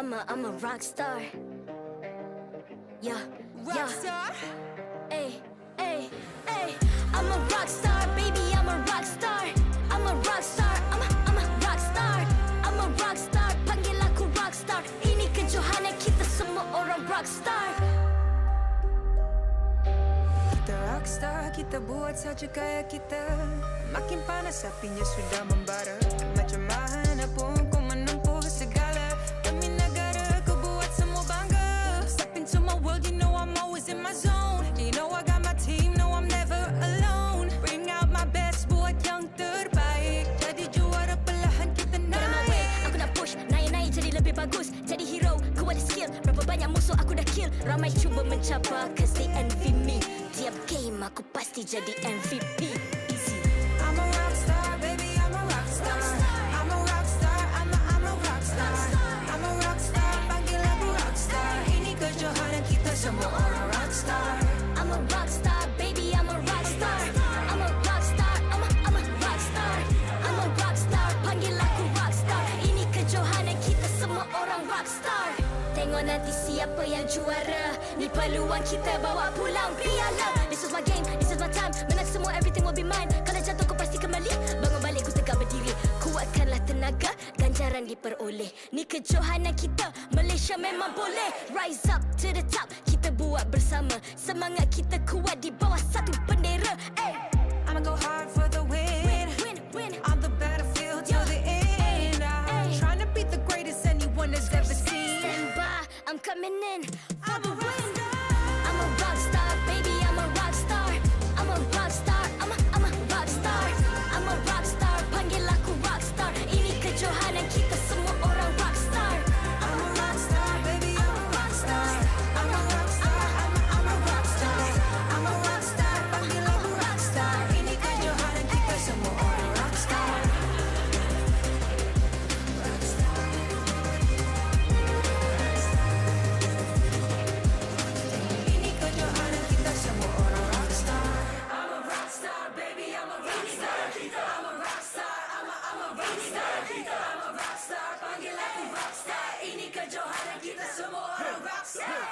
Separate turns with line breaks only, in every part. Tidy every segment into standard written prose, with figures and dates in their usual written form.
I'm a rock star. Yeah,
Rock star.
Ay, ay, ay. I'm a rock star, baby. I'm a rock star. I'm a rock star. I'm a rock star. I'm a rock star. Panggil aku rock star. Ini kejohanan kita semua orang rock star.
Kita rockstar, kita buat saja gaya kita. Makin panas apinya sudah membara. Macam mana pun kau menempuh segala. Demi negara kau buat semua bangga. Step into my world, you know I'm always in my zone. You know I got my team, know I'm never alone. Bring out my best, buat yang terbaik. Jadi juara perlahan kita
Get on my way,
naik.
aku nak push. Naik-naik jadi lebih bagus. Jadi hero, ku ada skill. Berapa banyak musuh aku dah kill. Ramai cuba mencabar, cause they envy me. Tiap game aku pasti jadi MVP. Easy.
I'm a rockstar, baby, I'm a rockstar. I'm a rockstar, I'm a rockstar. I'm a rockstar, panggil aku rockstar. Ini kejohanan kita semua orang rockstar.
I'm a rockstar, baby, I'm a rockstar. I'm a rockstar, I'm a rockstar. I'm a rockstar, panggil aku rockstar. Ini kejohanan kita semua orang rockstar. Tengok nanti siapa yang juara. Ni peluang kita bawa pulang piala. This is my game, this is my time. Menang semua, everything will be mine. Kalau jatuh kau pasti kembali. Bangun balik ku tegak berdiri. Kuatkanlah tenaga, ganjaran diperoleh. Ni kejohanan kita, Malaysia memang boleh. Rise up to the top, kita buat bersama. Semangat kita kuat di bawah satu bendera. Ay.
I'ma go hard for the win.
Win.
On the battlefield till the end. I'm trying to beat the greatest anyone has ever seen.
Stand by, I'm coming in for
I'm
the
a
win.
rockstar.
I'm a rock star, baby, I'm a rock star. I'm a rock star, I'm a rock star. I'm a rock star, panggil aku rock star. Ini kejohanan kita semua orang rock star.
I'm a rockstar, baby, I'm a rockstar. I'm a rockstar, I'm a rockstar. I'm a rockstar, panggil aku rockstar. Ini kejohanan kita semua orang rockstar. Ini kejohanan kita semua orang rockstar. I'm a rockstar, baby, I'm a rockstar. I'm a rockstar, I'm a rockstar. I'm a rockstar, panggil aku rockstar. Ini kejohanan kita semua orang rockstar.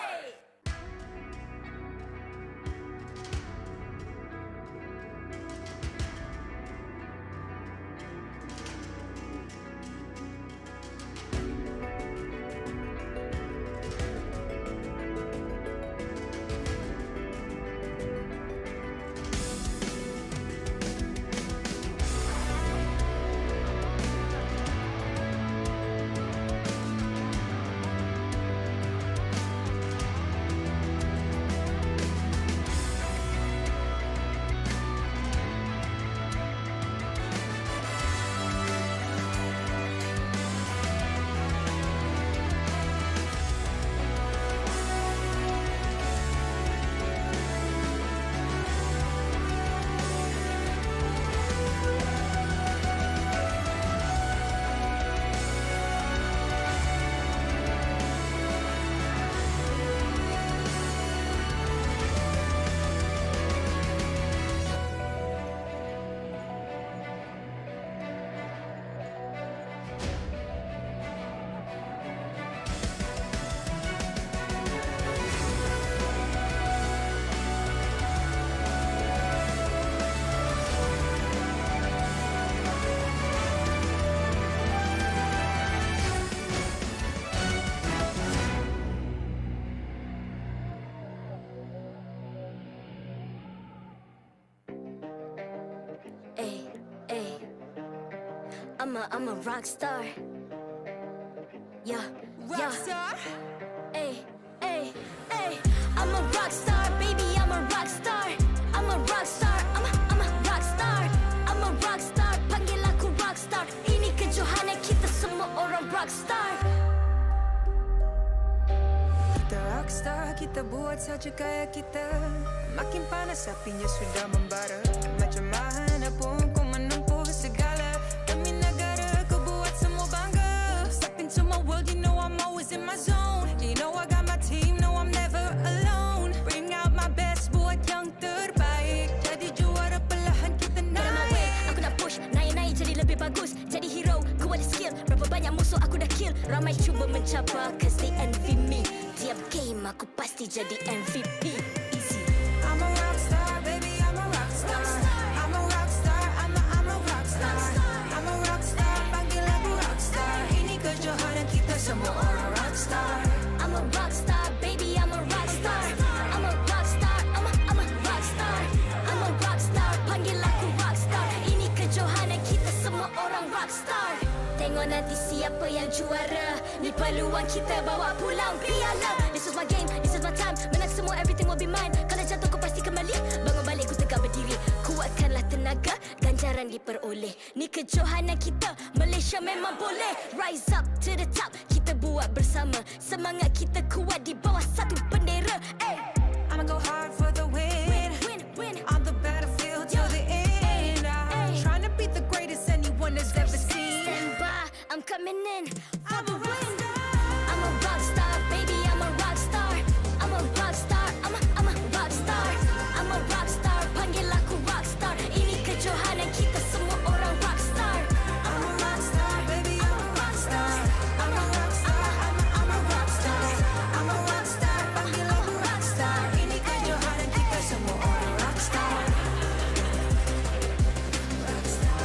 Ay. I'm a rock star. Yeah.
Rockstar.
Ay. I'm a rock star, baby, I'm a rock star. I'm a rock star, I'm a rock star. I'm a rock star, panggil aku rock star. Ini kejohanan kita semua orang rock star.
Kita rockstar, kita buat saja gaya kita. Makin panas apinya sudah membara. Macam mana pun kau menempuh segala. Demi negara kau buat semua bangga. Step into my world, you know I'm always in my zone. You know I got my team, know I'm never alone. Bring out my best, buat yang terbaik. Jadi juara perlahan kita
Get on my way,
naik.
aku nak push. Naik-naik jadi lebih bagus. Jadi hero, ku ada skill. Berapa banyak musuh aku dah kill. Ramai cuba mencapai, cause they envy me. Tiap game aku pasti jadi MVP. Easy.
I'm a rock star, baby, I'm a rock star. I'm a rock star, I'm a rock star. I'm a rock star, panggil aku rock star. Ini kejohanan kita semua orang rock star.
I'm a rock star, baby, I'm a rock star. I'm a rock star, I'm a rock star. I'm a rock star, panggil aku rock star. Ini kejohanan kita semua orang rock star. Tengok nanti siapa yang juara. Ni peluang kita bawa pulang piala. This is my game, this is my time. Menang semua, everything will be mine. Kalau jatuh kau pasti kembali. Bangun balik ku tegak berdiri. Kuatkanlah tenaga, ganjaran diperoleh. Ni kejohanan kita, Malaysia memang boleh. Rise up to the top, kita buat bersama. Semangat kita kuat di bawah satu bendera.
I'ma go hard for the win.
Win.
On the battlefield till the end. I'm trying to beat the greatest anyone has ever seen.
Stand by, I'm coming in for
I'm
the
a rock
win.
star.
I'm a rock star, baby, I'm a rock star. I'm a rock star, I'm a rock star. I'm a rock star, panggil aku rock star. Ini kejohanan kita semua orang rock star.
I'm a rock star, baby, I'm a rock star. I'm a rock star, I'm a rock star. I'm a rock star, panggil aku rock star. Ini kejohanan kita semua orang rock star. Rock star.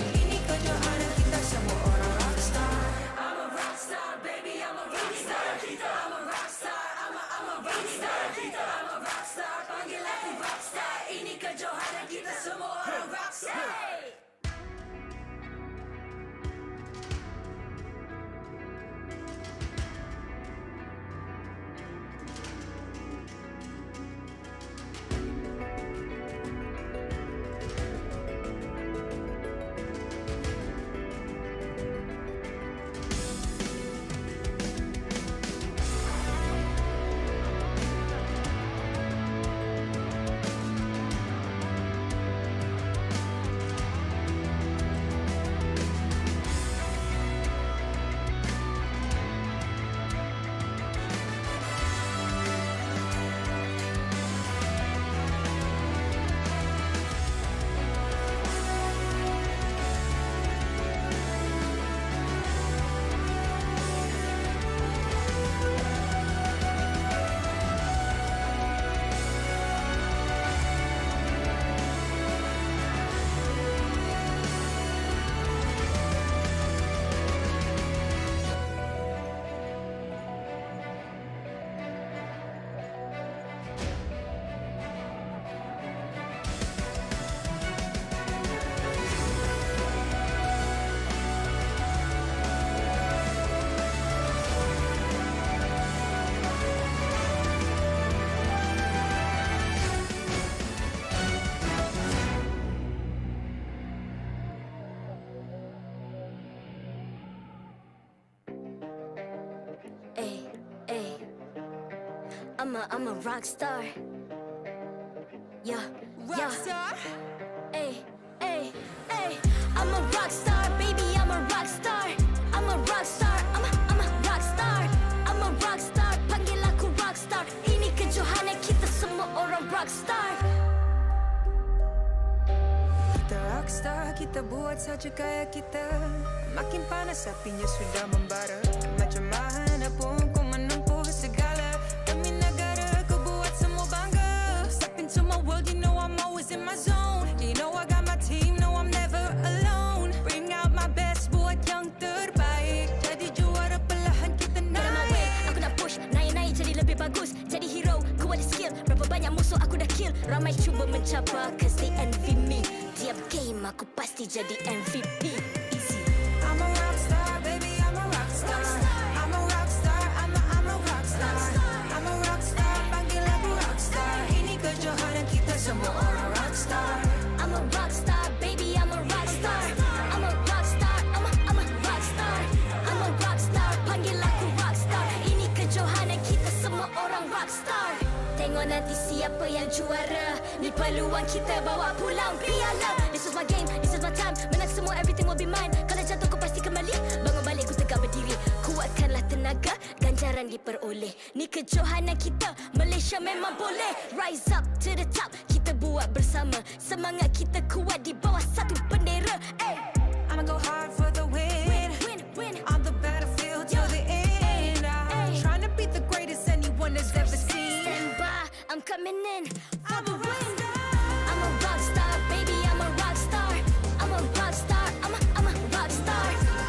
Ini kejohanan kita semua orang rock star. I'm a rock star, baby, I'm a rock star. I'm a rock star, I'm a rock star. I'm a rock star, panggil aku rock star. Ini kejohanan kita semua orang rock star.
I'm a rock star. Yeah.
Rock star.
I'm a rock star, baby, I'm a rock star. I'm a rock star, I'm a rock star. I'm a rock star, panggil aku rock star. Ini kejohanan kita semua orang rock star.
Kita rockstar, kita buat saja gaya kita. Makin panas apinya sudah membara. Macam mana pun ku menempuh segala. Demi negara ku buat semua bangga. Step into my world, you know I'm always in my zone. You know I got my team, no I'm never alone. Bring out my best, buat yang terbaik. Jadi juara perlahan kita
Get on my way,
naik.
aku nak push. Naik jadi lebih bagus. Jadi hero, ku ada skill. Berapa banyak musuh aku dah kill. Ramai cuba mencapai, cause they envy me. Tiap game aku pasti jadi MVP. Easy.
I'm a rockstar, baby, I'm a rockstar. I'm a rockstar, I'm a rockstar. I'm a rockstar, panggil aku rockstar. Ini kejohanan kita semua orang rockstar.
I'm a rockstar, baby, I'm a rockstar. I'm a rockstar, I'm a rockstar. I'm a rockstar, panggil aku rockstar. Ini kejohanan kita semua orang rockstar. Tengok nanti siapa yang juara. Ni peluang kita bawa pulang piala. This is my game, this is my time. Menang semua, everything will be mine. Kalau jatuh kau pasti kembali. Bangun balik ku tegak berdiri. Kuatkanlah tenaga, ganjaran diperoleh. Ni kejohanan kita, Malaysia memang boleh. Rise up to the top, kita buat bersama. Semangat kita kuat di bawah satu bendera.
I'ma go hard for the win. On the battlefield till the end. I'm trying to beat the greatest anyone has ever seen.
Stand by, I'm coming in for
I'm
the
a
win.
rockstar.
I'm a rock star, baby, I'm a rock star. I'm a rock star, I'm a rock star.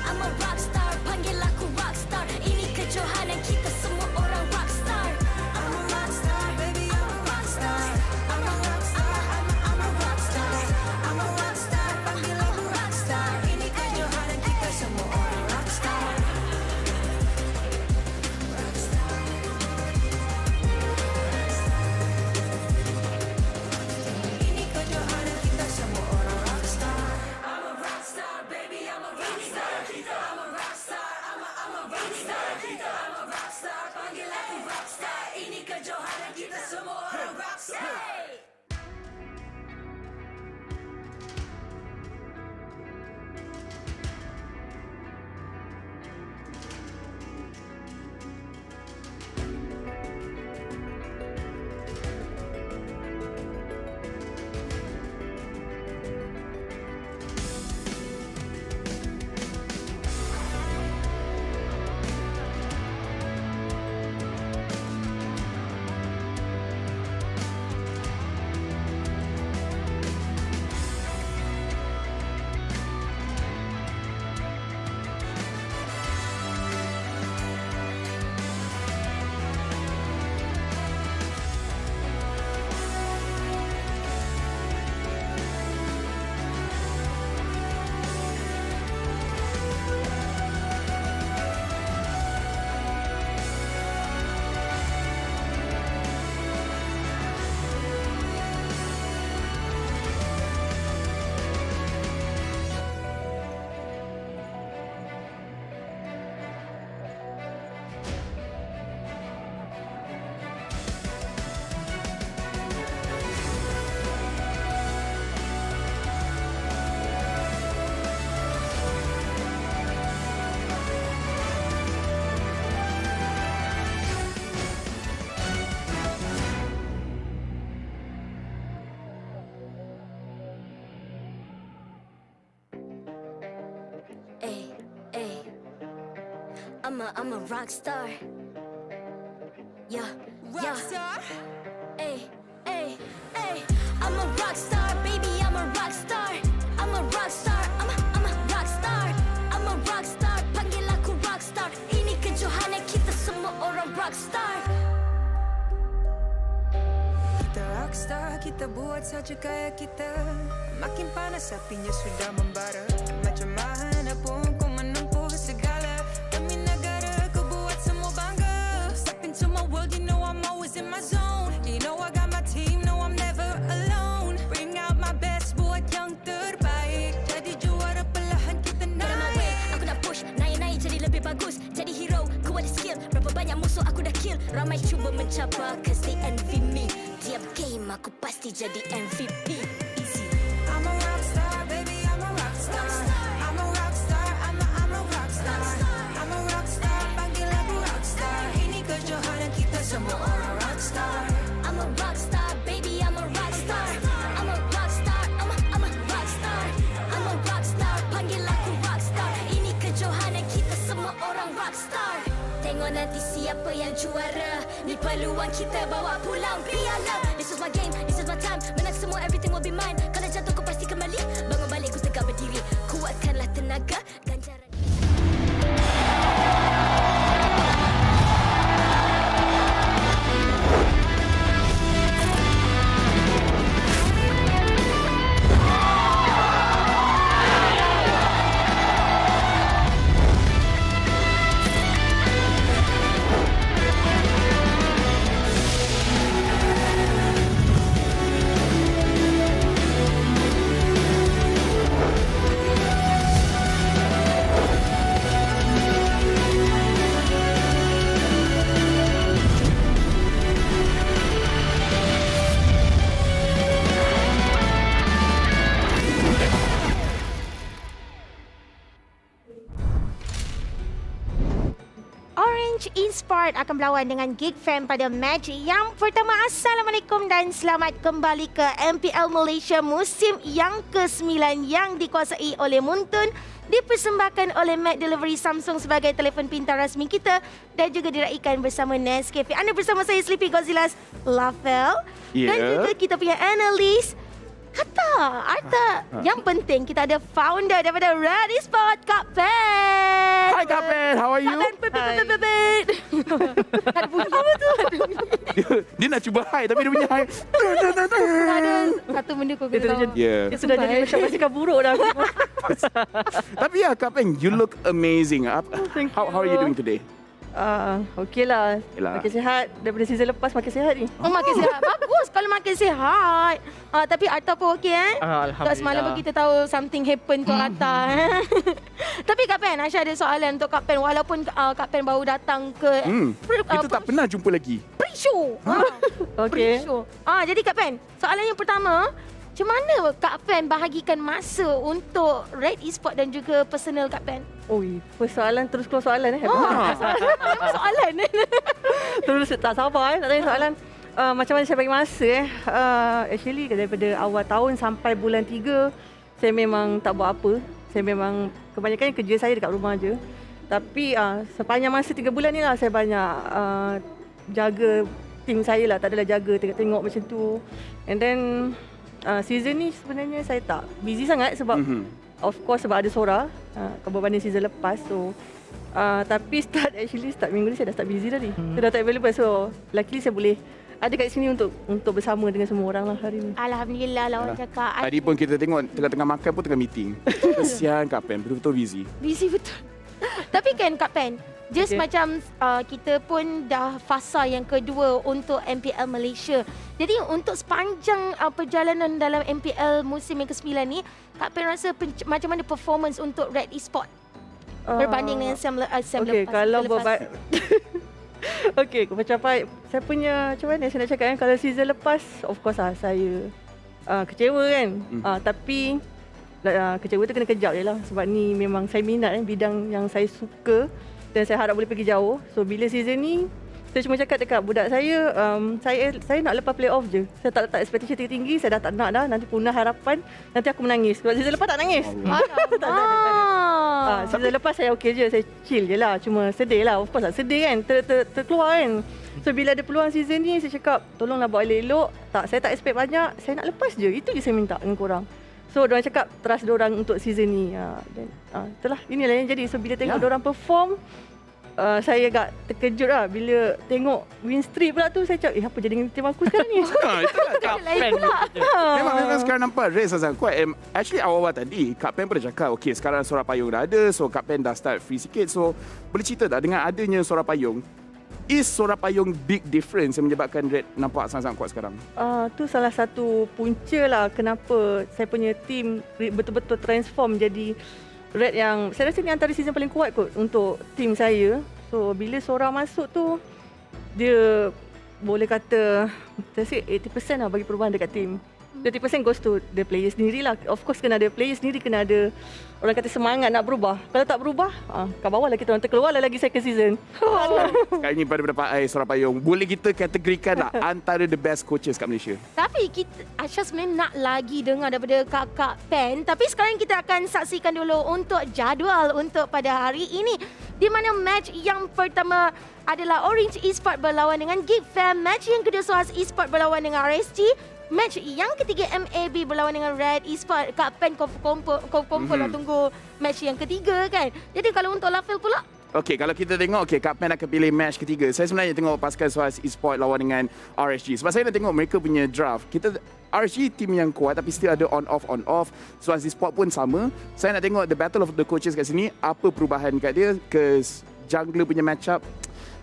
I'm a rock star, panggil aku rock star. Ini kejohanan kita semua orang rock star.
I'm a rockstar, baby, I'm a rockstar. I'm a rockstar, I'm a rockstar. I'm a rockstar, panggil aku rockstar. Ini kejohanan kita semua orang rockstar. Ini kejohanan kita semua orang rockstar. I'm a rockstar, baby, I'm a rockstar. I'm a rockstar, I'm a rockstar. I'm a rockstar, panggil aku rockstar. Ini kejohanan kita semua orang rockstar.
Ay, ay. I'm a rock star. Yeah, yeah.
Rockstar.
Ay, ay, ay. I'm a rock star, baby, I'm a rock star. I'm a rock star, I'm a rock star. I'm a rock star, panggil aku rock star. Ini kejohanan kita semua orang rock star.
Kita rockstar, kita buat saja gaya kita. Makin panas apinya sudah membara. Macam mana pun ku menempuh segala. Demi negara ku buat semua bangga. Step into my world, you know I'm always in my zone. You know I got my team, no I'm never alone. Bring out my best, buat yang terbaik. Jadi juara perlahan kita
Get on my way,
naik.
aku nak push. Naik-naik jadi lebih bagus. Jadi hero, ku ada skill. Berapa banyak musuh aku dah kill. Ramai cuba mencapai, cause they envy me. Tiap game aku pasti jadi MVP. Easy.
I'm a rockstar, baby, I'm a rockstar. I'm a rockstar, I'm a rockstar. I'm a rockstar, panggil aku rockstar. Ini kejohanan kita semua orang rockstar.
I'm a rock star, baby, I'm a rock star. I'm a rock star, I'm a rock star. I'm a rock star, panggil aku rock star. Ini kejohanan kita semua orang rock star. Tengok nanti siapa yang juara. Ni peluang kita bawa pulang piala. This is my game, this is my time. Menang semua, everything will be mine. Kalau jatuh kau pasti kembali. Bangun balik, ku tegak berdiri. Kuatkanlah tenaga, ganjaran.
Orange Esports akan berlawan dengan GEEK Fam pada match yang pertama. Assalamualaikum dan selamat kembali ke MPL Malaysia musim yang ke-9 yang dikuasai oleh Muntun, dipersembahkan oleh McDelivery Samsung sebagai telefon pintar rasmi kita dan juga diraikan bersama Nescafe. Anda bersama saya Sleepy Godzillas Lafel dan juga kita punya analis Arta. Yang penting kita ada founder daripada RED ESPORTS, Kak Pen.
Hi Kak Pen, how are you?
Kak Pen, ada bunyi apa tu?
Dia nak cuba hi tapi dia punya hi.
Ada satu benda kau kena tahu.
Yeah.
Dia sudah jadi macam basikal buruk dah.
Tapi ya Kak Pen, you look amazing. How are you doing today?
Okey lah. Makin sihat daripada season lepas, makin sihat ni.
Makin sihat. Bagus kalau makin sihat. Tapi Arta pun okey
Alhamdullah.
Kat semalam pun kita tahu something happen to Arta. Tapi Kak Pen, Aisyah ada soalan untuk Kak Pen. Walaupun Kak Pen baru datang ke
Kita tak pernah jumpa lagi.
pre-show.
Okey.
Pre-show. Jadi Kak Pen, soalan yang pertama, macam mana Kak Pen bahagikan masa untuk RED ESPORTS dan juga personal Kak Pen?
Persoalan terus keluar soalan
Soalan.
Terus tak sabar nak tanya soalan. Macam mana saya bagi masa actually daripada awal tahun sampai bulan 3 saya memang tak buat apa. Saya memang kebanyakan kerja saya dekat rumah je. Tapi sepanjang masa 3 bulan ni lah saya banyak jaga tim saya lah. Tak adalah jaga tengok macam tu. And then season ni sebenarnya saya tak busy sangat sebab of course sebab ada Sora berbanding season lepas. So tapi start minggu ni saya dah start busy tadi. Saya dah tak available, so luckily saya boleh ada kat sini untuk bersama dengan semua orang lah hari ni.
Alhamdulillah lah orang cakap.
Tadi pun kita tengok tengah-tengah makan pun tengah meeting. Kesian Kak Pen, betul-betul busy.
Busy betul. Tapi kan Kak Pen, just macam kita pun dah fasa yang kedua untuk MPL Malaysia. Jadi untuk sepanjang perjalanan dalam MPL musim yang ke-9 ni, Kak Pen rasa macam mana performance untuk RED ESPORTS berbanding dengan SEM lepas?
Kalau okey, macam apa saya punya, macam mana saya nak cakap kan, kalau season lepas of course saya kecewa kan. Tapi kecewa tu kena kejap je lah sebab ni memang saya minat bidang yang saya suka dan saya harap boleh pergi jauh. So bila season ni saya cuma cakap dekat budak saya, saya nak lepas playoff je. Saya tak letak expectation tinggi, saya dah tak nak dah. Nanti punah harapan, nanti aku menangis. Sebab season lepas tak nangis. Tak ada. Season lepas saya okey je, saya chill je lah. Cuma sedih lah, of course lah. Sedih kan, terkeluar kan. So bila ada peluang season ni, saya cakap tolonglah buat elok-elok. Saya tak expect banyak, saya nak lepas je. Itu je saya minta dengan korang. So diorang cakap trust diorang untuk season ni. Itulah, inilah yang jadi. So bila tengok diorang perform, saya agak terkejut lah bila tengok win streak pula tu. Saya cakap, apa jadi dengan tim aku sekarang ni?
Itulah Kak Pen. Memang sekarang nampak race sangat kuat. Actually awal-awal tadi Kak Pen pernah cakap, okay sekarang Sora Payung dah ada, so Kak Pen dah start free sikit. So boleh cerita tak dengan adanya Sora Payung, is Sora Payung big difference yang menyebabkan RED nampak sangat-sangat kuat sekarang?
Tu salah satu punca lah kenapa saya punya tim betul-betul transform jadi RED yang saya rasa ni antara season paling kuat kot untuk tim saya. So bila Sora masuk tu, dia boleh kata saya rasa 80% lah bagi perubahan dekat tim. 30% goes to the player sendiri lah. Of course kena ada player sendiri, kena ada orang kata semangat nak berubah. Kalau tak berubah, kat bawah lah kita orang terkeluar lah lagi second season.
Sekarang ni pada pendapat Sora Payung, boleh kita kategorikan lah antara the best coaches kat Malaysia?
Tapi Aisyah sebenarnya nak lagi dengar daripada Kak Pen. Tapi sekarang kita akan saksikan dulu untuk jadual untuk pada hari ini, di mana match yang pertama adalah Orange Esports berlawan dengan GEEK Fam. Match yang kedua SUHAZ Esports berlawan dengan RSG. Match yang ketiga MAB berlawan dengan RED ESPORTS. Kak Pen confirm lah tunggu match yang ketiga kan. Jadi kalau untuk Lafel pula?
Okey, kalau kita tengok, Kak Pen akan pilih match ketiga. Saya sebenarnya tengok pasukan SUHAZ Esports lawan dengan RSG. Sebab saya nak tengok mereka punya draft. RSG tim yang kuat tapi still ada on-off. SUHAZ Esports pun sama. Saya nak tengok the battle of the coaches kat sini. Apa perubahan kat dia ke jungler punya matchup.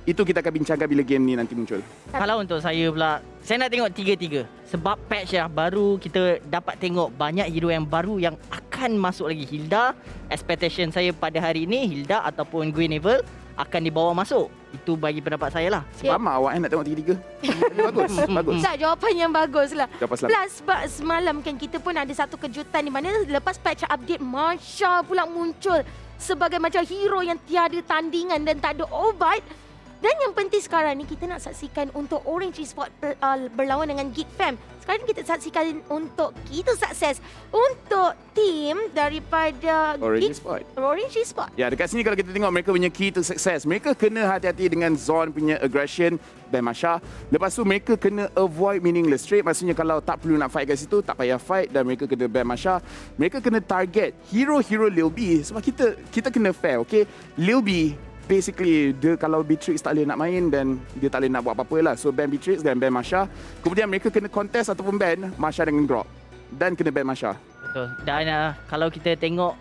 Itu kita akan bincangkan bila game ni nanti muncul.
Kalau untuk saya pula, saya nak tengok 3-3. Sebab patch yang baru, kita dapat tengok banyak hero yang baru yang akan masuk lagi. Hilda, expectation saya pada hari ini, Hilda ataupun Guinevere akan dibawa masuk. Itu bagi pendapat saya lah.
Sebab awak nak tengok 3-3. Bagus.
Tak, jawapan yang bagus lah.
Jawapan
Plus sebab semalam kan kita pun ada satu kejutan di mana lepas patch update Masya pula muncul sebagai macam hero yang tiada tandingan dan tak ada obat. Dan yang penting sekarang ni kita nak saksikan untuk Orange Esports berlawan dengan GEEK Fam. Sekarang ni kita saksikan untuk kita sukses untuk tim daripada
Orange Esports. Ya, dekat sini kalau kita tengok mereka punya key to success, mereka kena hati-hati dengan zone punya aggression dan Masha. Lepas tu mereka kena avoid meaningless trade. Maksudnya kalau tak perlu nak fight kat situ, tak payah fight dan mereka kena ban Masha. Mereka kena target hero-hero Lil B sebab kita kena fair, okay? Lil B basically dia kalau Beatrix tak boleh nak main dan dia tak boleh nak buat apa-apa lah. So ban Beatrix dan ban Masha. Kemudian mereka kena contest ataupun ban Masha dengan Grok. Dan kena ban Masha.
Betul. Dan kalau kita tengok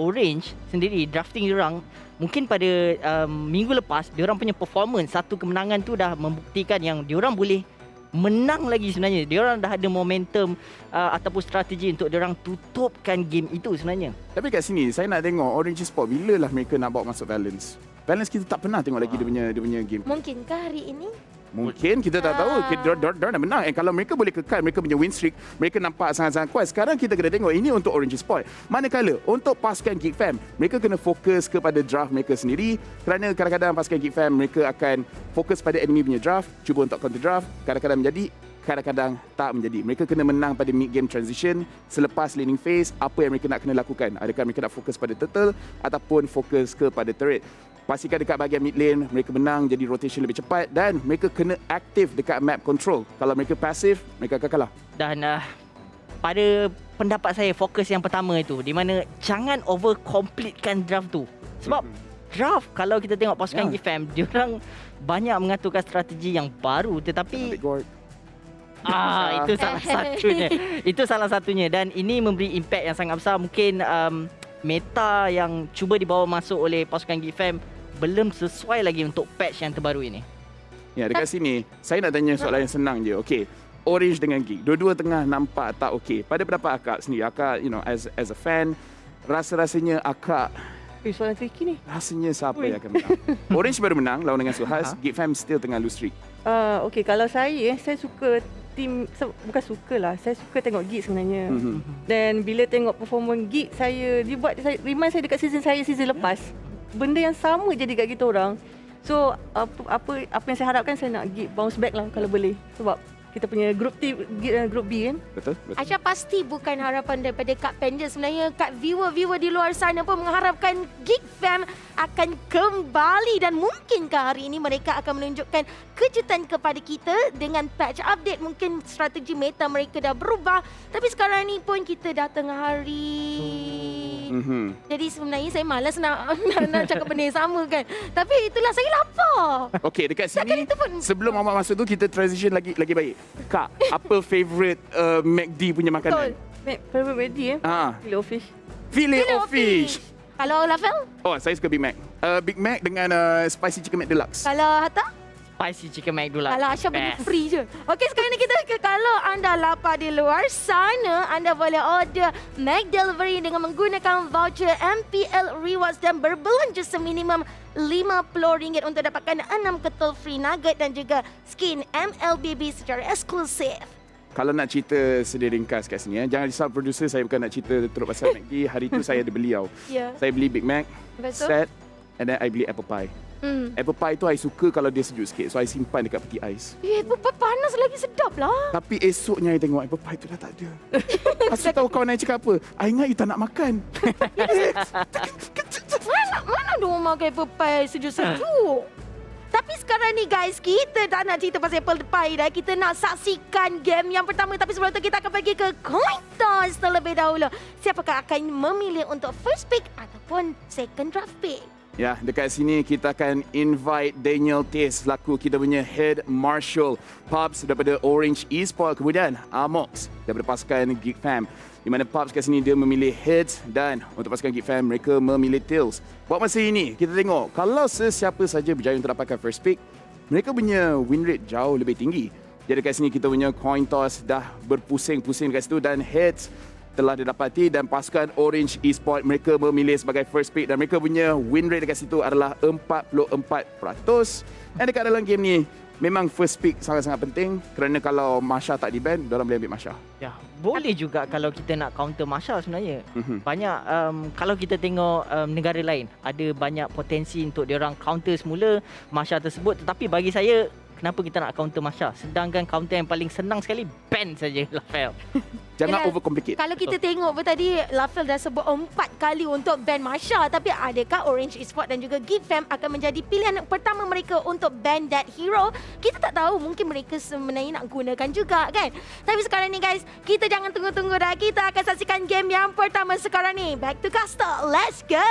Orange sendiri, drafting diorang mungkin pada minggu lepas, diorang punya performance, satu kemenangan tu dah membuktikan yang diorang boleh menang lagi sebenarnya. Diorang dah ada momentum ataupun strategi untuk diorang tutupkan game itu sebenarnya. Tapi
kat sini saya nak tengok Orange Esports bila lah mereka nak bawa masuk balance. Balance kita tak pernah tengok lagi dia punya game.
Mungkinkah hari ini?
Mungkin kita tak tahu. Diorang dah menang. Kalau mereka boleh kekal mereka punya win streak, mereka nampak sangat-sangat kuat. Sekarang kita kena tengok ini untuk Orange Esports. Manakala untuk pasukan GEEK Fam, mereka kena fokus kepada draft mereka sendiri. Kerana kadang-kadang pasukan GEEK Fam mereka akan fokus pada enemy punya draft, cuba untuk counter draft. Kadang-kadang menjadi, kadang-kadang tak menjadi. Mereka kena menang pada mid game transition. Selepas laning phase, apa yang mereka nak kena lakukan? Adakah mereka nak fokus pada turtle ataupun fokus kepada turret? Pastikan dekat bahagian mid lane, mereka menang jadi rotation lebih cepat dan mereka kena aktif dekat map control. Kalau mereka pasif, mereka akan kalah. Dan
pada pendapat saya, fokus yang pertama itu, di mana jangan over completekan draft tu. Sebab draft, kalau kita tengok pasukan GEEK Fam, diorang banyak mengaturkan strategi yang baru tetapi itu salah satunya. Itu salah satunya dan ini memberi impact yang sangat besar. Mungkin meta yang cuba dibawa masuk oleh pasukan GEEK Fam belum sesuai lagi untuk patch yang terbaru ini.
Ya, dekat sini saya nak tanya soalan yang senang je. Okey, Orange dengan GEEK, dua-dua tengah nampak tak okey. Pada pendapat akak sendiri, akak as a fan, rasa-rasanya akak
soalan tricky ni.
Rasanya siapa yang akan menang? Orange baru menang lawan dengan SUHAZ, GEEK Fam still tengah lose streak.
Okey, kalau saya suka tim, bukan suka lah, saya suka tengok GEEK sebenarnya. Dan bila tengok performance GEEK, dia buat remind saya dekat season lepas. Benda yang sama jadi kat kita orang. So apa yang saya harapkan, saya nak GEEK bounce back lah kalau boleh. Sebab kita punya group B kan.
Betul.
Aisyah, pasti bukan harapan daripada Kak Pender. Sebenarnya Kak viewer di luar sana pun mengharapkan GEEK Fam akan kembali dan mungkinkah hari ini mereka akan menunjukkan kejutan kepada kita dengan patch update. Mungkin strategi meta mereka dah berubah. Tapi sekarang ni pun kita dah tengah hari. Jadi sebenarnya saya malas nak cakap benda yang sama kan. Tapi itulah, saya lapar.
Okey, dekat sini sebelum awak masuk tu kita transition lagi baik. Kak, apa favourite McD punya makanan?
Favourite McD
Filet-O-Fish.
Kalau Lafel?
Oh, saya suka Big Mac. Big Mac dengan spicy chicken Mac Deluxe.
Kalau Hatta?
Spicy chicken Mac Deluxe.
Kalau Aisyah beli free je. Okey, sekarang ni kalau anda lapar di luar sana, anda boleh order McDelivery dengan menggunakan voucher MPL Rewards dan berbelanja seminimum RM50 untuk dapatkan 6 ketul free nugget dan juga skin MLBB secara eksklusif.
Kalau nak cerita sedih ringkas kat sini, jangan risau producer, saya bukan nak cerita teruk pasal McD. Hari tu saya ada beli tau. Saya beli Big Mac, set, and then I beli apple pie. Apple pie tu I suka kalau dia sejuk sikit. So I simpan dekat peti ais.
Apple pie panas lagi, sedap lah.
Tapi esoknya I tengok apple pie tu dah tak ada. Lepas tu tahu kawan I cakap apa? I ingat you tak nak makan.
Mana ada orang makan apple pie sejuk-sejuk? Tapi sekarang ni guys, kita dah nak cerita pasal apple pie dah. Kita nak saksikan game yang pertama. Tapi sebelum tu kita akan pergi ke coin toss terlebih dahulu. Siapakah akan memilih untuk first pick ataupun second draft pick?
Ya, dekat sini kita akan invite Daniel Tis selaku kita punya head marshal, Pops daripada Orange Esports, kemudian Amox daripada pasukan GEEK Fam. Di mana Pops kat sini dia memilih heads dan untuk pasukan GEEK Fam mereka memilih tails. Buat masa ini kita tengok kalau sesiapa saja berjaya untuk dapatkan first pick, mereka punya win rate jauh lebih tinggi. Jadi dekat sini kita punya coin toss dah berpusing-pusing dekat situ dan heads telah didapati dan pasukan Orange Esports mereka memilih sebagai first pick dan mereka punya win rate dekat situ adalah 44%. Dan dekat dalam game ni memang first pick sangat-sangat penting kerana kalau Masha tak di-ban, diorang boleh ambil Masha.
Ya, boleh juga kalau kita nak counter Masha sebenarnya. Banyak kalau kita tengok negara lain, ada banyak potensi untuk diorang counter semula Masha tersebut, tetapi bagi saya kenapa kita nak counter Masha? Sedangkan counter yang paling senang sekali ban saja Lafel.
Jangan
Yalah,
overcomplicate.
Kalau kita tengok pun tadi Lafel dah sebut 4 kali untuk ban Masha, tapi adakah Orange Esports dan juga GEEK Fam akan menjadi pilihan pertama mereka untuk ban that hero? Kita tak tahu, mungkin mereka sebenarnya nak gunakan juga kan. Tapi sekarang ni guys, kita jangan tunggu-tunggu dah. Kita akan saksikan game yang pertama sekarang ni. Back to Caster, let's go.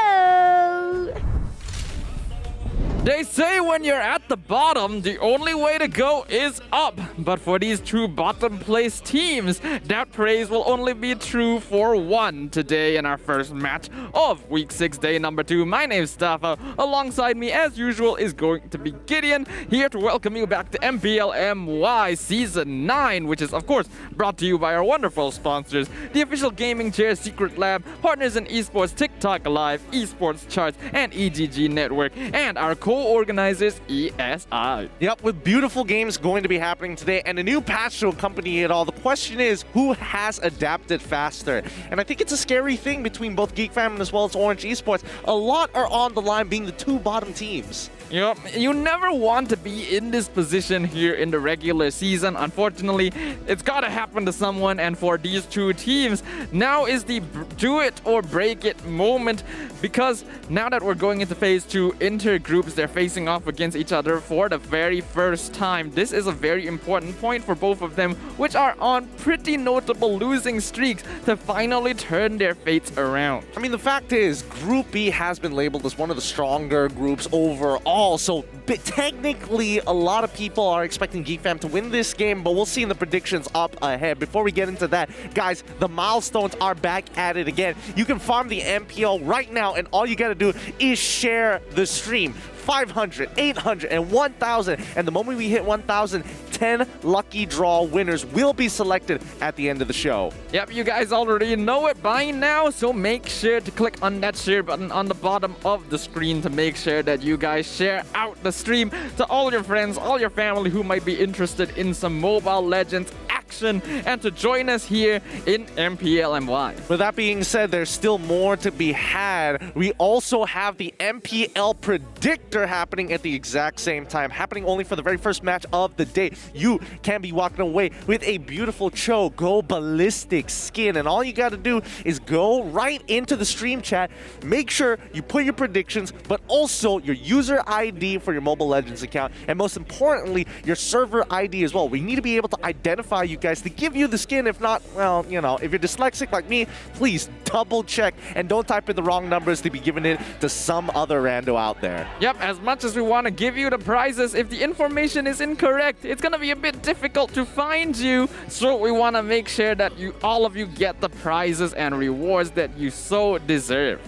They say when you're at the bottom, the only way to go is up. But for these two bottom place teams, that praise will only be true for one today in our first match of Week 6, Day number 2. My name's Staffa. Alongside me, as usual, is going to be Gideon, here to welcome you back to MPL MY Season 9, which is, of course, brought to you by our wonderful sponsors, the official gaming chair Secret Lab, partners in esports, TikTok Live, esports charts, and EGG Network, and our co-organizers ESI.
Yep, with beautiful games going to be happening today and a new patch to accompany it all. The question is, who has adapted faster? And I think it's a scary thing between both GEEK Fam as well as Orange Esports. A lot are on the line, being the two bottom teams.
Yep, you never want to be in this position here in the regular season. Unfortunately, it's got to happen to someone, and for these two teams, now is the do it or break it moment, because now that we're going into phase 2 intergroups, they're facing off against each other for the very first time. This is a very important point for both of them, which are on pretty notable losing streaks to finally turn their fates around.
I mean, the fact is, Group B has been labeled as one of the stronger groups overall. So technically, a lot of people are expecting GEEK Fam to win this game, but we'll see in the predictions up ahead. Before we get into that, guys, the milestones are back at it again. You can farm the MPL right now, and all you gotta do is share the stream. 500, 800, and 1,000. And the moment we hit 1,000, 10 lucky draw winners will be selected at the end of the show.
Yep, you guys already know it by now, so make sure to click on that share button on the bottom of the screen to make sure that you guys share out the stream to all your friends, all your family who might be interested in some Mobile Legends action, and to join us here in MPL MY.
With that being said, there's still more to be had. We also have the MPL Predictor happening at the exact same time, happening only for the very first match of the day. You can be walking away with a beautiful Cho Go Ballistic skin, and all you got to do is go right into the stream chat, make sure you put your predictions, but also your user ID for your Mobile Legends account, and most importantly, your server ID as well. We need to be able to identify you guys to give you the skin. If not, well, you know, if you're dyslexic like me, please double check and don't type in the wrong numbers to be giving it to some other rando out there.
Yep, as much as we want to give you the prizes, if the information is incorrect, it's gonna be a bit difficult to find you. So we want to make sure that all of you get the prizes and rewards that you so deserve.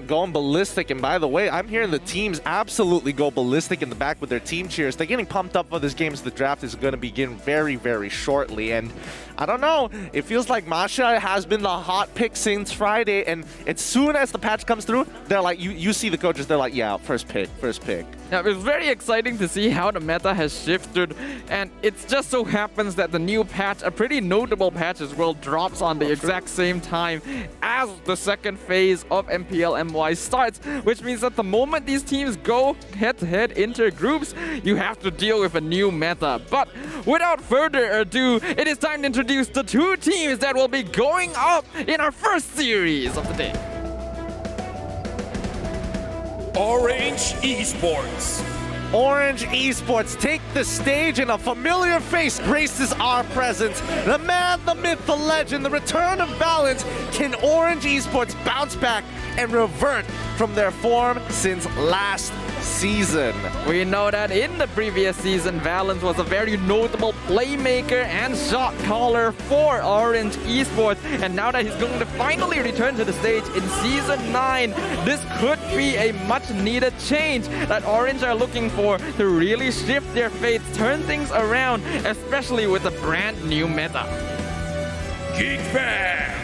Going ballistic. And by the way, I'm hearing the teams absolutely go ballistic in the back with their team cheers. They're getting pumped up for this game, so the draft is going to begin very, very shortly. And I don't know, it feels like Masha has been the hot pick since Friday, and as soon as the patch comes through, they're like, you see the coaches, they're like, yeah, first pick.
Yeah, it's very exciting to see how the meta has shifted, and it just so happens that the new patch, a pretty notable patch as well, drops on the exact same time as the second phase of MPL MY starts, which means that the moment these teams go head-to-head into groups, you have to deal with a new meta. But without further ado, it is time to introduce the two teams that will be going up in our first series of the day.
Orange Esports.
Orange Esports take the stage, and a familiar face graces our presence. The man, the myth, the legend, the return of Valence. Can Orange Esports bounce back and revert from their form since last season?
We know that in the previous season, Valence was a very notable playmaker and shot caller for Orange Esports, and now that he's going to finally return to the stage in Season 9, this could be a much needed change that Orange are looking for to really shift their fates, turn things around, especially with a brand new meta.
GEEK Fam.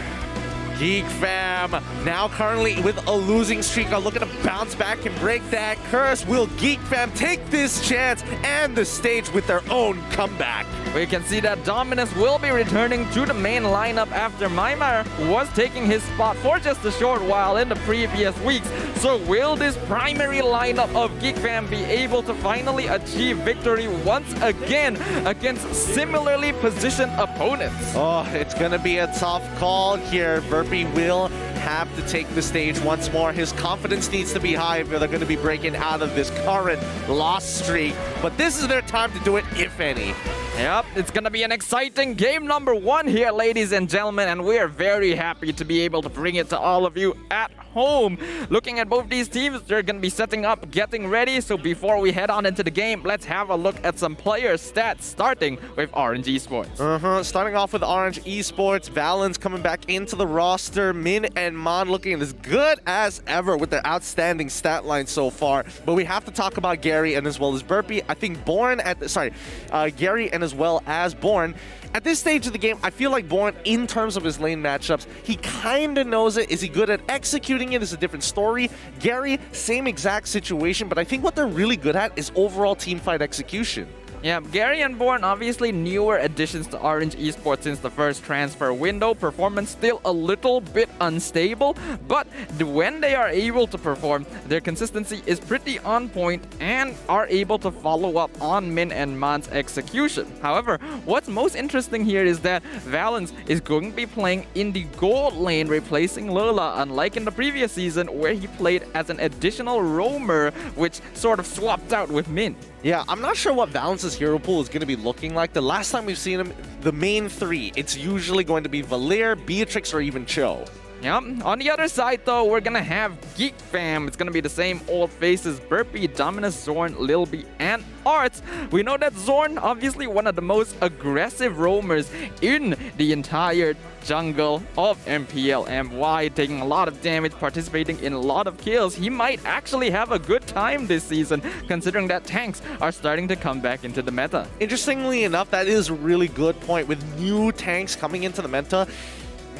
Geek fam, now currently with a losing streak, are looking to bounce back and break that curse. Will Geek fam take this chance and the stage with their own comeback?
We can see that Dominus will be returning to the main lineup after Maimar was taking his spot for just a short while in the previous weeks. So will this primary lineup of Geek fam be able to finally achieve victory once again against similarly positioned opponents?
Oh, it's gonna be a tough call here. Burpee will have to take the stage once more. His confidence needs to be high if they're gonna be breaking out of this current loss streak. But this is their time to do it, if any.
Yep, it's gonna be an exciting game number 1 here, ladies and gentlemen, and we are very happy to be able to bring it to all of you at home. Looking at both these teams, they're gonna be setting up, getting ready. So before we head on into the game, let's have a look at some player stats, starting with Orange Esports.
Starting off with Orange Esports, Valens coming back into the roster. Min and Mon looking as good as ever with their outstanding stat line so far. But we have to talk about Gary and as well as Burpee. I think Gary and as well as Born. At this stage of the game, I feel like Born, in terms of his lane matchups, he kind of knows it. Is he good at executing it? Is a different story. Gary, same exact situation, but I think what they're really good at is overall teamfight execution.
Yeah, Gary and Born, obviously newer additions to Orange Esports since the first transfer window. Performance still a little bit unstable, but when they are able to perform, their consistency is pretty on point and are able to follow up on Min and Man's execution. However, what's most interesting here is that Valens is going to be playing in the gold lane, replacing Lola, unlike in the previous season where he played as an additional roamer, which sort of swapped out with Min.
Yeah, I'm not sure what Valence's hero pool is going to be looking like. The last time we've seen him, the main 3, it's usually going to be Valir, Beatrix, or even Cho.
Yep. On the other side, though, we're gonna have Geek fam. It's gonna be the same old faces: Burpee, Dominus, Zorn, Lilby, and Arts. We know that Zorn, obviously one of the most aggressive roamers in the entire jungle of MPL MY, taking a lot of damage, participating in a lot of kills. He might actually have a good time this season, considering that tanks are starting to come back into the meta.
Interestingly enough, that is a really good point. With new tanks coming into the meta,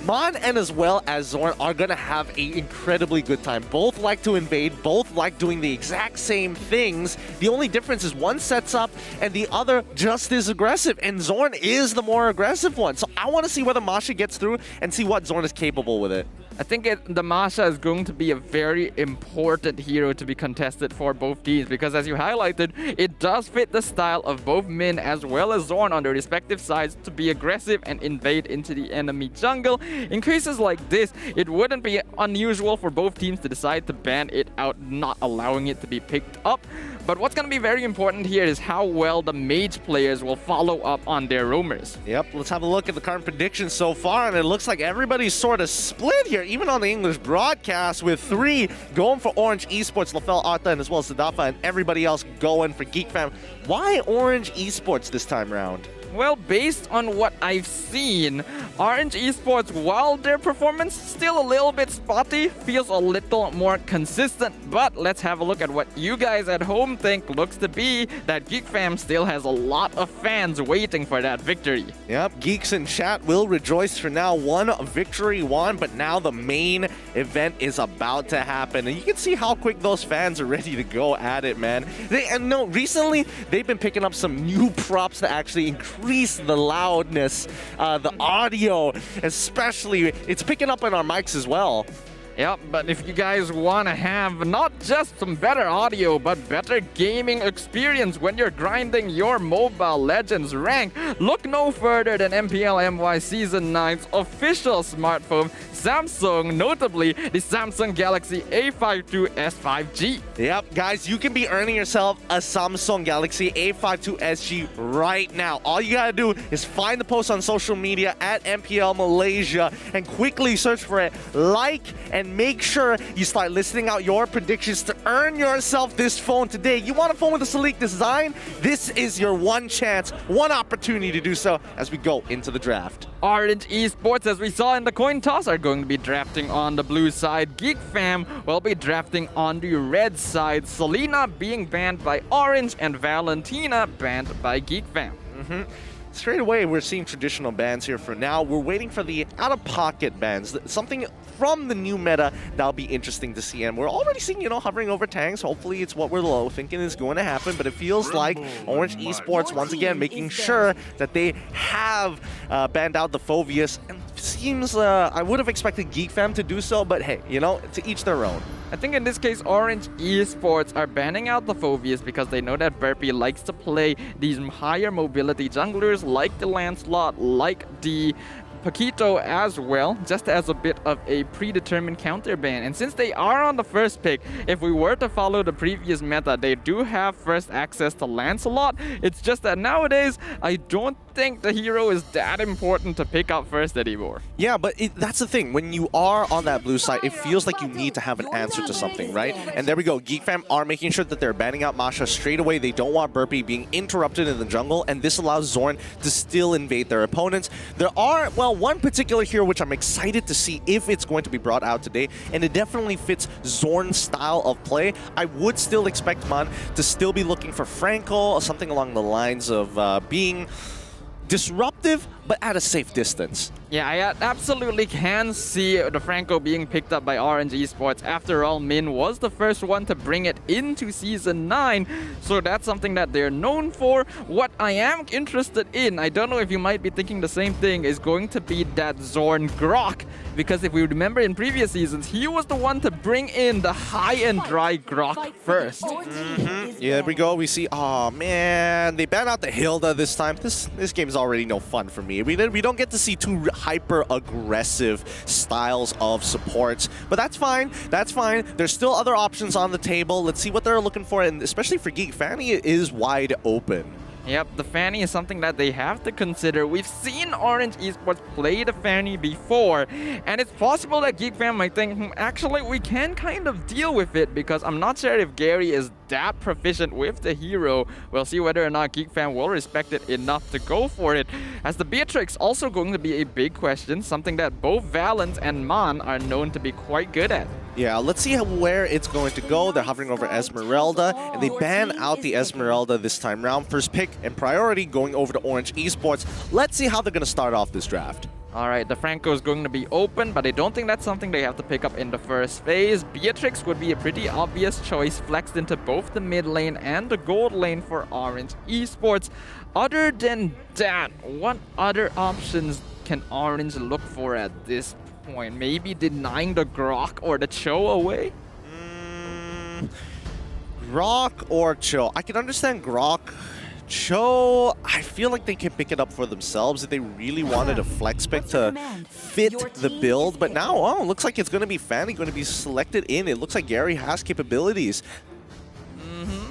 Mon and as well as Zorn are going to have an incredibly good time. Both like to invade, both like doing the exact same things. The only difference is one sets up and the other just is aggressive. And Zorn is the more aggressive one. So I want to see whether Masha gets through and see what Zorn is capable with it.
I think the Masha is going to be a very important hero to be contested for both teams because, as you highlighted, it does fit the style of both Min as well as Zorn on their respective sides to be aggressive and invade into the enemy jungle. In cases like this, it wouldn't be unusual for both teams to decide to ban it out, not allowing it to be picked up. But what's going to be very important here is how well the mage players will follow up on their roamers.
Yep, let's have a look at the current predictions so far, and it looks like everybody's sort of split here, even on the English broadcast, with 3 going for Orange Esports, Lafel, Arta, and as well as Sadafa, and everybody else going for Geek Fam. Why Orange Esports this time around?
Well, based on what I've seen, Orange Esports, while their performance still a little bit spotty, feels a little more consistent. But let's have a look at what you guys at home think. Looks to be that Geek Fam still has a lot of fans waiting for that victory.
Yep, Geeks in chat will rejoice for now. One victory won, but now the main event is about to happen. And you can see how quick those fans are ready to go at it, man. Recently, they've been picking up some new props to actually increase the loudness, the audio, especially. It's picking up on our mics as well.
Yep, but if you guys want to have not just some better audio, but better gaming experience when you're grinding your Mobile Legends rank, look no further than MPL MY Season 9's official smartphone, Samsung, notably the Samsung Galaxy A52 S5G.
Yep, guys, you can be earning yourself a Samsung Galaxy A52 SG right now. All you gotta do is find the post on social media at MPL Malaysia and quickly search for it, like, and make sure you start listing out your predictions to earn yourself this phone today. You want a phone with a sleek design? This is your one chance, one opportunity to do so as we go into the draft.
Orange Esports, as we saw in the coin toss, are going to be drafting on the blue side. Geek Fam will be drafting on the red side. Selena being banned by Orange and Valentina banned by Geek Fam.
straight away we're seeing traditional bans here for now. We're waiting for the out-of-pocket bans, something from the new meta that'll be interesting to see. And we're already seeing, hovering over tanks. Hopefully it's what we're low thinking is going to happen, but it feels like Orange Esports once again making sure that they have banned out the Phoveus. And seems I would have expected GEEK fam to do so, but hey, to each their own.
I think in this case, Orange Esports are banning out the Phoveus because they know that Burpee likes to play these higher mobility junglers like the Lancelot, like the Paquito as well, just as a bit of a predetermined counter ban. And since they are on the first pick, if we were to follow the previous meta, they do have first access to Lancelot. It's just that nowadays, I don't think the hero is that important to pick up first anymore.
Yeah, but that's the thing. When you are on that blue side, it feels like you need to have an answer to something, right? And there we go. GEEK fam are making sure that they're banning out Masha straight away. They don't want Burpee being interrupted in the jungle, and this allows Zorn to still invade their opponents. There are, well, one particular hero which I'm excited to see if it's going to be brought out today, and it definitely fits Zorn's style of play. I would still expect Man to still be looking for Franco, or something along the lines of being disruptive, but at a safe distance.
Yeah, I absolutely can see the Franco being picked up by Orange Esports. After all, Min was the first one to bring it into Season 9, so that's something that they're known for. What I am interested in, I don't know if you might be thinking the same thing, is going to be that Zorn Grok. Because if we remember in previous seasons, he was the one to bring in the high-end dry Grok first.
Yeah, there we go. We see, oh man, they banned out the Hilda this time. This game is already no fun for me. We don't get to see two hyper-aggressive styles of supports, but that's fine. That's fine. There's still other options on the table. Let's see what they're looking for, and especially for GEEK, Fanny is wide open.
Yep, the Fanny is something that they have to consider. We've seen Orange Esports play the Fanny before, and it's possible that GEEK fam might think, actually, we can kind of deal with it, because I'm not sure if Gary is that proficient with the hero. We'll see whether or not GEEK fam will respect it enough to go for it. As the Beatrix also going to be a big question, something that both Valens and Man are known to be quite good at.
Yeah, let's see where it's going to go. They're hovering over Esmeralda, and they ban out the Esmeralda this time round. First pick and priority going over to Orange Esports. Let's see how they're going to start off this draft.
Alright, the Franco is going to be open, but I don't think that's something they have to pick up in the first phase. Beatrix would be a pretty obvious choice, flexed into both the mid lane and the gold lane for Orange Esports. Other than that, what other options can Orange look for at this point? Maybe denying the Grok or the Cho away?
Grok or Cho? I can understand Grok. Cho, I feel like they can pick it up for themselves if they really wanted a flex pick to fit the build. But now, oh, looks like it's going to be Fanny going to be selected in. It looks like Gary has capabilities.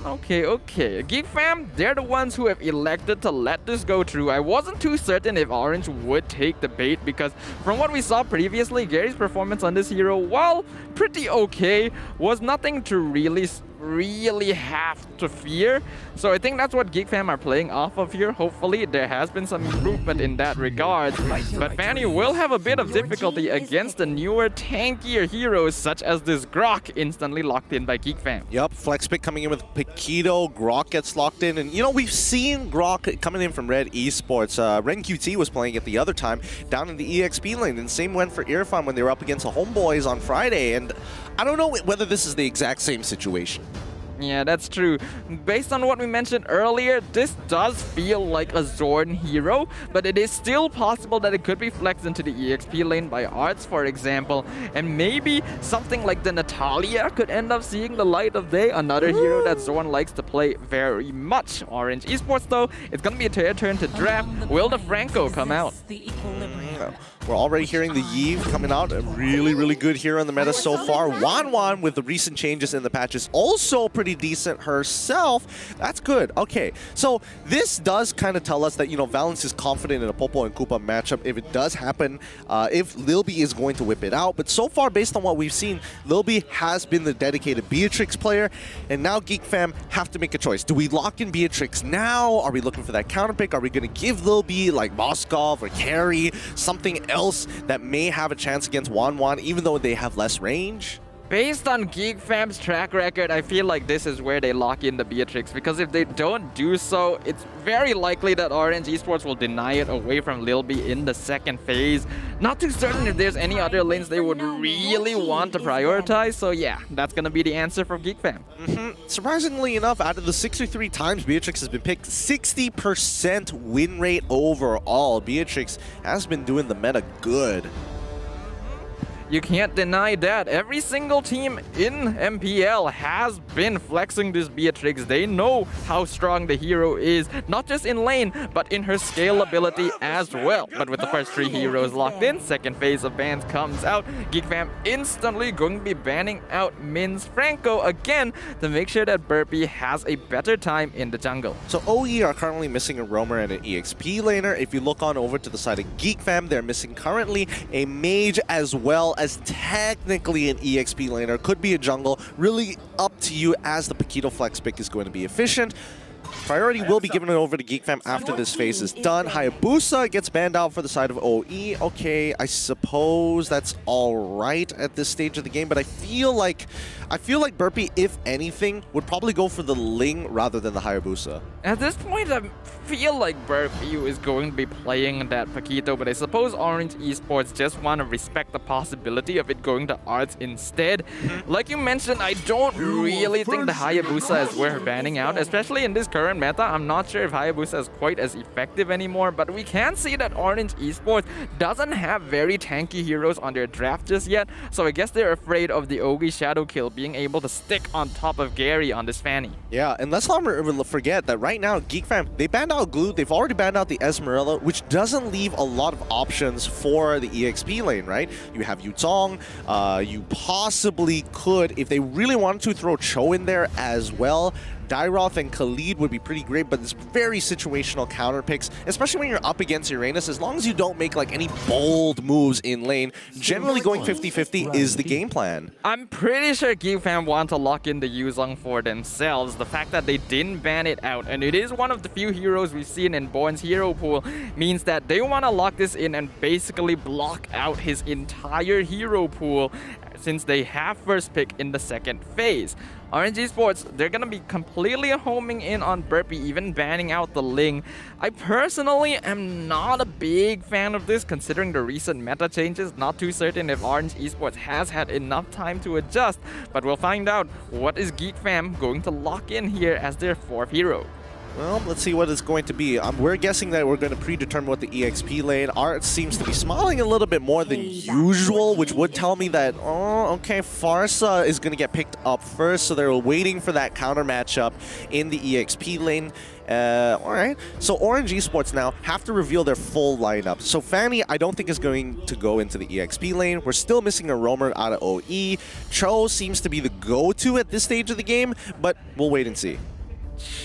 Okay. GEEK fam, they're the ones who have elected to let this go through. I wasn't too certain if Orange would take the bait, because from what we saw previously, Gary's performance on this hero, while pretty okay, was nothing to really have to fear. So I think that's what GEEK fam are playing off of here. Hopefully there has been some improvement in that regard, but Fanny will have a bit of difficulty against the newer, tankier heroes such as this Grok, instantly locked in by GEEK fam.
Yep, flex pick coming in with Paquito. Grok gets locked in, and we've seen Grok coming in from Red Esports. Ren QT was playing it the other time down in the EXP lane, and same went for Irfan when they were up against the Homeboys on Friday, and I don't know whether this is the exact same situation.
Yeah, that's true. Based on what we mentioned earlier, this does feel like a Zorn hero, but it is still possible that it could be flexed into the EXP lane by Arts, for example. And maybe something like the Natalia could end up seeing the light of day, another hero that Zorn likes to play very much. Orange Esports, though, it's going to be their turn to draft. Will the Franco come out?
We're already hearing the Yves coming out. A really good hero in the meta so far. Wan with the recent changes in the patches, also pretty decent herself. That's good. Okay, so this does kind of tell us that, Valence is confident in a Popo and Koopa matchup if it does happen, if Lilby is going to whip it out. But so far, based on what we've seen, Lilby has been the dedicated Beatrix player, and now GEEK fam have to make a choice. Do we lock in Beatrix now? Are we looking for that counter pick? Are we going to give Lilby like Moskov or Carry, something else that may have a chance against Wan, even though they have less range?
Based on Geek Fam's track record, I feel like this is where they lock in the Beatrix, because if they don't do so, it's very likely that RNG Esports will deny it away from Lil B in the second phase. Not too certain if there's any other lanes they would really want to prioritize, so yeah, that's gonna be the answer from Geek Fam.
Surprisingly enough, out of the 63 times Beatrix has been picked, 60% win rate overall. Beatrix has been doing the meta good.
You can't deny that. Every single team in MPL has been flexing this Beatrix. They know how strong the hero is, not just in lane, but in her scalability as well. But with the first 3 heroes locked in, second phase of bans comes out. Geek Fam instantly going to be banning out Min's Franco again to make sure that Burpee has a better time in the jungle.
So OE are currently missing a roamer and an EXP laner. If you look on over to the side of Geek Fam, they're missing currently a mage as well as technically an EXP laner. Could be a jungle. Really up to you as the Paquito flex pick is going to be efficient. Priority will be given over to Geek Fam after this phase is done. Hayabusa gets banned out for the side of OE. Okay, I suppose that's all right at this stage of the game, but I feel like Burpee, if anything, would probably go for the Ling rather than the Hayabusa.
At this point, I feel like Burpee is going to be playing that Paquito, but I suppose Orange Esports just want to respect the possibility of it going to Arts instead. Like you mentioned, I don't really think the Hayabusa is worth banning out, especially in this current meta. I'm not sure if Hayabusa is quite as effective anymore, but we can see that Orange Esports doesn't have very tanky heroes on their draft just yet, so I guess they're afraid of the Ogi Shadow Kill being able to stick on top of Gary on this Fanny.
Yeah, and let's not forget that right now, Geek Fam, they banned out Glue, they've already banned out the Esmeralda, which doesn't leave a lot of options for the EXP lane, right? You have Yutong, you possibly could, if they really wanted to, throw Cho in there as well. Dairoth and Khalid would be pretty great, but it's very situational counter picks, especially when you're up against Uranus. As long as you don't make like any bold moves in lane, generally going 50-50 is the game plan.
I'm pretty sure Geek Fam want to lock in the Yuzong for themselves. The fact that they didn't ban it out, and it is one of the few heroes we've seen in Born's hero pool, means that they want to lock this in and basically block out his entire hero pool, since they have first pick in the second phase. RNG Esports, they're gonna be completely homing in on Burpee, even banning out the Ling. I personally am not a big fan of this, considering the recent meta changes. Not too certain if Orange Esports has had enough time to adjust, but we'll find out what is Geek Fam going to lock in here as their 4th hero.
Well, let's see what it's going to be. We're guessing that we're going to predetermine what the EXP lane. Art seems to be smiling a little bit more than usual, which would tell me that, oh, okay, Farsa is going to get picked up first, so they're waiting for that counter matchup in the EXP lane. All right, so Orange Esports now have to reveal their full lineup. So Fanny, I don't think is going to go into the EXP lane. We're still missing a roamer out of OE. Cho seems to be the go-to at this stage of the game, but we'll wait and see.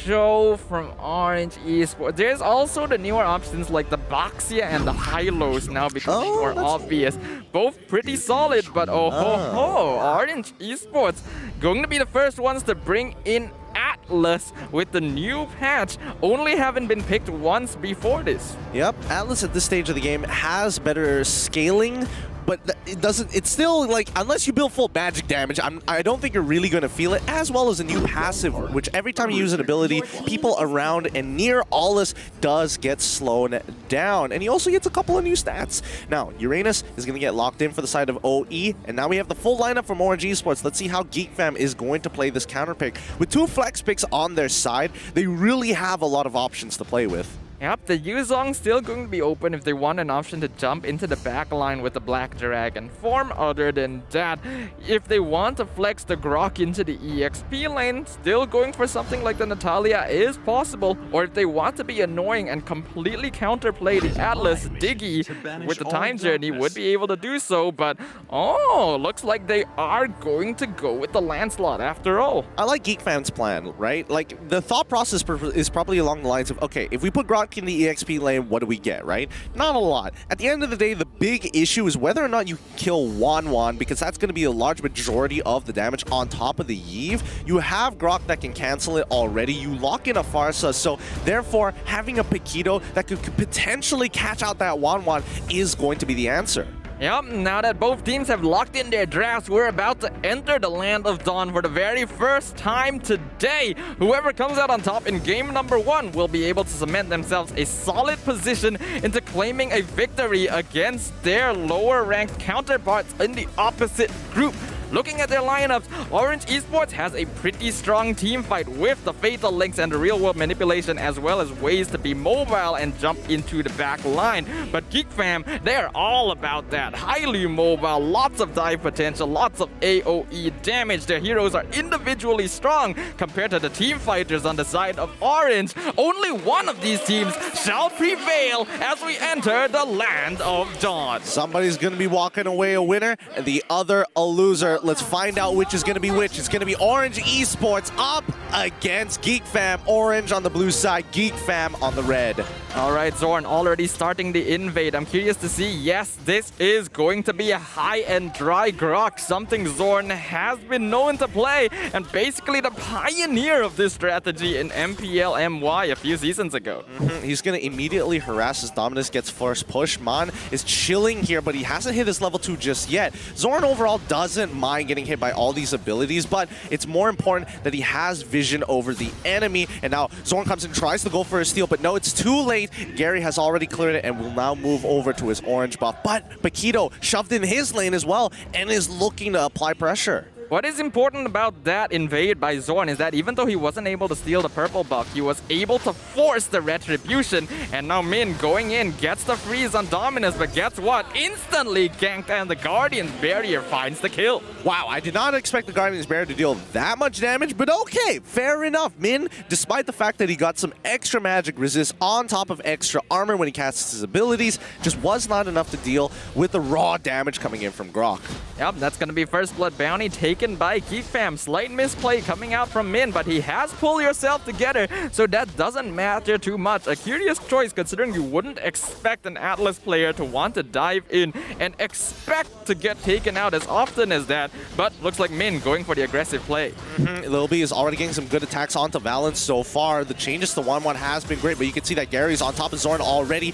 Cho from Orange Esports. There's also the newer options like the Baxia and the Hylos now becoming more obvious. Both pretty solid, but oh ho ho, Orange Esports going to be the first ones to bring in Atlas with the new patch, only having been picked once before this.
Yep, Atlas at this stage of the game has better scaling, but it's still like, unless you build full magic damage, I don't think you're really going to feel it, as well as a new passive, which every time you use an ability, people around and near Aulus does get slowed down. And he also gets a couple of new stats. Now, Uranus is going to get locked in for the side of OE, and now we have the full lineup from Orange Esports. Let's see how Geek Fam is going to play this counter pick. With 2 flex picks on their side, they really have a lot of options to play with.
Yep, the Yuzong still going to be open if they want an option to jump into the back line with the Black Dragon form. Other than that, if they want to flex the Grok into the EXP lane, still going for something like the Natalia is possible. Or if they want to be annoying and completely counterplay the Atlas, Diggy with the time journey would be able to do so. But oh, looks like they are going to go with the Lancelot after all.
I like Geek Fam's plan, right? Like, the thought process is probably along the lines of, okay, if we put Grok in the EXP lane, what do we get, right? Not a lot. At the end of the day, the big issue is whether or not you kill Wan, because that's going to be a large majority of the damage on top of the Yve. You have Grok that can cancel it already. You lock in a Farsa, so therefore having a Paquito that could potentially catch out that Wan is going to be the answer.
Yep, now that both teams have locked in their drafts, we're about to enter the land of Dawn for the very first time today. Whoever comes out on top in game number 1 will be able to cement themselves a solid position into claiming a victory against their lower-ranked counterparts in the opposite group. Looking at their lineups, Orange Esports has a pretty strong team fight with the Fatal Links and the real-world manipulation, as well as ways to be mobile and jump into the back line. But GEEK fam, they're all about that. Highly mobile, lots of dive potential, lots of AoE damage. Their heroes are individually strong compared to the team fighters on the side of Orange. Only one of these teams shall prevail as we enter the land of Dawn.
Somebody's going to be walking away a winner and the other a loser. Let's find out which is going to be which. It's going to be Orange Esports up against GEEK fam. Orange on the blue side, GEEK fam on the red.
All right, Zorn already starting the invade. I'm curious to see, yes, this is going to be a high and dry grok, something Zorn has been known to play, and basically the pioneer of this strategy in MPL MY a few seasons ago.
He's going to immediately harass as Dominus gets first push. Mon is chilling here, but he hasn't hit his level 2 just yet. Zorn overall doesn't mind getting hit by all these abilities, but it's more important that he has vision over the enemy. And now Zorn comes and tries to go for a steal, but no, it's too late. Gary has already cleared it and will now move over to his orange buff. But Paquito shoved in his lane as well and is looking to apply pressure.
What is important about that invade by Zorn is that even though he wasn't able to steal the purple buff, he was able to force the retribution. And now Min going in, gets the freeze on Dominus, but guess what? Instantly ganked and the Guardian's Barrier finds the kill.
Wow, I did not expect the Guardian's Barrier to deal that much damage, but okay, fair enough. Min, despite the fact that he got some extra magic resist on top of extra armor when he casts his abilities, just was not enough to deal with the raw damage coming in from Grok.
Yep, that's going to be first blood bounty taken by GEEK fam. Slight misplay coming out from Min, but he has pulled yourself together, so that doesn't matter too much. A curious choice considering you wouldn't expect an Atlas player to want to dive in and expect to get taken out as often as that, but looks like Min going for the aggressive play.
Lil B is already getting some good attacks onto Valence so far. The changes to 1-1 has been great, but you can see that Gary's on top of Zorn already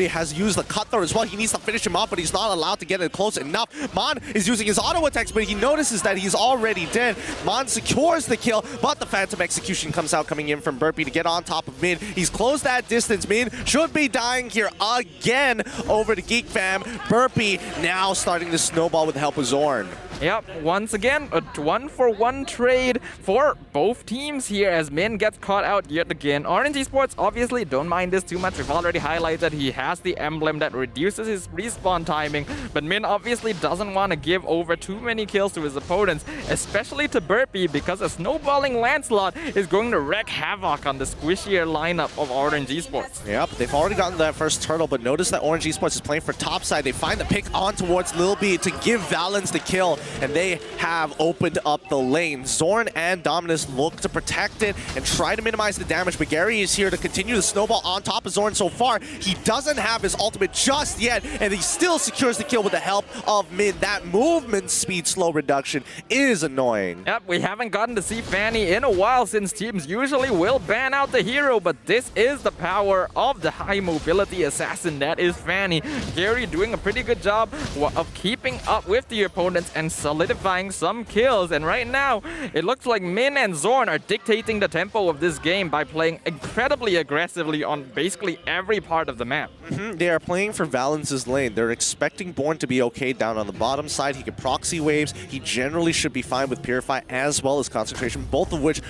has used the cutthroat as well. He needs to finish him off, but he's not allowed to get it close enough. Mon is using his auto attacks, but he notices that he's already dead. Mon secures the kill, but the Phantom Execution comes out coming in from Burpee to get on top of Min. He's closed that distance. Min should be dying here again over to GEEK fam. Burpee now starting to snowball with the help of Zorn.
Yep, once again, a 1-for-1 trade for both teams here as Min gets caught out yet again. Orange Esports obviously don't mind this too much. We've already highlighted he has the emblem that reduces his respawn timing, but Min obviously doesn't want to give over too many kills to his opponents, especially to Burpee, because a snowballing Lancelot is going to wreak havoc on the squishier lineup of Orange Esports.
Yep, they've already gotten that first turtle, but notice that Orange Esports is playing for topside. They find the pick on towards Lil B to give Valence the kill, and they have opened up the lane. Zorn and Dominus look to protect it and try to minimize the damage, but Gary is here to continue the snowball on top of Zorn so far. He doesn't have his ultimate just yet, and he still secures the kill with the help of Min. That movement speed slow reduction is annoying.
Yep, we haven't gotten to see Fanny in a while since teams usually will ban out the hero, but this is the power of the high mobility assassin that is Fanny. Gary doing a pretty good job of keeping up with the opponents and solidifying some kills, and right now it looks like Min and Zorn are dictating the tempo of this game by playing incredibly aggressively on basically every part of the map.
They are playing for Valence's lane. They're expecting Born to be okay down on the bottom side. He can proxy waves. He generally should be fine with Purify as well as Concentration, both of which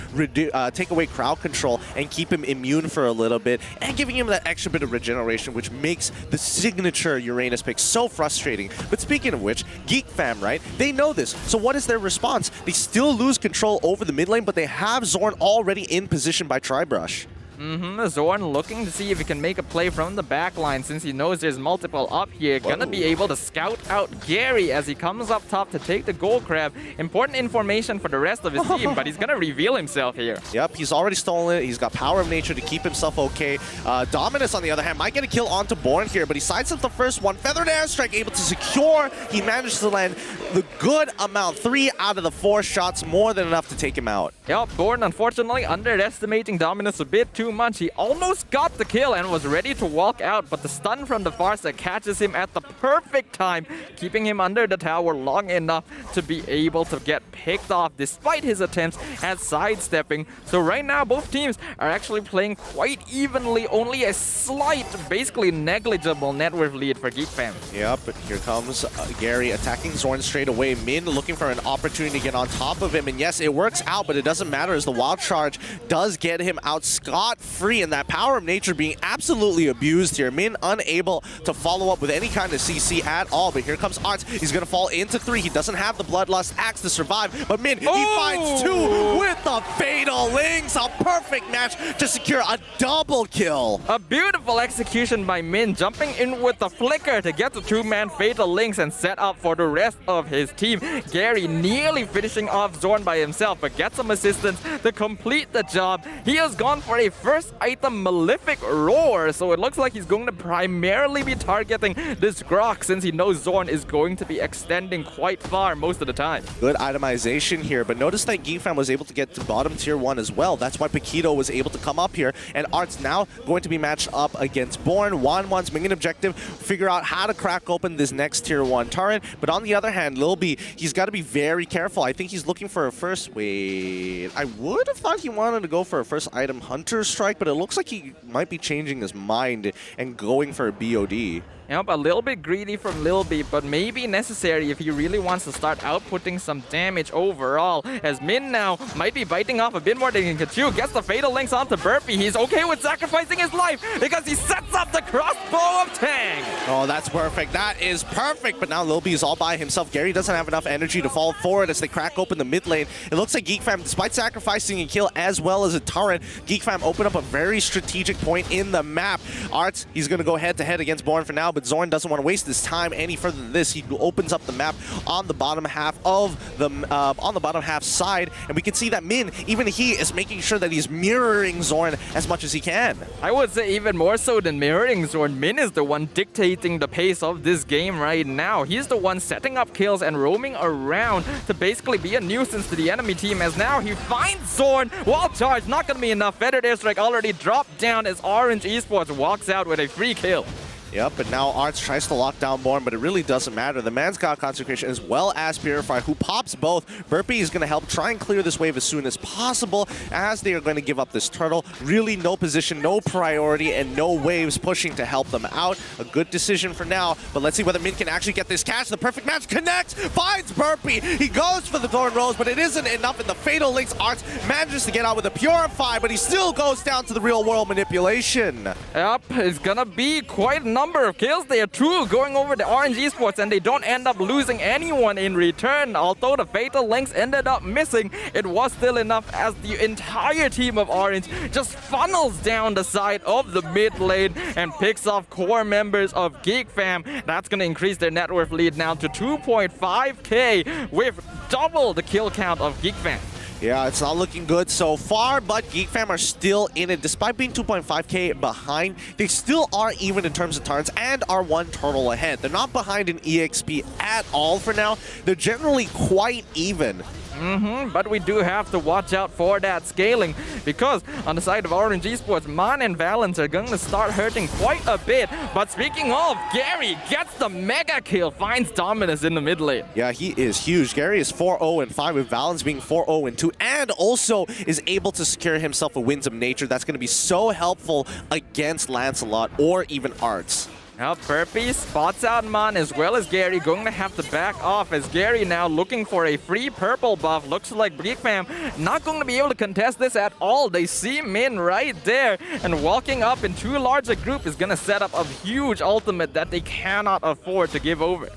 take away crowd control and keep him immune for a little bit, and giving him that extra bit of regeneration, which makes the signature Uranus pick so frustrating. But speaking of which, GEEK fam, right? They know this. So what is their response? They still lose control over the mid lane, but they have Zorn already in position by Tribrush.
Zorn looking to see if he can make a play from the back line since he knows there's multiple up here. Gonna be able to scout out Gary as he comes up top to take the gold crab. Important information for the rest of his team, but he's gonna reveal himself here.
Yep, he's already stolen it. He's got power of nature to keep himself okay. Dominus, on the other hand, might get a kill onto Born here, but he sidesteps the first one. Feathered airstrike able to secure. He managed to land the good amount. 3 out of the 4 shots, more than enough to take him out.
Yep, Born unfortunately underestimating Dominus a bit too much. He almost got the kill and was ready to walk out, but the stun from the Farsa catches him at the perfect time, keeping him under the tower long enough to be able to get picked off despite his attempts at sidestepping. So right now both teams are actually playing quite evenly, only a slight, basically negligible net worth lead for GEEK fam.
Yep, but here comes Gary attacking Zorn straight away. Min looking for an opportunity to get on top of him, and yes, it works out, but it doesn't matter as the wild charge does get him out scot-free, and that power of nature being absolutely abused here. Min unable to follow up with any kind of CC at all, but here comes Arts. He's gonna fall into 3. He doesn't have the Bloodlust Axe to survive, but Min, he finds 2 with the Fatal Links. A perfect match to secure a double kill.
A beautiful execution by Min, jumping in with the flicker to get the 2-man Fatal Links and set up for the rest of his team. Gary nearly finishing off Zorn by himself, but gets some assistance to complete the job. He has gone for a first item Malefic Roar, so it looks like he's going to primarily be targeting this Grok since he knows Zorn is going to be extending quite far most of the time.
Good itemization here, but notice that GEEK fam was able to get to bottom tier 1 as well. That's why Paquito was able to come up here, and Art's now going to be matched up against Born. Wan's main objective, figure out how to crack open this next tier 1 turret, but on the other hand, Lil B, he's got to be very careful. I think he's looking for a first... Wait, I would have thought he wanted to go for a first item Hunter Strike, but it looks like he might be changing his mind and going for a BOD.
Yep, a little bit greedy from Lil B, but maybe necessary if he really wants to start outputting some damage overall. As Min now might be biting off a bit more than he can chew, gets the Fatal Links onto Burpee. He's okay with sacrificing his life because he sets up the crossbow of Tang.
Oh, that's perfect. That is perfect. But now Lil B is all by himself. Gary doesn't have enough energy to fall forward as they crack open the mid lane. It looks like GEEK fam, despite sacrificing a kill as well as a turret, GEEK fam open up a very strategic point in the map. Arts, he's going to go head-to-head against Born for now, but Zorn doesn't want to waste his time any further than this. He opens up the map on the bottom half of the side, and we can see that Min, even he is making sure that he's mirroring Zorn as much as he can.
I would say even more so than mirroring Zorn, Min is the one dictating the pace of this game right now. He's the one setting up kills and roaming around to basically be a nuisance to the enemy team, as now he finds Zorn. Wall charge, not going to be enough. Feathered Airstrike already dropped down as Orange Esports walks out with a free kill.
Yep, but now Arts tries to lock down Born, but it really doesn't matter. The man's got Consecration as well as Purify, who pops both. Burpee is going to help try and clear this wave as soon as possible, as they are going to give up this turtle. Really no position, no priority, and no waves pushing to help them out. A good decision for now, but let's see whether Min can actually get this catch. The perfect match connects, finds Burpee. He goes for the Thorn Rose, but it isn't enough, and the Fatal Links. Arts manages to get out with a Purify, but he still goes down to the real-world manipulation.
Yep, it's going to be quite a number of kills there too, going over the Orange Esports, and they don't end up losing anyone in return. Although the Fatal Links ended up missing, it was still enough as the entire team of Orange just funnels down the side of the mid lane and picks off core members of GEEK fam. That's going to increase their net worth lead now to 2.5k with double the kill count of GEEK fam.
Yeah, it's not looking good so far, but GEEK fam are still in it. Despite being 2.5k behind, they still are even in terms of turns and are 1 turtle ahead. They're not behind in EXP at all for now. They're generally quite even.
But we do have to watch out for that scaling, because on the side of Orange Esports, Man and Valence are going to start hurting quite a bit. But speaking of, Gary gets the mega kill, finds Dominus in the mid lane.
Yeah, he is huge. Gary is 4-0-5 with Valence being 4-0-2, and also is able to secure himself a Winds of Nature. That's going to be so helpful against Lancelot or even Arts.
Now Burpee spots out Man as well as Gary, going to have to back off as Gary now looking for a free purple buff. Looks like GEEK fam not going to be able to contest this at all. They see Min right there, and walking up in too large a group is going to set up a huge ultimate that they cannot afford to give over.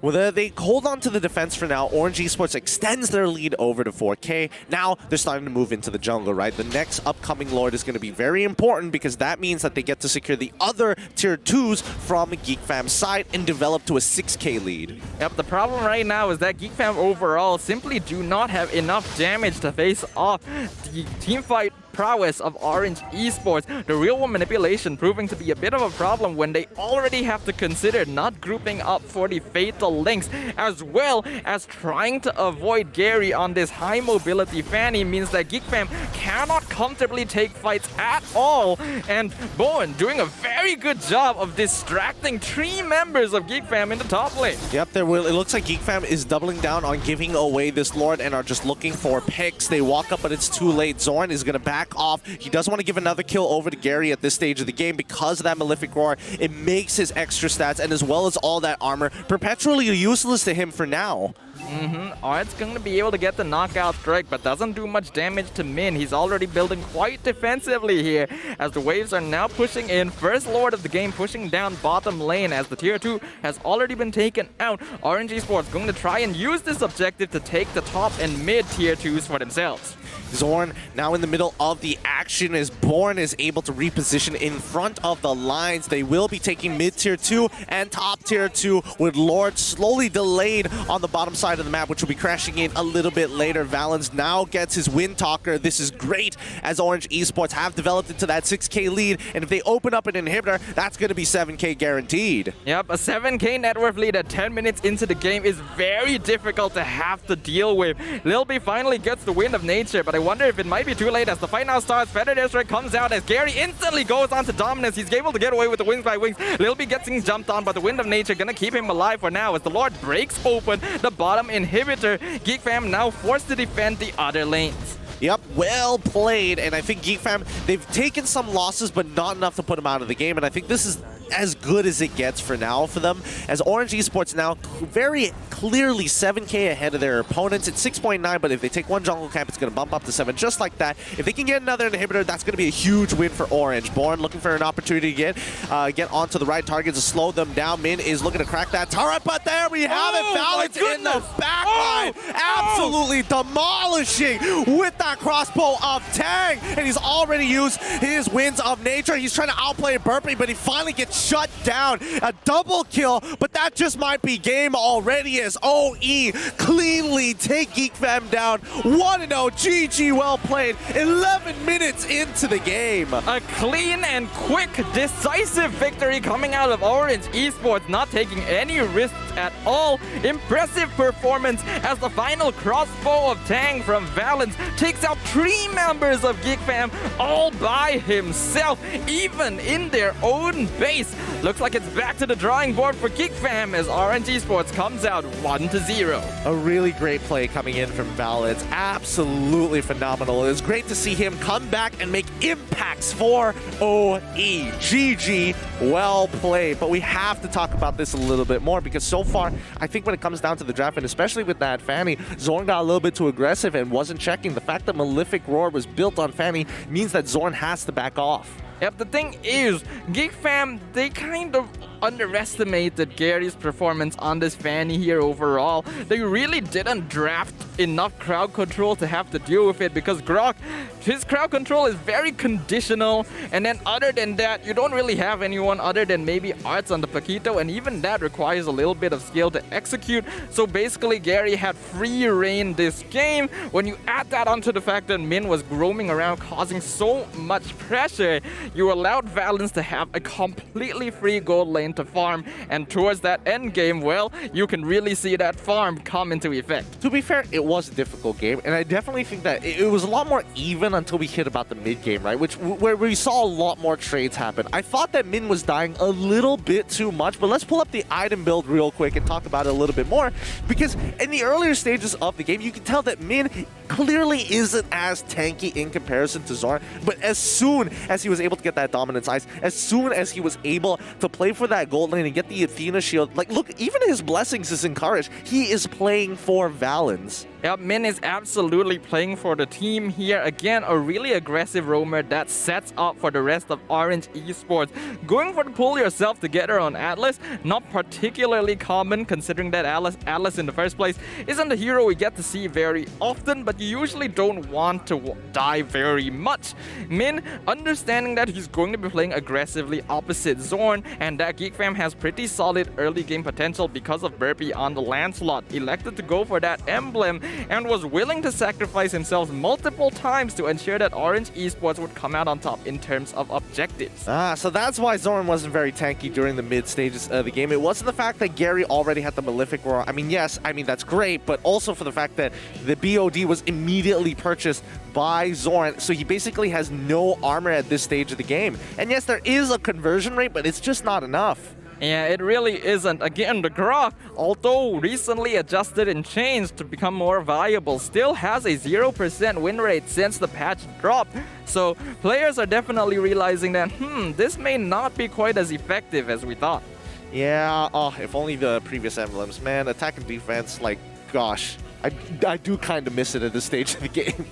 Well, they hold on to the defense for now. Orange Esports extends their lead over to 4K. Now they're starting to move into the jungle, right? The next upcoming Lord is going to be very important, because that means that they get to secure the other tier 2s from GEEK fam's side and develop to a 6K lead.
Yep, the problem right now is that GEEK fam overall simply do not have enough damage to face off the teamfight prowess of Orange Esports. The real-world manipulation proving to be a bit of a problem when they already have to consider not grouping up for the fatal links, as well as trying to avoid Gary on this high mobility Fanny means that GEEK fam cannot comfortably take fights at all. And Bowen doing a very good job of distracting 3 members of GEEK fam in the top lane.
Yep, it looks like GEEK fam is doubling down on giving away this Lord and are just looking for picks. They walk up, but it's too late. Zorn is going to back off. He doesn't want to give another kill over to Gary at this stage of the game because of that Malefic Roar. It makes his extra stats and as well as all that armor perpetually useless to him for now.
Art's going to be able to get the knockout strike, but doesn't do much damage to Min. He's already building quite defensively here as the waves are now pushing in. First Lord of the game pushing down bottom lane as the tier 2 has already been taken out. Orange Esports going to try and use this objective to take the top and mid tier 2s for themselves.
Zorn now in the middle of the action as Born is able to reposition in front of the lines. They will be taking mid tier 2 and top tier 2 with Lord slowly delayed on the bottom side of the map, which will be crashing in a little bit later. Valens now gets his Wind Talker. This is great as Orange Esports have developed into that 6k lead, and if they open up an inhibitor, that's going to be 7k guaranteed.
Yep, a 7k net worth lead at 10 minutes into the game is very difficult to have to deal with. Lil B finally gets the Wind of Nature, but I wonder if it might be too late as the fight now starts. Feather District comes out as Gary instantly goes on to dominance. He's able to get away with the Wings by Wings. Lil B gets jumped on, but the Wind of Nature gonna keep him alive for now as the Lord breaks open the bottom inhibitor. GEEK fam now forced to defend the other lanes.
Yep, well played, and I think GEEK fam, they've taken some losses, but not enough to put them out of the game, and I think this is as good as it gets for now for them, as Orange Esports now very clearly 7k ahead of their opponents. It's 6.9, but if they take one jungle camp, it's going to bump up to 7 just like that. If they can get another inhibitor, that's going to be a huge win for Orange. Born looking for an opportunity to get onto the right target to slow them down. Min is looking to crack that turret, but there we have it. Valens in the back line, absolutely demolishing with that crossbow of Tang, and he's already used his Winds of Nature. He's trying to outplay Burpee, but he finally gets shut down. A double kill, but that just might be game already as OE cleanly take GEEK fam down. 1-0, GG, well played. 11 minutes into the game.
A clean and quick, decisive victory coming out of Orange Esports, not taking any risks at all. Impressive performance as the final crossbow of Tang from Valens takes out 3 members of GEEK fam all by himself, even in their own base. Looks like it's back to the drawing board for GEEK fam as Orange Esports comes out 1-0.
A really great play coming in from Valens. Absolutely phenomenal. It was great to see him come back and make impacts for OE. GG, well played. But we have to talk about this a little bit more because so far, I think when it comes down to the draft, and especially with that Fanny, Zorn got a little bit too aggressive and wasn't checking. The fact that Malefic Roar was built on Fanny means that Zorn has to back off.
Yep, the thing is, GEEK fam, they kind of underestimated Gary's performance on this Fanny here overall. They really didn't draft enough crowd control to have to deal with it because Grok, his crowd control is very conditional, and then other than that, you don't really have anyone other than maybe Arts on the Paquito, and even that requires a little bit of skill to execute. So basically, Gary had free reign this game. When you add that onto the fact that Min was roaming around causing so much pressure, you allowed Valens to have a completely free gold lane to farm, and towards that end game, well, you can really see that farm come into effect.
To be fair, it was a difficult game, and I definitely think that it was a lot more even until we hit about the mid game, right? Where we saw a lot more trades happen. I thought that Min was dying a little bit too much, but let's pull up the item build real quick and talk about it a little bit more, because in the earlier stages of the game, you can tell that Min clearly isn't as tanky in comparison to Zorn, but as soon as he was able to get that dominance ice, as soon as he was able to play for that gold lane and get the Athena shield, like look, even his blessings is encouraged. He is playing for Valens.
Yeah, Min is absolutely playing for the team here. Again, a really aggressive roamer that sets up for the rest of Orange Esports. Going for the pull yourself together on Atlas, not particularly common considering that Atlas in the first place isn't a hero we get to see very often, but you usually don't want to die very much. Min, understanding that he's going to be playing aggressively opposite Zorn, and that GEEK fam has pretty solid early game potential because of Burpee on the Lancelot, elected to go for that emblem and was willing to sacrifice himself multiple times to ensure that Orange Esports would come out on top in terms of objectives.
So that's why Zoran wasn't very tanky during the mid stages of the game. It wasn't the fact that Gary already had the Malefic Roar. I mean, yes, that's great, but also for the fact that the BOD was immediately purchased by Zoran, so he basically has no armor at this stage of the game. And yes, there is a conversion rate, but it's just not enough.
Yeah, it really isn't. Again, the Grok, although recently adjusted and changed to become more viable, still has a 0% win rate since the patch dropped. So players are definitely realizing that, this may not be quite as effective as we thought.
Yeah, if only the previous emblems. Man, attack and defense, like, gosh, I do kind of miss it at this stage of the game.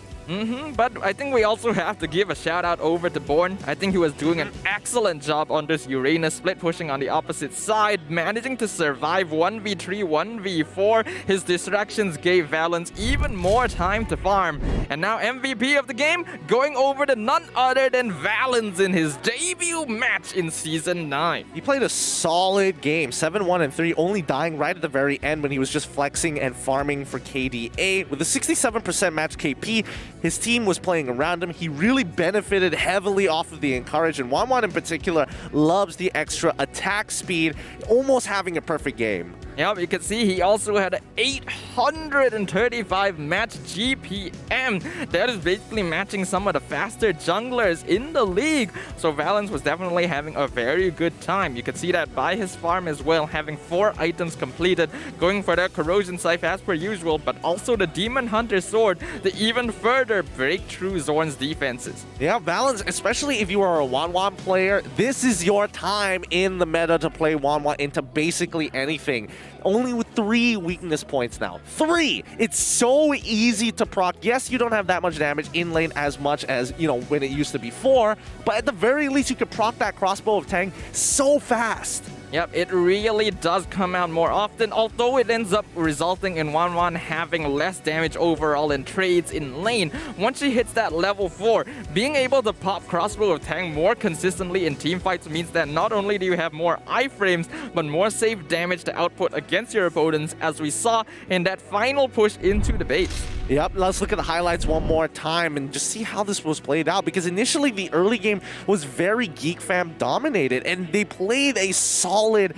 But I think we also have to give a shout out over to Born. I think he was doing an excellent job on this Uranus split, pushing on the opposite side, managing to survive 1v3, 1v4. His distractions gave Valens even more time to farm. And now MVP of the game going over to none other than Valens in his debut match in Season 9.
He played a solid game, 7-1-3, only dying right at the very end when he was just flexing and farming for KDA. With a 67% match KP, his team was playing around him. He really benefited heavily off of the encourage, and Wanwan in particular loves the extra attack speed, almost having a perfect game.
Yep, you can see he also had an 835 match GPM. That is basically matching some of the faster junglers in the league. So Valens was definitely having a very good time. You can see that by his farm as well, having 4 items completed, going for that Corrosion Scythe as per usual, but also the Demon Hunter Sword to even further break through Zorn's defenses.
Yeah, Valens, especially if you are a Wanwan player, this is your time in the meta to play Wanwan into basically anything. Only with 3 weakness points now. 3! It's so easy to proc. Yes, you don't have that much damage in lane as much as, when it used to be 4, but at the very least, you could proc that crossbow of Tang so fast.
Yep, it really does come out more often, although it ends up resulting in Wanwan having less damage overall in trades in lane. Once she hits that level 4, being able to pop crossbow of Tang more consistently in teamfights means that not only do you have more iframes, but more safe damage to output against your opponents, as we saw in that final push into the base.
Yep, let's look at the highlights one more time and just see how this was played out, because initially the early game was very GEEK fam dominated, and they played a solid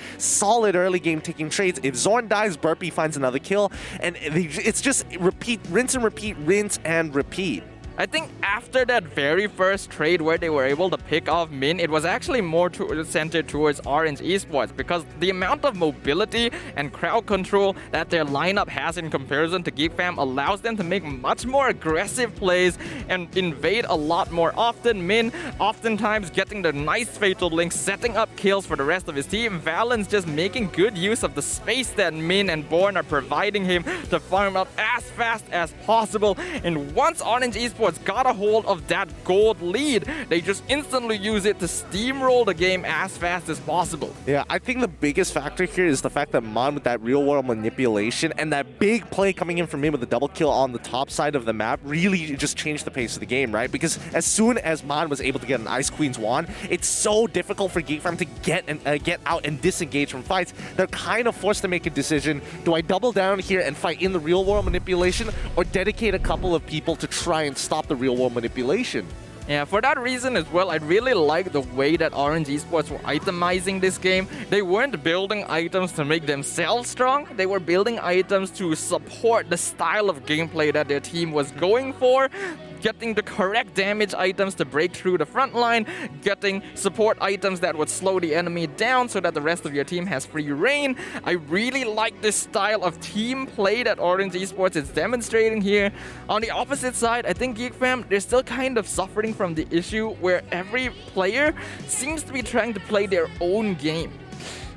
early game taking trades. If Zorn dies, Burpee finds another kill, and it's just rinse and repeat.
I think after that very first trade where they were able to pick off Min, it was actually more centered towards Orange Esports, because the amount of mobility and crowd control that their lineup has in comparison to GEEK fam allows them to make much more aggressive plays and invade a lot more often. Min oftentimes getting the nice fatal link, setting up kills for the rest of his team. Valens just making good use of the space that Min and Born are providing him to farm up as fast as possible. And once Orange Esports got a hold of that gold lead, they just instantly use it to steamroll the game as fast as possible.
Yeah, I think the biggest factor here is the fact that Mon, with that real world manipulation and that big play coming in from him with a double kill on the top side of the map, really just changed the pace of the game, right? Because as soon as Mon was able to get an Ice Queen's wand, it's so difficult for GEEK fam to get out and disengage from fights. They're kind of forced to make a decision. Do I double down here and fight in the real world manipulation, or dedicate a couple of people to try and stop the real world manipulation?
Yeah, for that reason as well, I really like the way that Orange Esports were itemizing this game. They weren't building items to make themselves strong. They were building items to support the style of gameplay that their team was going for. Getting the correct damage items to break through the front line, getting support items that would slow the enemy down so that the rest of your team has free reign. I really like this style of team play that Orange Esports is demonstrating here. On the opposite side, I think GEEK fam, they're still kind of suffering from the issue where every player seems to be trying to play their own game.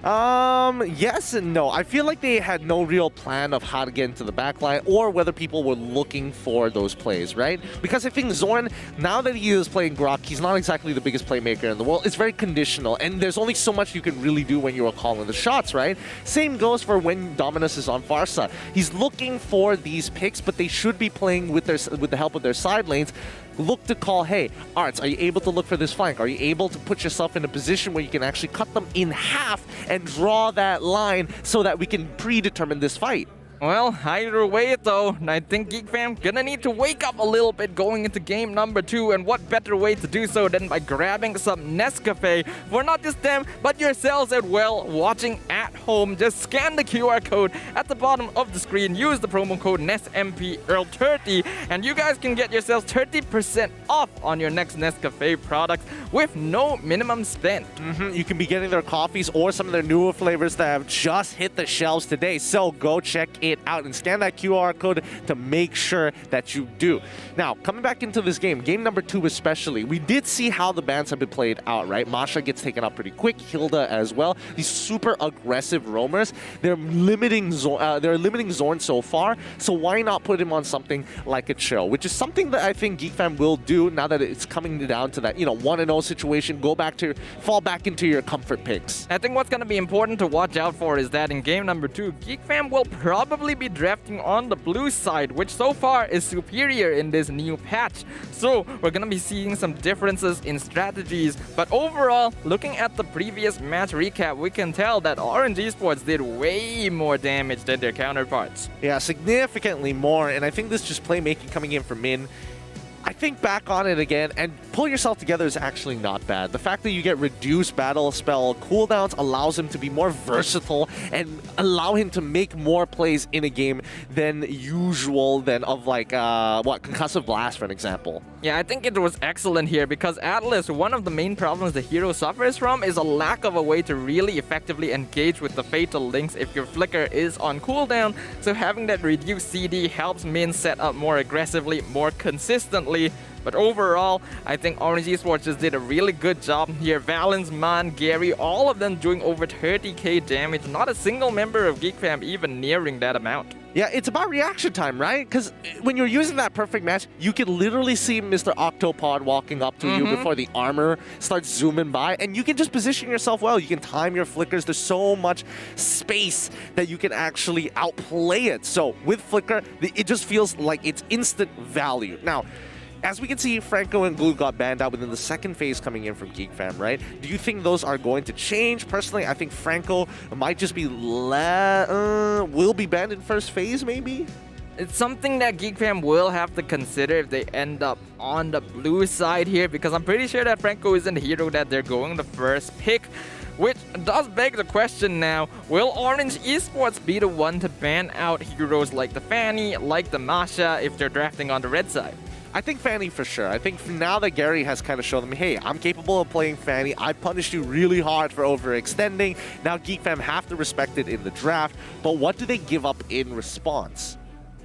Yes and no. I feel like they had no real plan of how to get into the backline, or whether people were looking for those plays, right? Because I think Zorn, now that he is playing Grok, he's not exactly the biggest playmaker in the world. It's very conditional, and there's only so much you can really do when you are calling the shots, right? Same goes for when Dominus is on Farsa. He's looking for these picks, but they should be playing with the help of their side lanes. Look to call, hey, Arts, are you able to look for this flank? Are you able to put yourself in a position where you can actually cut them in half and draw that line so that we can predetermine this fight?
Well, either way though, I think Geek Fam gonna need to wake up a little bit going into game number 2, and what better way to do so than by grabbing some Nescafe for not just them, but yourselves as well, watching at home. Just scan the QR code at the bottom of the screen, use the promo code NESMPL30, and you guys can get yourselves 30% off on your next Nescafe product with no minimum spend.
You can be getting their coffees or some of their newer flavors that have just hit the shelves today, so go check it out and scan that QR code to make sure that you do. Now, coming back into this game number 2 especially, we did see how the bans have been played out, right? Masha gets taken out pretty quick, Hilda as well. These super aggressive roamers, they're limiting Zorn so far, so why not put him on something like a Chill, which is something that I think Geek Fam will do now that it's coming down to that, 1-0 situation, fall back into your comfort picks.
I think what's going to be important to watch out for is that in game number 2, Geek Fam will probably be drafting on the blue side, which so far is superior in this new patch. So we're gonna be seeing some differences in strategies, but overall, looking at the previous match recap, we can tell that RED Esports did way more damage than their counterparts.
Yeah, significantly more, and I think this just playmaking coming in from Min. I think back on it again, and pull yourself together is actually not bad. The fact that you get reduced battle spell cooldowns allows him to be more versatile and allow him to make more plays in a game than usual of Concussive Blast, for an example.
Yeah, I think it was excellent here because Atlas, one of the main problems the hero suffers from is a lack of a way to really effectively engage with the Fatal Links if your flicker is on cooldown. So having that reduced CD helps Min set up more aggressively, more consistently. But overall, I think RED Esports just did a really good job here. Valens, Man, Gary, all of them doing over 30k damage. Not a single member of Geek Fam even nearing that amount.
Yeah, it's about reaction time, right? Because when you're using that perfect match, you can literally see Mr. Octopod walking up to you before the armor starts zooming by, and you can just position yourself well. You can time your flickers. There's so much space that you can actually outplay it. So with Flicker, it just feels like it's instant value. Now, as we can see, Franco and Glue got banned out within the second phase coming in from Geek Fam, right? Do you think those are going to change? Personally, I think Franco might just be will be banned in first phase, maybe?
It's something that Geek Fam will have to consider if they end up on the blue side here, because I'm pretty sure that Franco isn't the hero that they're going the first pick. Which does beg the question now, will RED Esports be the one to ban out heroes like the Fanny, like the Masha, if they're drafting on the red side?
I think Fanny for sure. I think now that Gary has kind of shown them, hey, I'm capable of playing Fanny. I punished you really hard for overextending. Now Geek Fam have to respect it in the draft. But what do they give up in response?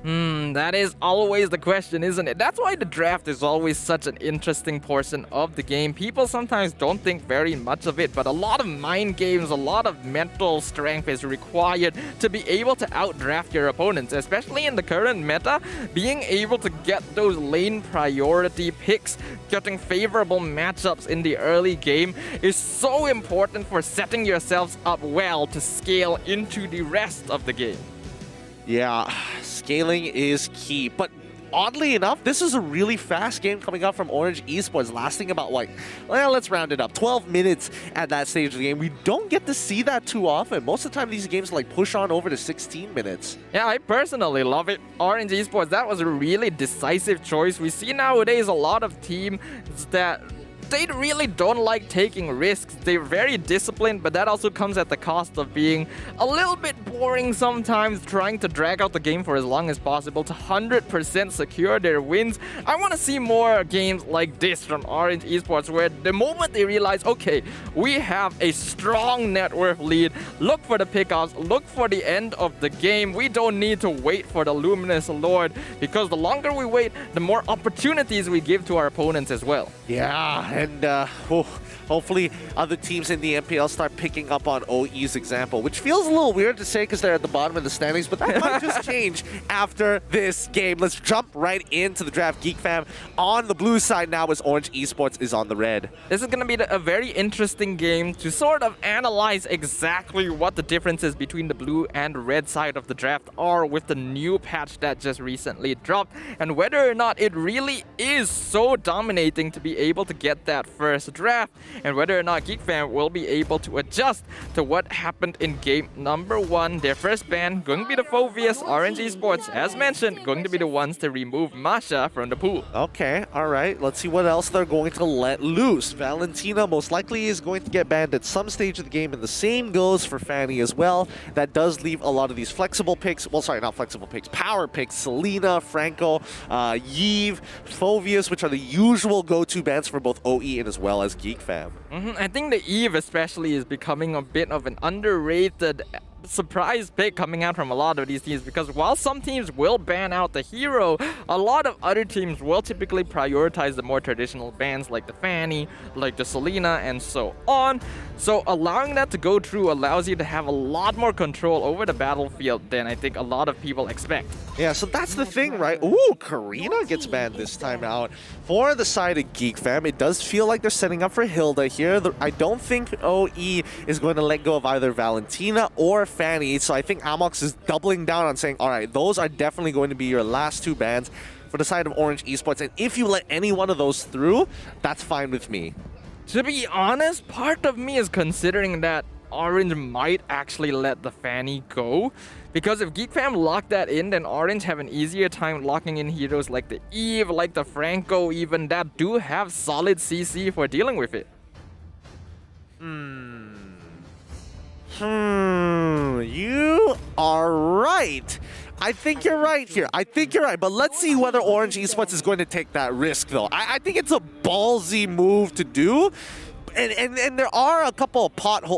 That is always the question, isn't it? That's why the draft is always such an interesting portion of the game. People sometimes don't think very much of it, but a lot of mind games, a lot of mental strength is required to be able to outdraft your opponents, especially in the current meta. Being able to get those lane priority picks, getting favorable matchups in the early game is so important for setting yourselves up well to scale into the rest of the game.
Yeah, scaling is key, but oddly enough, this is a really fast game coming up from RED Esports, lasting about, let's round it up, 12 minutes at that stage of the game. We don't get to see that too often. Most of the time, these games push on over to 16 minutes.
Yeah, I personally love it. RED Esports, that was a really decisive choice. We see nowadays a lot of teams that they really don't like taking risks. They're very disciplined, but that also comes at the cost of being a little bit boring sometimes, trying to drag out the game for as long as possible to 100% secure their wins. I want to see more games like this from RED Esports, where the moment they realize, okay, we have a strong net worth lead, look for the pickoffs, look for the end of the game. We don't need to wait for the Luminous Lord, because the longer we wait, the more opportunities we give to our opponents as well.
Yeah, and hopefully other teams in the MPL start picking up on OE's example, which feels a little weird to say because they're at the bottom of the standings, but that might just change after this game. Let's jump right into the draft. Geek Fam on the blue side now as RED Esports is on the red.
This is going to be a very interesting game to sort of analyze exactly what the differences between the blue and red side of the draft are with the new patch that just recently dropped, and whether or not it really is so dominating to be able to get that first draft, and whether or not Geek Fam will be able to adjust to what happened in game number 1. Their first ban going to be the Phovius. RNG Esports, as mentioned, going to be the ones to remove Masha from the pool.
Okay, all right. Let's see what else they're going to let loose. Valentina most likely is going to get banned at some stage of the game, and the same goes for Fanny as well. That does leave a lot of these flexible picks. Well, sorry, not flexible picks. Power picks. Selena, Franco, Yves, Phovius, which are the usual go-to bans for both OE and as well as Geek Fam.
I think the Eve especially is becoming a bit of an underrated surprise pick coming out from a lot of these teams, because while some teams will ban out the hero, a lot of other teams will typically prioritize the more traditional bans like the Fanny, like the Selena, and so on. So allowing that to go through allows you to have a lot more control over the battlefield than I think a lot of people expect.
Yeah, so that's the thing, right? Ooh, Karina gets banned this time out. For the side of Geek Fam, it does feel like they're setting up for Hilda here. I don't think OE is going to let go of either Valentina or Fanny, so I think Amox is doubling down on saying, all right, those are definitely going to be your last 2 bans for the side of Orange Esports, and if you let any one of those through, that's fine with me.
To be honest, part of me is considering that Orange might actually let the Fanny go, because if Geek Fam lock that in, then Orange have an easier time locking in heroes like the Eve, like the Franco even, that do have solid CC for dealing with it.
You are right. I think you're right here. I think you're right. But let's see whether Orange Esports is going to take that risk, though. I think it's a ballsy move to do. And there are a couple of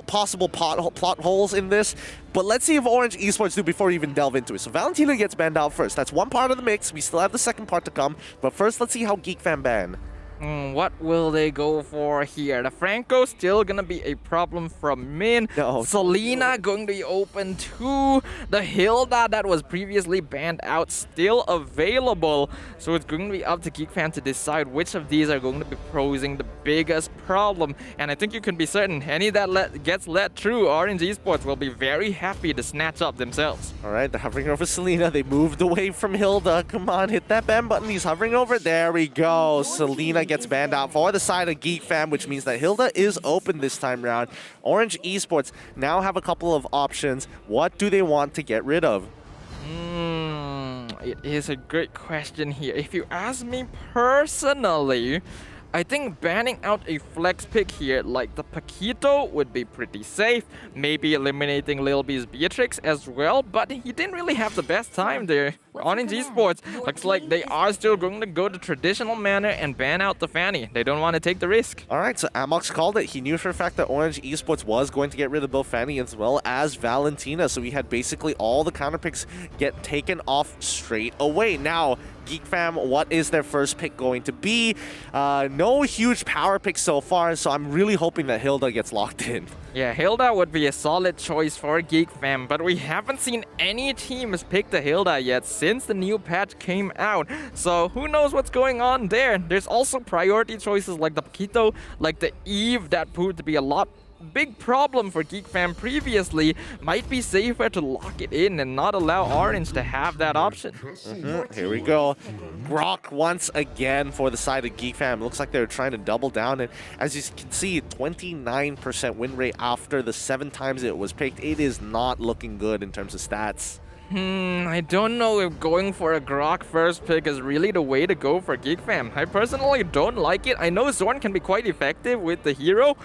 possible plot holes in this. But let's see if Orange Esports do before we even delve into it. So Valentina gets banned out first. That's one part of the mix. We still have the second part to come. But first, let's see how Geek Fam ban.
What will they go for here? The Franco still gonna be a problem from Min.
No.
Selena going to be open too. The Hilda that was previously banned out still available. So it's going to be up to Geek Fam to decide which of these are going to be posing the biggest problem. And I think you can be certain any that gets let through, Orange Esports will be very happy to snatch up themselves.
All right, they're hovering over Selena. They moved away from Hilda. Come on, hit that ban button. He's hovering over. There we go. Selena gets banned out for the side of Geek Fam, which means that Hilda is open this time around. Orange Esports now have a couple of options. What do they want to get rid of?
It is a great question here. If you ask me personally, I think banning out a flex pick here like the Paquito would be pretty safe. Maybe eliminating Lil B's Beatrix as well, but he didn't really have the best time there. Orange Esports looks like they are still going to go the traditional manner and ban out the Fanny. They don't want to take the risk.
All right, so Amox called it. He knew for a fact that Orange Esports was going to get rid of both Fanny as well as Valentina, so we had basically all the counter picks get taken off straight away. Now, Geek Fam, what is their first pick going to be? No huge power picks so far, so I'm really hoping that Hilda gets locked in.
Yeah, Hilda would be a solid choice for Geek Fam, but we haven't seen any teams pick the Hilda yet since the new patch came out. So who knows what's going on there? There's also priority choices like the Paquito, like the Eve that proved to be a big problem for Geek Fam previously. Might be safer to lock it in and not allow Orange to have that option.
Here we go. Grok once again for the side of Geek Fam. Looks like they're trying to double down, and as you can see, 29% win rate after the 7 times it was picked. It is not looking good in terms of stats.
I don't know if going for a Grok first pick is really the way to go for Geek Fam. I personally don't like it. I know Zorn can be quite effective with the hero,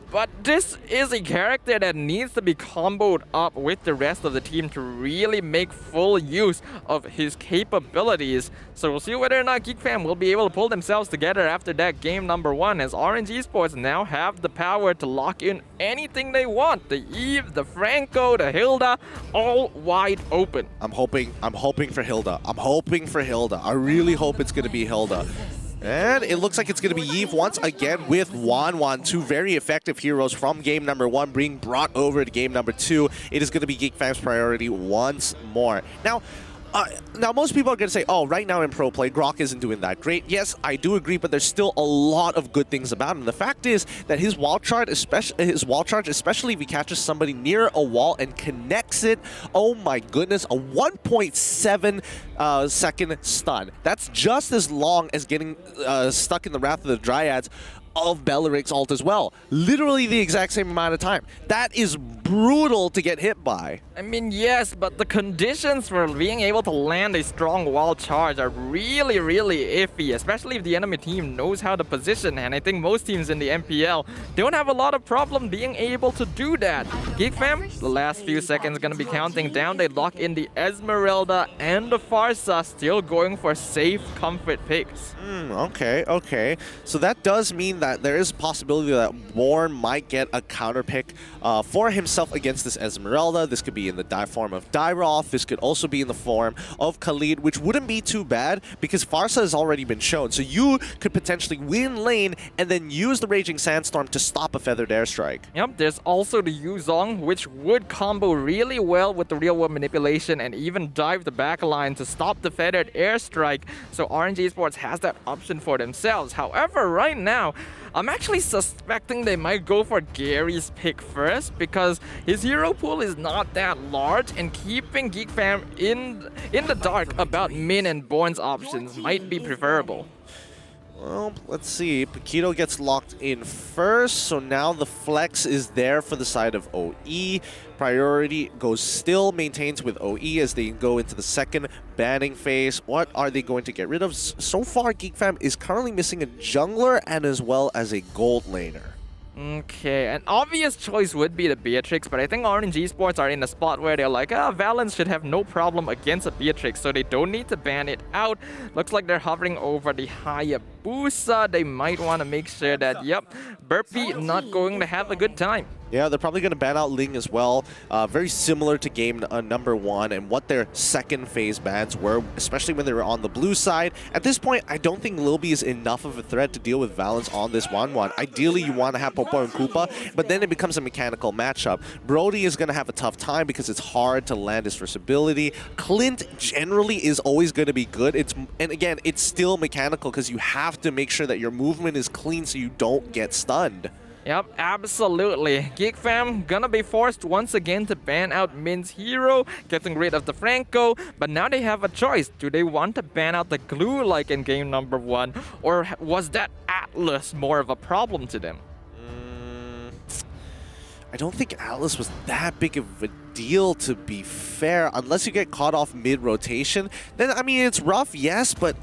but this is a character that needs to be comboed up with the rest of the team to really make full use of his capabilities. So we'll see whether or not Geek Fam will be able to pull themselves together after that game number 1, as Orange Esports now have the power to lock in anything they want. The Eve, the Franco, the Hilda, all wide open.
I'm hoping for Hilda. I'm hoping for Hilda. I really hope it's going to be Hilda. And it looks like it's going to be Yves once again with Wan, 2 very effective heroes from game number 1 being brought over to game number 2. It is going to be Geek Fam's priority once more. Now, most people are going to say, oh, right now in pro play, Grok isn't doing that great. Yes, I do agree, but there's still a lot of good things about him. The fact is that his wall charge, especially if he catches somebody near a wall and connects it, oh my goodness, a 1.7 second stun. That's just as long as getting stuck in the Wrath of the Dryads. of Belleric's ult as well. Literally the exact same amount of time. That is brutal to get hit by.
I mean, yes, but the conditions for being able to land a strong wall charge are really, really iffy, especially if the enemy team knows how to position, and I think most teams in the MPL don't have a lot of problem being able to do that. GEEK fam, the last few seconds gonna be counting down. They lock in the Esmeralda and the Farsa, still going for safe comfort picks.
Okay. So that does mean that there is a possibility that Born might get a counter pick for himself against this Esmeralda. This could be in the form of Dyroth. This could also be in the form of Khalid, which wouldn't be too bad because Farsa has already been shown. So you could potentially win lane and then use the Raging Sandstorm to stop a Feathered Airstrike.
Yep, there's also the Yuzong, which would combo really well with the real world manipulation and even dive the back line to stop the Feathered Airstrike. So RNG Esports has that option for themselves. However, right now, I'm actually suspecting they might go for Gary's pick first because his hero pool is not that large, and keeping GEEK fam in the dark about Min and Born's options might be preferable.
Well, let's see. Paquito gets locked in first, so now the flex is there for the side of OE. Priority still maintains with OE as they go into the second banning phase. What are they going to get rid of? So far, GEEK fam is currently missing a jungler and as well as a gold laner.
Okay, an obvious choice would be the Beatrix, but I think RNG Esports are in a spot where they're like, Valens should have no problem against a Beatrix, so they don't need to ban it out. Looks like they're hovering over the Hayabusa. They might want to make sure that, yep, Burpee not going to have a good time.
Yeah, they're probably going to ban out Ling as well. Very similar to game number 1 and what their second phase bans were, especially when they were on the blue side. At this point, I don't think Lil B is enough of a threat to deal with Valens on this 1-1. Ideally, you want to have Popo and Koopa, but then it becomes a mechanical matchup. Brody is going to have a tough time because it's hard to land his first ability. Clint generally is always going to be good. And again, it's still mechanical because you have to make sure that your movement is clean so you don't get stunned.
Yep, absolutely. GEEK fam gonna be forced once again to ban out Min's hero, getting rid of the Franco, but now they have a choice. Do they want to ban out the glue like in game number 1, or was that Atlas more of a problem to them?
I don't think Atlas was that big of a deal, to be fair. Unless you get caught off mid-rotation, then, I mean, it's rough, yes, but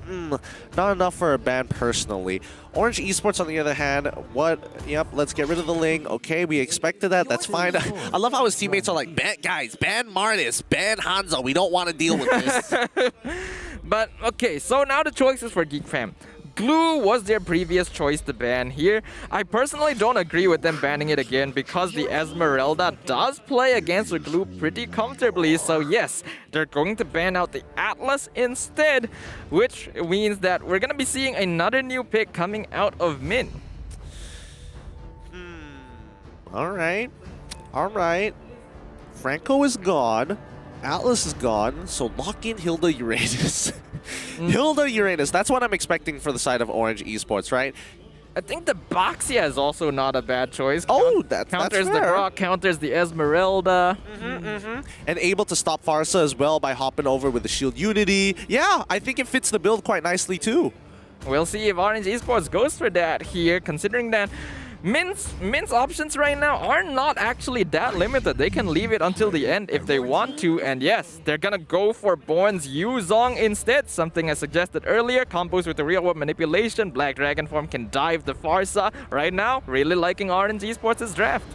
not enough for a ban personally. Orange Esports, on the other hand, Yep, let's get rid of the Ling. Okay, we expected that. That's fine. I love how his teammates are like, guys, ban Martis, ban Hanzo. We don't want to deal with this.
But, okay, so now the choices for GEEK fam. Glue was their previous choice to ban here. I personally don't agree with them banning it again because the Esmeralda does play against the Glue pretty comfortably. So yes, they're going to ban out the Atlas instead, which means that we're going to be seeing another new pick coming out of Min.
All right. Franco is gone. Atlas is gone, so lock in Hilda Uranus. Hilda Uranus, that's what I'm expecting for the side of Orange Esports, right?
I think the Baxia is also not a bad choice.
That's
counters
fair.
the Grok, counters the Esmeralda.
And able to stop Farsa as well by hopping over with the Shield Unity. Yeah, I think it fits the build quite nicely too.
We'll see if Orange Esports goes for that here, considering that Min's options right now are not actually that limited. They can leave it until the end if they want to. And yes, they're gonna go for Born's Yuzong instead. Something I suggested earlier. Combos with the real world manipulation. Black Dragon form can dive the Farsa. Right now, really liking Orange Esports' draft.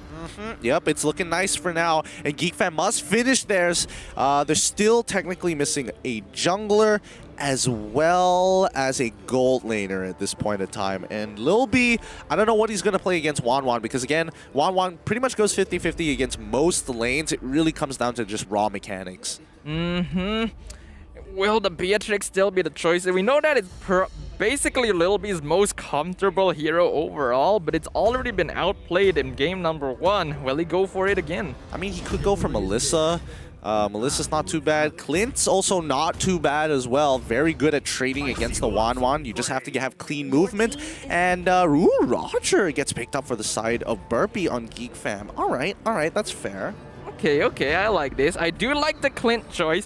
Yep, it's looking nice for now. And GEEK fam must finish theirs. They're still technically missing a jungler as well as a gold laner at this point in time. And Lil B, I don't know what he's going to play against Wanwan because, again, Wanwan pretty much goes 50-50 against most lanes. It really comes down to just raw mechanics.
Will the Beatrix still be the choice? We know that it's basically Lil B's most comfortable hero overall, but it's already been outplayed in game number 1. Will he go for it again?
I mean, he could go for Melissa. Melissa's not too bad. Clint's also not too bad as well. Very good at trading against the Wanwan. You just have to have clean movement. And Roger gets picked up for the side of Burpee on GEEK fam. All right, that's fair.
Okay, I like this. I do like the Clint choice.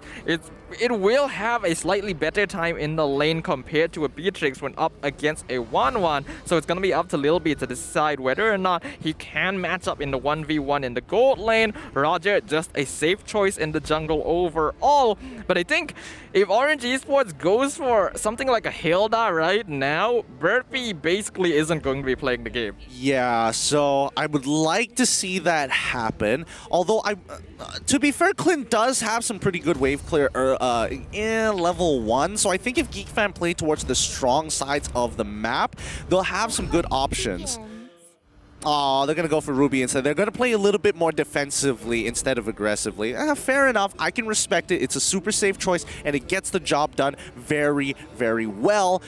it will have a slightly better time in the lane compared to a Beatrix when up against a 1-1. So it's going to be up to Lil B to decide whether or not he can match up in the 1v1 in the gold lane. Roger, just a safe choice in the jungle overall. But I think if Orange Esports goes for something like a Hilda right now, Burpee basically isn't going to be playing the game.
Yeah, so I would like to see that happen. Although, to be fair, Clint does have some pretty good wave clear in level 1. So I think if GEEK Fan play towards the strong sides of the map, they'll have some good options. Oh, they're going to go for Ruby instead. They're going to play a little bit more defensively instead of aggressively. Fair enough. I can respect it. It's a super safe choice, and it gets the job done very, very well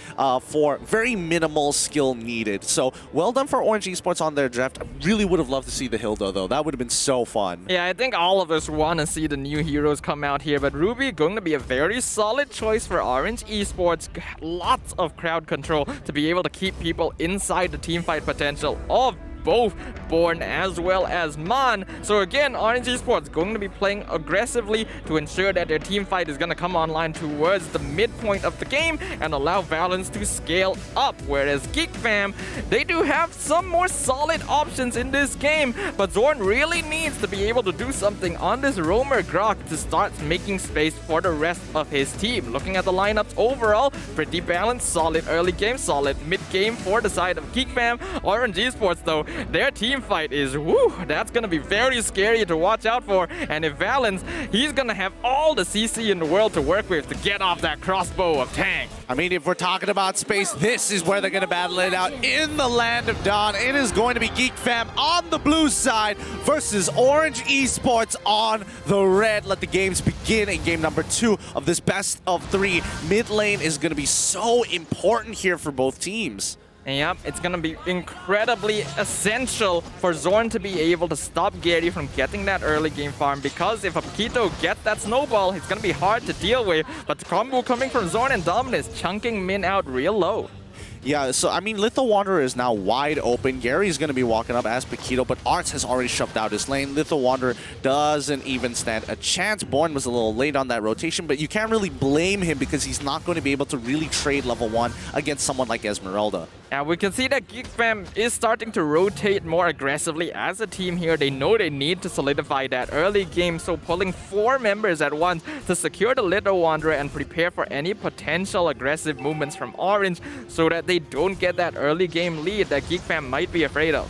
for very minimal skill needed. So, well done for Orange Esports on their draft. I really would have loved to see the Hilda, though. That would have been so fun.
Yeah, I think all of us want to see the new heroes come out here, but Ruby going to be a very solid choice for Orange Esports. Lots of crowd control to be able to keep people inside the teamfight potential of both Born as well as Man. So again, Orange Esports going to be playing aggressively to ensure that their team fight is going to come online towards the midpoint of the game and allow Valence to scale up. Whereas GEEK Fam, they do have some more solid options in this game, but Zorn really needs to be able to do something on this Roamer Grok to start making space for the rest of his team. Looking at the lineups overall, pretty balanced, solid early game, solid mid game for the side of GEEK Fam. Orange Esports though, their team fight is, woo, that's going to be very scary to watch out for. And if Valence, he's going to have all the CC in the world to work with to get off that crossbow of Tank.
I mean, if we're talking about space, this is where they're going to battle it out in the Land of Dawn. It is going to be GEEK Fam on the blue side versus Orange Esports on the red. Let the games begin in game number 2 of this best of 3. Mid lane is going to be so important here for both teams.
And yep, it's going to be incredibly essential for Zorn to be able to stop Gary from getting that early game farm, because if Apokito gets that snowball, it's going to be hard to deal with. But the combo coming from Zorn and Dominus, chunking Min out real low.
Yeah, so I mean, Litho Wanderer is now wide open. Gary's going to be walking up as Paquito, but Arts has already shoved out his lane. Litho Wanderer doesn't even stand a chance. Born was a little late on that rotation, but you can't really blame him because he's not going to be able to really trade level 1 against someone like Esmeralda.
And we can see that GEEK Fam is starting to rotate more aggressively as a team here. They know they need to solidify that early game, so pulling 4 members at once to secure the Little Wanderer and prepare for any potential aggressive movements from Orange so that they don't get that early game lead that GEEK Fam might be afraid of.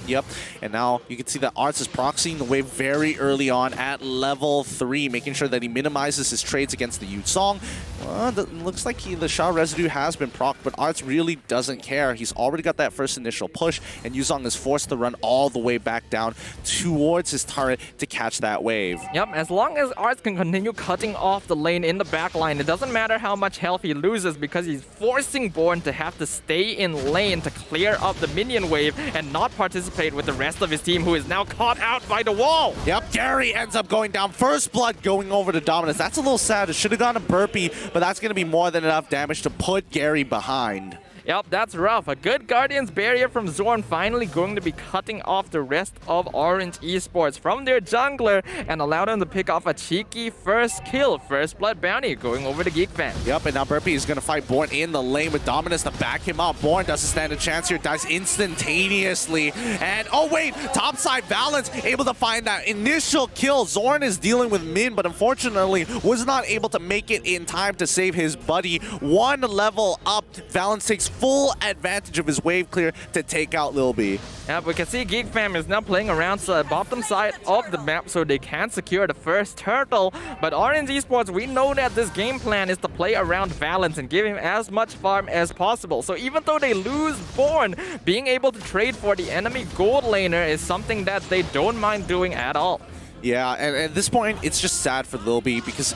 Yep, and now you can see that Arts is proxying the wave very early on at level 3, making sure that he minimizes his trades against the Yu Song. Well, looks like the Shao residue has been procced, but Arts really doesn't care. He's already got that first initial push, and Yu Song is forced to run all the way back down towards his turret to catch that wave.
Yep, as long as Arts can continue cutting off the lane in the back line, it doesn't matter how much health he loses because he's forcing Born to have to stay in lane to clear up the minion wave and not participate with the rest of his team, who is now caught out by the wall.
Yep, Gary ends up going down. First blood going over to Dominus. That's a little sad. It should have gone to Burpee, but that's going to be more than enough damage to put Gary behind.
Yep, that's rough. A good Guardian's Barrier from Zorn finally going to be cutting off the rest of Orange Esports from their jungler and allow them to pick off a cheeky first kill, first blood bounty going over to GEEK Fam.
Yep, and now Burpee is going to fight Born in the lane with Dominus to back him up. Born doesn't stand a chance here, dies instantaneously. And oh wait, topside Valence able to find that initial kill. Zorn is dealing with Min, but unfortunately was not able to make it in time to save his buddy. 1 level up, Valence takes full advantage of his wave clear to take out Lil B.
Yeah, we can see GEEK Fam is now playing around the bottom side of the map so they can secure the first turtle. But Orange Esports, we know that this game plan is to play around Valence and give him as much farm as possible. So even though they lose Born, being able to trade for the enemy gold laner is something that they don't mind doing at all.
Yeah, and at this point, it's just sad for Lil B because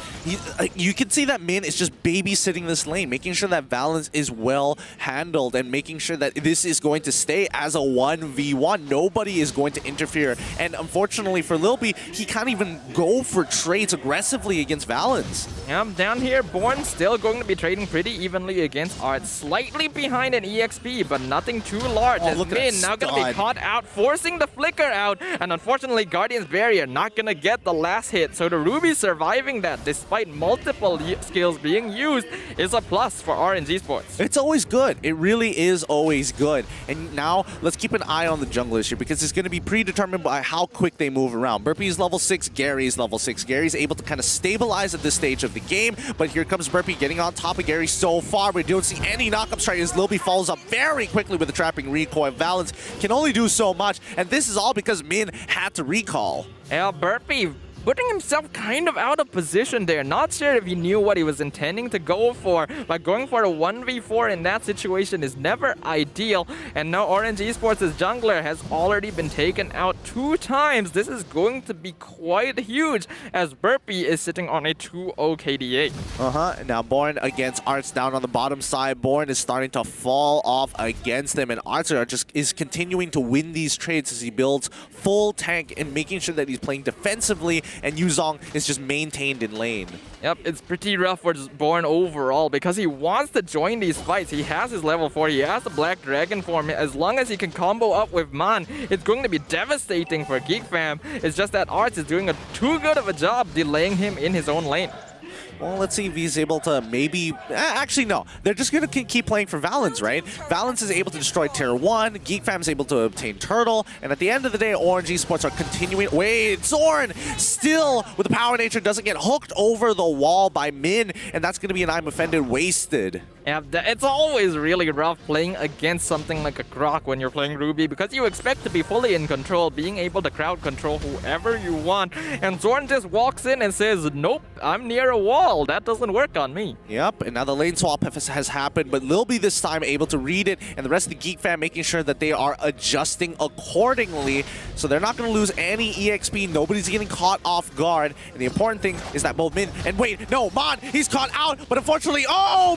you can see that Min is just babysitting this lane, making sure that Valence is well handled and making sure that this is going to stay as a 1v1. Nobody is going to interfere. And unfortunately for Lil B, he can't even go for trades aggressively against Valence.
Yeah, down here, Born still going to be trading pretty evenly against Arts. Slightly behind an EXP, but nothing too large.
Oh,
as
look at
Min
that
now going to be
stud.
caught out, forcing the flicker out. And unfortunately, Guardian's Barrier not gonna get the last hit. So the Ruby surviving that despite multiple skills being used is a plus for RNG Sports.
It's always good. It really is always good. And now let's keep an eye on the junglers here because it's going to be predetermined by how quick they move around. Burpie's level 6, Gary's level 6. Gary's able to kind of stabilize at this stage of the game, but here comes Burpie getting on top of Gary so far. We don't see any knockup strike as Lilby follows up very quickly with the trapping recoil. Valens can only do so much, and this is all because Min had to recall.
Yeah, Burpie putting himself kind of out of position there. Not sure if he knew what he was intending to go for, but going for a 1v4 in that situation is never ideal. And now RNG Esports' jungler has already been taken out 2 times. This is going to be quite huge as Burpie is sitting on a 2-0 KDA.
Now Born against Arts down on the bottom side. Born is starting to fall off against them, and Arts is continuing to win these trades as he builds full tank and making sure that he's playing defensively, and Yuzong is just maintained in lane.
Yep, it's pretty rough for Born overall because he wants to join these fights. He has his level 4, he has the Black Dragon form. As long as he can combo up with Man, it's going to be devastating for GEEK fam. It's just that Arts is doing too good of a job delaying him in his own lane.
Well, let's see if he's able to maybe... Actually, no. They're just going to keep playing for Valens, right? Valens is able to destroy Tier 1. GEEK fam is able to obtain Turtle. And at the end of the day, RNG Esports are continuing... Wait, Zorn still with the power nature doesn't get hooked over the wall by Min. And that's going to be an I'm offended wasted.
Yeah, it's always really rough playing against something like a Grok when you're playing Ruby because you expect to be fully in control, being able to crowd control whoever you want. And Zorn just walks in and says, nope, I'm near a wall. That doesn't work on me.
Yep, and now the lane swap has happened, but Lilby this time able to read it, and the rest of the GEEK fam making sure that they are adjusting accordingly. So they're not going to lose any EXP. Nobody's getting caught off guard. And the important thing is that both Min and wait, no, Mon, he's caught out, but unfortunately,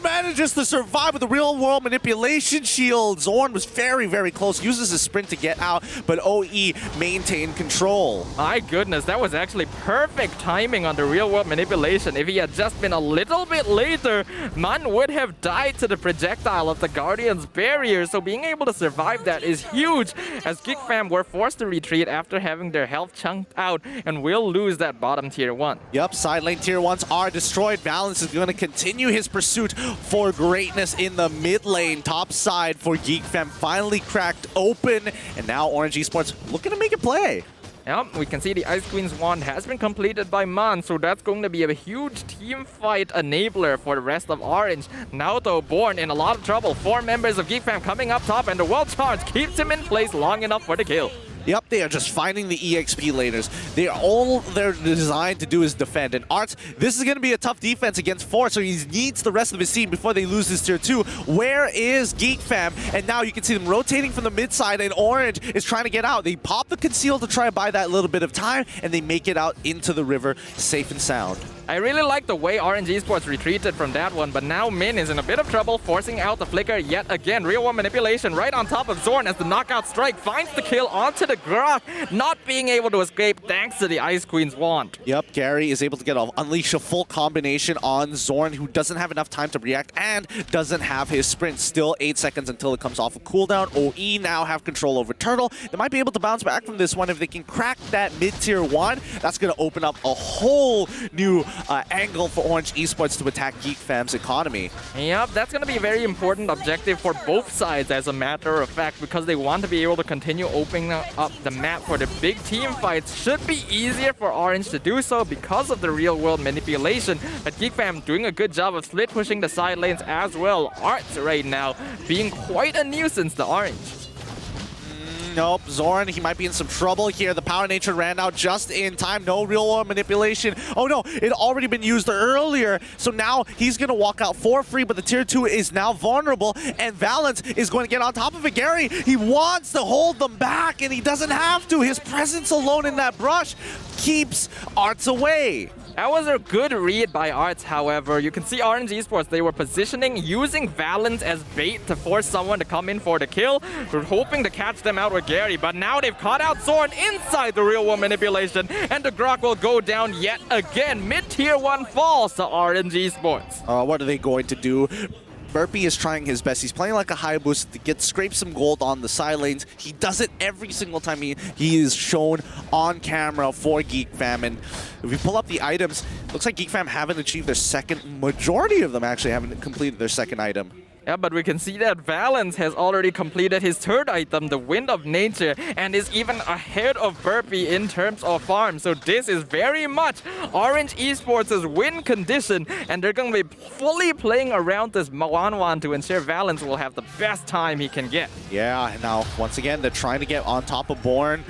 manages to survive with the real-world manipulation shield. Zorn was very, very close, uses his sprint to get out, but OE maintained control.
My goodness, that was actually perfect timing on the real-world manipulation. If he had just been a little bit later, Man would have died to the projectile of the Guardian's barrier, so being able to survive that is huge, as GEEK fam were forced to retreat after having their health chunked out and will lose that bottom tier 1.
Yep, side lane tier 1s are destroyed. Valens is going to continue his pursuit for greatness in the mid lane. Top side for GEEK fam finally cracked open, and now RNG Esports looking to make a play.
Yep, we can see the Ice Queen's wand has been completed by Man, so that's going to be a huge team fight enabler for the rest of Orange. Now though, Born in a lot of trouble. 4 members of GEEK fam coming up top, and the well charge keeps him in place long enough for the kill.
Yep, they are just finding the EXP laners. All they're designed to do is defend. And Arts, this is going to be a tough defense against 4, so he needs the rest of his team before they lose this tier 2. Where is GEEK fam? And now you can see them rotating from the mid side, and Orange is trying to get out. They pop the conceal to try and buy that little bit of time, and they make it out into the river safe and sound.
I really like the way RNG Esports retreated from that one, but now Min is in a bit of trouble, forcing out the flicker yet again. Real world manipulation right on top of Zorn as the knockout strike finds the kill onto the Grok, not being able to escape thanks to the Ice Queen's wand.
Yep, Gary is able to unleash a full combination on Zorn, who doesn't have enough time to react and doesn't have his sprint. Still 8 seconds until it comes off a cooldown. OE now have control over Turtle. They might be able to bounce back from this one if they can crack that mid-tier 1. That's going to open up a whole new angle for Orange Esports to attack GEEK fam's economy.
Yep, that's going to be a very important objective for both sides, as a matter of fact, because they want to be able to continue opening up the map for the big team fights. Should be easier for Orange to do so because of the real-world manipulation, but GEEK fam doing a good job of split pushing the side lanes as well. Arts right now being quite a nuisance to Orange.
Nope, Zorn, he might be in some trouble here. The power nature ran out just in time. No real-world manipulation. Oh no, it had already been used earlier. So now he's going to walk out for free, but the tier 2 is now vulnerable, and Valens is going to get on top of it. Gary, he wants to hold them back, and he doesn't have to. His presence alone in that brush keeps Arts away.
That was a good read by Arts, however. You can see RNG Esports, they were positioning, using Valens as bait to force someone to come in for the kill. We're hoping to catch them out with Gary, but now they've caught out Zorn inside the real-world manipulation, and the Grok will go down yet again. Mid-tier 1 falls to RNG Esports.
What are they going to do? Burpee is trying his best. He's playing like a high boost to scrape some gold on the side lanes. He does it every single time he is shown on camera for GEEK Fam. And if we pull up the items, looks like GEEK Fam haven't achieved their second. Majority of them actually haven't completed their second item.
Yeah, but we can see that Valence has already completed his third item, the Wind of Nature, and is even ahead of Burpee in terms of farm. So this is very much Orange Esports' win condition, and they're going to be fully playing around this Mawanwan to ensure Valence will have the best time he can get.
Yeah, now once again, they're trying to get on top of Born.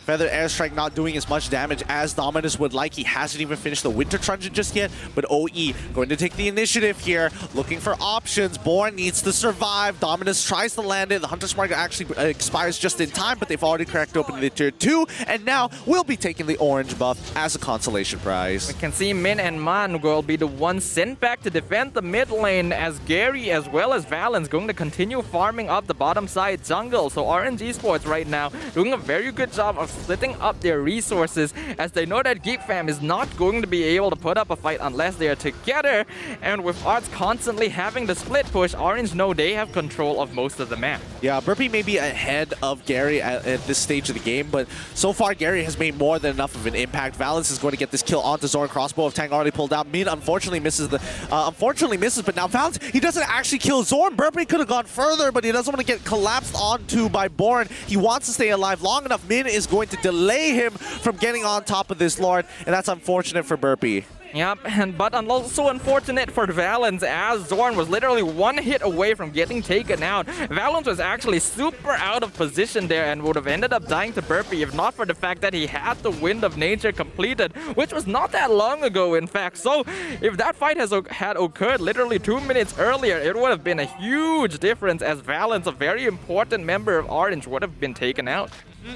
Feather Airstrike not doing as much damage as Dominus would like. He hasn't even finished the Winter Truncheon just yet, but OE going to take the initiative here, looking for options. Born needs to survive. Dominus tries to land it. The Hunter's Mark actually expires just in time, but they've already cracked open the tier 2, and now we'll be taking the orange buff as a consolation prize.
We can see Min and Man will be the ones sent back to defend the mid lane, as Gary as well as Valence going to continue farming up the bottom side jungle. So Orange Esports right now doing a very good job of splitting up their resources, as they know that GEEK Fam is not going to be able to put up a fight unless they are together. And with Arts constantly having the split push, Orange know they have control of most of the map.
Yeah, Burpee may be ahead of Gary at this stage of the game, but so far Gary has made more than enough of an impact. Valence is going to get this kill onto Zorn. Crossbow of Tang already pulled out. Min unfortunately misses but now Valence, he doesn't actually kill Zorn. Burpee could have gone further, but he doesn't want to get collapsed onto by Born. He wants to stay alive long enough. Min is going to delay him from getting on top of this Lord, and that's unfortunate for Burpee.
Yep, but also unfortunate for Valence, as Zorn was literally one hit away from getting taken out. Valence was actually super out of position there and would have ended up dying to Burpee if not for the fact that he had the Wind of Nature completed, which was not that long ago, in fact. So if that fight had occurred literally 2 minutes earlier, it would have been a huge difference, as Valence, a very important member of Orange, would have been taken out.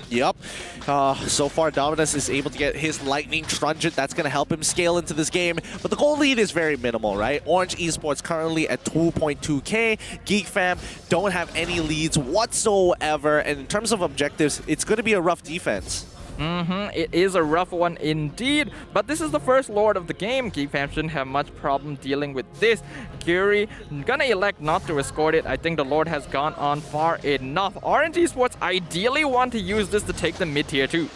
Yep. So far, Dominus is able to get his Lightning Truncheon. That's going to help him scale into this game. But the goal lead is very minimal, right? Orange Esports currently at 2.2k. GEEK Fam don't have any leads whatsoever. And in terms of objectives, it's going to be a rough defense.
It is a rough one indeed, but this is the first Lord of the game. GEEK Fam shouldn't have much problem dealing with this. Curie gonna elect not to escort it. I think the Lord has gone on far enough. Orange Esports ideally want to use this to take the mid tier 2.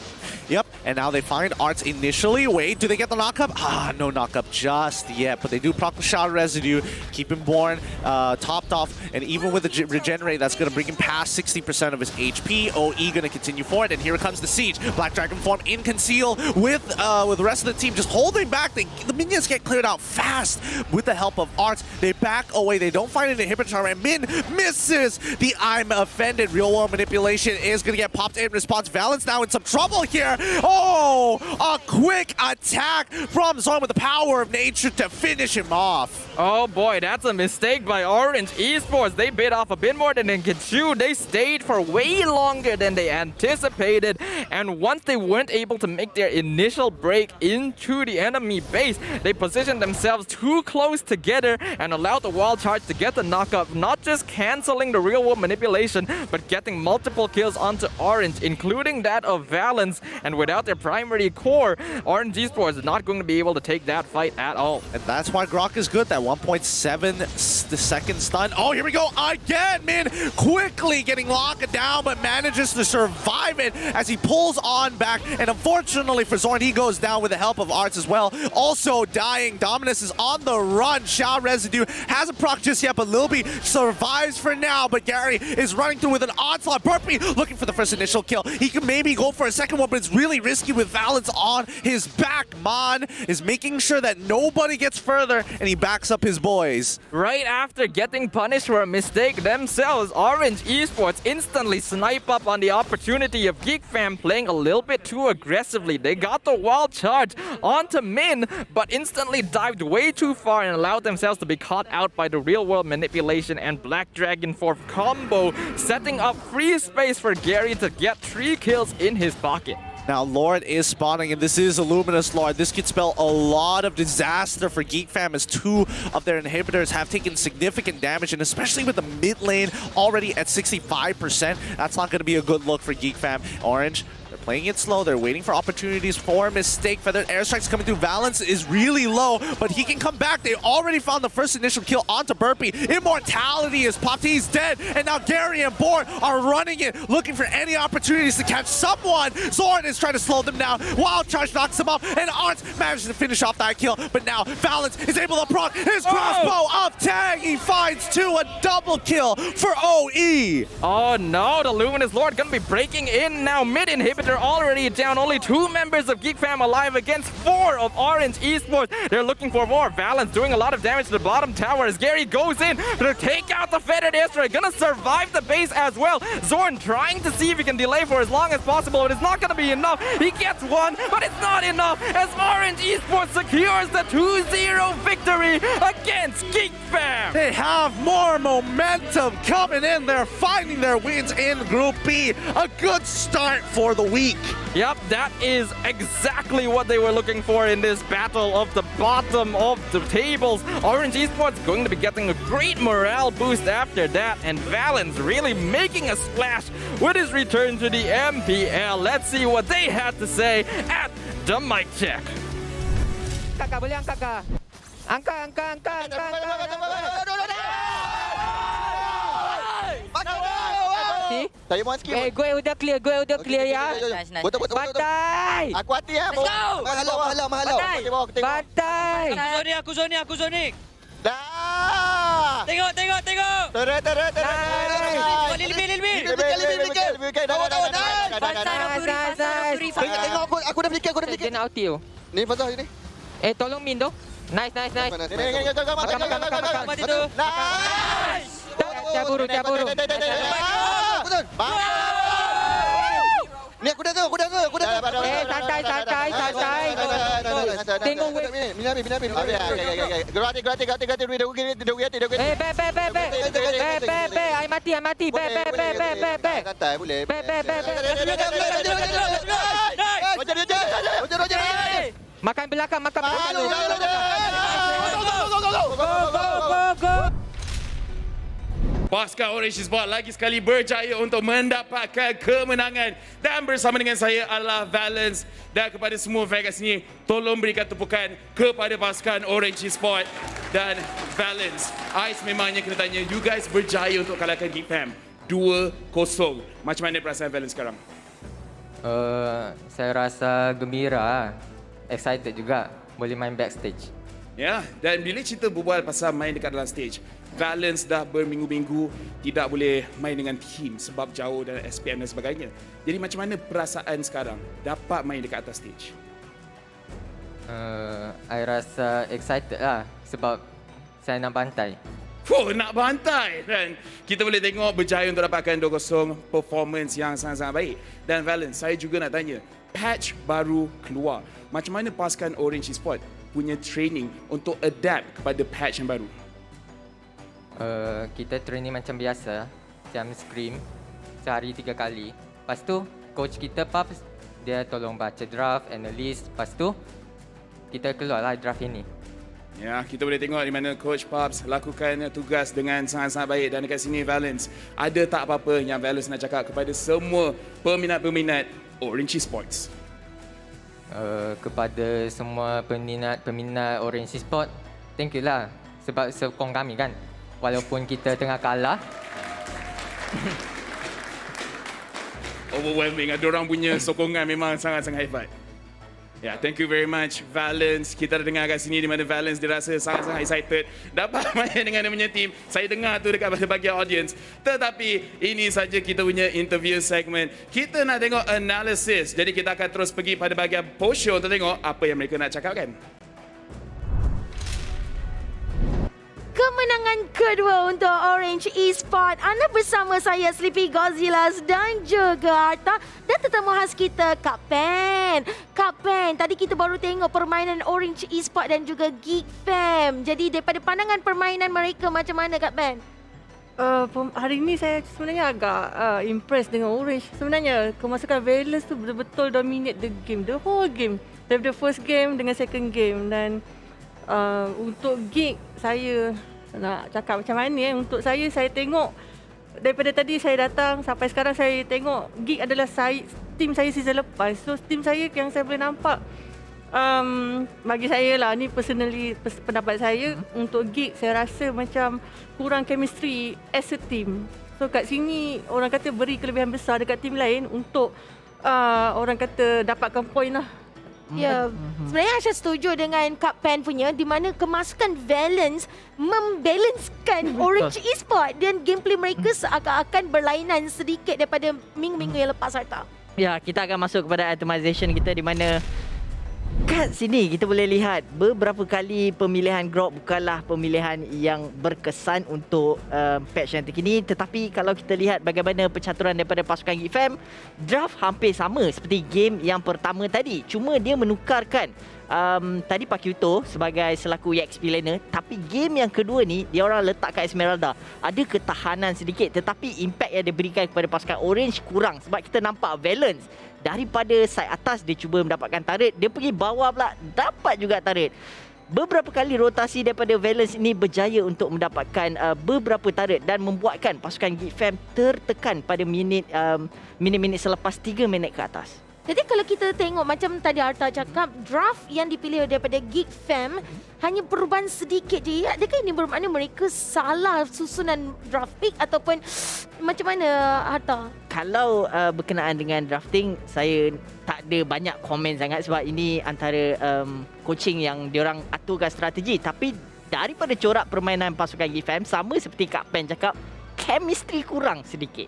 Yep, and now they find Arts initially. Wait, do they get the knockup? No knockup just yet, but they do proc the Shroud Residue, keep him Born topped off, and even with the Regenerate, that's going to bring him past 60% of his HP. OE going to continue forward, and here comes the Siege. Black Dragon form in Conceal with the rest of the team just holding back. The minions get cleared out fast with the help of Arts. They back away. They don't find an inhibitor, and Min misses the I'm Offended. Real World Manipulation is going to get popped in response. Valence now in some trouble here. Oh, a quick attack from Zorn with the power of nature to finish him off.
Oh boy, that's a mistake by Orange Esports. They bit off a bit more than they could chew. They stayed for way longer than they anticipated. And once they weren't able to make their initial break into the enemy base, they positioned themselves too close together and allowed the wall charge to get the knockup, not just canceling the real world manipulation, but getting multiple kills onto Orange, including that of Valence. And without their primary core, Orange Esports is not going to be able to take that fight at all.
And that's why Grok is good, that 1.7 second stun. Oh, here we go again, Min quickly getting locked down, but manages to survive it as he pulls on back. And unfortunately for Zorn, he goes down with the help of Arts as well. Also dying, Dominus is on the run. Shao Residue hasn't proc just yet, but Lilby survives for now. But Gary is running through with an onslaught. Burpee looking for the first initial kill. He can maybe go for a second one, but it's really risky with Valence on his back. Mon is making sure that nobody gets further, and he backs up his boys.
Right after getting punished for a mistake themselves, Orange Esports instantly snipe up on the opportunity of GEEK Fam playing a little bit too aggressively. They got the wall charge onto Min, but instantly dived way too far and allowed themselves to be caught out by the real world manipulation and Black Dragon for combo, setting up free space for Gary to get 3 kills in his pocket.
Now, Lord is spawning, and this is a Luminous Lord. This could spell a lot of disaster for GEEK Fam, as 2 of their inhibitors have taken significant damage, and especially with the mid lane already at 65%, that's not going to be a good look for GEEK Fam. Orange, They're playing it slow. They're waiting for opportunities for a mistake. Feathered airstrikes coming through. Valence is really low, but he can come back. They already found the first initial kill onto Burpee. Immortality is popped. He's dead. And now Gary and Born are running it, looking for any opportunities to catch someone. Zorn is trying to slow them down. Wild Charge knocks him off, and Arndt manages to finish off that kill. But now Valence is able to proc his crossbow of tag. He finds 2, a double kill for OE.
Oh no, the Luminous Lord gonna be breaking in now. Mid inhibitor already down. Only 2 members of GEEK fam alive against 4 of Orange Esports. They're looking for more. Valence doing a lot of damage to the bottom tower as Gary goes in to take out the Feathered Airstrike. Gonna survive the base as well. Zorn trying to see if he can delay for as long as possible, but it's not gonna be enough. He gets 1, but it's not enough as Orange Esports secures the 2-0 victory against GEEK fam.
They have more momentum coming in. They're finding their wins in Group B. A good start for the week.
Yep, that is exactly what they were looking for in this battle of the bottom of the tables. Orange Esports going to be getting a great morale boost after that, and Valence really making a splash with his return to the MPL. Let's see what they had to say at the mic check.
Kakak, boleh angkat kak? Angkat.
Saya mohon sikit.
Gue udah clear ya.
Betul.
Bantai.
Aku hati ya. Mahalau.
Bantai.
Aku zonik.
Dah.
Tengok.
Terus.
Lebih.
Tengok aku dah fikir.
Dia nak outi tu.
Ni pasal ni.
Tolong Min tu. Nice.
Makan.
Mati tu.
Nice.
Tiap buru.
Ni aku dah tu.
Santai. Tengok wave.
Binabi. Gerati.
Be. I mati. Be.
Santai boleh. Roger.
Makan belakang.
Go.
Pasukan Orange Esports lagi sekali berjaya untuk mendapatkan kemenangan. Dan bersama dengan saya adalah Valence. Dan kepada semua fan kat sini, tolong berikan tepukan kepada pasukan Orange Esports dan Valence. Ais memangnya kena tanya, you guys berjaya untuk kalahkan GEEK fam 2-0. Macam mana perasaan Valence sekarang?
Saya rasa gembira. Excited juga. Boleh main backstage.
Ya, dan bila cerita berbual pasal main dekat dalam stage, Valence dah berminggu-minggu tidak boleh main dengan tim sebab jauh dan SPM dan sebagainya. Jadi macam mana perasaan sekarang dapat main dekat atas stage?
I rasa excited lah sebab saya nak bantai.
Nak bantai, dan kita boleh tengok berjaya untuk dapatkan 2-0, performance yang sangat-sangat baik. Dan Valence, saya juga nak tanya, patch baru keluar. Macam mana pasukan Orange Esports punya training untuk adapt kepada patch yang baru?
Kita training macam biasa, jam scrim sehari 3 kali. Lepas tu coach kita Paps, dia tolong baca draft, analyst. Lepas tu kita keluarlah draft ini.
Ya, kita boleh tengok di mana Coach Paps lakukan tugas dengan sangat-sangat baik. Dan dekat sini Valence, ada tak apa-apa yang Valence nak cakap kepada semua peminat-peminat Orange Esports?
Kepada semua peminat Orange Esports, thank you lah sebab sokong kami kan. Walaupun kita tengah kalah.
Overwhelming. Ada orang punya sokongan memang sangat-sangat hebat. Ya, thank you very much Valence. Kita dah dengar kat sini di mana Valence dia rasa sangat-sangat excited dapat main dengan dia punya team. Saya dengar tu dekat bahagian audience. Tetapi ini saja kita punya interview segment. Kita nak tengok analysis. Jadi kita akan terus pergi pada bahagian post show untuk tengok apa yang mereka nak cakapkan.
Kemenangan kedua untuk Orange Esports. Anda bersama saya Sleepy Godzillas dan juga Arta dan tetamu khas kita Kak Pen. Tadi kita baru tengok permainan Orange Esports dan juga GEEK fam. Jadi daripada pandangan permainan mereka macam mana Kak Pen?
Hari ini saya sebenarnya agak impressed dengan Orange. Sebenarnya kemasukan Valence tu betul-betul dominate the game, the whole game. Daripada first game dengan second game. Dan untuk GEEK, saya nak cakap macam mana untuk saya tengok daripada tadi saya datang sampai sekarang saya tengok GEEK adalah tim tim saya season lepas. So tim saya yang saya boleh nampak, bagi saya lah, ni personally pendapat saya, untuk GEEK saya rasa macam kurang chemistry as a team. So kat sini orang kata beri kelebihan besar dekat tim lain untuk orang kata dapatkan poin lah.
Ya, sebenarnya Aisyah setuju dengan Kak Pen punya, di mana kemasukan Valence membalancekan Orange Esports dan gameplay mereka seakan-akan berlainan sedikit daripada minggu-minggu yang lepas harta.
Ya, kita akan masuk kepada itemization kita, di mana kat sini kita boleh lihat beberapa kali pemilihan Grok bukanlah pemilihan yang berkesan untuk patch yang terkini. Tetapi kalau kita lihat bagaimana pencaturan daripada pasukan GEEK Fam, draft hampir sama seperti game yang pertama tadi. Cuma dia menukarkan tadi Pak Kyuto sebagai selaku EXP laner, tapi game yang kedua ni dia orang letak kat Esmeralda. Ada ketahanan sedikit, tetapi impact yang diberikan kepada pasukan Orange kurang, sebab kita nampak Valence daripada side atas dia cuba mendapatkan turret, dia pergi bawah pula dapat juga turret. Beberapa kali rotasi daripada Valence ini berjaya untuk mendapatkan beberapa turret dan membuatkan pasukan GEEK Fam tertekan pada minit-minit selepas 3 minit ke atas.
Jadi kalau kita tengok macam tadi Arta cakap, draft yang dipilih daripada GEEK Fam hanya perubahan sedikit je. Adakah ini bermakna mereka salah susunan draft pick ataupun macam mana Arta?
Kalau berkenaan dengan drafting, saya tak ada banyak komen sangat sebab ini antara coaching yang diorang aturkan strategi. Tapi daripada corak permainan pasukan GEEK Fam, sama seperti Kak Pen cakap, chemistry kurang sedikit.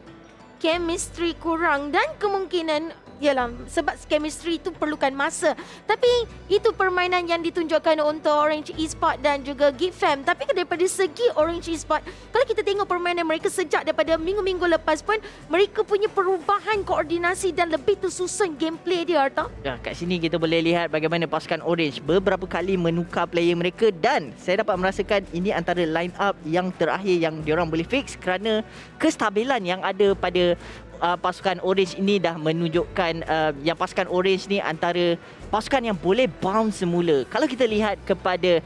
Chemistry kurang dan kemungkinan yalah, sebab chemistry itu perlukan masa. Tapi itu permainan yang ditunjukkan untuk Orange Esports dan juga GEEK Fam. Tapi daripada segi Orange Esports, kalau kita tengok permainan mereka sejak daripada minggu-minggu lepas pun, mereka punya perubahan koordinasi dan lebih tersusun gameplay dia, Arta.
Ya, kat sini kita boleh lihat bagaimana pasukan Orange beberapa kali menukar player mereka, dan saya dapat merasakan ini antara line up yang terakhir yang diorang boleh fix, kerana kestabilan yang ada pada pasukan Orange ini dah menunjukkan yang pasukan Orange ni antara pasukan yang boleh bounce semula. Kalau kita lihat kepada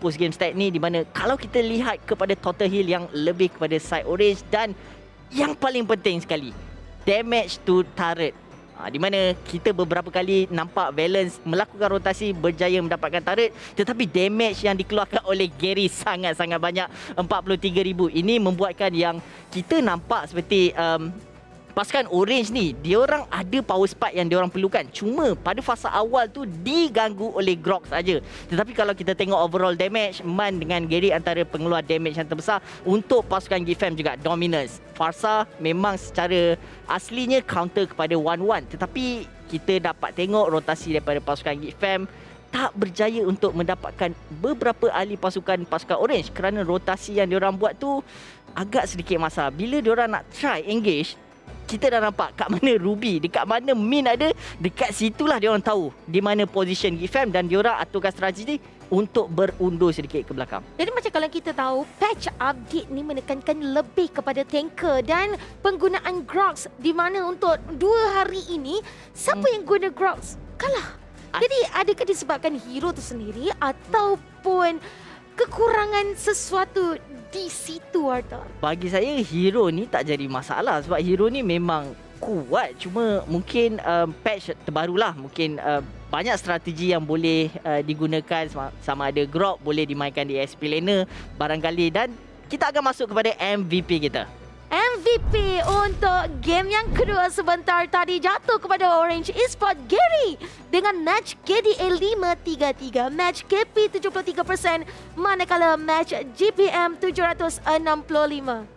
post game stat ni, di mana kalau kita lihat kepada total heal yang lebih kepada side Orange, dan yang paling penting sekali, damage to turret. Di mana kita beberapa kali nampak Valence melakukan rotasi, berjaya mendapatkan turret, tetapi damage yang dikeluarkan oleh Gary sangat-sangat banyak, 43,000. Ini membuatkan yang kita nampak seperti pasukan Orange ni, diorang ada power spike yang diorang perlukan. Cuma pada fasa awal tu diganggu oleh Grok saja. Tetapi kalau kita tengok overall damage, Man dengan Gary antara pengeluar damage yang terbesar. Untuk pasukan GEEK Fam juga dominance. Farsa memang secara aslinya counter kepada 1-1. Tetapi kita dapat tengok rotasi daripada pasukan GEEK Fam tak berjaya untuk mendapatkan beberapa ahli pasukan Orange, kerana rotasi yang diorang buat tu agak sedikit masalah. Bila diorang nak try engage, kita dah nampak kat mana Ruby, dekat mana Min ada, dekat situlah diorang tahu di mana position GEEK Fam, dan diorang aturkan strategi untuk berundur sedikit ke belakang.
Jadi macam kalau kita tahu, patch update ni menekankan lebih kepada tanker dan penggunaan Grox, di mana untuk 2 hari ini siapa yang guna Grox kalah. Jadi adakah disebabkan hero tu sendiri ataupun kekurangan sesuatu di situ, Arta?
Bagi saya hero ni tak jadi masalah, sebab hero ni memang kuat. Cuma mungkin patch terbarulah, mungkin banyak strategi yang boleh digunakan, sama ada Grok boleh dimainkan di SP laner barangkali. Dan kita akan masuk kepada MVP kita.
MVP untuk game yang kedua sebentar tadi jatuh kepada Orange Esports Gary dengan match KDA 5-3-3, match KP 73%, manakala match GPM 765.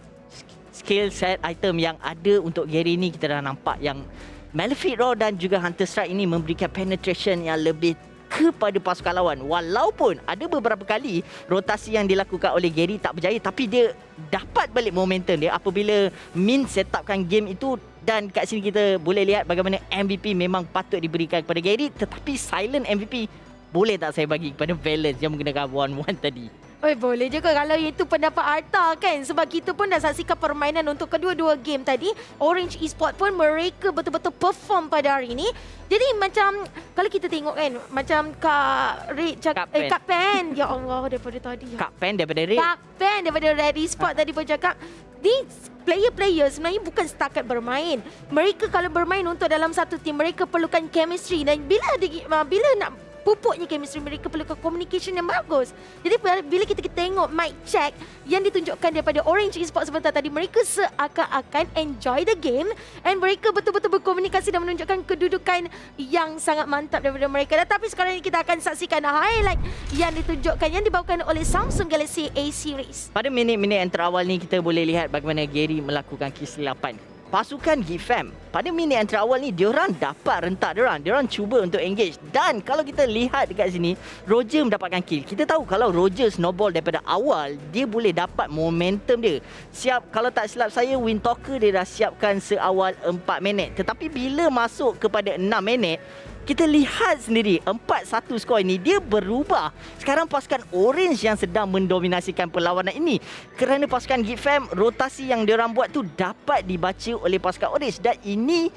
Skill set item yang ada untuk Gary ni kita dah nampak yang Malefic Raw dan juga Hunter Strike ini memberikan penetration yang lebih kepada pasukan lawan. Walaupun ada beberapa kali rotasi yang dilakukan oleh Gary tak berjaya, tapi dia dapat balik momentum dia apabila Min set upkan game itu. Dan kat sini kita boleh lihat bagaimana MVP memang patut diberikan kepada Gary, tetapi silent MVP boleh tak saya bagi kepada Valence yang menggunakan 1-1 tadi.
Boleh juga kalau itu pendapat Arta kan, sebab kita pun dah saksikan permainan untuk kedua-dua game tadi. Orange Esports pun mereka betul-betul perform pada hari ini. Jadi macam kalau kita tengok kan, macam Kak Red cakap, Kak Pen, ya Allah daripada tadi.
Kak Pen daripada Red.
Kak Pen daripada Red Esports tadi pun cakap these player-player sebenarnya bukan setakat bermain. Mereka kalau bermain untuk dalam satu tim, mereka perlukan chemistry, dan bila nak pupuknya chemistry, mereka perlukan communication yang bagus. Jadi bila kita tengok mic check yang ditunjukkan daripada Orange Esports sebentar tadi, mereka seakan-akan enjoy the game and mereka betul-betul berkomunikasi dan menunjukkan kedudukan yang sangat mantap daripada mereka. Tetapi sekarang ini kita akan saksikan highlight yang ditunjukkan, yang dibawakan oleh Samsung Galaxy A Series.
Pada minit-minit yang terawal ni kita boleh lihat bagaimana Gary melakukan kesilapan. Pasukan GEEK Fam pada minit yang terawal ni diorang dapat rentak diorang cuba untuk engage, dan kalau kita lihat dekat sini Roger mendapatkan kill. Kita tahu kalau Roger snowball daripada awal dia boleh dapat momentum dia. Siap, kalau tak silap saya Win Talker dia dah siapkan seawal 4 minit, tetapi bila masuk kepada 6 minit kita lihat sendiri 4-1 skor ini dia berubah. Sekarang pasukan Orange yang sedang mendominasikan perlawanan ini, kerana pasukan GEEK Fam rotasi yang diorang buat tu dapat dibaca oleh pasukan Orange, dan ini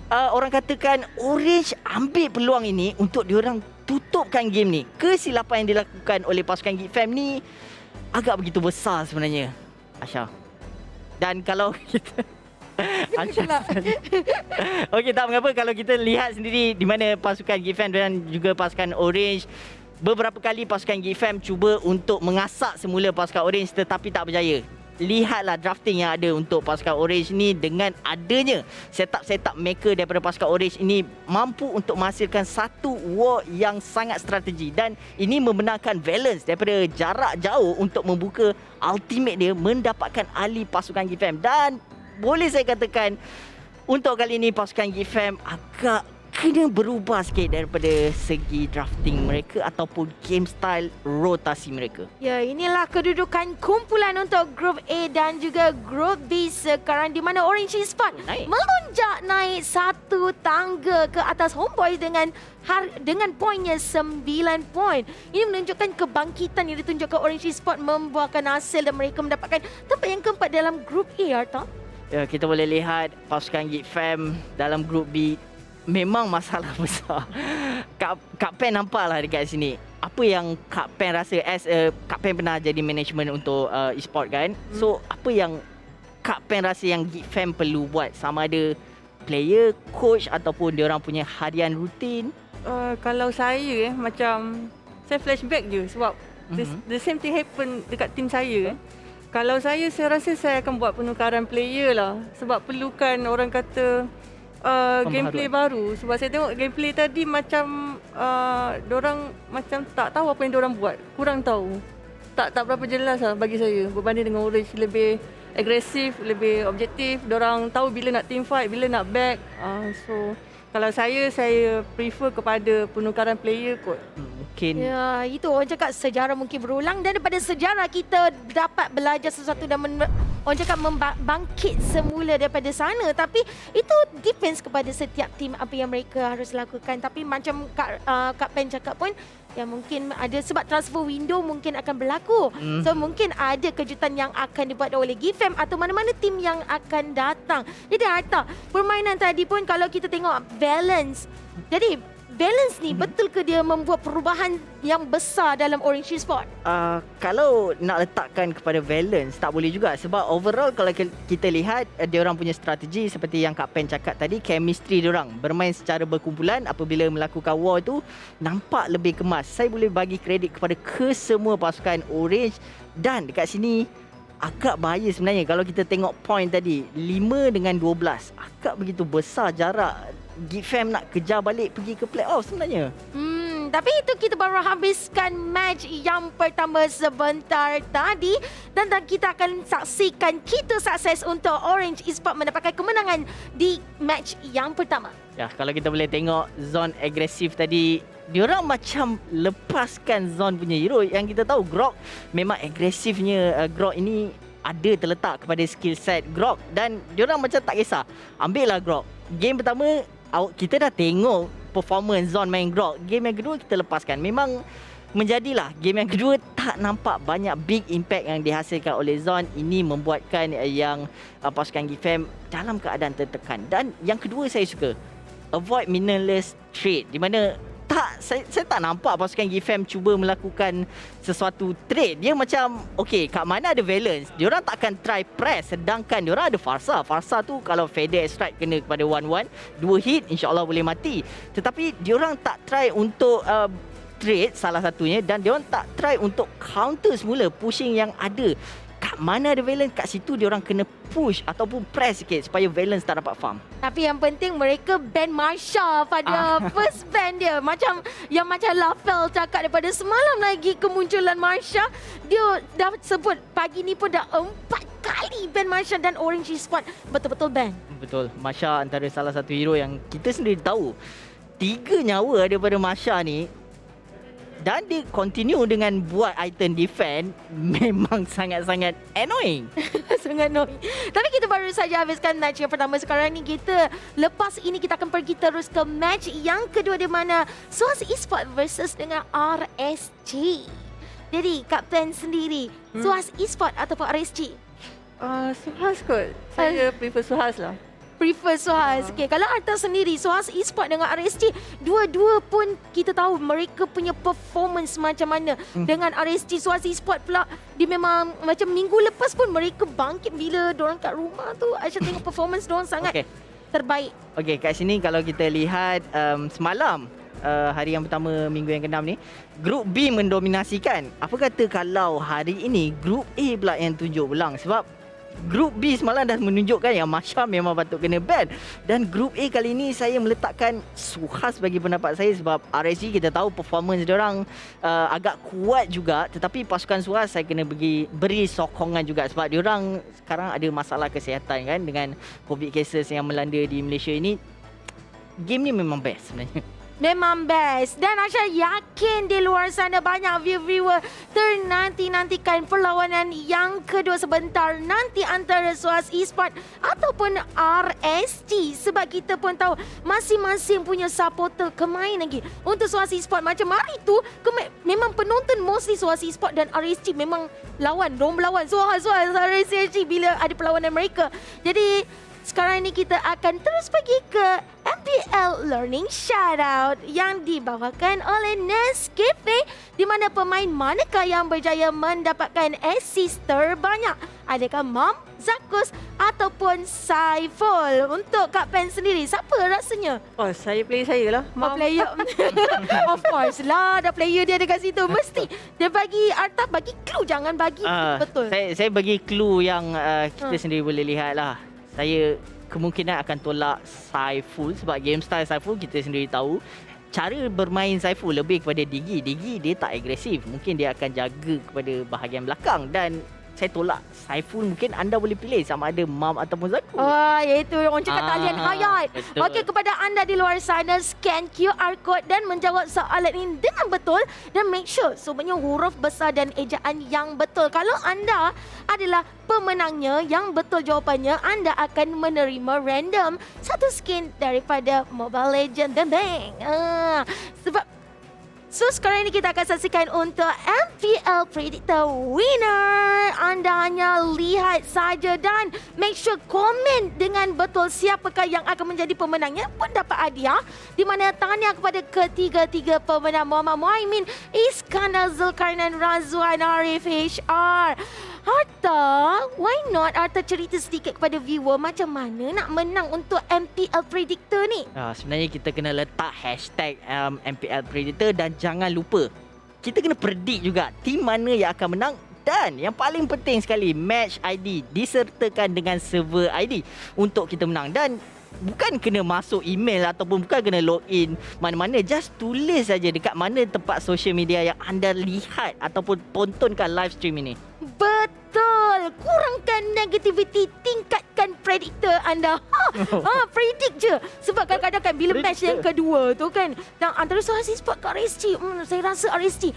orang katakan Orange ambil peluang ini untuk diorang tutupkan game ni. Kesilapan yang dilakukan oleh pasukan GEEK Fam ni agak begitu besar sebenarnya, Asha. Dan kalau kita okey, tak mengapa kalau kita lihat sendiri di mana pasukan GEEK Fam dan juga pasukan Orange, beberapa kali pasukan GEEK Fam cuba untuk mengasak semula pasukan Orange tetapi tak berjaya. Lihatlah drafting yang ada untuk pasukan Orange ni, dengan adanya setup maker daripada pasukan Orange ini mampu untuk menghasilkan satu war yang sangat strategi, dan ini membenarkan Valence daripada jarak jauh untuk membuka ultimate dia mendapatkan ahli pasukan GEEK Fam. Dan boleh saya katakan untuk kali ini pasukan GEEK Fam agak kena berubah sikit daripada segi drafting mereka ataupun game style rotasi mereka.
Ya, inilah kedudukan kumpulan untuk Grup A dan juga Grup B sekarang, di mana Orange Esports melonjak naik satu tangga ke atas Homeboys dengan poinnya 9 poin. Ini menunjukkan kebangkitan yang ditunjukkan Orange Esports membuahkan hasil dan mereka mendapatkan tempat yang keempat dalam Grup A, Arta.
Ya, kita boleh lihat pasukan GEEK Fam dalam Grup B memang masalah besar. Kak Pen nampaklah dekat sini. Apa yang Kak Pen rasa, Kak Pen pernah jadi management untuk e-sport kan? So, apa yang Kak Pen rasa yang GEEK Fam perlu buat? Sama ada player, coach ataupun diorang punya harian rutin?
Kalau saya macam saya flashback je sebab the same thing happen dekat tim saya. Kalau saya rasa saya akan buat penukaran player lah, sebab perlukan orang kata gameplay baru. Sebab saya tengok gameplay tadi macam dorang macam tak tahu apa yang dorang buat. Kurang tahu. Tak berapa jelas lah bagi saya berbanding dengan Orange. Lebih agresif, lebih objektif. Dorang tahu bila nak team fight, bila nak back. So kalau saya prefer kepada penukaran player kot.
Mungkin.
Ya, itu orang cakap sejarah mungkin berulang, dan daripada sejarah kita dapat belajar sesuatu dan orang cakap membangkit semula daripada sana. Tapi itu depends kepada setiap tim apa yang mereka harus lakukan. Tapi macam Kak Pen cakap pun, ya mungkin ada sebab transfer window mungkin akan berlaku. So mungkin ada kejutan yang akan dibuat oleh GEEK Fam atau mana-mana tim yang akan datang. Jadi Harta, permainan tadi pun kalau kita tengok balance. Jadi balance ni betul ke dia membuat perubahan yang besar dalam Orange Esports?
Kalau nak letakkan kepada balance tak boleh juga, sebab overall kalau kita lihat diorang punya strategi seperti yang Kak Pen cakap tadi, chemistry diorang bermain secara berkumpulan apabila melakukan war tu nampak lebih kemas. Saya boleh bagi kredit kepada kesemua pasukan Orange, dan dekat sini agak bahaya sebenarnya kalau kita tengok point tadi 5 dengan 12, agak begitu besar jarak. GEEK Fam nak kejar balik pergi ke playoff sebenarnya.
Tapi itu kita baru habiskan match yang pertama sebentar tadi, dan kita akan saksikan kita sukses untuk Orange Esports mendapatkan kemenangan di match yang pertama.
Ya, kalau kita boleh tengok zone agresif tadi, diorang macam lepaskan zone punya hero. Yang kita tahu Grok memang agresifnya. Grok ini ada terletak kepada skill set Grok, dan diorang macam tak kisah, ambil lah Grok. Game pertama kita dah tengok performance zone main Grok. Game yang kedua kita lepaskan. Memang menjadilah game yang kedua tak nampak banyak big impact yang dihasilkan oleh zone. Ini membuatkan yang pasukan GEEK Fam dalam keadaan tertekan. Dan yang kedua saya suka, avoid meaningless trade, di mana saya tak nampak pasukan GFM cuba melakukan sesuatu trade. Dia macam okey, kat mana ada balance, diorang takkan try press, sedangkan diorang ada Farsa. Farsa tu kalau feather strike kena kepada 1-1, 2 hit insya-Allah boleh mati. Tetapi diorang tak try untuk trade salah satunya, dan diorang tak try untuk counter semula pushing yang ada. Kat mana ada balance, kat situ diorang kena push ataupun press sikit supaya balance tak dapat farm.
Tapi yang penting mereka ban Marsha pada first ban dia. Macam Lafel cakap daripada semalam lagi kemunculan Marsha, dia dah sebut pagi ni pun dah 4 kali ban Marsha, dan Orange Esports betul-betul ban.
Betul. Masha antara salah satu hero yang kita sendiri tahu 3 nyawa daripada Masha ni, dan dia continue dengan buat item defend, memang sangat-sangat annoying.
Sangat annoying. Tapi kita baru saja habiskan match yang pertama. Sekarang ni lepas ini kita akan pergi terus ke match yang kedua, di mana SUHAZ Esports versus dengan RSG. Jadi Kapten sendiri, SUHAZ Esports ataupun RSG?
SUHAZ kot. Saya prefer SUHAZ lah.
Prefer SUHAZ. Okay, kalau Arta sendiri, SUHAZ Esports dengan RSG, dua-dua pun kita tahu mereka punya performance macam mana. Dengan RSG, SUHAZ Esports pula, dia memang macam minggu lepas pun mereka bangkit bila diorang kat rumah tu. Aisyah tengok performance diorang sangat terbaik.
Okey, kat sini kalau kita lihat semalam, hari yang pertama minggu yang ke-6 ni, Grup B mendominasikan. Apa kata kalau hari ini Grup A pula yang tunjuk belang? Sebab Grup B semalam dah menunjukkan yang Masha memang patut kena ban. Dan Grup A kali ini saya meletakkan SUHAZ bagi pendapat saya, sebab RSG kita tahu performance diorang agak kuat juga, tetapi pasukan SUHAZ saya kena beri sokongan juga, sebab diorang sekarang ada masalah kesihatan kan, dengan COVID cases yang melanda di Malaysia ini. Game ni memang best sebenarnya.
Memang best. Dan Aisyah yakin di luar sana banyak viewer ternanti-nantikan perlawanan yang kedua sebentar nanti antara SUHAZ Esports ataupun RSG. Sebab kita pun tahu masing-masing punya supporter kemain lagi. Untuk SUHAZ Esports macam hari tu, memang penonton mostly SUHAZ Esports dan RSG memang lawan, dorang berlawan. SUHAZ RSG bila ada perlawanan mereka. Jadi sekarang ni kita akan terus pergi ke MPL Learning Shoutout yang dibawakan oleh Nescafe, di mana pemain manakah yang berjaya mendapatkan assist terbanyak? Adakah Mom, Zakus ataupun Saiful? Untuk Kapten sendiri, siapa rasanya?
Oh, saya player saya lah.
Mom. Player. Of course lah, ada player dia dekat situ. Mesti dia bagi Arta, bagi clue, jangan bagi betul.
Saya bagi clue yang kita sendiri boleh lihat lah. Saya kemungkinan akan tolak Saiful, sebab game style Saiful kita sendiri tahu. Cara bermain Saiful lebih kepada Digi. Digi dia tak agresif. Mungkin dia akan jaga kepada bahagian belakang. Dan saya tolak Saiful. Mungkin anda boleh pilih sama ada Mam ataupun Zaku.
Iaitu orang cakap talian hayat. Okey, kepada anda di luar sana, scan QR code dan menjawab soalan ini dengan betul. Dan make sure sebenarnya huruf besar dan ejaan yang betul. Kalau anda adalah pemenangnya yang betul jawapannya, anda akan menerima random satu skin daripada Mobile Legends dan Bang. So sekarang ini kita akan saksikan untuk MPL Predictor Winner. Anda hanya lihat saja dan make sure komen dengan betul siapakah yang akan menjadi pemenangnya pun dapat hadiah. Di mana tahniah kepada ketiga-tiga pemenang, Muhammad Muhaimin, Iskandar Zulkarnain, Razwan Arif HR. Arta, why not Arta cerita sedikit kepada viewer macam mana nak menang untuk MPL Predictor ni?
Sebenarnya kita kena letak hashtag MPL Predictor, dan jangan lupa kita kena predict juga tim mana yang akan menang. Dan yang paling penting sekali, match ID disertakan dengan server ID untuk kita menang. Dan bukan kena masuk email ataupun bukan kena login mana-mana. Just tulis saja dekat mana tempat social media yang anda lihat ataupun tontonkan live stream ini.
Betul. Kurangkan negativity, tingkatkan predictor anda. Predict je. Sebab kadang-kadang kan bila match yang kedua tu kan, dan antara SUHAZ Esports ke RSG, saya rasa RSG.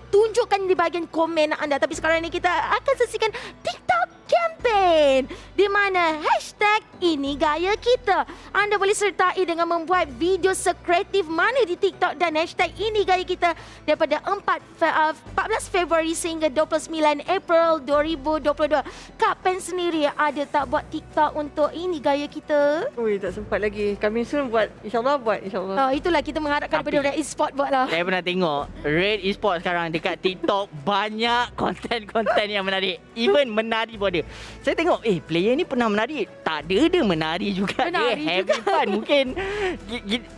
Tunjukkan di bahagian komen anda. Tapi sekarang ni kita akan saksikan TikTok campaign di mana hashtag ini gaya kita. Anda boleh sertai dengan membuat video sekreatif mana di TikTok dan hashtag ini gaya kita daripada 14 Februari sehingga 29 April 2022. Kak Pen sendiri ada tak buat TikTok untuk ini gaya kita?
Ui, tak sempat lagi. Coming soon buat. InsyaAllah buat. InsyaAllah.
Itulah kita mengharapkan daripada Red Esports buat lah.
Saya pernah tengok Red Esports sekarang dekat TikTok banyak konten-konten yang menarik. Even menari pun ada. Saya tengok, player ni pernah menari. Tak ada, dia menari juga.
Menari
dia happy fun.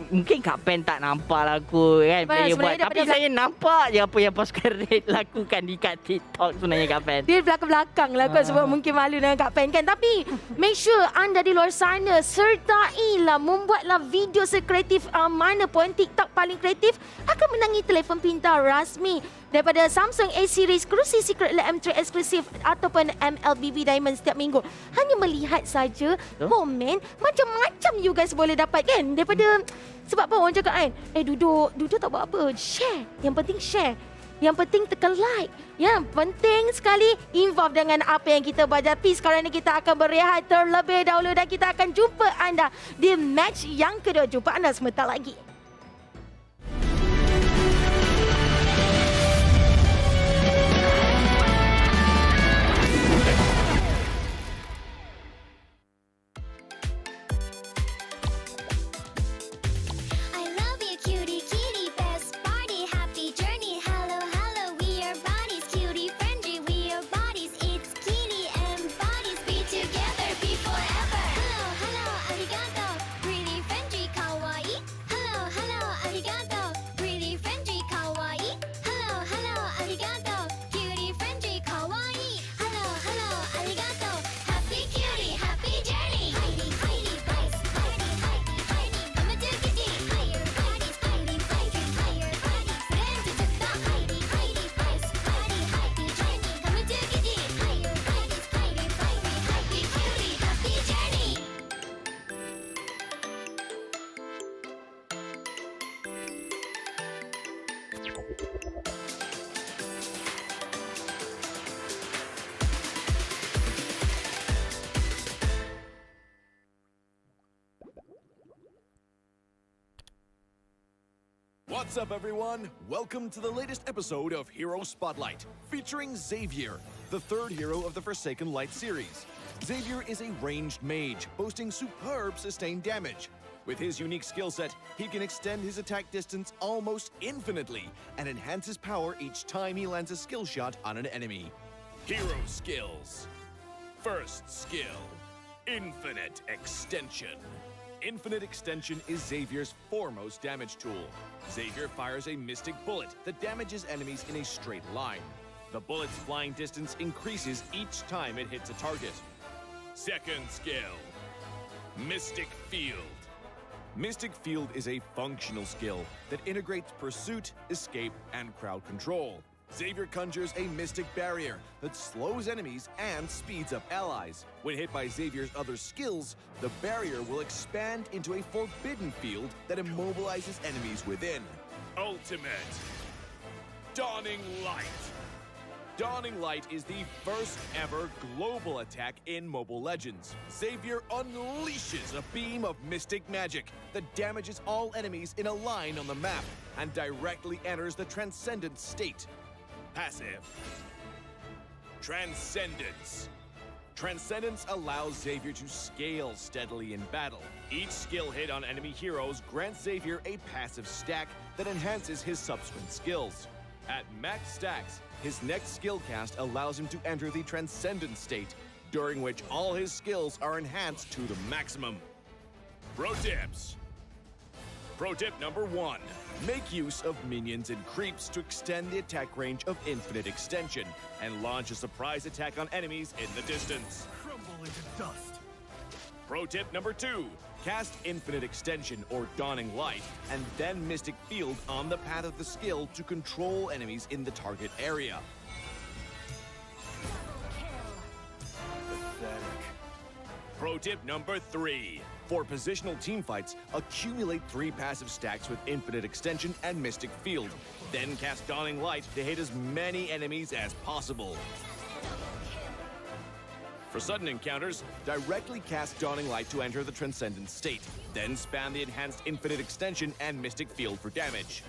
Mungkin Kak Pen tak nampak lah aku kan player buat. Tapi saya nampak je apa yang pasukan Red lakukan dekat TikTok sebenarnya Kak Pen.
Dia belakang-belakang lah kot sebab mungkin malu dengan Kak Pen kan. Tapi make sure anda di luar sana sertailah, membuatlah video sekreatif mana pun. TikTok paling kreatif akan menangi telefon pintar rasmi daripada Samsung A series, kerusi Secret Lab M3 eksklusif ataupun MLBB Diamond setiap minggu. Hanya melihat saja, komen, macam-macam you guys boleh dapat kan. Daripada, sebab apa orang cakap kan, duduk tak buat apa, share. Yang penting share. Yang penting tekan like. Yang penting sekali involve dengan apa yang kita buat. Tapi sekarang ni kita akan berehat terlebih dahulu dan kita akan jumpa anda di match yang kedua. Jumpa anda sebentar lagi.
I love you, cutie, kitty, best party, happy journey. Hello, hello, we are bodies, cutie, friendly, we are bodies. It's kitty and bodies, be together, be forever. Hello, hello, arigato, really friendly, kawaii. Hello, hello, arigato, really friendly, kawaii. Hello, hello, arigato, cutie, friendly, kawaii. Hello, hello, arigato, happy cutie, happy journey. Heidi, Heidi, vice, Heidi, Heidi, Heidi, come and do kitty. Higher bodies, Heidi, Heidi, higher bodies. Friends, it's the Heidi, Heidi, vice, Heidi, Heidi, journey. Come and do kitty. Higher bodies, Heidi, Heidi, happy cutie, happy journey.
What's up, everyone? Welcome to the latest episode of Hero Spotlight, featuring Xavier, the third hero of the Forsaken Light series. Xavier is a ranged mage, boasting superb sustained damage. With his unique skill set, he can extend his attack distance almost infinitely and enhance his power each time he lands a skill shot on an enemy. Hero skills. First skill, Infinite Extension. Infinite Extension is Xavier's foremost damage tool. Xavier fires a mystic bullet that damages enemies in a straight line. The bullet's flying distance increases each time it hits a target. Second skill, Mystic Field. Mystic Field is a functional skill that integrates pursuit, escape, and crowd control. Xavier conjures a mystic barrier that slows enemies and speeds up allies. When hit by Xavier's other skills, the barrier will expand into a forbidden field that immobilizes enemies within. Ultimate Dawning Light. Dawning Light is the first ever global attack in Mobile Legends. Xavier unleashes a beam of mystic magic that damages all enemies in a line on the map and directly enters the Transcendent state. Passive. Transcendence. Transcendence allows Xavier to scale steadily in battle. Each skill hit on enemy heroes grants Xavier a passive stack that enhances his subsequent skills. At max stacks, his next skill cast allows him to enter the Transcendent state, during which all his skills are enhanced to the maximum. Pro tips. Pro tip number 1. Make use of minions and creeps to extend the attack range of Infinite Extension and launch a surprise attack on enemies in the distance. Crumble into dust. Pro tip number 2. Cast Infinite Extension or Dawning Light and then Mystic Field on the path of the skill to control enemies in the target area. Pathetic. Pro tip number 3. For positional teamfights, accumulate 3 passive stacks with Infinite Extension and Mystic Field. Then cast Dawning Light to hit as many enemies as possible. For sudden encounters, directly cast Dawning Light to enter the Transcendent state. Then spam the enhanced Infinite Extension and Mystic Field for damage.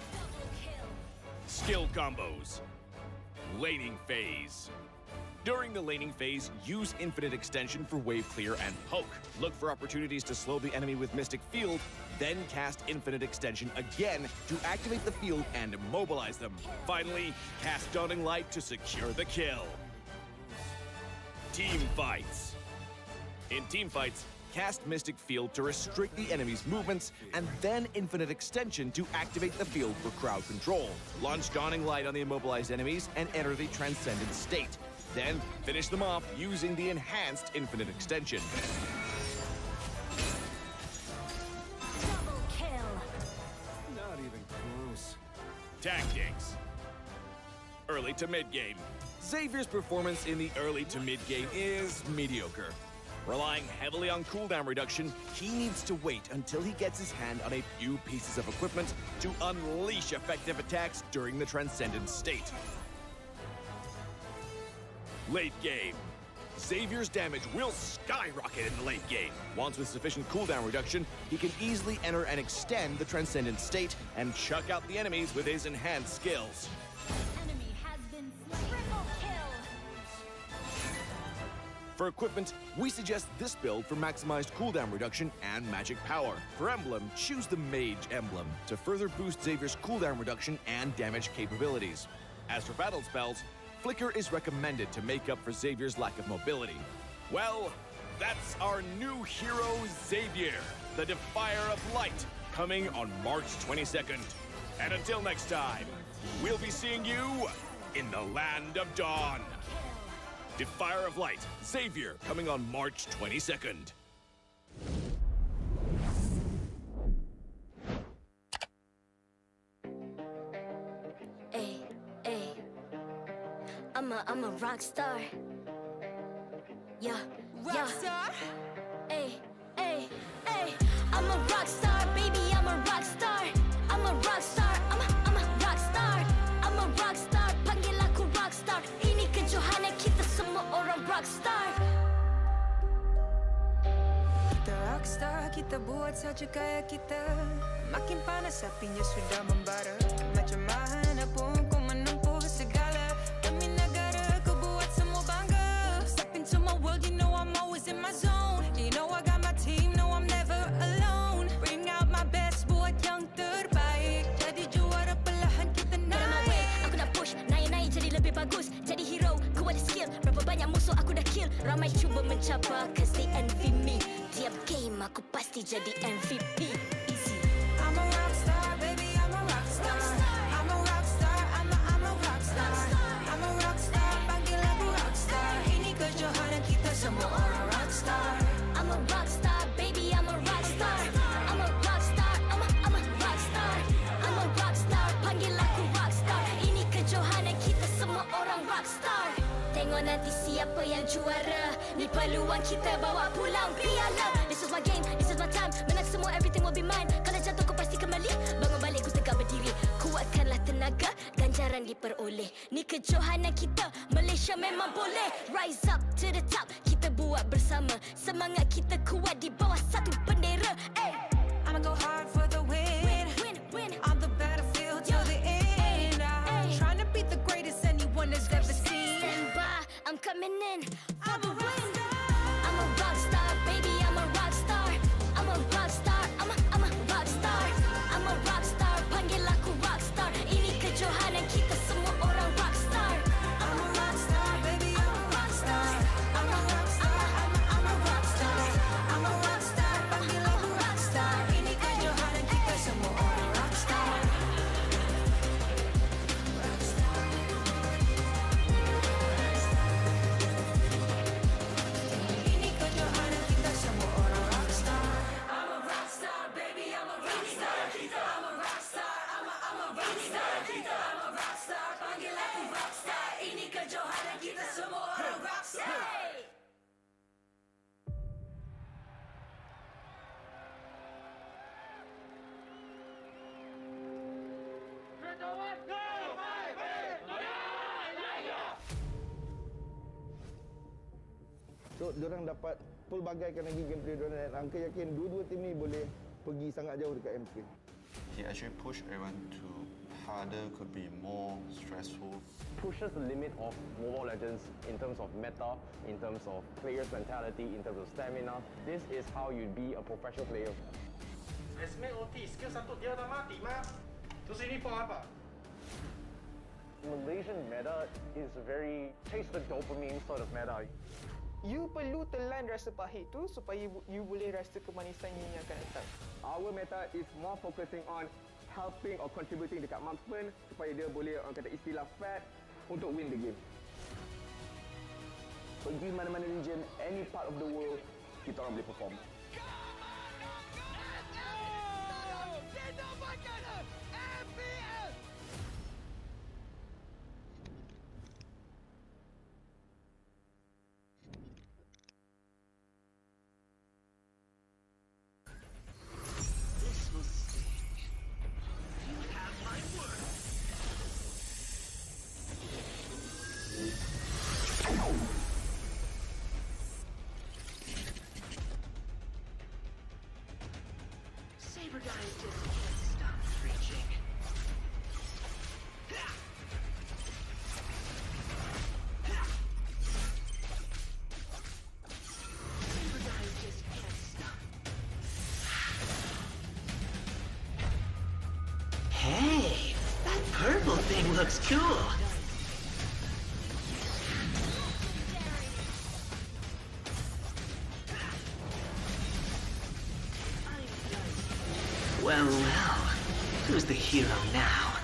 Skill combos. Laning phase. During the laning phase, use Infinite Extension for wave clear and poke. Look for opportunities to slow the enemy with Mystic Field, then cast Infinite Extension again to activate the field and immobilize them. Finally, cast Dawning Light to secure the kill. Team fights. In team fights, cast Mystic Field to restrict the enemy's movements, and then Infinite Extension to activate the field for crowd control. Launch Dawning Light on the immobilized enemies and enter the Transcendent state. Then finish them off using the enhanced Infinite Extension.
Double kill.
Not even close. Tactics. Early to mid-game. Xavier's performance in the early to mid-game is mediocre. Relying heavily on cooldown reduction, he needs to wait until he gets his hand on a few pieces of equipment to unleash effective attacks during the Transcendent state. Late game. Xavier's damage will skyrocket in the late game. Once with sufficient cooldown reduction, he can easily enter and extend the Transcendent state and chuck out the enemies with his enhanced skills.
Enemy has been slain. Triple kill.
For equipment, we suggest this build for maximized cooldown reduction and magic power. For emblem, choose the Mage emblem to further boost Xavier's cooldown reduction and damage capabilities. As for battle spells, Flicker is recommended to make up for Xavier's lack of mobility. Well, that's our new hero, Xavier, the Defier of Light, coming on March 22nd. And until next time, we'll be seeing you in the Land of Dawn. Defier of Light, Xavier, coming on March 22nd.
I'm a rock star. Yeah,
Rock star.
Ay, ay, ay. I'm a rock star, baby. I'm a rock star. I'm a rock star. I'm a rock star. I'm a rock star. Panggil aku rock star. Ini kejohanan kita semua orang rock star.
Kita rockstar, kita buat saja gaya kita. Makin panas apinya sudah membara. Macam mana pun kau menempuh segala. Demi negara kau buat semua bangga. Step into my world, you know I'm always in my zone. You know I got my team, no I'm never alone. Bring out my best, buat yang terbaik. Jadi juara perlahan kita
Get on my way,
naik.
aku nak push. Naik-naik jadi lebih bagus. Jadi hero, ku ada skill. Berapa banyak musuh aku dah kill. Ramai cuba mencapai, cause they envy me. Tiap game aku pasti jadi MVP. Easy.
I'm a rockstar, baby, I'm a rockstar. I'm a rockstar, I'm a rockstar. I'm a rockstar, panggil aku rockstar. Ini kejohanan kita semua orang rockstar.
I'm a rockstar, baby, I'm a rockstar. I'm a rockstar, I'm a rockstar. I'm a rockstar, panggil aku rockstar. Ini kejohanan kita semua orang rockstar. Tengok nanti siapa yang juara. Ni peluang kita bawa pulang piala. This is my game, this is my time. Menang semua, everything will be mine. Kalau jatuh kau pasti kembali. Bangun balik ku tegak berdiri. Kuatkanlah tenaga, ganjaran diperoleh. Ni kejohanan kita, Malaysia memang boleh. Rise up to the top, kita buat bersama. Semangat kita kuat di bawah satu bendera. Ay.
I'ma go hard for the win.
Win, win.
On the battlefield till the end. I'm
Ay.
trying to beat the greatest anyone has ever seen.
Stand by, I'm coming in for
I'm
the
a
win.
rockstar.
I'm a rock star, baby, I'm a rock star. I'm a rock star, I'm a rock star. I'm a rock star, panggil aku rock star. Ini kejohanan kita semua orang rock star.
I'm a rockstar, baby, I'm a rockstar. I'm a rockstar, I'm a rockstar. I'm a rockstar, panggil aku rockstar.
So, diorang dapat pelbagaikan lagi gameplay diorang dan Angka yakin dua-dua tim ni boleh pergi sangat jauh dekat M3.
He actually pushed everyone to harder, could be more stressful.
Pushes the limit of Mobile Legends in terms of meta, in terms of players' mentality, in terms of stamina. This is how you be a professional player.
Esme OT, skill satu dia dah mati, Mak. Terus ini for apa?
Malaysian meta is very chase the dopamine sort of meta.
You perlu telan rasa pahit tu supaya you boleh rasa kemanisan yang akan datang.
Our meta is more focusing on helping or contributing dekat marksman supaya dia boleh orang kata istilah fat untuk win the game. Pergi mana-mana region, any part of the world, kita orang boleh perform.
Saber guys just can't stop preaching. Saber guys just can't stop.
Hey, that purple thing looks cool. Well, who's the hero now?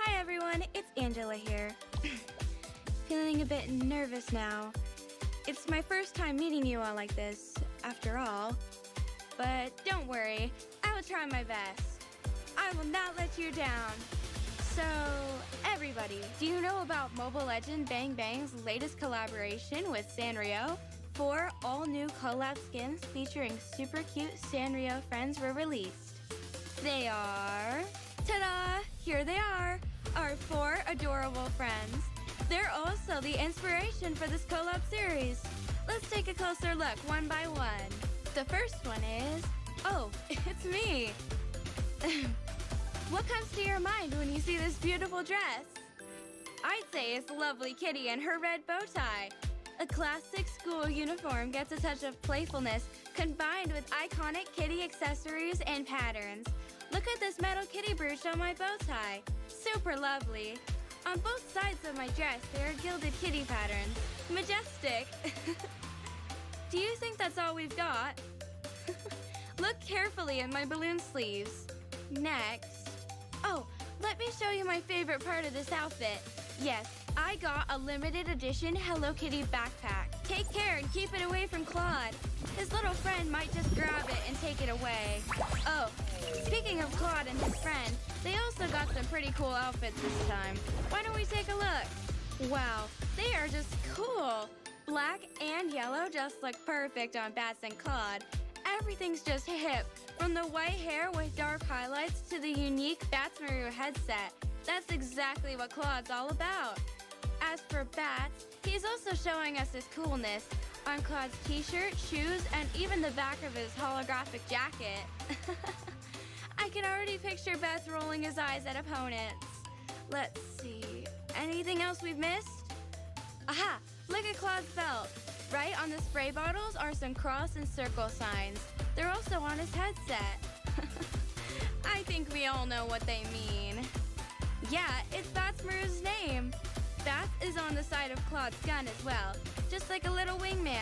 Hi everyone, it's Angela here. Feeling a bit nervous now. It's my first time meeting you all like this, after all. But don't worry, I will try my best. I will not let you down. So, everybody, do you know about Mobile Legend Bang Bang's latest collaboration with Sanrio? 4 all-new collab skins featuring super cute Sanrio friends were released. They are... Ta-da! Here they are! Our 4 adorable friends. They're also the inspiration for this collab series. Let's take a closer look one by one. The first one is... Oh, it's me! What comes to your mind when you see this beautiful dress? I'd say it's lovely Kitty and her red bow tie. A classic school uniform gets a touch of playfulness combined with iconic Kitty accessories and patterns. Look at this metal Kitty brooch on my bow tie. Super lovely. On both sides of my dress, there are gilded Kitty patterns. Majestic. Do you think that's all we've got? Look carefully at my balloon sleeves. Next. Oh, let me show you my favorite part of this outfit. Yes, I got a limited edition Hello Kitty backpack. Take care and keep it away from Claude. His little friend might just grab it and take it away. Oh, speaking of Claude and his friend, they also got some pretty cool outfits this time. Why don't we take a look? Wow, they are just cool. Black and yellow just look perfect on Bats and Claude. Everything's just hip, from the white hair with dark highlights to the unique Batsmaru headset. That's exactly what Claude's all about. As for Bats, he's also showing us his coolness on Claude's t-shirt, shoes, and even the back of his holographic jacket. I can already picture Bats rolling his eyes at opponents. Let's see, anything else we've missed? Aha, look at Claude's belt. Right on the spray bottles are some cross and circle signs. They're also on his headset. I think we all know what they mean. Yeah, it's Batsmaru's name. Bats is on the side of Claude's gun as well, just like a little wingman.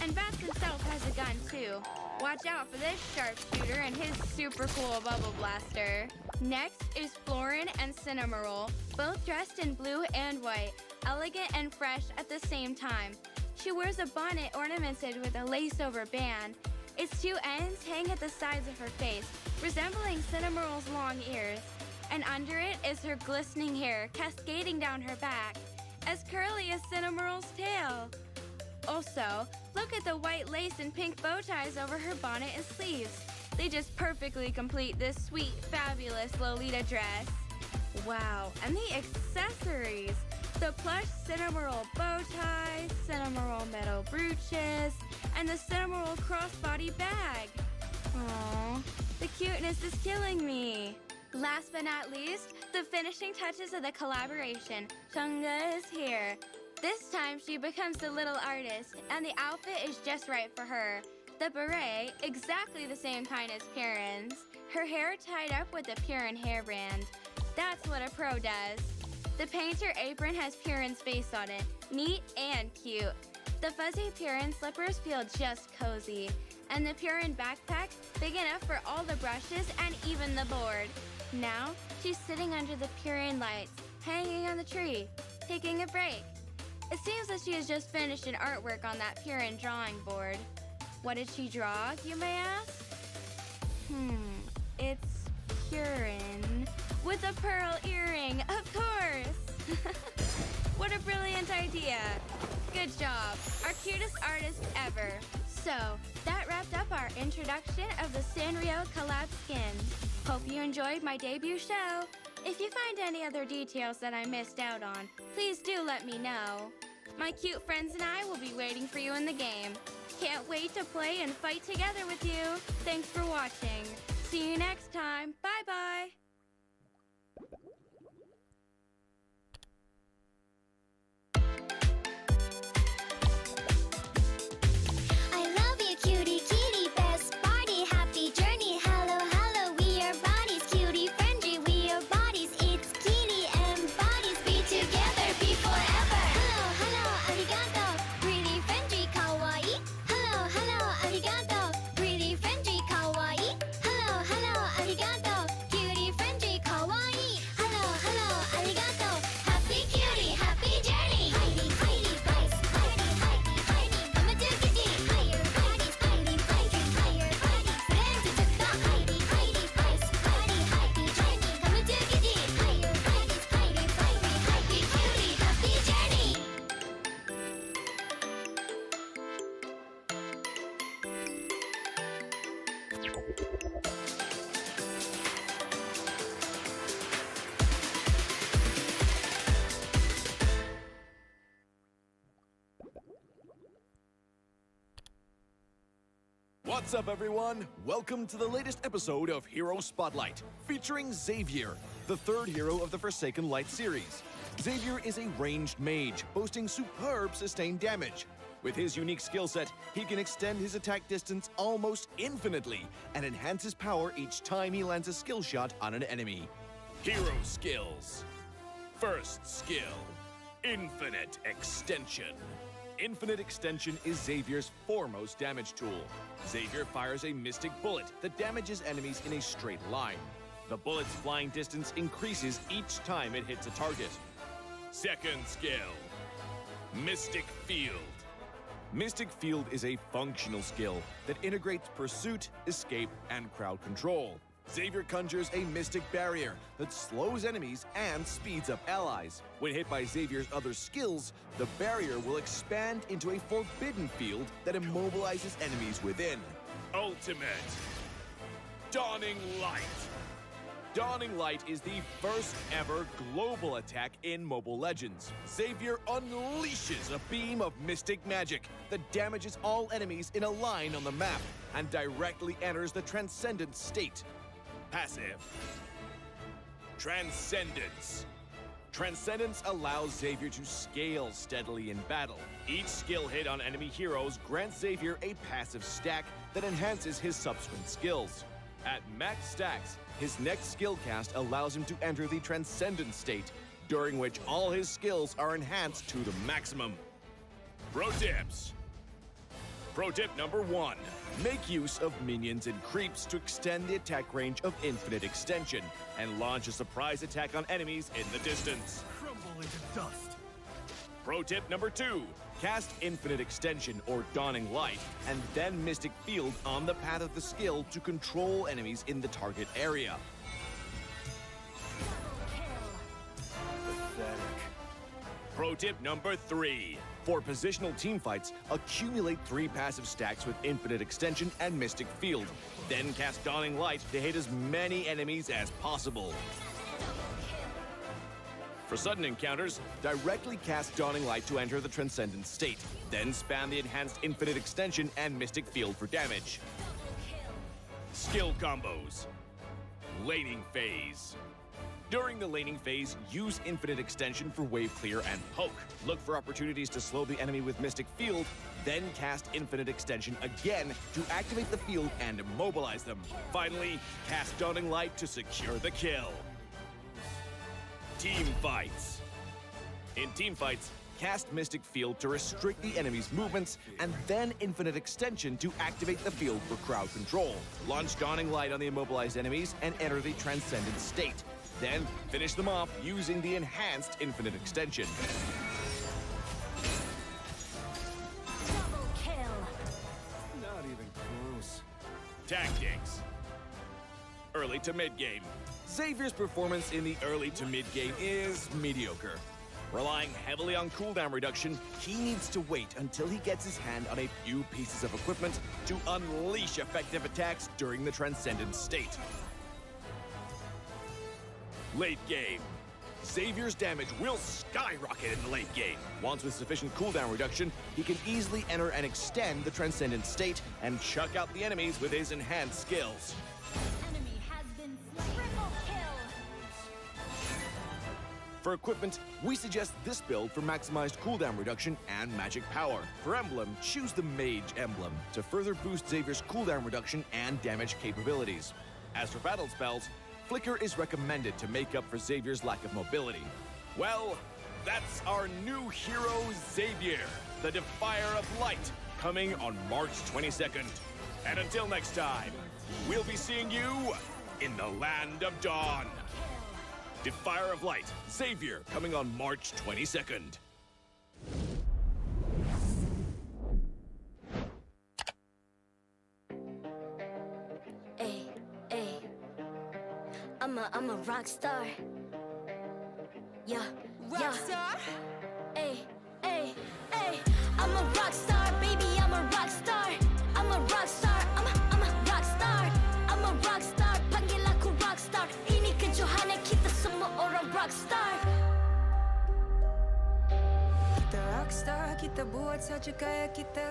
And Bats himself has a gun too. Watch out for this sharpshooter and his super cool bubble blaster. Next is Florin and Cinnamoroll, both dressed in blue and white, elegant and fresh at the same time. She wears a bonnet ornamented with a lace-over band. Its two ends hang at the sides of her face, resembling Cinnamoroll's long ears. And under it is her glistening hair cascading down her back, as curly as Cinnamoroll's tail. Also, look at the white lace and pink bow ties over her bonnet and sleeves. They just perfectly complete this sweet, fabulous Lolita dress. Wow, and the accessories! The plush Cinnamoroll bow tie, Cinnamoroll metal brooches, and the Cinnamoroll crossbody bag. Aww, the cuteness is killing me. Last but not least, the finishing touches of the collaboration. Chunga is here. This time she becomes the little artist, and the outfit is just right for her. The beret, exactly the same kind as Piran's. Her hair tied up with a Piran hairband. That's what a pro does. The painter apron has Piran's face on it, neat and cute. The fuzzy Piran slippers feel just cozy. And the Piran backpack, big enough for all the brushes and even the board. Now, she's sitting under the Piran lights, hanging on the tree, taking a break. It seems that she has just finished an artwork on that Piran drawing board. What did she draw, you may ask? It's Piran with a pearl earring, of course! What a brilliant idea! Good job, our cutest artist ever. So, that wrapped up our introduction of the Sanrio collab skins. Hope you enjoyed my debut show. If you find any other details that I missed out on, please do let me know. My cute friends and I will be waiting for you in the game. Can't wait to play and fight together with you. Thanks for watching. See you next time. Bye-bye.
I love you, cutie, kitty, best party, happy journey. Hello, hello, we are bodies, cutie, friendly, we are bodies. It's kitty and bodies, be together, be forever. Hello, hello, arigato, really friendly, kawaii. Hello, hello, arigato, really friendly, kawaii. Hello, hello, arigato, cutie, friendly, kawaii. Hello,
What's up, everyone? Welcome to the latest episode of Hero Spotlight, featuring Xavier, the third hero of the Forsaken Light series. Xavier is a ranged mage, boasting superb sustained damage. With his unique skill set, he can extend his attack distance almost infinitely and enhance his power each time he lands a skill shot on an enemy. Hero skills. First skill, Infinite Extension. Infinite Extension is Xavier's foremost damage tool. Xavier fires a mystic bullet that damages enemies in a straight line. The bullet's flying distance increases each time it hits a target. Second skill, Mystic Field. Mystic Field is a functional skill that integrates pursuit, escape, and crowd control. Xavier conjures a mystic barrier that slows enemies and speeds up allies. When hit by Xavier's other skills, the barrier will expand into a forbidden field that immobilizes enemies within. Ultimate Dawning Light. Dawning Light is the first ever global attack in Mobile Legends. Xavier unleashes a beam of mystic magic that damages all enemies in a line on the map and directly enters the Transcendent state. Passive. Transcendence. Transcendence allows Xavier to scale steadily in battle. Each skill hit on enemy heroes grants Xavier a passive stack that enhances his subsequent skills. At max stacks, his next skill cast allows him to enter the Transcendent state, during which all his skills are enhanced to the maximum. Pro tips. Pro tip number 1. Make use of minions and creeps to extend the attack range of Infinite Extension and launch a surprise attack on enemies in the distance.
Crumble into dust.
Pro tip number 2. Cast Infinite Extension or Dawning Light and then Mystic Field on the path of the skill to control enemies in the target area.
Pathetic.
Pro tip number 3. For positional teamfights, accumulate 3 passive stacks with Infinite Extension and Mystic Field. Then cast Dawning Light to hit as many enemies as possible. For sudden encounters, directly cast Dawning Light to enter the Transcendent state. Then spam the enhanced Infinite Extension and Mystic Field for damage. Skill combos. Laning phase. During the laning phase, use Infinite Extension for wave clear and poke. Look for opportunities to slow the enemy with Mystic Field, then cast Infinite Extension again to activate the field and immobilize them. Finally, cast Dawning Light to secure the kill. Team fights. In team fights, cast Mystic Field to restrict the enemy's movements, and then Infinite Extension to activate the field for crowd control. Launch Dawning Light on the immobilized enemies and enter the Transcendent state. Then finish them off using the enhanced Infinite Extension.
Double kill.
Not even close.
Tactics. Early to mid-game. Xavier's performance in the early to mid-game is mediocre. Relying heavily on cooldown reduction, he needs to wait until he gets his hand on a few pieces of equipment to unleash effective attacks during the Transcendent state. Late game. Xavier's damage will skyrocket in the late game. Once with sufficient cooldown reduction, he can easily enter and extend the Transcendent state and chuck out the enemies with his enhanced skills.
Enemy has been slain. Triple kill.
For equipment, we suggest this build for maximized cooldown reduction and magic power. For emblem, choose the Mage emblem to further boost Xavier's cooldown reduction and damage capabilities. As for battle spells, Flicker is recommended to make up for Xavier's lack of mobility. Well, that's our new hero, Xavier, the Defier of Light, coming on March 22nd. And until next time, we'll be seeing you in the Land of Dawn. Defier of Light, Xavier, coming on March 22nd.
I'm a rock star. Yeah, rock star. Ay, ay, ay. I'm a rock star, baby. I'm a rock star. I'm a rock star. I'm a rock star. I'm a rock star. Panggil aku rock star. Ini kejohanan kita semua orang rock star.
Kita rockstar, kita buat saja gaya kita.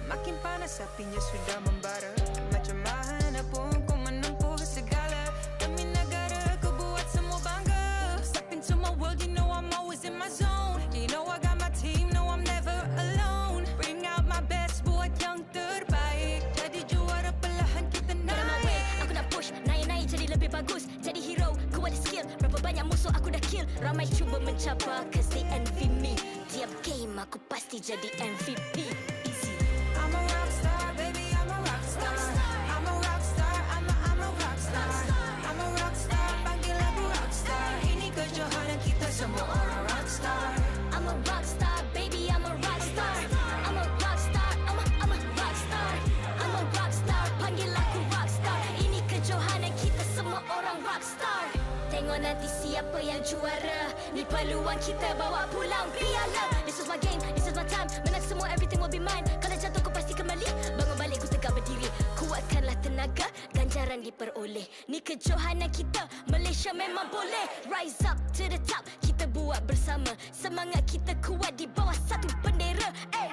Makin panas apinya sudah membara. Macam mana pun kau menempuh segala. Demi negara kau buat semua bangga. Step into my world, you know I'm always in my zone. You know I got my team, no I'm never alone. Bring out my best, buat yang terbaik. Jadi juara perlahan kita naik.
Aku nak push, naik-naik jadi lebih bagus. Jadi hero, ku ada skill. Berapa banyak musuh aku dah kill. Ramai cuba mencapai, cause they envy me. Tiap game aku pasti jadi MVP. Easy.
I'm a rockstar, baby, I'm a rockstar. I'm a rockstar, I'm a rockstar. I'm a rockstar, panggil aku rockstar. Ini kejohanan kita semua orang rockstar.
I'm a rockstar, baby, I'm a rockstar. I'm a rockstar, I'm a rockstar. I'm a rockstar, panggil aku rockstar. Ini kejohanan kita semua orang rockstar. Tengok nanti siapa yang juara. Ni peluang kita bawa pulang piala. This is my game, this is my time. Menang semua, everything will be mine. Kalau jatuh kau pasti kembali. Bangun balik ku tegak berdiri. Kuatkanlah tenaga, ganjaran diperoleh. Ni kejohanan kita, Malaysia memang boleh. Rise up to the top, kita buat bersama. Semangat kita kuat di bawah satu bendera. Ay.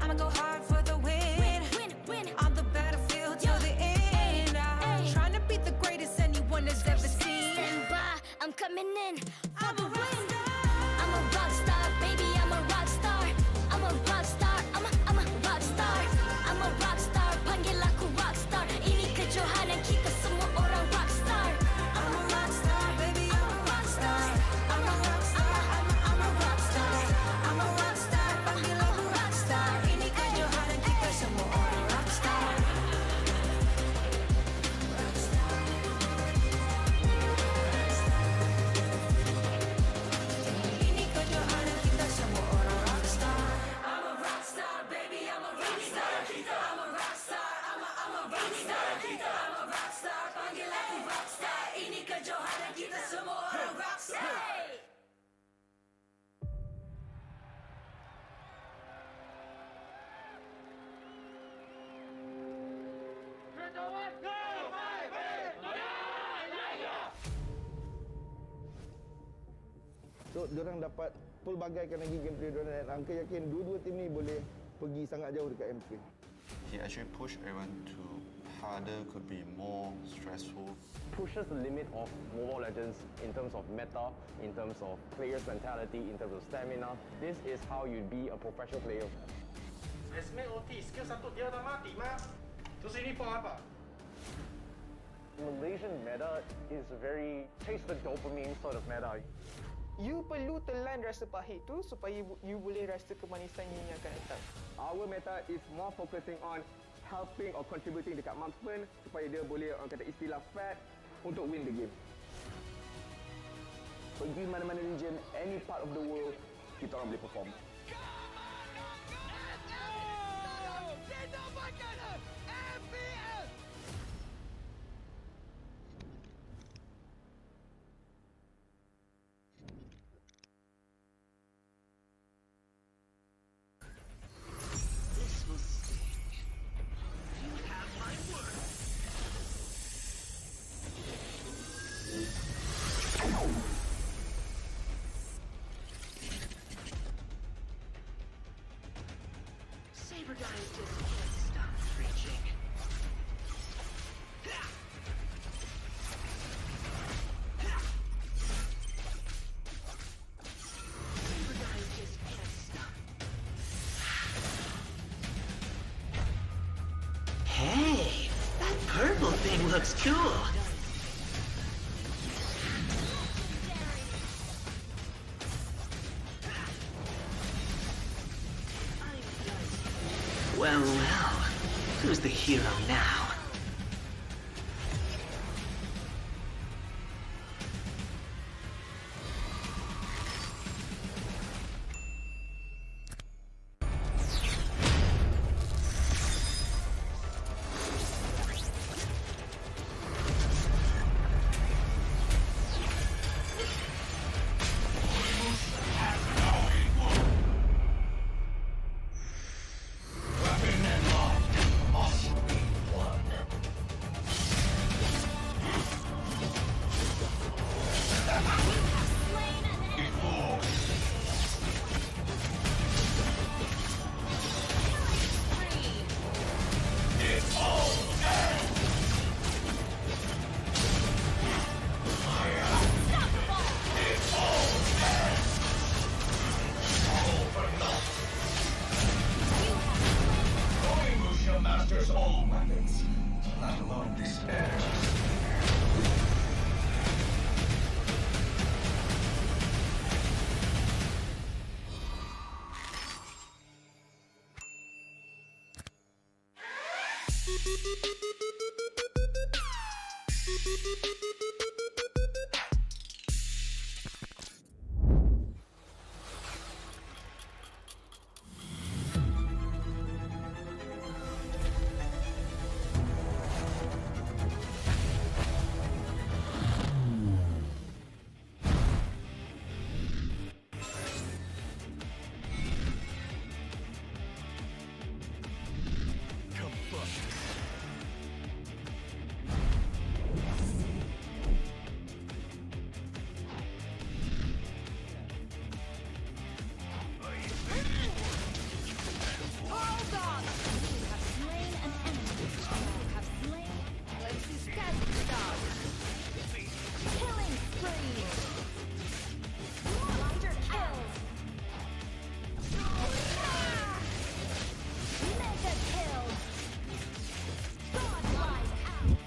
I'ma go hard for the win.
Win.
On the battlefield till the end. I'm trying to beat the greatest anyone has ever seen.
Stand by, I'm coming in for the win. I'm a rockstar, baby, I'm a rockstar. I'm a rockstar, I'm a rockstar. I'm a rockstar, panggil aku rockstar. Ini kejohanan kita semua orang rockstar.
I'm a rockstar, baby, I'm a rockstar. I'm a rockstar, I'm a rockstar. I'm a rockstar, panggil aku rockstar. Ini kejohanan kita semua orang rockstar. Ini kejohanan kita semua orang rockstar. I'm a rockstar, baby, I'm a rockstar. I'm a rockstar, I'm a rockstar. I'm a rockstar, panggil aku rockstar. Ini kejohanan kita semua orang rockstar.
So, diorang dapat pelbagaikan lagi gameplay diorang dan angka yakin dua-dua tim ni boleh pergi sangat jauh dekat MPL.
He actually pushed everyone to harder, could be more stressful.
Pushes the limit of Mobile Legends in terms of meta, in terms of players' mentality, in terms of stamina. This is how you be a professional player.
Esme OT, skill satu dia dah mati, Mak. Terus ini for apa?
Malaysian meta is very chase the dopamine sort of meta.
You perlu telan rasa pahit tu supaya you boleh rasa kemanisan yang akan datang.
Our meta is more focusing on helping or contributing dekat marksman supaya dia boleh orang kata istilah fat untuk win the game. Pergi mana-mana region, any part of the world, kita orang boleh perform.
This will sting. You have my word. Saber guys just can't stop preaching. Saber guys just can't stop. Hey, that purple thing looks cool. Well, who's the hero now?
Weapon and locked must be plugged.
Hold on! You have slain an enemy. You have slain. Let's see static stars. Killing spree. Monster kills. Mega kills. Godlike out.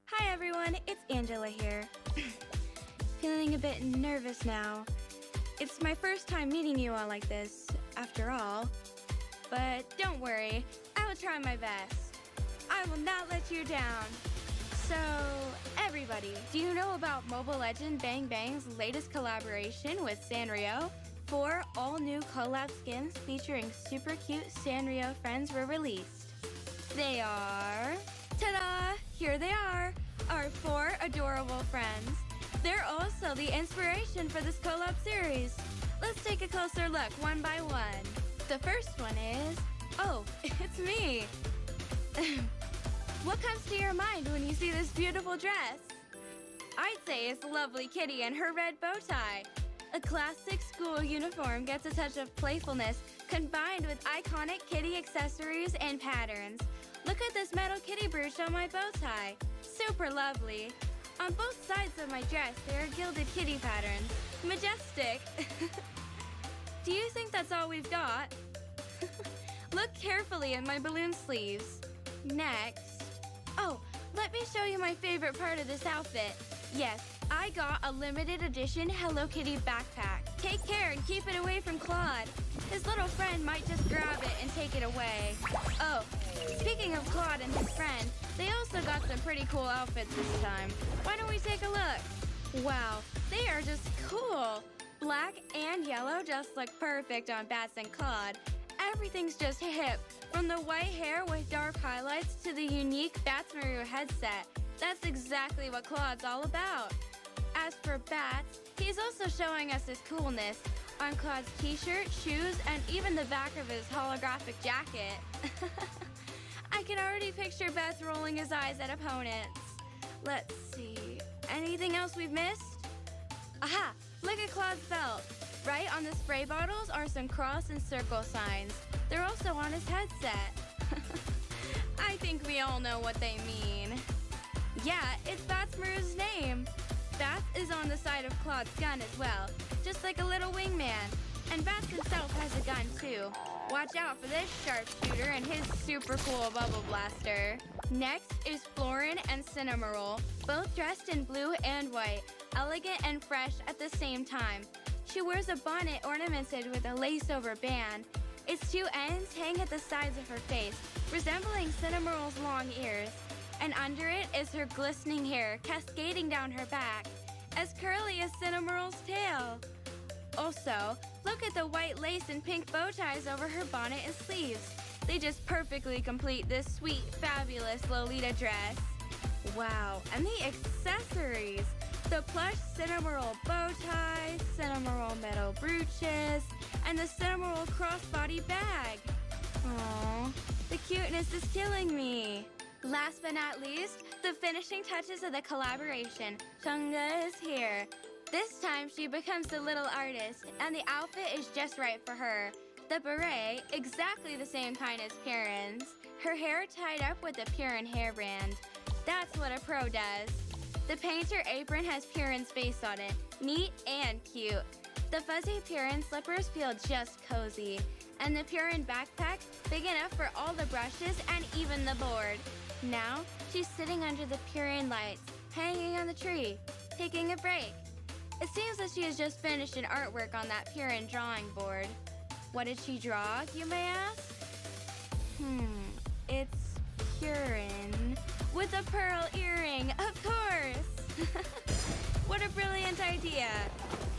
Hi everyone, it's Angela here. Feeling a bit nervous now. It's my first time meeting you all like this, after all. But don't worry, I will try my best. I will not let you down. So, everybody, do you know about Mobile Legend Bang Bang's latest collaboration with Sanrio? 4 all-new collab skins featuring super cute Sanrio friends were released. They are... Ta-da! Here they are, our 4 adorable friends. They're also the inspiration for this collab series. Let's take a closer look one by one. The first one is... Oh, it's me! What comes to your mind when you see this beautiful dress? I'd say it's lovely Kitty and her red bow tie. A classic school uniform gets a touch of playfulness combined with iconic Kitty accessories and patterns. Look at this metal kitty brooch on my bow tie. Super lovely. On both sides of my dress, there are gilded kitty patterns. Majestic. Do you think that's all we've got? Look carefully at my balloon sleeves. Next. Oh, let me show you my favorite part of this outfit. Yes, I got a limited edition Hello Kitty backpack. Take care and keep it away from Claude. His little friend might just grab it and take it away. Oh, speaking of Claude and his friend, they also got some pretty cool outfits this time. Why don't we take a look? Wow, they are just cool. Black and yellow just look perfect on Bats and Claude. Everything's just hip, from the white hair with dark highlights to the unique Bats Maru headset. That's exactly what Claude's all about. As for Bats, he's also showing us his coolness on Claude's t-shirt, shoes, and even the back of his holographic jacket. I can already picture Bats rolling his eyes at opponents. Let's see, anything else we've missed? Aha, look at Claude's belt. Right on the spray bottles are some cross and circle signs. They're also on his headset. I think we all know what they mean. Yeah, it's Bats Maru's name. Bats is on the side of Claude's gun as well, just like a little wingman. And Bats himself has a gun too. Watch out for this sharpshooter and his super cool bubble blaster. Next is Florin and Cinnamoroll, both dressed in blue and white, elegant and fresh at the same time. She wears a bonnet ornamented with a lace-over band. Its 2 ends hang at the sides of her face, resembling Cinnamoroll's long ears. And under it is her glistening hair cascading down her back, as curly as Cinnamoroll's tail. Also, look at the white lace and pink bow ties over her bonnet and sleeves. They just perfectly complete this sweet, fabulous Lolita dress. Wow, and the accessories! The plush Cinnamoroll bow tie, Cinnamoroll metal brooches, and the Cinnamoroll crossbody bag. Aww, the cuteness is killing me. Last but not least, the finishing touches of the collaboration. Chunga is here. This time she becomes the little artist, and the outfit is just right for her. The beret, exactly the same kind as Piran's. Her hair tied up with a Piran hairband. That's what a pro does. The painter apron has Piran's face on it, neat and cute. The fuzzy Piran slippers feel just cozy, and the Piran backpack big enough for all the brushes and even the board. Now, she's sitting under the Piran lights, hanging on the tree, taking a break. It seems that she has just finished an artwork on that Piran drawing board. What did she draw, you may ask? It's Piran with a pearl earring, of course! What a brilliant idea!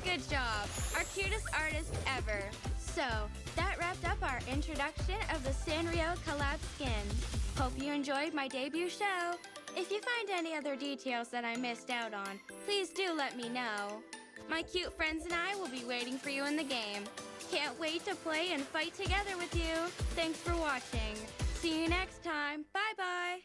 Good job, our cutest artist ever. So, that wrapped up our introduction of the Sanrio collab skin. Hope you enjoyed my debut show. If you find any other details that I missed out on, please do let me know. My cute friends and I will be waiting for you in the game. Can't wait to play and fight together with you. Thanks for watching. See you next time. Bye-bye.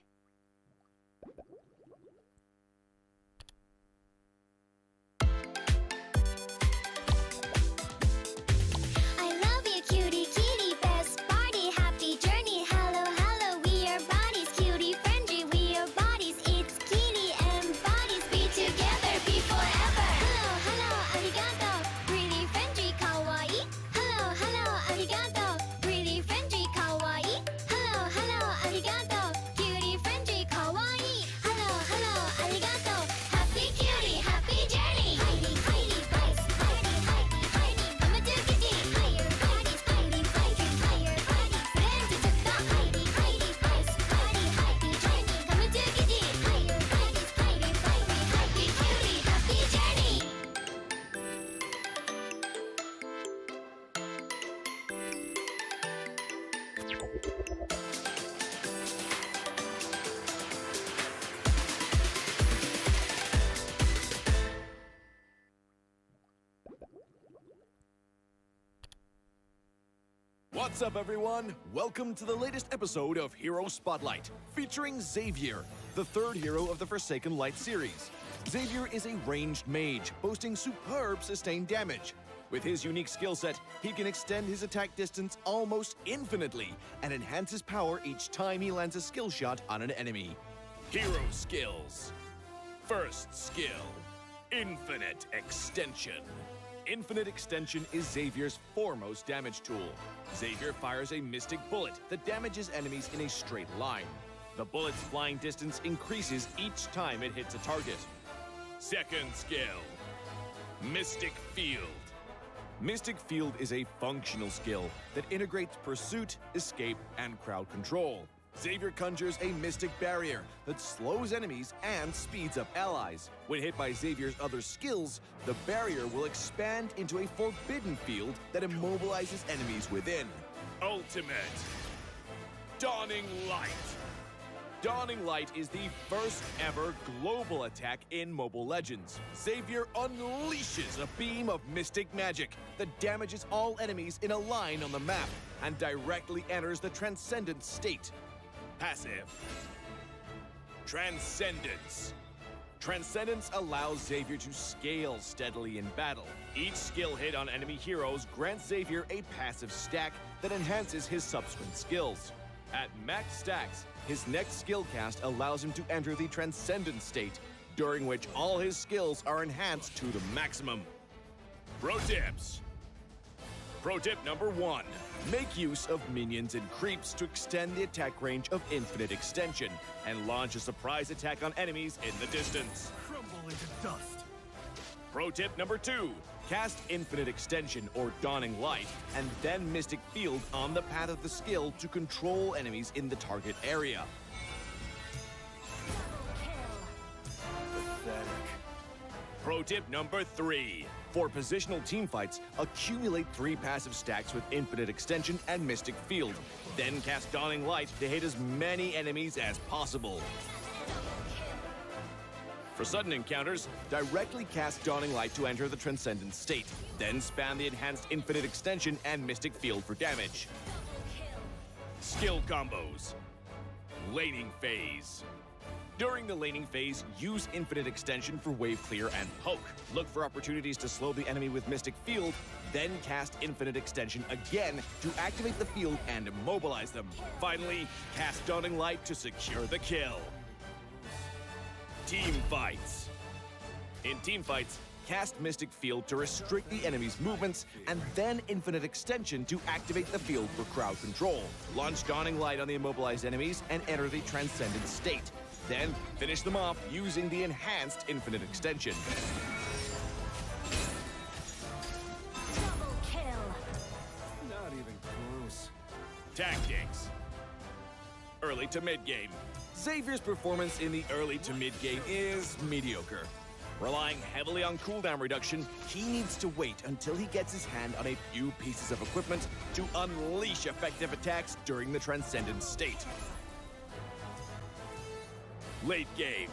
I love you, cutie, kitty, best party, happy journey. Hello, hello, we are bodies, cutie, friendly, we are bodies. It's kitty and bodies, be together, be forever. Hello, hello, arigato, really friendly, kawaii. Hello, hello, arigato, really friendly, kawaii. Hello, hello, arigato, cutie, friendly, kawaii. Hello, hello, arigato, happy cutie, happy journey. Heidi, Heidi, Vice, Heidi, Heidi, Heidi, come and do kitty. Higher bodies, Heidi, Heidi, higher bodies. Then to the Heidi, Heidi, Vice, Heidi, Heidi, journey. Come and do kitty. Higher bodies, Heidi, Heidi, happy cutie, happy journey.
What's up, everyone? Welcome to the latest episode of Hero Spotlight, featuring Xavier, the third hero of the Forsaken Light series. Xavier is a ranged mage, boasting superb sustained damage. With his unique skill set, he can extend his attack distance almost infinitely and enhance his power each time he lands a skill shot on an enemy. Hero skills. First skill, Infinite Extension. Infinite Extension is Xavier's foremost damage tool. Xavier fires a mystic bullet that damages enemies in a straight line. The bullet's flying distance increases each time it hits a target. Second skill, Mystic Field. Mystic Field is a functional skill that integrates pursuit, escape, and crowd control. Xavier conjures a mystic barrier that slows enemies and speeds up allies. When hit by Xavier's other skills, the barrier will expand into a forbidden field that immobilizes enemies within. Ultimate Dawning Light. Dawning Light is the first ever global attack in Mobile Legends. Xavier unleashes a beam of mystic magic that damages all enemies in a line on the map and directly enters the Transcendent state. Passive. Transcendence. Transcendence allows Xavier to scale steadily in battle. Each skill hit on enemy heroes grants Xavier a passive stack that enhances his subsequent skills. At max stacks, his next skill cast allows him to enter the Transcendent state, during which all his skills are enhanced to the maximum. Pro tips. Pro tip number 1. Make use of minions and creeps to extend the attack range of Infinite Extension and launch a surprise attack on enemies in the distance.
Crumble into dust.
Pro tip number 2. Cast Infinite Extension or Dawning Light and then Mystic Field on the path of the skill to control enemies in the target area.
Pathetic.
Pro tip number 3. For positional teamfights, accumulate 3 passive stacks with Infinite Extension and Mystic Field. Then cast Dawning Light to hit as many enemies as possible. For sudden encounters, directly cast Dawning Light to enter the Transcendent state. Then spam the enhanced Infinite Extension and Mystic Field for damage. Skill combos. Laning phase. During the laning phase, use Infinite Extension for wave clear and poke. Look for opportunities to slow the enemy with Mystic Field, then cast Infinite Extension again to activate the field and immobilize them. Finally, cast Dawning Light to secure the kill. Team fights. In team fights, cast Mystic Field to restrict the enemy's movements, and then Infinite Extension to activate the field for crowd control. Launch Dawning Light on the immobilized enemies and enter the Transcendent state. Then finish them off using the enhanced Infinite Extension.
Double kill.
Not even close.
Tactics. Early to mid-game. Xavier's performance in the early to mid-game is mediocre. Relying heavily on cooldown reduction, he needs to wait until he gets his hand on a few pieces of equipment to unleash effective attacks during the Transcendent state. Late game.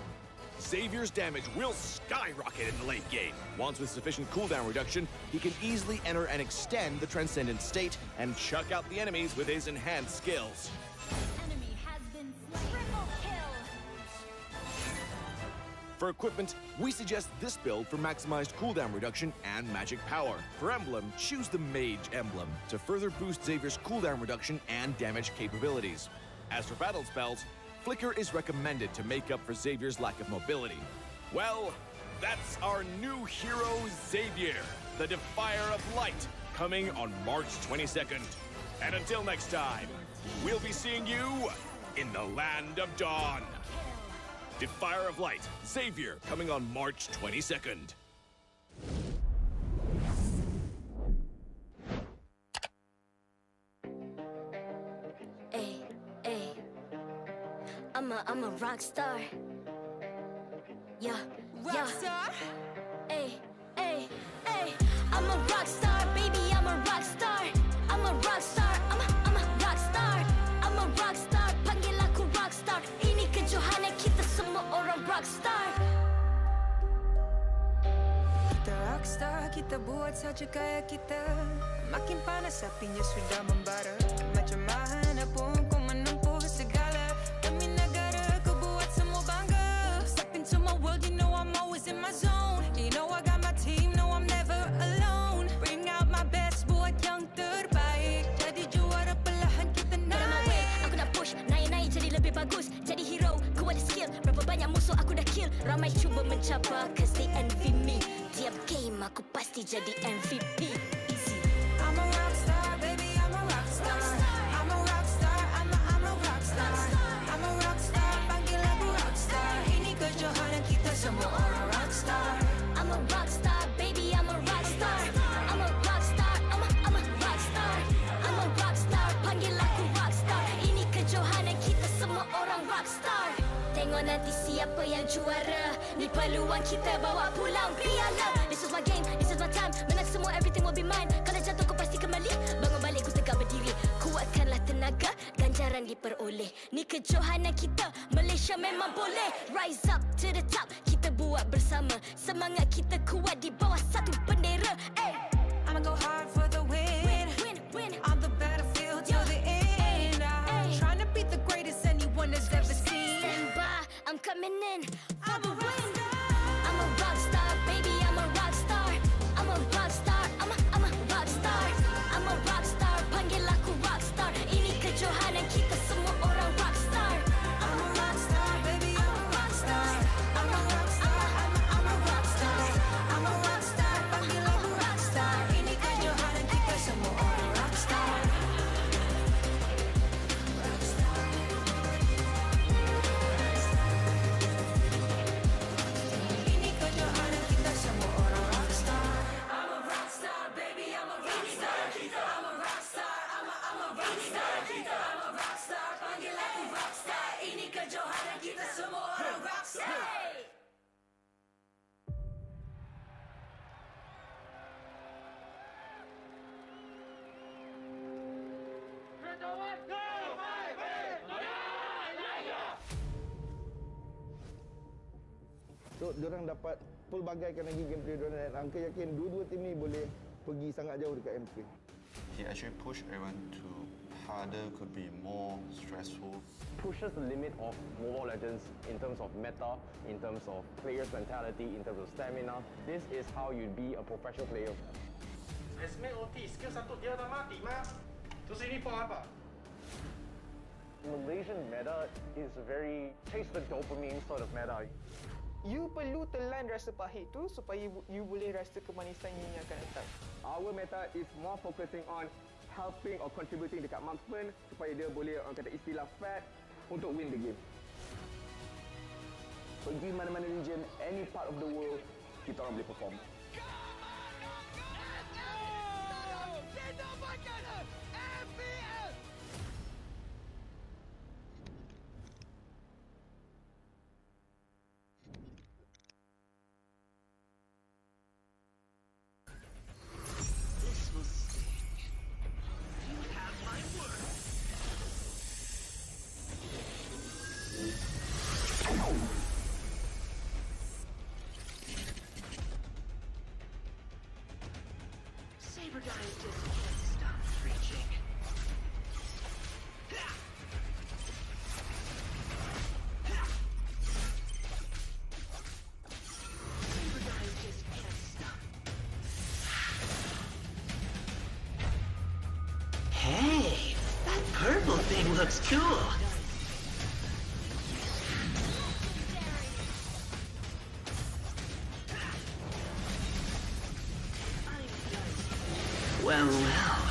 Xavier's damage will skyrocket in the late game. Once with sufficient cooldown reduction, he can easily enter and extend the Transcendent state and chuck out the enemies with his enhanced skills.
Enemy has been slain. Triple kill.
For equipment, we suggest this build for maximized cooldown reduction and magic power. For emblem, choose the Mage emblem to further boost Xavier's cooldown reduction and damage capabilities. As for battle spells, Flicker is recommended to make up for Xavier's lack of mobility. Well, that's our new hero, Xavier, the Defier of Light, coming on March 22nd. And until next time, we'll be seeing you in the Land of Dawn. Defier of Light, Xavier, coming on March 22nd.
I'm a rock star. Yeah, rock star. Ay, ay, ay. I'm a rock star, baby. I'm a rock star. I'm a rock star. I'm a rock star. I'm a rock star. Panggil aku rock star. Ini kejohanan kita semua orang rock star.
Kita rockstar, kita buat saja gaya kita. Makin panas apinya sudah membara. Macam mana pun kau menempuh segala. Demi negara kau buat semua bangga. Step into my world, you know I'm always in my zone. You know I got my team, no I'm never alone. Bring out my best, buat yang terbaik. Jadi juara perlahan kita naik.
Aku nak push, naik-naik jadi lebih bagus. Jadi hero, ku ada skill. Berapa banyak musuh aku dah kill. Ramai cuba mencapai, cause they envy me. Tiap game aku pasti jadi MVP. Easy.
I'm a rockstar, baby, I'm a rockstar. I'm a rockstar, I'm a rockstar. I'm a rockstar, panggil aku rockstar. Ini kejohanan kita semua orang rockstar.
I'm a rockstar, baby, I'm a rockstar. I'm a rockstar, I'm a rockstar. I'm a rockstar, panggil aku rockstar. Ini kejohanan kita semua orang rockstar. Tengok nanti siapa yang juara. Ni peluang kita bawa pulang piala. This is my game, this is my time. Menang semua, everything will be mine. Kalau jatuh kau pasti kembali. Bangun balik ku tegak berdiri. Kuatkanlah tenaga, ganjaran diperoleh. Ni kejohanan kita, Malaysia memang boleh. Rise up to the top, kita buat bersama. Semangat kita kuat di bawah satu bendera. Ay.
I'ma go hard for the win.
Win.
On the battlefield till the end. I'm trying to be the greatest anyone has ever seen.
Stand by, I'm coming in for the win. I'm a rock star, baby, I'm a rock star. I'm a rock star, I'm a rock star. I'm a rock star, panggil aku rock star. Ini kejohanan kita semua orang rock star.
I'm a rockstar, baby, I'm a rockstar. I'm a rockstar, I'm a rockstar. I'm a rockstar, panggil aku rockstar. Ini kejohanan kita semua orang rockstar. Ini kejohanan kita semua orang rockstar. I'm a rockstar, baby, I'm a rockstar. I'm a rockstar, I'm a rockstar. I'm a rockstar, panggil aku rockstar. Ini kejohanan kita semua orang rockstar.
So, diorang dapat pelbagaikan lagi gameplay diorang dan Angka yakin dua-dua tim ni boleh pergi sangat jauh dekat MPL.
He actually pushed everyone to harder, could be more stressful.
Pushes the limit of Mobile Legends in terms of meta, in terms of players' mentality, in terms of stamina. This is how you be a professional player.
Esme OT, skill satu dia dah mati, Ma. Terus ini for apa?
Malaysian meta is very chase the dopamine sort of meta.
you perlu telan rasa pahit tu supaya you boleh rasa kemanisan yang akan datang.
Our meta is more focusing on helping or contributing dekat marksman supaya dia boleh orang kata istilah fat untuk win the game.
Pergi mana-mana region, any part of the world, kita orang boleh perform.
This will sting. You have my word. Saber guys just can't stop preaching. Saber guys just can't stop. Hey, that purple thing looks cool. Well, well,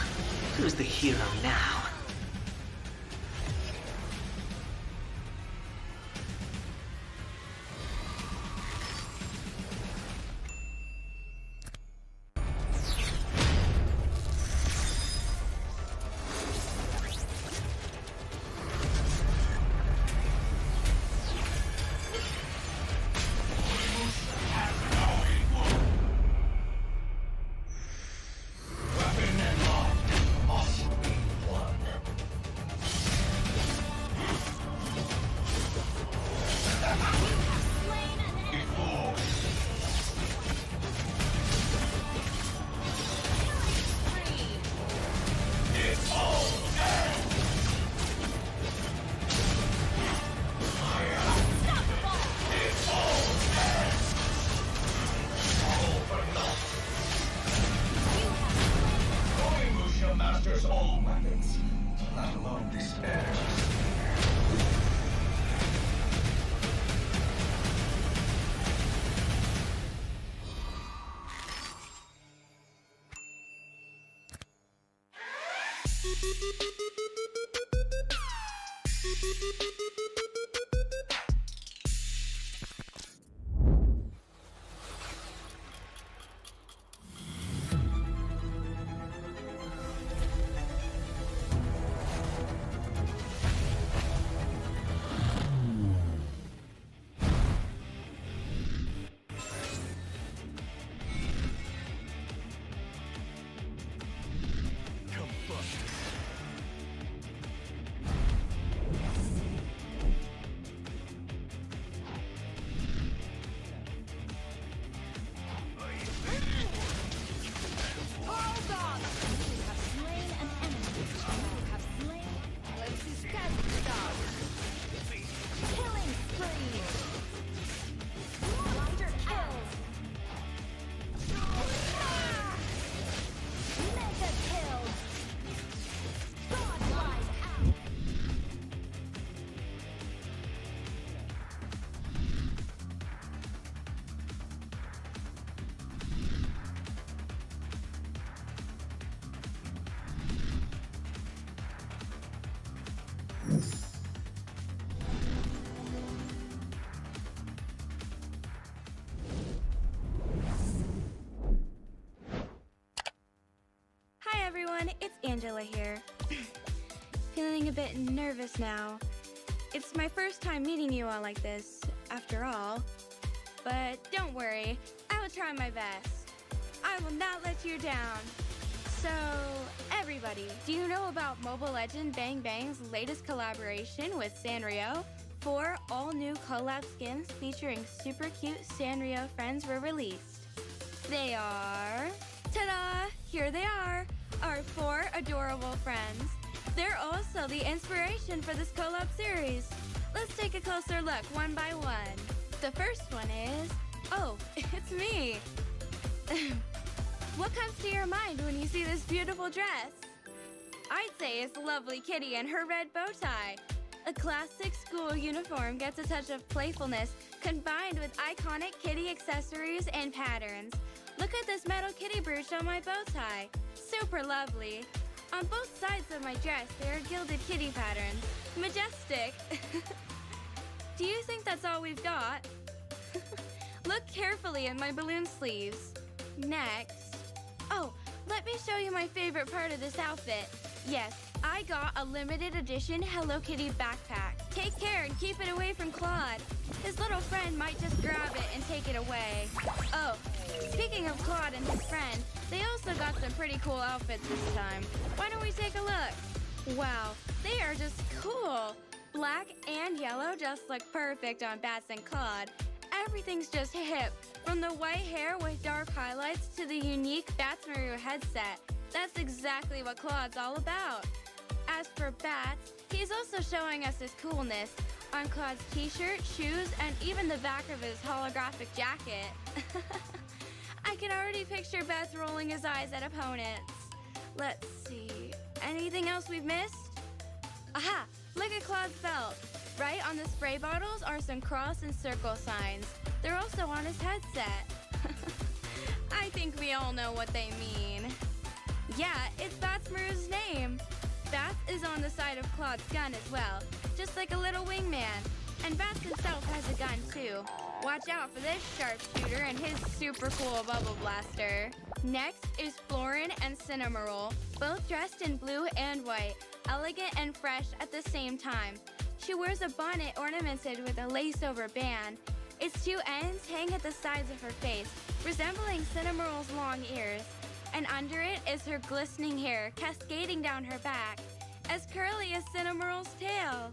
who's the hero now?
Masters all weapons, let alone this energy sphere.
Hi everyone, it's Angela here. Feeling a bit nervous now. It's my first time meeting you all like this, after all. But don't worry, I will try my best. I will not let you down. So, everybody, do you know about Mobile Legend Bang Bang's latest collaboration with Sanrio? 4 all-new collab skins featuring super cute Sanrio friends were released. They are... Ta-da! Here they are, our 4 adorable friends. They're also the inspiration for this collab series. Let's take a closer look one by one. The first one is... Oh, it's me! What comes to your mind when you see this beautiful dress? I'd say it's lovely Kitty and her red bow tie. A classic school uniform gets a touch of playfulness combined with iconic kitty accessories and patterns. Look at this metal kitty brooch on my bow tie. Super lovely. On both sides of my dress, there are gilded kitty patterns. Majestic. Do you think that's all we've got? Look carefully at my balloon sleeves. Next. Oh, let me show you my favorite part of this outfit. Yes, I got a limited edition Hello Kitty backpack. Take care and keep it away from Claude. His little friend might just grab it and take it away. Oh, speaking of Claude and his friend, they also got some pretty cool outfits this time. Why don't we take a look? Wow, they are just cool. Black and yellow just look perfect on Bats and Claude. Everything's just hip, from the white hair with dark highlights to the unique Bats Maru headset. That's exactly what Claude's all about. As for Bats, he's also showing us his coolness on Claude's t-shirt, shoes, and even the back of his holographic jacket. I can already picture Bats rolling his eyes at opponents. Let's see, anything else we've missed? Aha, look at Claude's belt. Right on the spray bottles are some cross and circle signs. They're also on his headset. I think we all know what they mean. Yeah, it's Bats Maru's name. Bats is on the side of Claude's gun as well, just like a little wingman. And Bats himself has a gun too. Watch out for this sharpshooter and his super cool bubble blaster. Next is Florin and Cinnamoroll, both dressed in blue and white, elegant and fresh at the same time. She wears a bonnet ornamented with a lace-over band. Its two ends hang at the sides of her face, resembling Cinnamoroll's long ears. And under it is her glistening hair cascading down her back, as curly as Cinnamoroll's tail.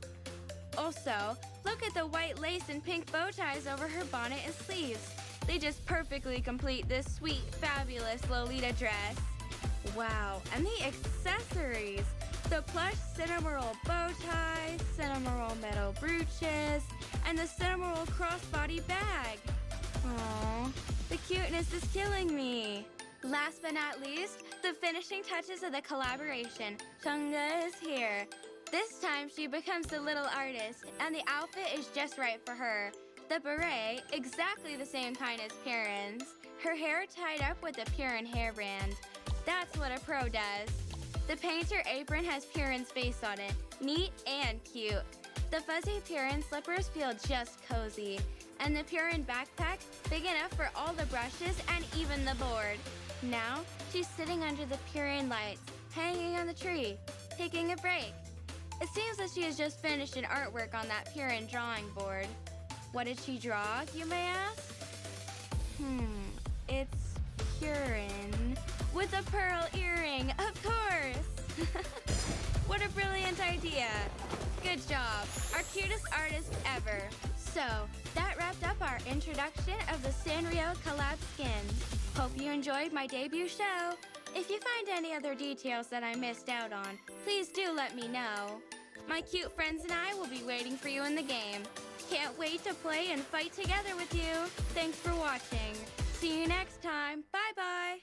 Also, look at the white lace and pink bow ties over her bonnet and sleeves. They just perfectly complete this sweet, fabulous Lolita dress. Wow, and the accessories! The plush Cinnamoroll bow tie, Cinnamoroll metal brooches, and the Cinnamoroll crossbody bag. Aww, the cuteness is killing me. Last but not least, the finishing touches of the collaboration. Chunga is here. This time she becomes the little artist, and the outfit is just right for her. The beret, exactly the same kind as Piran's. Her hair tied up with a Piran hairband. That's what a pro does. The painter apron has Piran's face on it, neat and cute. The fuzzy Piran slippers feel just cozy, and the Piran backpack big enough for all the brushes and even the board. Now, she's sitting under the Piran lights, hanging on the tree, taking a break. It seems that she has just finished an artwork on that Piran drawing board. What did she draw, you may ask? It's Piran with a pearl earring, of course! What a brilliant idea! Good job, our cutest artist ever. So, that wrapped up our introduction of the Sanrio collab skins. Hope you enjoyed my debut show. If you find any other details that I missed out on, please do let me know. My cute friends and I will be waiting for you in the game. Can't wait to play and fight together with you. Thanks for watching. See you next time. Bye-bye.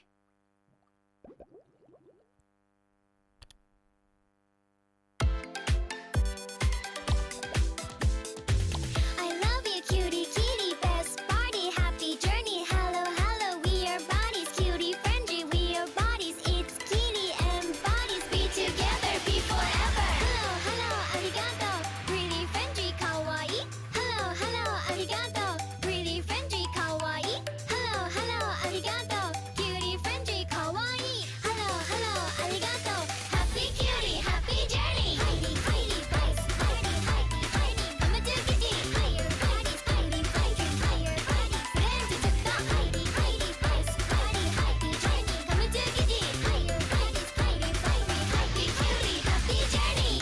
I love you, cutie, kitty, best party, happy journey. Hello, hello, we are bodies, cutie, friendly, we are bodies. It's kitty and bodies, be together, be forever. Hello, hello, arigato, really friendly, kawaii. Hello, hello, arigato, really friendly, kawaii. Hello, hello, arigato, cutie, friendly, kawaii. Hello, hello, arigato, happy cutie, happy journey. Heidi, Heidi, Bryce, Heidi, Heidi, Heidi, come and do kitty. Higher bodies, Heidi, Heidi, higher bodies. Then to the Heidi, Heidi, Bryce, Heidi, Heidi, journey. Come and do kitty. Higher bodies, Heidi, Heidi, happy cutie, happy journey.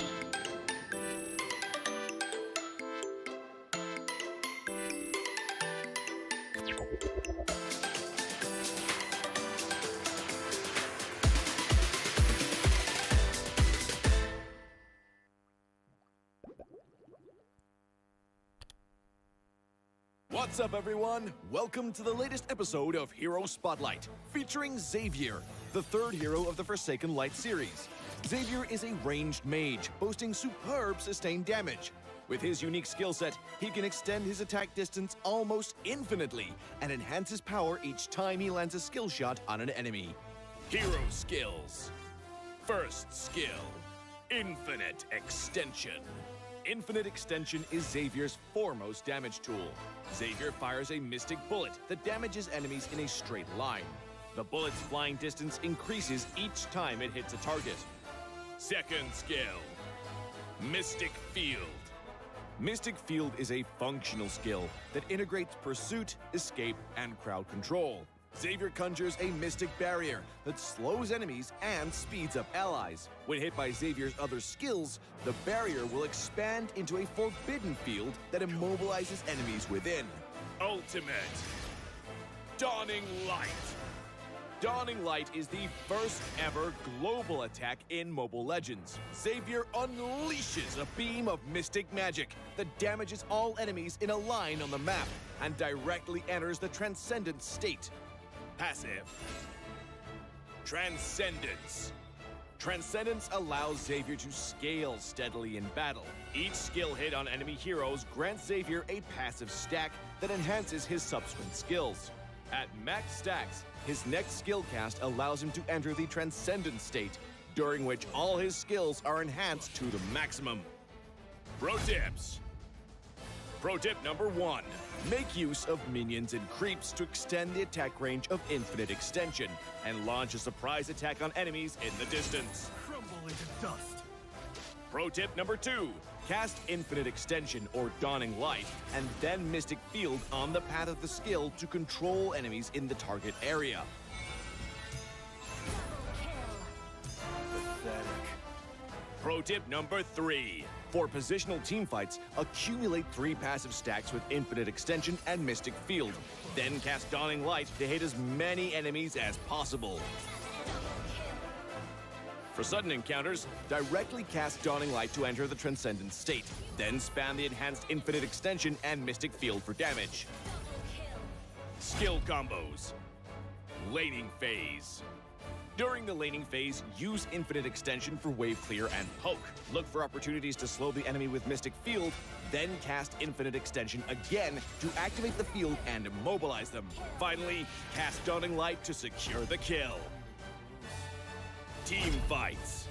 What's up, everyone? Welcome to the latest episode of Hero Spotlight, featuring Xavier, the third hero of the Forsaken Light series. Xavier is a ranged mage, boasting superb sustained damage. With his unique skill set, he can extend his attack distance almost infinitely and enhance his power each time he lands a skill shot on an enemy. Hero skills. First skill, Infinite Extension. Infinite Extension is Xavier's foremost damage tool. Xavier fires a mystic bullet that damages enemies in a straight line. The bullet's flying distance increases each time it hits a target. Second skill, Mystic Field. Mystic Field is a functional skill that integrates pursuit, escape, and crowd control. Xavier conjures a mystic barrier that slows enemies and speeds up allies. When hit by Xavier's other skills, the barrier will expand into a forbidden field that immobilizes enemies within. Ultimate. Dawning Light. Dawning Light is the first ever global attack in Mobile Legends. Xavier unleashes a beam of mystic magic that damages all enemies in a line on the map and directly enters the Transcendent state. Passive. Transcendence. Transcendence allows Xavier to scale steadily in battle. Each skill hit on enemy heroes grants Xavier a passive stack that enhances his subsequent skills. At max stacks, his next skill cast allows him to enter the Transcendent state, during which all his skills are enhanced to the maximum. Pro tips. Pro tip number 1. Make use of minions and creeps to extend the attack range of Infinite Extension and launch a surprise attack on enemies in the distance.
Crumble into dust.
Pro tip number 2. Cast Infinite Extension or Dawning Light and then Mystic Field on the path of the skill to control enemies in the target area.
Pathetic.
Pro tip number 3. For positional teamfights, accumulate 3 passive stacks with Infinite Extension and Mystic Field. Then cast Dawning Light to hit as many enemies as possible. For sudden encounters, directly cast Dawning Light to enter the Transcendent state. Then spam the enhanced Infinite Extension and Mystic Field for damage. Skill combos. Laning phase. During the laning phase, use Infinite Extension for wave clear and poke. Look for opportunities to slow the enemy with Mystic Field, then cast Infinite Extension again to activate the field and immobilize them. Finally, cast Dawning Light to secure the kill. Team fights.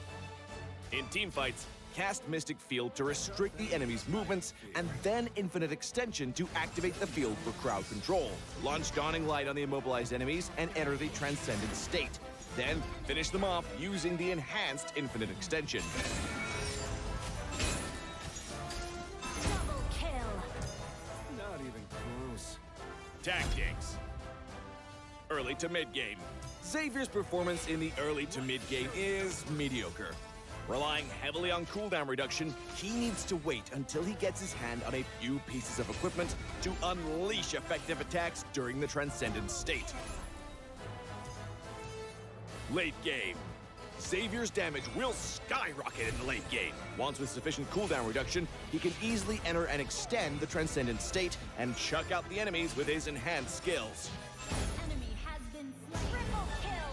In team fights, cast Mystic Field to restrict the enemy's movements, and then Infinite Extension to activate the field for crowd control. Launch Dawning Light on the immobilized enemies and enter the Transcendent state. Then finish them off using the enhanced Infinite Extension.
Double kill.
Not even close.
Tactics. Early to mid-game. Xavier's performance in the early to mid-game is mediocre. Relying heavily on cooldown reduction, he needs to wait until he gets his hand on a few pieces of equipment to unleash effective attacks during the Transcendent state. Late game. Xavier's damage will skyrocket in the late game. Once with sufficient cooldown reduction, he can easily enter and extend the Transcendent state and chuck out the enemies with his enhanced skills.
Enemy has been slain. Triple kill.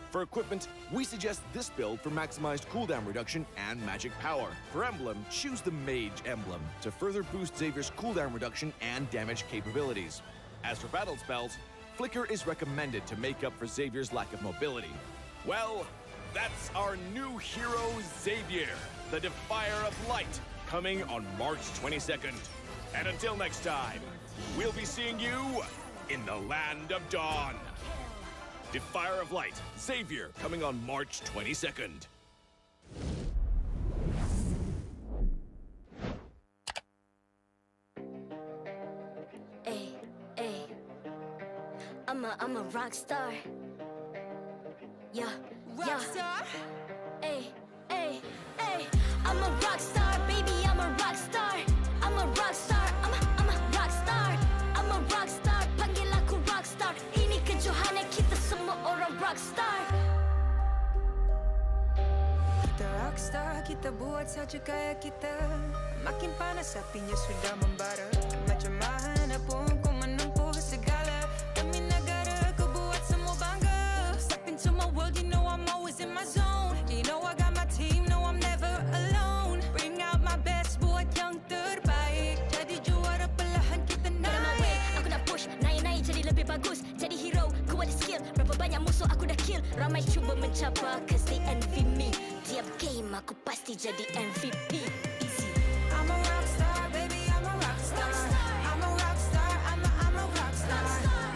For equipment, we suggest this build for maximized cooldown reduction and magic power. For emblem, choose the Mage emblem to further boost Xavier's cooldown reduction and damage capabilities. As for battle spells, Flicker is recommended to make up for Xavier's lack of mobility. Well, that's our new hero, Xavier, the Defier of Light, coming on March 22nd. And until next time, we'll be seeing you in the Land of Dawn. Defier of Light, Xavier, coming on March 22nd.
I'm a rock star. Yeah, rock star. Ay, ay, ay. I'm a rock star, baby. I'm a rock star. I'm a rock star. I'm a rock star. I'm a rock star. Panggil aku rock star. Ini kejohanan kita semua orang rock star.
Kita rockstar, kita buat saja gaya kita. Makin panas apinya sudah membara. Macam mana pun ku menempuh segala. Demi negara ku buat semua bangga. Step into my world, you know I'm always
mencapai cause they envy me. Tiap game aku pasti jadi MVP. Easy.
I'm a rock star, baby, I'm a rock star. I'm a rock star, I'm a rock star.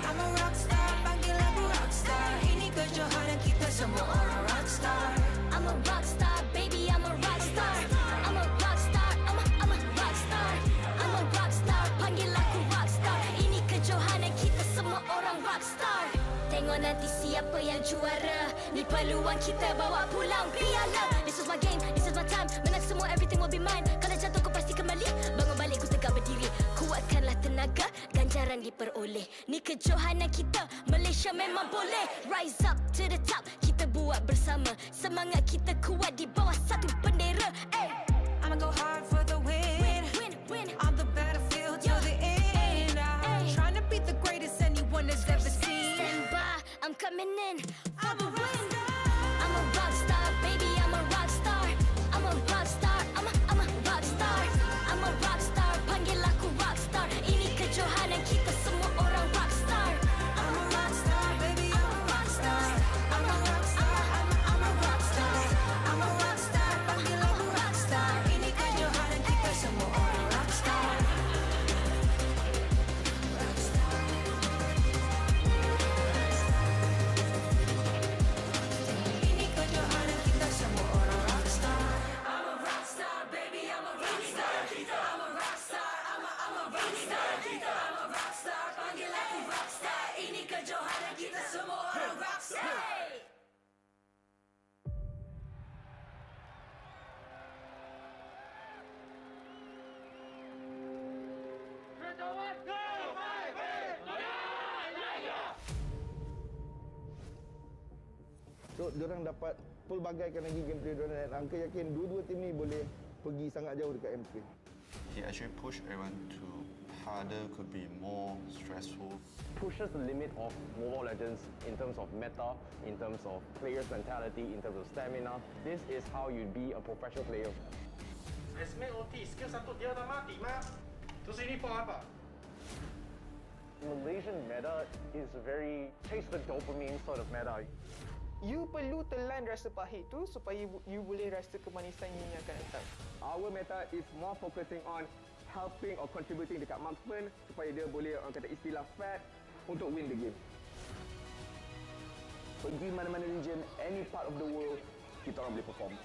I'm a rock star, panggil aku rock star. Ini kejohanan kita semua orang rock star.
I'm a rock star, baby, I'm a rock star. I'm a rock star, I'm a rock star. I'm a rock star, panggil aku rock star. Ini kejohanan kita semua orang rock star. Tengok nanti siapa yang juara. Ni peluang kita bawa pulang piala. This is my game, this is my time. Menang semua, everything will be mine. Kalau jatuh kau pasti kembali. Bangun balik ku tegak berdiri. Kuatkanlah tenaga, ganjaran diperoleh. Ni kejohanan kita, Malaysia memang boleh. Rise up to the top, kita buat bersama. Semangat kita kuat di bawah satu bendera. Ay.
I'ma go hard for the win.
Win.
On the battlefield till the end. I'm trying to beat the greatest anyone has ever seen.
Stand by, I'm coming in for the win. I'm a rock star, baby, I'm a rock star. I'm a rock star, I'm a rock star. I'm a rock star, panggil aku rock star. Ini kejohanan kita semua orang rock star.
I'm a rock star, baby, I'm a rock star. I'm a rock star, I'm a rock star. I'm a rock star, panggil aku rock star. Ini kejohanan kita semua orang rock star. Rock star. Ini kejohanan kita semua orang rock star. I'm a rock star, baby, I'm a rock star. I'm a rock star, I'm a rock star. I'm a rock star, panggil aku rock star. Ini kejohanan kita semua orang rock star.
So, diorang dapat pelbagaikan lagi gameplay diorang dan Angka yakin dua-dua tim ni boleh pergi sangat jauh dekat MPL.
He actually pushed everyone to harder, could be more stressful.
Pushes the limit of Mobile Legends in terms of meta, in terms of players' mentality, in terms of stamina. This is how you be a professional player.
Resme OT, skill satu dia dah mati, Ma. Terus ini for apa?
Malaysian meta is very taste the dopamine sort of meta.
You perlu telan rasa pahit tu supaya you boleh rasa kemanisan yang akan datang.
Our meta is more focusing on helping or contributing dekat marksman supaya dia boleh orang kata istilah fat untuk win the game. Pergi mana-mana region, any part of the world, kita orang boleh perform.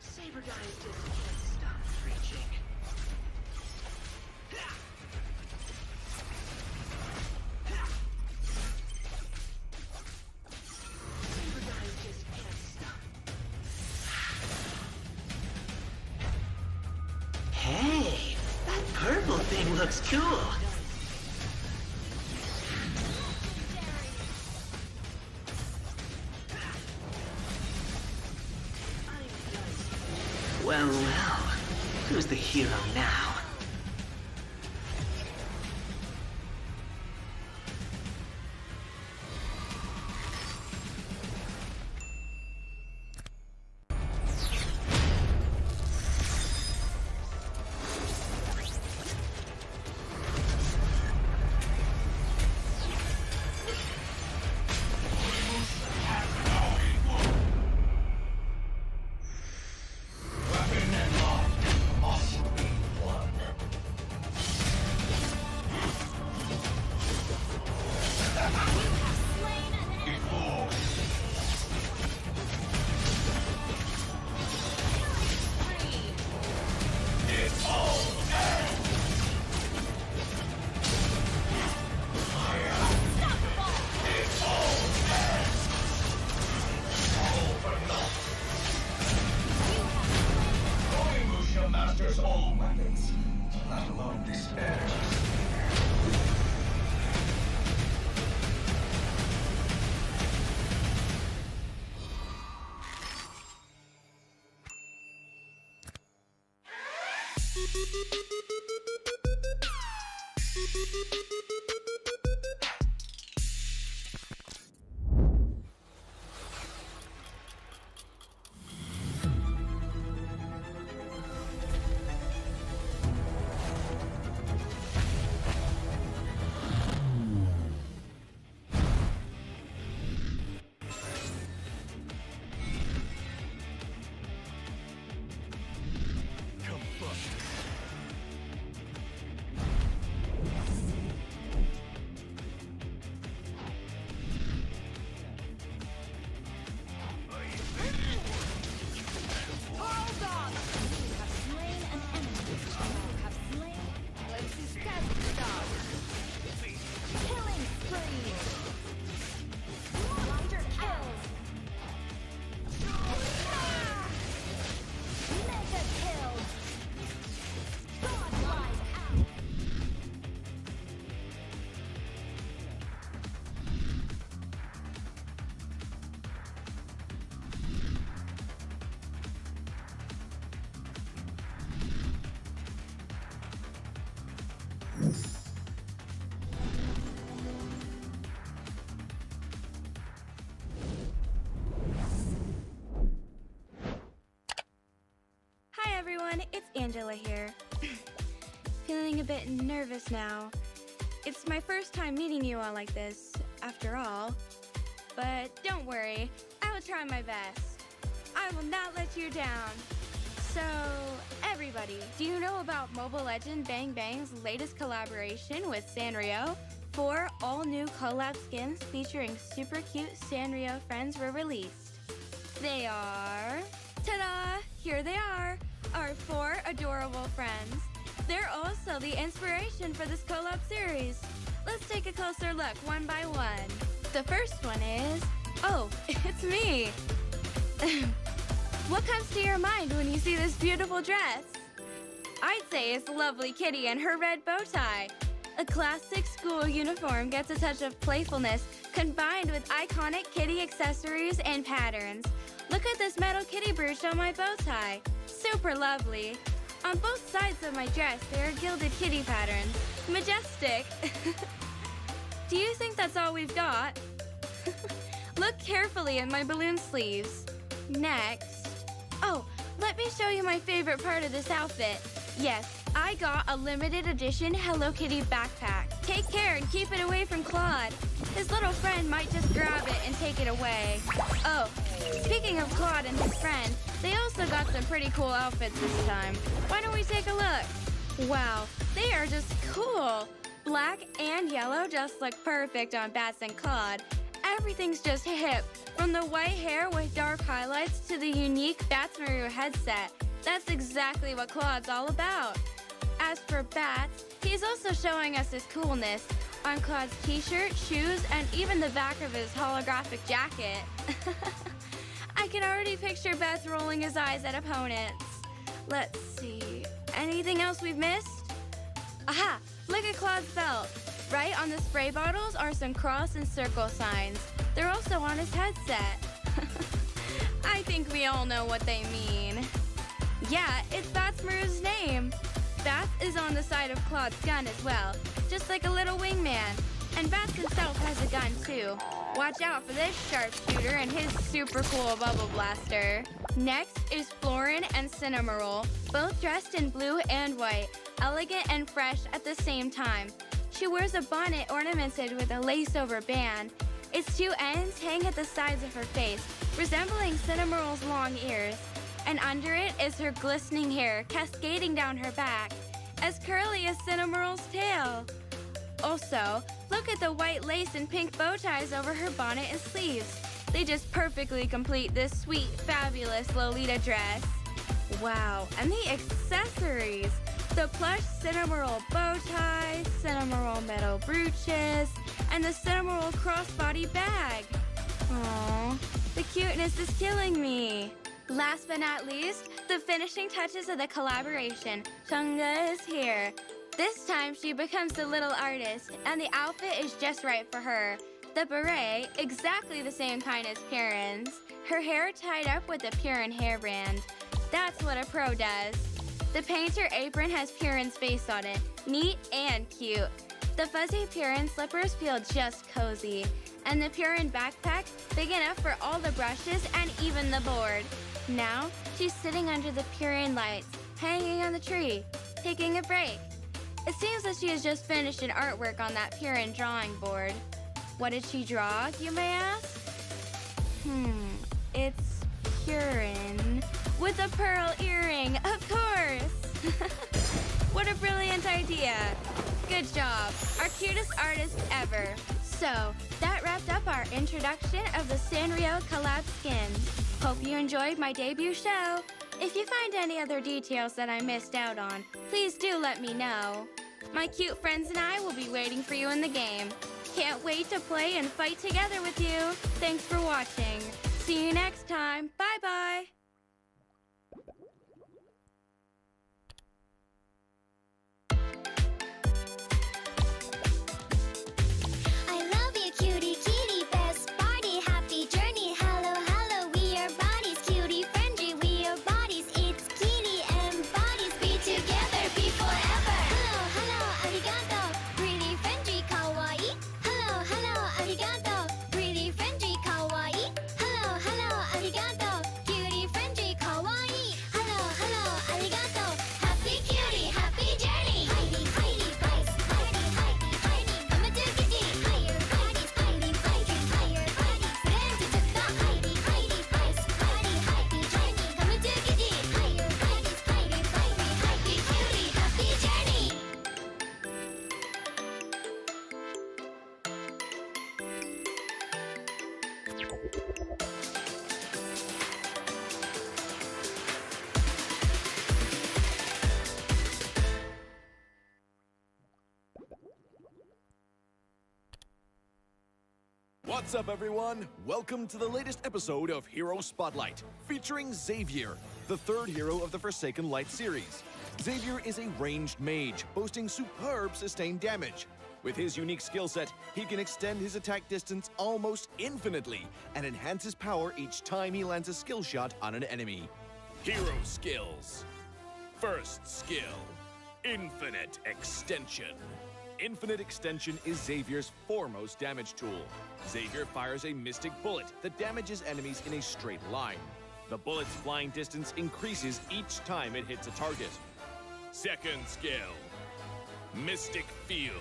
Saber guys just can't stop preaching. Saber guys just can't stop. Hey, that purple thing looks cool. Well, who's the hero now?
Hi everyone, it's Angela here. Feeling a bit nervous now. It's my first time meeting you all like this, after all. But don't worry, I will try my best. I will not let you down. So, everybody, do you know about Mobile Legend Bang Bang's latest collaboration with Sanrio? 4 all-new collab skins featuring super cute Sanrio friends were released. They are... Ta-da! Here they are! Our 4 adorable friends. They're also the inspiration for this collab series. Let's take a closer look one by one. The first one is... Oh, it's me! What comes to your mind when you see this beautiful dress? I'd say it's lovely Kitty and her red bow tie. A classic school uniform gets a touch of playfulness combined with iconic Kitty accessories and patterns. Look at this metal Kitty brooch on my bow tie. Super lovely. On both sides of my dress, there are gilded Kitty patterns. Majestic. Do you think that's all we've got? Look carefully at my balloon sleeves. Next. Oh, let me show you my favorite part of this outfit. Yes, I got a limited edition Hello Kitty backpack. Take care and keep it away from Claude. His little friend might just grab it and take it away. Oh, speaking of Claude and his friend, they also got some pretty cool outfits this time. Why don't we take a look? Wow, they are just cool. Black and yellow just look perfect on Bats and Claude. Everything's just hip, from the white hair with dark highlights to the unique Bats Maru headset. That's exactly what Claude's all about. As for Bats, he's also showing us his coolness on Claude's t-shirt, shoes, and even the back of his holographic jacket. I can already picture Bats rolling his eyes at opponents. Let's see, anything else we've missed? Aha, look at Claude's belt. Right on the spray bottles are some cross and circle signs. They're also on his headset. I think we all know what they mean. Yeah, it's Bats Maru's name. Bats is on the side of Claude's gun as well, just like a little wingman. And Bats himself has a gun too. Watch out for this sharpshooter and his super cool bubble blaster. Next is Florin and Cinnamoroll, both dressed in blue and white, elegant and fresh at the same time. She wears a bonnet ornamented with a lace-over band. Its 2 ends hang at the sides of her face, resembling Cinnamoroll's long ears. And under it is her glistening hair cascading down her back, as curly as Cinnamoroll's tail. Also, look at the white lace and pink bow ties over her bonnet and sleeves. They just perfectly complete this sweet, fabulous Lolita dress. Wow, and the accessories! The plush Cinnamoroll bow tie, Cinnamoroll metal brooches, and the Cinnamoroll crossbody bag. Aww, the cuteness is killing me. Last but not least, the finishing touches of the collaboration. Chunga is here. This time she becomes the little artist, and the outfit is just right for her. The beret, exactly the same kind as Piran's. Her hair tied up with a Piran hairband. That's what a pro does. The painter apron has Purin's face on it, neat and cute. The fuzzy Purin slippers feel just cozy, and the Purin backpack big enough for all the brushes and even the board. Now, she's sitting under the Purin lights, hanging on the tree, taking a break. It seems that she has just finished an artwork on that Purin drawing board. What did she draw, you may ask? It's Purin with a pearl earring, of course! What a brilliant idea! Good job, our cutest artist ever. So, that wrapped up our introduction of the Sanrio collab skins. Hope you enjoyed my debut show. If you find any other details that I missed out on, please do let me know. My cute friends and I will be waiting for you in the game. Can't wait to play and fight together with you. Thanks for watching. See you next time. Bye-bye.
I love you, cutie, kitty, best party, happy journey. Hello, hello, we are bodies, cutie, friendly, we are bodies. It's kitty and bodies, be together, be forever. Hello, hello, arigato, really friendly, kawaii. Hello, hello, arigato, really friendly, kawaii. Hello, hello, arigato, cutie, friendly, kawaii. Hello, hello, arigato, happy cutie, happy journey. Heidi, Heidi, Vice, Heidi, Heidi, Heidi, come and do kitty. Higher bodies, Heidi, Heidi, higher bodies. Then to the Heidi, Heidi, Vice, Heidi, Heidi, journey. Come and do kitty. Higher bodies, Heidi, Heidi, happy cutie, happy journey.
What's up, everyone? Welcome to the latest episode of Hero Spotlight, featuring Xavier, the third hero of the Forsaken Light series. Xavier is a ranged mage, boasting superb sustained damage. With his unique skill set, he can extend his attack distance almost infinitely and enhance his power each time he lands a skill shot on an enemy. Hero skills. First skill, Infinite Extension. Infinite Extension is Xavier's foremost damage tool. Xavier fires a mystic bullet that damages enemies in a straight line. The bullet's flying distance increases each time it hits a target. Second skill, Mystic Field.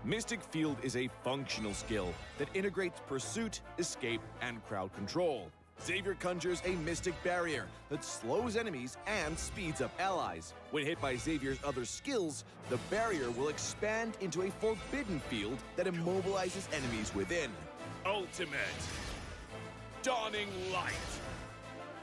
Mystic Field is a functional skill that integrates pursuit, escape, and crowd control. Xavier conjures a mystic barrier that slows enemies and speeds up allies. When hit by Xavier's other skills, the barrier will expand into a forbidden field that immobilizes enemies within. Ultimate Dawning Light.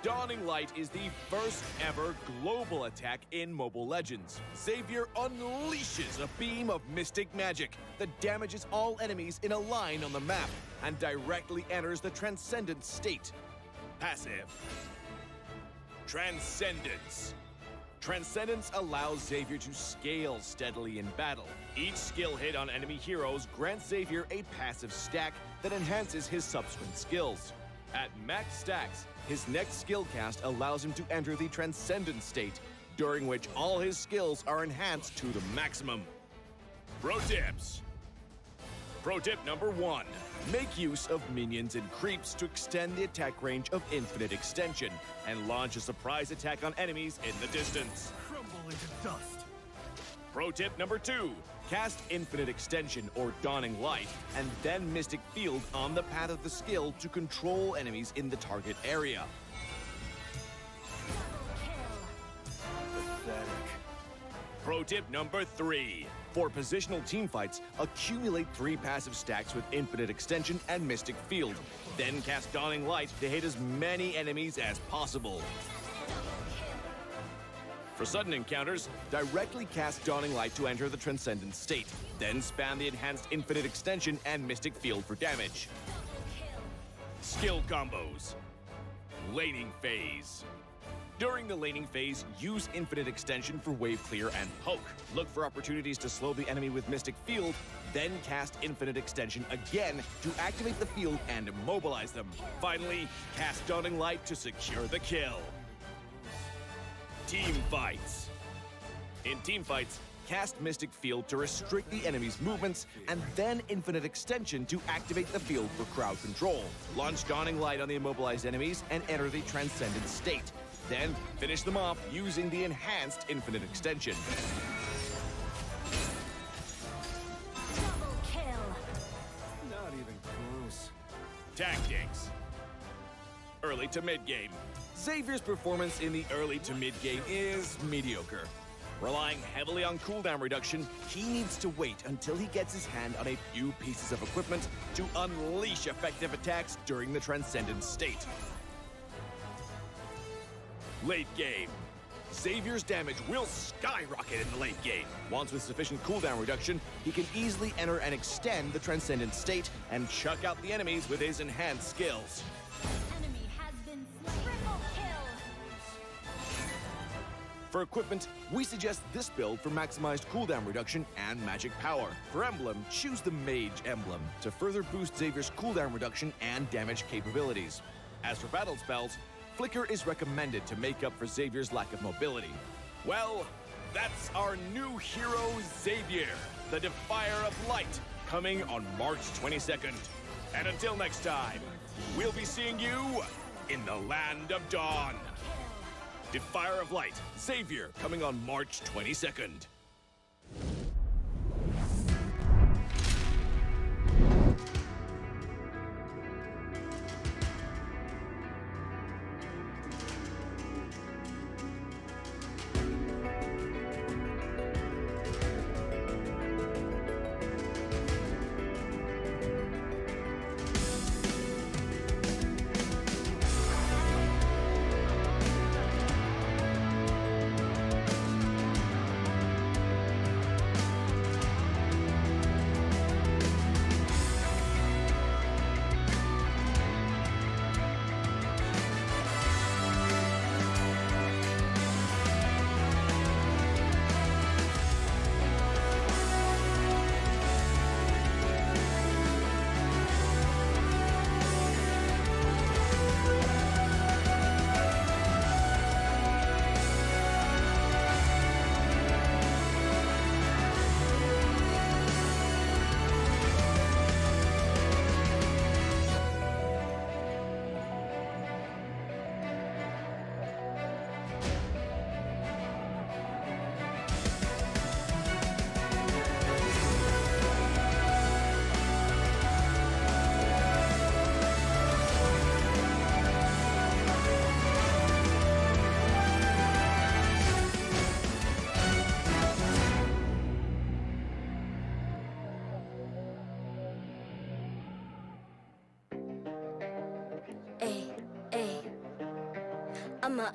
Dawning Light is the first ever global attack in Mobile Legends. Xavier unleashes a beam of mystic magic that damages all enemies in a line on the map and directly enters the Transcendent state. Passive. Transcendence. Transcendence allows Xavier to scale steadily in battle. Each skill hit on enemy heroes grants Xavier a passive stack that enhances his subsequent skills. At max stacks, his next skill cast allows him to enter the Transcendent state, during which all his skills are enhanced to the maximum. Pro tips. Pro tip number 1. Make use of minions and creeps to extend the attack range of Infinite Extension and launch a surprise attack on enemies in the distance.
Crumble into dust.
Pro tip number 2. Cast Infinite Extension or Dawning Light and then Mystic Field on the path of the skill to control enemies in the target area. Pro tip number 3. For positional teamfights, accumulate 3 passive stacks with Infinite Extension and Mystic Field. Then cast Dawning Light to hit as many enemies as possible. For sudden encounters, directly cast Dawning Light to enter the Transcendent state. Then spam the enhanced Infinite Extension and Mystic Field for damage. Skill combos. Laning phase. During the laning phase, use Infinite Extension for wave clear and poke. Look for opportunities to slow the enemy with Mystic Field, then cast Infinite Extension again to activate the field and immobilize them. Finally, cast Dawning Light to secure the kill. Team fights. In team fights, cast Mystic Field to restrict the enemy's movements, and then Infinite Extension to activate the field for crowd control. Launch Dawning Light on the immobilized enemies and enter the Transcendent state. Then finish them off using the enhanced Infinite Extension.
Double kill.
Not even close. Tactics. Early to mid-game. Xavier's performance in the early to mid-game is mediocre. Relying heavily on cooldown reduction, he needs to wait until he gets his hand on a few pieces of equipment to unleash effective attacks during the Transcendent state. Late game. Xavier's damage will skyrocket in the late game. Once with sufficient cooldown reduction, he can easily enter and extend the Transcendent state and chuck out the enemies with his enhanced skills.
Enemy has been slain. Triple kill.
For equipment, we suggest this build for maximized cooldown reduction and magic power. For emblem, choose the Mage emblem to further boost Xavier's cooldown reduction and damage capabilities. As for battle spells, Flicker is recommended to make up for Xavier's lack of mobility. Well, that's our new hero, Xavier, the Defier of Light, coming on March 22nd. And until next time, we'll be seeing you in the Land of Dawn. Defier of Light, Xavier, coming on March 22nd.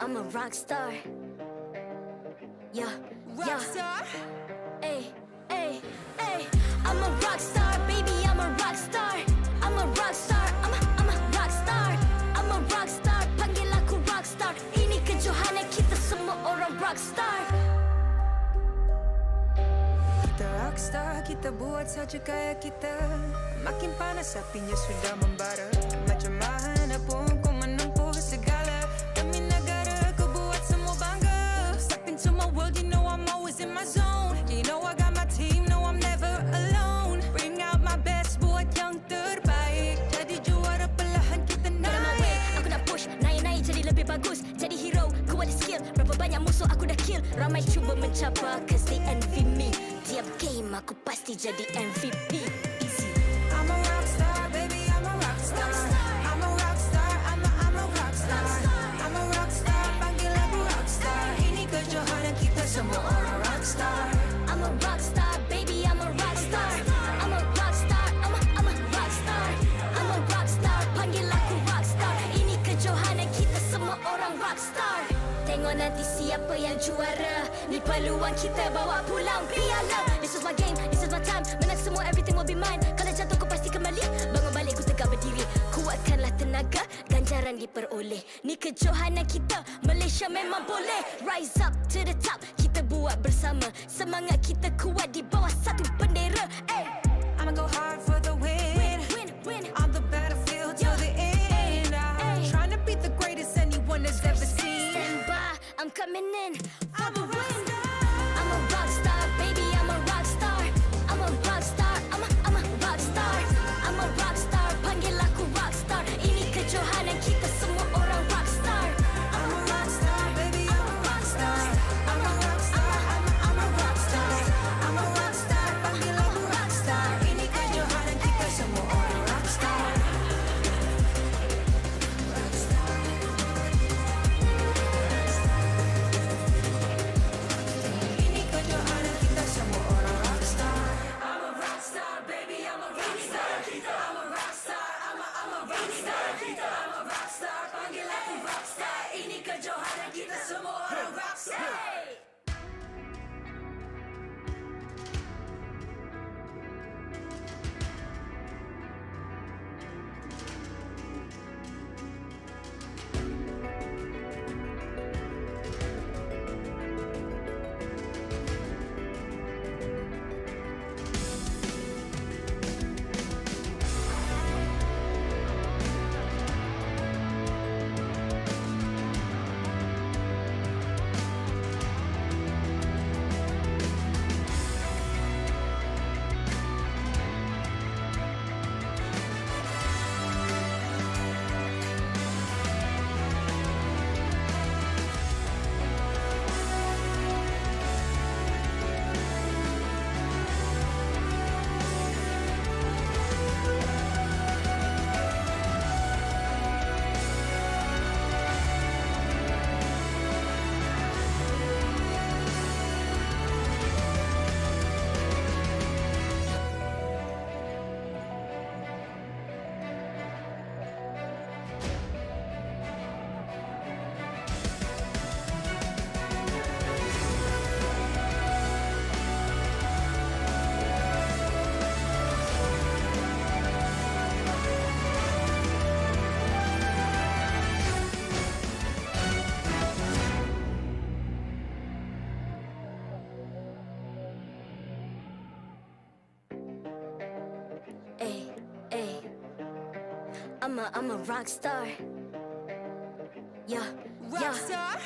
I'm a rock star. Yeah, rock star. Ay, ay, ay. I'm a rock star, baby. I'm a rock star. I'm a rock star. I'm a rock star. I'm a rock star. Panggil aku rock star. Ini kejohanan kita semua orang rock star.
Kita rockstar, kita buat saja gaya kita. Makin panas apinya sudah membara. Macam mana pun kau menempuh segala. Demi negara kau buat semua bangga. Step into my world, you know I'm always in my zone. You know I got my team, no I'm never alone. Bring out my best, buat yang terbaik. Jadi juara perlahan kita naik.
Aku nak push, naik-naik jadi lebih bagus. Jadi hero, ku ada skill. Berapa banyak musuh aku dah kill. Ramai cuba mencapai, cause they envy me. Tiap game aku pasti jadi MVP. Easy.
I'm a rockstar, baby, I'm a rockstar. I'm a rockstar, I'm a rockstar. I'm a rockstar, panggil aku rockstar. Ini kejohanan kita semua orang rockstar.
I'm a rockstar, baby, I'm a rockstar. I'm a rockstar, I'm a rockstar. I'm a rockstar, panggil aku rockstar. Ini kejohanan kita semua orang rockstar. Tengok nanti siapa yang juara. Ni peluang kita bawa pulang piala. This is my game, this is my time. Menang semua, everything will be mine. Kalau jatuh kau pasti kembali. Bangun balik ku tegak berdiri. Kuatkanlah tenaga, ganjaran diperoleh. Ni kejohanan kita, Malaysia memang boleh. Rise up to the top, kita buat bersama. Semangat kita kuat di bawah satu bendera. Ay.
I'ma go hard for the win.
Win.
On the battlefield till the end. I'm trying to beat the greatest anyone has ever seen.
Stand by, I'm coming in for the win. I'm a rock star, baby, I'm a rock star. I'm a rock star, I'm a rock star. I'm a rock star, panggil aku rock star. Ini kejohanan kita semua orang rock star. I'm a rock star, baby, I'm a rock star. I'm a rock star, I'm a rock star. I'm a rock star, panggil aku rock star. Ini kejohanan kita semua orang rock star. Ini kejohanan kita semua orang rock star. I'm a rock star, baby, I'm a rock star. I'm a rock star, I'm a rock star. I'm a rock star, panggil aku rock star. Ini kejohanan kita semua orang rock star. I'm a rock star. Yeah, rock star.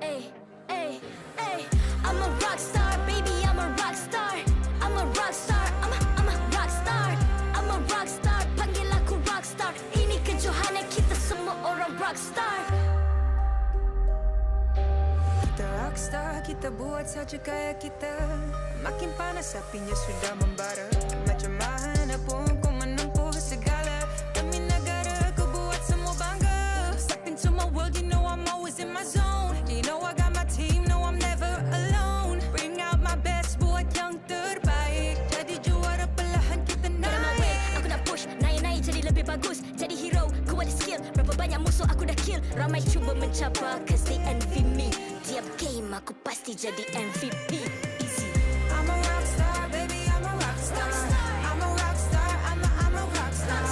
Ay, ay, ay. I'm a rock star, baby, I'm a rock star. I'm a rock star, I'm a rock star. I'm a rock star, panggil aku rock star. Ini kejohanan kita semua orang rock star.
Kita rockstar, kita buat saja gaya kita. Makin panas apinya sudah membara. Macam mana pun kau menempuh segala. Demi negara kau buat semua bangga. Step into my world, you know I'm always in my zone. You know I got my team, no I'm never alone. Bring out my best, buat yang terbaik. Jadi juara perlahan kita naik.
Aku nak push, naik-naik jadi lebih bagus. Jadi hero, ku ada skill. Berapa banyak musuh aku dah kill. Ramai cuba mencapai, cause they envy me. Tiap game aku pasti jadi MVP. Easy.
I'm a rockstar, baby, I'm a rockstar. I'm a rockstar, I'm a rockstar.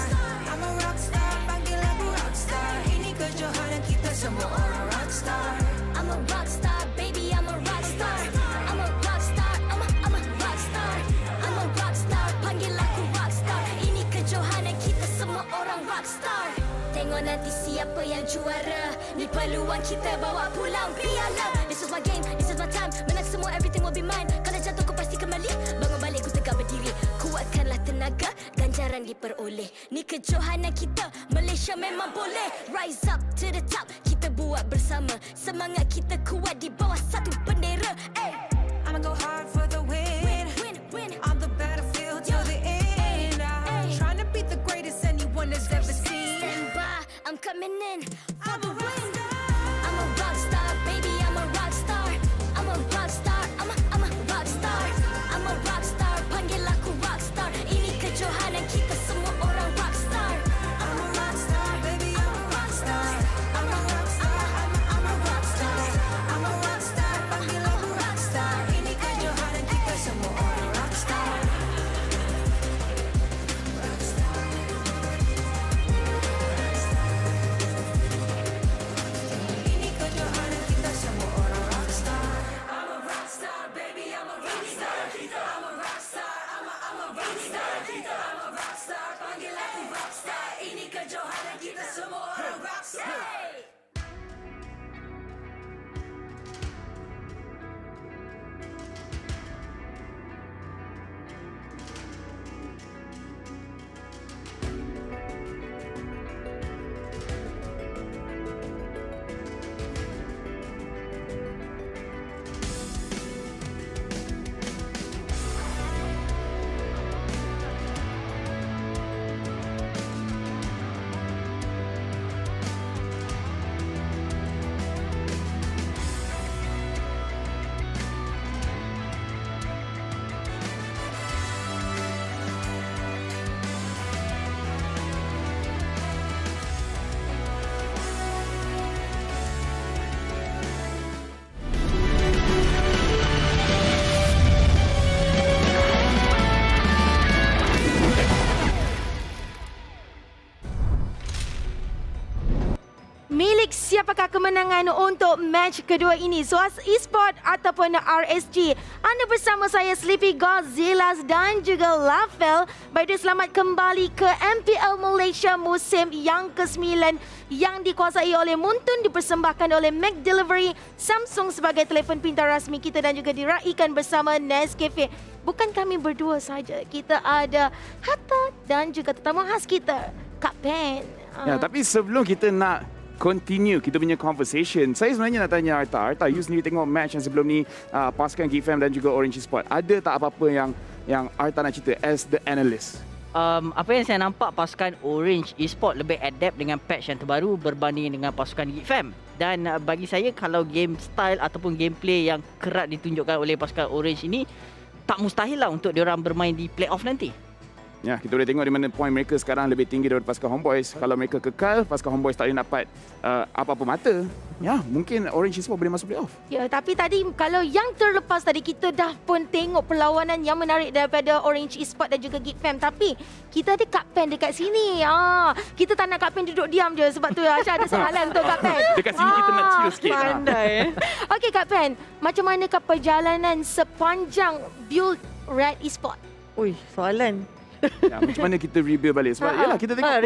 I'm a rockstar, panggil aku rockstar. Ini kejohanan kita semua orang rockstar.
I'm a rockstar, baby, I'm a rockstar. I'm a rockstar, I'm a rockstar. I'm a rockstar, panggil aku rockstar. Ini kejohanan kita semua orang rockstar. Tengok nanti siapa yang juara. Ni peluang kita bawa pulang piala. This is my game, this is my time. Menang semua, everything will be mine. Kalau jatuh kau pasti kembali. Bangun balik ku tegak berdiri. Kuatkanlah tenaga, ganjaran diperoleh. Ni kejohanan kita, Malaysia memang boleh. Rise up to the top, kita buat bersama. Semangat kita kuat di bawah satu bendera. Ay.
I'ma go hard for the win.
Win.
On the battlefield till the end. I'm trying to beat the greatest anyone has ever seen.
Stand by, I'm coming in for the win. I'm a rock star, baby, I'm a rock star. I'm a rock star, I'm a rock star. I'm a rock star, panggil aku rock star. Ini kejohanan kita semua orang rock star.
I'm a rockstar, baby, I'm a rockstar. I'm a rockstar, I'm a rockstar. I'm a rockstar, panggil aku rockstar. Ini kejohanan kita semua orang rockstar.
kemenangan untuk match kedua ini, SUHAZ Esports ataupun RSG. Anda bersama saya Sleepy Godzilla dan juga Lavel. Baik, selamat kembali ke MPL Malaysia musim yang ke-9 yang dikuasai oleh Muntun, dipersembahkan oleh McDelivery, Samsung sebagai telefon pintar rasmi kita dan juga diraikan bersama Nescafe. Bukan kami berdua saja, kita ada Hatta dan juga tetamu khas kita, Kak Pen.
Ya, tapi sebelum kita nak continue kita punya conversation, saya sebenarnya nak tanya Arta, you sendiri tengok match yang sebelum ni, pasukan GEEK dan juga Orange Esports. Ada tak apa-apa yang Arta nak cerita as the analyst?
Apa yang saya nampak, pasukan Orange Esports lebih adapt dengan patch yang terbaru berbanding dengan pasukan GEEK. Dan bagi saya, kalau game style ataupun gameplay yang kerap ditunjukkan oleh pasukan Orange ini, tak mustahil lah untuk diorang bermain di playoff nanti.
Ya, kita boleh tengok di mana poin mereka sekarang lebih tinggi daripada pasukan Homeboys. Kalau mereka kekal, pasukan Homeboys tak boleh dapat apa-apa mata. Ya, mungkin Orange Esports boleh masuk playoff.
Ya, tapi tadi kalau yang terlepas tadi kita dah pun tengok perlawanan yang menarik daripada Orange Esports dan juga GEEK. Tapi kita ada Kak Pen dekat sini. Kita tak nak Kak Pen duduk diam je, sebab tu Asha ada soalan untuk Kak Pen.
Dekat sini kita nak chill sikit.
Pandai. Okey Kak Pen, macam manakah perjalanan sepanjang build RED ESPORTS?
Ui, soalan.
Ya, macam mana kita rebuild balik? Sebab yalah kita tengok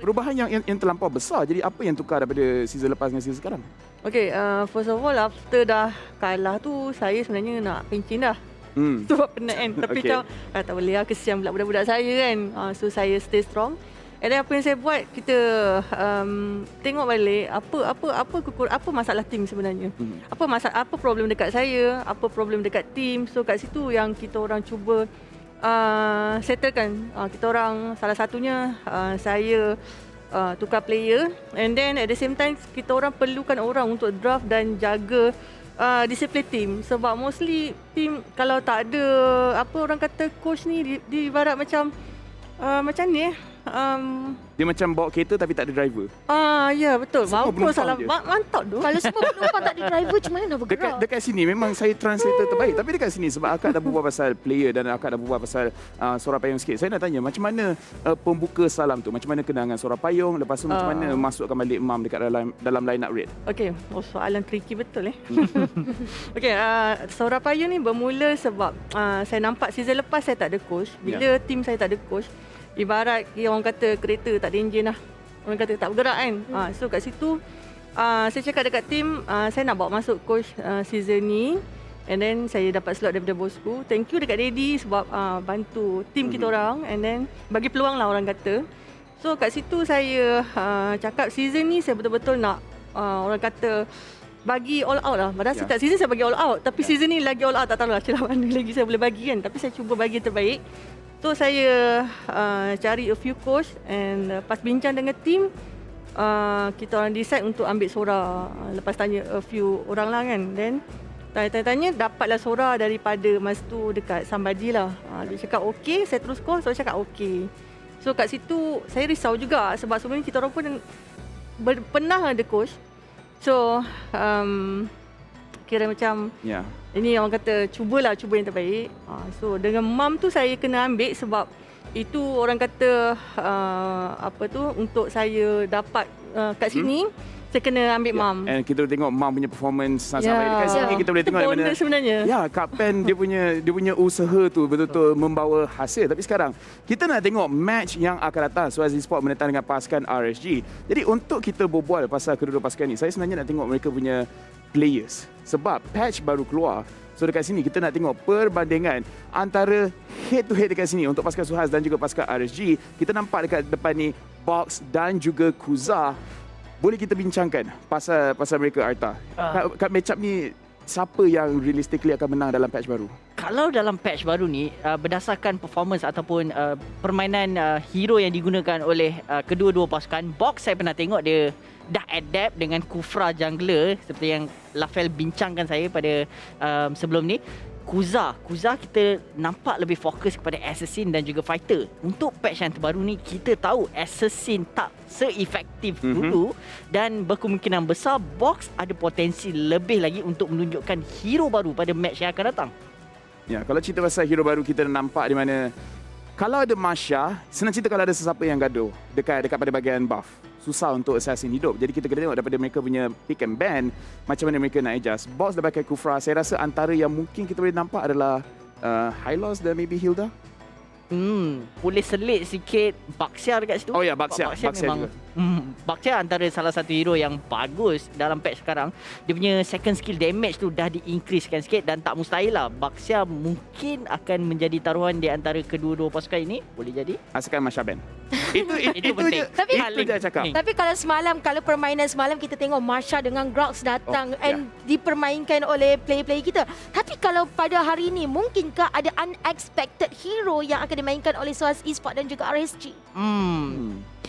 perubahan yang terlampau besar. Jadi apa yang tukar daripada season lepas dengan season sekarang?
Okay, first of all, after dah kalah tu, saya sebenarnya nak pencin dah. Sebab penat kan. Tapi macam, tak boleh lah, kesian pula budak-budak saya kan. So saya stay strong. And then apa yang saya buat, kita tengok balik apa masalah tim sebenarnya. Apa problem dekat saya, apa problem dekat tim. So kat situ yang kita orang cuba settlekan. Kita orang salah satunya saya tukar player, and then at the same time kita orang perlukan orang untuk draft dan jaga disiplin team, sebab mostly team kalau tak ada apa orang kata coach ni di ibarat macam ni
dia macam bawa kereta tapi tak ada driver.
Ya betul. Mampus salah mantap tu.
Kalau semua penumpang tak ada driver, macam mana nak bergerak?
Dekat sini memang saya translator terbaik, tapi dekat sini sebab akak dah berbual pasal player dan akak dah berbual pasal Sora Payung sikit. Saya nak tanya macam mana pembuka salam tu, macam mana kenal dengan Sora Payung, lepas tu macam mana masukkan balik MAM dekat dalam line up RED?
Okey, soalan tricky betul Okey, Sora Payung ni bermula sebab saya nampak season lepas saya tak ada coach. Bila tim saya tak ada coach, ibarat orang kata kereta tak ada enjin lah. Orang kata tak bergerak kan. So kat situ saya cakap dekat tim, saya nak bawa masuk coach season ni. And then saya dapat slot daripada bosku. Thank you dekat Daddy sebab bantu tim kita orang. And then bagi peluang lah orang kata. So kat situ saya cakap season ni saya betul-betul nak orang kata bagi all out lah. Padahal setiap season saya bagi all out. Tapi season ni lagi all out, tak tahu lah celah mana lagi saya boleh bagi kan. Tapi saya cuba bagi yang terbaik. So saya cari a few coach, and pas bincang dengan team, kita orang decide untuk ambil Sora. Lepas tanya a few orang lah kan. Then tanya-tanya dapatlah Sora daripada masa tu dekat somebody lah. Dia cakap okey, saya terus call, so cakap okey. So kat situ saya risau juga sebab sebenarnya kita orang pun pernah ada coach. So kira macam ini orang kata cuba yang terbaik. So dengan MAM tu saya kena ambil sebab itu orang kata untuk saya dapat kat sini saya kena ambil MAM.
And kita tengok MAM punya performance sangat baik dekat sini. Kita boleh tengok
bonus sebenarnya.
Ya, Kak Pen dia punya usaha tu betul-betul membawa hasil. Tapi sekarang kita nak tengok match yang akan datang, SUHAZ Esports menentang dengan pasukan RSG. Jadi untuk kita berbual pasal kedua-dua pasukan ni, saya sebenarnya nak tengok mereka punya players. Sebab patch baru keluar. So dekat sini kita nak tengok perbandingan antara head to head dekat sini untuk pasukan SUHAZ dan juga pasukan RSG. Kita nampak dekat depan ni Box dan juga Kuza. Boleh kita bincangkan pasal mereka, Arta? Kat match up ni siapa yang realistically akan menang dalam patch baru?
Kalau dalam patch baru ni, berdasarkan performance ataupun permainan hero yang digunakan oleh kedua-dua pasukan, Box saya pernah tengok dia dah adapt dengan Kufra jungler seperti yang Lavel bincangkan saya pada sebelum ni. Kuza kita nampak lebih fokus kepada assassin dan juga fighter. Untuk patch yang terbaru ni kita tahu assassin tak se-efektif dulu dan berkemungkinan besar Box ada potensi lebih lagi untuk menunjukkan hero baru pada match yang akan datang.
Ya, kalau cerita pasal hero baru kita nampak di mana kalau ada Masha, senang cerita kalau ada sesiapa yang gaduh dekat pada bahagian buff. susah untuk assassin hidup. Jadi kita kena tengok daripada mereka punya pick and ban, macam mana mereka nak adjust. Box dah pakai Kufra, saya rasa antara yang mungkin kita boleh nampak adalah Hylos dan maybe Hilda.
Boleh selit sikit Baxia dekat situ.
Oh ya, Baxia
memang
juga.
Baxia antara salah satu hero yang bagus dalam patch sekarang. Dia punya second skill damage tu dah di-increasekan sikit dan tak mustahil lah Baxia mungkin akan menjadi taruhan di antara kedua-dua pasukan ini. Boleh jadi.
Asalkan Masha ban. itu
penting.
Itu je cakap.
Tapi kalau permainan semalam kita tengok Marsha dengan Grox datang and dipermainkan oleh player-player kita. Tapi kalau pada hari ini mungkinkah ada unexpected hero yang akan dimainkan oleh SUHAZ Esports dan juga RSG?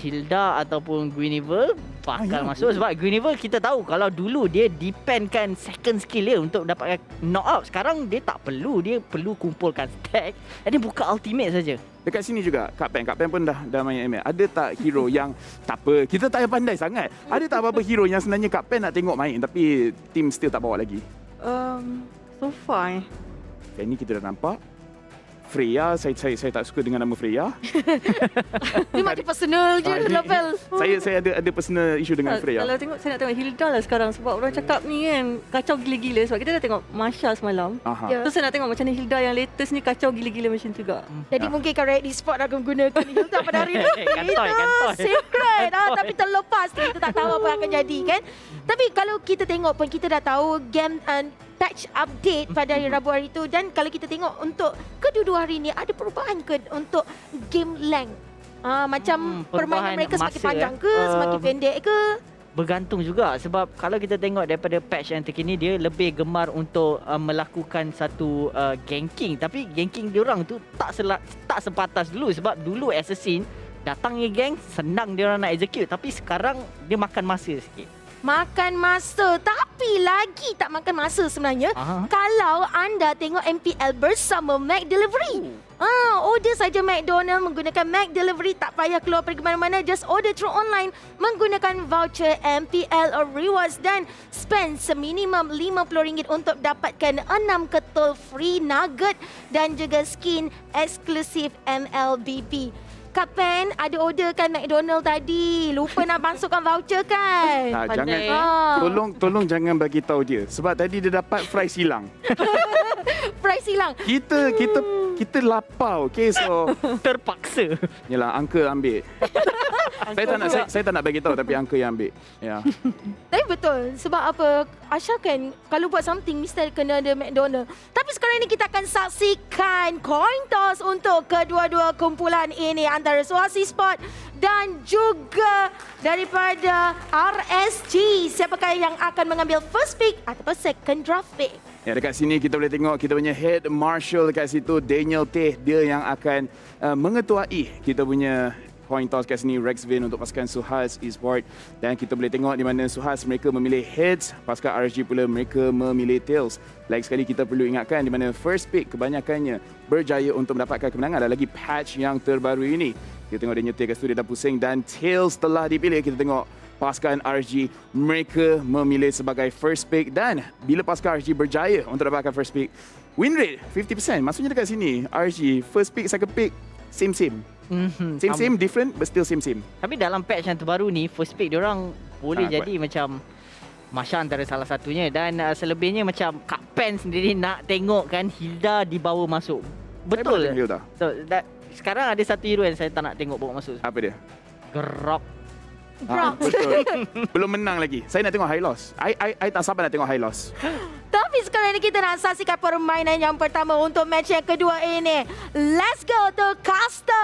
Hilda ataupun Guinevere bakal masuk sebab Guinevere kita tahu kalau dulu dia dependkan second skill dia untuk dapatkan knock out. Sekarang dia tak perlu, dia perlu kumpulkan stack dan dia buka ultimate saja.
Dekat sini juga Kak Pen pun dah main ML. Ada tak hero yang tak apa, kita tak payah pandai sangat. Ada tak apa-apa hero yang sebenarnya Kak Pen nak tengok main tapi team still tak bawa lagi?
So far
Ini kita dah nampak Freya, saya tak suka dengan nama Freya.
Dia macam personal je level.
Saya ada personal issue dengan Freya.
Kalau tengok, saya nak tengok Hilda lah sekarang sebab orang cakap ni kan kacau gila-gila sebab kita dah tengok Masha semalam. So saya nak tengok macam ni Hilda yang latest ni kacau gila-gila macam tu juga.
Jadi mungkin RED ESPORts akan gunakan Hilda pada hari ni.
Kantoi.
Secret. Tapi terlepas kita tak tahu apa yang akan jadi kan. Tapi kalau kita tengok pun kita dah tahu game patch update pada hari Rabu hari itu dan kalau kita tengok untuk kedua-dua hari ini ada perubahan ke untuk game length? Macam permainan mereka semakin panjang ke, semakin pendek ke?
Bergantung juga sebab kalau kita tengok daripada patch yang terkini dia lebih gemar untuk melakukan satu ganking tapi ganking diorang tu tak sepatas dulu sebab dulu assassin datangnya gang senang diorang nak execute tapi sekarang dia makan masa sikit.
Makan masa tapi lagi tak makan masa sebenarnya kalau anda tengok MPL bersama McDelivery. Order saja McDonald menggunakan McDelivery, tak payah keluar pergi mana-mana, just order through online menggunakan voucher MPL or rewards dan spend seminimum RM50 untuk dapatkan 6 ketul free nugget dan juga skin eksklusif MLBB. Kak Pen ada order kan McDonald tadi. Lupa nak masukkan voucher kan?
Tolong jangan bagi tahu dia sebab tadi dia dapat fries hilang.
Fries hilang.
Kita lapar, okay, so
terpaksa.
Yalah, uncle ambil. Saya tak nak bagi tahu tapi uncle yang ambil. Ya.
Tapi betul sebab apa? Asha kan kalau buat something mesti kena ada McDonald. Tapi sekarang ini kita akan saksikan coin toss untuk kedua-dua kumpulan ini antara SUHAZ Esports dan juga daripada RSG. Siapakah yang akan mengambil first pick ataupun second draft pick?
Ya, dekat sini kita boleh tengok kita punya head marshal dekat situ, Daniel Teh. Dia yang akan mengetuai kita punya coin toss kat sini, Rexvin untuk pasukan SUHAZ Esports. Dan kita boleh tengok di mana SUHAZ mereka memilih heads, pasukan RSG pula mereka memilih tails. Lagi sekali kita perlu ingatkan di mana first pick kebanyakannya berjaya untuk mendapatkan kemenangan. Ada lagi patch yang terbaru ini. Kita tengok Daniel Teh kat situ dia dah pusing dan tails telah dipilih. Kita tengok pasukan RSG mereka memilih sebagai first pick dan bila pasukan RSG berjaya untuk dapatkan first pick, win rate 50%. Maksudnya dekat sini RSG first pick, second pick same. Same, different but still same.
Tapi dalam patch yang terbaru ni first pick diorang boleh jadi macam Masha antara salah satunya dan selebihnya macam Kak Pen sendiri nak tengok kan Hilda dibawa masuk. Betul.
Hilda.
So sekarang ada satu hero yang saya tak nak tengok bawa masuk.
Apa dia?
Grok.
Betul. Belum menang lagi. Saya nak tengok high loss. I tak sabar nak tengok high loss.
Tapi sekarang ini kita nak saksikan permainan yang pertama untuk match yang kedua ini. Let's go to Caster.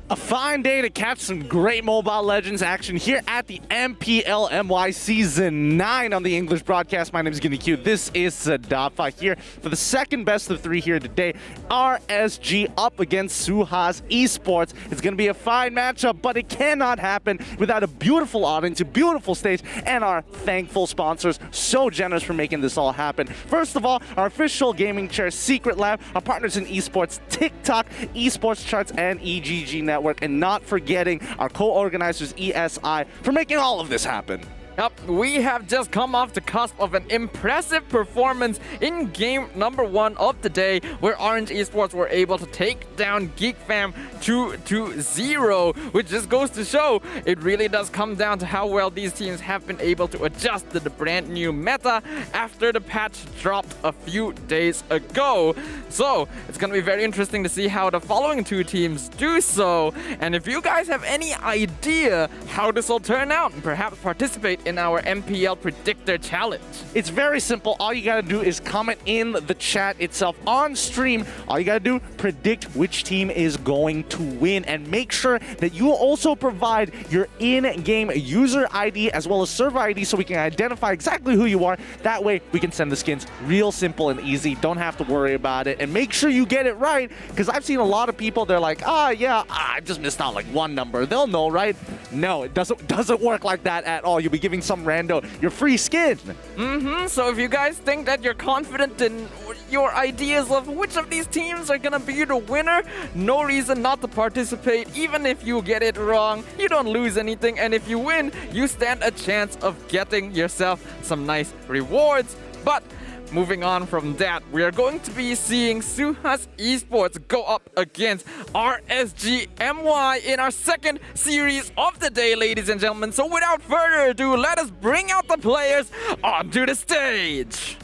A fine day to catch some great Mobile Legends action here at the MPL MY Season 9 on the English broadcast. My name is GEEK. This is Sadafa here for the second best of 3 here today. RSG up against SUHAZ Esports. It's going to be a fine matchup, but it cannot happen without a beautiful audience, a beautiful stage, and our thankful sponsors. So generous for making this all happen. First of all, our official gaming chair, Secret Lab, our partners in esports, TikTok, Esports Charts, and EGG Network. And not forgetting our co-organizers ESI for making all of this happen.
Yep, we have just come off the cusp of an impressive performance in game number 1 of the day, where RSG Esports were able to take down GEEK Fam 2-0, which just goes to show it really does come down to how well these teams have been able to adjust to the brand new meta after the patch dropped a few days ago. So it's going to be very interesting to see how the following 2 teams do so. And if you guys have any idea how this will turn out, and perhaps participate in our MPL Predictor Challenge.
It's very simple. All you gotta do is comment in the chat itself on stream. All you gotta do, predict which team is going to win, and make sure that you also provide your in-game user ID as well as server ID so we can identify exactly who you are. That way we can send the skins real simple and easy. Don't have to worry about it, and make sure you get it right, because I've seen a lot of people, they're like, I just missed out like one number. They'll know, right? No, it doesn't work like that at all. You'll be giving some rando your free skin.
So if you guys think that you're confident in your ideas of which of these teams are gonna be the winner, no reason not to participate. Even if you get it wrong, you don't lose anything, and if you win, you stand a chance of getting yourself some nice rewards. But moving on from that, we are going to be seeing SUHAZ Esports go up against RSG MY in our second series of the day, ladies and gentlemen. So without further ado, let us bring out the players onto the stage.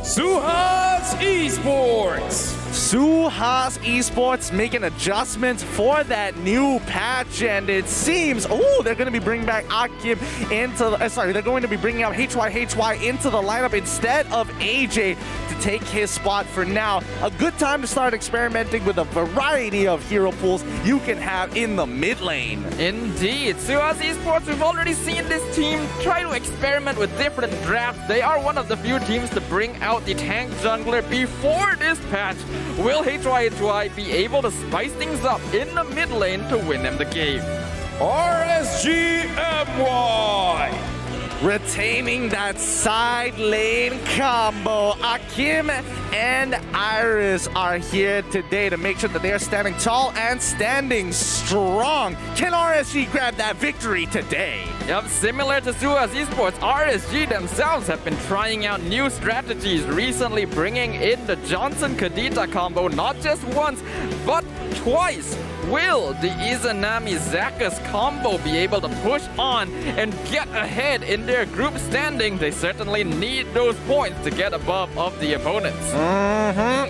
SUHAZ Esports.
SUHAZ Esports making adjustments for that new patch, and it seems, they're going to be bringing back Akim into the, they're going to be bringing out HY into the lineup instead of AJ to take his spot for now. A good time to start experimenting with a variety of hero pools you can have in the mid lane.
Indeed, SUHAZ Esports, we've already seen this team try to experiment with different drafts. They are one of the few teams to bring out the tank jungler before this patch. Will HY be able to spice things up in the mid lane to win them the game?
RSG MY.
Retaining that side lane combo. Akim and Iris are here today to make sure that they are standing tall and standing strong. Can RSG grab that victory today?
Yep, similar to SUHAZ Esports, RSG themselves have been trying out new strategies, recently bringing in the Johnson-Kadita combo not just once, but twice. Will the Izanami Zakas combo be able to push on and get ahead in their group standing? They certainly need those points to get above of the opponents.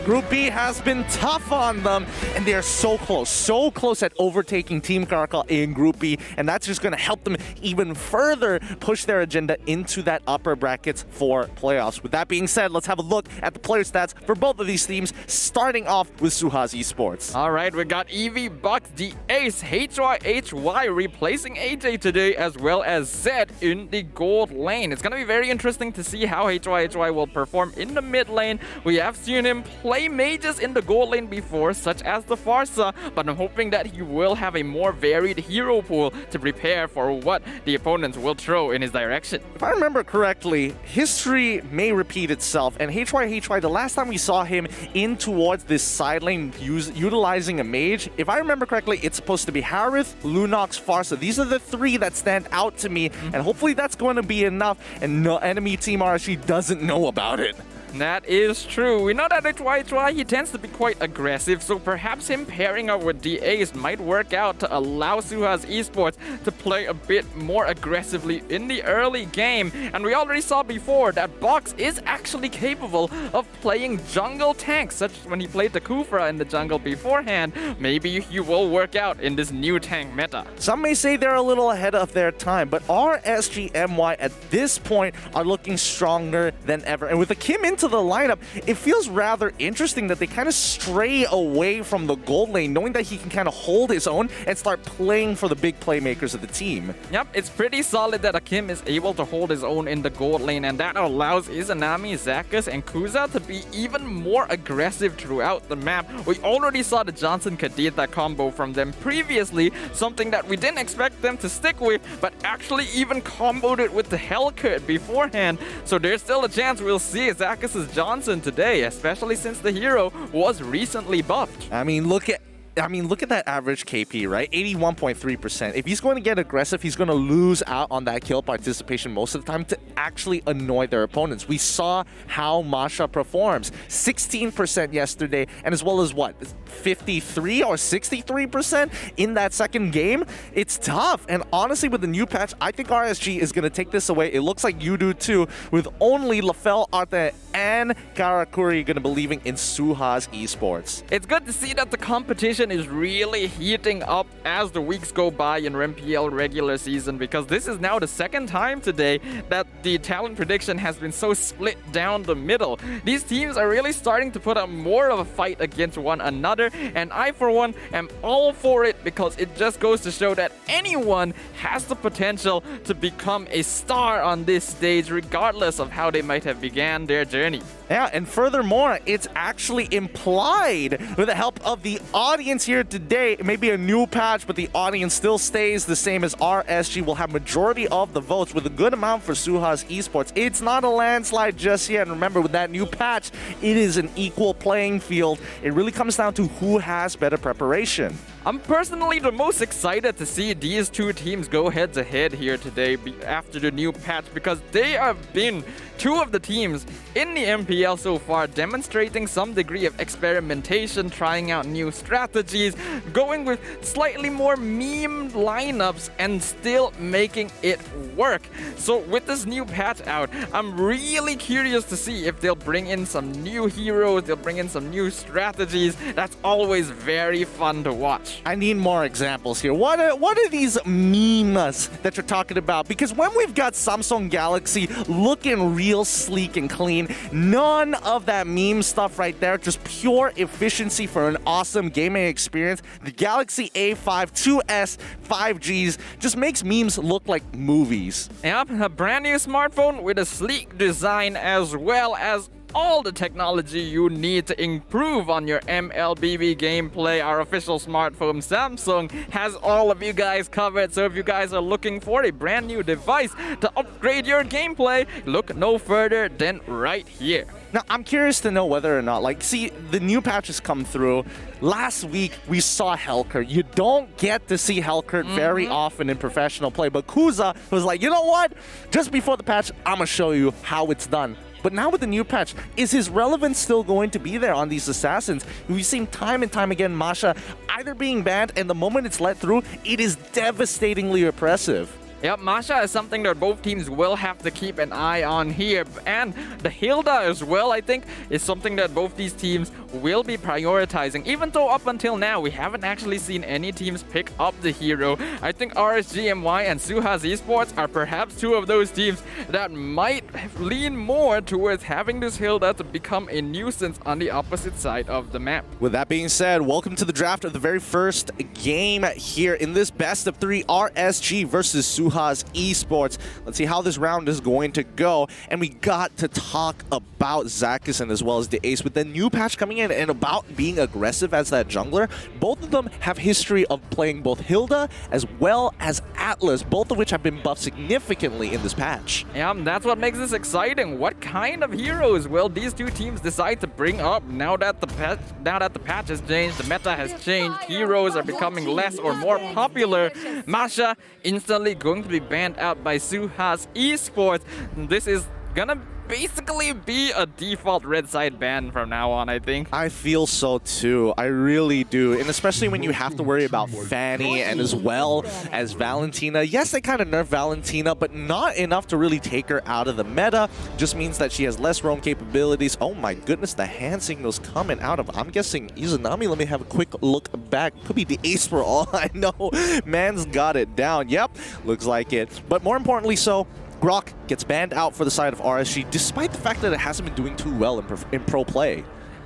Group B has been tough on them, and they're so close at overtaking Team Karkal in Group B, and that's just going to help them even further push their agenda into that upper brackets for playoffs. With that being said, let's have a look at the player stats for both of these teams, starting off with SUHAZ Esports.
All right, we got EV Bucks, the ace, HY replacing AJ today, as well as Zed in the gold lane. It's going to be very interesting to see how HY will perform in the mid lane. We have seen him play mages in the gold lane before, such as the Farsa, but I'm hoping that he will have a more varied hero pool to prepare for what the opponents will throw in his direction.
If I remember correctly, history may repeat itself, and HY, the last time we saw him in towards this side lane utilizing a mage, if I remember correctly, it's supposed to be Harith, Lunox, Farsa. These are the 3 that stand out to me, and hopefully that's going to be enough, and no enemy team RSG doesn't know about it.
That is true. We know that HY, he tends to be quite aggressive, so perhaps him pairing up with the Ace might work out to allow SUHAZ Esports to play a bit more aggressively in the early game. And we already saw before that Box is actually capable of playing jungle tanks, such as when he played the Kufra in the jungle beforehand. Maybe he will work out in this new tank meta.
Some may say they're a little ahead of their time, but RSG MY at this point are looking stronger than ever. And with Akim into the lineup, it feels rather interesting that they kind of stray away from the gold lane, knowing that he can kind of hold his own and start playing for the big playmakers of the team.
Yep, it's pretty solid that Akim is able to hold his own in the gold lane, and that allows Izanami, Zakas, and Kuza to be even more aggressive throughout the map. We already saw the Johnson-Kadita combo from them previously, something that we didn't expect them to stick with, but actually even comboed it with the Hellcut beforehand. So there's still a chance we'll see Zakas' Johnson today, especially since the hero was recently buffed.
I mean, look at I mean, look at that average KP, right? 81.3%. If he's going to get aggressive, he's going to lose out on that kill participation most of the time to actually annoy their opponents. We saw how Masha performs. 16% yesterday, and as well as what? 53 or 63% in that second game? It's tough. And honestly, with the new patch, I think RSG is going to take this away. It looks like you do too, with only Lafel, Arte, and Karakuri going to be leaving in SUHAZ Esports.
It's good to see that the competition is really heating up as the weeks go by in MPL regular season, because this is now the second time today that the talent prediction has been so split down the middle. These teams are really starting to put up more of a fight against one another, and I for one am all for it, because it just goes to show that anyone has the potential to become a star on this stage regardless of how they might have began their journey.
Yeah, and furthermore, it's actually implied with the help of the audience here today. It may be a new patch, but the audience still stays the same as RSG. Will have majority of the votes with a good amount for SUHAZ Esports. It's not a landslide just yet. And remember, with that new patch, it is an equal playing field. It really comes down to who has better preparation.
I'm personally the most excited to see these two teams go head-to-head here today after the new patch, because they have been two of the teams in the MPL so far demonstrating some degree of experimentation, trying out new strategies, going with slightly more meme lineups and still making it work. So with this new patch out, I'm really curious to see if they'll bring in some new heroes, they'll bring in some new strategies. That's always very fun to watch.
I need more examples here. What are these memes that you're talking about? Because when we've got Samsung Galaxy looking real sleek and clean, none of that meme stuff right there, just pure efficiency for an awesome gaming experience. The Galaxy A5 2S 5Gs just makes memes look like movies.
Yep, a brand new smartphone with a sleek design as well as all the technology you need to improve on your MLBB gameplay. Our official smartphone Samsung has all of you guys covered, so if you guys are looking for a brand new device to upgrade your gameplay, look no further than right here.
Now, I'm curious to know whether or not, see, the new patches come through. Last week, we saw Hellkurt. You don't get to see Hellkurt very often in professional play, but Kuza was like, you know what? Just before the patch, I'm going to show you how it's done. But now with the new patch, is his relevance still going to be there on these assassins? We've seen time and time again Masha either being banned, and the moment it's let through, it is devastatingly oppressive.
Yep, Masha is something that both teams will have to keep an eye on here. And the Hilda as well, I think, is something that both these teams will be prioritizing. Even though up until now, we haven't actually seen any teams pick up the hero. I think RSG MY and SUHAZ Esports are perhaps two of those teams that might lean more towards having this Hilda to become a nuisance on the opposite side of the map.
With that being said, welcome to the draft of the very first game here in this best of 3 RSG versus SUHAZ Esports. Let's see how this round is going to go. And we got to talk about Zakison as well as the Ace with the new patch coming in and about being aggressive as that jungler. Both of them have history of playing both Hilda as well as Atlas, both of which have been buffed significantly in this patch.
Yeah, that's what makes this exciting. What kind of heroes will these two teams decide to bring up now that the patch has changed, the meta has changed, heroes are becoming less or more popular? Masha instantly going to be banned out by SUHAZ Esports. This is gonna basically be a default red side ban from now on, I think.
I feel so too. I really do. And especially when you have to worry about Fanny and as well as Valentina. Yes, they kind of nerf Valentina, but not enough to really take her out of the meta. Just means that she has less roam capabilities. Oh my goodness, the hand signals coming out of, I'm guessing, Izanami. Let me have a quick look back. Could be the Ace for all I know. Man's got it down. Yep, looks like it. But more importantly so, Grok gets banned out for the side of RSG, despite the fact that it hasn't been doing too well in pro play.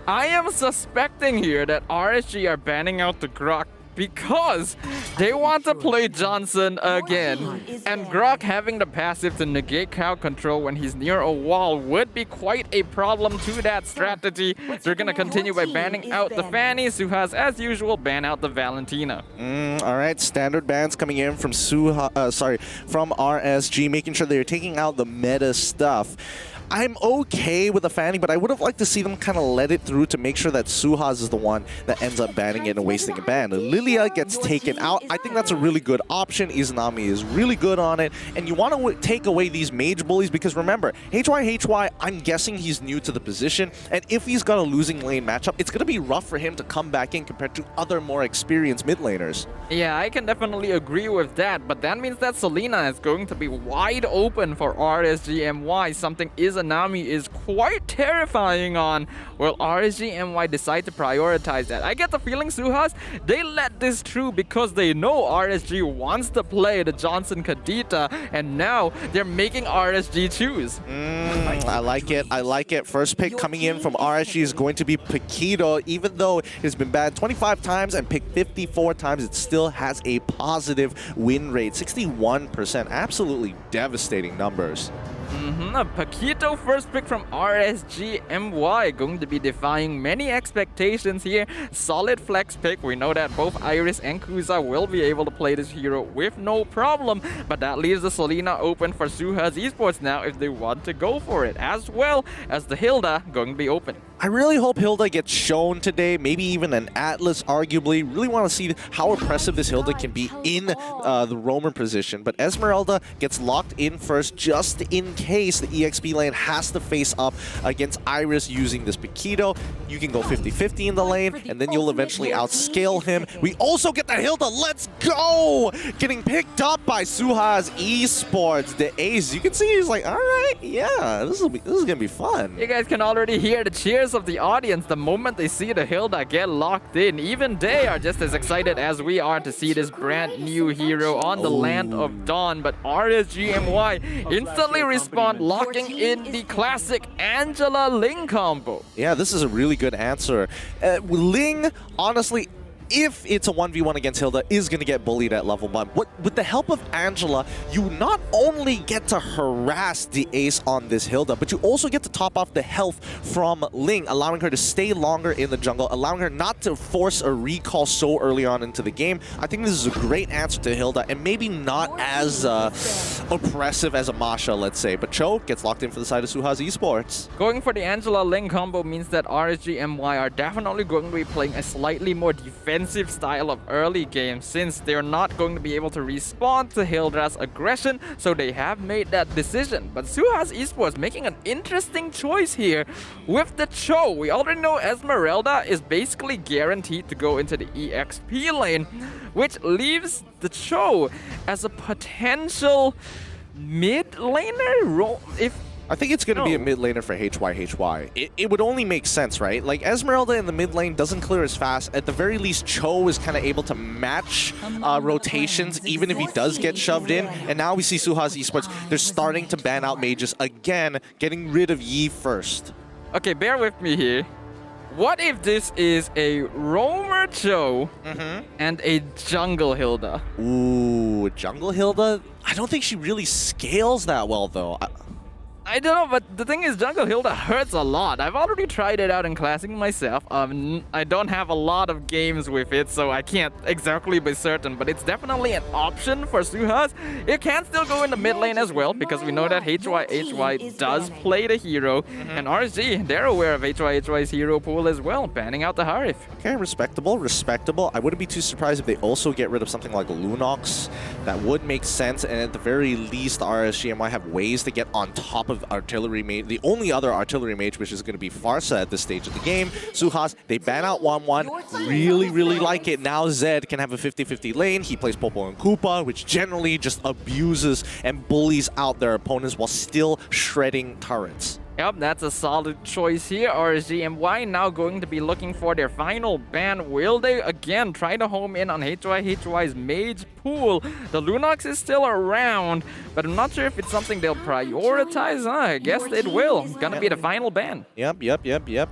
I am suspecting here that RSG are banning out the Grok because they want to play Johnson again. And Grok having the passive to negate crowd control when he's near a wall would be quite a problem to that strategy. They're going to continue by banning out the Fanny. SUHAZ, as usual, ban out the Valentina.
All right, standard bans coming in from from RSG, making sure they're taking out the meta stuff. I'm okay with the fanning, but I would have liked to see them kind of let it through to make sure that SUHAZ is the one that ends up banning it and wasting a ban. Lilia gets taken out. I think that's a really good option. Izanami is really good on it. And you want to take away these mage bullies because remember, HY, I'm guessing he's new to the position. And if he's got a losing lane matchup, it's going to be rough for him to come back in compared to other more experienced mid laners.
Yeah, I can definitely agree with that, but that means that Selena is going to be wide open for RSG MY, something Izanami is quite terrifying on. Will RSG MY decide to prioritize that? I get the feeling SUHAZ, they let this through because they know RSG wants to play the Johnson Kadita, and now they're making RSG choose.
I like it. I like it. First pick coming in from RSG is going to be Paquito. Even though he's been banned 25 times and picked 54 times, it still has a positive win rate. 61%. Absolutely devastating numbers.
Paquito first pick from RSG MY, going to be defying many expectations here. Solid flex pick. We know that both Iris and Kuza will be able to play this hero with no problem, but that leaves the Selena open for SUHAZ Esports now if they want to go for it, as well as the Hilda going to be open.
I really hope Hilda gets shown today, maybe even an Atlas arguably. Really want to see how impressive this Hilda can be in the roamer position. But Esmeralda gets locked in first just in case the EXP lane has to face up against Iris using this Paquito. You can go 50-50 in the lane, and then you'll eventually outscale him. We also get that Hilda. Let's go! Getting picked up by SUHAZ Esports. The ace, you can see he's like, all right, yeah, this is going to be fun.
You guys can already hear the cheers of the audience the moment they see the Hilda get locked in. Even they are just as excited as we are to see this brand new hero on the land of Dawn. But RSG MY instantly respond, locking in the classic Angela Ling combo.
Yeah, this is a really good answer. Ling, honestly, if it's a 1v1 against Hilda, is going to get bullied at level 1. With the help of Angela, you not only get to harass the ace on this Hilda, but you also get to top off the health from Ling, allowing her to stay longer in the jungle, allowing her not to force a recall so early on into the game. I think this is a great answer to Hilda, and maybe not as oppressive as a Masha, let's say. But Cho gets locked in for the side of SUHAZ Esports.
Going for the Angela Ling combo means that RSG MY are definitely going to be playing a slightly more defensive style of early game, since they're not going to be able to respond to Hilda's aggression, so they have made that decision. But SUHAZ Esports making an interesting choice here with the Cho. We already know Esmeralda is basically guaranteed to go into the EXP lane, which leaves the Cho as a potential mid laner.
I think it's going to be a mid laner for HY. It would only make sense, right? Like, Esmeralda in the mid lane doesn't clear as fast. At the very least, Cho is kind of able to match rotations, even if he does get shoved in. And now we see SUHAZ Esports, they're starting to ban out mages again, getting rid of Yi first.
Okay, bear with me here. What if this is a roamer Cho and a jungle Hilda?
Ooh, jungle Hilda? I don't think she really scales that well, though.
I don't know, but the thing is, Jungle Hilda hurts a lot. I've already tried it out in Classic myself. I don't have a lot of games with it, so I can't exactly be certain, but it's definitely an option for SUHAZ. It can still go in the mid lane as well, because we know that HY does play the hero, and RSG, they're aware of HY's hero pool as well, banning out the Harif.
Okay, respectable. I wouldn't be too surprised if they also get rid of something like Lunox. That would make sense, and at the very least, RSG might have ways to get on top of artillery mage, the only other artillery mage, which is going to be Farsa at this stage of the game. SUHAZ, they ban out 1-1. Really like it. Now Zed can have a 50-50 lane. He plays Popo and Koopa, which generally just abuses and bullies out their opponents while still shredding turrets.
Yep, that's a solid choice here. RSG MY now going to be looking for their final ban. Will they again try to home in on HY's mage pool? The Lunox is still around, but I'm not sure if it's something they'll prioritize. I guess it will. It's gonna be the final ban.
Yep.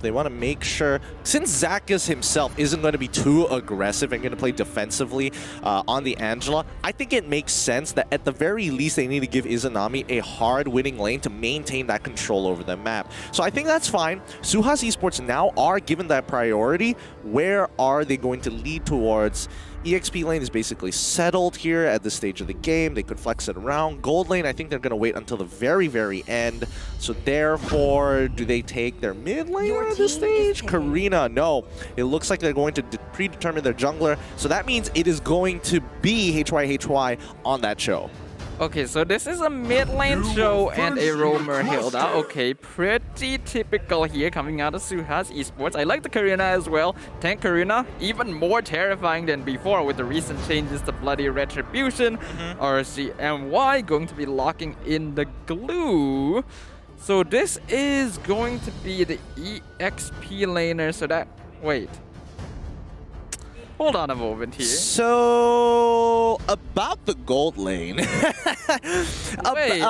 They want to make sure, since Zakas himself isn't going to be too aggressive and going to play defensively on the Angela, I think it makes sense that at the very least they need to give Izanami a hard winning lane to maintain that control over the map. So I think that's fine. SUHAZ Esports now are given that priority. Where are they going to lead towards? EXP lane is basically settled here at this stage of the game. They could flex it around. Gold lane, I think they're going to wait until the very, very end. So therefore, do they take their mid laner at this stage? Karina, no. It looks like they're going to predetermine their jungler. So that means it is going to be HYHY on that show.
Okay, so this is a mid lane show and a roamer Hilda. Okay, pretty typical here coming out of SUHAZ Esports. I like the Karina as well. Tank Karina, even more terrifying than before with the recent changes to Bloody Retribution. RSG MY going to be locking in the glue. So this is going to be the EXP laner. So that, wait. Hold on a moment here.
So, about the gold lane.
Wait,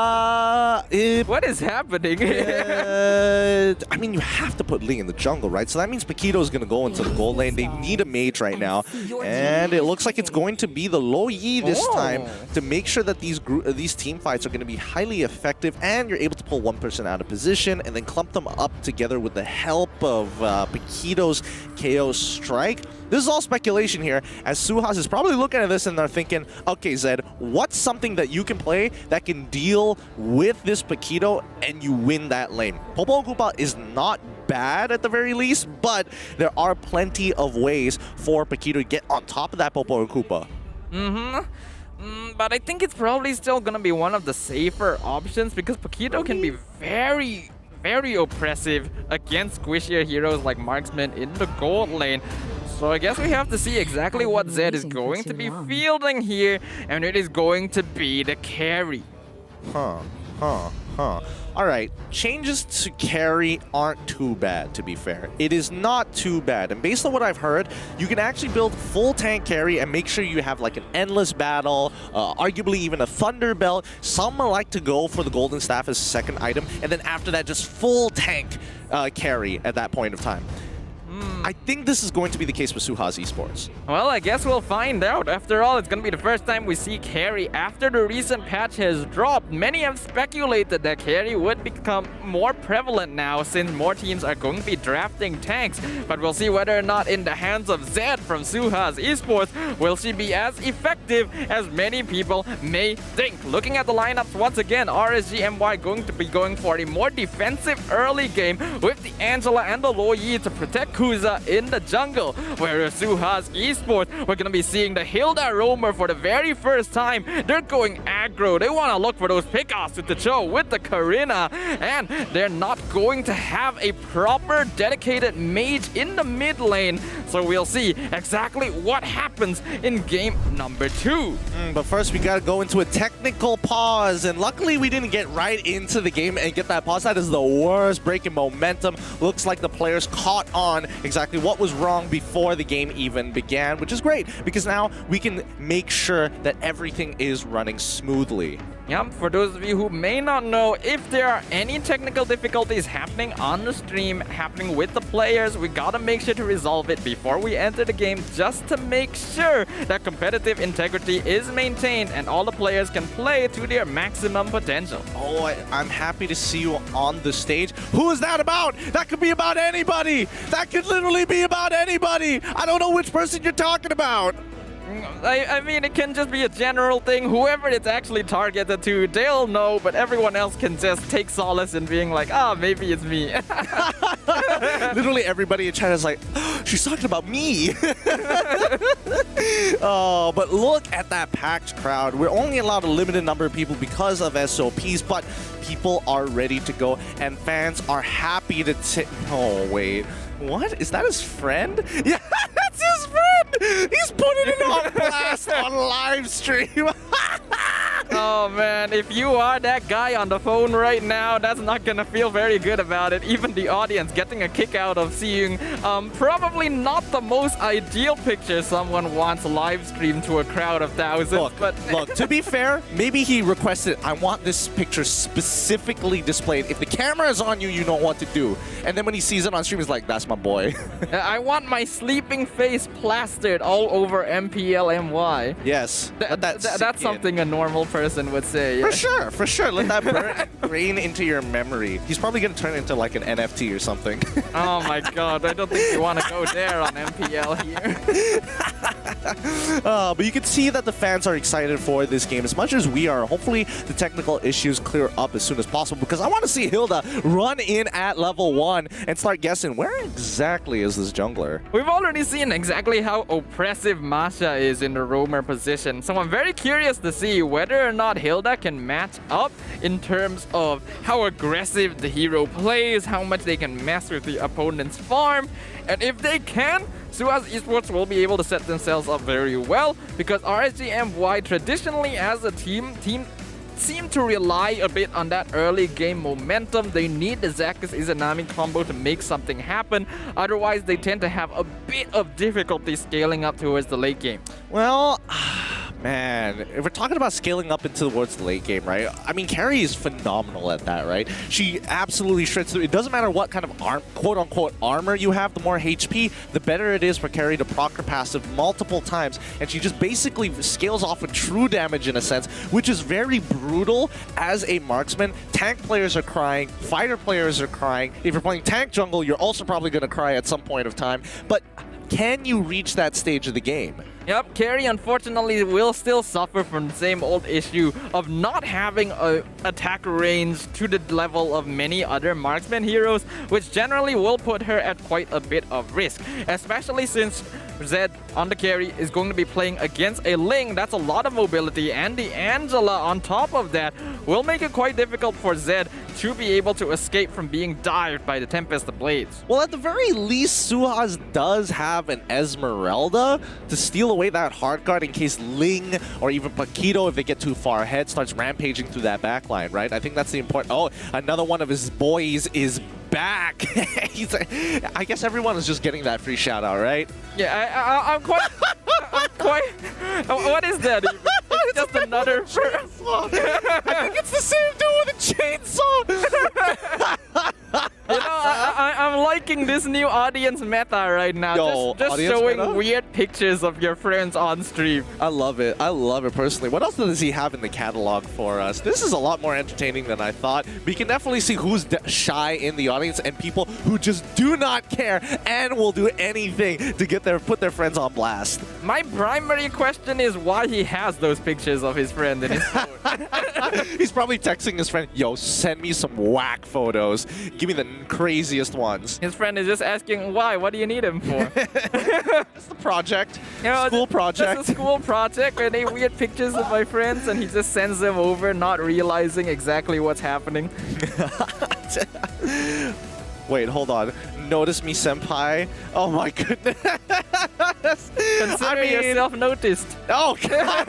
what is happening?
I mean, you have to put Lee in the jungle, right? So that means Paquito is going to go into the gold lane. They need a mage right now. And it looks like it's going to be the Lo Yi this time to make sure that these team fights are going to be highly effective and you're able to pull one person out of position and then clump them up together with the help of Paquito's KO strike. This is all speculation here, as SUHAZ is probably looking at this and they're thinking, okay, Zed, what's something that you can play that can deal with this Paquito and you win that lane? Popo and Koopa is not bad at the very least, but there are plenty of ways for Paquito to get on top of that Popo and Koopa.
But I think it's probably still going to be one of the safer options because Paquito can be very oppressive against squishier heroes like Marksman in the gold lane. So I guess we have to see exactly what Zed is going to be fielding here, and it is going to be the carry.
Alright, changes to carry aren't too bad, to be fair. It is not too bad, and based on what I've heard, you can actually build full tank carry and make sure you have like an endless battle, arguably even a thunder belt. Some like to go for the golden staff as a second item, and then after that just full tank carry at that point of time. I think this is going to be the case with SUHAZ Esports.
Well, I guess we'll find out. After all, it's going to be the first time we see carry after the recent patch has dropped. Many have speculated that carry would become more prevalent now since more teams are going to be drafting tanks. But we'll see whether or not in the hands of Zed from SUHAZ Esports will she be as effective as many people may think. Looking at the lineups once again, RSG MY going to be going for a more defensive early game with the Angela and the Lo Yi to protect Kuza in the jungle, whereas SUHAZ Esports, we're going to be seeing the Hilda roamer for the very first time. They're going aggro. They want to look for those pickoffs with the Cho, with the Karina, and they're not going to have a proper dedicated mage in the mid lane. So we'll see exactly what happens in game number 2.
But first we got to go into a technical pause, and luckily we didn't get right into the game and get that pause. That is the worst break in momentum. Looks like the players caught on exactly what was wrong before the game even began, which is great because now we can make sure that everything is running smoothly.
Yep, for those of you who may not know, if there are any technical difficulties happening on the stream, happening with the players, we gotta make sure to resolve it before we enter the game just to make sure that competitive integrity is maintained and all the players can play to their maximum potential.
Oh, I'm happy to see you on the stage. Who is that about? That could be about anybody. That could literally be about anybody. I don't know which person you're talking about.
I mean, it can just be a general thing. Whoever it's actually targeted to, they'll know, but everyone else can just take solace in being like, maybe it's me.
Literally everybody in China is like, she's talking about me. Oh, but look at that packed crowd. We're only allowed a limited number of people because of SOPs, but people are ready to go, and fans are happy to oh, wait. What? Is that his friend? Yeah, that's his friend! He's putting it on blast on live stream.
Oh man, if you are that guy on the phone right now, that's not gonna feel very good about it. Even the audience getting a kick out of seeing probably not the most ideal picture someone wants live streamed to a crowd of thousands.
Look, to be fair, maybe he requested, I want this picture specifically displayed. If the camera is on you, you know what to do. And then when he sees it on stream, he's like, that's my boy.
I want my sleeping face plastered all over MPL MY.
Yes.
That's something a normal person would say.
Yeah. For sure. Let that burn grain into your memory. He's probably going to turn into like an NFT or something.
Oh my god, I don't think you want to go there on MPL here.
But you can see that the fans are excited for this game as much as we are. Hopefully the technical issues clear up as soon as possible, because I want to see Hilda run in at level 1 and start guessing where exactly is this jungler.
We've already seen exactly how oppressive Masha is in the roamer position, so I'm very curious to see whether or not Hilda can match up in terms of how aggressive the hero plays, how much they can mess with the opponent's farm, and if they can, SUHAZ Esports will be able to set themselves up very well, because RSG MY traditionally as a team seem to rely a bit on that early game momentum. They need the Zakus Izanami combo to make something happen. Otherwise, they tend to have a bit of difficulty scaling up towards the late game.
Well, man, if we're talking about scaling up into towards the late game, right? I mean, Carrie is phenomenal at that, right? She absolutely shreds through. It doesn't matter what kind of quote-unquote armor you have, the more HP, the better it is for Carrie to proc her passive multiple times. And she just basically scales off with true damage in a sense, which is very brutal as a marksman. Tank players are crying, fighter players are crying. If you're playing tank jungle, you're also probably going to cry at some point of time. But can you reach that stage of the game?
Yep, Carrie unfortunately will still suffer from the same old issue of not having a attack range to the level of many other marksman heroes, which generally will put her at quite a bit of risk, especially since Zed on the carry is going to be playing against a Ling. That's a lot of mobility, and the Angela on top of that will make it quite difficult for Zed to be able to escape from being dived by the Tempest of Blades.
Well, at the very least, SUHAZ does have an Esmeralda to steal away that hard guard in case Ling or even Paquito, if they get too far ahead, starts rampaging through that backline, right? I think that's the important... Oh, another one of his boys is back. I guess everyone is just getting that free shout out, right?
Yeah, I'm quite... What is that even? It's just another...
I think it's the same dude with a chainsaw.
You know, I'm liking this new audience meta right now.
Yo,
just showing meta? Weird pictures of your friends on stream.
I love it. I love it personally. What else does he have in the catalog for us? This is a lot more entertaining than I thought. We can definitely see who's shy in the audience and people who just do not care and will do anything to put their friends on blast.
My primary question is why he has those pictures of his friend in his phone.
He's probably texting his friend, yo, send me some whack photos. Give me the craziest ones.
His friend is just asking, why? What do you need him for?
It's the project.
You know,
school project.
It's a school project where they weird pictures of my friends and he just sends them over, not realizing exactly what's happening.
Wait, hold on. Notice me, senpai. Oh my goodness.
Consider yourself noticed.
Oh, God.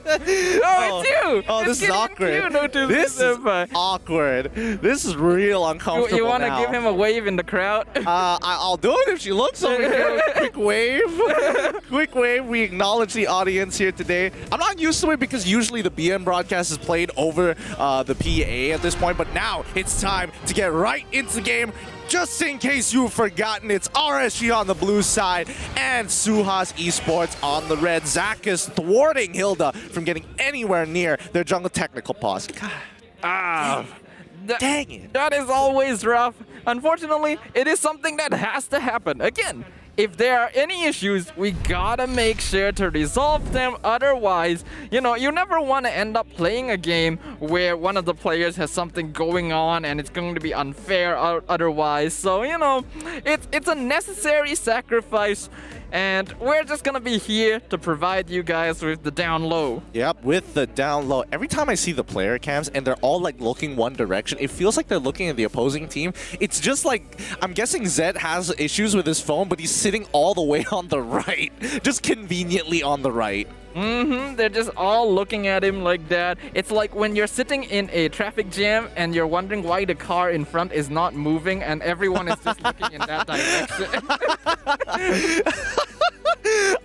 It's you.
Oh, this is awkward. This is awkward. This is real uncomfortable.
You want to give him a wave in the crowd?
I'll do it if she looks over here. Quick wave. Quick wave. We acknowledge the audience here today. I'm not used to it because usually the BM broadcast is played over the PA at this point, but now it's time to get right into the game. Just in case you've forgotten, it's RSG on the blue side and SUHAZ Esports on the red. Zakus thwarting Hilda from getting anywhere near their jungle technical pause. God. Dang it.
That is always rough. Unfortunately, it is something that has to happen. Again, if there are any issues, we gotta make sure to resolve them. Otherwise, you know, you never want to end up playing a game where one of the players has something going on and it's going to be unfair otherwise. So, you know, it's a necessary sacrifice. And we're just gonna be here to provide you guys with the down low.
Yep, with the down low. Every time I see the player cams and they're all like looking one direction, it feels like they're looking at the opposing team. It's just like, I'm guessing Zed has issues with his phone, but he's sitting all the way on the right. Just conveniently on the right.
They're just all looking at him like that. It's like when you're sitting in a traffic jam and you're wondering why the car in front is not moving and everyone is just looking in that direction.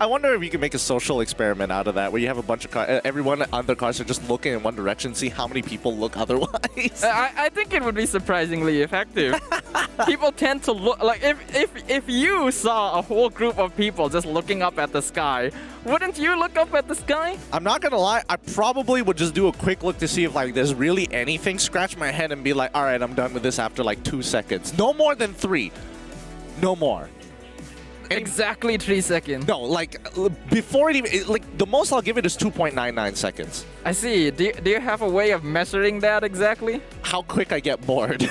I wonder if you can make a social experiment out of that, where you have a bunch of cars, everyone on their cars are just looking in one direction, see how many people look otherwise.
I think it would be surprisingly effective. People tend to look, like if you saw a whole group of people just looking up at the sky, wouldn't you look up at the sky?
I'm not gonna lie, I probably would just do a quick look to see if like there's really anything, scratch my head and be like, alright, I'm done with this after like 2 seconds. No more than 3. No more.
Exactly 3 seconds.
No, like before it even, like the most I'll give it is 2.99 seconds.
I see. Do you have a way of measuring that exactly?
How quick I get bored.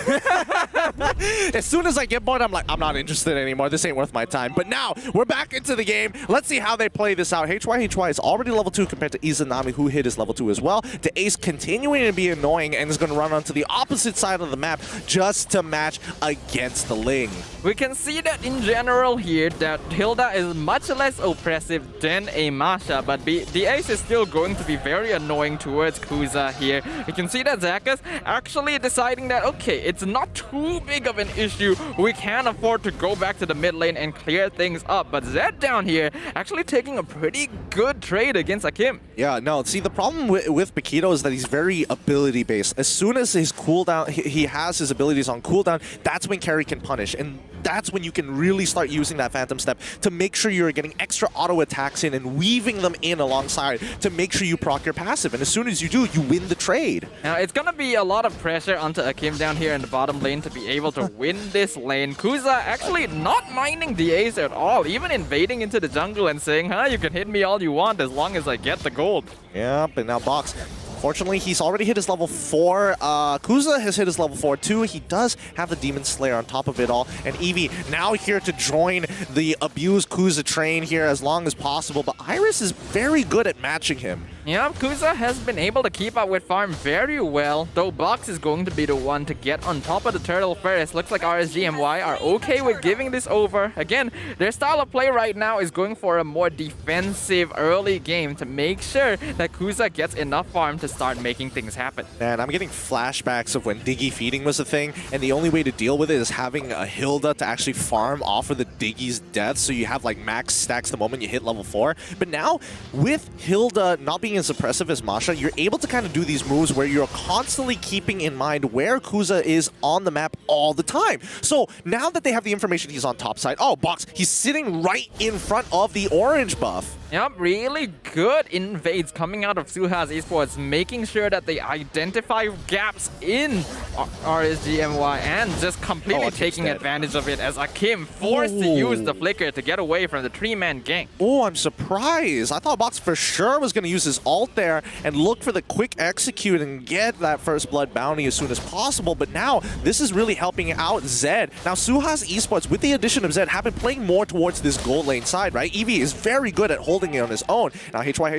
As soon as I get bored, I'm like, I'm not interested anymore. This ain't worth my time. But now we're back into the game. Let's see how they play this out. HY is already level 2 compared to Izanami, who hit his level 2 as well. The Ace continuing to be annoying and is going to run onto the opposite side of the map just to match against the Ling.
We can see that in general here that Hilda is much less oppressive than a Masha, but the Ace is still going to be very annoying towards Kuza here. You can see that Zakas actually deciding that, okay, it's not too big of an issue. We can afford to go back to the mid lane and clear things up. But Zed down here actually taking a pretty good trade against Akim.
Yeah, no, see, the problem with Paquito is that he's very ability based. As soon as his cooldown, he has his abilities on cooldown, that's when carry can punish. And that's when you can really start using that Phantom Step to make sure you're getting extra auto attacks in and weaving them in alongside to make sure you proc your passive. And as soon as you do, you win the trade.
Now, it's going to be a lot of pressure onto Akim down here in the bottom lane to be able to win this lane. Kuza actually not minding the Ace at all, even invading into the jungle and saying, you can hit me all you want as long as I get the gold.
Yeah, but now Box. Fortunately, he's already hit his level 4. Kuza has hit his level 4 too. He does have the Demon Slayer on top of it all. And Eevee now here to join the abused Kuza train here as long as possible. But Iris is very good at matching him.
Yeah, Kuza has been able to keep up with farm very well, though Box is going to be the one to get on top of the turtle first. Looks like RSG MY are okay with giving this over. Again, their style of play right now is going for a more defensive early game to make sure that Kuza gets enough farm to start making things happen.
And I'm getting flashbacks of when Diggy feeding was a thing, and the only way to deal with it is having a Hilda to actually farm off of the Diggy's death, so you have like max stacks the moment you hit level 4. But now, with Hilda not being as oppressive as Masha, you're able to kind of do these moves where you're constantly keeping in mind where Kuza is on the map all the time. So now that they have the information he's on top side, oh, Box, he's sitting right in front of the orange buff.
Yep, really good invades coming out of SUHAZ Esports, making sure that they identify gaps in RSG MY and just completely taking advantage of it as Akim forced to use the flicker to get away from the 3-man gank.
Oh, I'm surprised. I thought Box for sure was going to use his ult there and look for the quick execute and get that first blood bounty as soon as possible. But now this is really helping out Zed. Now SUHAZ Esports, with the addition of Zed, have been playing more towards this gold lane side, right? Eevee is very good at holding it on his own. Now HY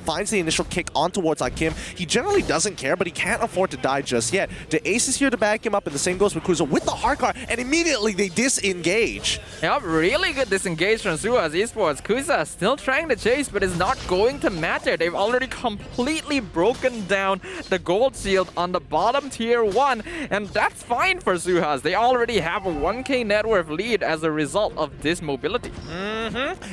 finds the initial kick on towards Akim. He generally doesn't care, but he can't afford to die just yet. The Ace is here to back him up, and the same goes with Kuza with the hard card, and immediately they disengage.
Yep, really good disengage from SUHAZ Esports. Kuza still trying to chase, but it's not going to matter. They've already completely broken down the gold shield on the bottom tier 1, and that's fine for SUHAZ. They already have a 1k net worth lead as a result of this mobility.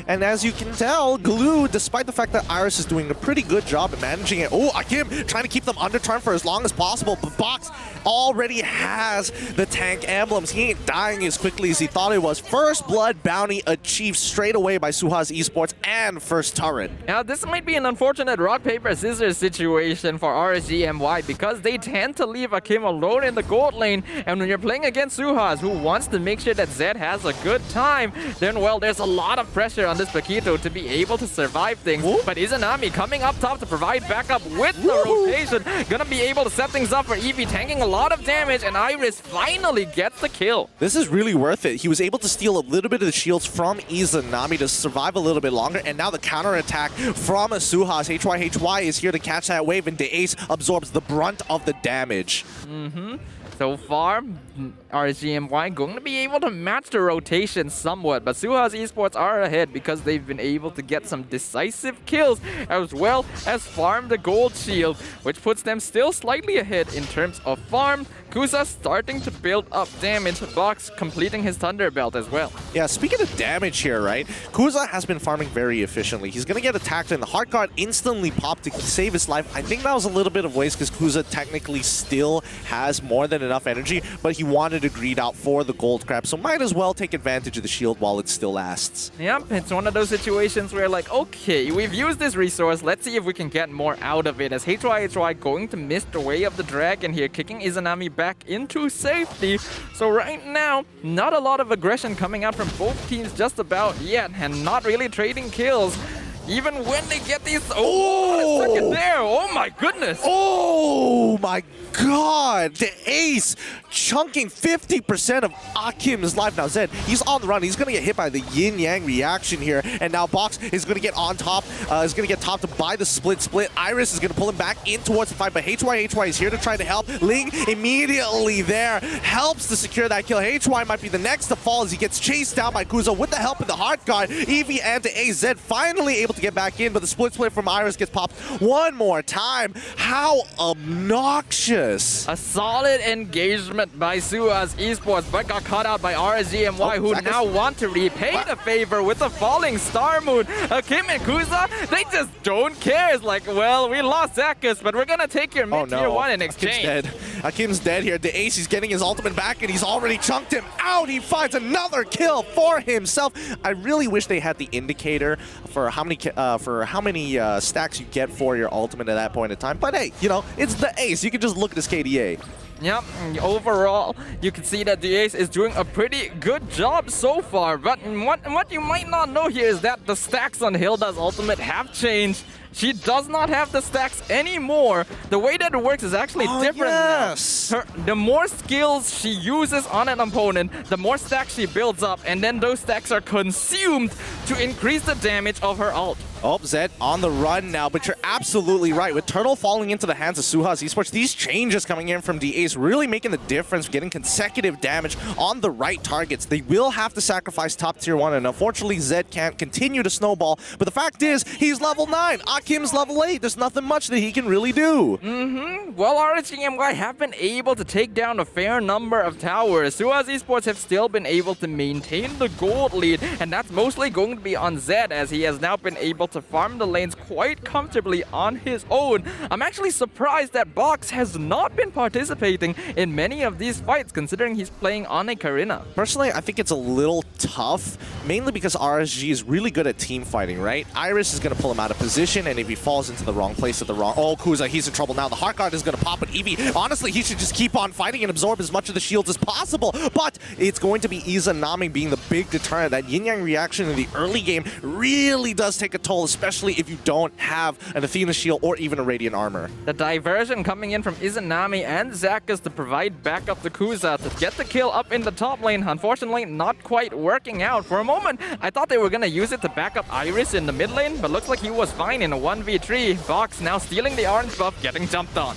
And as you can tell, Glue, despite the fact that Iris is doing a pretty good job at managing it, oh, Akim trying to keep them under turn for as long as possible, but Box already has the tank emblems. He ain't dying as quickly as he thought he was. First blood bounty achieved straight away by SUHAZ Esports and first turret.
Now, this might be an unfortunate rock, paper, scissors situation for RSG MY because they tend to leave Akim alone in the gold lane, and when you're playing against SUHAZ, who wants to make sure that Zed has a good time, then, well, there's a lot of pressure on this Paquito to be able to survive things. But Izanami coming up top to provide backup with the rotation, gonna be able to set things up for Eevee, tanking a lot of damage, and Iris finally gets the kill.
This is really worth it. He was able to steal a little bit of the shields from Izanami to survive a little bit longer, and now the counterattack from a SUHAZ. HY is here to catch that wave, and the Ace absorbs the brunt of the damage.
So far, RSG MY going to be able to match the rotation somewhat, but SUHAZ Esports are ahead because they've been able to get some decisive kills as well as farm the gold shield, which puts them still slightly ahead in terms of farm. Kuza starting to build up damage, Box completing his Thunder Belt as well.
Yeah, speaking of damage here, right? Kuza has been farming very efficiently. He's going to get attacked and the hard card instantly popped to save his life. I think that was a little bit of waste because Kuza technically still has more than enough energy, but he wanted to greed out for the gold crab, so might as well take advantage of the shield while it still lasts.
Yep, it's one of those situations where like, okay, we've used this resource, let's see if we can get more out of it, as HY going to miss the way of the dragon here, kicking Izanami back back into safety. So right now, not a lot of aggression coming out from both teams just about yet, and not really trading kills. Even when they get these... Oh, what a second there. Oh my goodness.
Oh my god. The ace chunking 50% of Akim's life. Now Zed, he's on the run. He's going to get hit by the yin-yang reaction here. And now Box is going to get on top. Is going to get topped by the split. Iris is going to pull him back in towards the fight. But HY is here to try to help. Ling immediately there helps to secure that kill. HY might be the next to fall as he gets chased down by Kuzo with the help of the Heart Guard. Eevee and the AZ finally able to get back in, but the split from Iris gets popped one more time. How obnoxious.
A solid engagement by SUHAZ Esports, but got caught out by RSG MY, who now want to repay the favor with a falling Star Moon. Akim and Kuza, they just don't care. It's like, well, we lost Zakus, but we're gonna take your mid-tier 1 in exchange.
Akim's dead here. The ace, he's getting his ultimate back, and he's already chunked him out. He finds another kill for himself. I really wish they had the indicator for how many stacks you get for your ultimate at that point in time. But hey, you know, it's the ace. You can just look at his KDA.
Yep, overall, you can see that the ace is doing a pretty good job so far. But what you might not know here is that the stacks on Hilda's ultimate have changed. She does not have the stacks anymore. The way that it works is actually different now. The more skills she uses on an opponent, the more stacks she builds up, and then those stacks are consumed to increase the damage of her ult.
Oh, Zed on the run now, but you're absolutely right. With Turtle falling into the hands of SUHAZ Esports, these changes coming in from the ace really making the difference, getting consecutive damage on the right targets. They will have to sacrifice top tier 1, and unfortunately Zed can't continue to snowball. But the fact is, he's level 9. Akim's level 8. There's nothing much that he can really do.
Well, RSG MY have been able to take down a fair number of towers. SUHAZ Esports have still been able to maintain the gold lead, and that's mostly going to be on Zed, as he has now been able to farm the lanes quite comfortably on his own. I'm actually surprised that Box has not been participating in many of these fights, considering he's playing on a Karina.
Personally, I think it's a little tough, mainly because RSG is really good at team fighting, right? Iris is going to pull him out of position, and if he falls into the wrong place at the wrong... Oh, Kuza, he's in trouble now. The Heart Guard is going to pop, but Eevee, honestly, he should just keep on fighting and absorb as much of the shields as possible. But it's going to be Izanami being the big deterrent. That yin-yang reaction in the early game really does take a toll, especially if you don't have an Athena shield or even a Radiant armor.
The diversion coming in from Izanami and Zakus to provide backup to Kuza to get the kill up in the top lane. Unfortunately, not quite working out. For a moment, I thought they were going to use it to back up Iris in the mid lane, but looks like he was fine in a 1v3. Box now stealing the orange buff, getting jumped on.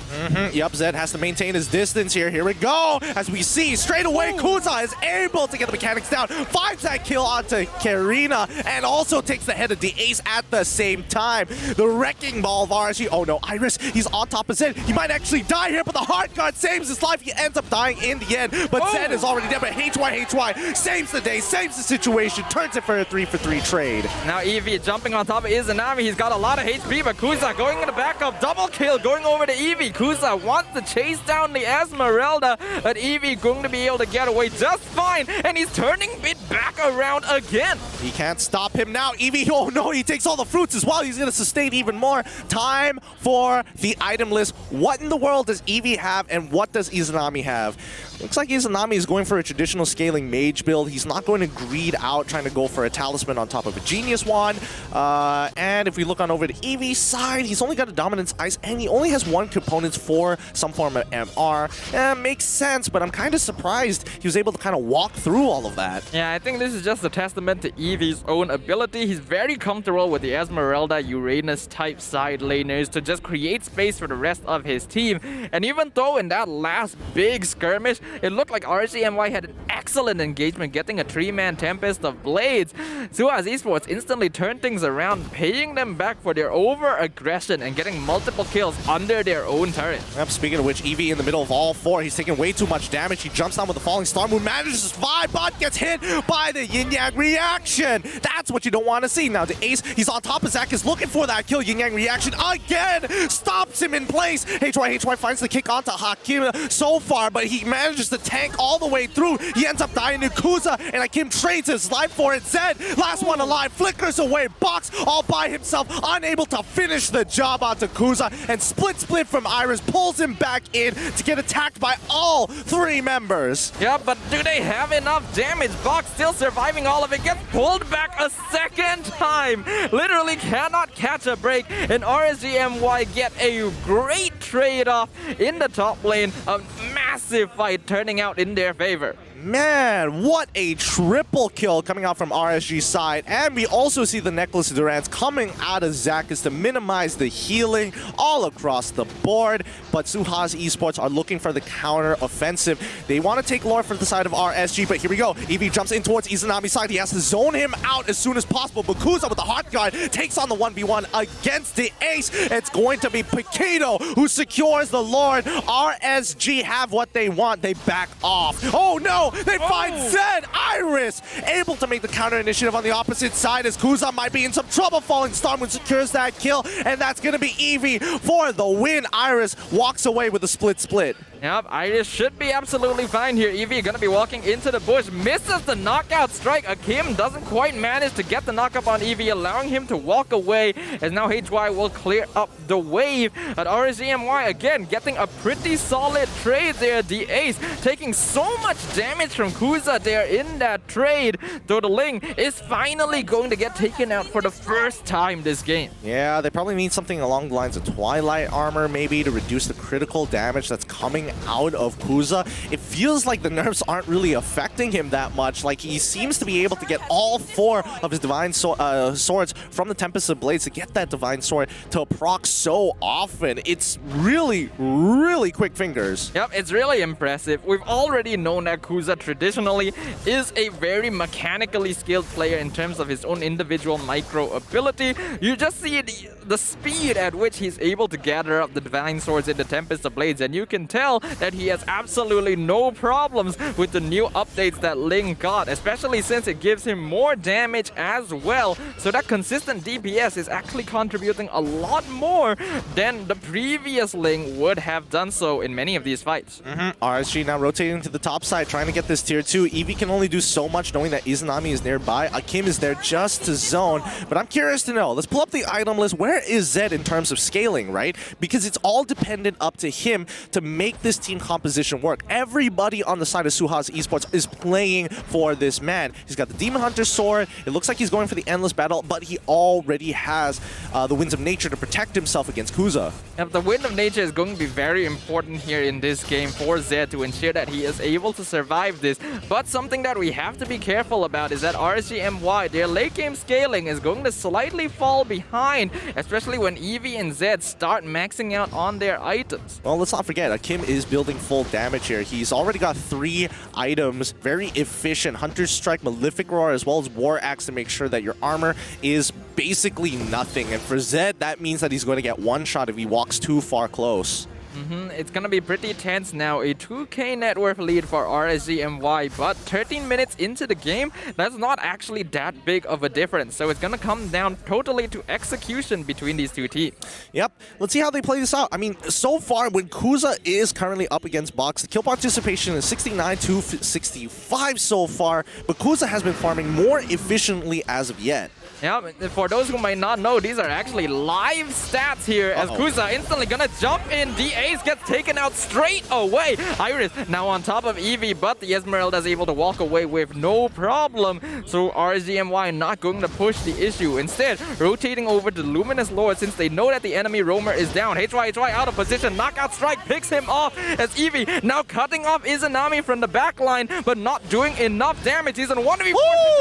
Yep, Zed has to maintain his distance here. Here we go. As we see, straight away, Kuza is able to get the mechanics down, finds that kill onto Karina, and also takes the head of the ace at the same time. The wrecking ball of RSG. Oh no, Iris, he's on top of Zed. He might actually die here, but the Heart Guard saves his life. He ends up dying in the end, but Zed is already dead. But HY saves the day, saves the situation, turns it for a 3-for-3 trade.
Now Eevee jumping on top of Izanami. He's got a lot of HP, but Kuza going into backup. Double kill going over to Eevee. Kuza wants to chase down the Esmeralda, but Eevee going to be able to get away just fine, and he's turning it back around again.
He can't stop him now. Eevee, oh no, he takes all the fruits as well. He's going to sustain even more. Time for the item list. What in the world does Eevee have, and what does Izanami have? Looks like Izanami is going for a traditional scaling mage build. He's not going to greed out, trying to go for a talisman on top of a genius wand. And if we look on over to Eevee's side, he's only got a dominance ice, and he only has one component for some form of MR. Makes sense, but I'm kind of surprised he was able to kind of walk through all of that.
Yeah, I think this is just a testament to Eevee's own ability. He's very comfortable with the Esmeralda, Uranus type side laners to just create space for the rest of his team. And even though in that last big skirmish, it looked like RSG MY had an excellent engagement, getting a 3-man Tempest of Blades, SUHAZ Esports instantly turned things around, paying them back for their over-aggression and getting multiple kills under their own turret.
Yep, speaking of which, Eevee in the middle of all four. He's taking way too much damage. He jumps down with the falling Star Moon, manages to survive, but gets hit by the yin-yang reaction. That's what you don't want to see. Now the ace, he's on top of Zach, is looking for that kill. Yin-yang reaction again stops him in place. HY finds the kick onto Hakim so far, but he manages to tank all the way through. He ends ends up dying to Kuza, and Akim trades his life for it. Zed, last one alive, flickers away. Box all by himself, unable to finish the job onto Kuza, and split from Iris pulls him back in to get attacked by all 3 members.
Yeah, but do they have enough damage? Box still surviving all of it, gets pulled back a second time. Literally cannot catch a break, and RSG MY get a great trade-off in the top lane. A massive fight turning out in their favor.
Man, what a triple kill coming out from RSG's side. And we also see the Necklace Durance coming out of Zakas to minimize the healing all across the board. But SUHAZ Esports are looking for the counter offensive. They want to take lore for the side of RSG, but here we go. Eevee jumps in towards Izanami's side. He has to zone him out as soon as possible. But Kuza with the hot guard takes on the 1v1 against the ace. It's going to be Paquito who secures the Lord. RSG have what they want. They back off. Oh no! They find Zed! Iris able to make the counter initiative on the opposite side as Kuza might be in some trouble. Falling Stormwind secures that kill, and that's going to be Eevee for the win. Iris walks away with a split.
Yep, Iris should be absolutely fine here. Eevee gonna be walking into the bush, misses the knockout strike. Akim doesn't quite manage to get the knockup on Eevee, allowing him to walk away, as now HY will clear up the wave. But RSG MY again getting a pretty solid trade there. The ace taking so much damage from Kuza there in that trade. Though the Ling is finally going to get taken out for the first time this game.
Yeah, they probably need something along the lines of Twilight Armor maybe to reduce the critical damage that's coming out of Kuza. It feels like the nerfs aren't really affecting him that much. Like, he seems to be able to get all 4 of his Divine Swords from the Tempest of Blades to get that Divine Sword to proc so often. It's really, really quick fingers.
Yep, it's really impressive. We've already known that Kuza traditionally is a very mechanically skilled player in terms of his own individual micro ability. You just see the speed at which he's able to gather up the Divine Swords in the Tempest of Blades, and you can tell that he has absolutely no problems with the new updates that Ling got, especially since it gives him more damage as well. So that consistent DPS is actually contributing a lot more than the previous Ling would have done so in many of these fights.
RSG now rotating to the top side, trying to get this tier 2. Eevee can only do so much knowing that Izanami is nearby. Akim is there just to zone. But I'm curious to know, let's pull up the item list. Where is Zed in terms of scaling, right? Because it's all dependent up to him to make this team composition work. Everybody on the side of SUHAZ Esports is playing for this man. He's got the Demon Hunter sword. It looks like he's going for the Endless Battle, but he already has the Winds of Nature to protect himself against Kuza.
Yep, the Wind of Nature is going to be very important here in this game for Zed to ensure that he is able to survive this. But something that we have to be careful about is that RSG MY, their late game scaling is going to slightly fall behind, especially when Eevee and Zed start maxing out on their items.
Well, let's not forget, Akim is building full damage here. He's already got 3 items, very efficient. Hunter's Strike, Malefic Roar, as well as War Axe to make sure that your armor is basically nothing. And for Zed, that means that he's going to get one shot if he walks too far close.
It's going to be pretty tense now. A 2k net worth lead for RSG MY, but 13 minutes into the game, that's not actually that big of a difference. So it's going to come down totally to execution between these two teams.
Yep. Let's see how they play this out. I mean, so far, when Kuza is currently up against Box, the kill participation is 69 to 65 so far, but Kuza has been farming more efficiently as of yet.
Yeah, for those who might not know, these are actually live stats here as Kuza instantly gonna jump in. The ace gets taken out straight away. Iris now on top of Eevee, but the Esmeralda is able to walk away with no problem. So RSG MY not going to push the issue. Instead, rotating over to Luminous Lord since they know that the enemy roamer is down. HY out of position. Knockout strike picks him off as Eevee now cutting off Izanami from the back line, but not doing enough damage. He's in 1v4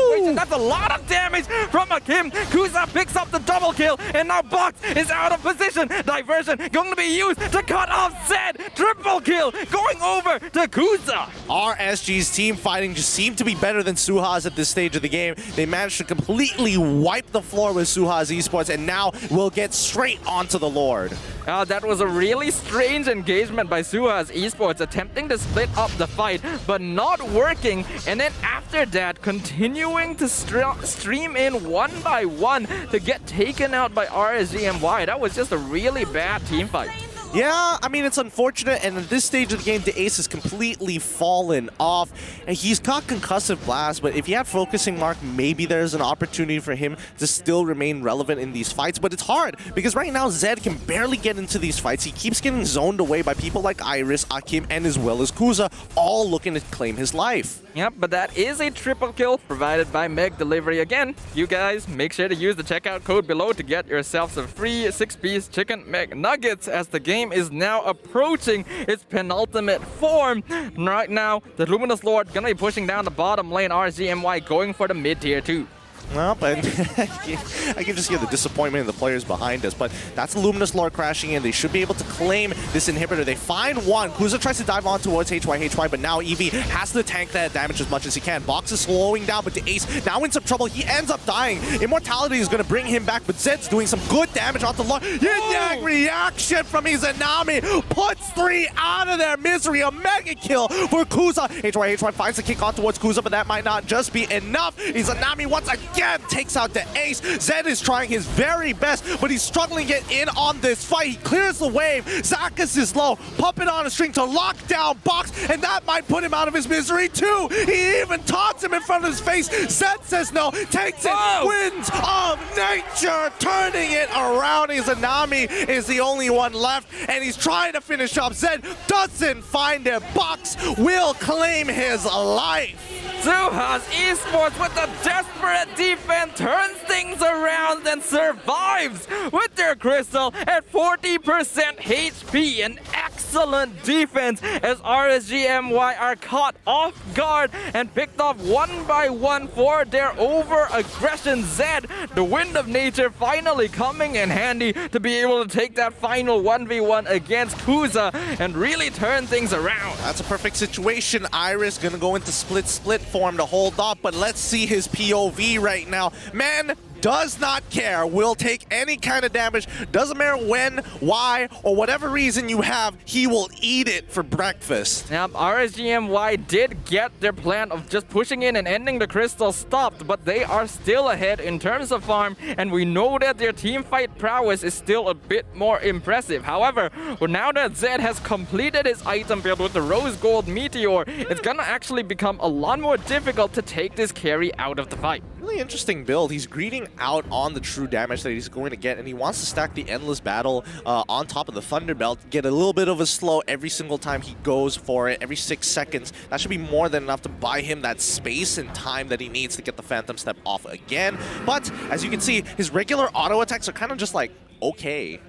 situation. That's a lot of damage from Akim. Kuza picks up the double kill, and now Box is out of position. Diversion going to be used to cut off Zed. Triple kill going over to Kuza.
RSG's team fighting just seemed to be better than SUHAZ at this stage of the game. They managed to completely wipe the floor with SUHAZ Esports, and now we'll get straight onto the Lord.
That was a really strange engagement by SUHAZ Esports, attempting to split up the fight, but not working. And then after that, continuing to stream in one by one to get taken out by RSG MY. That was just a really bad team fight.
Yeah, I mean, it's unfortunate, and at this stage of the game, the ace has completely fallen off, and he's got concussive blast, but if he had focusing mark, maybe there's an opportunity for him to still remain relevant in these fights, but it's hard, because right now, Zed can barely get into these fights. He keeps getting zoned away by people like Iris, Akim, and as well as Kuza, all looking to claim his life.
Yep, but that is a triple kill provided by McDelivery again. You guys, make sure to use the checkout code below to get yourself some free 6-piece chicken McNuggets as the game is now approaching its penultimate form. Right now, the Luminous Lord gonna be pushing down the bottom lane. RSG MY going for the mid tier 2.
Well, but I can just hear the disappointment in the players behind us, but that's the Luminous Lord crashing in. They should be able to claim this inhibitor. They find one. Kuza tries to dive on towards HY, but now Eevee has to tank that damage as much as he can. Box is slowing down, but the Ace now in some trouble. He ends up dying. Immortality is going to bring him back, but Zed's doing some good damage off the Lord. Yin-Yang reaction from Izanami puts 3 out of their misery. A mega kill for Kuza. HY finds the kick on towards Kuza, but that might not just be enough. Izanami once again takes out the ace. Zed is trying his very best, but he's struggling to get in on this fight. He clears the wave. Zakas is low. Puppet on a string to lock down Box, and that might put him out of his misery too. He even taunts him in front of his face. Zed says no, takes it. Winds of nature, turning it around. Izanami is the only one left, and he's trying to finish up. Zed doesn't find it. Box will claim his life.
SUHAZ Esports with a desperate defense turns things around and survives with their crystal at 40% HP. An excellent defense as RSG MY are caught off guard and picked off one by one for their over-aggression. Zed, the wind of nature, finally coming in handy to be able to take that final 1v1 against Kuza and really turn things around.
That's a perfect situation. Iris gonna go into split form to hold up, but let's see his POV right now. Man does not care, will take any kind of damage, doesn't matter when, why, or whatever reason you have, he will eat it for breakfast.
Now, RSG MY did get their plan of just pushing in and ending the crystal stopped, but they are still ahead in terms of farm, and we know that their team fight prowess is still a bit more impressive. However, now that Zed has completed his item build with the Rose Gold Meteor, it's gonna actually become a lot more difficult to take this carry out of the fight.
Really interesting build. He's greeting out on the true damage that he's going to get, and he wants to stack the Endless Battle on top of the Thunder Belt, get a little bit of a slow every single time he goes for it, every 6 seconds. That should be more than enough to buy him that space and time that he needs to get the Phantom Step off again. But as you can see, his regular auto attacks are kind of just like, okay.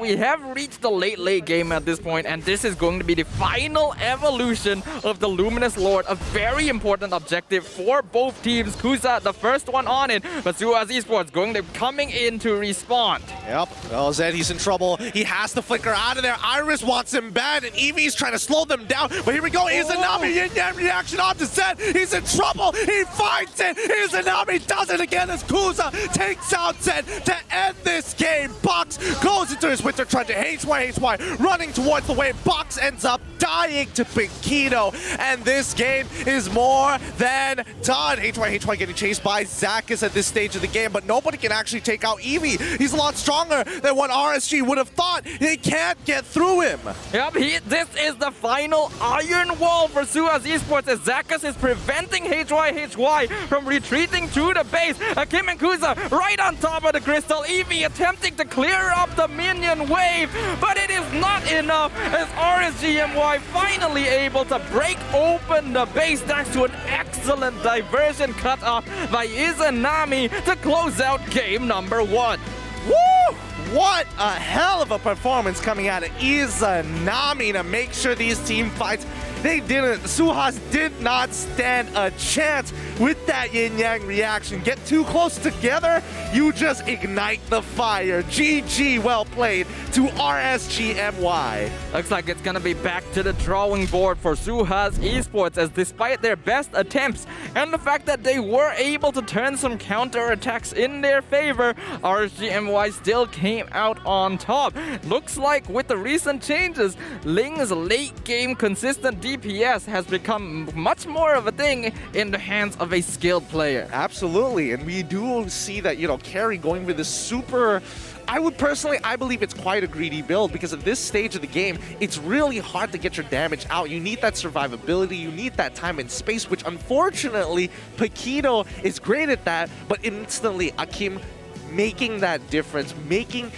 We have reached the late game at this point, and this is going to be the final evolution of the Luminous Lord. A very important objective for both teams. Kuza, the first one on it, but SUHAZ Esports going to coming in to respond.
Yep. Oh, Zed, he's in trouble. He has to flicker out of there. Iris wants him bad, and Eevee's trying to slow them down. But here we go. Izanami Yin-Yang reaction onto Zed. He's in trouble. He finds it. Izanami does it again as Kuza takes out Zed to end this game. Box goes into his winter trudge. HY running towards the wave. Box ends up dying to Pinkido, and this game is more than done. HY getting chased by Zakas at this stage of the game, but nobody can actually take out Eevee. He's a lot stronger than what RSG would have thought. He can't get through him.
Yep, this is the final iron wall for SUHAZ Esports as Zakas is preventing HY from retreating to the base. Akim and Kuza right on top of the crystal. Eevee attempting to clear up the minion wave, but it is not enough as RSG MY finally able to break open the base thanks to an excellent diversion cut off by Izanami to close out game number 1.
Woo! What a hell of a performance coming out of Izanami to make sure these team fights, they didn't. SUHAZ did not stand a chance with that yin-yang reaction. Get too close together, you just ignite the fire. GG, well played to RSG MY.
Looks like it's gonna be back to the drawing board for SUHAZ Esports as despite their best attempts and the fact that they were able to turn some counter-attacks in their favor, RSG MY still came out on top. Looks like with the recent changes, Ling's late game consistent DPS has become much more of a thing in the hands of of a skilled player.
Absolutely, and we do see that, you know, Carry going with this super... I believe it's quite a greedy build because at this stage of the game, it's really hard to get your damage out. You need that survivability, you need that time and space, which unfortunately, Paquito is great at that, but instantly, Akim making that difference, making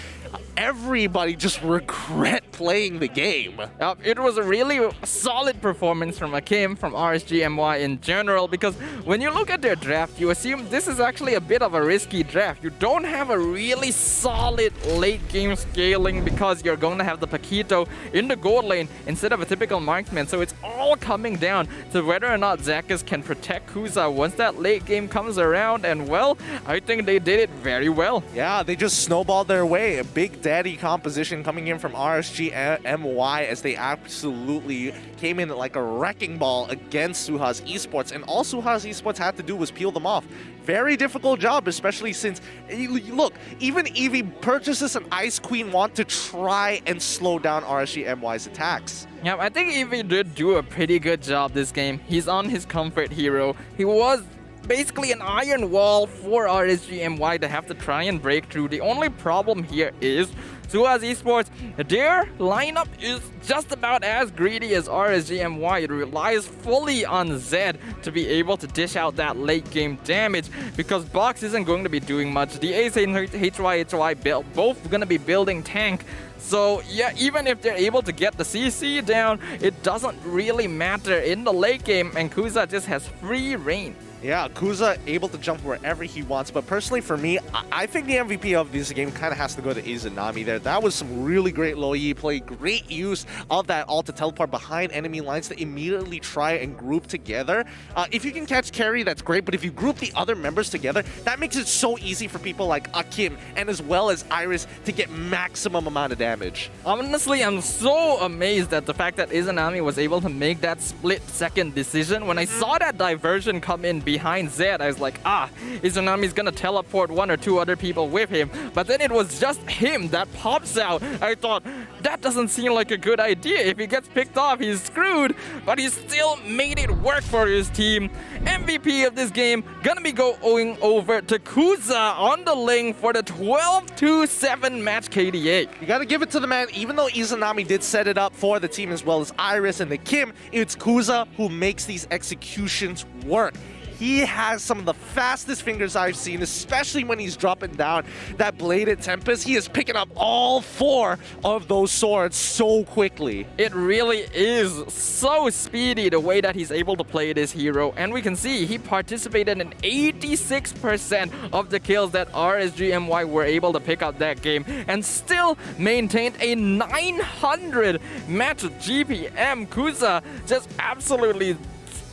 everybody just regret playing the game.
It was a really solid performance from Akim, from RSG MY in general, because when you look at their draft, you assume this is actually a bit of a risky draft. You don't have a really solid late game scaling because you're going to have the Paquito in the gold lane instead of a typical marksman. So it's all coming down to whether or not Zakis can protect Kuza once that late game comes around, and well, I think they did it very well.
Yeah, they just snowballed their way. A big daddy composition coming in from RSG MY as they absolutely came in like a wrecking ball against SUHAZ Esports, and all SUHAZ Esports had to do was peel them off. Very difficult job, especially since, look, even Eevee purchases an Ice Queen want to try and slow down RSG MY's attacks.
Yeah, I think Eevee did do a pretty good job this game. He's on his comfort hero. He was basically an iron wall for RSG MY to have to try and break through. The only problem here is SUHAZ Esports, their lineup is just about as greedy as RSG MY. It relies fully on Zed to be able to dish out that late game damage because Box isn't going to be doing much. The Ace and HY build, both going to be building tank. So yeah, even if they're able to get the CC down, it doesn't really matter in the late game, and Kuza just has free reign.
Yeah, Kuza able to jump wherever he wants, but personally for me, I think the MVP of this game kind of has to go to Izanami there. That was some really great low E play, great use of that ult to teleport behind enemy lines to immediately try and group together. If you can catch Carry, that's great, but if you group the other members together, that makes it so easy for people like Akim and as well as Iris to get maximum amount of damage.
Honestly, I'm so amazed at the fact that Izanami was able to make that split-second decision. When I saw that diversion come in behind Zed, I was like, Izanami's gonna teleport one or two other people with him. But then it was just him that pops out. I thought, that doesn't seem like a good idea. If he gets picked off, he's screwed. But he still made it work for his team. MVP of this game gonna be going over to Kuza on the lane for the 12-7 match KDA.
You gotta give it to the man, even though Izanami did set it up for the team as well as Iris and the Kim, it's Kuza who makes these executions work. He has some of the fastest fingers I've seen, especially when he's dropping down that Bladed Tempest. He is picking up all 4 of those swords so quickly.
It really is so speedy the way that he's able to play this hero. And we can see he participated in 86% of the kills that RSG MY were able to pick up that game and still maintained a 900 match GPM. Kuza just absolutely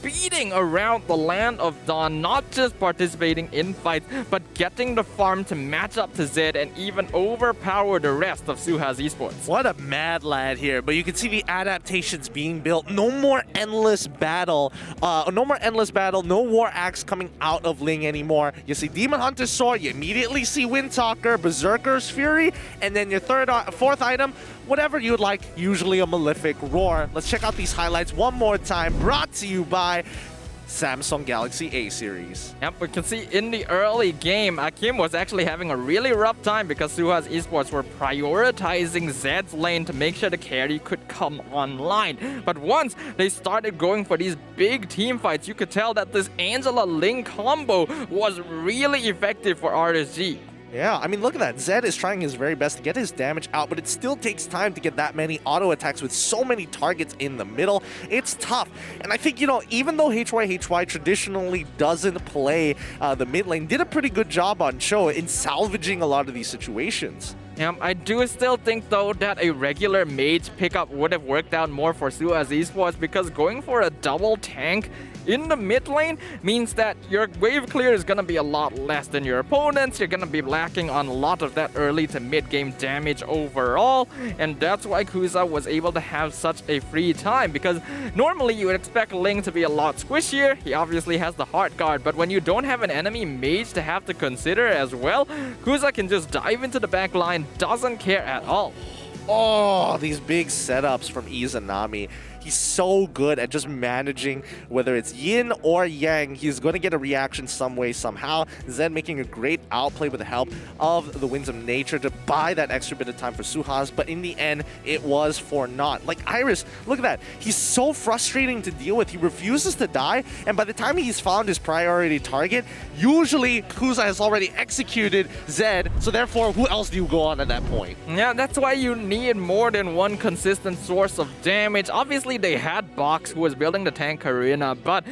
speeding around the land of Dawn, not just participating in fights, but getting the farm to match up to Zed and even overpower the rest of SUHAZ Esports.
What a mad lad here, but you can see the adaptations being built. No more endless battle. No War Axe coming out of Ling anymore. You see Demon Hunter's Sword, you immediately see Windtalker, Berserker's Fury, and then your fourth item, whatever you'd like, usually a Malefic Roar. Let's check out these highlights one more time, brought to you by Samsung Galaxy A series.
Yep, we can see in the early game, Akim was actually having a really rough time because SUHAZ Esports were prioritizing Zed's lane to make sure the carry could come online. But once they started going for these big team fights, you could tell that this Angela-Ling combo was really effective for RSG.
Yeah, I mean, look at that. Zed is trying his very best to get his damage out, but it still takes time to get that many auto attacks with so many targets in the middle. It's tough. And I think, you know, even though HY traditionally doesn't play the mid lane, did a pretty good job on show in salvaging a lot of these situations.
I do still think, though, that a regular mage pickup would have worked out more for SUHAZ Esports because going for a double tank in the mid lane means that your wave clear is going to be a lot less than your opponents. You're going to be lacking on a lot of that early to mid game damage overall, and that's why Kuza was able to have such a free time, because normally you would expect Ling to be a lot squishier. He obviously has the heart guard, but when you don't have an enemy mage to have to consider as well, Kuza can just dive into the back line, doesn't care at all.
Oh, these big setups from Izanami. He's so good at just managing whether it's yin or yang. He's going to get a reaction some way, somehow. Zen making a great outplay with the help of the Winds of Nature to buy that extra bit of time for SUHAZ, but in the end, it was for naught. Like Iris, look at that. He's so frustrating to deal with. He refuses to die, and by the time he's found his priority target, usually Kuza has already executed Zed, so therefore, who else do you go on at that point?
Yeah, that's why you need more than one consistent source of damage. Obviously, they had Box, who was building the tank Karina, but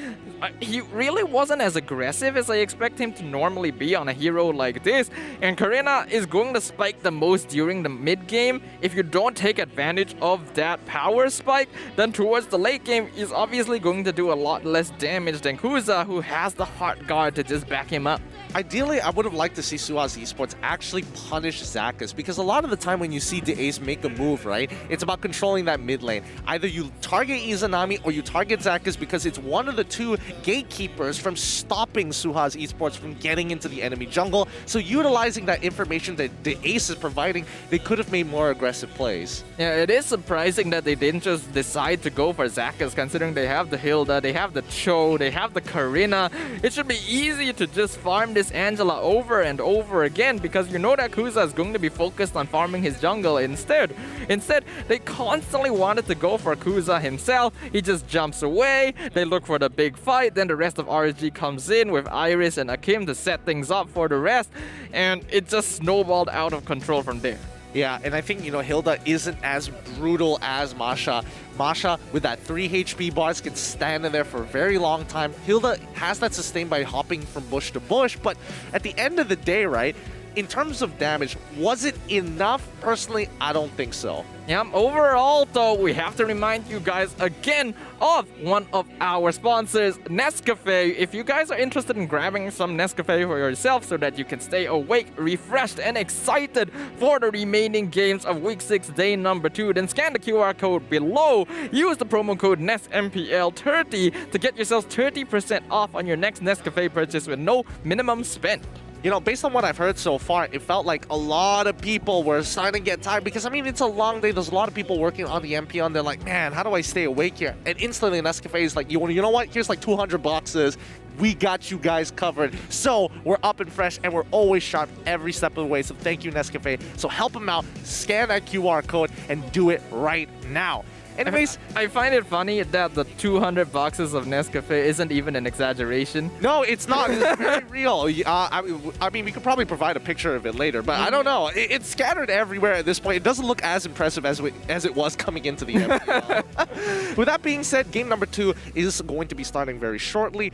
he really wasn't as aggressive as I expect him to normally be on a hero like this. And Karina is going to spike the most during the mid game. If you don't take advantage of that power spike, then towards the late game, he's obviously going to do a lot less damage than Kuza, who has the Heart Guard to just back him up.
Ideally, I would have liked to see SUHAZ Esports actually punish Zakas, because a lot of the time when you see DeAce make a move, right, it's about controlling that mid lane. Either you target Izanami or you target Zakas, because it's one of the two gatekeepers from stopping SUHAZ Esports from getting into the enemy jungle. So utilizing that information that DeAce is providing, they could have made more aggressive plays.
Yeah, it is surprising that they didn't just decide to go for Zakas, considering they have the Hilda, they have the Cho, they have the Karina. It should be easy to just farm this Angela over and over again, because you know that Kuza is going to be focused on farming his jungle instead. Instead, they constantly wanted to go for Kuza himself. He just jumps away, they look for the big fight, then the rest of RSG comes in with Iris and Akim to set things up for the rest, and it just snowballed out of control from there.
Yeah, and I think, you know, Hilda isn't as brutal as Masha. Masha, with that 3 HP bars, can stand in there for a very long time. Hilda has that sustained by hopping from bush to bush, but at the end of the day, right, in terms of damage, was it enough? Personally, I don't think so.
Yeah, overall though, we have to remind you guys again of one of our sponsors, Nescafe. If you guys are interested in grabbing some Nescafe for yourself so that you can stay awake, refreshed, and excited for the remaining games of Week 6, Day number 2, then scan the QR code below. Use the promo code NESMPL30 to get yourselves 30% off on your next Nescafe purchase with no minimum spend.
You know, based on what I've heard so far, it felt like a lot of people were starting to get tired, because, I mean, it's a long day. There's a lot of people working on the MPL, and they're like, man, how do I stay awake here? And instantly, Nescafe is like, you know what? Here's like 200 boxes. We got you guys covered. So we're up and fresh, and we're always sharp every step of the way. So thank you, Nescafe. So help them out. Scan that QR code and do it right now. Anyways,
I find it funny that the 200 boxes of Nescafe isn't even an exaggeration.
No, it's not. It's very real. I mean, we could probably provide a picture of it later, but I don't know. It's scattered everywhere at this point. It doesn't look as impressive as it was coming into the MPL. With that being said, game number 2 is going to be starting very shortly.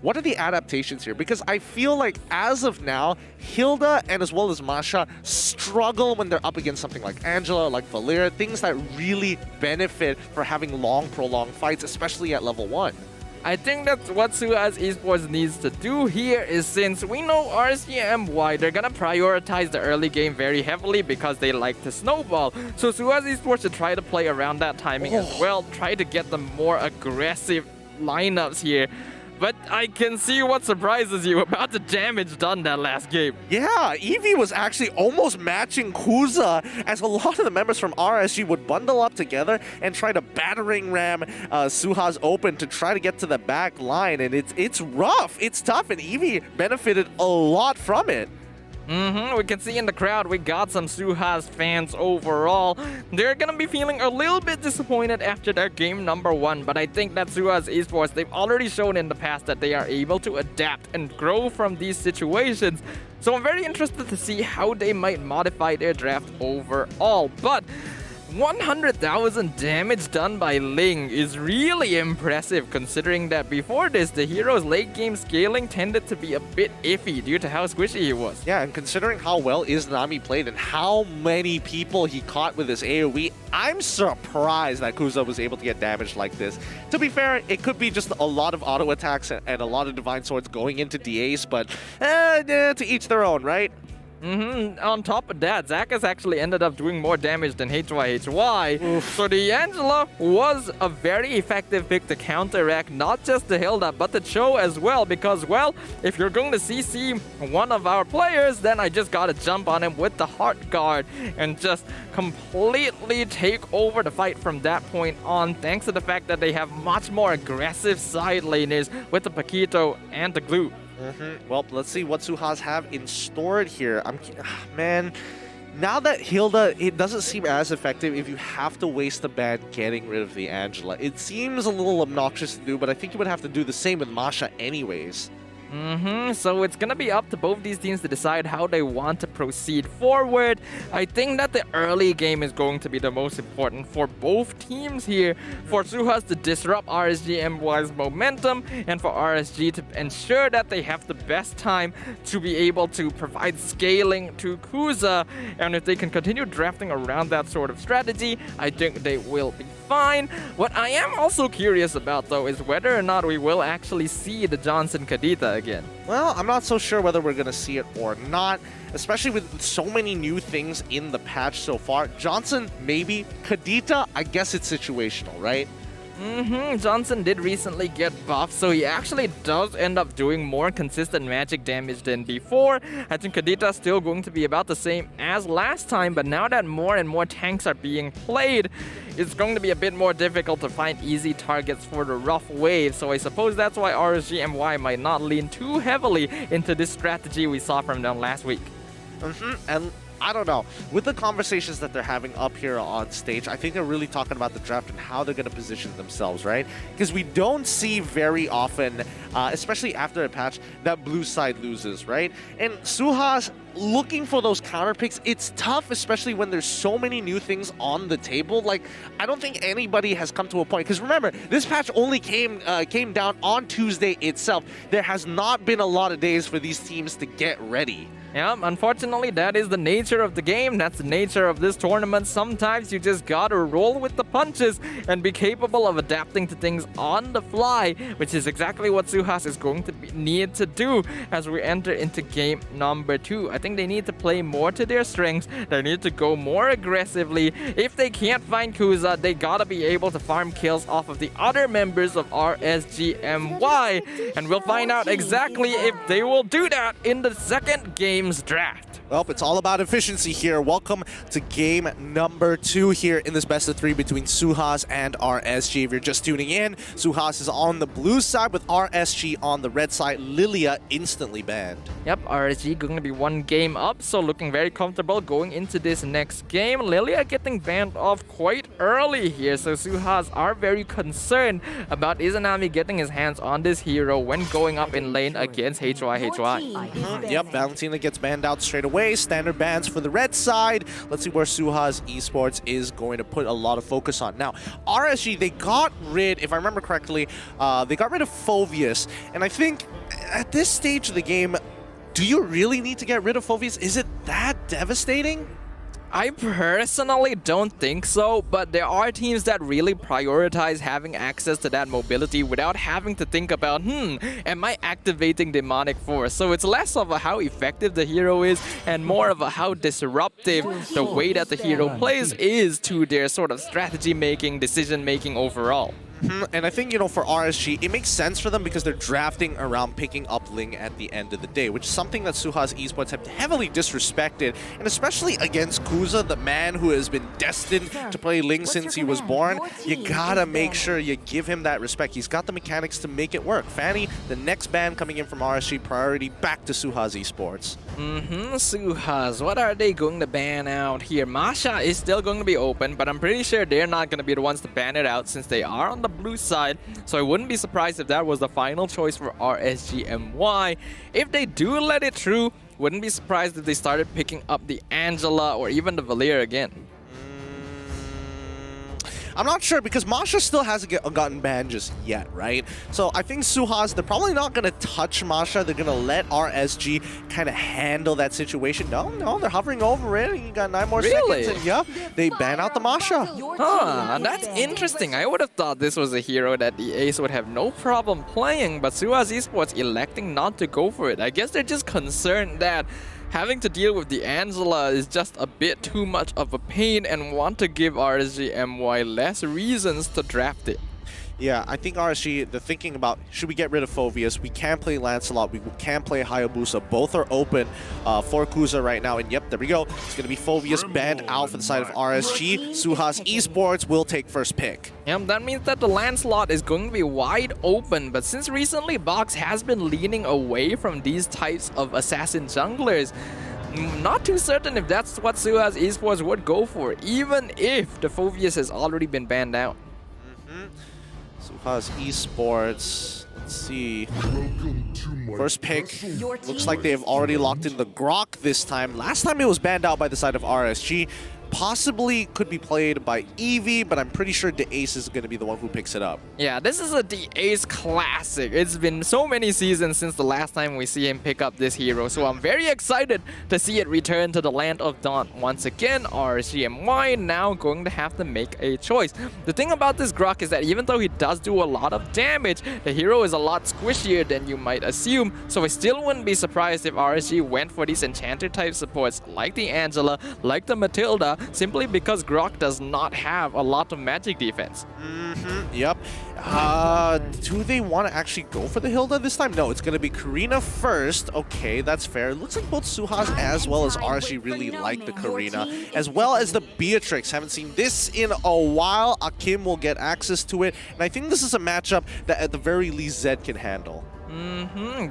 What are the adaptations here? Because I feel like, as of now, Hilda and as well as Masha struggle when they're up against something like Angela, like Valeria, things that really benefit for having long, prolonged fights, especially at level 1.
I think that's what SUHAZ Esports needs to do here, is since we know RSG MY, they're gonna prioritize the early game very heavily because they like to snowball. So SUHAZ Esports should try to play around that timing as well, try to get the more aggressive lineups here. But I can see what surprises you about the damage done that last game.
Yeah, Eevee was actually almost matching Kuza, as a lot of the members from RSG would bundle up together and try to battering ram SUHAZ open to try to get to the back line. And it's rough, it's tough, and Eevee benefited a lot from it.
We can see in the crowd we got some SUHAZ fans overall. They're gonna be feeling a little bit disappointed after their game number 1, but I think that SUHAZ Esports, they've already shown in the past that they are able to adapt and grow from these situations. So I'm very interested to see how they might modify their draft overall. But 100,000 damage done by Ling is really impressive, considering that before this, the hero's late game scaling tended to be a bit iffy due to how squishy he was.
Yeah, and considering how well Izanami played and how many people he caught with his AoE, I'm surprised that Kuza was able to get damaged like this. To be fair, it could be just a lot of auto attacks and a lot of Divine Swords going into DAce, but to each their own, right?
On top of that, Zach has actually ended up doing more damage than HYHY. So the Angela was a very effective pick to counteract not just the Hilda, but the Cho as well. Because, well, if you're going to CC one of our players, then I just gotta jump on him with the Heart Guard and just completely take over the fight from that point on, thanks to the fact that they have much more aggressive side laners with the Paquito and the Glue.
Well, let's see what SUHAZ have in store here. Man, now that Hilda, it doesn't seem as effective if you have to waste the ban getting rid of the Angela. It seems a little obnoxious to do, but I think you would have to do the same with Masha anyways.
So it's gonna be up to both these teams to decide how they want to proceed forward. I think that the early game is going to be the most important for both teams here. For SUHAZ to disrupt RSG MY's momentum, and for RSG to ensure that they have the best time to be able to provide scaling to Kuza. And if they can continue drafting around that sort of strategy, I think they will be fine. What I am also curious about, though, is whether or not we will actually see the Johnson Kadita again.
Well, I'm not so sure whether we're going to see it or not, especially with so many new things in the patch so far. Johnson, maybe. Kadita, I guess it's situational, right?
Johnson did recently get buffed, so he actually does end up doing more consistent magic damage than before. I think Kadita's still going to be about the same as last time, but now that more and more tanks are being played, it's going to be a bit more difficult to find easy targets for the rough wave. So I suppose that's why RSG MY might not lean too heavily into this strategy we saw from them last week.
And I don't know. With the conversations that they're having up here on stage, I think they're really talking about the draft and how they're going to position themselves, right? Because we don't see very often, especially after a patch, that blue side loses, right? And SUHAZ looking for those counter picks, it's tough, especially when there's so many new things on the table. Like, I don't think anybody has come to a point, because remember, this patch only came down on Tuesday itself. There has not been a lot of days for these teams to get ready.
Yeah, unfortunately, that is the nature of the game. That's the nature of this tournament. Sometimes you just gotta roll with the punches and be capable of adapting to things on the fly, which is exactly what SUHAZ is going to need to do as we enter into game number 2. I think they need to play more to their strengths. They need to go more aggressively. If they can't find Kuza, they gotta be able to farm kills off of the other members of RSG MY. And we'll find out exactly if they will do that in the second game draft.
Well, it's all about efficiency here. Welcome to game number 2 here in this best of 3 between SUHAZ and RSG. If you're just tuning in, SUHAZ is on the blue side with RSG on the red side. Lilia instantly banned.
Yep, RSG going to be 1 game up, so looking very comfortable going into this next game. Lilia getting banned off quite early here, so SUHAZ are very concerned about Izanami getting his hands on this hero when going up in lane against HYHY.
Yep, Valentina gets banned out straight away. Standard bans for the red side. Let's see where SUHAZ Esports is going to put a lot of focus on. Now, RSG, they got rid, if I remember correctly, they got rid of Phoveus. And I think at this stage of the game, do you really need to get rid of Phoveus? Is it that devastating?
I personally don't think so, but there are teams that really prioritize having access to that mobility without having to think about, am I activating Demonic Force? So it's less of a how effective the hero is and more of a how disruptive the way that the hero plays is to their sort of strategy making, decision making overall.
And I think, for RSG, it makes sense for them because they're drafting around picking up Ling at the end of the day, which is something that SUHAZ Esports have heavily disrespected, and especially against Kuza, the man who has been destined to play Ling since he was born. You gotta make sure you give him that respect. He's got the mechanics to make it work. Fanny, the next ban coming in from RSG, priority back to SUHAZ Esports.
SUHAZ, what are they going to ban out here? Masha is still going to be open, but I'm pretty sure they're not going to be the ones to ban it out since they are on the blue side, so I wouldn't be surprised if that was the final choice for RSG MY. If they do let it through, wouldn't be surprised if they started picking up the Angela or even the Valier again.
I'm not sure because Masha still hasn't gotten banned just yet, right? So I think SUHAZ, they're probably not going to touch Masha. They're going to let RSG kind of handle that situation. No, they're hovering over it. You got 9 more seconds. And yeah, they ban out the Masha.
That's interesting. I would have thought this was a hero that the Ace would have no problem playing, but SUHAZ Esports electing not to go for it. I guess they're just concerned that having to deal with the Angela is just a bit too much of a pain and want to give RSG MY less reasons to draft it.
Yeah, I think RSG, they're thinking about, should we get rid of Phoveus? We can play Lancelot, we can play Hayabusa. Both are open for Kuza right now. And yep, there we go. It's going to be Phoveus banned out for the side of RSG. SUHAZ Esports will take first pick.
Yep, that means that the Lancelot is going to be wide open. But since recently Box has been leaning away from these types of assassin junglers, not too certain if that's what SUHAZ Esports would go for, even if the Phoveus has already been banned out.
SUHAZ Esports, let's see. First pick, looks like they have already locked in the Grok this time. Last time it was banned out by the side of RSG. Possibly could be played by Eevee, but I'm pretty sure the Ace is going to be the one who picks it up.
Yeah, this is a the Ace classic. It's been so many seasons since the last time we see him pick up this hero, so I'm very excited to see it return to the Land of Dawn once again. RSG MY now going to have to make a choice. The thing about this Grok is that even though he does do a lot of damage, the hero is a lot squishier than you might assume, so I still wouldn't be surprised if RSG went for these enchanter type supports like the Angela, like the Matilda, simply because Grok does not have a lot of magic defense.
Yep. Do they want to actually go for the Hilda this time? No, it's going to be Karina first. Okay, that's fair. It looks like both SUHAZ as well as RSG really like the Karina, as well as the Beatrix. Haven't seen this in a while. Akim will get access to it, and I think this is a matchup that at the very least Zed can handle.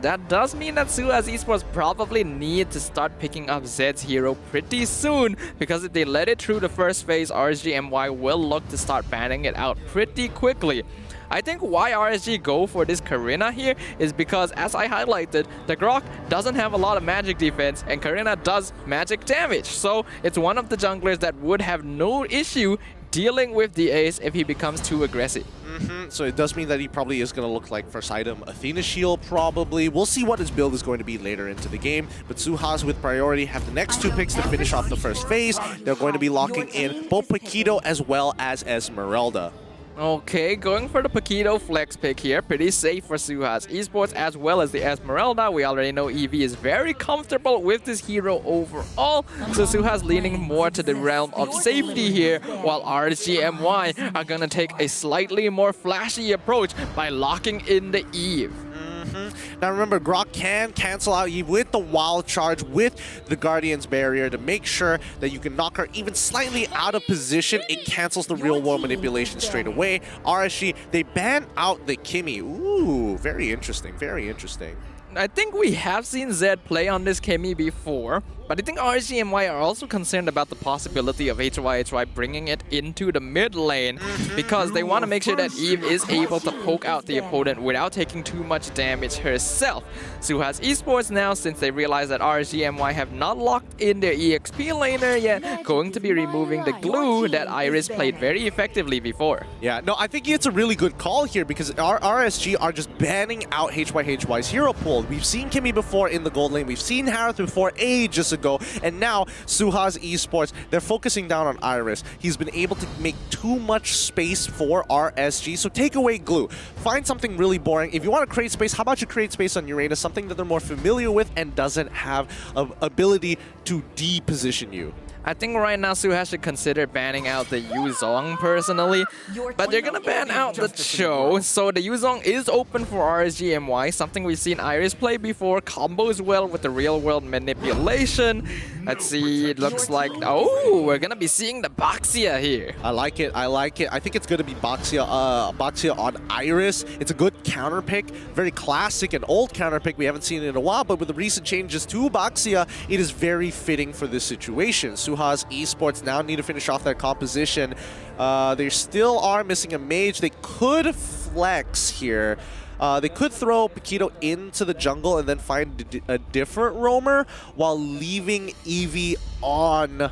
That does mean that SUHAZ Esports probably need to start picking up Zed's hero pretty soon, because if they let it through the first phase, RSG MY will look to start banning it out pretty quickly. I think why RSG go for this Karina here is because, as I highlighted, the Grok doesn't have a lot of magic defense and Karina does magic damage. So it's one of the junglers that would have no issue dealing with the Ace if he becomes too aggressive.
So it does mean that he probably is going to look like first item Athena Shield probably. We'll see what his build is going to be later into the game. But SUHAZ with priority have the next two picks to finish off the first phase. They're going to be locking in both Paquito as well as Esmeralda.
Okay, going for the Paquito flex pick here. Pretty safe for SUHAZ Esports as well as the Esmeralda. We already know Eevee is very comfortable with this hero overall. So SUHAZ leaning more to the realm of safety here, while RSG MY are gonna take a slightly more flashy approach by locking in the Eve.
Now remember, Grok can cancel out Eve with the Wild Charge, with the Guardian's Barrier to make sure that you can knock her even slightly out of position. It cancels the real world manipulation straight away. RSG, they ban out the Kimmy. Ooh, very interesting, very interesting.
I think we have seen Zed play on this Kimmy before, but I think RSG and MY are also concerned about the possibility of HY bringing it into the mid lane, because they want to make sure that Eve is able to poke out the opponent without taking too much damage herself. SUHAZ Esports now, since they realize that RSG and MY have not locked in their EXP laner yet, going to be removing the glue that Iris played very effectively before.
Yeah, no, I think it's a really good call here, because our RSG are just banning out HY's hero pool. We've seen Kimmy before in the gold lane, we've seen Harith before ages ago, and now SUHAZ Esports, they're focusing down on Iris. He's been able to make too much space for RSG, so take away glue. Find something really boring. If you want to create space, how about you create space on Uranus, something that they're more familiar with and doesn't have an ability to deposition you.
I think right now SUHAZ should consider banning out the Yuzong personally, but they're gonna ban out the Cho, so the Yuzong is open for RSG MY, something we've seen Iris play before, combos well with the real world manipulation. Let's see, it looks like, oh, we're gonna be seeing the Baxia here.
I like it, I like it. I think it's gonna be Baxia on Iris. It's a good counter pick, very classic and old counter pick. We haven't seen it in a while, but with the recent changes to Baxia, it is very fitting for this situation. SUHAZ Esports now need to finish off that composition. They still are missing a mage. They could flex here. They could throw Paquito into the jungle and then find a different roamer while leaving Eevee on.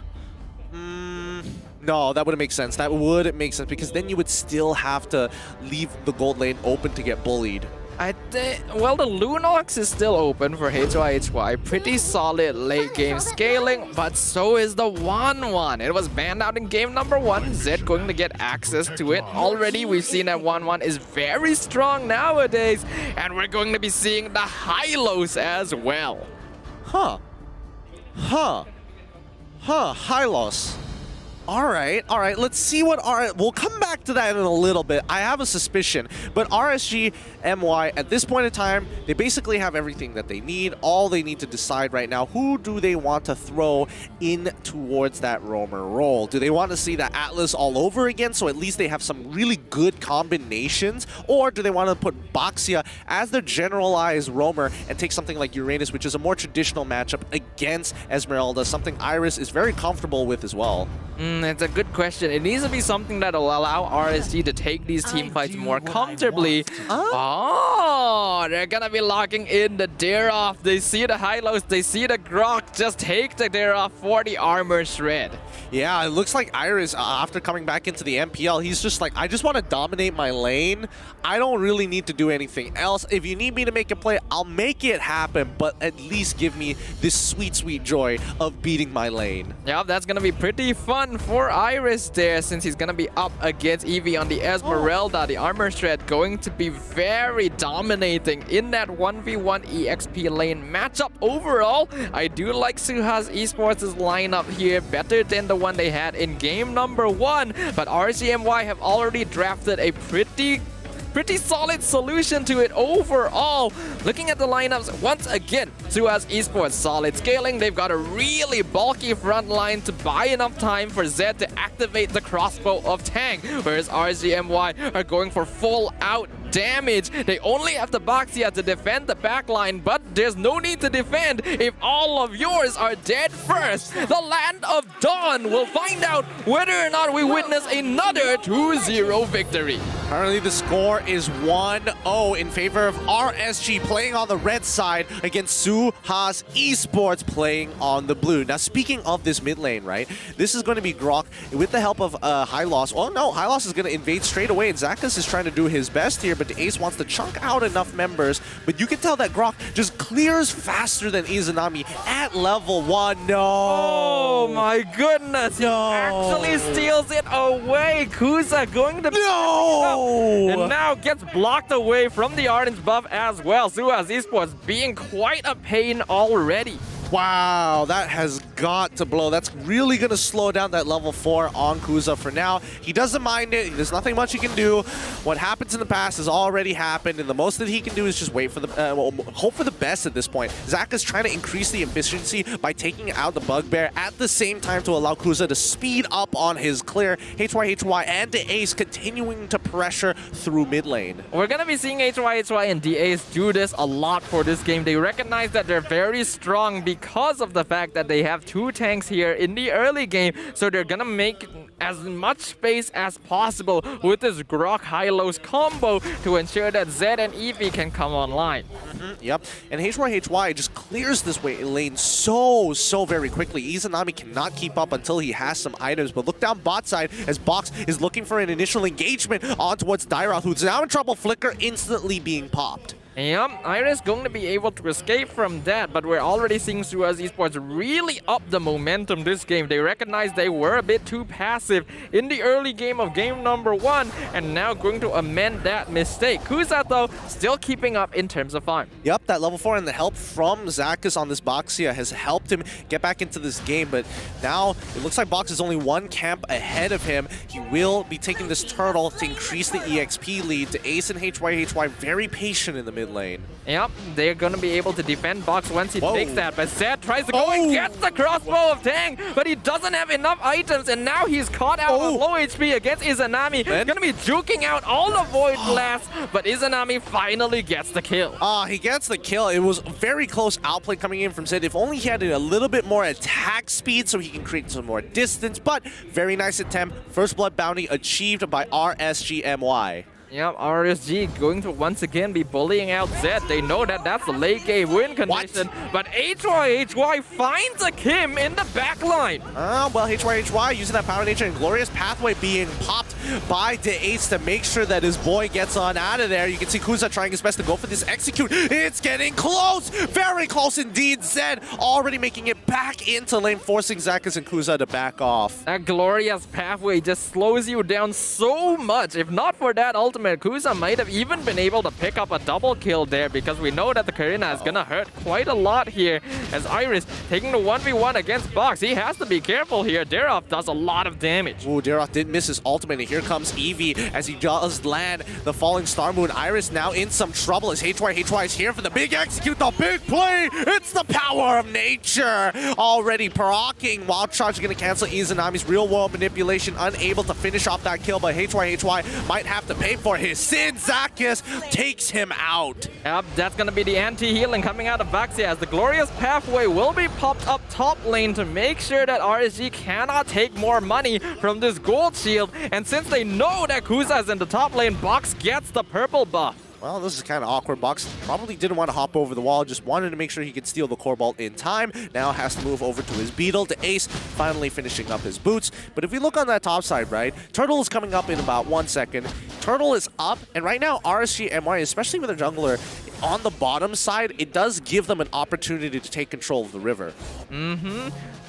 No, that wouldn't make sense. That wouldn't make sense, because then you would still have to leave the gold lane open to get bullied.
I think, well, the Lunox is still open for HY. Pretty solid late game scaling, but so is the 1-1. It was banned out in game number 1. Zed going to get access to it. Already we've seen that 1-1 is very strong nowadays, and we're going to be seeing the Hylos as well.
Huh. High loss. All right. Let's see what we'll come back to that in a little bit. I have a suspicion, but RSG MY at this point in time, they basically have everything that they need. All they need to decide right now, who do they want to throw in towards that roamer role? Do they want to see the Atlas all over again, so at least they have some really good combinations, or do they want to put Baxia as their generalized roamer and take something like Uranus, which is a more traditional matchup against Esmeralda, something Iris is very comfortable with as well?
It's a good question. It needs to be something that will allow RSG to take these team fights more comfortably. Oh, they're gonna be locking in the dare off. They see the high-lows, they see the Grok. Just take the dare off for the armor shred.
Yeah, it looks like Iris, after coming back into the MPL, he's just like, I just want to dominate my lane. I don't really need to do anything else. If you need me to make a play, I'll make it happen, but at least give me this sweet, sweet joy of beating my lane.
Yeah, that's gonna be pretty fun for Iris there, since he's gonna be up against Eevee on the Esmeralda. The armor shred going to be very dominating in that 1v1 EXP lane matchup. Overall, I do like SUHAZ Esports' lineup here, better than the one they had in game number 1, but RSG MY have already drafted a pretty solid solution to it overall. Looking at the lineups, once again, SUHAZ Esports solid scaling. They've got a really bulky front line to buy enough time for Zed to activate the crossbow of Tang, whereas RSG MY are going for full out damage. They only have the Baxia to defend the backline, but there's no need to defend if all of yours are dead first. The Land of Dawn will find out whether or not we witness another 2-0 victory.
Currently the score is 1-0 in favor of RSG playing on the red side against SUHAZ Esports playing on the blue. Now speaking of this mid lane, right, this is going to be Grok with the help of High Loss. Oh no, High Loss is going to invade straight away, and Zakas is trying to do his best here, but the Ace wants to chunk out enough members. But you can tell that Grok just clears faster than Izanami at level 1. No!
Oh my goodness!
No!
He actually steals it away! Kuza going to...
No!
And now gets blocked away from the Ardent's buff as well. SUHAZ Esports being quite a pain already.
Wow, that has got to blow. That's really going to slow down that level 4 on Kuza for now. He doesn't mind it. There's nothing much he can do. What happens in the past has already happened, and the most that he can do is just wait for the hope for the best at this point. Zach is trying to increase the efficiency by taking out the Bugbear at the same time to allow Kuza to speed up on his clear. HY and the Ace continuing to pressure through mid lane.
We're going to be seeing HY and the Ace do this a lot for this game. They recognize that they're very strong because of the fact that they have 2 tanks here in the early game, so they're gonna make as much space as possible with this Grok high-lows combo to ensure that Zed and Eevee can come online.
Yep, and HY just clears this lane so very quickly. Izanami cannot keep up until he has some items, but look down bot side as Box is looking for an initial engagement on towards Dairoth, who's now in trouble. Flicker instantly being popped.
Yep, Iris going to be able to escape from that, but we're already seeing SUHAZ Esports really up the momentum this game. They recognize they were a bit too passive in the early game of game number 1, and now going to amend that mistake. Kuza, though, still keeping up in terms of farm.
Yep, that level 4 and the help from Zakas on this Baxia has helped him get back into this game, but now it looks like Box is only 1 camp ahead of him. He will be taking this turtle to increase the EXP lead. To Ace and HY very patient in the mid lane.
Yep, they're going to be able to defend Box once he takes that, but Zed tries to go and gets the crossbow of Tang, but he doesn't have enough items, and now he's caught out with low HP against Izanami. Going to be juking out all the Void Blasts, but Izanami finally gets the kill.
He gets the kill. It was very close outplay coming in from Zed. If only he had a little bit more attack speed so he can create some more distance, but very nice attempt. First blood bounty achieved by RSG MY.
Yep, RSG going to once again be bullying out Zed. They know that that's a late game win condition, but HY finds a Kim in the back line.
Well, HY using that Power Nature and Glorious Pathway being popped by DeAce to make sure that his boy gets on out of there. You can see Kuza trying his best to go for this execute. It's getting close, very close indeed. Zed already making it back into lane, forcing Zakas and Kuza to back off.
That Glorious Pathway just slows you down so much. If not for that ultimate ultimate, Kuza might have even been able to pick up a double kill there, because we know that the Karina is gonna hurt quite a lot here, as Iris taking the 1v1 against Box. He has to be careful here. Derov does a lot of damage.
Ooh, Derov did miss his ultimate, and here comes Eevee as he does land the falling Star Moon. Iris now in some trouble as HY is here for the big execute, the big play. It's the power of nature. Already proccing. Wild Charge going to cancel Izanami's real world manipulation, unable to finish off that kill, but HY might have to pay for his sin. Zacchus takes him out.
Yep, that's going to be the anti-healing coming out of Vaxia, as the Glorious Pathway will be popped up top lane to make sure that RSG cannot take more money from this gold shield. And since they know that Kuza is in the top lane, Box gets the purple buff.
Well, this is kind of awkward. Box probably didn't want to hop over the wall, just wanted to make sure he could steal the Cobalt in time. Now has to move over to his Beetle, to Ace, finally finishing up his boots. But if we look on that top side, right, Turtle is coming up in about 1 second. Turtle is up, and right now RSG MY, especially with a jungler on the bottom side, it does give them an opportunity to take control of the river.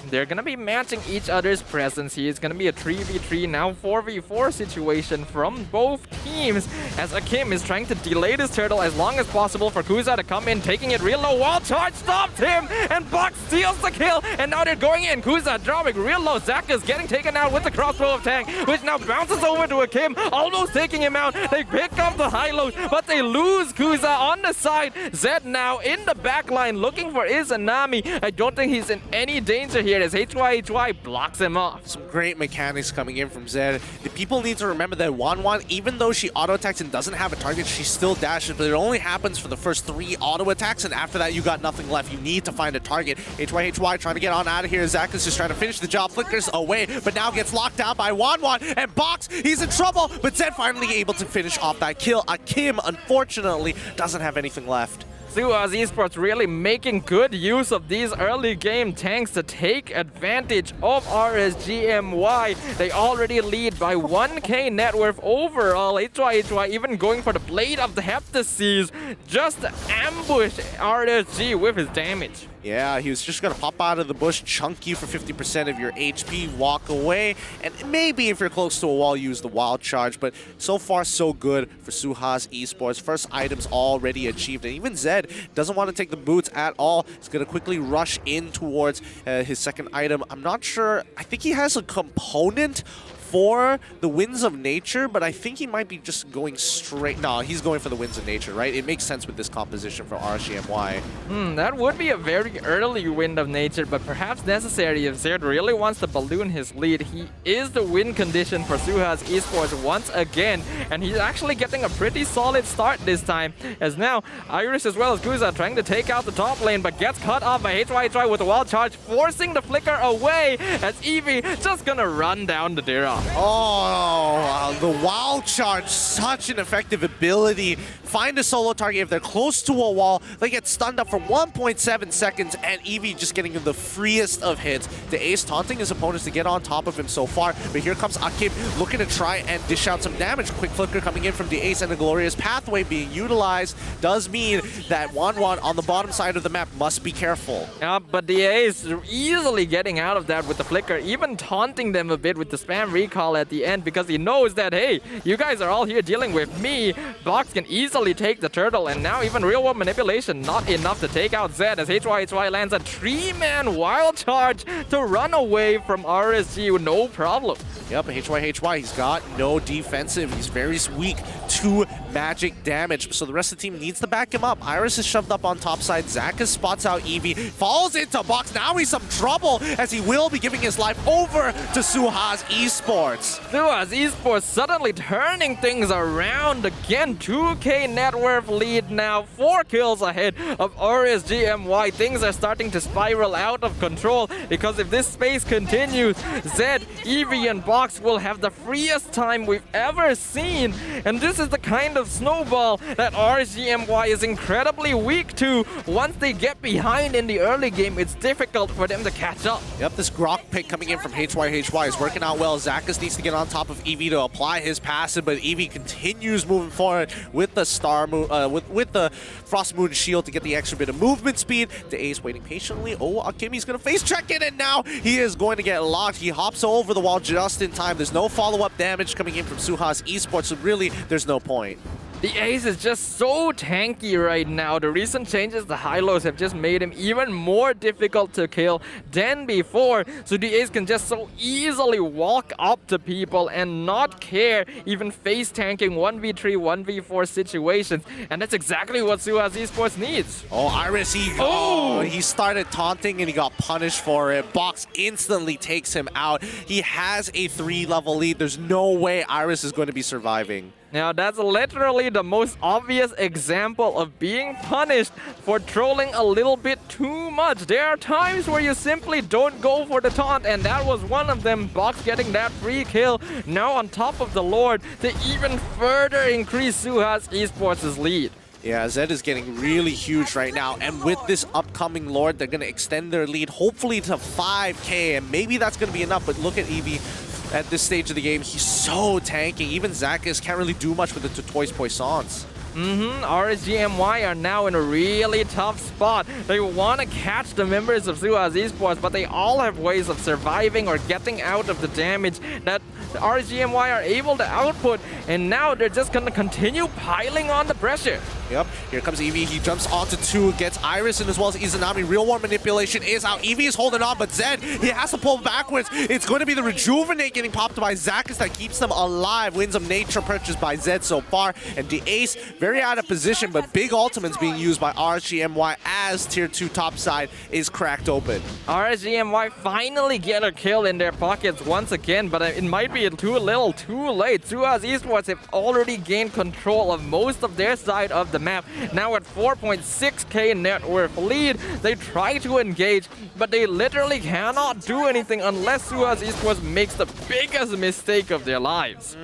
They're going to be matching each other's presence here. It's going to be a 3v3, now 4v4 situation from both teams, as Akim is trying to delay this turtle as long as possible for Kuza to come in, taking it real low. Wild Charge stopped him, and Box steals the kill, and now they're going in. Kuza dropping real low. Zacchus getting taken out with the crossbow of Tank, which now bounces over to Akim, almost taking him out. They pick up the high lows, but they lose Kuza on the side. Zed now in the back line looking for Izanami. I don't think he's in any danger here, as HY blocks him off.
Some great mechanics coming in from Zed. The people need to remember that Wanwan, even though she auto-attacks and doesn't have a target, she still dashes, but it only happens for the first 3 auto-attacks, and after that you got nothing left. You need to find a target. HY trying to get on out of here. Zacchus just trying to finish the job, flickers away, but now gets locked down by Wanwan, and Box, he's in trouble, but Zed finally able to finish off that kill. Akim, unfortunately, doesn't have anything left.
SUHAZ Esports really making good use of these early game tanks to take advantage of RSG MY. They already lead by 1k net worth overall. HY even going for the Blade of the Heptaseas just to ambush RSG with his damage.
Yeah, he was just going to pop out of the bush, chunk you for 50% of your HP, walk away, and maybe if you're close to a wall, use the Wild Charge. But so far, so good for SUHAZ Esports. First items already achieved, and even Zed doesn't want to take the boots at all. He's going to quickly rush in towards his second item. I'm not sure. I think he has a component for the Winds of Nature, but I think he might be just going straight. No, he's going for the Winds of Nature, right? It makes sense with this composition for RSG MY.
That would be a very early Wind of Nature, but perhaps necessary if Zed really wants to balloon his lead. He is the win condition for SUHAZ Esports once again, and he's actually getting a pretty solid start this time, as now Iris as well as Kuza trying to take out the top lane, but gets cut off by HY with a Wild Charge, forcing the flicker away, as Eevee just gonna run down the Dira.
Oh, the Wild Charge, such an effective ability. Find a solo target. If they're close to a wall, they get stunned up for 1.7 seconds, and Eevee just getting the freest of hits. The Ace taunting his opponents to get on top of him so far, but here comes Akim looking to try and dish out some damage. Quick flicker coming in from the Ace, and the Glorious Pathway being utilized does mean that Wanwan on the bottom side of the map must be careful.
Yeah, but the Ace easily getting out of that with the flicker, even taunting them a bit with the spam recall at the end, because he knows that, hey, you guys are all here dealing with me. Box can easily take the turtle, and now even real world manipulation not enough to take out Zed, as HY lands a 3-man Wild Charge to run away from RSG with no problem.
Yep, HY, he's got no defensive. He's very weak to magic damage, so the rest of the team needs to back him up. Iris is shoved up on top side. Zacchus spots out Eevee, falls into Box. Now he's some trouble, as he will be giving his life over to SUHAZ Esports.
SUHAZ Esports suddenly turning things around again. 2k net worth lead now, 4 kills ahead of RSG MY. Things are starting to spiral out of control, because if this space continues, Zed, Eevee, and Box will have the freest time we've ever seen. And this is the kind of snowball that RSG MY is incredibly weak to. Once they get behind in the early game, it's difficult for them to catch up.
Yep, this Grok pick coming in from HY is working out well. Zach Zakas needs to get on top of Eevee to apply his passive, but Eevee continues moving forward with the Star Moon, with the Frost Moon Shield to get the extra bit of movement speed. The Ace waiting patiently. Oh, Akimi's gonna face check it, and now he is going to get locked. He hops over the wall just in time. There's no follow-up damage coming in from SUHAZ Esports, so really, there's no point.
The Ace is just so tanky right now. The recent changes to high-lows have just made him even more difficult to kill than before. So the Ace can just so easily walk up to people and not care, even face tanking 1v3, 1v4 situations. And that's exactly what SUHAZ Esports needs.
Oh, Iris, he started taunting and he got punished for it. Box instantly takes him out. He has a 3-level lead. There's no way Iris is going to be surviving.
Now that's literally the most obvious example of being punished for trolling a little bit too much. There are times where you simply don't go for the taunt, and that was one of them. Box getting that free kill now on top of the Lord to even further increase SUHAZ Esports' lead.
Yeah, Zed is getting really huge right now, and with this upcoming Lord, they're going to extend their lead hopefully to 5k, and maybe that's going to be enough, but look at Eevee. At this stage of the game, he's so tanky. Even Zakas can't really do much with the Toys Poissons.
RSG MY are now in a really tough spot. They want to catch the members of SUHAZ Esports, but they all have ways of surviving or getting out of the damage that RSG MY are able to output, and now they're just going to continue piling on the pressure.
Yep, here comes Eevee. He jumps onto 2, gets Iris in as well as Izanami. Real War Manipulation is out. Eevee is holding on, but Zed, he has to pull backwards. It's going to be the Rejuvenate getting popped by Zakas that keeps them alive. Winds of Nature purchased by Zed so far, and the Ace very out of position, but big ultimates being used by RSG MY as tier 2 topside is cracked open.
RSG MY finally get a kill in their pockets once again, but it might be too little, too late. SUHAZ Esports have already gained control of most of their side of the map. Now at 4.6k net worth lead, they try to engage, but they literally cannot do anything unless SUHAZ Esports makes the biggest mistake of their lives.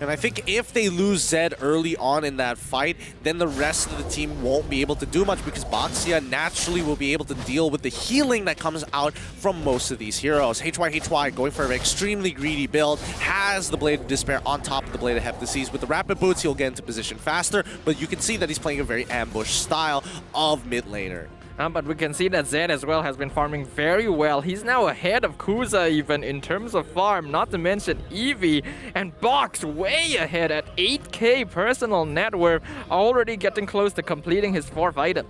And I think if they lose Zed early on in that fight, then the rest of the team won't be able to do much because Baxia naturally will be able to deal with the healing that comes out from most of these heroes. HY going for an extremely greedy build, has the Blade of Despair on top of the Blade of Heptasis. With the Rapid Boots, he'll get into position faster, but you can see that he's playing a very ambush style of mid laner.
But we can see that Zed as well has been farming very well. He's now ahead of Kuza even in terms of farm, not to mention Eevee, and Box way ahead at 8k personal net worth, already getting close to completing his 4th item.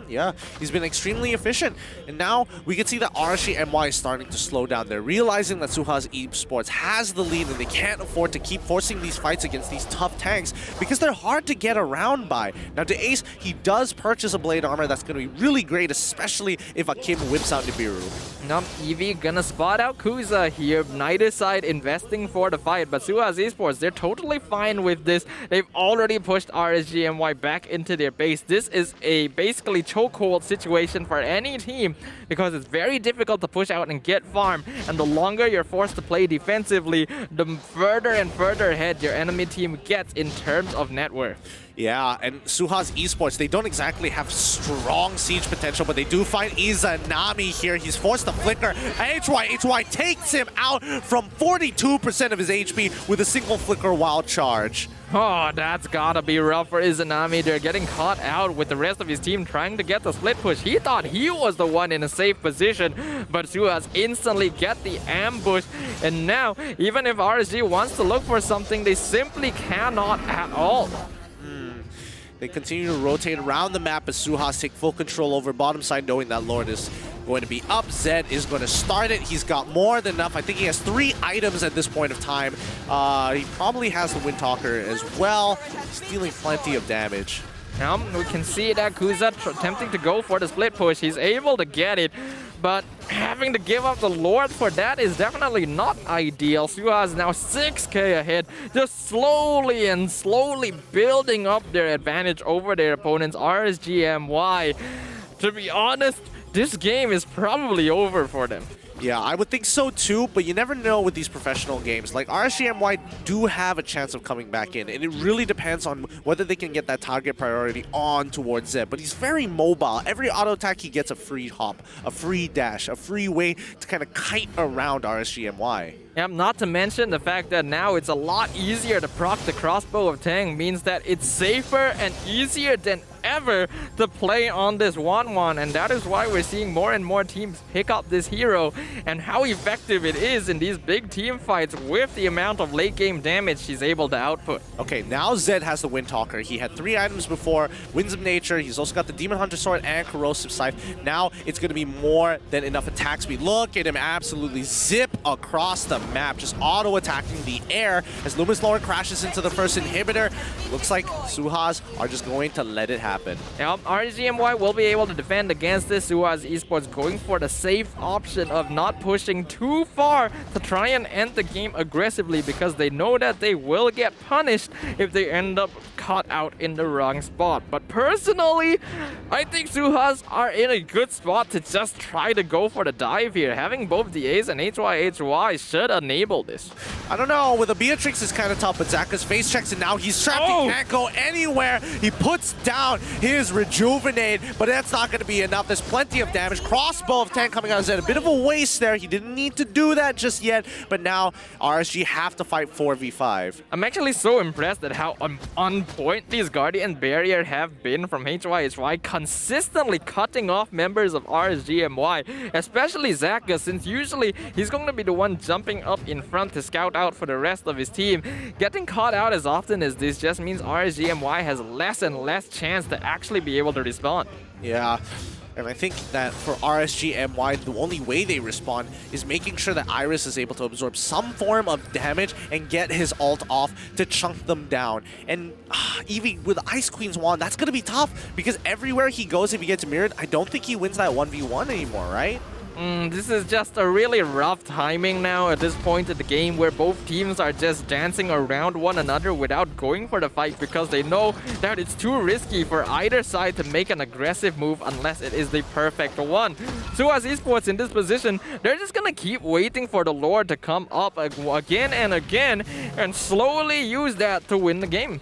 Yeah, he's been extremely efficient. And now we can see that RSG MY is starting to slow down. They're realizing that SUHAZ Esports has the lead and they can't afford to keep forcing these fights against these tough tanks because they're hard to get around by. Now to Ace, he does purchase a blade armor that's going to be really great, especially if Akim whips out Nibiru.
Now Eevee gonna spot out Kuza here. Neither side investing for the fight, but SUHAZ Esports, they're totally fine with this. They've already pushed RSG MY back into their base. This is a basically chokehold situation for any team because it's very difficult to push out and get farm, and the longer you're forced to play defensively, the further and further ahead your enemy team gets in terms of net worth.
Yeah, and SUHAZ Esports, they don't exactly have strong siege potential, but they do find Izanami here. He's forced to flicker. HY takes him out from 42% of his HP with a single flicker wild charge.
Oh, that's gotta be rough for Izanami. They're getting caught out with the rest of his team trying to get the split push. He thought he was the one in a safe position, but SUHAZ instantly get the ambush. And now, even if RSG wants to look for something, they simply cannot at all.
They continue to rotate around the map as SUHAZ take full control over bottom side, knowing that Lord is going to be up. Zed is going to start it. He's got more than enough. I think he has 3 items at this point of time. He probably has the Windtalker as well. He's dealing plenty of damage.
Now we can see that Kuza attempting to go for the split push. He's able to get it, but having to give up the Lord for that is definitely not ideal. SUHAZ now 6k ahead, just slowly and slowly building up their advantage over their opponents, RSG MY. To be honest, this game is probably over for them.
Yeah, I would think so too, but you never know with these professional games. Like, RSG MY do have a chance of coming back in, and it really depends on whether they can get that target priority on towards Zed. But he's very mobile. Every auto attack, he gets a free hop, a free dash, a free way to kind of kite around RSG MY.
Yep, not to mention the fact that now it's a lot easier to proc the crossbow of Tang means that it's safer and easier than ever to play on this 1-1, and that is why we're seeing more and more teams pick up this hero and how effective it is in these big team fights with the amount of late game damage she's able to output.
Okay, now Zed has the Windtalker. He had 3 items before, Winds of Nature, he's also got the Demon Hunter Sword and Corrosive Scythe. Now it's going to be more than enough attack speed. Look at him absolutely zip across the map, just auto-attacking the air as Luminous Lord crashes into the first inhibitor. Looks like SUHAZ are just going to let it happen.
Yep, RSG MY will be able to defend against this. SUHAZ Esports going for the safe option of not pushing too far to try and end the game aggressively because they know that they will get punished if they end up caught out in the wrong spot. But personally, I think SUHAZ are in a good spot to just try to go for the dive here. Having both the Ace and HY should enable this.
I don't know, with a Beatrix it's kind of tough, but Zaka's face checks and now he's trapped. He can't go anywhere. He puts down his Rejuvenate, but that's not going to be enough. There's plenty of damage. Crossbow of Tang coming out of Zed. A bit of a waste there. He didn't need to do that just yet, but now RSG have to fight 4v5.
I'm actually so impressed at how on point these Guardian Barrier have been from HY, consistently cutting off members of RSG MY, especially Zaka, since usually he's going to be the one jumping up in front to scout out for the rest of his team. Getting caught out as often as this just means RSG MY has less and less chance to actually be able to respond.
Yeah. And I think that for RSG MY, the only way they respond is making sure that Iris is able to absorb some form of damage and get his ult off to chunk them down. And Eevee with Ice Queen's wand, that's going to be tough because everywhere he goes, if he gets mirrored, I don't think he wins that 1v1 anymore, right?
This is just a really rough timing now at this point in the game where both teams are just dancing around one another without going for the fight because they know that it's too risky for either side to make an aggressive move unless it is the perfect one. SUHAZ Esports in this position, they're just gonna keep waiting for the Lord to come up again and again and slowly use that to win the game.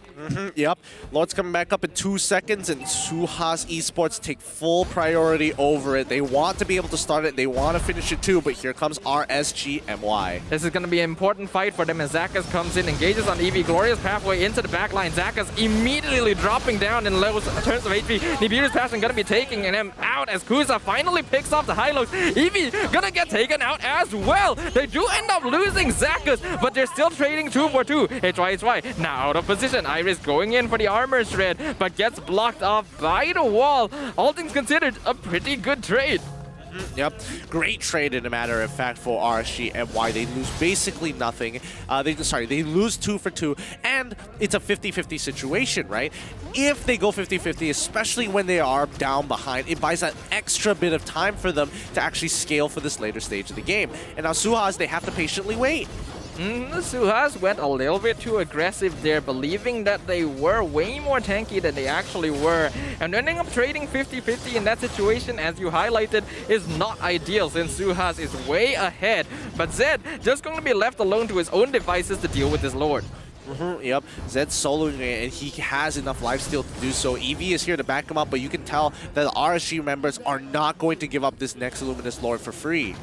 Yep, Lord's coming back up in 2 seconds and SUHAZ Esports take full priority over it. They want to be able to start it, they want to finish it too, but here comes RSG MY.
This is going to be an important fight for them as Zakas comes in, engages on Eevee, glorious pathway into the backline. Zakas immediately dropping down in low terms of HP. Nibiru's Passion going to be taking him out as Kusa finally picks off the high lows. Eevee going to get taken out as well. They do end up losing Zakas, but they're still trading 2 for 2. HY now out of position. Iris going in for the armor shred, but gets blocked off by the wall. All things considered, a pretty good trade.
Yep, great trade in a matter of fact for RSG MY. They lose basically nothing. They lose 2 for 2, and it's a 50-50 situation, right? If they go 50-50, especially when they are down behind, it buys that extra bit of time for them to actually scale for this later stage of the game. And now SUHAZ, they have to patiently wait.
SUHAZ went a little bit too aggressive there, believing that they were way more tanky than they actually were. And ending up trading 50-50 in that situation, as you highlighted, is not ideal since SUHAZ is way ahead. But Zed just going to be left alone to his own devices to deal with this Lord.
Yep, Zed's soloing it, and he has enough lifesteal to do so. Eevee is here to back him up, but you can tell that the RSG members are not going to give up this next Luminous Lord for free.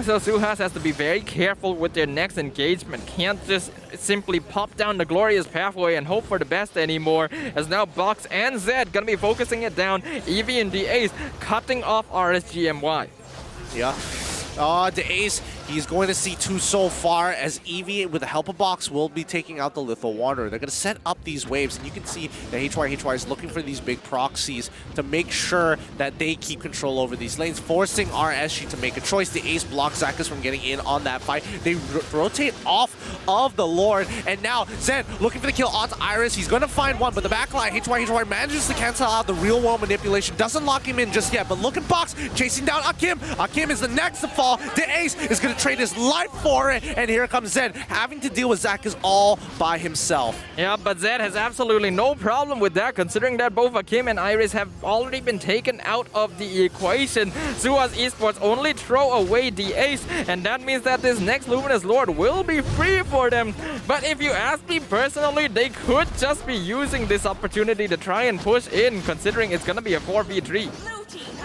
So SUHAZ has to be very careful with their next engagement. Can't just simply pop down the glorious pathway and hope for the best anymore, as now Box and Zed gonna be focusing it down. Eevee and the Ace cutting off RSG MY.
Yeah. The Ace, he's going to see 2 so far as Eevee, with the help of Box, will be taking out the Lethal Wanderer. They're going to set up these waves, and you can see that HY is looking for these big proxies to make sure that they keep control over these lanes, forcing RSG to make a choice. The Ace blocks Zakas from getting in on that fight. They rotate off of the Lord, and now Zed looking for the kill onto Iris. He's going to find one, but the backline, HY manages to cancel out the real-world manipulation. Doesn't lock him in just yet, but look at Box chasing down Akim. Akim is the next to fall. The Ace is going to trade his life for it, and here comes Zed, having to deal with Zakas all by himself.
Yeah, but Zed has absolutely no problem with that, considering that both Akim and Iris have already been taken out of the equation. SUHAZ Esports only throw away the Ace, and that means that this next Luminous Lord will be free for them. But if you ask me personally, they could just be using this opportunity to try and push in, considering it's going to be a 4v3.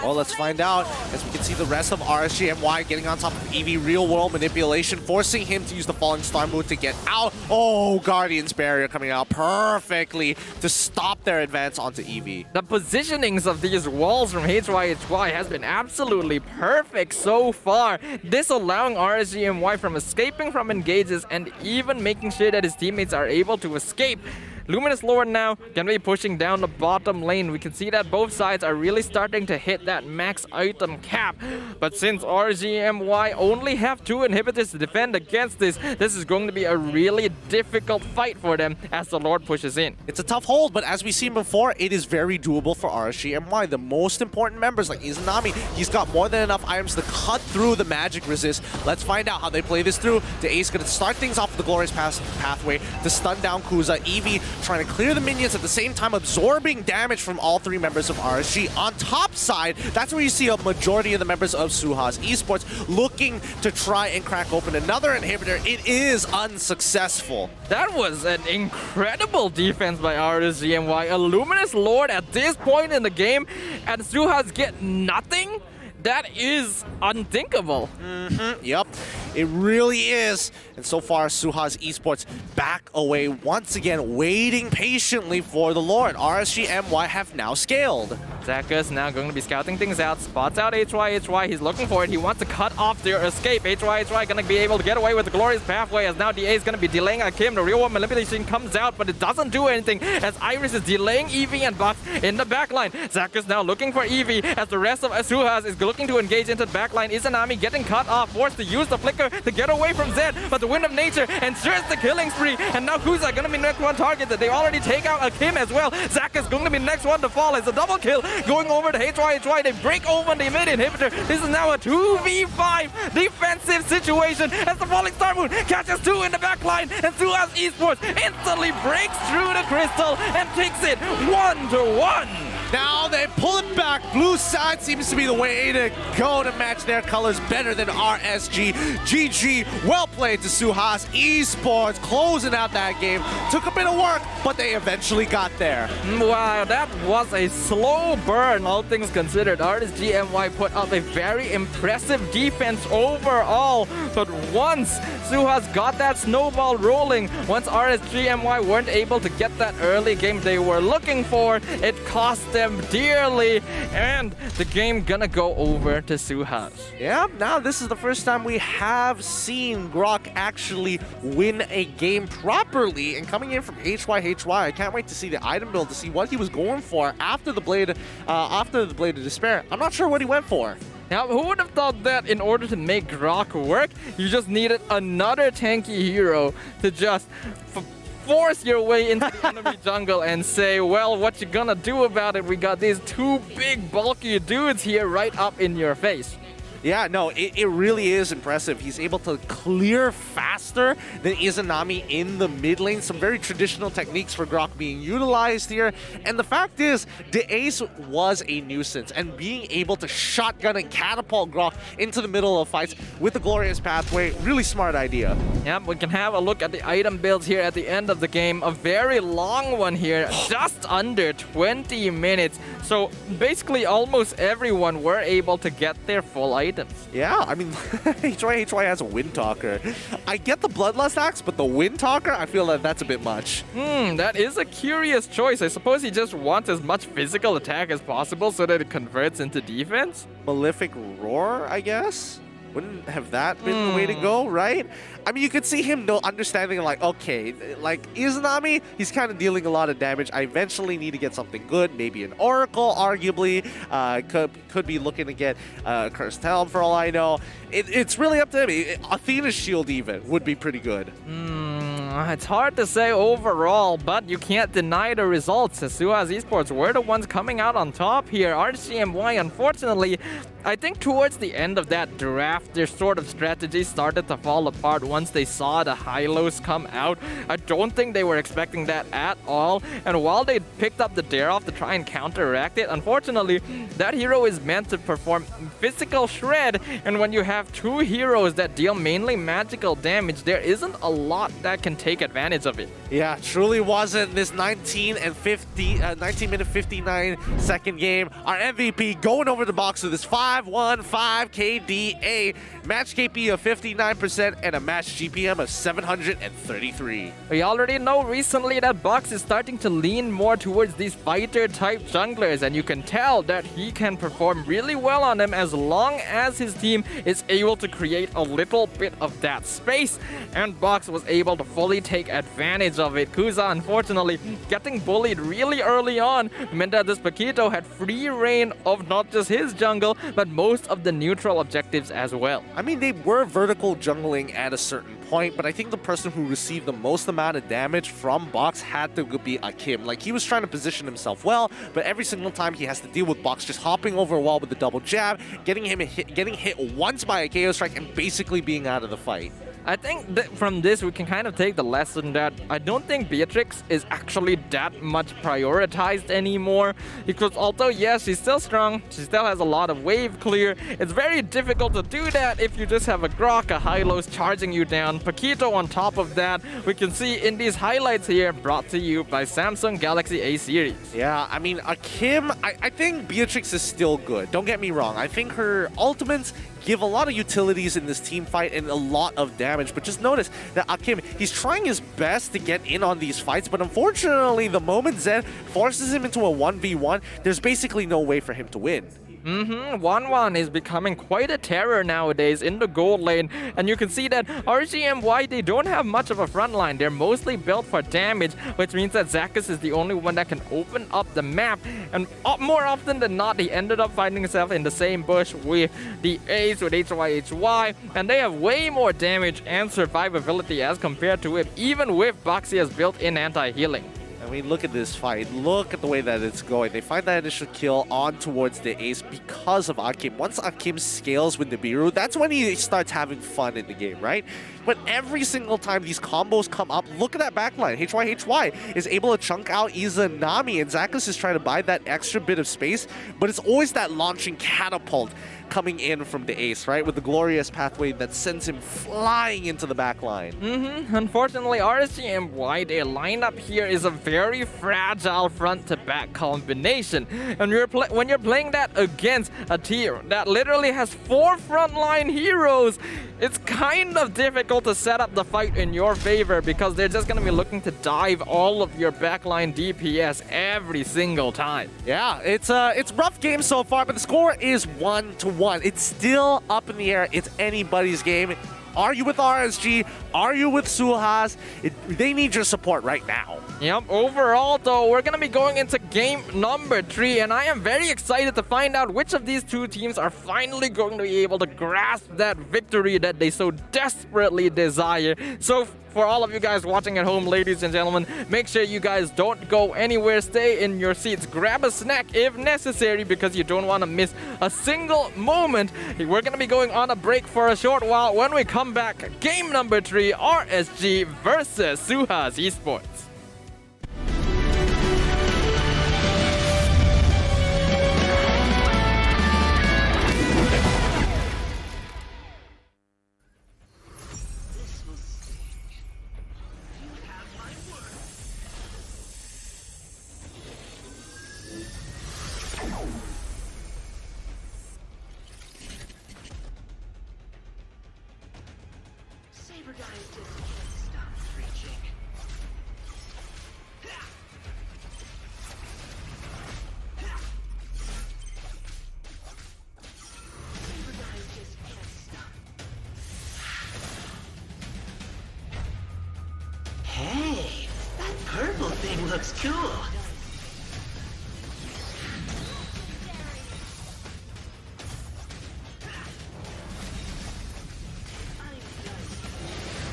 Well, let's find out as we can see the rest of RSG MY getting on top of EV. Real world manipulation, forcing him to use the Falling Star move to get out. Oh, Guardian's Barrier coming out perfectly to stop their advance onto EV.
The positionings of these walls from HYHY has been absolutely perfect so far, disallowing RSG MY from escaping from engages and even making sure that his teammates are able to escape. Luminous Lord now can be pushing down the bottom lane. We can see that both sides are really starting to hit that max item cap. But since RSG MY only have 2 inhibitors to defend against this is going to be a really difficult fight for them as the Lord pushes in.
It's a tough hold, but as we've seen before, it is very doable for RSG MY. The most important members like Izanami, he's got more than enough items to cut through the magic resist. Let's find out how they play this through. The Ace going to start things off with the Glorious Pathway to stun down Kuza. Eevee trying to clear the minions at the same time absorbing damage from all 3 members of RSG. On top side, that's where you see a majority of the members of SUHAZ Esports looking to try and crack open another inhibitor. It is unsuccessful.
That was an incredible defense by RSG MY. A Luminous Lord at this point in the game and SUHAZ get nothing? That is unthinkable.
Yep, it really is. And so far, SUHAZ Esports back away once again, waiting patiently for the Lord. RSG MY have now scaled.
Zakus now going to be scouting things out, spots out HYHY, he's looking for it, he wants to cut off their escape. HYHY going to be able to get away with the Glorious Pathway as now DA is going to be delaying Akim. The real world manipulation comes out, but it doesn't do anything as Iris is delaying Eevee and Buff in the backline. Zakus now looking for Eevee as the rest of SUHAZ is looking to engage into the backline. Izanami getting cut off, forced to use the flicker to get away from Zed, but the Wind of Nature ensures the killing spree, and now Kuza going to be next one targeted. They already take out Akim as well. Zakus going to be next one to fall. It's a double kill going over to HYHY. They break open the mid inhibitor. This is now a 2v5 defensive situation as the Falling Star Moon catches 2 in the backline, and SUHAZ Esports instantly breaks through the crystal and takes it 1-1.
Now they pull it back. Blue side seems to be the way to go to match their colors better than RSG. GG, well played to SUHAZ Esports, closing out that game. Took a bit of work, but they eventually got there.
Wow, that was a slow burn, all things considered. RSG MY put up a very impressive defense overall, but once SUHAZ got that snowball rolling, once RSG MY weren't able to get that early game they were looking for, it cost them dearly, and the game gonna go over to SUHAZ.
Yeah, now this is the first time we have seen Grok actually win a game properly, and coming in from HYHY, I can't wait to see the item build to see what he was going for after the Blade of Despair. I'm not sure what he went for.
Now, who would have thought that in order to make Grok work, you just needed another tanky hero to just force your way into the enemy jungle and say, well, what you gonna do about it? We got these 2 big bulky dudes here right up in your face.
Yeah, no, it really is impressive. He's able to clear faster than Izanami in the mid lane. Some very traditional techniques for Grok being utilized here. And the fact is, the Ace was a nuisance. And being able to shotgun and catapult Grok into the middle of fights with the Glorious Pathway, really smart idea.
Yep, we can have a look at the item builds here at the end of the game. A very long one here, just under 20 minutes. So basically almost everyone were able to get their full items.
Yeah, I mean, HYHY has a Wind Talker. I get the Bloodlust Axe, but the Wind Talker, I feel that that's a bit much.
That is a curious choice. I suppose he just wants as much physical attack as possible so that it converts into defense?
Malefic Roar, I guess? Wouldn't have that been the way to go, right? I mean, you could see him understanding, like, okay, like, Izanami, he's kind of dealing a lot of damage. I eventually need to get something good, maybe an Oracle, arguably. Could be looking to get Cursed Helm, for all I know. It's really up to him. Athena's Shield, even, would be pretty good.
It's hard to say overall, but you can't deny the results. SUHAZ Esports were the ones coming out on top here. RSG MY, unfortunately, I think towards the end of that draft, their sort of strategy started to fall apart once they saw the Hylos come out. I don't think they were expecting that at all. And while they picked up the dare off to try and counteract it, unfortunately, that hero is meant to perform physical shred. And when you have 2 heroes that deal mainly magical damage, there isn't a lot that can take advantage of it.
Yeah, truly wasn't this 19 minute 59 second game. Our MVP going over the box with this 5-1-5 KDA, match KP of 59% and a match GPM of 733.
We already know recently that Box is starting to lean more towards these fighter type junglers, and you can tell that he can perform really well on them as long as his team is able to create a little bit of that space, and Box was able to fully take advantage of it. Kuza, unfortunately, getting bullied really early on meant that this Paquito had free reign of not just his jungle, but most of the neutral objectives as well.
I mean, they were vertical jungling at a certain point, but I think the person who received the most amount of damage from Box had to be Akim. Like, he was trying to position himself well, but every single time he has to deal with Box just hopping over a wall with the double jab, getting hit once by a KO strike, and basically being out of the fight.
I think that from this we can kind of take the lesson that I don't think Beatrix is actually that much prioritized anymore, because although yes, she's still strong, she still has a lot of wave clear, it's very difficult to do that if you just have a Grok, a Hylos charging you down. Paquito on top of that, we can see in these highlights here, brought to you by Samsung Galaxy A series.
Yeah, I mean, Akim, I think Beatrix is still good. Don't get me wrong. I think her ultimates give a lot of utilities in this team fight and a lot of damage, but just notice that Akim, he's trying his best to get in on these fights, but unfortunately the moment Zed forces him into a 1v1, there's basically no way for him to win.
1-1 is becoming quite a terror nowadays in the gold lane, and you can see that RSG MY, they don't have much of a front line. They're mostly built for damage, which means that Zakus is the only one that can open up the map, and more often than not, he ended up finding himself in the same bush with the Ace, with HY, and they have way more damage and survivability as compared to it, even with Baxia's built-in anti-healing.
I mean, look at this fight. Look at the way that it's going. They find that initial kill on towards the Ace because of Akim. Once Akim scales with Nibiru, that's when he starts having fun in the game, right? But every single time these combos come up, look at that backline. HY is able to chunk out Izanami, and Zakus is trying to buy that extra bit of space, but it's always that launching catapult coming in from the Ace, right? With the glorious pathway that sends him flying into the back line.
Unfortunately, RSG MY, their lineup here is a very fragile front-to-back combination. And when you're playing that against a tier that literally has 4 frontline heroes, it's kind of difficult to set up the fight in your favor, because they're just going to be looking to dive all of your backline DPS every single time.
Yeah, it's a rough game so far, but the score is 1-1. It's still up in the air. It's anybody's game. Are you with RSG? Are you with SUHAZ? They need your support right now.
Yep, overall though, we're going to be going into game number 3, and I am very excited to find out which of these two teams are finally going to be able to grasp that victory that they so desperately desire. So for all of you guys watching at home, ladies and gentlemen, make sure you guys don't go anywhere. Stay in your seats. Grab a snack if necessary, because you don't want to miss a single moment. We're going to be going on a break for a short while. When we come back, game number 3, RSG versus SUHAZ Esports.
Hey, that purple thing looks cool.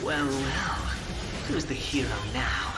Well, who's the hero now?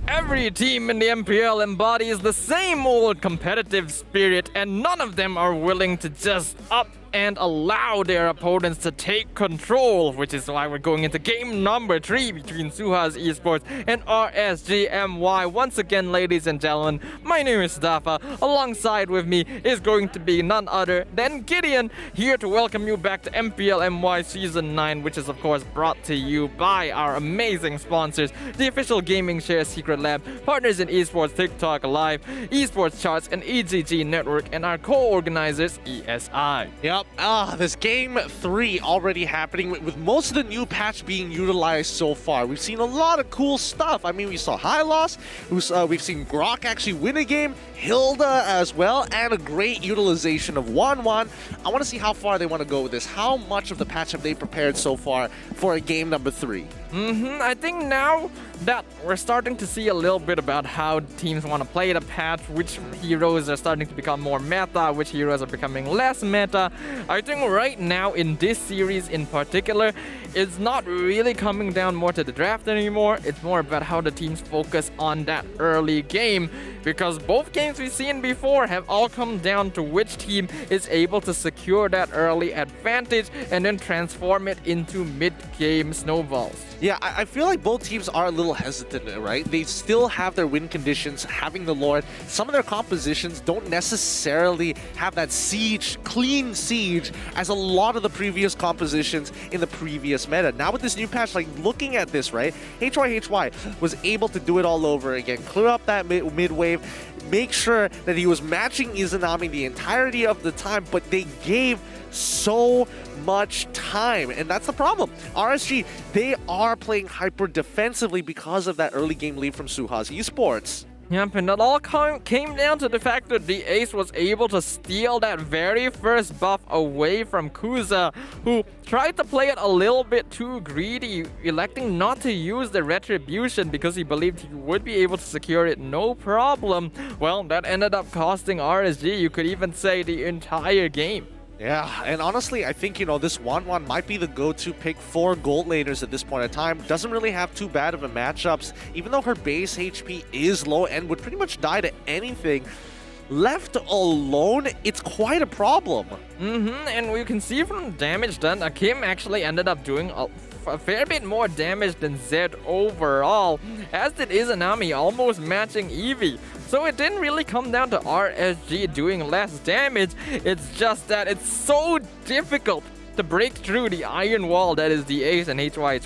Every team in the MPL embodies the same old competitive spirit, and none of them are willing to just up and allow their opponents to take control, which is why we're going into game number 3 between SUHAZ Esports and RSG MY. Once again, ladies and gentlemen, my name is Dafa. Alongside with me is going to be none other than Gideon, here to welcome you back to MPL MY Season 9, which is of course brought to you by our amazing sponsors, the official gaming share Secret Lab, partners in esports TikTok Live, esports charts, and EGG Network, and our co-organizers ESI.
Yep. This game 3 already happening with most of the new patch being utilized so far. We've seen a lot of cool stuff. I mean, we saw Hylos, we've seen Grok actually win a game, Hilda as well, and a great utilization of Wan. I want to see how far they want to go with this. How much of the patch have they prepared so far for a game number 3?
I think now that we're starting to see a little bit about how teams want to play the patch, which heroes are starting to become more meta, which heroes are becoming less meta. I think right now in this series in particular, it's not really coming down more to the draft anymore. It's more about how the teams focus on that early game, because both games we've seen before have all come down to which team is able to secure that early advantage and then transform it into mid-game snowballs.
Yeah, I feel like both teams are a little little hesitant, right? They still have their win conditions, having the Lord. Some of their compositions don't necessarily have that siege, clean siege, as a lot of the previous compositions in the previous meta. Now with this new patch, like looking at this, right? HY was able to do it all over again, clear up that mid wave, make sure that he was matching Izanami the entirety of the time, but they gave so much time, and that's the problem. RSG, they are playing hyper defensively because of that early game lead from SUHAZ Esports.
Yep, and it all came down to the fact that the Ace was able to steal that very first buff away from Kuza, who tried to play it a little bit too greedy, electing not to use the Retribution because he believed he would be able to secure it no problem. Well, that ended up costing RSG, you could even say, the entire game.
Yeah, and honestly, I think, you know, this Wan might be the go-to pick for gold laners at this point in time. Doesn't really have too bad of a matchups, even though her base HP is low and would pretty much die to anything. Left alone, it's quite a problem.
And we can see from the damage done, Akim actually ended up doing a fair bit more damage than Zed overall, as did Izanami, almost matching Eevee. So it didn't really come down to RSG doing less damage, it's just that it's so difficult to break through the iron wall that is the Ace and HY.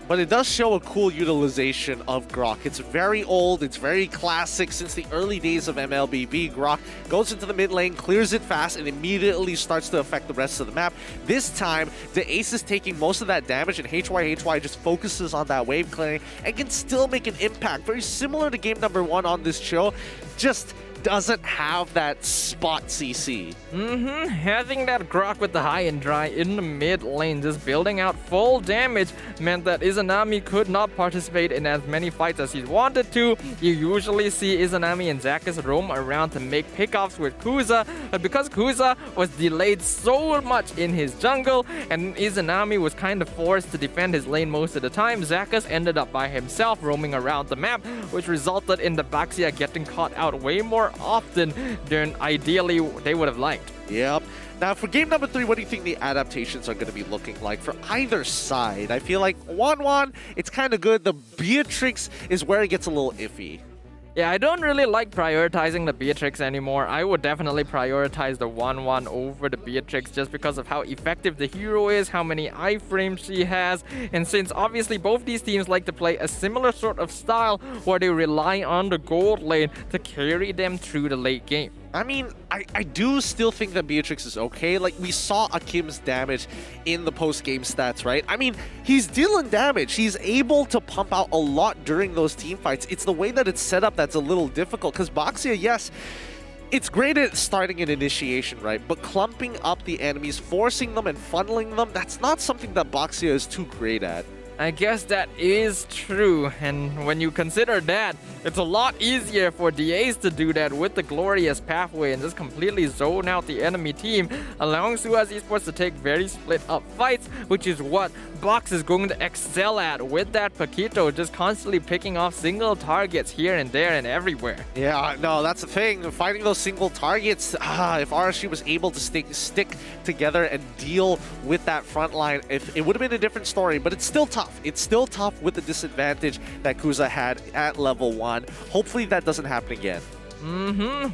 But it does show a cool utilization of Grok. It's very old, it's very classic since the early days of MLBB. Grok goes into the mid lane, clears it fast, and immediately starts to affect the rest of the map. This time, the Ace is taking most of that damage, and HY just focuses on that wave clearing and can still make an impact. Very similar to game number 1 on this show, just doesn't have that spot CC.
Having that Grok with the high and dry in the mid lane, just building out full damage, meant that Izanami could not participate in as many fights as he wanted to. You usually see Izanami and Zakas roam around to make pickoffs with Kuza, but because Kuza was delayed so much in his jungle, and Izanami was kind of forced to defend his lane most of the time, Zakas ended up by himself roaming around the map, which resulted in the Baxia getting caught out way more often than ideally they would have liked.
Yep. Now for game number 3, what do you think the adaptations are going to be looking like for either side? I feel like Wan, it's kind of good. The Beatrix is where it gets a little iffy.
Yeah, I don't really like prioritizing the Beatrix anymore. I would definitely prioritize the 1-1 over the Beatrix just because of how effective the hero is, how many iframes she has, and since obviously both these teams like to play a similar sort of style where they rely on the gold lane to carry them through the late game.
I mean, I do still think that Beatrix is okay. Like, we saw Akim's damage in the post-game stats, right? I mean, he's dealing damage. He's able to pump out a lot during those team fights. It's the way that it's set up that's a little difficult, because Baxia, yes, it's great at starting an initiation, right? But clumping up the enemies, forcing them and funneling them, that's not something that Baxia is too great at.
I guess that is true, and when you consider that, it's a lot easier for DAs to do that with the glorious pathway and just completely zone out the enemy team, allowing SUHAZ Esports to take very split up fights, which is what Box is going to excel at with that Paquito, just constantly picking off single targets here and there and everywhere.
Yeah, no, that's the thing. Fighting those single targets, if RSG was able to stick together and deal with that front line, it would have been a different story, but it's still tough. It's still tough with the disadvantage that Kuza had at level 1. Hopefully that doesn't happen again.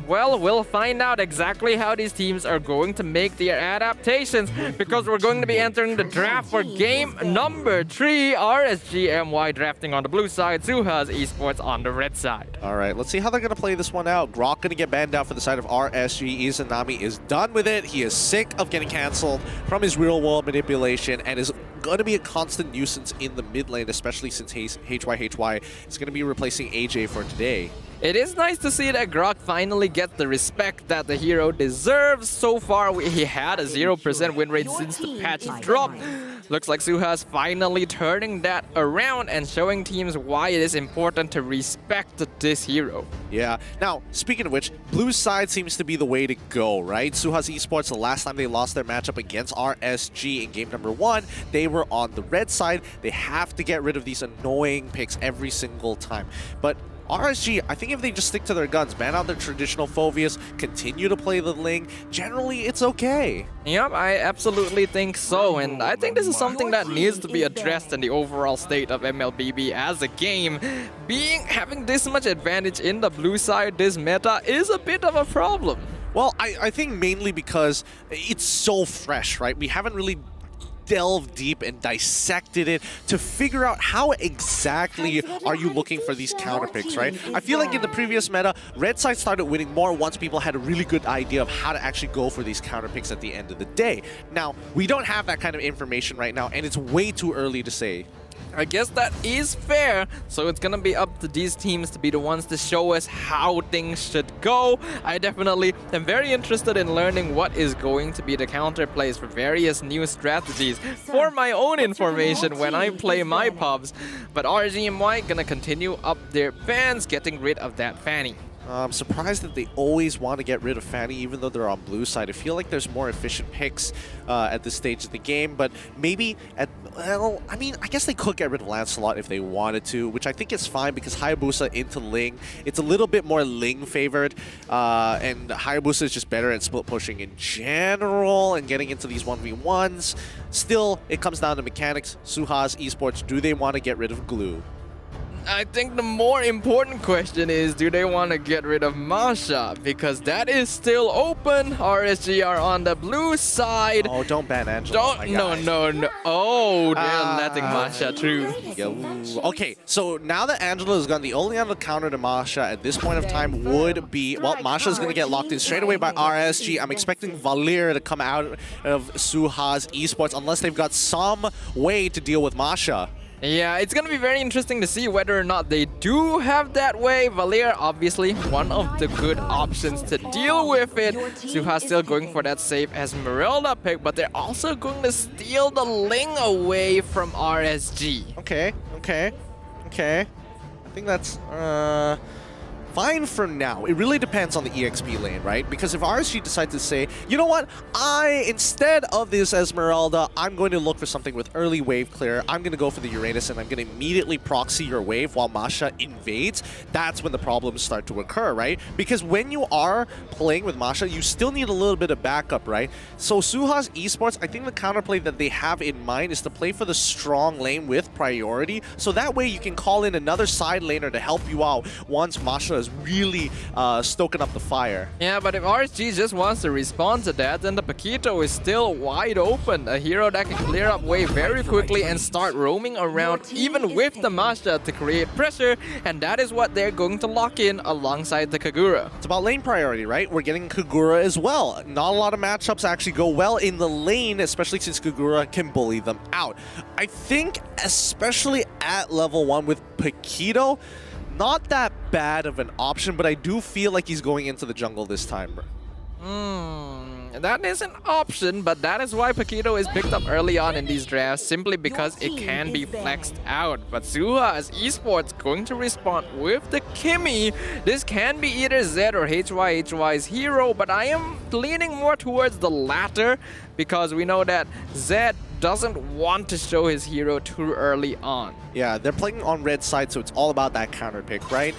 Well, we'll find out exactly how these teams are going to make their adaptations, because we're going to be entering the draft for game number 3. RSG MY drafting on the blue side, SUHAZ Esports on the red side.
All right, let's see how they're going to play this one out. Grok going to get banned out for the side of RSG. Izanami is done with it. He is sick of getting cancelled from his real-world manipulation and is going to be a constant nuisance in the mid lane, especially since HY is going to be replacing AJ for today.
It is nice to see that Grok finally gets the respect that the hero deserves. So far, he had a 0% win rate since the patch dropped. Looks like SUHAZ finally turning that around and showing teams why it is important to respect this hero.
Yeah. Now, speaking of which, blue side seems to be the way to go, right? SUHAZ Esports, the last time they lost their matchup against RSG in game number 1, they were on the red side. They have to get rid of these annoying picks every single time. But RSG, I think if they just stick to their guns, ban out their traditional Phoveus, continue to play the Ling, generally it's okay.
Yep, I absolutely think so, and I think this is something that needs to be addressed in the overall state of MLBB as a game. Having this much advantage in the blue side, this meta, is a bit of a problem.
Well, I think mainly because it's so fresh, right? We haven't really delved deep and dissected it to figure out how exactly are you looking for these counter picks, right? I feel like in the previous meta, red side started winning more once people had a really good idea of how to actually go for these counter picks at the end of the day. Now, we don't have that kind of information right now, and it's way too early to say.
I guess that is fair, so it's gonna be up to these teams to be the ones to show us how things should go. I definitely am very interested in learning what is going to be the counter plays for various new strategies for my own information when I play my pubs. But RSG MY gonna continue up their bans, getting rid of that Fanny.
I'm surprised that they always want to get rid of Fanny even though they're on blue side. I feel like there's more efficient picks at this stage of the game, but maybe well, I mean, I guess they could get rid of Lancelot if they wanted to, which I think is fine because Hayabusa into Ling, it's a little bit more Ling favored, and Hayabusa is just better at split pushing in general and getting into these 1v1s. Still, it comes down to mechanics. SUHAZ Esports, do they want to get rid of Glue?
I think the more important question is, do they want to get rid of Masha? Because that is still open. RSG are on the blue side.
Oh, don't ban Angela.
No. Oh, they're letting Masha through.
Okay, so now that Angela is gone, the only other counter to Masha at this point of time would be, well, Masha's going to get locked in straight away by RSG. I'm expecting Valir to come out of SUHAZ Esports unless they've got some way to deal with Masha.
Yeah, it's gonna be very interesting to see whether or not they do have that way. Valir, obviously, one of the good options to deal with it. SUHAZ still going for that safe Esmeralda pick, but they're also going to steal the Ling away from RSG.
Okay. I think that's fine for now. It really depends on the EXP lane, right? Because if RSG decides to say, you know what, instead of this Esmeralda, I'm going to look for something with early wave clear. I'm going to go for the Uranus and I'm going to immediately proxy your wave while Masha invades. That's when the problems start to occur, right? Because when you are playing with Masha, you still need a little bit of backup, right? So SUHAZ Esports, I think the counterplay that they have in mind is to play for the strong lane with priority. So that way you can call in another side laner to help you out once Masha is really stoking up the fire.
Yeah, but if RSG just wants to respond to that, then the Paquito is still wide open. A hero that can clear up way very quickly and start roaming around even with the Masha to create pressure, and that is what they're going to lock in alongside the Kagura.
It's about lane priority, right? We're getting Kagura as well. Not a lot of matchups actually go well in the lane, especially since Kagura can bully them out. I think especially at level 1 with Paquito, not that bad of an option, but I do feel like he's going into the jungle this time, bro.
That is an option, but that is why Paquito is picked up early on in these drafts, simply because it can be flexed out. But SUHAZ Esports going to respond with the Kimmy. This can be either Zed or HY's hero, but I am leaning more towards the latter because we know that Zed doesn't want to show his hero too early on.
Yeah, they're playing on red side, so it's all about that counter pick, right?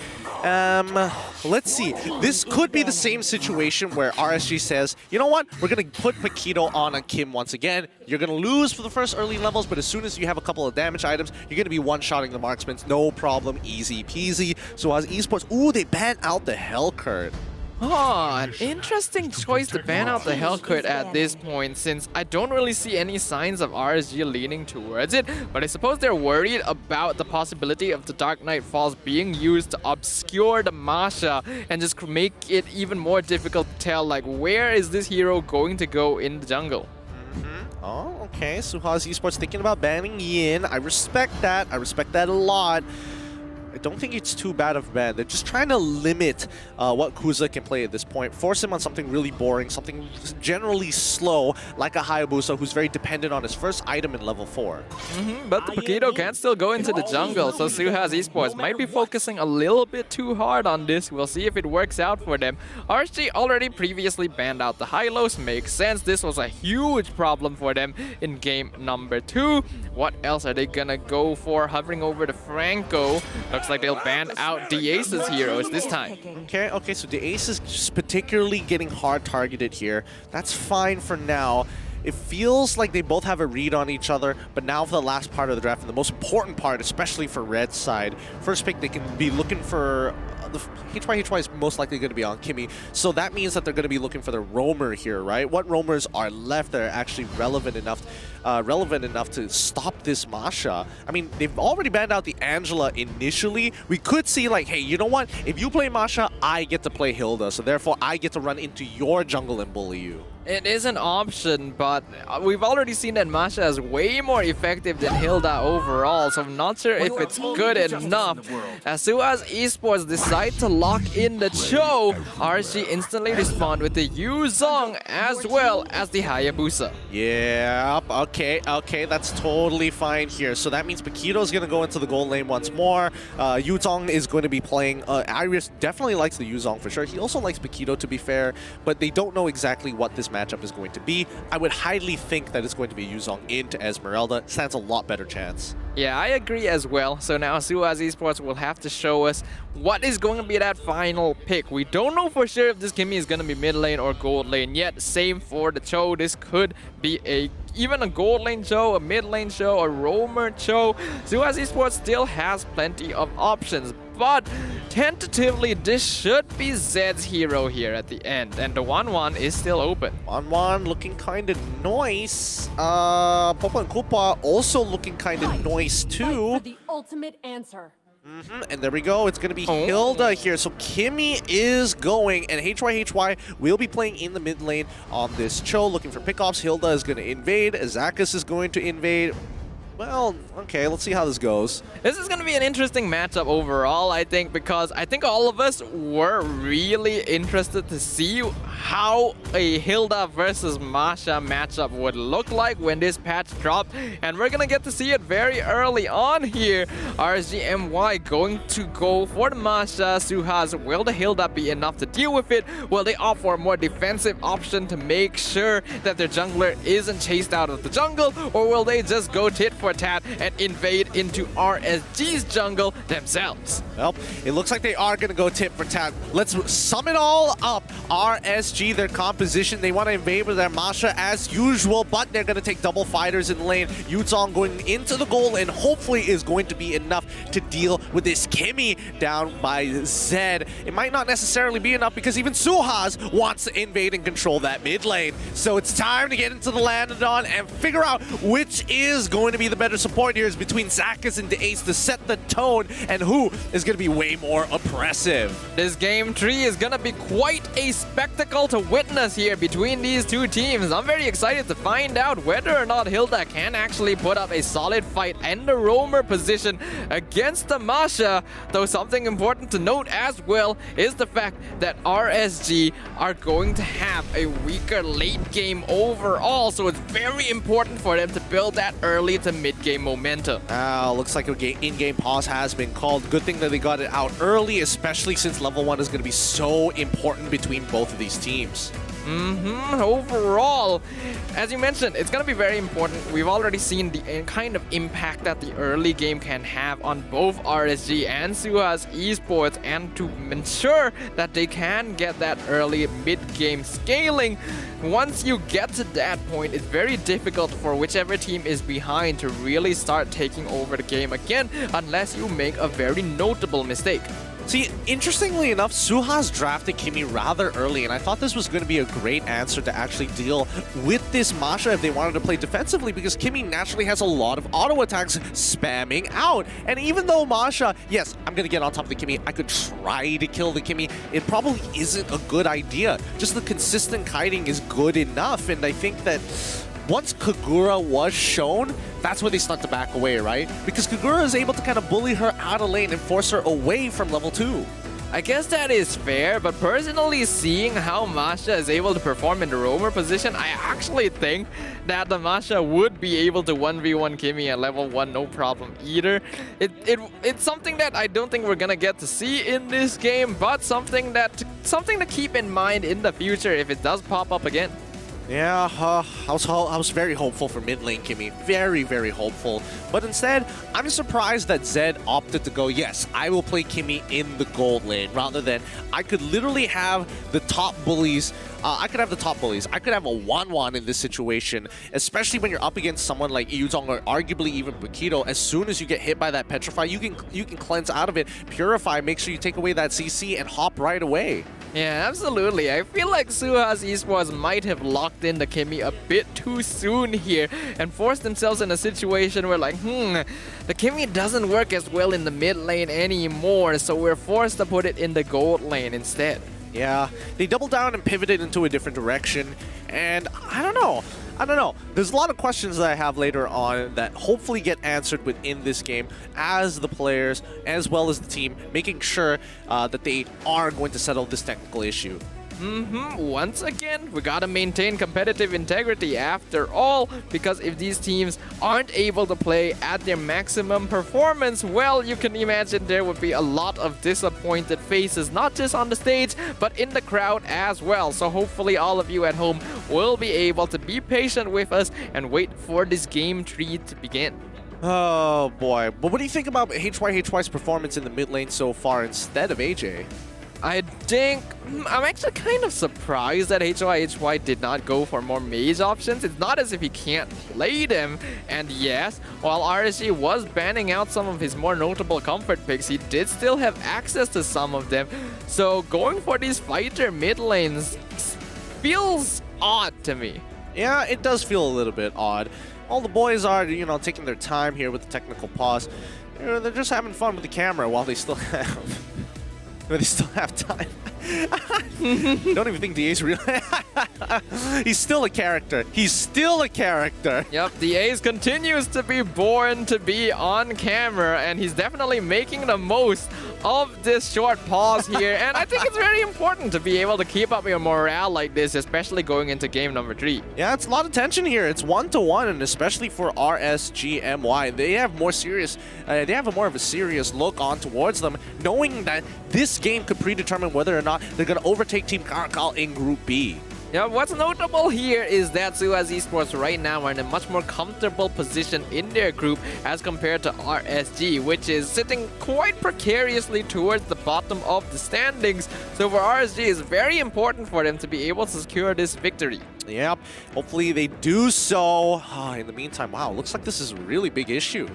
Let's see. This could be the same situation where RSG says, you know what? We're going to put Paquito on Kim once again. You're going to lose for the first early levels, but as soon as you have a couple of damage items, you're going to be one-shotting the marksmen. No problem. Easy peasy. So as Esports, ooh, they ban out the Hellcurt.
Oh, an interesting choice to ban out the Hellcurt at this point, since I don't really see any signs of RSG leaning towards it, but I suppose they're worried about the possibility of the Dark Knight Falls being used to obscure the Masha and just make it even more difficult to tell, like, where is this hero going to go in the jungle?
Oh, okay. SUHAZ Esports thinking about banning Yin. I respect that. I respect that a lot. I don't think it's too bad of a ban. They're just trying to limit what Kuza can play at this point. Force him on something really boring, something generally slow, like a Hayabusa who's very dependent on his first item in level 4.
But the Paquito can still go into the jungle, so SUHAZ Esports might be focusing a little bit too hard on this. We'll see if it works out for them. RSG already previously banned out the Hylos. Makes sense. This was a huge problem for them in game number 2. What else are they gonna go for? Hovering over the Franco. Looks looks like they'll ban out the Aces heroes this time.
Okay, so the Ace is just particularly getting hard targeted here. That's fine for now. It feels like they both have a read on each other, but now for the last part of the draft, and the most important part, especially for Red's side, first pick, they can be looking for... the HY is most likely going to be on Kimmy, so that means that they're going to be looking for the roamer here, right? What roamers are left that are actually relevant enough to stop this Masha? I mean, they've already banned out the Angela initially. We could see like, hey, you know what? If you play Masha, I get to play Hilda, so therefore I get to run into your jungle and bully you.
It is an option, but we've already seen that Masha is way more effective than Hilda overall, so I'm not sure if it's good enough. As SUHAZ Esports decide to lock in the Cho, RSG instantly respond with the Yuzong as well as the Hayabusa.
Yeah, okay, that's totally fine here. So that means Paquito's going to go into the gold lane once more. Yuzong is going to be playing... Iris definitely likes the Yuzong for sure. He also likes Paquito, to be fair, but they don't know exactly what this matchup is going to be. I would highly think that it's going to be Yuzong into Esmeralda. Stands a lot better chance.
Yeah, I agree as well. So now SUHAZ Esports will have to show us what is going to be that final pick. We don't know for sure if this Kimmy is going to be mid lane or gold lane yet. Same for the Cho. This could be even a gold lane Cho, a mid lane Cho, a roamer Cho. SUHAZ Esports still has plenty of options, but tentatively this should be Zed's hero here at the end, and the 1-1 is still open.
1-1 looking kind of nice. Popo and Koopa also looking kind of nice too.
The ultimate answer.
And there we go. It's going to be Hilda here. So Kimmy is going, and HY will be playing in the mid lane on this Cho, looking for pickoffs. Hilda is going to invade. Azakus is going to invade. Well, okay, let's see how this goes.
This is going to be an interesting matchup overall, I think, because I think all of us were really interested to see how a Hilda versus Masha matchup would look like when this patch dropped, and we're going to get to see it very early on here. RSG MY going to go for the Masha. SUHAZ, will the Hilda be enough to deal with it? Will they opt for a more defensive option to make sure that their jungler isn't chased out of the jungle, or will they just go tit for tat and invade into RSG's jungle themselves?
Well, it looks like they are going to go tit for tat. Let's sum it all up. RSG, their composition, they want to invade with their Masha as usual, but they're going to take double fighters in the lane. Yuzong going into the goal and hopefully is going to be enough to deal with this Kimmy down by Zed. It might not necessarily be enough because even SUHAZ wants to invade and control that mid lane. So it's time to get into the Landodon and figure out which is going to be the better support here, is between Zakus and the Ace to set the tone, and who is going to be way more oppressive.
This game 3 is going to be quite a spectacle to witness here between these two teams. I'm very excited to find out whether or not Hilda can actually put up a solid fight in the roamer position against the Masha. Though something important to note as well is the fact that RSG are going to have a weaker late game overall, so it's very important for them to build that early to mid-game momentum.
Looks like an in-game pause has been called. Good thing that they got it out early, especially since level 1 is going to be so important between both of these teams.
Overall, as you mentioned, it's going to be very important. We've already seen the kind of impact that the early game can have on both RSG and SUHAZ Esports, and to ensure that they can get that early mid-game scaling. Once you get to that point, it's very difficult for whichever team is behind to really start taking over the game again, unless you make a very notable mistake.
See, interestingly enough, SUHAZ drafted Kimmy rather early, and I thought this was going to be a great answer to actually deal with this Masha if they wanted to play defensively, because Kimmy naturally has a lot of auto attacks spamming out. And even though Masha, yes, I'm going to get on top of the Kimmy, I could try to kill the Kimmy, it probably isn't a good idea. Just the consistent kiting is good enough, and I think that once Kagura was shown, that's where they start to back away, right? Because Kagura is able to kind of bully her out of lane and force her away from level 2.
I guess that is fair, but personally, seeing how Masha is able to perform in the roamer position, I actually think that the Masha would be able to 1v1 Kimmy at level 1 no problem either. It's something that I don't think we're gonna get to see in this game, but something to keep in mind in the future if it does pop up again.
Yeah, I was very hopeful for mid lane Kimmy. Very, very hopeful. But instead, I'm surprised that Zed opted to go, yes, I will play Kimmy in the gold lane, rather than I could literally have the top bullies. I could have the top bullies. I could have a 1-1 in this situation, especially when you're up against someone like Yuzong or arguably even Bakito. As soon as you get hit by that Petrify, you can cleanse out of it, purify, make sure you take away that CC, and hop right away.
Yeah, absolutely. I feel like SUHAZ Esports might have locked in the Kimmy a bit too soon here and forced themselves in a situation where like, the Kimmy doesn't work as well in the mid lane anymore, so we're forced to put it in the gold lane instead.
Yeah, they doubled down and pivoted into a different direction, and I don't know. There's a lot of questions that I have later on that hopefully get answered within this game as the players, as well as the team, making sure that they are going to settle this technical issue.
Once again, we gotta maintain competitive integrity after all, because if these teams aren't able to play at their maximum performance, well, you can imagine there would be a lot of disappointed faces, not just on the stage, but in the crowd as well. So hopefully all of you at home will be able to be patient with us and wait for this game 3 to begin.
Oh boy, but what do you think about HY's performance in the mid lane so far instead of AJ?
I think I'm actually kind of surprised that HY did not go for more mage options. It's not as if he can't play them. And yes, while RSG was banning out some of his more notable comfort picks, he did still have access to some of them. So going for these fighter mid lanes feels odd to me.
Yeah, it does feel a little bit odd. All the boys are, taking their time here with the technical pause. They're just having fun with the camera while they still have... But they still have time. Don't even think the Ace real. He's still a character. He's still a character.
Yep, the Ace continues to be born to be on camera, and he's definitely making the most of this short pause here. And I think it's very important to be able to keep up your morale like this, especially going into game number 3.
Yeah, it's a lot of tension here. It's 1-1, and especially for RSG MY, they have more serious. They have a more of a serious look on towards them, knowing that this game could predetermine whether or not they're going to overtake Team Karakal in Group B.
Yeah, what's notable here is that SUHAZ Esports right now are in a much more comfortable position in their group as compared to RSG, which is sitting quite precariously towards the bottom of the standings. So for RSG, it's very important for them to be able to secure this victory.
Yep, hopefully they do so. In the meantime, wow, looks like this is a really big issue.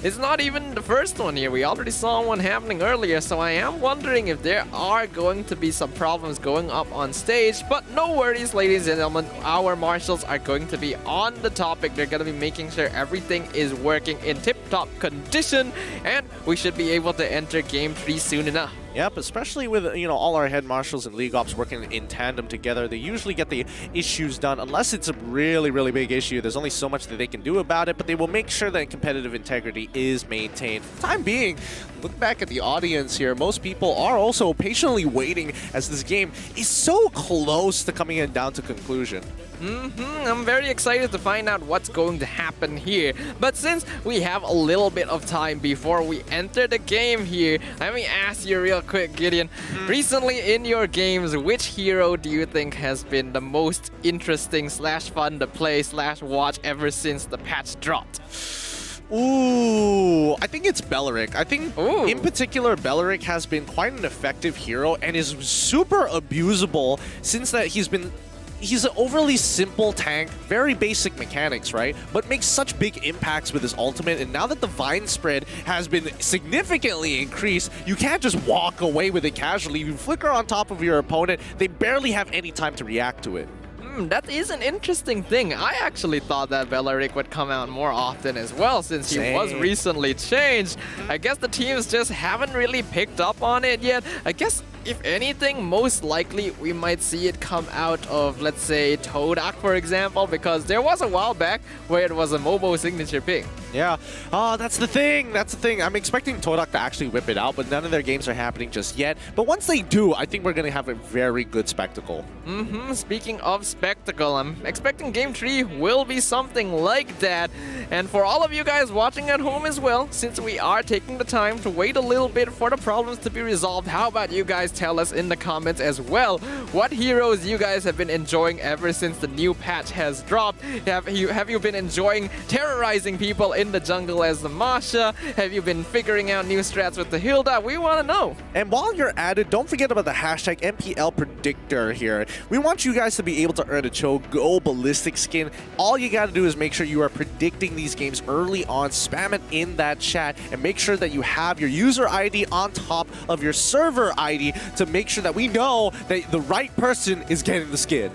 It's not even the first one here. We already saw one happening earlier, so I am wondering if there are going to be some problems going up on stage. But no worries, ladies and gentlemen. Our marshals are going to be on the topic. They're going to be making sure everything is working in tip-top condition, and we should be able to enter Game 3 soon enough.
Yep, especially with, all our head marshals and league ops working in tandem together. They usually get the issues done, unless it's a really, really big issue. There's only so much that they can do about it, but they will make sure that competitive integrity is maintained. For the time being, look back at the audience here. Most people are also patiently waiting as this game is so close to coming down to conclusion.
I'm very excited to find out what's going to happen here. But since we have a little bit of time before we enter the game here, let me ask you real quick, Gideon. Recently in your games, which hero do you think has been the most interesting / fun to play / watch ever since the patch dropped?
Ooh, I think it's Belleric. I think in particular, Belleric has been quite an effective hero and is super abusable since that he's an overly simple tank, very basic mechanics, right? But makes such big impacts with his ultimate, and now that the Vine spread has been significantly increased, you can't just walk away with it casually. You flicker on top of your opponent, they barely have any time to react to it.
That is an interesting thing. I actually thought that Belleric would come out more often as well, since he was recently changed. I guess the teams just haven't really picked up on it yet. I guess, if anything, most likely we might see it come out of, let's say, Todak, for example, because there was a while back where it was a Mobo signature pick.
Yeah, that's the thing. That's the thing. I'm expecting Todak to actually whip it out, but none of their games are happening just yet. But once they do, I think we're going to have a very good spectacle.
Speaking of spectacle, I'm expecting Game 3 will be something like that. And for all of you guys watching at home as well, since we are taking the time to wait a little bit for the problems to be resolved, how about you guys tell us in the comments as well, what heroes you guys have been enjoying ever since the new patch has dropped. Have you been enjoying terrorizing people in the jungle as the Masha? Have you been figuring out new strats with the Hilda? We want to know.
And while you're at it, don't forget about the hashtag MPL Predictor here. We want you guys to be able to earn a Cho Go Ballistic skin. All you got to do is make sure you are predicting these games early on. Spam it in that chat and make sure that you have your user ID on top of your server ID to make sure that we know that the right person is getting the skin.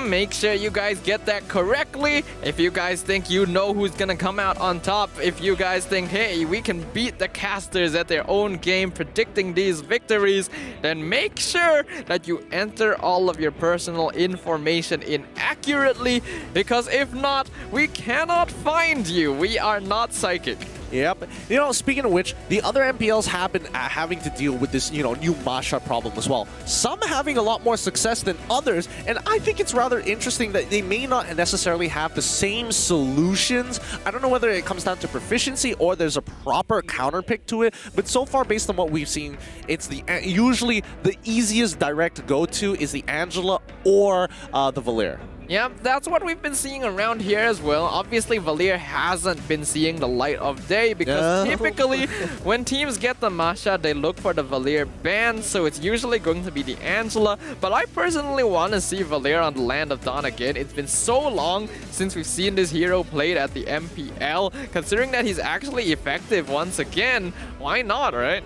Make sure you guys get that correctly. If you guys think you know who's gonna come out on top, if you guys think, hey, we can beat the casters at their own game predicting these victories, then make sure that you enter all of your personal information in accurately, because if not, we cannot find you. We are not psychic.
Yep. You know, speaking of which, the other MPLs have been having to deal with this, new Masha problem as well. Some having a lot more success than others, and I think it's rather interesting that they may not necessarily have the same solutions. I don't know whether it comes down to proficiency or there's a proper counterpick to it, but so far, based on what we've seen, it's usually the easiest direct go-to is the Angela or the Valir.
Yeah, that's what we've been seeing around here as well. Obviously, Valir hasn't been seeing the light of day because typically when teams get the Masha, they look for the Valir ban, so it's usually going to be the Angela. But I personally want to see Valir on the Land of Dawn again. It's been so long since we've seen this hero played at the MPL. Considering that he's actually effective once again, why not, right?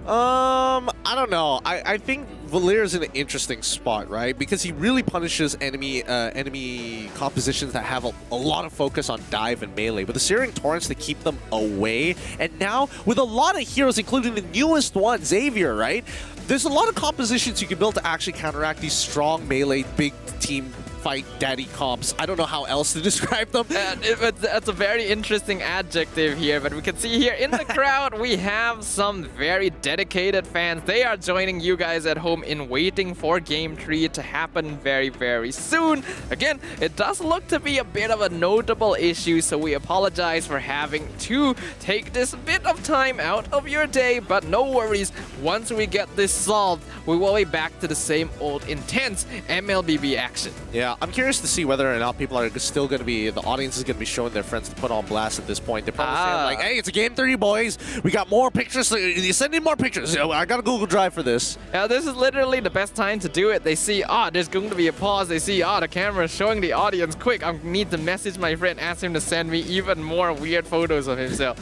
I don't know. I think Valir is in an interesting spot, right? Because he really punishes enemy compositions that have a lot of focus on dive and melee, with the Searing Torrents to keep them away. And now, with a lot of heroes, including the newest one, Xavier, right? There's a lot of compositions you can build to actually counteract these strong melee, big team fight daddy comps. I don't know how else to describe them.
That's a very interesting adjective here, but we can see here in the crowd we have some very dedicated fans. They are joining you guys at home in waiting for Game 3 to happen very, very soon. Again, it does look to be a bit of a notable issue, so we apologize for having to take this bit of time out of your day, but no worries. Once we get this solved, we will be back to the same old intense MLBB action.
Yeah, I'm curious to see whether or not people are still going to be, the audience is going to be showing their friends to put on blast at this point. They're probably saying like, hey, it's a Game 3, boys. We got more pictures. You send in more pictures. I got a Google Drive for this.
Yeah, this is literally the best time to do it. They see, there's going to be a pause. They see, the camera is showing the audience. Quick, I need to message my friend, ask him to send me even more weird photos of himself.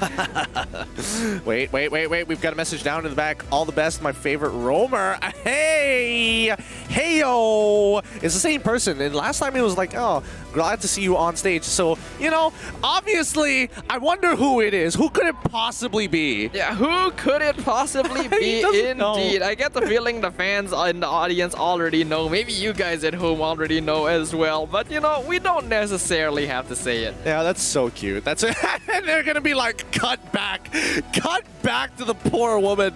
Wait. We've got a message down in the back. All the best, my favorite roamer. Hey! Hey-yo! It's the same person. And last time it was like, oh, glad to see you on stage. So, obviously, I wonder who it is. Who could it possibly be?
Yeah, who could it possibly be? Indeed. Know. I get the feeling the fans in the audience already know. Maybe you guys at home already know as well. But, we don't necessarily have to say it.
Yeah, that's so cute. That's it. And they're going to be like, cut back to the poor woman.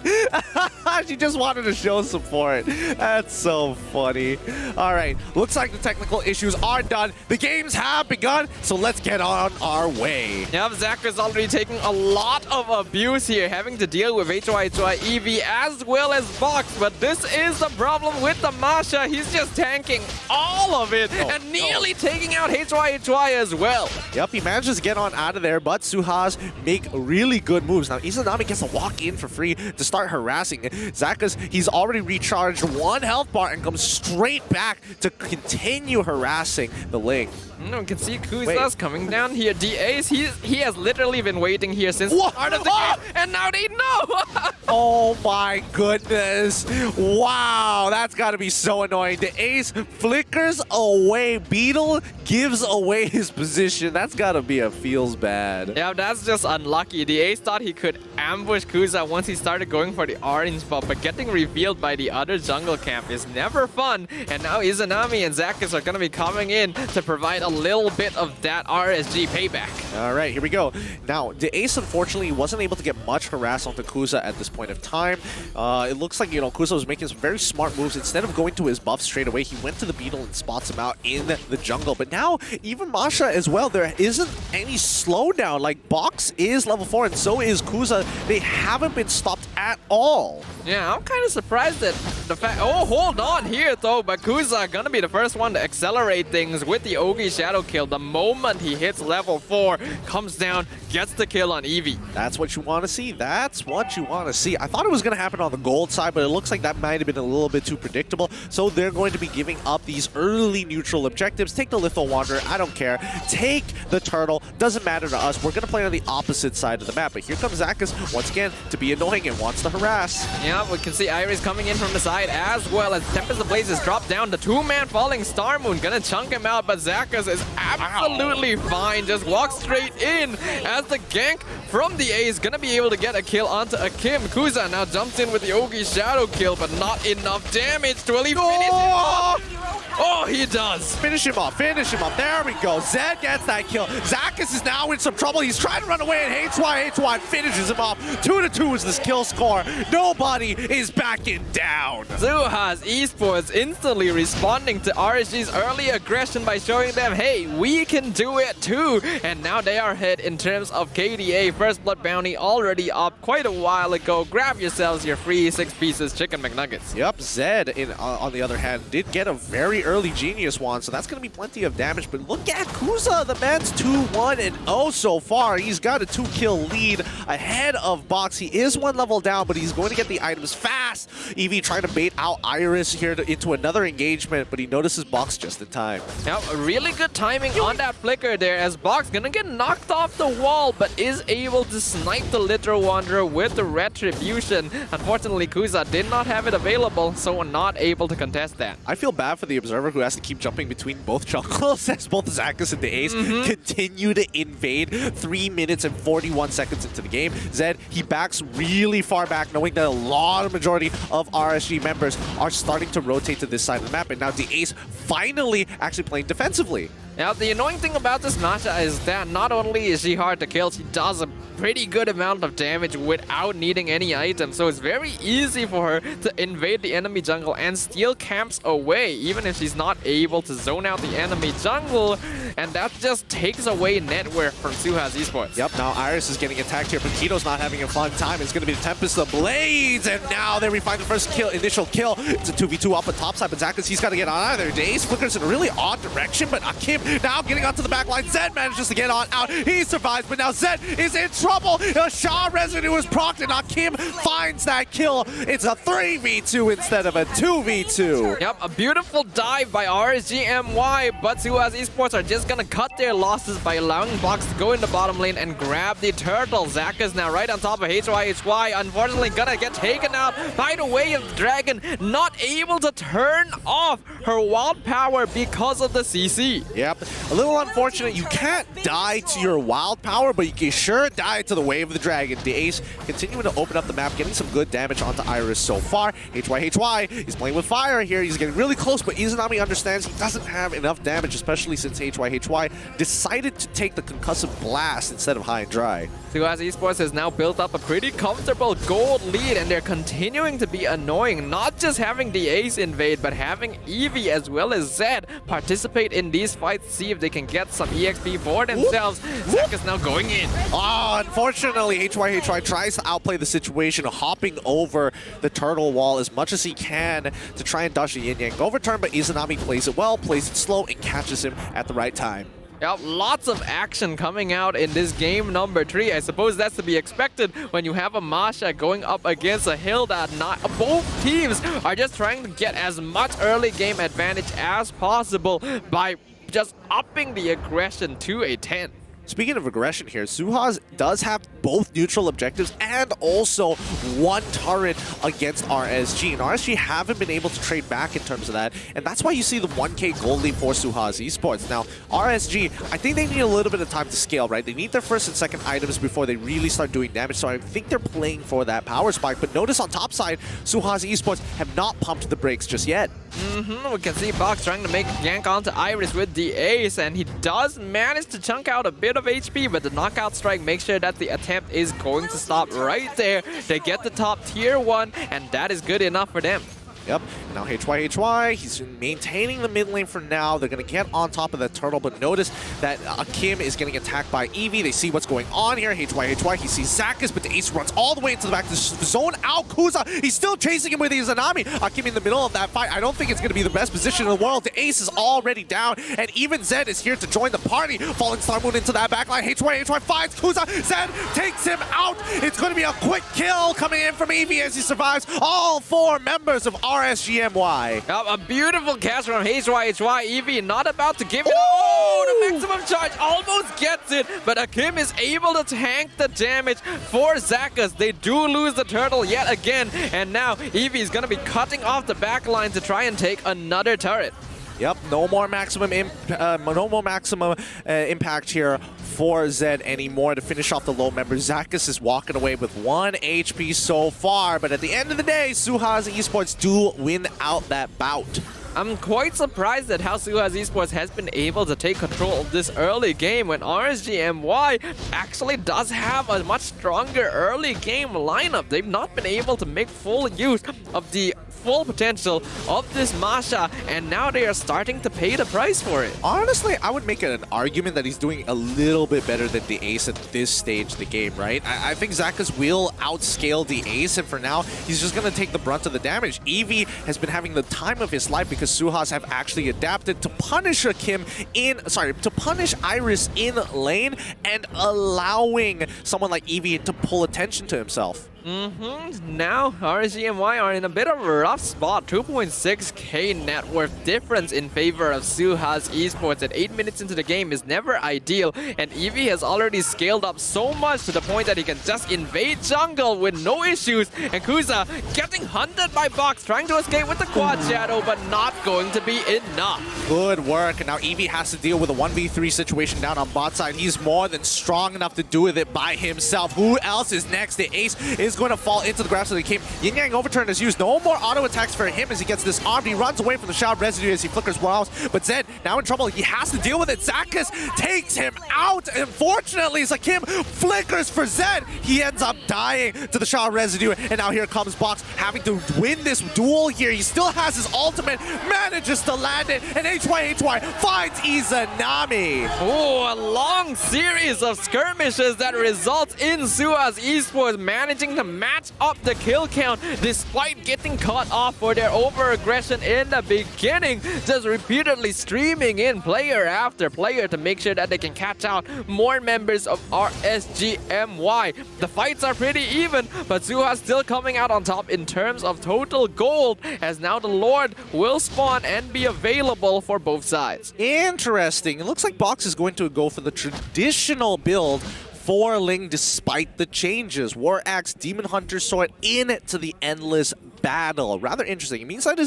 She just wanted to show support. That's so funny. All right, looks like the technical issues are done. The games have begun, so let's get on our way.
Yep, Zach is already taking a lot of abuse here, having to deal with HY EV as well as Box, but this is the problem with the Masha. He's just tanking all of it and nearly taking out HY as well.
Yep, he manages to get on out of there, but SUHAZ make really good moves. Now, Izanami gets a walk in for free to start harassing. Zakas, he's already recharged 1 health bar and comes straight back to continue harassing the Ling.
You can see Kuza's coming down here. DAce, he has literally been waiting here since the start of the game, and now they know!
Oh my goodness. Wow, that's got to be so annoying. The Ace flickers away. Beetle gives away his position. That's got to be a feels bad.
Yeah, that's just unlucky. The Ace thought he could ambush Kuza once he started going for the orange buff, but getting revealed by the other jungle camp is never fun. And now Izanami and Zakis are going to be coming in to provide a little bit of that RSG payback.
All right, here we go. Now, the Ace, unfortunately, wasn't able to get much harass onto Kuza at this point of time. It looks like, Kuza was making some very smart moves. Instead of going to his buff straight away, he went to the Beetle and spots him out in the jungle. But now, even Masha as well, there isn't any slowdown. Like, Box is level 4 and so is Kuza. They haven't been stopped at all.
Yeah, I'm kind of surprised that the fact... Oh, hold on here, though. But Kuza gonna be the first one to accelerate things with the Ogi Shadow kill. The moment he hits level 4, comes down, gets the kill on Eevee.
That's what you want to see. That's what you want to see. I thought it was going to happen on the gold side, but it looks like that might have been a little bit too predictable. So they're going to be giving up these early neutral objectives. Take the Litho Wanderer. I don't care. Take the Turtle. Doesn't matter to us. We're going to play on the opposite side of the map. But here comes Zakis once again to be annoying and wants to harass.
Yeah, we can see Iris coming in from the side as well as Tempest Ablaze is dropped down. The two-man falling Star Moon gonna chunk him out, but Zakis is absolutely fine. Just walks straight in as the gank from the Ace gonna be able to get a kill onto Akim. Kuza now jumps in with the Ogi Shadow kill, but not enough damage to really finish him off. Oh, he does.
Finish him off. Finish him off. There we go. Zed gets that kill. Zakis is now in some trouble. He's trying to run away, and HY finishes him off. 2-2 is this kill score. Nobody is backing down.
SUHAZ Esports instantly responding to RSG's early aggression by showing them, hey, we can do it too. And now they are ahead in terms of KDA. First Blood Bounty already up quite a while ago. Grab yourselves your free 6 pieces Chicken McNuggets.
Yep, Zed, on the other hand, did get a very early Genius Wand, so that's going to be plenty of damage. But look at Kuza. The man's 2-1-0 so far. He's got a 2-kill lead ahead of Box. He is 1 level down, but he's going to get the items fast. Eevee trying to bait out Iris here into another engagement, but he notices Box just in time.
Yep, really good timing on that flicker there as Box gonna get knocked off the wall, but is able to snipe the Little Wanderer with the Retribution. Unfortunately, Kuza did not have it available, so not able to contest that.
I feel bad for the Observer who has to keep jumping between both jungles as both Zakis and the Ace continue to invade 3 minutes and 41 seconds into the game. Zed, he backs really far back, knowing that a lot of majority of RSG members are starting to rotate to this side of the map, and now the Ace finally actually playing defensively.
Now, the annoying thing about this Nasha is that not only is she hard to kill, she does a pretty good amount of damage without needing any items. So it's very easy for her to invade the enemy jungle and steal camps away, even if she's not able to zone out the enemy jungle. And that just takes away network from SUHAZ Esports.
Yep, now Iris is getting attacked here, but Tito's not having a fun time. It's going to be the Tempest Ablaze, and now there we find the first kill, initial kill. It's a 2v2 up on top side, but Zakis, he's got to get on out of there. Daze flickers in a really odd direction, but Akim now getting onto the back line. Zed manages to get on out. He survives, but now Zed is in trouble. A Shaw residue is procced, and Akim finds that kill. It's a 3v2 instead of a 2v2.
Yep, a beautiful dive by RSG MY, but SUHAZ Esports are just gonna cut their losses by allowing Box to go in the bottom lane and grab the turtle. Zakis now right on top of HY. Unfortunately, gonna get taken out by the way of the dragon. Not able to turn off her wild power because of the CC.
Yep, a little unfortunate. You can't die to your wild power, but you can sure die to the wave of the dragon. The Ace continuing to open up the map, getting some good damage onto Iris so far. HY, he's playing with fire here. He's getting really close, but Izanami understands he doesn't have enough damage, especially since HY decided to take the concussive blast instead of high and dry.
SUHAZ Esports has now built up a pretty comfortable gold lead, and they're continuing to be annoying. Not just having the Ace invade, but having Eevee as well as Zed participate in these fights, see if they can get some EXP for themselves. Zack is now going in.
Oh, unfortunately, HY tries to outplay the situation, hopping over the turtle wall as much as he can to try and dodge the yin-yang overturn, but Izanami plays it well, plays it slow, and catches him at the right time.
Yep, lots of action coming out in this game number 3. I suppose that's to be expected when you have a Masha going up against a Hilda. Both teams are just trying to get as much early game advantage as possible by just upping the aggression to a 10.
speaking of aggression here, SUHAZ does have both neutral objectives and also one turret against RSG. And RSG haven't been able to trade back in terms of that. And that's why you see the 1K gold lead for SUHAZ Esports. Now, RSG, I think they need a little bit of time to scale, right? They need their first and second items before they really start doing damage. So I think they're playing for that power spike. But notice on top side, SUHAZ Esports have not pumped the brakes just yet.
We can see Box trying to make yank onto Iris with the ace, and he does manage to chunk out a bit of HP, but the knockout strike makes sure that the attempt is going to stop right there. They get the top tier 1, and that is good enough for them.
Yep, now HY, he's maintaining the mid lane for now. They're going to get on top of that turtle, but notice that Akim is getting attacked by Eevee. They see what's going on here. HY, he sees Zakus, but the ace runs all the way into the back to zone out Kuza. He's still chasing him with his Izanami. Akim in the middle of that fight. I don't think it's going to be the best position in the world. The ace is already down, and even Zed is here to join the party. Falling Star Moon into that backline. HY finds Kuza. Zed takes him out. It's going to be a quick kill coming in from Eevee as he survives all 4 members of RSG MY.
A beautiful catch from HY. Eevee not about to give it. Oh, the maximum charge almost gets it, but Akim is able to tank the damage for Zakus. They do lose the turtle yet again, and now Eevee is going to be cutting off the back line to try and take another turret.
Yep, no more maximum impact here for Zed anymore to finish off the low member. Zakus is walking away with 1 HP so far, but at the end of the day, SUHAZ Esports do win out that bout.
I'm quite surprised at how SUHAZ Esports has been able to take control of this early game when RSG MY actually does have a much stronger early game lineup. They've not been able to make full use of the full potential of this Masha, and now they are starting to pay the price for it.
Honestly, I would make an argument that he's doing a little bit better than the ace at this stage of the game, right? I think Zakus will outscale the ace, and for now, he's just going to take the brunt of the damage. Eevee has been having the time of his life because SUHAZ have actually adapted to punish to punish Iris in lane and allowing someone like Eevee to pull attention to himself.
Now, RSG MY are in a bit of a rough spot. 2.6k net worth difference in favor of SUHAZ Esports at 8 minutes into the game is never ideal, and Eevee has already scaled up so much to the point that he can just invade jungle with no issues, and Kuza getting hunted by Box, trying to escape with the quad shadow, but not going to be enough.
Good work, and now Eevee has to deal with a 1v3 situation down on bot side. He's more than strong enough to do with it by himself. Who else is next? The ace is going to fall into the grasp of the Kim. Yin Yang overturn is used. No more auto attacks for him as he gets disarmed. He runs away from the Shroud Residue as he flickers walls. But Zed now in trouble. He has to deal with it. Zakus takes him out. Unfortunately, Zakim flickers for Zed. He ends up dying to the Shroud Residue. And now here comes Box having to win this duel here. He still has his ultimate, manages to land it. And HY finds Izanami.
Oh, a long series of skirmishes that results in SUHAZ Esports managing to match up the kill count despite getting caught off for their over-aggression in the beginning, just repeatedly streaming in player after player to make sure that they can catch out more members of RSG MY. The fights are pretty even, but SUHAZ still coming out on top in terms of total gold, as now the Lord will spawn and be available for both sides.
Interesting. It looks like Box is going to go for the traditional build for Ling despite the changes. War Axe, Demon Hunter Sword into the endless battle. Rather interesting. It means that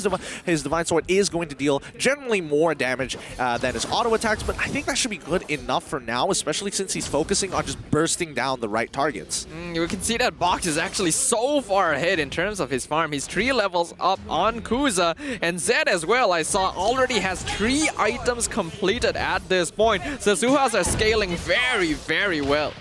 his Divine Sword is going to deal generally more damage than his auto attacks, but I think that should be good enough for now, especially since he's focusing on just bursting down the right targets.
You can see that Box is actually so far ahead in terms of his farm. He's 3 levels up on Kuza, and Zed as well, I saw, already has 3 items completed at this point. So SUHAZ are scaling very, very well.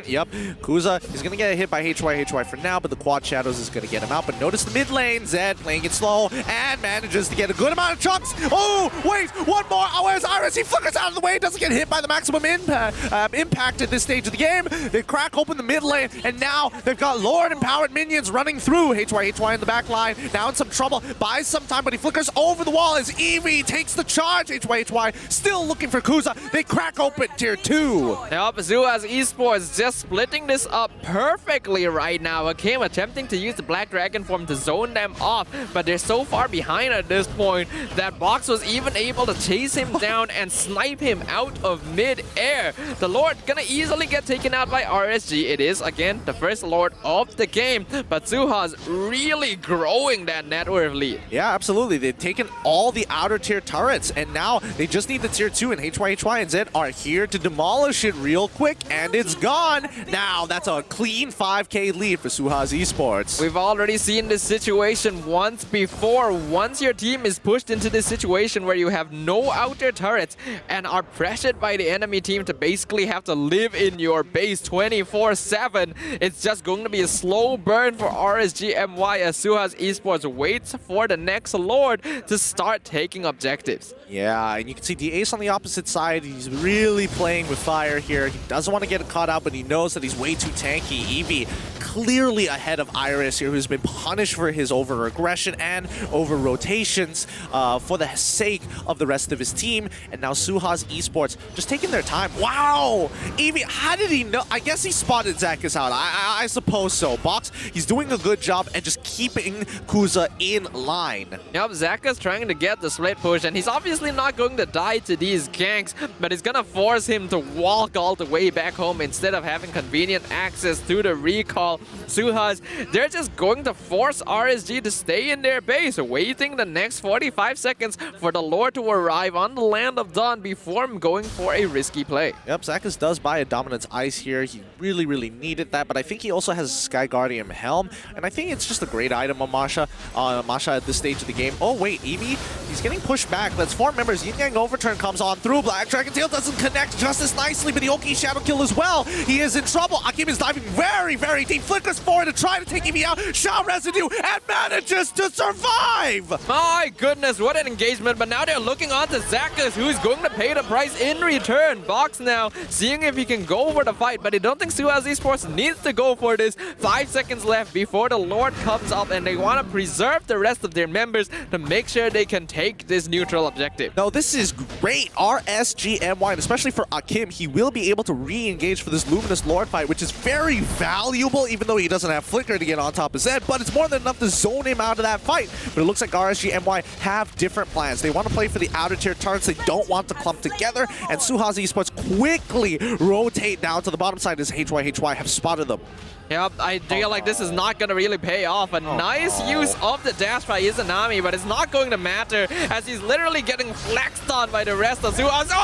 Yep, Kuza is going to get hit by HY for now, but the Quad Shadows is going to get him out. But notice the mid lane, Zed playing it slow and manages to get a good amount of chunks. Oh, wait, one more. Oh, where's Iris? He flickers out of the way, doesn't get hit by the maximum impact at this stage of the game. They crack open the mid lane, and now they've got Lord-empowered minions running through. HY in the back line, now in some trouble, buys some time, but he flickers over the wall as Eevee takes the charge. HY still looking for Kuza. They crack open tier 2.
Yep, SUHAZ Esports just splitting this up perfectly right now. Akim attempting to use the Black Dragon form to zone them off, but they're so far behind at this point that Box was even able to chase him down and snipe him out of mid-air. The Lord gonna easily get taken out by RSG. It is, again, the first Lord of the game, but SUHAZ really growing that net worth lead.
Yeah, absolutely. They've taken all the outer tier turrets, and now they just need the tier 2, and HY and Zed are here to demolish it real quick, and it's gone. Now, that's a clean 5K lead for SUHAZ Esports.
We've already seen this situation once before. Once your team is pushed into this situation where you have no outer turrets and are pressured by the enemy team to basically have to live in your base 24/7, it's just going to be a slow burn for RSG MY as SUHAZ Esports waits for the next Lord to start taking objectives.
Yeah, and you can see the Ace on the opposite side. He's really playing with fire here. He doesn't want to get caught out, but he knows that he's way too tanky. Eevee clearly ahead of Iris here, who's been punished for his over-aggression and over-rotations for the sake of the rest of his team. And now SUHAZ Esports just taking their time. Wow! Eevee, how did he know? I guess he spotted Zakas out. I suppose so. Box, he's doing a good job and just keeping Kuza in line.
Yep, Zakas trying to get the split push, and he's obviously not going to die to these ganks, but it's gonna force him to walk all the way back home instead of having convenient access to the recall. SUHAZ, they're just going to force RSG to stay in their base, waiting the next 45 seconds for the Lord to arrive on the Land of Dawn before going for a risky play.
Yep, Zakas does buy a Dominance Ice here. He really, really needed that, but I think he also has a Sky Guardian Helm, and I think it's just a great item on Masha at this stage of the game. Oh wait, Eevee, he's getting pushed back. Let's form members. Yin Yang Overturn comes on through. Black Dragon Tail doesn't connect just as nicely, but the Oki Shadow Kill as well. He is in trouble. Akim is diving very, very deep. Flickers forward to try to take Eevee out. Shao Residue and manages to survive.
My goodness, what an engagement. But now they're looking on to Zakas, who's going to pay the price in return. Box now seeing if he can go for the fight, but I don't think SUHAZ Esports needs to go for this. 5 seconds left before the Lord comes up, and they want to preserve the rest of their members to make sure they can take this neutral objective.
No, this is great. RSG MY, and especially for Akim, he will be able to re-engage for this Luminous Lord fight, which is very valuable, even though he doesn't have Flicker to get on top of Zed, but it's more than enough to zone him out of that fight. But it looks like RSG MY have different plans. They want to play for the outer tier turrets. They don't want to clump together, and SUHAZ Esports quickly rotate down to the bottom side as HY have spotted them.
Yep, I feel like this is not going to really pay off. A nice use of the dash by Izanami, but it's not going to matter as he's literally getting flexed on by the rest of SUHAZ.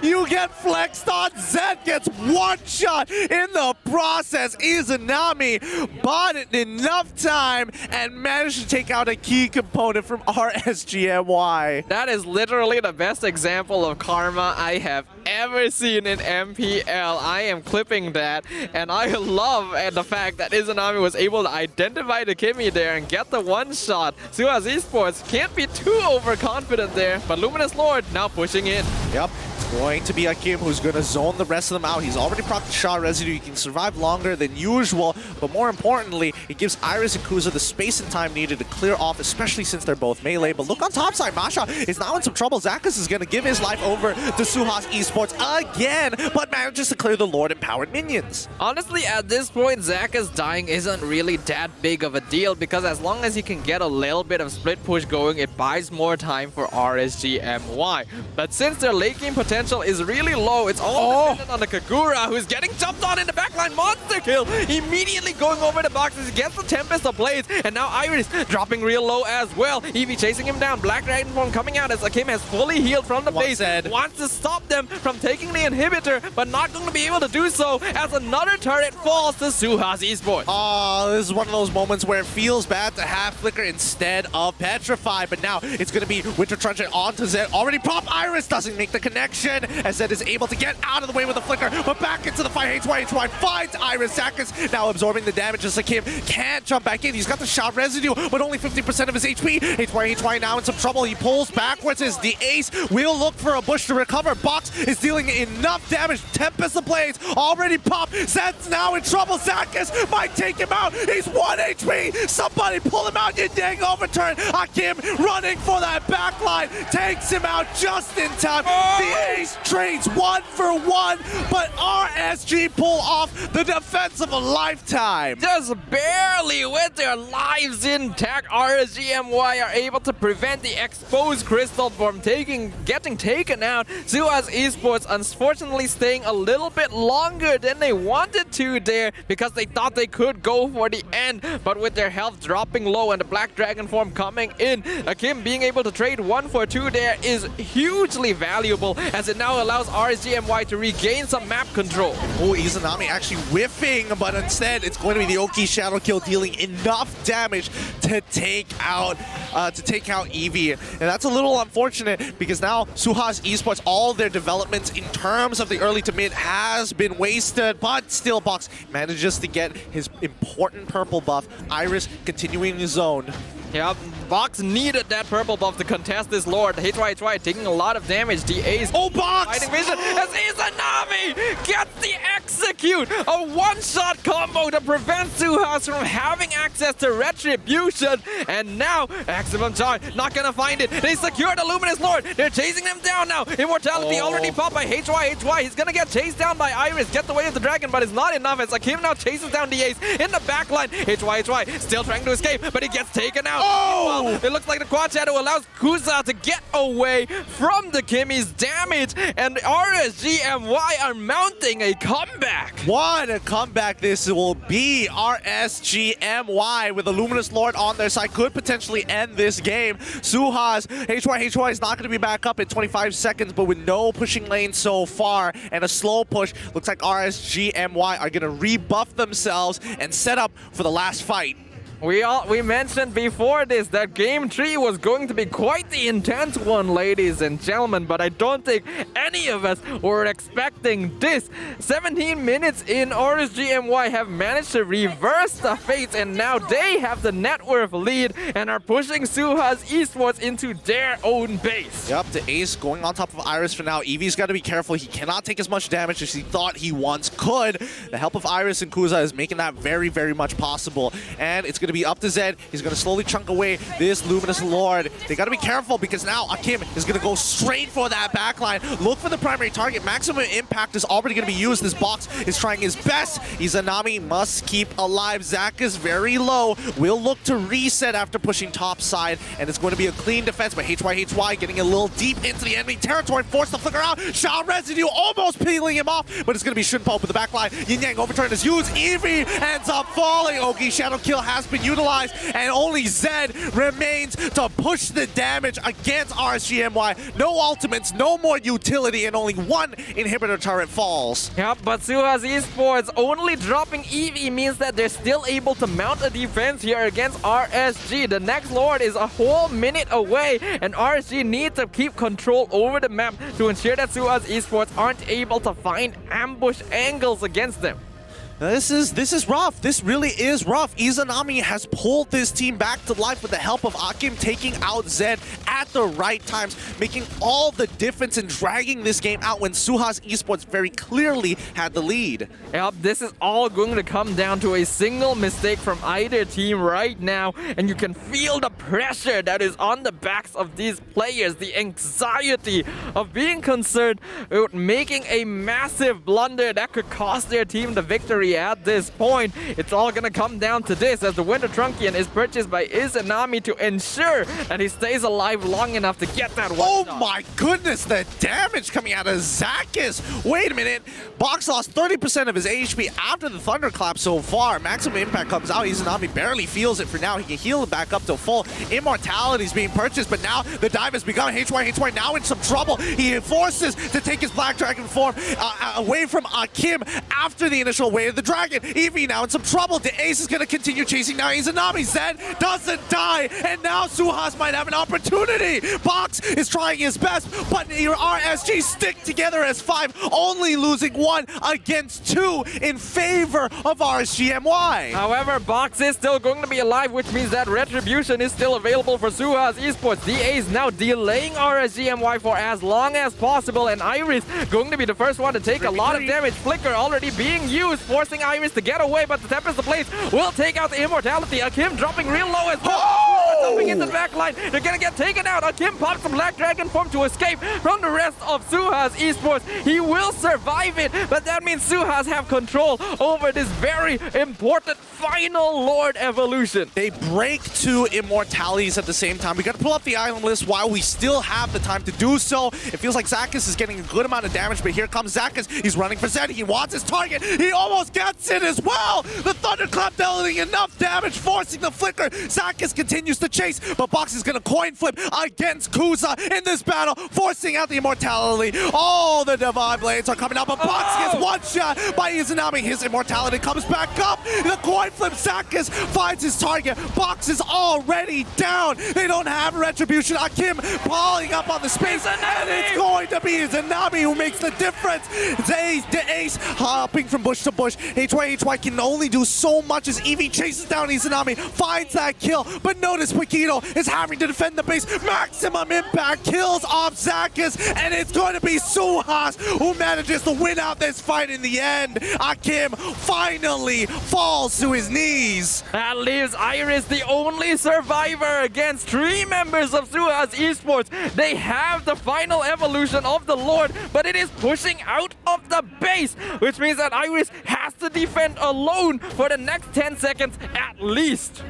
You get flexed on. Zed gets one shot in the process. Izanami bought it enough time and managed to take out a key component from RSG MY.
That is literally the best example of karma I have ever seen in MPL. I am clipping that, and I love the fact that Izanami was able to identify the Kimmy there and get the one shot. SUHAZ Esports can't be too overconfident there, but Luminous Lord now pushing in.
Yep. Going to be Akim who's going to zone the rest of them out. He's already procced Shah Residue. He can survive longer than usual, but more importantly, it gives Iris and Kuza the space and time needed to clear off, especially since they're both melee. But look on top side, Masha is now in some trouble. Zakas is going to give his life over to SUHAZ Esports again, but manages to clear the Lord-empowered minions.
Honestly, at this point, Zakas dying isn't really that big of a deal because as long as he can get a little bit of split push going, it buys more time for RSG MY. But since their late game potential is really low, it's all dependent on the Kagura, who's getting jumped on in the backline. Monster kill immediately going over the boxes, gets the Tempest of Blades, and now Iris dropping real low as well. Eevee chasing him down. Black Dragon form coming out as Akim has fully healed from the base. Wants to stop them from taking the inhibitor, but not going to be able to do so as another turret falls to SUHAZ Esports.
Oh, this is one of those moments where it feels bad to have Flicker instead of Petrify, but now it's going to be Winter Truncheon onto Zed. Already pop. Iris doesn't make the connection. position as Zed is able to get out of the way with the flicker, but back into the fight. HY finds Iris. Zakas now absorbing the damage as Akim can't jump back in. He's got the shot residue, but only 50% of his HP. HY now in some trouble. He pulls backwards as the ace will look for a bush to recover. Box is dealing enough damage. Tempest the Blades already popped. Zed's now in trouble. Zakas might take him out. He's 1 HP. Somebody pull him out. Yin Yang overturn. Akim running for that backline. Takes him out just in time. The ace trades 1 for 1, but RSG pull off the defense of a lifetime.
Just barely with their lives intact, RSG MY are able to prevent the exposed crystal from getting taken out. SUHAZ Esports unfortunately staying a little bit longer than they wanted to there because they thought they could go for the end, but with their health dropping low and the Black Dragon form coming in, Akim being able to trade 1 for 2 there is hugely valuable as it now allows RSG MY to regain some map control.
Oh, Izanami actually whiffing, but instead it's going to be the Oki Shadow Kill dealing enough damage to take out Eevee. And that's a little unfortunate because now SUHAZ Esports, all their developments in terms of the early to mid has been wasted, but still Box manages to get his important purple buff. Iris continuing his zone.
Yeah, Box needed that purple buff to contest this Lord. HY taking a lot of damage. The ace.
Oh, Box!
Fighting vision as Izanami gets the execute. A one-shot combo to prevent SUHAZ from having access to retribution. And now, Maximum Charge not gonna find it. They secured the Luminous Lord. They're chasing them down now. Immortality already popped by HY. He's gonna get chased down by Iris. Get the way of the dragon, but it's not enough as Akim now chases down the ace in the backline. HY still trying to escape, but he gets taken out.
Oh!
Well, it looks like the Quad Shadow allows Kuza to get away from the Kimmy's damage, and RSG MY are mounting a comeback.
What a comeback this will be. RSG MY with the Luminous Lord on their side could potentially end this game. SUHAZ, HY is not going to be back up in 25 seconds, but with no pushing lane so far and a slow push, looks like RSG MY are going to rebuff themselves and set up for the last fight.
We mentioned before this that game 3 was going to be quite the intense one, ladies and gentlemen, but I don't think any of us were expecting this. 17 minutes in, RSG MY have managed to reverse the fates, and now they have the net worth lead and are pushing SUHAZ Esports into their own base.
Yep, the ace going on top of Iris for now. Eevee's got to be careful. He cannot take as much damage as he thought he once could. The help of Iris and Kuza is making that very, very much possible, and it's going to be up to Zed. He's going to slowly chunk away this Luminous Lord. They got to be careful because now Akim is going to go straight for that backline. Look for the primary target. Maximum impact is already going to be used. This Box is trying his best. Izanami must keep alive. Zack is very low. Will look to reset after pushing top side, and it's going to be a clean defense, but HY getting a little deep into the enemy territory, forced to flicker out. Shao Residue almost peeling him off, but it's going to be Shunpo with the backline. Yin Yang overturn is used. Eevee ends up falling. Oki Shadow Kill has been utilized, and only Zed remains to push the damage against RSG MY. No ultimates, no more utility, and only one inhibitor turret falls.
Yep, but SUHAZ Esports only dropping Eevee means that they're still able to mount a defense here against RSG. The next Lord is a whole minute away, and RSG need to keep control over the map to ensure that SUHAZ Esports aren't able to find ambush angles against them.
This is rough. This really is rough. Izanami has pulled this team back to life with the help of Akim taking out Zed at the right times, making all the difference in dragging this game out when SUHAZ Esports very clearly had the lead.
Yep, this is all going to come down to a single mistake from either team right now, and you can feel the pressure that is on the backs of these players, the anxiety of being concerned with making a massive blunder that could cost their team the victory at this point. It's all gonna come down to this as the Winter Trunkian is purchased by Izanami to ensure that he stays alive long enough to get that one.
Oh my goodness, the damage coming out of Zakas. Wait a minute. Box lost 30% of his HP after the Thunderclap so far. Maximum impact comes out. Izanami barely feels it for now. He can heal it back up to full. Immortality is being purchased, but now the dive has begun. HY now in some trouble. He forces to take his Black Dragon form away from Akim after the initial wave activated the dragon. Eevee now in some trouble. The Ace is going to continue chasing now Izanami. Zed doesn't die, and now SUHAZ might have an opportunity. Box is trying his best, but your RSG stick together as 5, only losing 1 against 2 in favor of RSG MY.
However, Box is still going to be alive, which means that Retribution is still available for SUHAZ Esports. DA is now delaying RSG MY for as long as possible, and Iris going to be the first one to take a lot of damage. Flicker already being used, forcing Iris to get away, but the Tempest Ablaze will take out the Immortality. Akim dropping real low as well. Jumping into the back line. They're going to get taken out. Akim pops the Black Dragon form to escape from the rest of SUHAZ Esports. He will survive it, but that means SUHAZ have control over this very important final Lord evolution.
They break 2 immortalities at the same time. We got to pull up the island list while we still have the time to do so. It feels like Zakas is getting a good amount of damage, but here comes Zakas. He's running for Zed. He wants his target. He almost gets it as well. The Thunderclap dealing enough damage, forcing the Flicker. Zakas continues to chase, but Box is going to coin flip against Kuza in this battle, forcing out the immortality. All the Divine Blades are coming out, but Box gets one shot by Izanami. His immortality comes back up. The coin flip, Zakas finds his target. Box is already down. They don't have Retribution. Akim piling up on the space, and it's going to be Izanami who makes the difference. The Ace hopping from bush to bush. HY can only do so much as Eevee chases down Izanami, finds that kill, but notice Paquito is having to defend the base. Maximum impact kills off Zakas, and it's going to be SUHAZ who manages to win out this fight in the end. Akim finally falls to his knees.
That leaves Iris the only survivor against 3 members of SUHAZ Esports. They have the final evolution of the Lord, but it is pushing out of the base, which means that Iris has to defend alone for the next 10 seconds at least.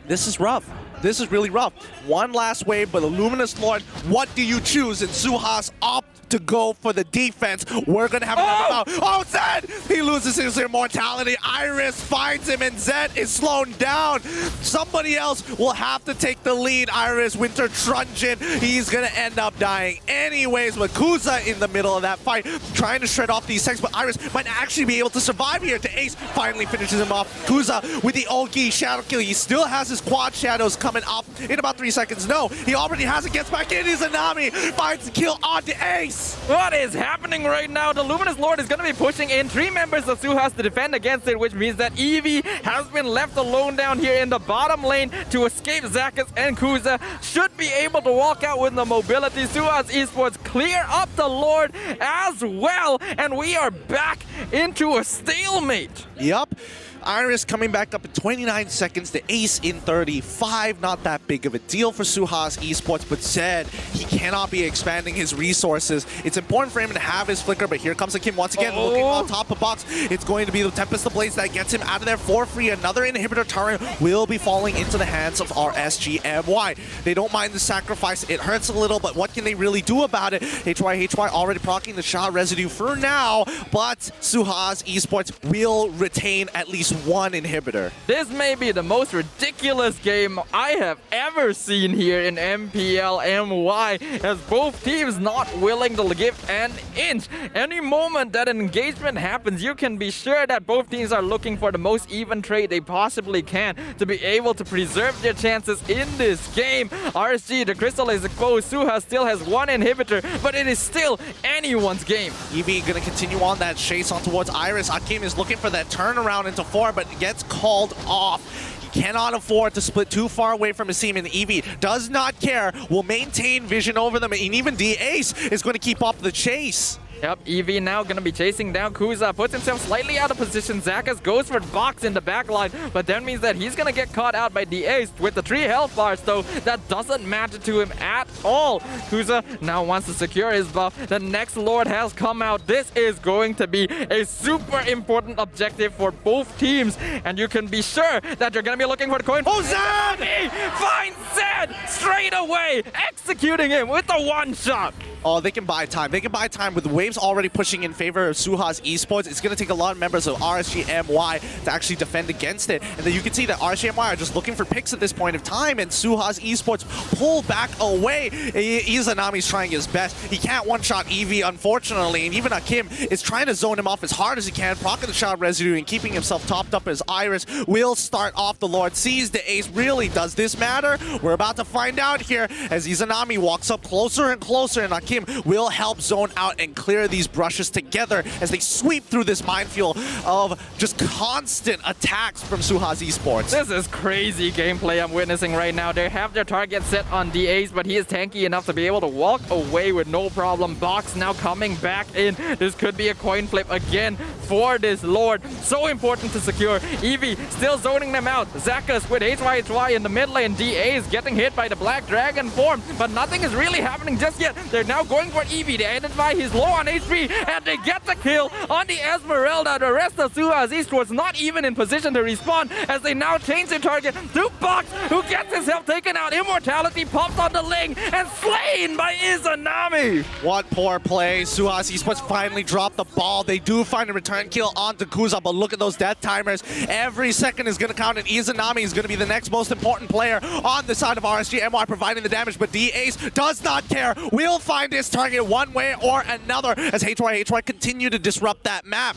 This is rough. This is really rough. One last wave, but the Luminous Lord, what do you choose? And SUHAZ opt to go for the defense. We're going to have another bout. Oh, Zed! He loses his immortality. Iris finds him, and Zed is slowed down. Somebody else will have to take the lead. Iris, Winter Truncheon, he's going to end up dying anyways. But Kuza in the middle of that fight, trying to shred off these tanks, but Iris might actually be able to survive here. The Ace finally finishes him off. Kuza with the Ogi Shadow Kill. He still has his quad shadows coming up in about 3 seconds. No, he already has it. Gets back in. Izanami finds the kill on the Ace.
What is happening right now? The Luminous Lord is going to be pushing in 3 members of SUHAZ to defend against it, which means that Eevee has been left alone down here in the bottom lane to escape Zakas, and Kuza should be able to walk out with the mobility. SUHAZ Esports clear up the Lord as well, and we are back into a stalemate.
Yup. Iris coming back up in 29 seconds. The Ace in 35. Not that big of a deal for SUHAZ Esports, but Zed, he cannot be expanding his resources. It's important for him to have his Flicker, but here comes Akim once again, looking on top of Box. It's going to be the Tempest Ablaze that gets him out of there for free. Another inhibitor turret will be falling into the hands of RSG MY. They don't mind the sacrifice. It hurts a little, but what can they really do about it? HY already proccing the shot residue for now, but SUHAZ Esports will retain at least 1 inhibitor.
This may be the most ridiculous game I have ever seen here in MPL MY, as both teams not willing to give an inch. Any moment that an engagement happens, you can be sure that both teams are looking for the most even trade they possibly can to be able to preserve their chances in this game. RSG, the crystal is exposed. SUHAZ still has 1 inhibitor, but it is still anyone's game.
Eevee gonna continue on that chase on towards Iris. Akim is looking for that turnaround into 4, but gets called off. He cannot afford to split too far away from his team, and Eevee does not care, will maintain vision over them, and even the Ace is going to keep up the chase.
Yep, Eevee now gonna be chasing down Kuza, puts himself slightly out of position. Zakas goes for Box in the backline, but that means that he's gonna get caught out by the Ace with the 3 health bars, though that doesn't matter to him at all. Kuza now wants to secure his buff. The next Lord has come out. This is going to be a super important objective for both teams, and you can be sure that you're gonna be looking for the coin.
Oh, Zed!
Finds Zed straight away, executing him with the 1 shot.
Oh, they can buy time. They can buy time with way game's already pushing in favor of SUHAZ Esports. It's going to take a lot of members of RSG MY to actually defend against it. And then you can see that RSG MY are just looking for picks at this point of time, and SUHAZ Esports pull back away. Izanami's trying his best. He can't one-shot Eevee, unfortunately, and even Akim is trying to zone him off as hard as he can, proccing the shot residue and keeping himself topped up as Iris will start off. The Lord sees the ace. Really, does this matter? We're about to find out here as Izanami walks up closer and closer, and Akim will help zone out and clear these brushes together as they sweep through this minefield of just constant attacks from SUHAZ Esports.
This is crazy gameplay I'm witnessing right now. They have their target set on the ace, but he is tanky enough to be able to walk away with no problem. Box now coming back in. This could be a coin flip again for this Lord. So important to secure. Eevee still zoning them out. Zakas with HYHY in the mid lane. DA is getting hit by the Black Dragon form, but nothing is really happening just yet. They're now going for Eevee. They identify he's low on HP, and they get the kill on the Esmeralda. The rest of SUHAZ Esports not even in position to respawn as they now change their target to Box, who gets himself taken out. Immortality popped on the Ling and slain by Izanami.
What poor play. SUHAZ Esports finally dropped the ball. They do find a return kill onto Kuza, but look at those death timers. Every second is going to count, and Izanami is going to be the next most important player on the side of RSG MY providing the damage, but D-Ace does not care. We'll find his target one way or another as HY continue to disrupt that map.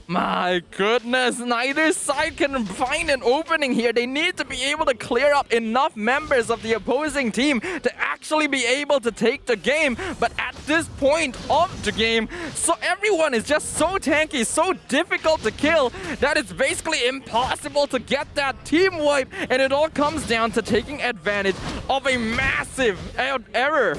My goodness, neither side can find an opening here. They need to be able to clear up enough members of the opposing team to actually be able to take the game. But at this point of the game, so everyone is just so tanky, so difficult to kill, that it's basically impossible to get that team wipe. And it all comes down to taking advantage of a massive error.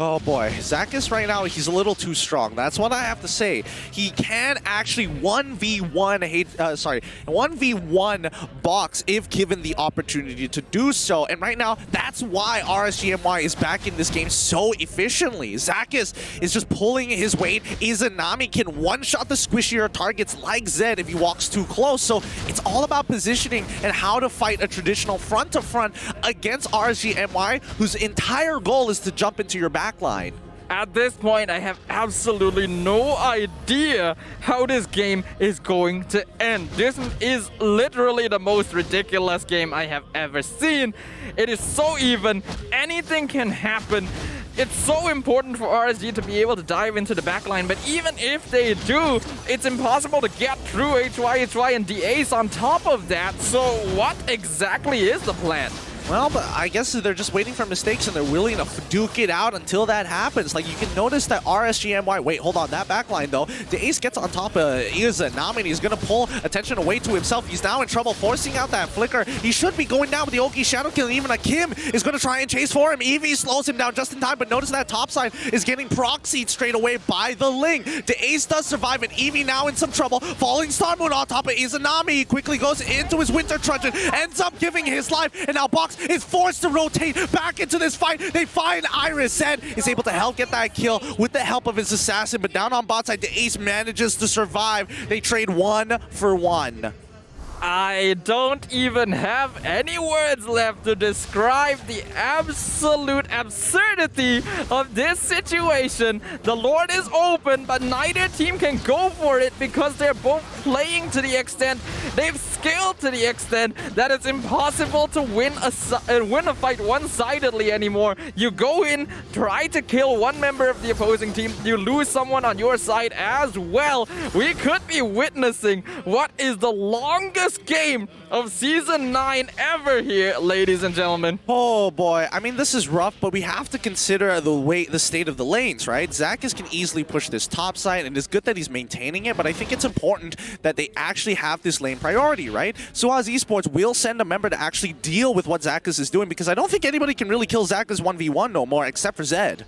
Oh boy, Zakas right now, he's a little too strong. That's what I have to say. He can actually 1v1 Box if given the opportunity to do so. And right now, that's why RSG MY is back in this game so efficiently. Zakas is just pulling his weight. Izanami can one-shot the squishier targets like Zed if he walks too close. So it's all about positioning and how to fight a traditional front-to-front against RSG MY, whose entire goal is to jump into your back line.
At this point, I have absolutely no idea how this game is going to end. This is literally the most ridiculous game I have ever seen. It is so even. Anything can happen. It's so important for RSG to be able to dive into the backline, but even if they do, it's impossible to get through HY and D-Ace on top of that. So what exactly is the plan?
Well, but I guess they're just waiting for mistakes and they're willing to duke it out until that happens. Like, you can notice that RSG MY, wait, hold on, that backline though, the ace gets on top of Izanami and he's going to pull attention away to himself. He's now in trouble, forcing out that flicker. He should be going down with the Oki Shadow Kill, and even Akim is going to try and chase for him. Eevee slows him down just in time, but notice that top side is getting proxied straight away by the Ling. The ace does survive, and Eevee now in some trouble. Falling Star Moon on top of Izanami. He quickly goes into his Winter Truncheon, ends up giving his life, and now Box is forced to rotate back into this fight. They find Iris. Zed is able to help get that kill with the help of his assassin, but down on bot side, the ace manages to survive. They trade 1 for 1.
I don't even have any words left to describe the absolute absurdity of this situation. The Lord is open, but neither team can go for it because they're both playing to the extent, they've scaled to the extent that it's impossible to win a fight one-sidedly anymore. You go in, try to kill one member of the opposing team, you lose someone on your side as well. We could be witnessing what is the longest game of Season 9 ever here, ladies and gentlemen.
Oh boy, I mean, this is rough, but we have to consider the state of the lanes, right? Zakas can easily push this top side, and it's good that he's maintaining it, but I think it's important that they actually have this lane priority, right? SUHAZ Esports will send a member to actually deal with what Zakas is doing, because I don't think anybody can really kill Zakas 1v1 no more, except for Zed.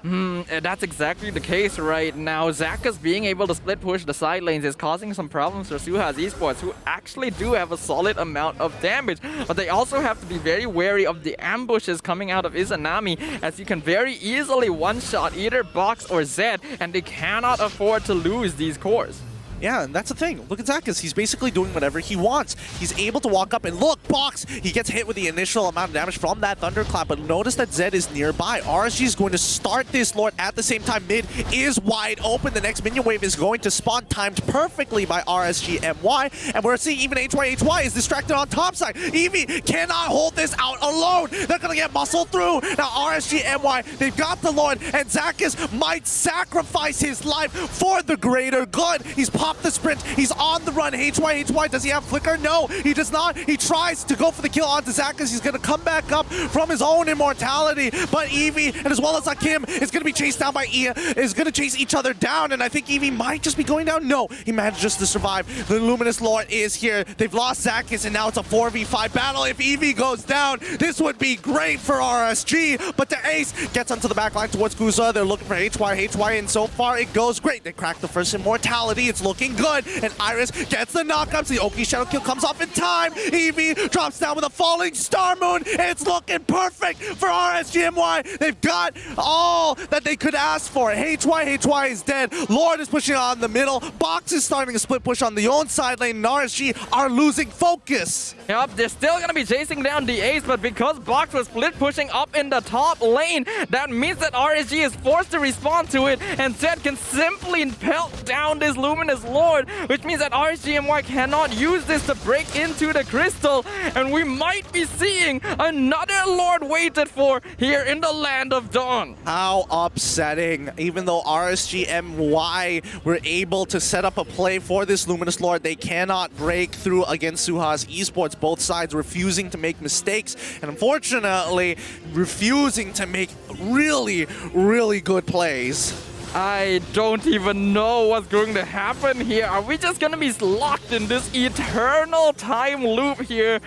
That's exactly the case right now. Zakas being able to split push the side lanes is causing some problems for SUHAZ Esports, who actually do have a solid amount of damage. But they also have to be very wary of the ambushes coming out of Izanami, as you can very easily one-shot either Box or Zed, and they cannot afford to lose these cores.
Yeah, and that's the thing. Look at Zakas. He's basically doing whatever he wants. He's able to walk up and look, box. He gets hit with the initial amount of damage from that Thunderclap, but notice that Zed is nearby. RSG is going to start this Lord at the same time. Mid is wide open. The next minion wave is going to spawn, timed perfectly by RSG MY. And we're seeing even HY is distracted on top side. Eevee cannot hold this out alone. They're going to get muscled through. Now RSG MY, they've got the Lord, and Zakas might sacrifice his life for the greater good. He's popped the sprint. He's on the run. HY, does he have flicker? No, he does not. He tries to go for the kill onto Zakas. He's going to come back up from his own immortality. But Eevee, and as well as Akim, is going to be chased down by Ia, is going to chase each other down. And I think Eevee might just be going down. No, he manages to survive. The Luminous Lord is here. They've lost Zakas, and now it's a 4v5 battle. If Eevee goes down, this would be great for RSG. But the Ace gets onto the back line towards Kuza. They're looking for HY, and so far it goes great. They cracked the first immortality. It's looking good. And Iris gets the knockups. The Oki Shadow Kill comes off in time. Eevee drops down with a falling Star Moon. It's looking perfect for RSG MY. They've got all that they could ask for. HY is dead. Lord is pushing on the middle. Box is starting a split push on the own side lane. And RSG are losing focus.
Yep, they're still gonna be chasing down the Ace, but because Box was split pushing up in the top lane, that means that RSG is forced to respond to it, and Zed can simply pelt down this Luminous Lord, which means that RSG MY cannot use this to break into the crystal, and we might be seeing another Lord waited for here in the Land of Dawn.
How upsetting. Even though RSG MY were able to set up a play for this Luminous Lord, they cannot break through against SUHAZ Esports. Both sides refusing to make mistakes, and unfortunately refusing to make really, really good plays.
I don't even know what's going to happen here. Are we just gonna be locked in this eternal time loop here?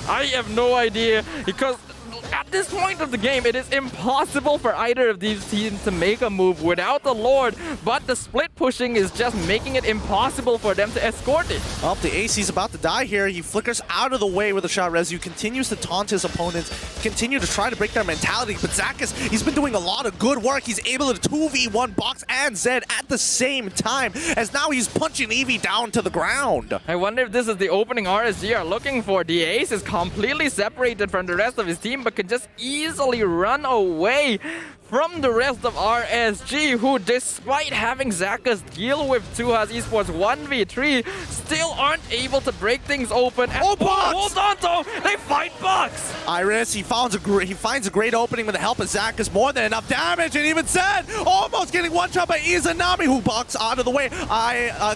I have no idea, because at this point of the game, it is impossible for either of these teams to make a move without the Lord, but the split pushing is just making it impossible for them to escort it.
Well, the AC is about to die here. He flickers out of the way with a shot. Rezu continues to taunt his opponents, continue to try to break their mentality, but Zakas, he's been doing a lot of good work. He's able to 2v1 Box and Zed at the same time, as now he's punching Eevee down to the ground.
I wonder if this is the opening RSG are looking for. The Ace is completely separated from the rest of his team, but can just easily run away from the rest of RSG, who, despite having Zakas deal with SUHAZ Esports 1v3, still aren't able to break things open. And
Box!
Hold on, though! They fight Box!
Iris, he finds a great opening with the help of Zakas. More than enough damage, and even Zed almost getting one shot by Izanami, who Box out of the way.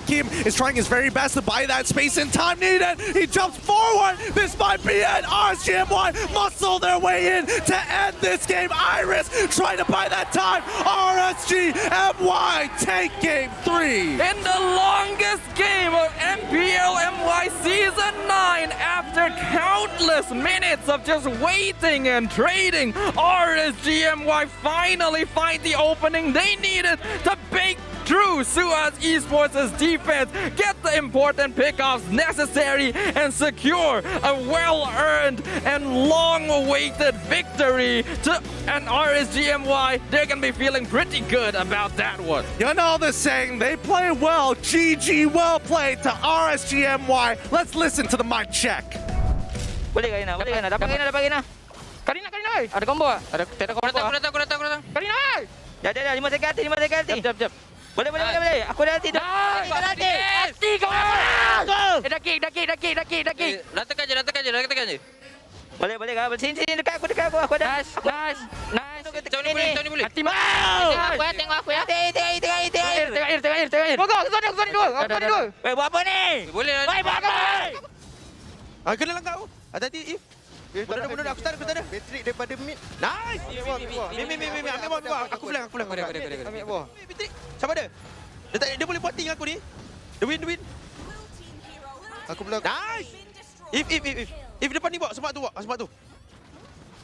Kim is trying his very best to buy that space in time needed. He jumps forward. This might be it. RSG MY muscle their way in to end this game. Iris trying to buy that time. RSG MY take game 3.
In the longest game of MPL MY Season 9, after countless minutes of just waiting and trading, RSG MY finally find the opening they needed to break through SUHAZ Esports' defense, get the important pickoffs necessary, and secure a well-earned and long-awaited victory. And RSG MY, they're gonna be feeling pretty good about that one.
You know the saying, they play well. GG, well played to RSG MY. Let's listen to the mic check.
Boleh Karina, dapat Karina. Karina, ada combo tak? Ada combo. Karina, dah, 5 second hati. Jap. Boleh. Aku dah hati dah. Hati kau. Dah kick. Ratakan je. Boleh. Sini dekat aku. Aku ada. Nice. Tony boleh. Hati mau. Tengok aku ya. Tengok. Go. Zone dua. Wei, buat apa ni? Boleh. Wei, buat apa?
Kena langkah. Hati-hati, If. Bunuh, aku tak ada. Patrick daripada mid. Nice. Mid. Ambil bawah. Aku flank. Ambil bawah. Patrick. Siapa dia? Dia boleh buat ting aku ni. The win. Aku belakang. Nice. If depan ni bawa sebab tu. Oh,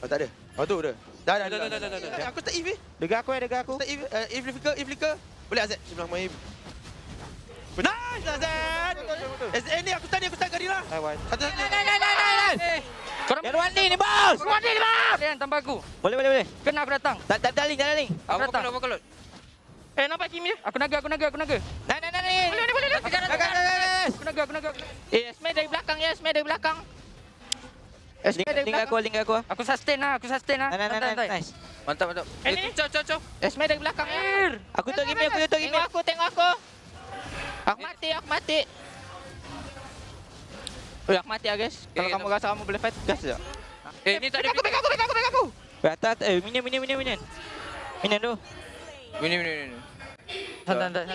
tak ada. Oh tu dia. Dah. Aku tak If. Dega aku. Tak If flicker. Boleh Azad sebelah main. Nice Azad. SN ni aku start Karina. Satu.
Korang ni bos. Jangan tambah aku. Boleh. Kena aku datang. Tak link. Aku datang. Nampak Kim dia? Aku naga.
Naik.
Boleh. Aku naga. Smash dari belakang ya, smash dari belakang.
Link aku.
Aku sustain lah.
Nice. Mantap.
Ni. Cok. Smash dari belakang ya.
Aku tutup game.
Tengok aku. Aku mati. Aku mati ya guys. Kalau kamu rasa kamu boleh fight, gas je.
Ni tak ada. Back aku. Atas. Minion. Minion tu. Minion.
Santai.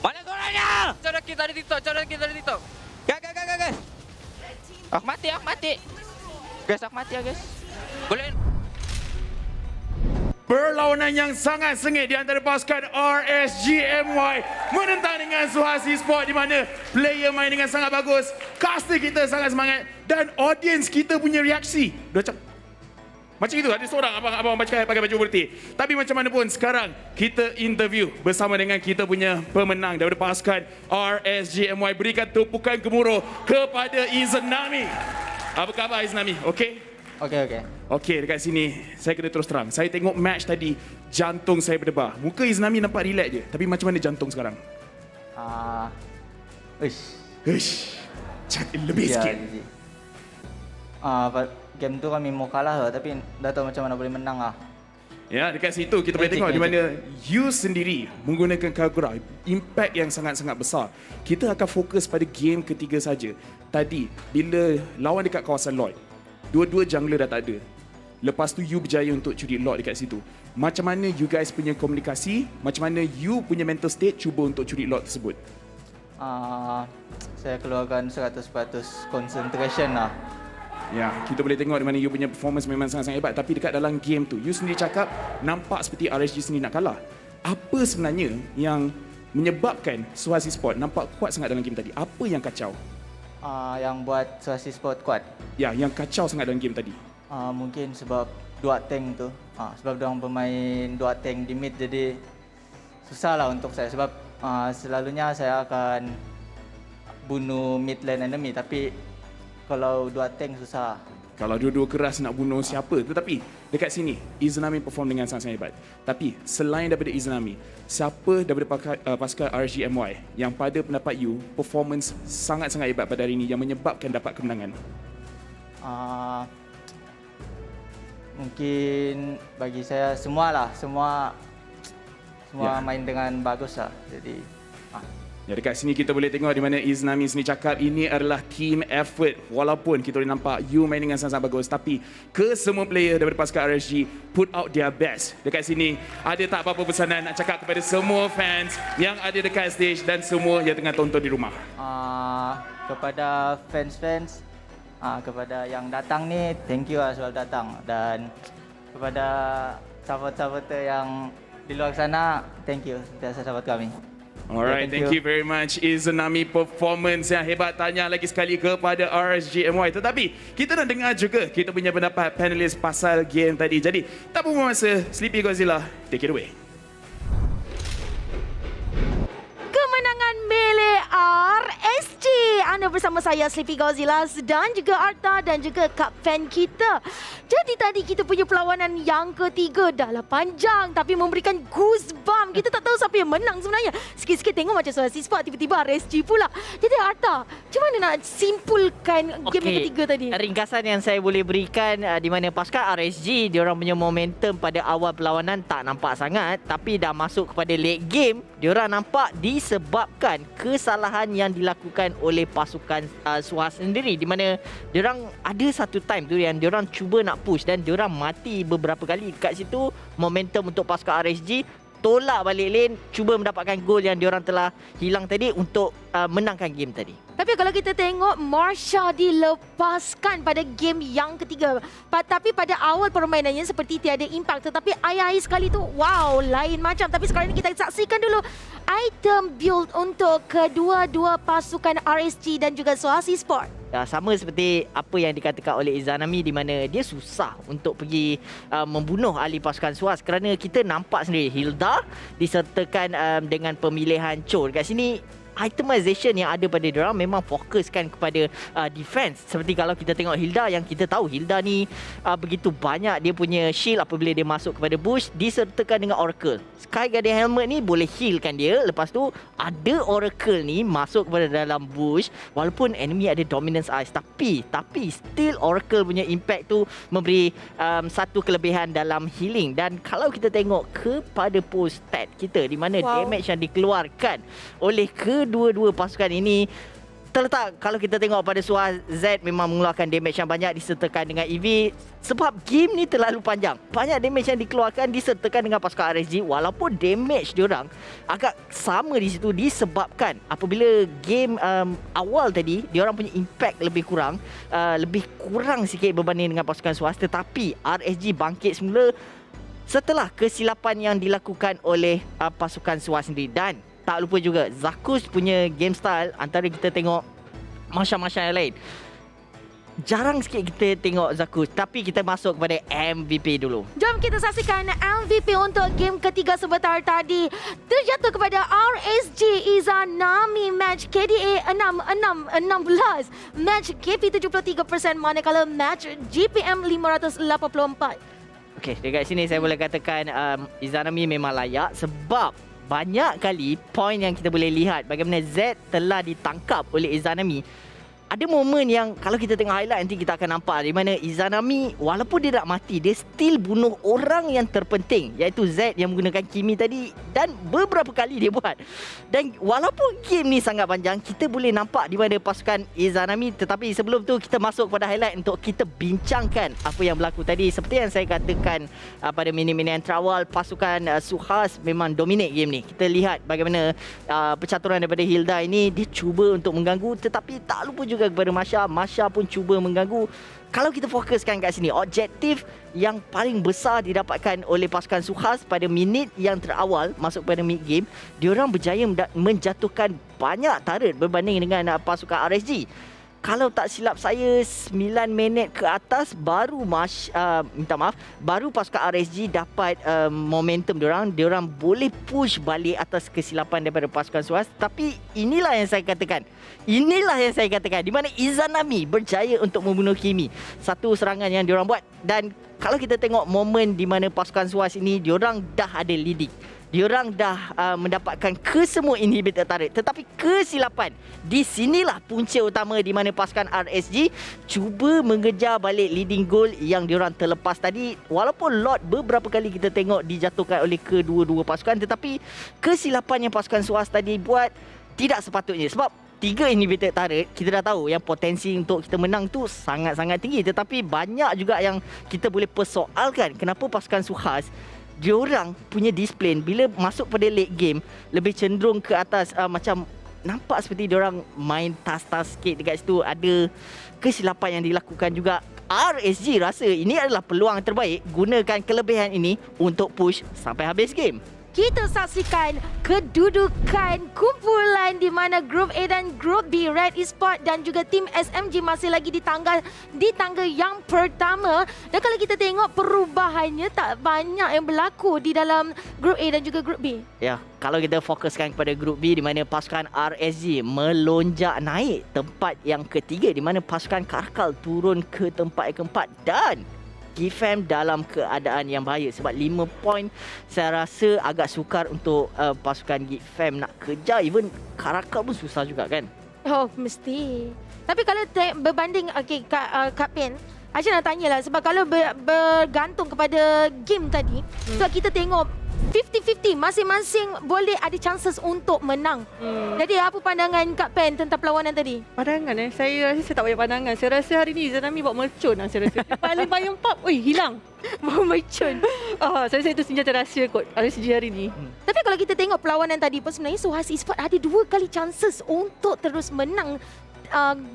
Mana korangnya?
Cara kita dari TikTok.
Gas.
Aku mati. Guys, aku mati ya guys.
Boleh.
Perlawanan yang sangat sengit di antara pasukan RSG MY menentang dengan SUHAZ Esports di mana player main dengan sangat bagus, caster kita sangat semangat dan audience kita punya reaksi. Macam itu, ada seorang abang pakai baju putih. Tapi macam mana pun sekarang kita interview bersama dengan kita punya pemenang daripada pasukan RSG MY. Berikan tepukan gemuruh kepada Izanami. Apa khabar Izanami? Okey? Okey, dekat sini saya kena terus terang. Saya tengok match tadi, jantung saya berdebar. Muka Izanami nampak relax je. Tapi macam mana jantung sekarang? Lebih sikit.
Game tu kami mau kalah lah, tapi dah tahu macam mana boleh menang lah.
Ya, dekat situ kita boleh tengok di mana you sendiri menggunakan Kagura, impact yang sangat-sangat besar. Kita akan fokus pada game ketiga saja. Tadi, bila lawan dekat kawasan Lloyd, dua-dua jungler dah tak ada. Lepas tu you berjaya untuk curi lot dekat situ. Macam mana you guys punya komunikasi, macam mana you punya mental state cuba untuk curi lot tersebut?
Saya keluarkan 100% concentration lah.
Ya, kita boleh tengok di mana you punya performance memang sangat-sangat hebat. Tapi dekat dalam game tu, you sendiri cakap nampak seperti RSG sendiri nak kalah. Apa sebenarnya yang menyebabkan SUHAZ Esports nampak kuat sangat dalam game tadi? Apa yang kacau?
Yang buat SUHAZ Esports kuat?
Ya, yang kacau sangat dalam game tadi.
Mungkin sebab dua tank tu. Sebab diorang bermain dua tank di mid, jadi susah lah untuk saya. Sebab selalunya saya akan bunuh mid lane enemy, tapi kalau dua tank susah.
Kalau dua-dua keras nak bunuh siapa. Tetapi dekat sini, Izanami perform dengan sangat-sangat hebat. Tapi selain daripada Izanami, siapa daripada pasukan RSG MY yang pada pendapat you, performance sangat-sangat hebat pada hari ini yang menyebabkan dapat kemenangan?
Mungkin bagi saya semua main dengan bagus lah. Jadi
ya, dekat sini kita boleh tengok di mana Izanami sendiri cakap ini adalah team effort. Walaupun kita boleh nampak you main dengan sangat-sangat bagus, tapi kesemua player daripada pasukan RSG put out their best. Dekat sini ada tak apa-apa pesanan nak cakap kepada semua fans yang ada dekat stage dan semua yang tengah tonton di rumah?
Kepada fans-fans, kepada yang datang ni, thank you lah selalu datang. Dan kepada sahabat-sahabat yang di luar sana, thank you sentiasa sahabat kami.
Alright, thank you very much. Izanami performance yang hebat. Tanya lagi sekali kepada RSG MY. Tetapi kita nak dengar juga kita punya pendapat panelis pasal game tadi. Jadi tak buang masa, Sleepy Godzilla, take it away.
Kemenangan milik RSG. Anda bersama saya Sleepy Godzilla dan juga Arta dan juga Kap Fan kita. Jadi tadi kita punya perlawanan yang ketiga dah panjang tapi memberikan goosebump. Kita tak tahu siapa yang menang sebenarnya. Sikit-sikit tengok macam SUHAZ Esports, tiba-tiba RSG pula. Jadi Arta, macam mana nak simpulkan game yang ketiga tadi?
Ringkasan yang saya boleh berikan di mana pasukan RSG, diorang punya momentum pada awal perlawanan tak nampak sangat, tapi dah masuk kepada late game, diorang nampak disebabkan kesalahan yang dilakukan oleh pasukan SUHAZ sendiri, di mana diorang ada satu time tu yang diorang cuba nak push dan diorang mati beberapa kali kat situ. Momentum untuk pasukan RSG tolak balik lane, cuba mendapatkan gol yang diorang telah hilang tadi untuk menangkan game tadi.
Tapi kalau kita tengok, Marsha dilepaskan pada game yang ketiga. Tapi pada awal permainannya seperti tiada impak. Tetapi akhir-akhir sekali tu, wow, lain macam. Tapi sekarang ini kita saksikan dulu item build untuk kedua-dua pasukan RSG dan juga SUHAZ Esports.
Sama seperti apa yang dikatakan oleh Izanami, di mana dia susah untuk pergi membunuh ahli pasukan SUHAZ kerana kita nampak sendiri Hilda disertakan dengan pemilihan Cho. Dekat sini itemization yang ada pada diorang memang fokuskan kepada defense. Seperti kalau kita tengok Hilda, yang kita tahu Hilda ni begitu banyak dia punya shield apabila dia masuk kepada bush, disertakan dengan Oracle. Sky Guardian Helmet ni boleh healkan dia. Lepas tu ada Oracle ni masuk kepada dalam bush, walaupun enemy ada dominance ice, tapi still Oracle punya impact tu memberi satu kelebihan dalam healing. Dan kalau kita tengok kepada post stat kita, di mana damage yang dikeluarkan oleh kedua-dua pasukan ini terletak, kalau kita tengok pada SUHAZ Z memang mengeluarkan damage yang banyak disertakan dengan EV, sebab game ni terlalu panjang. Banyak damage yang dikeluarkan disertakan dengan pasukan RSG, walaupun damage diorang agak sama di situ disebabkan apabila game awal tadi diorang punya impact lebih kurang sikit berbanding dengan pasukan SUHAZ, tetapi RSG bangkit semula setelah kesilapan yang dilakukan oleh pasukan SUHAZ sendiri. Dan tak lupa juga Zakus punya game style, antara kita tengok Masya yang lain, jarang sikit kita tengok Zakus. Tapi kita masuk kepada MVP dulu.
Jom kita saksikan MVP untuk game ketiga sebentar tadi. Terjatuh kepada RSG Izanami, match KDA 6-6-16, match KP 73%, manakala match GPM 584.
Okey, dekat sini saya boleh katakan Izanami memang layak, sebab banyak kali poin yang kita boleh lihat bagaimana Z telah ditangkap oleh Izanami. Ada momen yang kalau kita tengok highlight nanti kita akan nampak di mana Izanami walaupun dia tak mati, dia still bunuh orang yang terpenting, iaitu Z yang menggunakan Kimi tadi, dan beberapa kali dia buat. Dan walaupun game ni sangat panjang, kita boleh nampak di mana pasukan Izanami, tetapi sebelum tu kita masuk pada highlight untuk kita bincangkan apa yang berlaku tadi. Seperti yang saya katakan pada minit-minit yang terawal, pasukan SUHAZ memang dominate game ni. Kita lihat bagaimana percaturan daripada Hilda ini, dia cuba untuk mengganggu, tetapi tak lupa juga kepada Masya pun cuba mengganggu. Kalau kita fokuskan kat sini, objektif yang paling besar didapatkan oleh pasukan SUHAZ pada minit yang terawal masuk pada mid game, diorang berjaya menjatuhkan banyak turret berbanding dengan pasukan RSG. Kalau tak silap saya 9 minit ke atas baru baru pasukan RSG dapat momentum diorang boleh push balik atas kesilapan daripada pasukan SUHAZ. Tapi inilah yang saya katakan di mana Izanami berjaya untuk membunuh Kimi. Satu serangan yang diorang buat, dan kalau kita tengok momen di mana pasukan SUHAZ ini diorang dah ada leading, diorang dah mendapatkan kesemua inhibitor turret, tetapi kesilapan di sinilah punca utama di mana pasukan RSG cuba mengejar balik leading goal yang diorang terlepas tadi. Walaupun lot beberapa kali kita tengok dijatuhkan oleh kedua-dua pasukan, tetapi kesilapan yang pasukan SUHAZ tadi buat tidak sepatutnya, sebab 3 inhibitor turret kita dah tahu yang potensi untuk kita menang tu sangat-sangat tinggi. Tetapi banyak juga yang kita boleh persoalkan kenapa pasukan SUHAZ diorang punya display bila masuk pada late game lebih cenderung ke atas, macam nampak seperti diorang main tas-tas sikit dekat situ. Ada kesilapan yang dilakukan juga. RSG rasa ini adalah peluang terbaik, gunakan kelebihan ini untuk push sampai habis game.
Kita saksikan kedudukan kumpulan di mana Grup A dan Grup B, Red Esports dan juga tim SMG masih lagi di tangga yang pertama. Dan kalau kita tengok perubahannya tak banyak yang berlaku di dalam Grup A dan juga Grup B.
Ya, kalau kita fokuskan kepada Grup B di mana pasukan RSG melonjak naik tempat yang ketiga, di mana pasukan Karkal turun ke tempat yang keempat, dan GFAM dalam keadaan yang bahaya sebab 5 poin saya rasa agak sukar untuk pasukan GFAM nak kejar. Even Karakal pun susah juga kan.
Oh, mesti. Tapi kalau berbanding Kak Pen, Aisyah nak tanyalah, sebab kalau bergantung kepada game tadi, sebab kita tengok 50-50, masing-masing boleh ada chances untuk menang. Jadi apa pandangan Kak Pen tentang perlawanan tadi?
Pandangan saya rasa saya tak banyak pandangan. Saya rasa hari ni Izanami buat mercun lah saya rasa. Paling bayang pub, hilang.
Bawa mercun.
Saya rasa itu senjata rahsia kot RSG hari ni.
Tapi kalau kita tengok perlawanan tadi pun sebenarnya SUHAZ Esports ada 2 kali chances untuk terus menang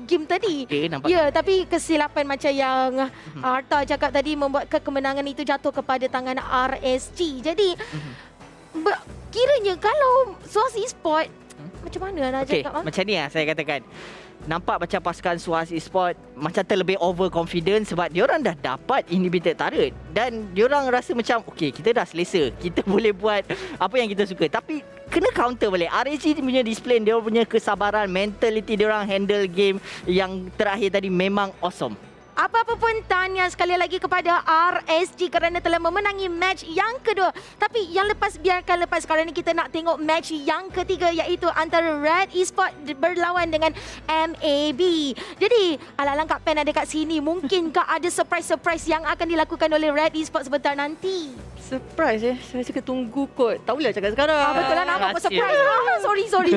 game tadi. Ya, tapi kesilapan macam yang Arta cakap tadi membuatkan kemenangan itu jatuh kepada tangan RSG. Jadi kiranya kalau SUHAZ Esports macam mana nak cakap?
Macam ni lah saya katakan. nampak macam pasukan SUHAZ Esports macam terlebih overconfident sebab diorang dah dapat inhibited turret dan diorang rasa macam okay, kita dah selesa, kita boleh buat apa yang kita suka, tapi kena counter balik. RSG punya display, dia punya kesabaran, mentality diorang handle game yang terakhir tadi memang awesome.
Apa-apa pun tahniah sekali lagi kepada RSG kerana telah memenangi match yang kedua. Tapi yang lepas biarkan lepas, sekarang ni kita nak tengok match yang ketiga iaitu antara RED ESPORTS berlawan dengan MAB. Jadi alang-alang Kak Pen ada kat sini, mungkinkah ada surprise-surprise yang akan dilakukan oleh RED ESPORTS sebentar nanti?
Surprise Saya suka tunggu kot. Tak boleh cakap sekarang.
Betul lah, nampak pun surprise. Sorry.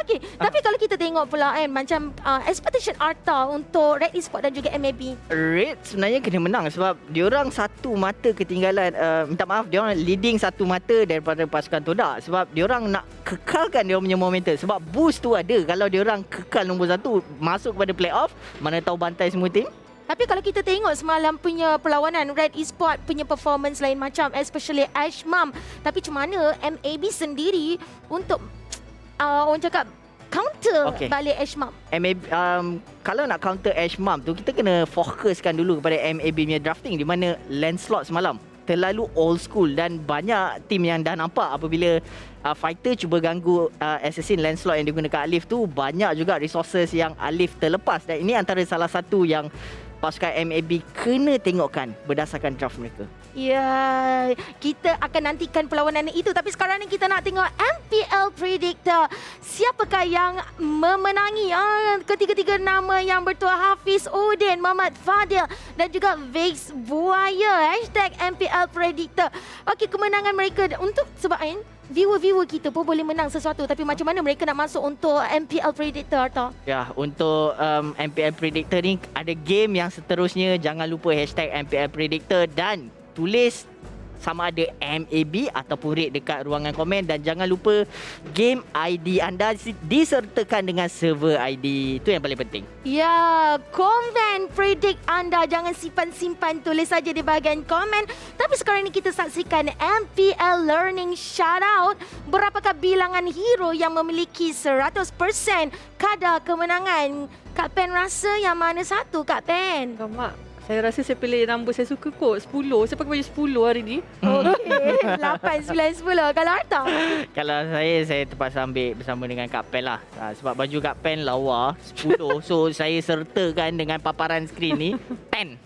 Okey, tapi kalau kita tengok pula macam expectation Arta untuk RED ESPORTS dan juga MAB.
Red sebenarnya kena menang sebab diorang satu mata ketinggalan, minta maaf, diorang leading satu mata daripada pasukan Todak sebab diorang nak kekalkan diorang punya momentum, sebab boost tu ada kalau diorang kekal nombor 1 masuk kepada playoff, mana tahu bantai semua tim.
Tapi kalau kita tengok semalam punya perlawanan, RED ESPORTS punya performance lain macam, especially Ashmam. Tapi macam mana MAB sendiri untuk orang cakap counter balik Ashmam?
MAB, kalau nak counter Ashmam tu, kita kena fokuskan dulu kepada MAB punya drafting, di mana Lancelot semalam terlalu old school dan banyak tim yang dah nampak apabila fighter cuba ganggu assassin Lancelot yang digunakan Alif tu, banyak juga resources yang Alif terlepas, dan ini antara salah satu yang pasukan MAB kena tengokkan berdasarkan draft mereka.
Ya, kita akan nantikan perlawanan itu. Tapi sekarang ni kita nak tengok MPL Predictor. Siapakah yang memenangi? Ketiga-tiga nama yang bertuah Hafiz Udin, Muhammad Fadil dan juga Vex Buaya. #MPL Predictor. Okey, kemenangan mereka untuk sebab viewer-viewer kita pun boleh menang sesuatu. Tapi macam mana mereka nak masuk untuk MPL Predictor, Arta?
Ya, untuk MPL Predictor ni ada game yang seterusnya. Jangan lupa #MPL Predictor dan tulis sama ada MAB ataupun RED dekat ruangan komen, dan jangan lupa game ID anda disertakan dengan server ID. Itu yang paling penting.
Ya, komen predict anda, jangan simpan-simpan, tulis saja di bahagian komen. Tapi sekarang ni kita saksikan MPL Learning Shoutout. Berapakah bilangan hero yang memiliki 100% kadar kemenangan? Kak Pen rasa yang mana satu, Kak Pen?
Mak, saya rasa saya pilih nombor saya suka kot, 10. Saya pakai baju 10 hari ni.
Okey, 8, 9, 10. Kalau Arta?
Kalau saya terpaksa ambil bersama dengan Kak Pen lah. Sebab baju Kak Pen lawa 10. So saya sertakan dengan paparan skrin ni 10.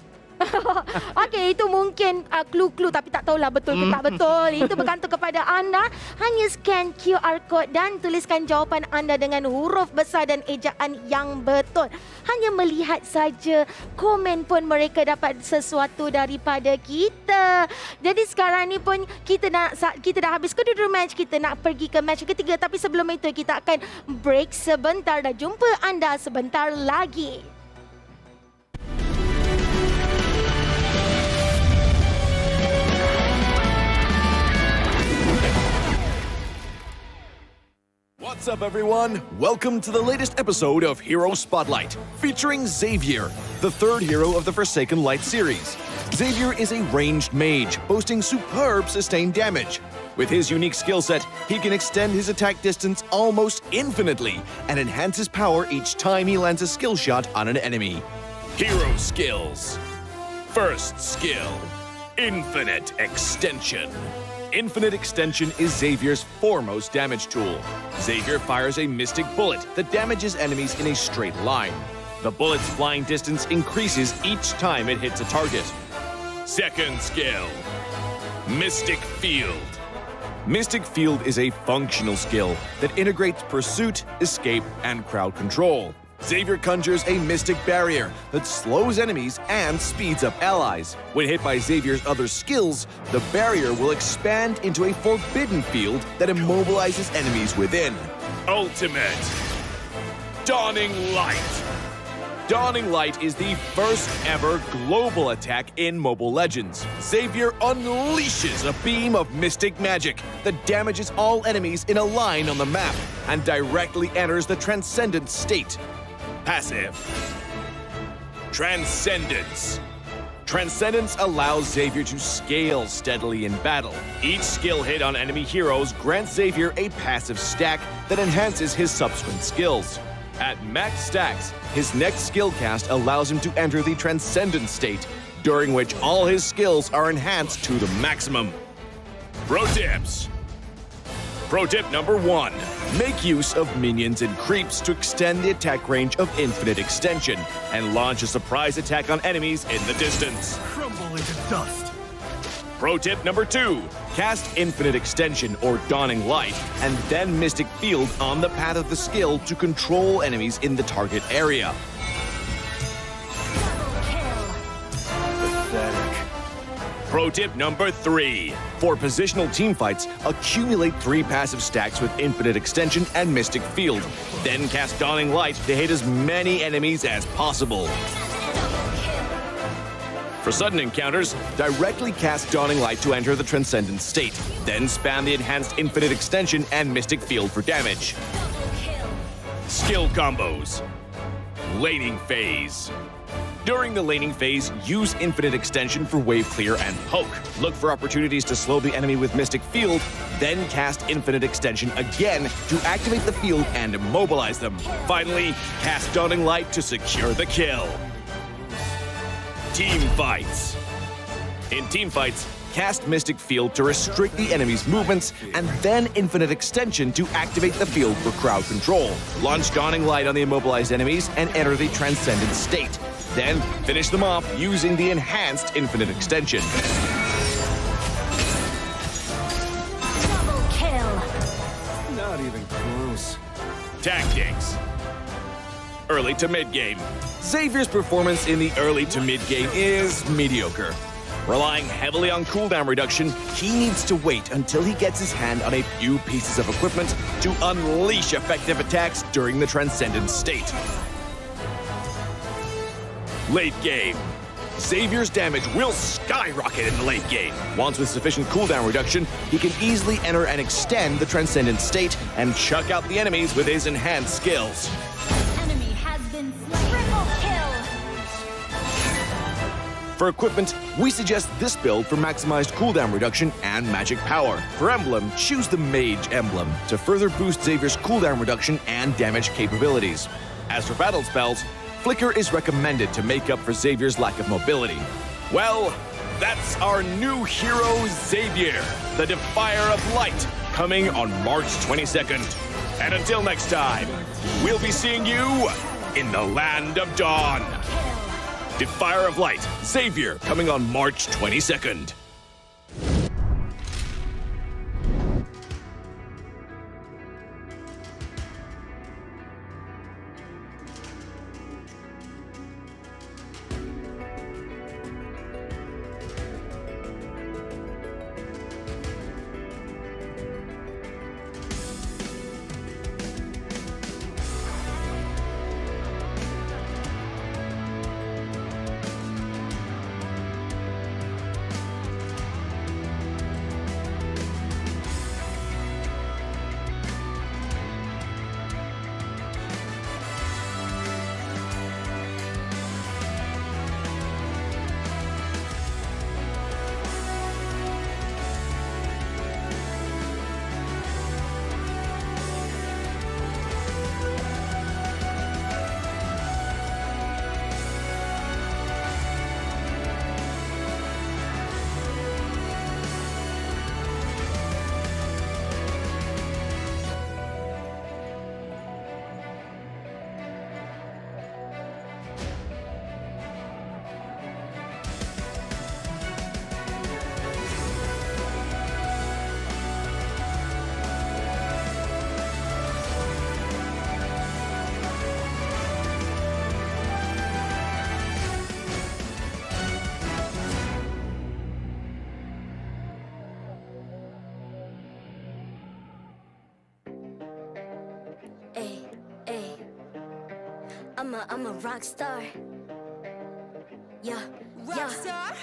Okey, itu mungkin clue-clue, tapi tak tahulah betul ke tak betul. Itu bergantung kepada anda. Hanya scan QR code dan tuliskan jawapan anda dengan huruf besar dan ejaan yang betul. Hanya melihat saja komen pun mereka dapat sesuatu daripada kita. Jadi sekarang ni pun kita dah habis kedua match, kita nak pergi ke match ketiga. Tapi sebelum itu kita akan break sebentar dan jumpa anda sebentar lagi.
What's up, everyone? Welcome to the latest episode of Hero Spotlight, featuring Xavier, the third hero of the Forsaken Light series. Xavier is a ranged mage, boasting superb sustained damage. With his unique skill set, he can extend his attack distance almost infinitely and enhance his power each time he lands a skill shot on an enemy. Hero skills. First skill, Infinite Extension. Infinite Extension is Xavier's foremost damage tool. Xavier fires a mystic bullet that damages enemies in a straight line. The bullet's flying distance increases each time it hits a target. Second skill, Mystic Field. Mystic Field is a functional skill that integrates pursuit, escape, and crowd control. Xavier conjures a mystic barrier that slows enemies and speeds up allies. When hit by Xavier's other skills, the barrier will expand into a forbidden field that immobilizes enemies within. Ultimate Dawning Light. Dawning Light is the first ever global attack in Mobile Legends. Xavier unleashes a beam of mystic magic that damages all enemies in a line on the map and directly enters the Transcendent state. Passive. Transcendence. Transcendence allows Xavier to scale steadily in battle. Each skill hit on enemy heroes grants Xavier a passive stack that enhances his subsequent skills. At max stacks, his next skill cast allows him to enter the Transcendent state, during which all his skills are enhanced to the maximum. Pro tips. Pro tip number 1. Make use of minions and creeps to extend the attack range of Infinite Extension and launch a surprise attack on enemies in the distance.
Crumble into dust.
Pro tip number 2. Cast Infinite Extension or Dawning Light and then Mystic Field on the path of the skill to control enemies in the target area.
Pathetic.
Pro tip number 3. For positional teamfights, accumulate 3 passive stacks with Infinite Extension and Mystic Field. Then cast Dawning Light to hit as many enemies as possible. For sudden encounters, directly cast Dawning Light to enter the Transcendent state. Then spam the enhanced Infinite Extension and Mystic Field for damage. Skill combos. Laning phase. During the laning phase, use Infinite Extension for wave clear and poke. Look for opportunities to slow the enemy with Mystic Field, then cast Infinite Extension again to activate the field and immobilize them. Finally, cast Dawning Light to secure the kill. Team fights. In team fights, cast Mystic Field to restrict the enemy's movements, and then Infinite Extension to activate the field for crowd control. Launch Dawning Light on the immobilized enemies and enter the Transcendent state. Then finish them off using the enhanced Infinite Extension.
Double kill.
Not even close.
Tactics. Early to mid-game. Xavier's performance in the early to mid-game is mediocre. Relying heavily on cooldown reduction, he needs to wait until he gets his hand on a few pieces of equipment to unleash effective attacks during the Transcendent state. Late game. Xavier's damage will skyrocket in the late game. Once with sufficient cooldown reduction, he can easily enter and extend the Transcendent state and chuck out the enemies with his enhanced skills.
Enemy has been slain. Triple kill.
For equipment, we suggest this build for maximized cooldown reduction and magic power. For emblem, choose the Mage emblem to further boost Xavier's cooldown reduction and damage capabilities. As for battle spells, Flicker is recommended to make up for Xavier's lack of mobility. Well, that's our new hero, Xavier, the Defier of Light, coming on March 22nd. And until next time, we'll be seeing you in the Land of Dawn. Defier of Light, Xavier, coming on March 22nd.
I'm a rock star. Yeah, rock star.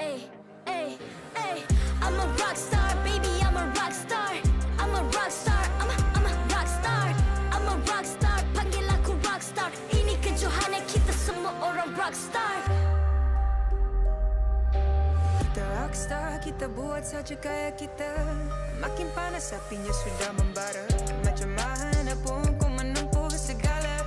Ay, ay, ay. I'm a rock star, baby. I'm a rock star. I'm a rock star. I'm a rock star. I'm a rock star. Panggil aku rock star. Ini kejohanan kita semua orang rock star.
Kita rockstar, kita buat saja gaya kita. Makin panas apinya sudah membara. Macam mana pun kau menempuh segala.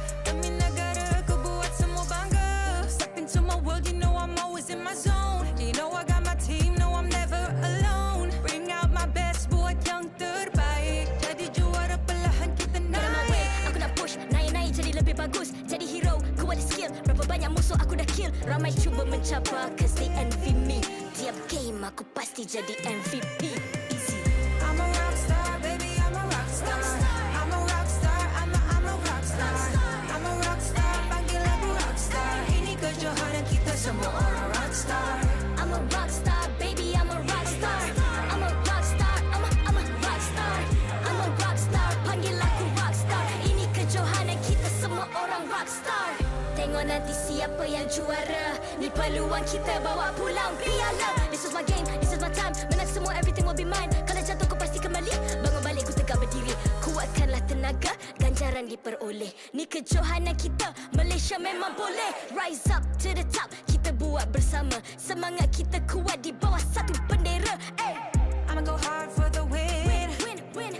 kill. Ramai cuba mencabar cause they envy me. Tiap game aku pasti jadi MVP. Easy.
I'm a rock star, baby, I'm a rock star. I'm a rock star, I'm a rock star. I'm a rock star, panggil aku rock star. Ini kejohanan kita semua orang rock star.
I'm a rock star, baby, I'm a rock star. I'm a rock star, I'm a rock star. I'm a rock star, panggil aku rock star. Ini kejohanan kita semua orang rock star. Tengok nanti siapa yang juara. Ni peluang kita bawa pulang piala. This is my game, this is my time. Menang semua, everything will be mine. Kalau jatuh kau pasti kembali. Bangun balik ku tegak berdiri. Kuatkanlah tenaga, ganjaran diperoleh. Ni kejohanan kita, Malaysia memang boleh. Rise up to the top, kita buat bersama. Semangat kita kuat di bawah satu bendera. Hey.
I'ma go hard for the win.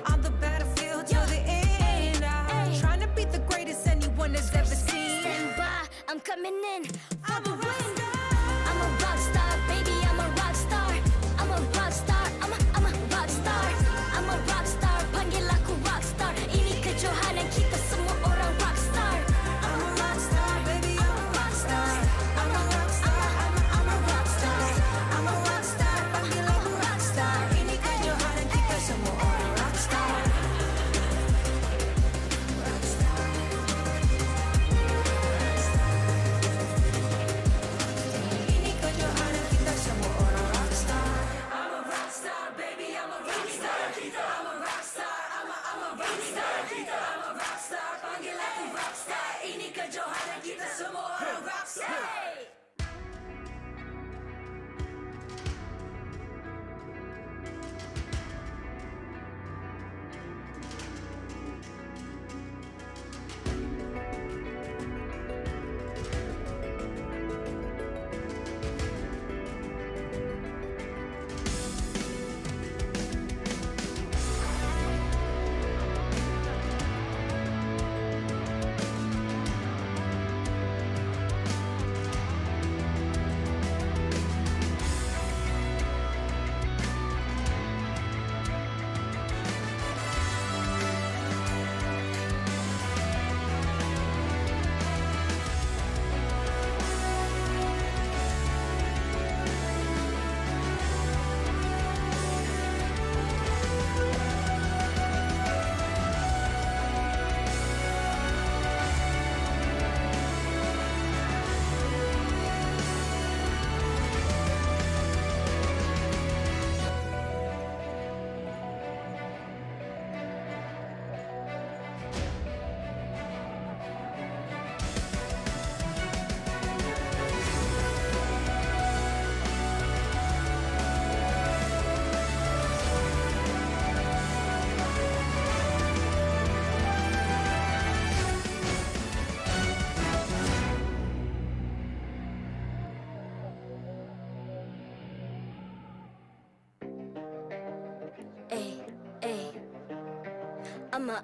On the battlefield till the end. I'm trying to beat the greatest anyone has ever seen.
Stand by, I'm coming in for the win. I'm a rock star, baby, I'm a rock star. I'm a rock star, I'm a rock star. I'm a rock star, panggil aku rock star. Ini kejohanan kita semua orang rock star.
I'm a rock star, baby, I'm a rock star. I'm a rock star, I'm a rock star. I'm a rock star, panggil aku rock star. Ini kejohanan kita semua orang rock star. Ini kejohanan kita semua orang rock star. I'm a rock star, baby, I'm a rock star. I'm a rock star, I'm a rock star. I'm a rock star, panggil aku rock star. Ini kejohanan kita semua orang rock star.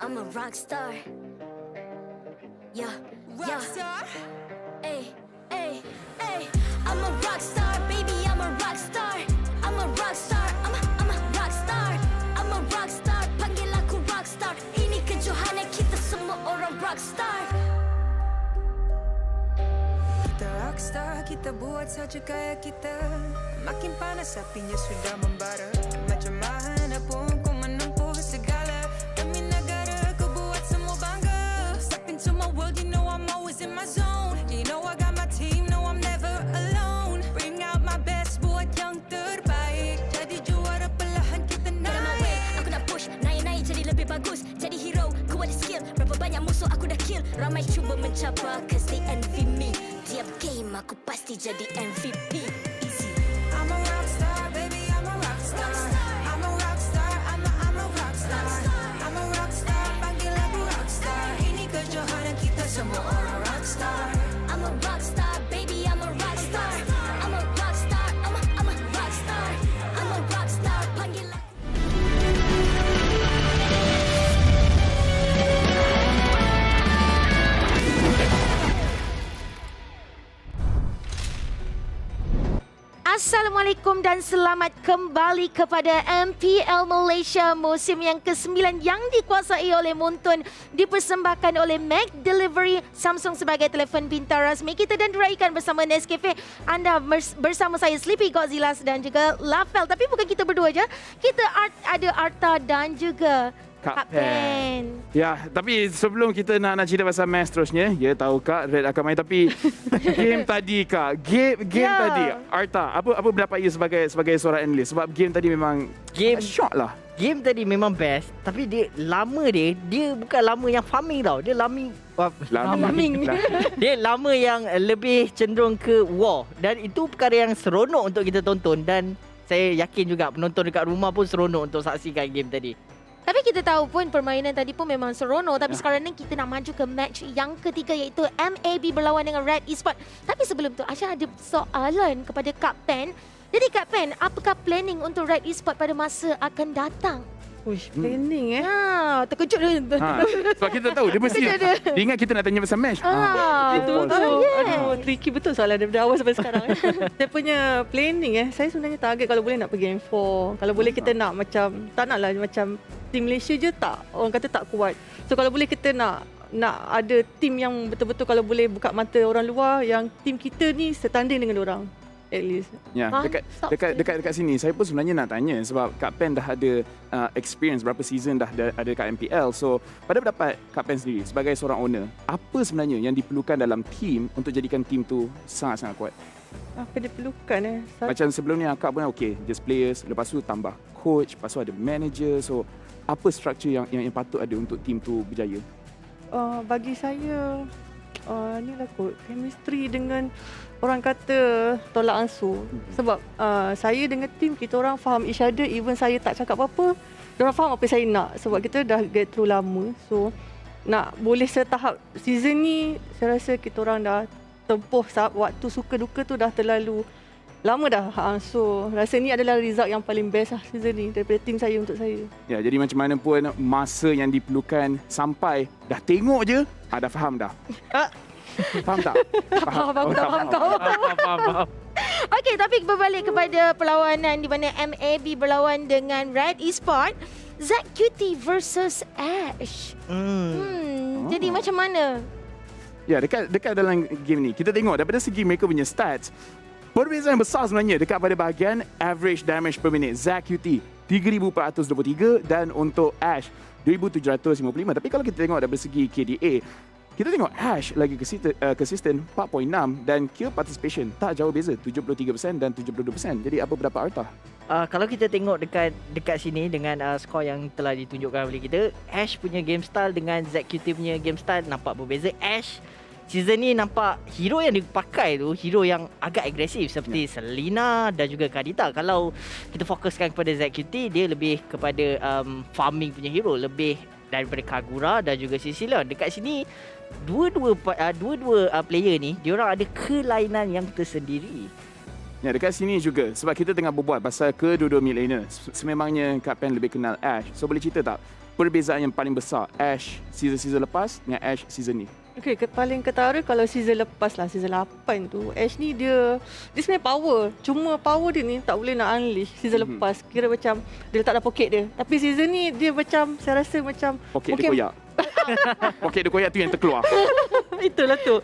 I'm a rock star. Yeah,
Rock star.
Ay, ay, ay. I'm a rock star, baby, I'm a rock star. I'm a rock star, I'm a rock star. I'm a rock star, panggil aku rock star. Ini kejohanan kita semua orang rock star.
Kita rock star, kita buat saja gaya kita. Makin panas apinya sudah membara. Macam mana pun kau menempuh segala. Demi negara kau buat semua bangga. Step into my world, you know I'm always in my zone. You know I got my team, no I'm never alone. Bring out my best, buat yang terbaik. Jadi juara perlahan kita naik.
Aku nak push, naik-naik jadi lebih bagus. Jadi hero, ku ada skill. Berapa banyak musuh aku dah kill. Ramai cuba mencabar cause they envy me. Tiap game aku pasti jadi MVP.
I'm a rock star, baby, I'm a rock star. I'm a rock star, I'm a rock star. I'm a rock star, panggil aku rock star. Ini kejohanan kita semua orang rock star.
I'm a rock star, baby, I'm a rock star. I'm a rock star, I'm a rock star. I'm a rock star, panggil aku.
Assalamualaikum dan selamat kembali kepada MPL Malaysia musim yang ke-9 yang dikuasai oleh Muntun, dipersembahkan oleh McDelivery, Samsung sebagai telefon pintar rasmi kita dan diraikan bersama Nescafe. Anda bersama saya Sleepy Godzilla dan juga Lafel. Tapi bukan kita berdua je, kita ada Arta dan juga Kapten.
Ya, tapi sebelum kita nak cerita pasal match terusnya, ya tahu Kak, Red akan main tapi game tadi Kak, game tadi Arta, apa pendapat you sebagai seorang analis? Sebab game tadi memang shock lah.
Game tadi memang best, tapi dia bukan lama yang farming tau. Dia farming. Dia lama yang lebih cenderung ke war, dan itu perkara yang seronok untuk kita tonton, dan saya yakin juga penonton dekat rumah pun seronok untuk saksikan game tadi.
Tapi kita tahu pun permainan tadi pun memang seronok. Tapi sekarang ni kita nak maju ke match yang ketiga, iaitu MAB berlawan dengan RED ESPORts. Tapi sebelum tu Aisyah ada soalan kepada Kapten. Jadi Kapten, apakah planning untuk RED ESPORts pada masa akan datang?
Uish, planning
terkejut dia.
Sebab kita tahu dia mesti dia ingat kita nak tanya pasal match.
Itu aduh, tricky betul soalan daripada awal sampai sekarang. Saya punya planning saya sebenarnya target kalau boleh nak pergi M4. Kalau boleh kita nak macam, tak naklah macam tim Malaysia je, tak, orang kata tak kuat. So kalau boleh kita nak ada tim yang betul-betul kalau boleh buka mata orang luar yang tim kita ni setanding dengan orang. At least.
Ya, dekat sini saya pun sebenarnya nak tanya sebab Kapten dah ada experience berapa season dah ada dekat MPL. So pada pendapat Kapten sendiri sebagai seorang owner, apa sebenarnya yang diperlukan dalam tim untuk jadikan tim tu sangat-sangat kuat?
Apa diperlukan
Macam sebelum ni Kak pun okey, just players, lepas tu tambah coach, lepas tu ada manager. So apa struktur yang patut ada untuk tim tu berjaya?
Bagi saya ni lah kot, chemistry dengan orang kata tolak ansur. Sebab saya dengan tim kita orang faham each other, even saya tak cakap apa-apa, diorang faham apa saya nak. Sebab kita dah get through lama. So nak boleh setahap season ni, saya rasa kita orang dah tempuh waktu suka duka tu dah terlalu lama dah. So rasa ni adalah result yang paling best lah season ni daripada tim saya untuk saya. Ya, jadi macam mana pun masa yang diperlukan sampai dah tengok je dah faham dah. Faham tak? Faham.
Okey, tapi berbalik kepada perlawanan di mana MAB berlawan dengan RED ESPORts, ZQT versus Ash. Jadi macam mana?
Ya, dekat dalam game ni kita tengok daripada segi mereka punya stats, perbezaan besar sebenarnya dekat pada bahagian average damage per minute. ZQT 3,423 dan untuk Ash 2,755. Tapi kalau kita tengok daripada segi KDA, kita tengok Ash lagi consistent 4.6 dan kill participation tak jauh beza 73% dan 72%. Jadi apa pendapat Arta?
Kalau kita tengok dekat sini dengan skor yang telah ditunjukkan oleh kita, Ash punya game style dengan ZQT punya game style nampak berbeza. Ash season ni nampak hero yang dipakai tu hero yang agak agresif seperti Selena dan juga Kadita. Kalau kita fokuskan kepada ZQT, dia lebih kepada farming punya hero, lebih daripada Kagura dan juga Sicilian. Dekat sini dua-dua player ni diorang ada kelainan yang tersendiri.
Ya, dekat sini juga sebab kita tengah berbual pasal kedua-dua mid laner. Sememangnya Kapten lebih kenal Ash. So boleh cerita tak perbezaan yang paling besar Ash season lepas dengan Ash season ni?
Okey, paling ketara kalau season lepas lah, season 8 tu, Ash ni dia sebenarnya power. Cuma power dia ni tak boleh nak unleash season lepas. Kira macam dia letak dalam poket dia. Tapi season ni dia macam, saya rasa macam
poket dia koyak. Poket dia koyak tu yang terkeluar.
Itulah tu.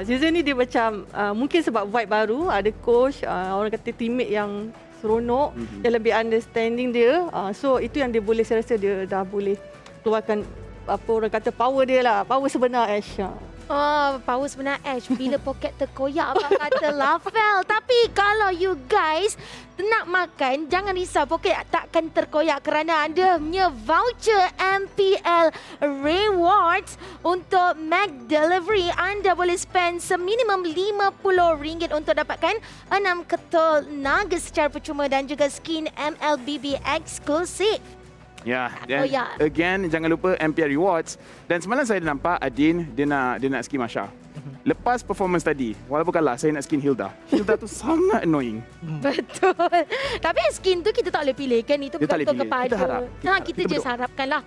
Season ni dia macam mungkin sebab vibe baru, ada coach, orang kata teammate yang seronok, yang lebih understanding dia. So itu yang dia boleh, saya rasa dia dah boleh keluarkan apa orang kata power dia lah, power sebenar Ash.
Power sebenar Ash bila poket terkoyak abang kata Lafel. Tapi kalau you guys nak makan, jangan risau, poket takkan terkoyak kerana ada punya voucher MPL Rewards untuk McDelivery. Anda boleh spend seminimum RM50 untuk dapatkan 6 ketul nuggets secara percuma dan juga skin MLBB eksklusif.
Ya, dan again jangan lupa MPL Rewards. Dan semalam saya nampak Adin dia nak skin Masha. lepas performance tadi, walaupun kalah, saya nak skin Hilda. Hilda tu sangat annoying.
Betul. Tapi skin tu kita tak boleh pilih kan. Itu
Dia tak boleh
bergantung
pilih.
kepada.
Kita harap.
Kita
Kita
just
berdoa.
harapkan lah.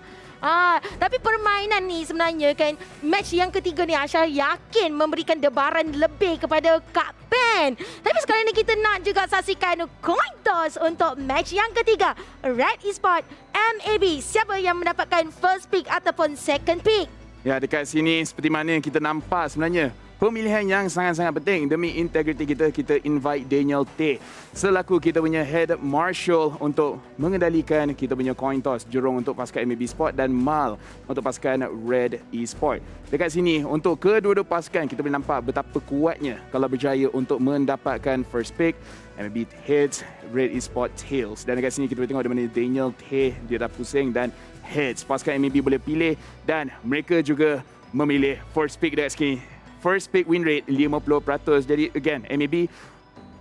Tapi permainan ni sebenarnya kan, match yang ketiga ni Asha yakin memberikan debaran lebih kepada Kak Pen. Tapi sekarang ni kita nak juga saksikan coin toss untuk match yang ketiga. Red Esports, MAB. Siapa yang mendapatkan first pick ataupun second pick?
Ya, dekat sini seperti mana kita nampak sebenarnya pemilihan yang sangat-sangat penting demi integriti kita. Kita invite Daniel T selaku kita punya head marshal untuk mengendalikan kita punya coin toss, jurung untuk pasukan MLBB Sport dan Mal untuk pasukan Red Esports. Dekat sini untuk kedua-dua pasukan kita boleh nampak betapa kuatnya kalau berjaya untuk mendapatkan first pick. MLBB heads, Red Esports tails. Dan dekat sini kita boleh tengok di mana Daniel T dia dah pusing dan heads. Pasukan MLBB boleh pilih dan mereka juga memilih first pick dekat sini. First pick win rate 50%. Jadi again, MLBB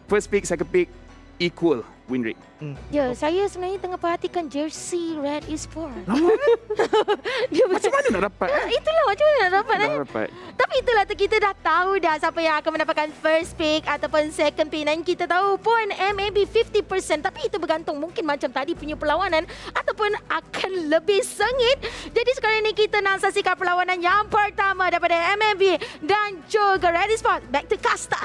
first pick, second pick equal win rate.
Ya, saya sebenarnya tengah perhatikan jersey Red Esports.
Lama kan?
Dia
Macam mana nak dapat?
Itulah macam mana nak dapat
Dah dapat.
Tapi itulah kita dah tahu dah siapa yang akan mendapatkan first pick ataupun second pick. Dan kita tahu pun MAB 50%. Tapi itu bergantung mungkin macam tadi punya perlawanan ataupun akan lebih sengit. Jadi sekarang ni kita nak saksikan perlawanan yang pertama daripada MAB dan juga Red Esports. Back to Kasta.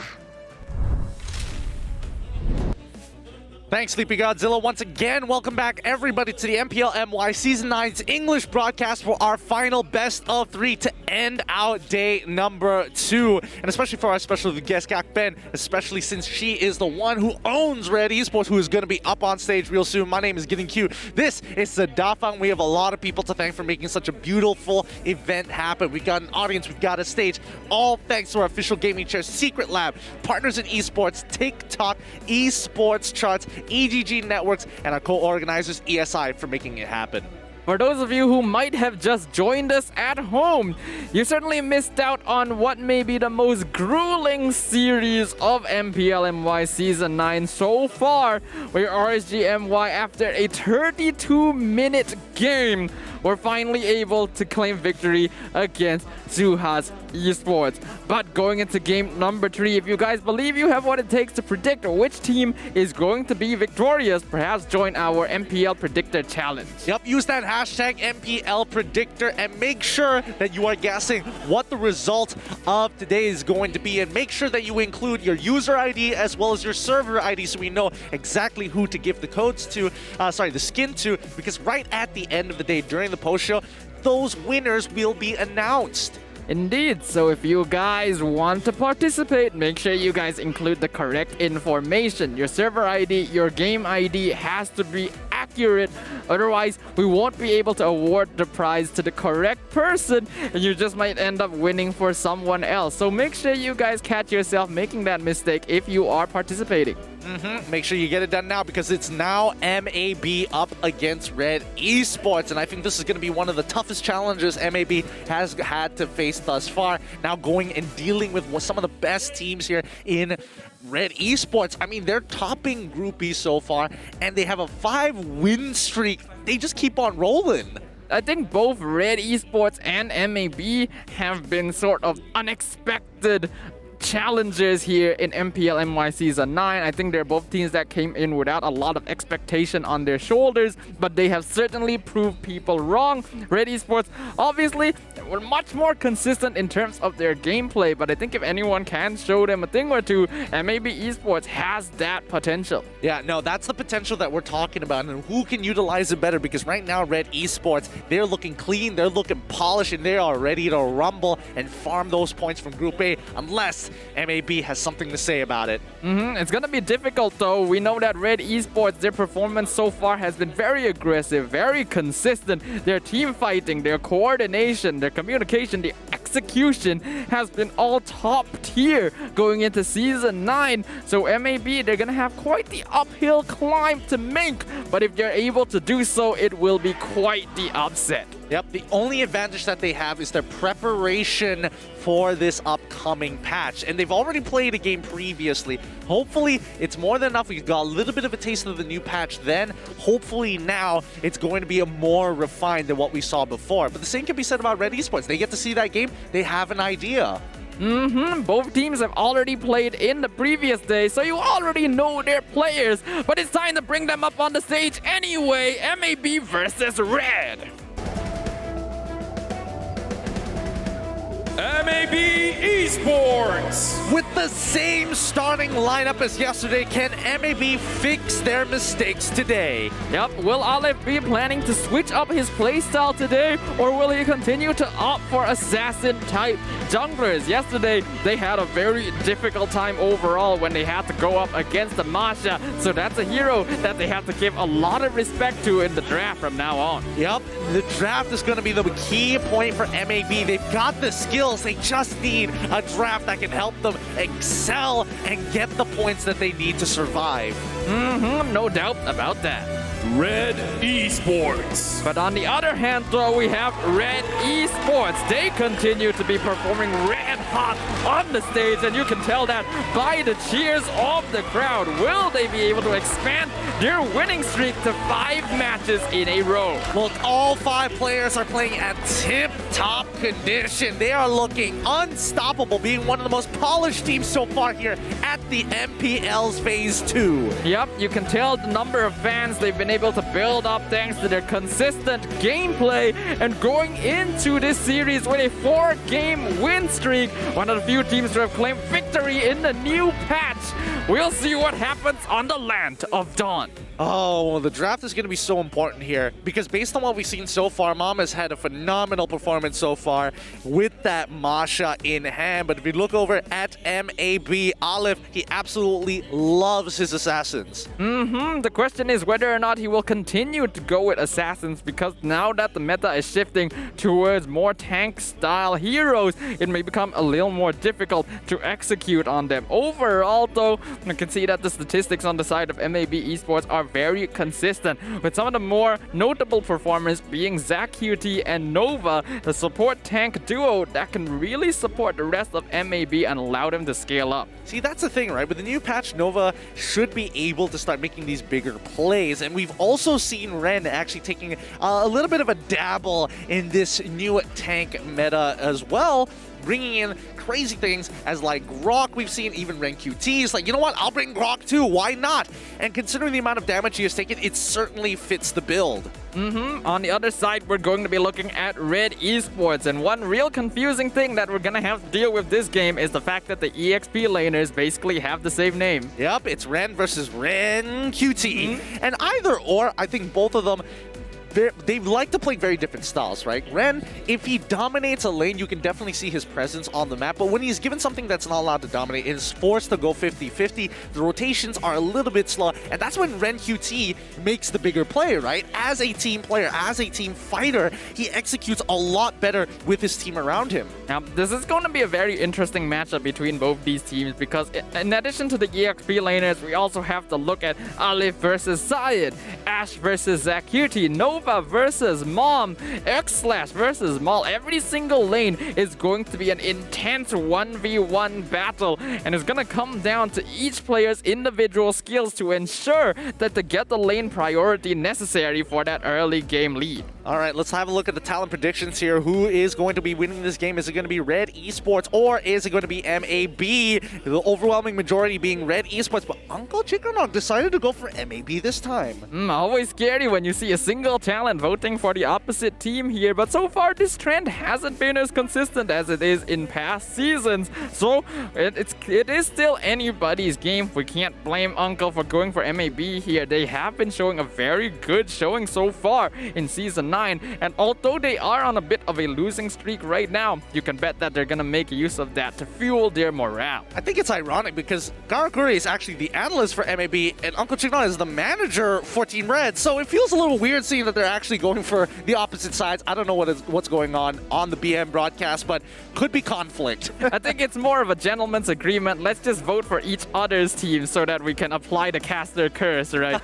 Thanks, Sleepy Godzilla. Once again, welcome back, everybody, to the MPL MY Season 9's English broadcast for our final best of 3 to end out day number 2. And especially for our special guest, Gak Ben, especially since she is the one who owns Red Esports, who is going to be up on stage real soon. My name is Getting Q. This is Sedafang. We have a lot of people to thank for making such a beautiful event happen. We've got an audience, we've got a stage, all thanks to our official gaming chair, Secret Lab, partners in esports, TikTok, esports charts, EGG Networks, and our co-organizers, ESI, for making it happen.
For those of you who might have just joined us at home, you certainly missed out on what may be the most grueling series of MPL MY Season 9 so far, where RSG MY, after a 32-minute game, were finally able to claim victory against SUHAZ Esports. But going into game number 3, if you guys believe you have what it takes to predict which team is going to be victorious, perhaps join our MPL Predictor Challenge.
Yep, use that hashtag MPL Predictor and make sure that you are guessing what the result of today is going to be, and make sure that you include your user ID as well as your server ID so we know exactly who to give the codes to, the skin to, because right at the end of the day, during the post-show, those winners will be announced.
Indeed, so if you guys want to participate, make sure you guys include the correct information. Your server ID, your game ID has to be accurate. Otherwise, we won't be able to award the prize to the correct person, and you just might end up winning for someone else. So make sure you guys catch yourself making that mistake if you are participating.
Make sure you get it done now, because it's now MAB up against Red Esports, and I think this is going to be one of the toughest challenges MAB has had to face thus far. Now going and dealing with some of the best teams here in Red Esports. I mean, they're topping Group E so far, and they have a 5-win streak. They just keep on rolling.
I think both Red Esports and MAB have been sort of unexpected challengers here in MPL MY Season 9. I think they're both teams that came in without a lot of expectation on their shoulders, but they have certainly proved people wrong. Red Esports, obviously, were much more consistent in terms of their gameplay, but I think if anyone can show them a thing or two, MAB Esports has that potential.
Yeah, no, that's the potential that we're talking about, and who can utilize it better, because right now Red Esports, they're looking clean, they're looking polished, and they are ready to rumble and farm those points from Group A, unless MAB has something to say about it.
It's gonna be difficult though. We know that Red Esports, their performance so far has been very aggressive, very consistent. Their team fighting, their coordination, their communication, their execution has been all top tier going into Season 9. So MAB, they're gonna have quite the uphill climb to make, but if they're able to do so, it will be quite the upset.
Yep, the only advantage that they have is their preparation for this upcoming patch. And they've already played a game previously. Hopefully, it's more than enough. We've got a little bit of a taste of the new patch then. Hopefully now, it's going to be a more refined than what we saw before. But the same can be said about Red Esports. They get to see that game, they have an idea.
Both teams have already played in the previous day, so you already know their players. But it's time to bring them up on the stage anyway. MAB versus Red.
MAB Esports!
With the same starting lineup as yesterday, can MAB fix their mistakes today?
Yep, will Olive be planning to switch up his playstyle today, or will he continue to opt for assassin-type junglers? Yesterday, they had a very difficult time overall when they had to go up against the Masha, so that's a hero that they have to give a lot of respect to in the draft from now on.
Yep, the draft is going to be the key point for MAB. They've got the skills. They just need a draft that can help them excel and get the points that they need to survive.
No doubt about that.
RED ESPORTS.
But on the other hand, though, we have RED ESPORTS. They continue to be performing red hot on the stage, and you can tell that by the cheers of the crowd. Will they be able to expand their winning streak to 5 matches in a row?
Look, all 5 players are playing at tip-top condition. They are looking unstoppable, being one of the most polished teams so far here at the MPL's Phase 2.
Yep, you can tell the number of fans they've been able to build up thanks to their consistent gameplay, and going into this series with a 4-game win streak, one of the few teams to have claimed victory in the new patch. We'll see what happens on the Land of Dawn.
Oh, well, the draft is going to be so important here because based on what we've seen so far, Mama's had a phenomenal performance so far with that Masha in hand. But if you look over at MAB, Olive, he absolutely loves his assassins.
The question is whether or not he will continue to go with assassins, because now that the meta is shifting towards more tank-style heroes, it may become a little more difficult to execute on them. Overall, though, you can see that the statistics on the side of MAB Esports are very consistent, with some of the more notable performers being ZachQT and Nova, the support tank duo that can really support the rest of MAB and allow them to scale up.
See, that's the thing, right? With the new patch, Nova should be able to start making these bigger plays, and we've also seen Ren actually taking a little bit of a dabble in this new tank meta as well, bringing in crazy things as like Grok. We've seen even Ren QT's like, you know what, I'll bring Grok too, why not? And considering the amount of damage he has taken, it certainly fits the build.
On the other side, we're going to be looking at RED ESPORTS, and one real confusing thing that we're gonna have to deal with this game is the fact that the EXP laners basically have the same name.
Yep, it's Ren versus Ren QT, and either or, I think both of them, they like to play very different styles, right? Ren, if he dominates a lane, you can definitely see his presence on the map, but when he's given something that's not allowed to dominate, it is forced to go 50-50. The rotations are a little bit slow, and that's when Ren QT makes the bigger play, right? As a team player, as a team fighter, he executes a lot better with his team around him.
Now, this is going to be a very interesting matchup between both these teams, because in addition to the EXP laners, we also have to look at Alif versus Syed, Ash versus ZachQT, Nova versus Mom, X-Slash versus Maul. Every single lane is going to be an intense 1v1 battle, and it's going to come down to each player's individual skills to ensure that they get the lane priority necessary for that early game lead.
All right, let's have a look at the talent predictions here. Who is going to be winning this game? Is it going to be RED ESPORTS or is it going to be MAB? The overwhelming majority being RED ESPORTS, but Uncle Chickenrock decided to go for MAB this time.
Always scary when you see a single talent voting for the opposite team here, but so far this trend hasn't been as consistent as it is in past seasons, so it is still anybody's game. We can't blame Uncle for going for MAB here. They have been showing a very good showing so far in Season 9, and although they are on a bit of a losing streak right now, you can bet that they're gonna make use of that to fuel their morale.
I think it's ironic because Garakuri is actually the analyst for MAB and Uncle Chignon is the manager for Team Red, so it feels a little weird seeing that they're actually going for the opposite sides. I don't know what's going on the BM broadcast, but could be conflict.
I think it's more of a gentleman's agreement. Let's just vote for each other's team so that we can apply the caster curse, right?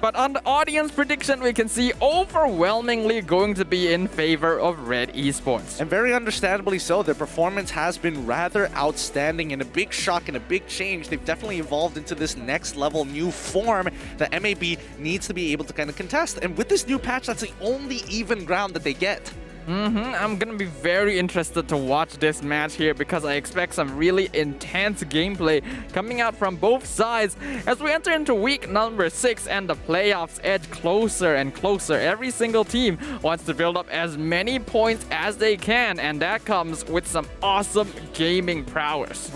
But on the audience prediction, we can see overwhelmingly going to be in favor of RED ESPORTS.
And very understandably so. Their performance has been rather outstanding and a big shock and a big change. They've definitely evolved into this next level new form that MAB needs to be able to kind of contest. And with this new patch, that's the only even ground that they get.
I'm gonna be very interested to watch this match here because I expect some really intense gameplay coming out from both sides as we enter into week number 6 and the playoffs edge closer and closer. Every single team wants to build up as many points as they can, and that comes with some awesome gaming prowess.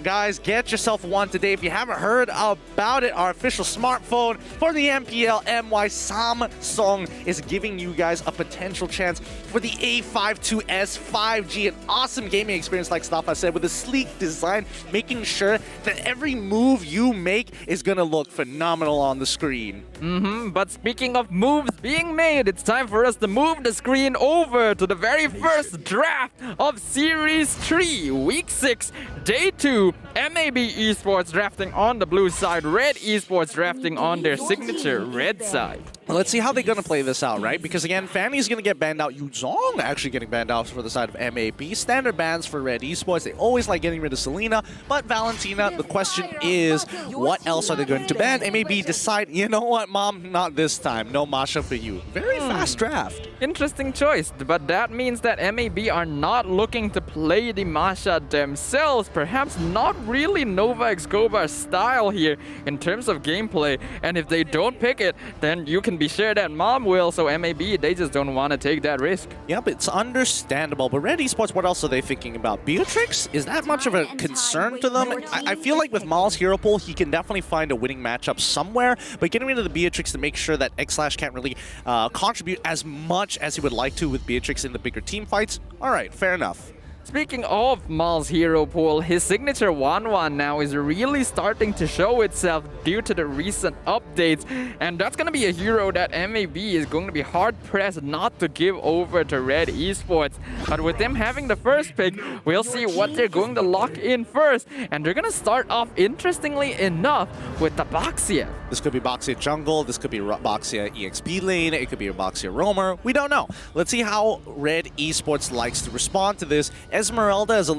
Guys, get yourself one today. If you haven't heard about it, our official smartphone for the MPL MY Samsung is giving you guys a potential chance for the A52s 5G, an awesome gaming experience like Stafa said, with a sleek design, making sure that every move you make is gonna look phenomenal on the screen.
But speaking of moves being made, it's time for us to move the screen over to the very first draft of Series 3, Week 6, Day 2. MAB Esports drafting on the blue side, RED Esports drafting on their signature red side.
Well, let's see how they're going to play this out, right? Because again, Fanny's going to get banned out. Yuzong actually getting banned out for the side of MAB. Standard bans for RED Esports. They always like getting rid of Selena. But Valentina, the question is, what else are they going to ban? MAB decide, you know what, Mom? Not this time. No Masha for you. Very fast draft.
Interesting choice, but that means that MAB are not looking to play the Masha themselves. Perhaps not really Nova Escobar style here in terms of gameplay. And if they don't pick it, then you can be sure that Mom will. So MAB, they just don't want to take that risk.
Yep, it's understandable. But RED Esports, what else are they thinking about? Beatrix? Is that much of a concern to them? I feel like with Mal's hero pool, he can definitely find a winning matchup somewhere. But getting rid of the Beatrix to make sure that X-Slash can't really contribute as much as he would like to with Beatrix in the bigger team fights. All right, fair enough.
Speaking of Mal's hero pool, his signature 1-1 now is really starting to show itself due to the recent updates. And that's going to be a hero that MAB is going to be hard-pressed not to give over to RED Esports. But with them having the first pick, we'll see what they're going to lock in first. And they're going to start off, interestingly enough, with the Baxia.
This could be Baxia Jungle, this could be Baxia EXP lane, it could be a Baxia Roamer. We don't know. Let's see how RED Esports likes to respond to this. Esmeralda is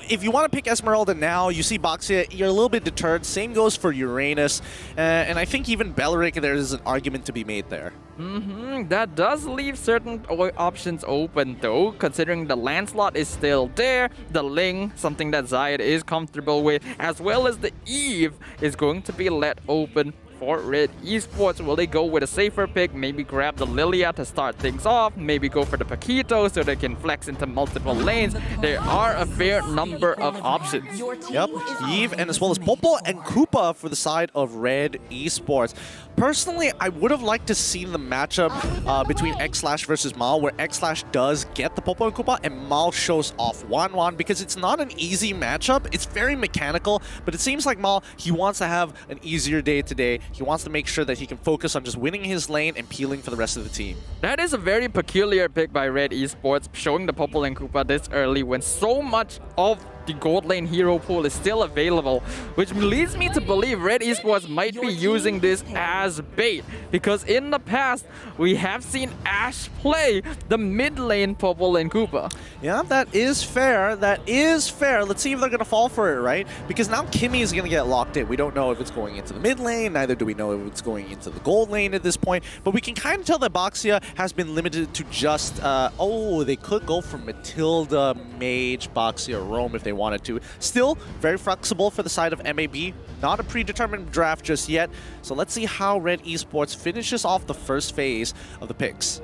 if you want to pick Esmeralda now, you see Baxia, you're a little bit deterred. Same goes for Uranus. And I think even Belleric, there's an argument to be made there.
That does leave certain options open though, considering the Lancelot is still there, the Ling, something that Zayed is comfortable with, as well as the Eve is going to be let open for RED Esports. Will they go with a safer pick? Maybe grab the Lilia to start things off. Maybe go for the Paquito so they can flex into multiple lanes. There are a fair number of options.
Yep, Eve and as well as Popo and Koopa for the side of RED Esports. Personally, I would have liked to see the matchup between X-Slash versus Mal, where X-Slash does get the Popo and Koopa and Mal shows off 1-1, because it's not an easy matchup. It's very mechanical, but it seems like Mal, he wants to have an easier day today. He wants to make sure that he can focus on just winning his lane and peeling for the rest of the team.
That is a very peculiar pick by RED Esports, showing the Popo and Koopa this early when so much of the gold lane hero pool is still available, which leads me to believe RED Esports might be using this as bait, because in the past we have seen Ash play the mid lane Popo and Koopa.
Yeah, that is fair. That is fair. Let's see if they're going to fall for it, right? Because now Kimmy is going to get locked in. We don't know if it's going into the mid lane, neither do we know if it's going into the gold lane at this point, but we can kind of tell that Baxia has been limited to just, oh, they could go for Matilda, Mage, Baxia, Rome if they wanted to. Still, very flexible for the side of MAB. Not a predetermined draft just yet. So let's see how RED Esports finishes off the first phase of the picks.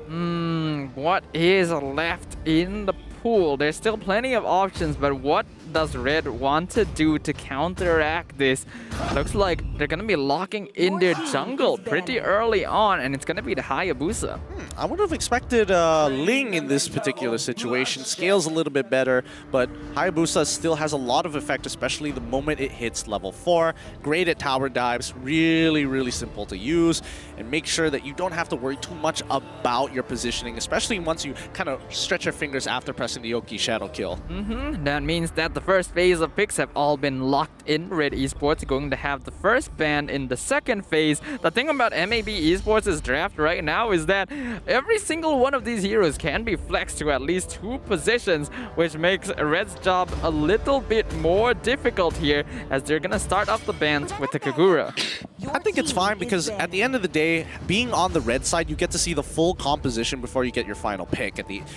What is left in the pool? There's still plenty of options, but what does Red want to do to counteract this? Looks like they're going to be locking in their jungle pretty early on, and it's going to be the Hayabusa.
I would have expected Ling in this particular situation. Scales a little bit better, but Hayabusa still has a lot of effect, especially the moment it hits level 4. Great at tower dives, really, really simple to use, and make sure that you don't have to worry too much about your positioning, especially once you kind of stretch your fingers after pressing the Oki Shadow Kill.
That means that the first phase of picks have all been locked in. RED Esports going to have the first ban in the second phase. The thing about MAB Esports' draft right now is that every single one of these heroes can be flexed to at least 2 positions, which makes Red's job a little bit more difficult here, as they're gonna start off the bans with the Kagura.
I think it's fine because at the end of the day, being on the red side, you get to see the full composition before you get your final pick.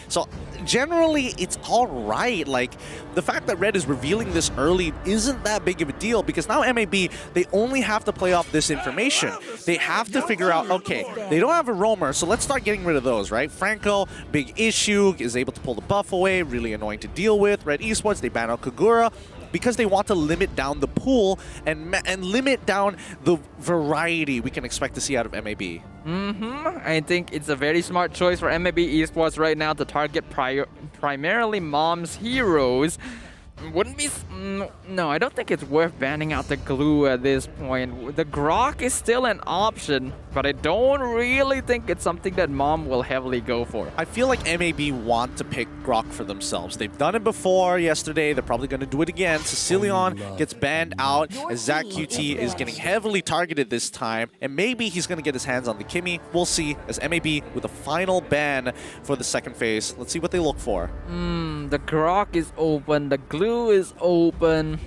So generally, it's all right. Like, the fact that red is revealing this early isn't that big of a deal because now MAB, they only have to play off this information. They have to figure out, okay, they don't have a roamer, so let's start getting rid of those, right? Franco, big issue, is able to pull the buff away, really annoying to deal with. Red Esports, they ban out Kagura, because they want to limit down the pool and limit down the variety we can expect to see out of MAB.
I think it's a very smart choice for MLBB Esports right now to target primarily Mom's heroes. Wouldn't be... no, I don't think it's worth banning out the glue at this point. The Grok is still an option, but I don't really think it's something that Mom will heavily go for.
I feel like MAB want to pick Grok for themselves. They've done it before yesterday. They're probably going to do it again. Sicilion gets banned out as Zach QT is getting heavily targeted this time, and maybe he's going to get his hands on the Kimmy. We'll see as MAB with a final ban for the second phase. Let's see what they look for.
The Grok is open. The glue is open.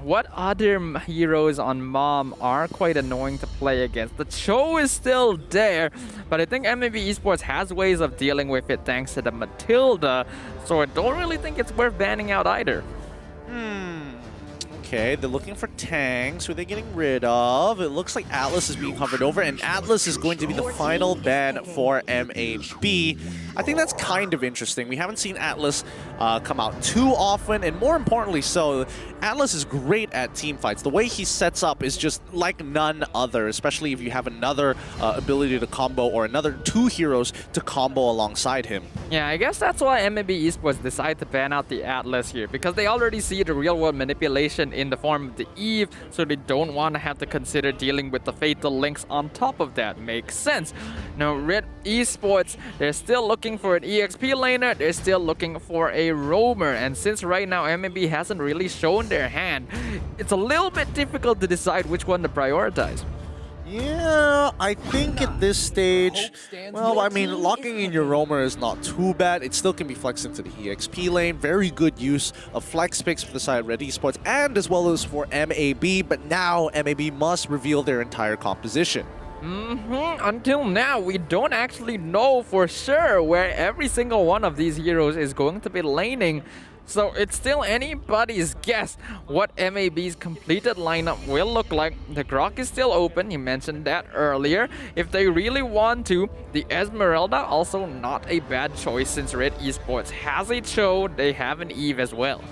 What other heroes on Mom are quite annoying to play against? The Cho is still there, but I think MLB Esports has ways of dealing with it thanks to the Matilda, so I don't really think it's worth banning out either.
Okay, they're looking for tanks. Who are they getting rid of? It looks like Atlas is being hovered over, and Atlas is going to be the final ban for MAB. I think that's kind of interesting. We haven't seen Atlas come out too often, and more importantly so, Atlas is great at team fights. The way he sets up is just like none other, especially if you have another ability to combo or another two heroes to combo alongside him.
Yeah, I guess that's why MLB Esports decided to ban out the Atlas here, because they already see the real-world manipulation in the form of the Eve, so they don't want to have to consider dealing with the Fatal Links on top of that. Makes sense. Now, Red Esports, they're still looking for an EXP laner, they're still looking for a roamer, and since right now MLB hasn't really shown their hand, it's a little bit difficult to decide which one to prioritize.
Yeah, I think at this stage, well, I mean, locking in your roamer is not too bad. It still can be flexed into the EXP lane. Very good use of flex picks for the side of Red Esports and as well as for MAB, but now MAB must reveal their entire composition.
Until now, we don't actually know for sure where every single one of these heroes is going to be laning. So it's still anybody's guess what MAB's completed lineup will look like. The Grok is still open, you mentioned that earlier. If they really want to, the Esmeralda also not a bad choice since Red Esports has a Cho, they have an Eve as well.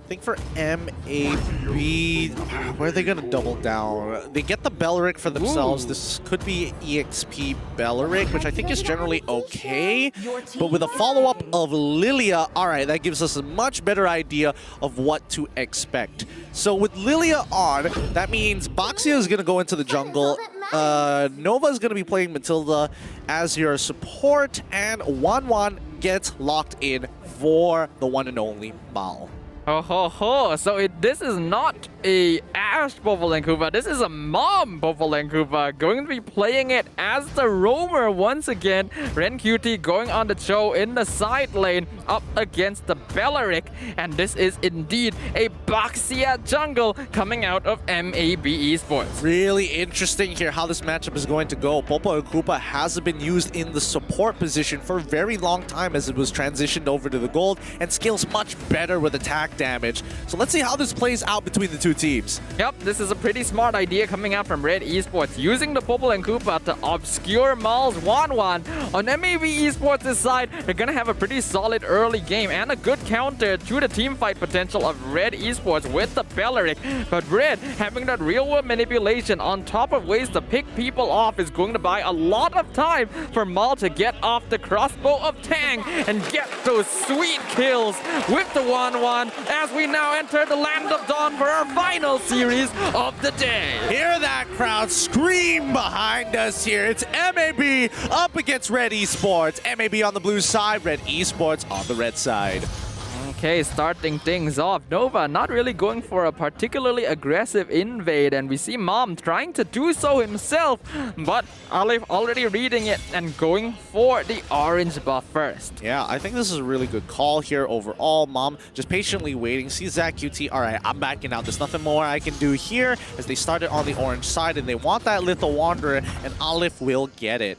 I think for MAB, where are they going to double down? They get the Belleric for themselves. This could be EXP Belleric, which I think is generally okay. But with a follow-up of Lilia, all right, that gives us a much better idea of what to expect. So with Lilia on, that means Baxia is going to go into the jungle. Nova is going to be playing Matilda as your support, and Wanwan gets locked in for the one and only Mal.
So this is not a Ash Popolenkuva, this is a Mom Popolenkuva going to be playing it as the roamer once again. Ren QT going on the Cho in the side lane up against the Belleric, and this is indeed a Baxia jungle coming out of MAB Esports.
Really interesting here how this matchup is going to go. Popolenkuva hasn't been used in the support position for a very long time as it was transitioned over to the gold, and scales much better with attack damage. So let's see how this plays out between the two teams.
Yep, this is a pretty smart idea coming out from Red Esports, using the Popolenkuva to obscure Mal's Wanwan. On MAB Esports' side, they're gonna have a pretty solid early game and a good counter to the teamfight potential of Red Esports with the Belleric. But Red, having that real-world manipulation on top of ways to pick people off, is going to buy a lot of time for Mal to get off the crossbow of Tang and get those sweet kills with the Wanwan as we now enter the Land of Dawn for our final series of the day.
Hear that crowd scream behind us here. It's MAB up against Red Esports. MAB on the blue side, Red Esports on the red side.
Okay, starting things off. Nova not really going for a particularly aggressive invade, and we see Mom trying to do so himself, but Alif already reading it and going for the orange buff first.
Yeah, I think this is a really good call here overall. Mom just patiently waiting. See Zach QT. All right, I'm backing out. There's nothing more I can do here as they started on the orange side, and they want that Lethal Wanderer, and Alif will get it.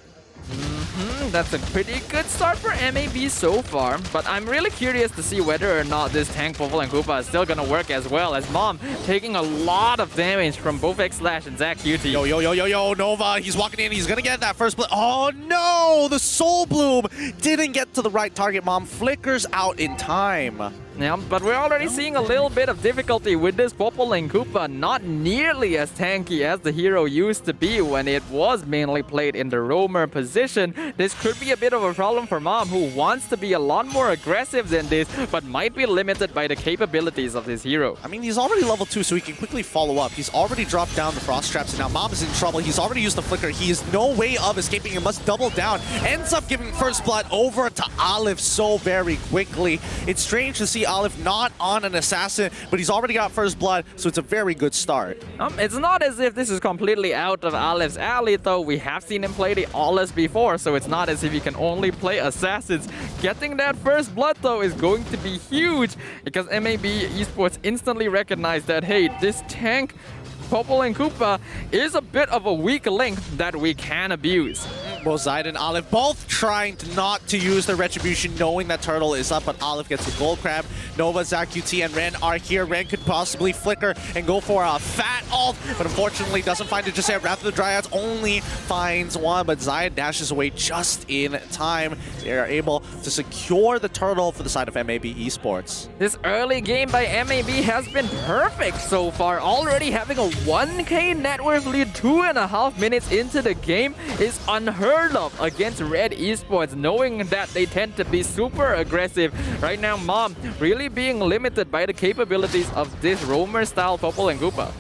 That's a pretty good start for MAB so far, but I'm really curious to see whether or not this tank Popol and Koopa is still gonna work as well, as Mom taking a lot of damage from both X-Slash and Zach QT.
Yo, Nova, he's walking in, he's gonna get that first blood. Oh no, the Soul Bloom didn't get to the right target. Mom flickers out in time.
Yeah, but we're already seeing a little bit of difficulty with this Popol and Koopa, not nearly as tanky as the hero used to be when it was mainly played in the roamer position. This could be a bit of a problem for Mom, who wants to be a lot more aggressive than this, but might be limited by the capabilities of this hero.
I mean, he's already level 2, so he can quickly follow up. He's already dropped down the Frost Traps, and now Mom is in trouble. He's already used the Flicker. He has no way of escaping. He must double down. Ends up giving first blood over to Alif so very quickly. It's strange to see Alif not on an assassin, but he's already got first blood, so it's a very good start.
It's not as if this is completely out of Alif's alley, though. We have seen him play the Aulas before, so it's not as if he can only play assassins. Getting that first blood, though, is going to be huge, because MAB Esports instantly recognized that, hey, this tank Popol and Koopa is a bit of a weak link that we can abuse.
Both Zaid and Alif both trying not to use the Retribution, knowing that Turtle is up, but Alif gets the Gold Crab. Nova, Zach QT, and Ren are here. Ren could possibly flicker and go for a fat ult, but unfortunately doesn't find it just yet. Wrath of the Dryads only finds one, but Zaid dashes away just in time. They are able to secure the Turtle for the side of MAB Esports.
This early game by MAB has been perfect so far. Already having a 1k net worth lead 2.5 minutes into the game is unheard of against RED Esports, knowing that they tend to be super aggressive. Right now, Mom really being limited by the capabilities of this roamer style Popol and Koopa.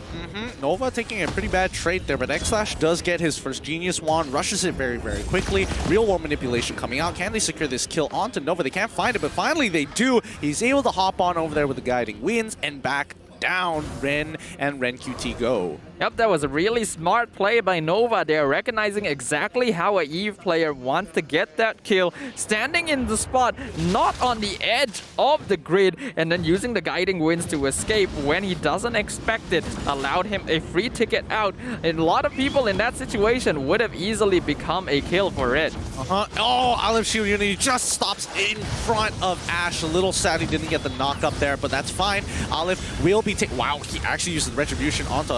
Nova taking a pretty bad trade there, but X-Slash does get his first Genius Wand, rushes it very, very quickly. Real World Manipulation coming out. Can they secure this kill onto Nova? They can't find it, but finally they do. He's able to hop on over there with the Guiding Winds and back down Ren and Ren QT go.
Yep, that was a really smart play by Nova. They're recognizing exactly how a EVE player wants to get that kill, standing in the spot, not on the edge of the grid, and then using the Guiding Winds to escape when he doesn't expect it, allowed him a free ticket out. And a lot of people in that situation would have easily become a kill for it.
Oh, Alif Shield Unity just stops in front of Ash. A little sad he didn't get the knock up there, but that's fine. Alif will be wow, he actually used the Retribution onto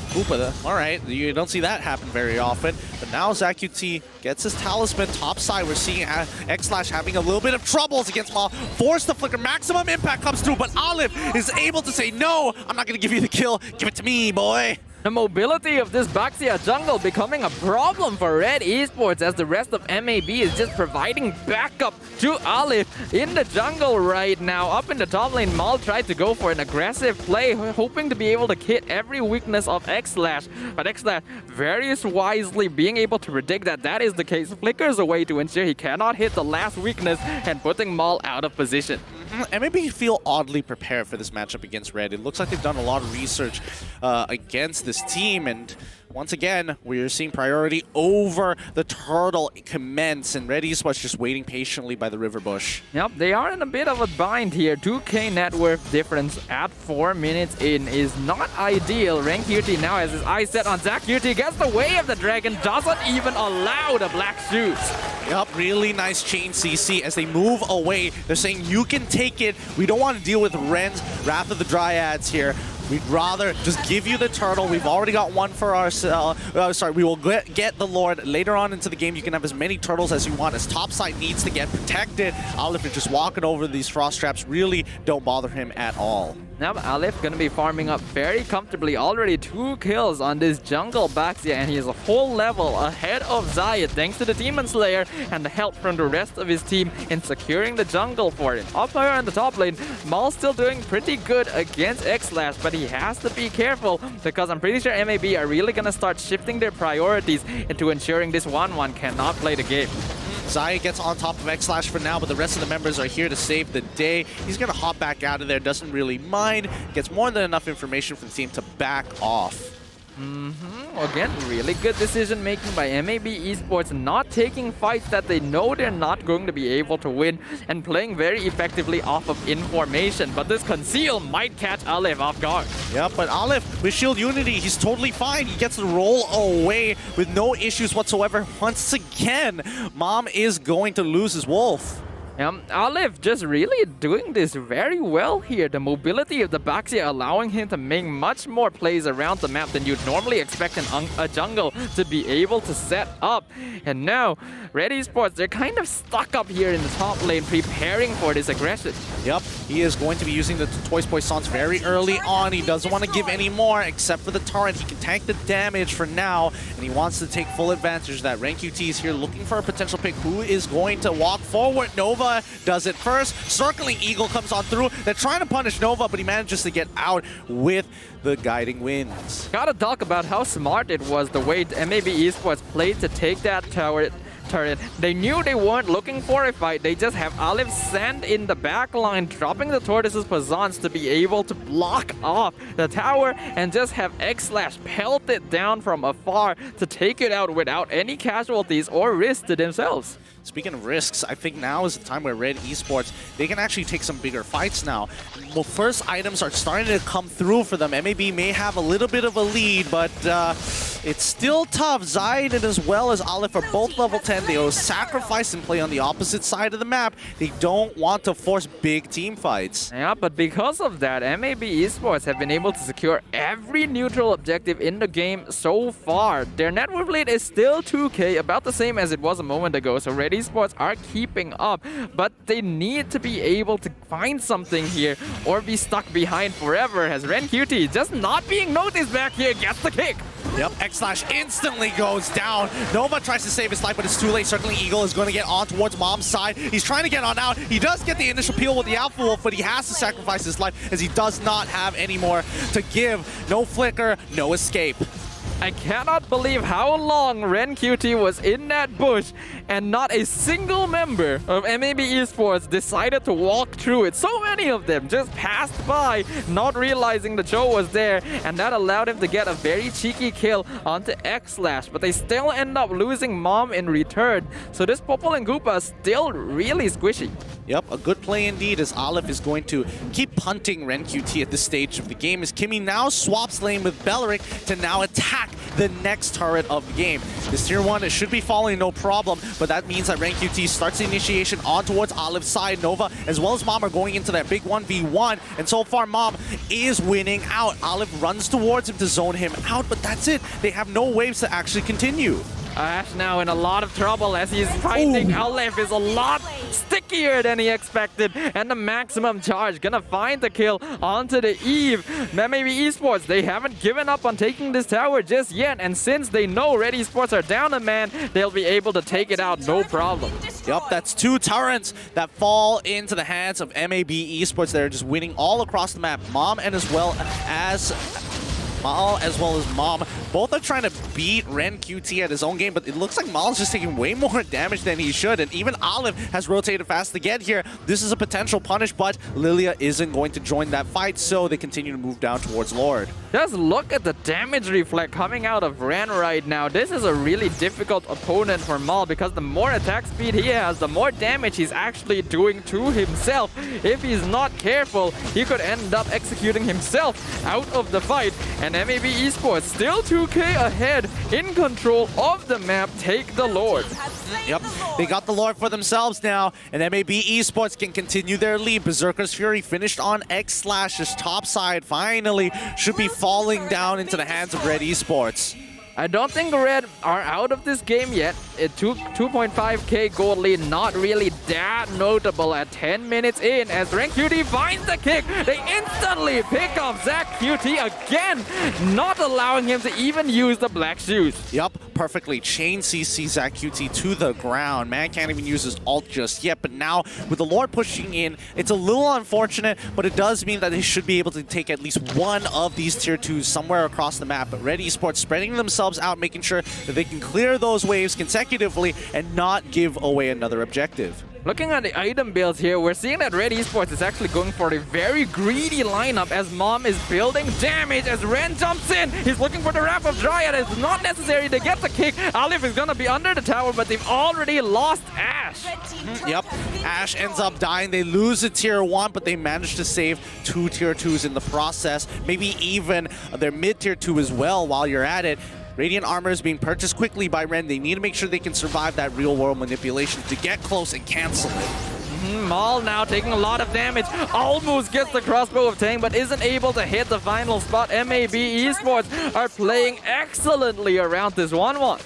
Koopa. All right, you don't see that happen very often. But now Zach QT gets his Talisman top side. We're seeing X-Slash having a little bit of troubles against Maul. Force the flicker, maximum impact comes through, but Alif is able to say, no, I'm not going to give you the kill. Give it to me, boy.
The mobility of this Baxia jungle becoming a problem for RED Esports, as the rest of MAB is just providing backup to Alif in the jungle right now. Up in the top lane, Maul tried to go for an aggressive play, hoping to be able to hit every weakness of X-Slash. But X-Slash very wisely being able to predict that that is the case, flickers away to ensure he cannot hit the last weakness and putting Maul out of position.
MAB feel oddly prepared for this matchup against Red. It looks like they've done a lot of research against this team, and once again, we're seeing priority over the Turtle commence, and RED Esports just waiting patiently by the river bush.
Yep, they are in a bit of a bind here. 2k net worth difference at 4 minutes in is not ideal. Ren QT now has his eyes set on Zach QT, gets the way of the dragon, doesn't even allow the black shoots.
Yep, really nice chain CC as they move away. They're saying, you can take it. We don't want to deal with Ren's Wrath of the Dryads here. We'd rather just give you the Turtle. We've already got one for ourselves. We will get the Lord later on into the game. You can have as many Turtles as you want, as topside needs to get protected. Alif is just walking over these Frost Traps. Really don't bother him at all.
Now Alif gonna be farming up very comfortably. Already 2 kills on this jungle Baxia, and he is a whole level ahead of Zayed thanks to the Demon Slayer and the help from the rest of his team in securing the jungle for him. Up here in the top lane, Maul still doing pretty good against X-Slash, but he has to be careful because I'm pretty sure MAB are really gonna start shifting their priorities into ensuring this 1-1 cannot play the game.
Zai gets on top of X-Slash for now, but the rest of the members are here to save the day. He's going to hop back out of there, doesn't really mind, gets more than enough information from the team to back off.
Again, really good decision making by MAB Esports, not taking fights that they know they're not going to be able to win and playing very effectively off of information. But this conceal might catch Aleph off guard.
Yeah, but Aleph with Shield Unity, he's totally fine. He gets the roll away with no issues whatsoever. Once again, Mom is going to lose his Wolf.
Aleph just really doing this very well here. The mobility of the Baxia allowing him to make much more plays around the map than you'd normally expect a jungle to be able to set up. And now, RED ESPORTS, they're kind of stuck up here in the top lane preparing for this aggression.
Yep, he is going to be using the Toys Poissons very early on. He doesn't want to give any more except for the turret. He can tank the damage for now, and he wants to take full advantage of that. RenQT is here looking for a potential pick. Who is going to walk forward? Nova does it first. Circling Eagle comes on through. They're trying to punish Nova, but he manages to get out with the guiding winds.
Gotta talk about how smart it was the way MAB Esports played to take that turret. They knew they weren't looking for a fight. They just have Aleph stand in the back line, dropping the Tortoise's Poisons to be able to block off the tower and just have X-Slash pelt it down from afar to take it out without any casualties or risk to themselves.
Speaking of risks, I think now is the time where RED ESPORTS, they can actually take some bigger fights now. Well, first items are starting to come through for them. MAB may have a little bit of a lead, but it's still tough. Zaid and as well as Aleph are both level 10. They will sacrifice and play on the opposite side of the map. They don't want to force big team fights.
Yeah, but because of that, MAB Esports have been able to secure every neutral objective in the game so far. Their net worth lead is still 2k, about the same as it was a moment ago, so RED ESPORTS are keeping up, but they need to be able to find something here or be stuck behind forever, as RenQT, just not being noticed back here, gets the kick.
Yep, X-Slash instantly goes down. Nova tries to save his life, but it's too late. Circling Eagle is going to get on towards Mom's side. He's trying to get on out. He does get the initial peel with the Alpha Wolf, but he has to sacrifice his life as he does not have any more to give. No flicker, no escape.
I cannot believe how long RenQT was in that bush and not a single member of MAB Esports decided to walk through it. So many of them just passed by, not realizing the Joe was there, and that allowed him to get a very cheeky kill onto X-Slash, but they still end up losing Mom in return. So this Popol and Goopa is still really squishy.
Yep, a good play indeed, as Aleph is going to keep punting RenQT at this stage of the game, as Kimmy now swaps lane with Belleric to now attack the next turret of the game. This tier 1, it should be falling no problem, but that means that RenQT starts the initiation on towards Aleph's side. Nova as well as Mom are going into that big 1v1, and so far Mom is winning out. Aleph runs towards him to zone him out, but that's it. They have no waves to actually continue.
Ash now in a lot of trouble as he's fighting. Aleph is a lot stickier than he expected, and the maximum charge gonna find the kill onto the Eve. MAB Esports, they haven't given up on taking this tower just yet, and since they know RED ESPORTS are down a man, they'll be able to take it out no problem.
Yup, that's 2 turrets that fall into the hands of MAB Esports. They're just winning all across the map. Mom and as well as Mom, both are trying to beat RenQT at his own game, but it looks like Mal's just taking way more damage than he should, and even Aleph has rotated fast to get here. This is a potential punish, but Lilia isn't going to join that fight, so they continue to move down towards Lord.
Just look at the damage reflect coming out of Ren right now. This is a really difficult opponent for Mal, because the more attack speed he has, the more damage he's actually doing to himself. If he's not careful, he could end up executing himself out of the fight, and MAB Esports still 2k ahead, in control of the map, take the Lord.
Yep, they got the Lord for themselves now, and MAB Esports can continue their lead. Berserker's Fury finished on X-Slash's top side, finally should be falling down into the hands of RED ESPORTS.
I don't think Red are out of this game yet. It took 2.5k gold lead, not really that notable at 10 minutes in, as RenQT finds the kick. They instantly pick off ZachQT again, not allowing him to even use the black shoes.
Yup, perfectly. Chain CC ZachQT to the ground. Man can't even use his ult just yet, but now with the Lord pushing in, it's a little unfortunate, but it does mean that they should be able to take at least one of these tier 2s somewhere across the map. But RED ESPORTS spreading themselves out, making sure that they can clear those waves consecutively consecutively and not give away another objective.
Looking at the item builds here, we're seeing that Red Esports is actually going for a very greedy lineup as Mom is building damage as Ren jumps in. He's looking for the Wrath of Dryad. It's not necessary to get the kick. Alif is going to be under the tower, but they've already lost Ash.
Yep, Ash ends up dying. They lose a tier 1, but they manage to save 2 tier 2s in the process. Maybe even their mid tier 2 as well while you're at it. Radiant armor is being purchased quickly by Ren. They need to make sure they can survive that real-world manipulation to get close and cancel it.
Maul now taking a lot of damage. Almost gets the crossbow of Tang, but isn't able to hit the final spot. MAB Esports are playing excellently around this 1-1.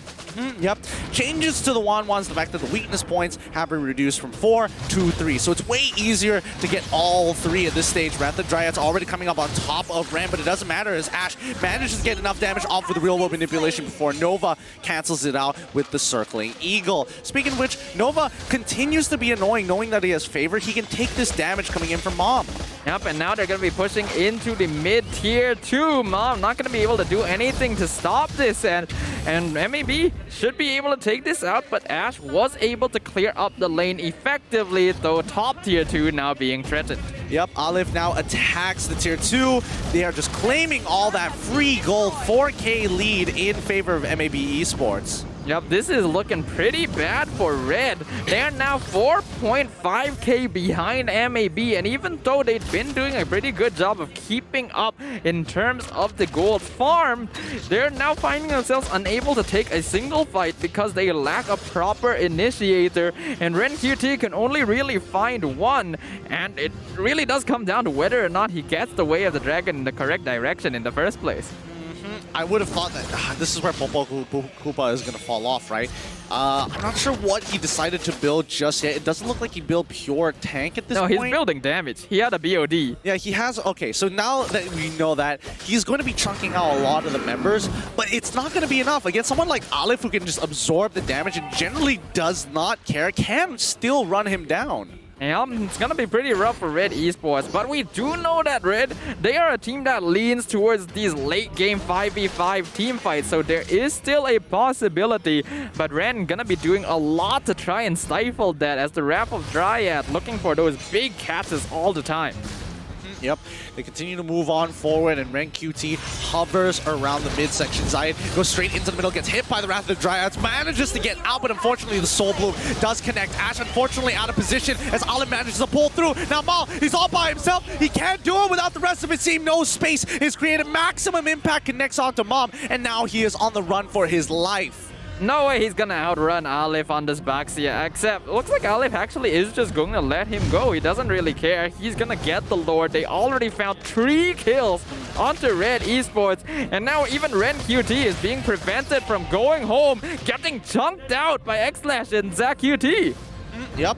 Yep. Changes to the 1-1s, the fact that the weakness points have been reduced from 4 to 3. So it's way easier to get all 3 at this stage. Wrath of Dryad's already coming up on top of Ren, but it doesn't matter as Ash manages to get enough damage off with the real-world manipulation before Nova cancels it out with the circling eagle. Speaking of which, Nova continues to be annoying knowing that he has favor. He can take this damage coming in from Mom.
Yep, and now they're going to be pushing into the mid-tier 2. Mom not going to be able to do anything to stop this, and MAB should be able to take this out, but Ash was able to clear up the lane effectively, though top tier 2 now being threatened.
Yep, Alif now attacks the tier 2. They are just claiming all that free gold 4K lead in favor of MAB Esports.
Yep, this is looking pretty bad for Red. They are now 4.5k behind MAB, and even though they've been doing a pretty good job of keeping up in terms of the gold farm, they're now finding themselves unable to take a single fight because they lack a proper initiator, and Ren QT can only really find one, and it really does come down to whether or not he gets the way of the dragon in the correct direction in the first place.
I would have thought that this is where Popo Koopa is going to fall off, right? I'm not sure what he decided to build just yet. It doesn't look like he built pure tank at this point.
No, he's building damage. He had a BOD.
Yeah, he has. Okay, so now that we know that, he's going to be chunking out a lot of the members, but it's not going to be enough. Again, someone like Alif who can just absorb the damage and generally does not care, can still run him down.
Yeah, it's gonna be pretty rough for Red Esports, but we do know that Red, they are a team that leans towards these late game 5v5 team fights, so there is still a possibility, but Ren gonna be doing a lot to try and stifle that as the Wrath of Dryad looking for those big catches all the time.
Yep, they continue to move on forward, and Ren QT hovers around the midsection. Zayed goes straight into the middle, gets hit by the Wrath of Dryads, manages to get out, but unfortunately the Soul Bloom does connect. Ash unfortunately out of position as Alim manages to pull through. Now Mal, he's all by himself. He can't do it without the rest of his team. No space is created. Maximum impact connects onto Mom, and now he is on the run for his life.
No way he's gonna outrun Alif on this Baxia, except looks like Alif actually is just going to let him go. He doesn't really care. He's gonna get the Lord. They already found 3 kills onto Red Esports, and now even Ren QT is being prevented from going home, getting chunked out by X-Slash and Zach QT.
Yep.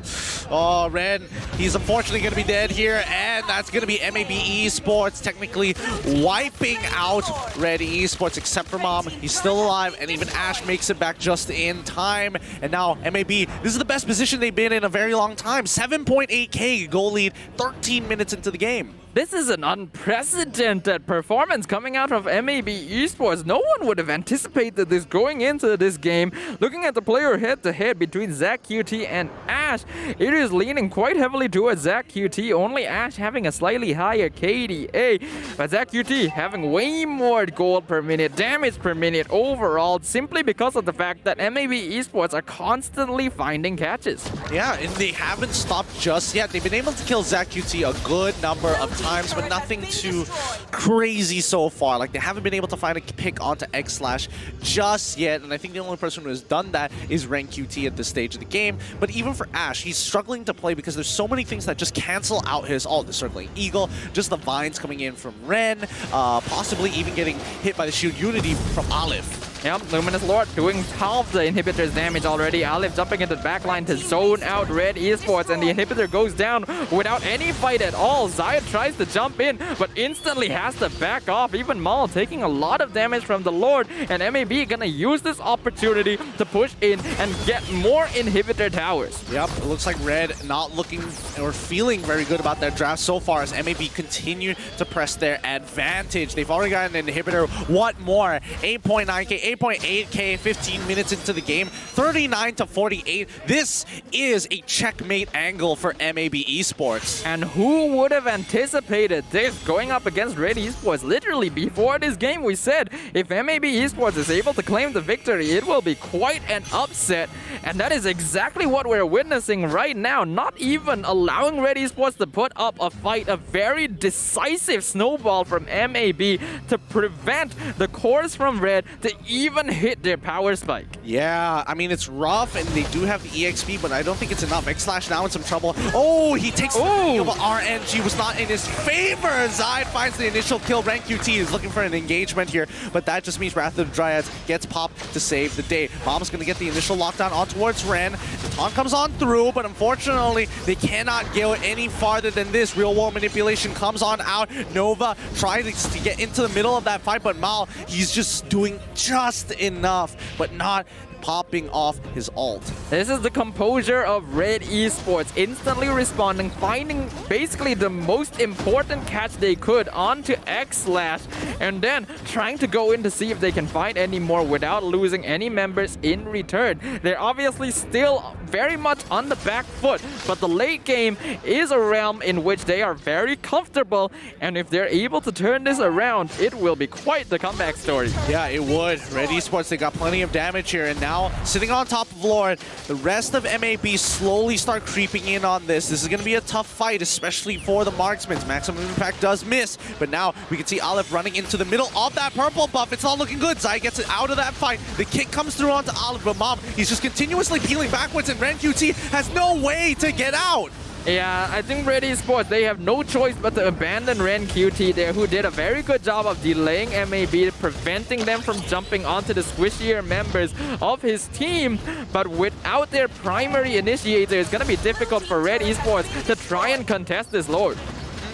Oh, Ren, he's unfortunately going to be dead here, and that's going to be MAB Esports technically wiping out Red Esports, except for Mom. He's still alive, and even Ash makes it back just in time. And now MAB, this is the best position they've been in a very long time. 7.8k goal lead, 13 minutes into the game.
This is an unprecedented performance coming out of MAB Esports. No one would have anticipated this going into this game. Looking at the player head-to-head between Zach QT and Ash, it is leaning quite heavily towards Zach QT, only Ash having a slightly higher KDA. But Zach QT having way more gold per minute, damage per minute overall, simply because of the fact that MAB Esports are constantly finding catches.
Yeah, and they haven't stopped just yet. They've been able to kill Zach QT a good number of times, but nothing too crazy so far. Like, they haven't been able to find a pick onto X-Slash just yet, and I think the only person who has done that is Ren QT at this stage of the game. But even for Ash, he's struggling to play because there's so many things that just cancel out his, the circling eagle, just the vines coming in from Ren, possibly even getting hit by the shield Unity from Alif.
Yep, Luminous Lord doing half the inhibitor's damage already. Alif jumping into the backline to zone out Red Esports, and the inhibitor goes down without any fight at all. Zayed tries to jump in, but instantly has to back off. Even Maul taking a lot of damage from the Lord, and MAB gonna use this opportunity to push in and get more inhibitor towers.
Yep, it looks like Red not looking or feeling very good about their draft so far as MAB continue to press their advantage. They've already got an inhibitor. What more? 8.9k, 8.8k, 15 minutes into the game, 39-48. This is a checkmate angle for MAB Esports.
And who would have anticipated this going up against RED Esports? Literally before this game we said if MAB Esports is able to claim the victory, it will be quite an upset. And that is exactly what we're witnessing right now. Not even allowing RED Esports to put up a fight, a very decisive snowball from MAB to prevent the cores from Red to even hit their power spike.
Yeah, I mean, it's rough, and they do have the EXP, but I don't think it's enough. X-Slash now in some trouble. Oh, he takes the kill, but RNG was not in his favor. Zide finds the initial kill. Rank QT is looking for an engagement here, but that just means Wrath of the Dryads gets popped to save the day. Mom's going to get the initial lockdown on towards Ren. The taunt comes on through, but unfortunately, they cannot go any farther than this. Real world manipulation comes on out. Nova tries to get into the middle of that fight, but Mal, he's just doing just enough, but not popping off his ult.
This is the composure of RED Esports, instantly responding, finding basically the most important catch they could onto X-Slash, and then trying to go in to see if they can find any more without losing any members in return. They're obviously still very much on the back foot, but the late game is a realm in which they are very comfortable, and if they're able to turn this around, it will be quite the comeback story.
Yeah, it would. RED Esports, they got plenty of damage here, and now sitting on top of Lord, the rest of MAB slowly start creeping in on this. This is going to be a tough fight, especially for the marksmen. Maximum Impact does miss, but now we can see Aleph running into the middle of that purple buff. It's not looking good. Zai gets it out of that fight. The kick comes through onto Aleph, but Mom, he's just continuously peeling backwards, and Ren QT has no way to get out.
Yeah, I think RED Esports, they have no choice but to abandon Ren QT there, who did a very good job of delaying MAB, preventing them from jumping onto the squishier members of his team. But without their primary initiator, it's going to be difficult for RED Esports to try and contest this Lord.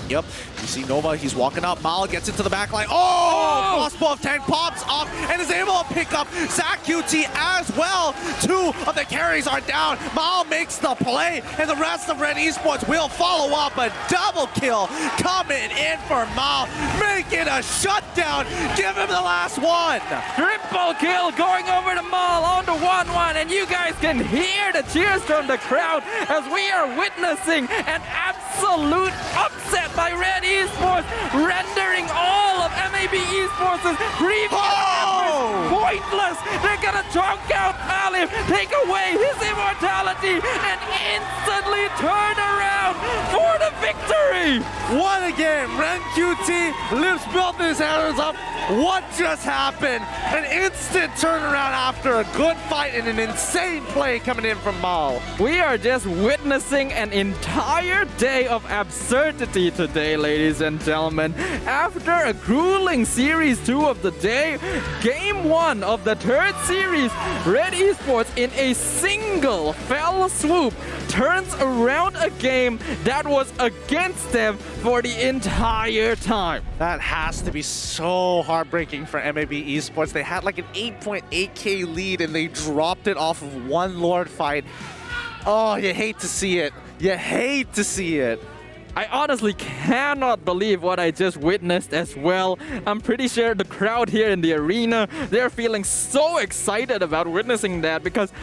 Yep, you see Nova, he's walking up. Mal gets into the back line. Oh! Crossbow of Tank pops off and is able to pick up Zach QT as well. Two of the carries are down. Mal makes the play, and the rest of RED Esports will follow up. A double kill coming in for Mal. Make it a shutdown. Give him the last one.
Triple kill going over to Mal on the 1-1, and you guys can hear the cheers from the crowd as we are witnessing an absolute upset by RED Esports, rendering all of MAB Esports' previous efforts pointless. They're gonna chunk out Aleph, take away his immortality, and instantly turn around for the victory.
What again? Ren QT lifts both his hands up. What just happened? An instant turnaround after a good fight and an insane play coming in from Mal.
We are just witnessing an entire day of absurdity today, ladies and gentlemen. After a grueling Series 2 of the day, Game 1 of the third series, RED Esports in a single fell swoop turns around a game that was against them for the entire time.
That has to be so heartbreaking for MAB Esports. They had like an 8.8k lead and they dropped it off of one Lord fight. Oh, you hate to see it. You hate to see it.
I honestly cannot believe what I just witnessed as well. I'm pretty sure the crowd here in the arena, they're feeling so excited about witnessing that, because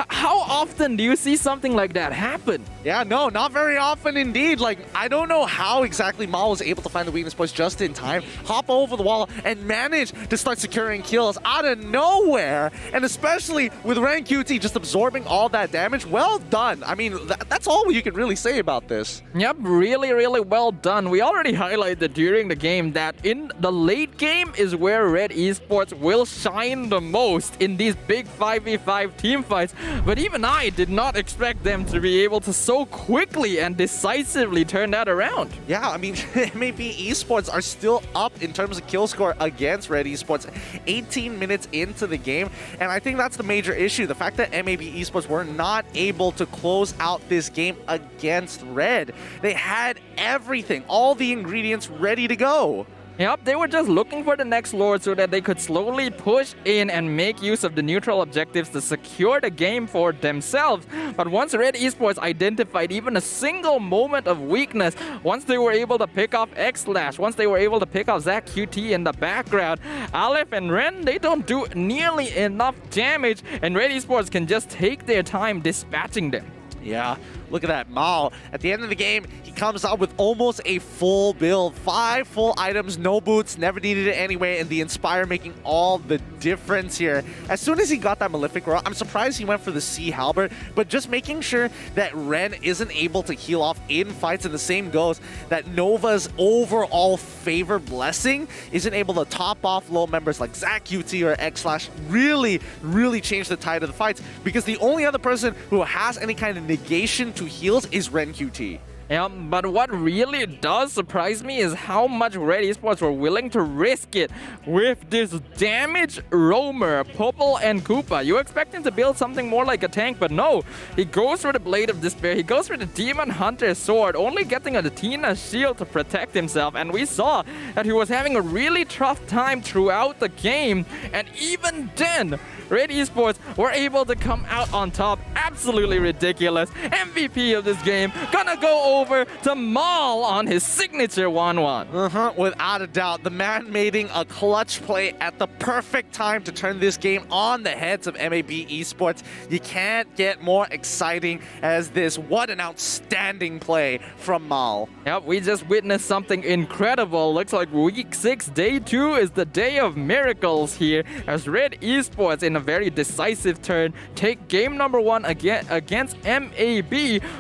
how often do you see something like that happen?
Yeah, no, not very often indeed. Like, I don't know how exactly Mal was able to find the weakness points just in time, hop over the wall, and manage to start securing kills out of nowhere. And especially with Ren QT just absorbing all that damage, well done. I mean, that's all you can really say about this.
Yep, really well done. We already highlighted during the game that in the late game is where RED Esports will shine the most in these big 5v5 team fights. But even I did not expect them to be able to so quickly and decisively turn that around.
Yeah, I mean, MAB Esports are still up in terms of kill score against RED Esports 18 minutes into the game. And I think that's the major issue. The fact that MAB Esports were not able to close out this game against Red. They had everything, all the ingredients ready to go.
Yep, they were just looking for the next Lord so that they could slowly push in and make use of the neutral objectives to secure the game for themselves. But once Red Esports identified even a single moment of weakness, once they were able to pick off X-Slash, once they were able to pick off Zach QT in the background, Aleph and Ren, they don't do nearly enough damage, and Red Esports can just take their time dispatching them.
Yeah, look at that. Mal, at the end of the game, he comes out with almost a full build. 5 full items, no boots, never needed it anyway, and the Inspire making all the difference here. As soon as he got that Malefic Roar, I'm surprised he went for the Sea Halberd, but just making sure that Ren isn't able to heal off in fights, and the same goes that Nova's overall favor blessing isn't able to top off low members like Zach QT or X-Slash, really change the tide of the fights, because the only other person who has any kind of negation to heals is Ren QT.
Yeah, but what really does surprise me is how much Red Esports were willing to risk it with this damage roamer, Popple and Koopa. You expect him to build something more like a tank, but no. He goes for the Blade of Despair, he goes for the Demon Hunter Sword, only getting a Tina Shield to protect himself, and we saw that he was having a really tough time throughout the game, and even then, Red Esports were able to come out on top. Absolutely ridiculous. MVP of this game gonna go over to Mal on his signature 1-1.
Without a doubt, the man making a clutch play at the perfect time to turn this game on the heads of MAB Esports. You can't get more exciting as this. What an outstanding play from Mal.
Yep, we just witnessed something incredible. Looks like week 6, day 2 is the day of miracles here as Red Esports in a very decisive turn take game number 1 again against MAB,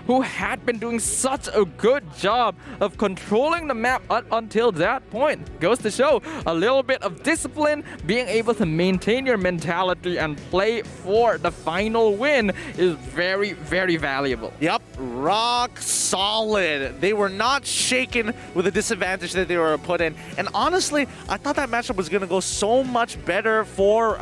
who had been doing such a good job of controlling the map up until that point. Goes to show a little bit of discipline, being able to maintain your mentality and play for the final win is very valuable.
Yep, rock solid. They were not shaken with the disadvantage that they were put in, and honestly, I thought that matchup was going to go so much better for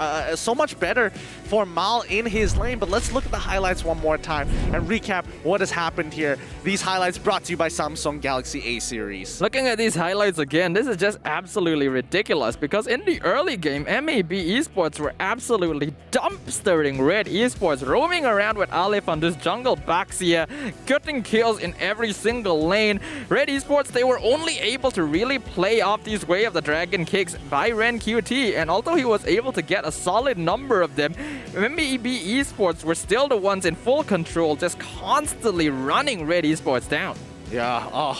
Mal in his lane. But let's look at the highlights one more time and recap what has happened here. These highlights brought to you by Samsung Galaxy A series.
Looking at these highlights again, this is just absolutely ridiculous because in the early game, MAB Esports were absolutely dumpstering Red Esports, roaming around with Aleph on this jungle Baxia, getting kills in every single lane. Red Esports, they were only able to really play off these Way of the Dragon kicks by Ren QT, and although he was able to get a solid number of them, MLBB Esports were still the ones in full control, just constantly running Red Esports down.
Yeah,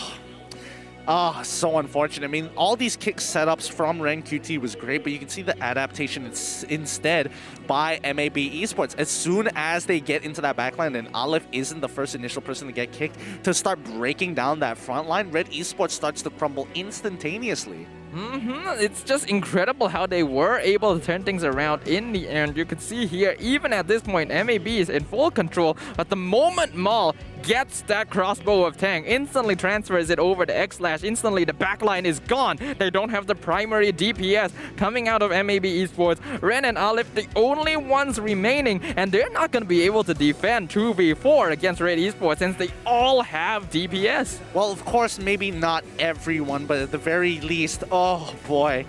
so unfortunate. I mean, all these kick setups from Ren QT was great, but you can see the adaptation instead by MAB Esports. As soon as they get into that backline and Aleph isn't the first initial person to get kicked, to start breaking down that front line, Red Esports starts to crumble instantaneously.
It's just incredible how they were able to turn things around in the end. You can see here, even at this point, MAB is in full control, but the moment Mal gets that crossbow of Tang, instantly transfers it over to X-Slash, instantly the backline is gone. They don't have the primary DPS coming out of MAB Esports. Ren and Aleph, the only ones remaining, and they're not going to be able to defend 2v4 against Red Esports since they all have DPS.
Well, of course, maybe not everyone, but at the very least, oh boy.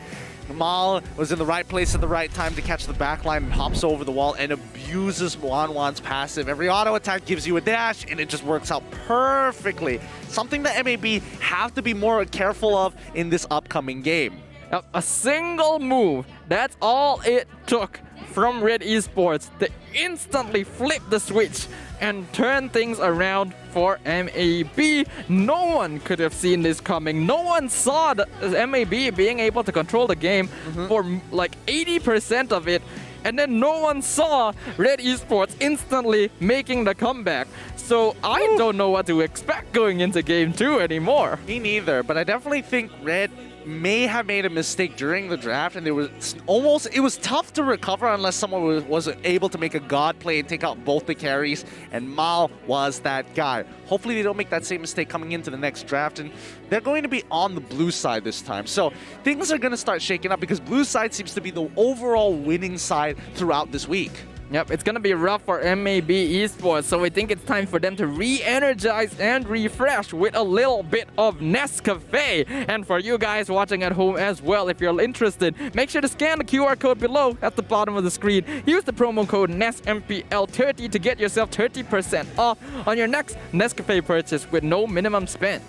Mal was in the right place at the right time to catch the backline and hops over the wall and abuses Wanwan's passive. Every auto attack gives you a dash and it just works out perfectly. Something that MAB have to be more careful of in this upcoming game.
A single move, that's all it took from Red Esports to instantly flip the switch and turn things around for MAB. No one could have seen this coming. No one saw the MAB being able to control the game for like 80% of it. And then no one saw Red Esports instantly making the comeback. So I don't know what to expect going into game 2 anymore.
Me neither, but I definitely think Red may have made a mistake during the draft, and it was tough to recover unless someone was able to make a god play and take out both the carries, and Mal was that guy. Hopefully they don't make that same mistake coming into the next draft, and they're going to be on the blue side this time. So things are going to start shaking up because blue side seems to be the overall winning side throughout this week.
Yep, it's gonna be rough for MAB Esports, so we think it's time for them to re-energize and refresh with a little bit of Nescafe. And for you guys watching at home as well, if you're interested, make sure to scan the QR code below at the bottom of the screen. Use the promo code NESMPL30 to get yourself 30% off on your next Nescafe purchase with no minimum spend.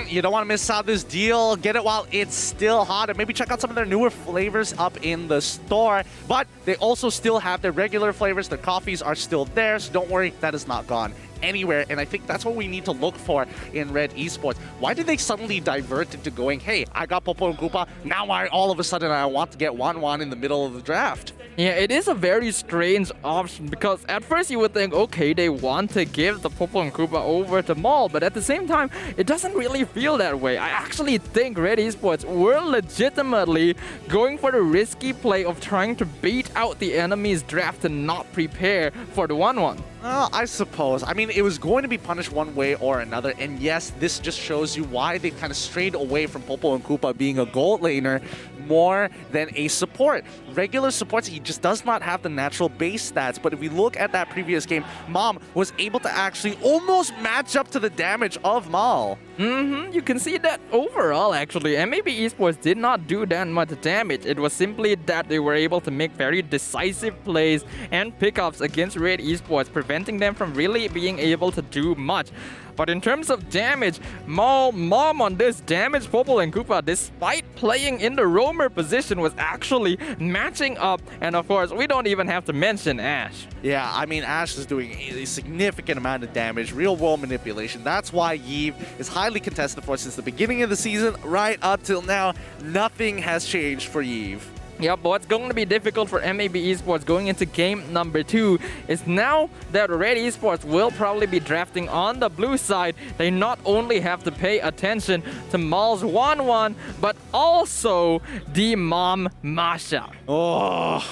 You don't want to miss out this deal. Get it while it's still hot, and maybe check out some of their newer flavors up in the store. But they also still have their regular flavors. Their coffees are still there, so don't worry, that is not gone anywhere. And I think that's what we need to look for in Red Esports. Why did they suddenly divert into going, hey, I got Popo and Koopa, now all of a sudden I want to get Wan in the middle of the draft?
Yeah, it is a very strange option because at first you would think, okay, they want to give the Popo and Koopa over to Maul, but at the same time, it doesn't really feel that way. I actually think Red Esports were legitimately going for the risky play of trying to bait out the enemy's draft and not prepare for the 1-1.
I suppose. I mean, it was going to be punished one way or another, and yes, this just shows you why they kind of strayed away from Popo and Koopa being a gold laner more than a support. Regular supports, he just does not have the natural base stats, but if we look at that previous game, Mom was able to actually almost match up to the damage of Mal.
You can see that overall, actually, MAB Esports did not do that much damage. It was simply that they were able to make very decisive plays and pickups against Red Esports, preventing them from really being able to do much. But in terms of damage, Mom on this damage Popo and Koopa, despite playing in the roamer position, was actually matching up. And of course, we don't even have to mention Ashe.
Yeah, I mean, Ashe is doing a significant amount of damage, real-world manipulation. That's why Yves is highly contested for since the beginning of the season. Right up till now, nothing has changed for Yves.
Yep, but what's going to be difficult for MAB Esports going into game number 2 is now that Red Esports will probably be drafting on the blue side, they not only have to pay attention to Maul's 1-1, but also the Mom Masha.
Oh,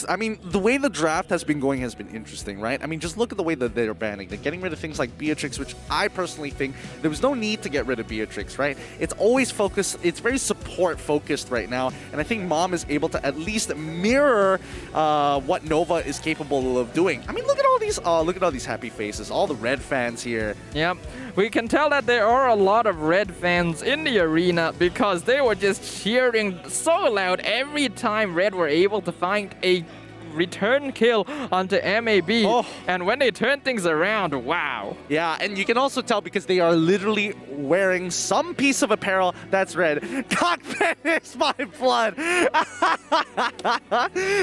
I mean, the way the draft has been going has been interesting, right? I mean, just look at the way that they're banning. They're getting rid of things like Beatrix, which I personally think there was no need to get rid of Beatrix, right? It's always focused, it's very support-focused right now, and I think Mom is able to at least mirror what Nova is capable of doing. I mean, look at all these happy faces, all the Red fans here.
Yep. We can tell that there are a lot of Red fans in the arena because they were just cheering so loud every time Red were able to find a return kill onto MAB. And when they turn things around, wow.
Yeah, and you can also tell because they are literally wearing some piece of apparel that's red. Cockpit is my blood.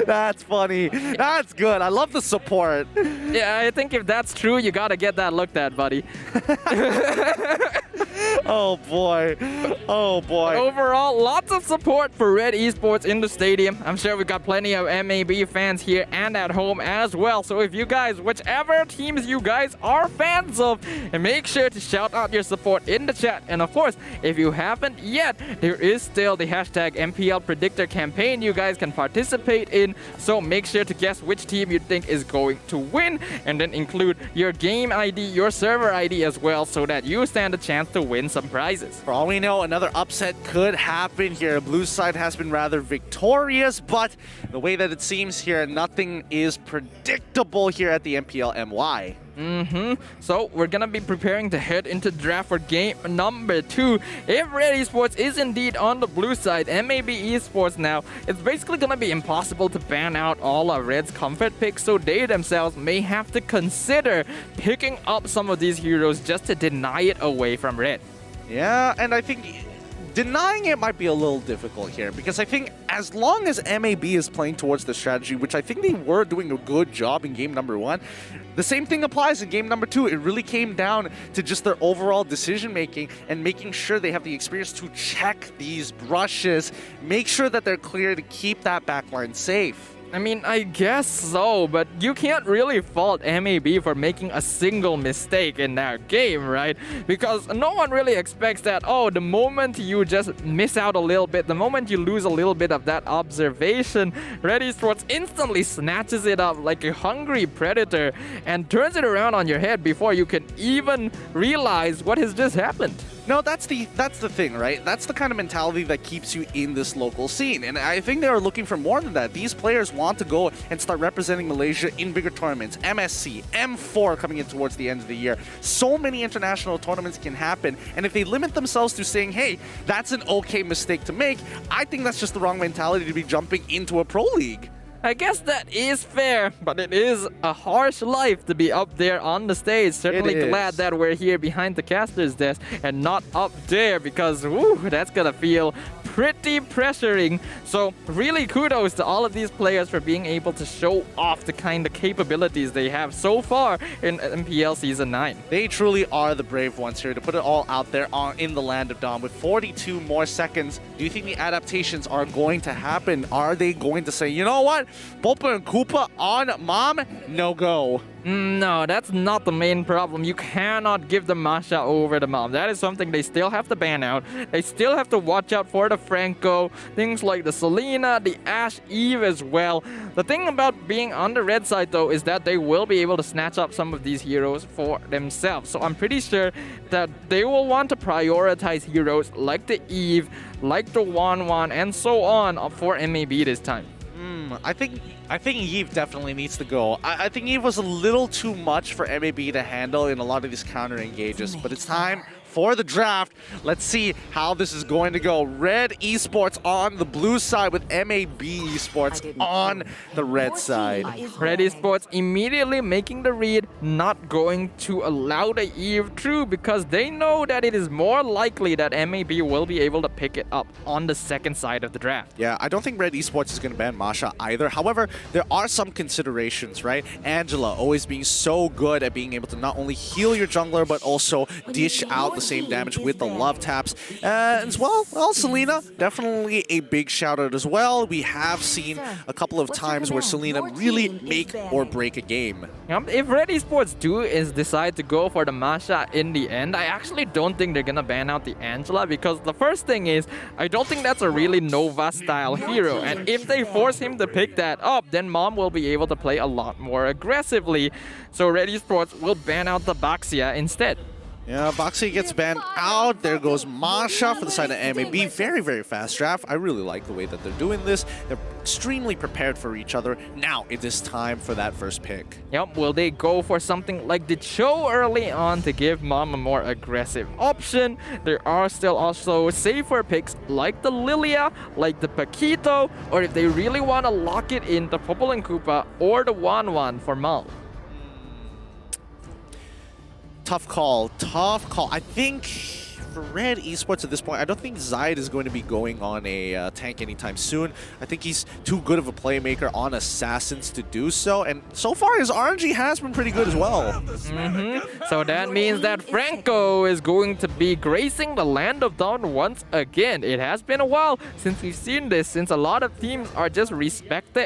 That's funny. That's good. I love the support.
Yeah, I think if that's true, you gotta get that looked at, buddy.
Oh boy. Oh boy.
Overall, lots of support for Red Esports in the stadium. I'm sure we've got plenty of MAB fans here and at home as well. So if you guys, whichever teams you guys are fans of, and make sure to shout out your support in the chat. And of course, if you haven't yet, there is still the hashtag MPL Predictor campaign you guys can participate in. So make sure to guess which team you think is going to win, and then include your game ID, your server ID as well, so that you stand a chance to win some prizes.
For all we know, another upset could happen here. Blue side has been rather victorious, but the way that it seems here, nothing is predictable here at the MPL MY.
So we're gonna be preparing to head into draft for game number 2. If Red Esports is indeed on the blue side, MAB Esports now, it's basically gonna be impossible to ban out all of Red's comfort picks, so they themselves may have to consider picking up some of these heroes just to deny it away from Red.
Yeah, and I think denying it might be a little difficult here, because I think as long as MAB is playing towards the strategy, which I think they were doing a good job in game number 1, the same thing applies in game number 2. It really came down to just their overall decision making and making sure they have the experience to check these brushes, make sure that they're clear to keep that backline safe.
I mean, I guess so, but you can't really fault MAB for making a single mistake in that game, right? Because no one really expects that, oh, the moment you just miss out a little bit, the moment you lose a little bit of that observation, Red Esports instantly snatches it up like a hungry predator and turns it around on your head before you can even realize what has just happened.
No, that's the thing, right? That's the kind of mentality that keeps you in this local scene. And I think they are looking for more than that. These players want to go and start representing Malaysia in bigger tournaments. MSC, M4 coming in towards the end of the year. So many international tournaments can happen. And if they limit themselves to saying, hey, that's an okay mistake to make, I think that's just the wrong mentality to be jumping into a pro league.
I guess that is fair, but it is a harsh life to be up there on the stage. Certainly glad that we're here behind the caster's desk and not up there, because woo, that's gonna feel pretty pressuring. So really kudos to all of these players for being able to show off the kind of capabilities they have so far in MPL Season 9.
They truly are the brave ones here to put it all out there in the land of Dawn. With 42 more seconds, do you think the adaptations are going to happen? Are they going to say, you know what? Popo and Koopa on Mom? No go.
No, that's not the main problem. You cannot give the Masha over the Mom. That is something they still have to ban out. They still have to watch out for the Franco, things like the Selena, the Ash Eve as well. The thing about being on the red side though is that they will be able to snatch up some of these heroes for themselves. So I'm pretty sure that they will want to prioritize heroes like the Eve, like the Wan, and so on for MAB this time.
I think Eve definitely needs to go. I think Eve was a little too much for MAB to handle in a lot of these counter engages, but it's time for the draft. Let's see how this is going to go. Red Esports on the blue side with MAB Esports on the red side.
Red Esports immediately making the read, not going to allow the Eve through because they know that it is more likely that MAB will be able to pick it up on the second side of the draft.
Yeah, I don't think Red Esports is going to ban Masha either. However, there are some considerations, right? Angela always being so good at being able to not only heal your jungler, but also dish out the same damage with the love taps. As well, Selena, definitely a big shout out as well. We have seen a couple of times where Selena really make or break a game.
If Red Esports do is decide to go for the Masha in the end, I actually don't think they're gonna ban out the Angela, because the first thing is, I don't think that's a really Nova style hero, and if they force him to pick that up, then Mom will be able to play a lot more aggressively. So Red Esports will ban out the Baxia instead.
Yeah, Baxi gets banned out. There goes Masha for the side of MAB. Very, very fast draft. I really like the way that they're doing this. They're extremely prepared for each other. Now it is time for that first pick.
Yep, will they go for something like the Cho early on to give Mom a more aggressive option? There are still also safer picks like the Lilia, like the Paquito, or if they really want to lock it in, the Popo and Koopa or the Wan for Mal.
Tough call. Tough call. I think for Red Esports at this point, I don't think Zayed is going to be going on a tank anytime soon. I think he's too good of a playmaker on Assassins to do so. And so far, his RNG has been pretty good as well.
So that means that Franco is going to be gracing the land of Dawn once again. It has been a while since we've seen this, since a lot of teams are just respect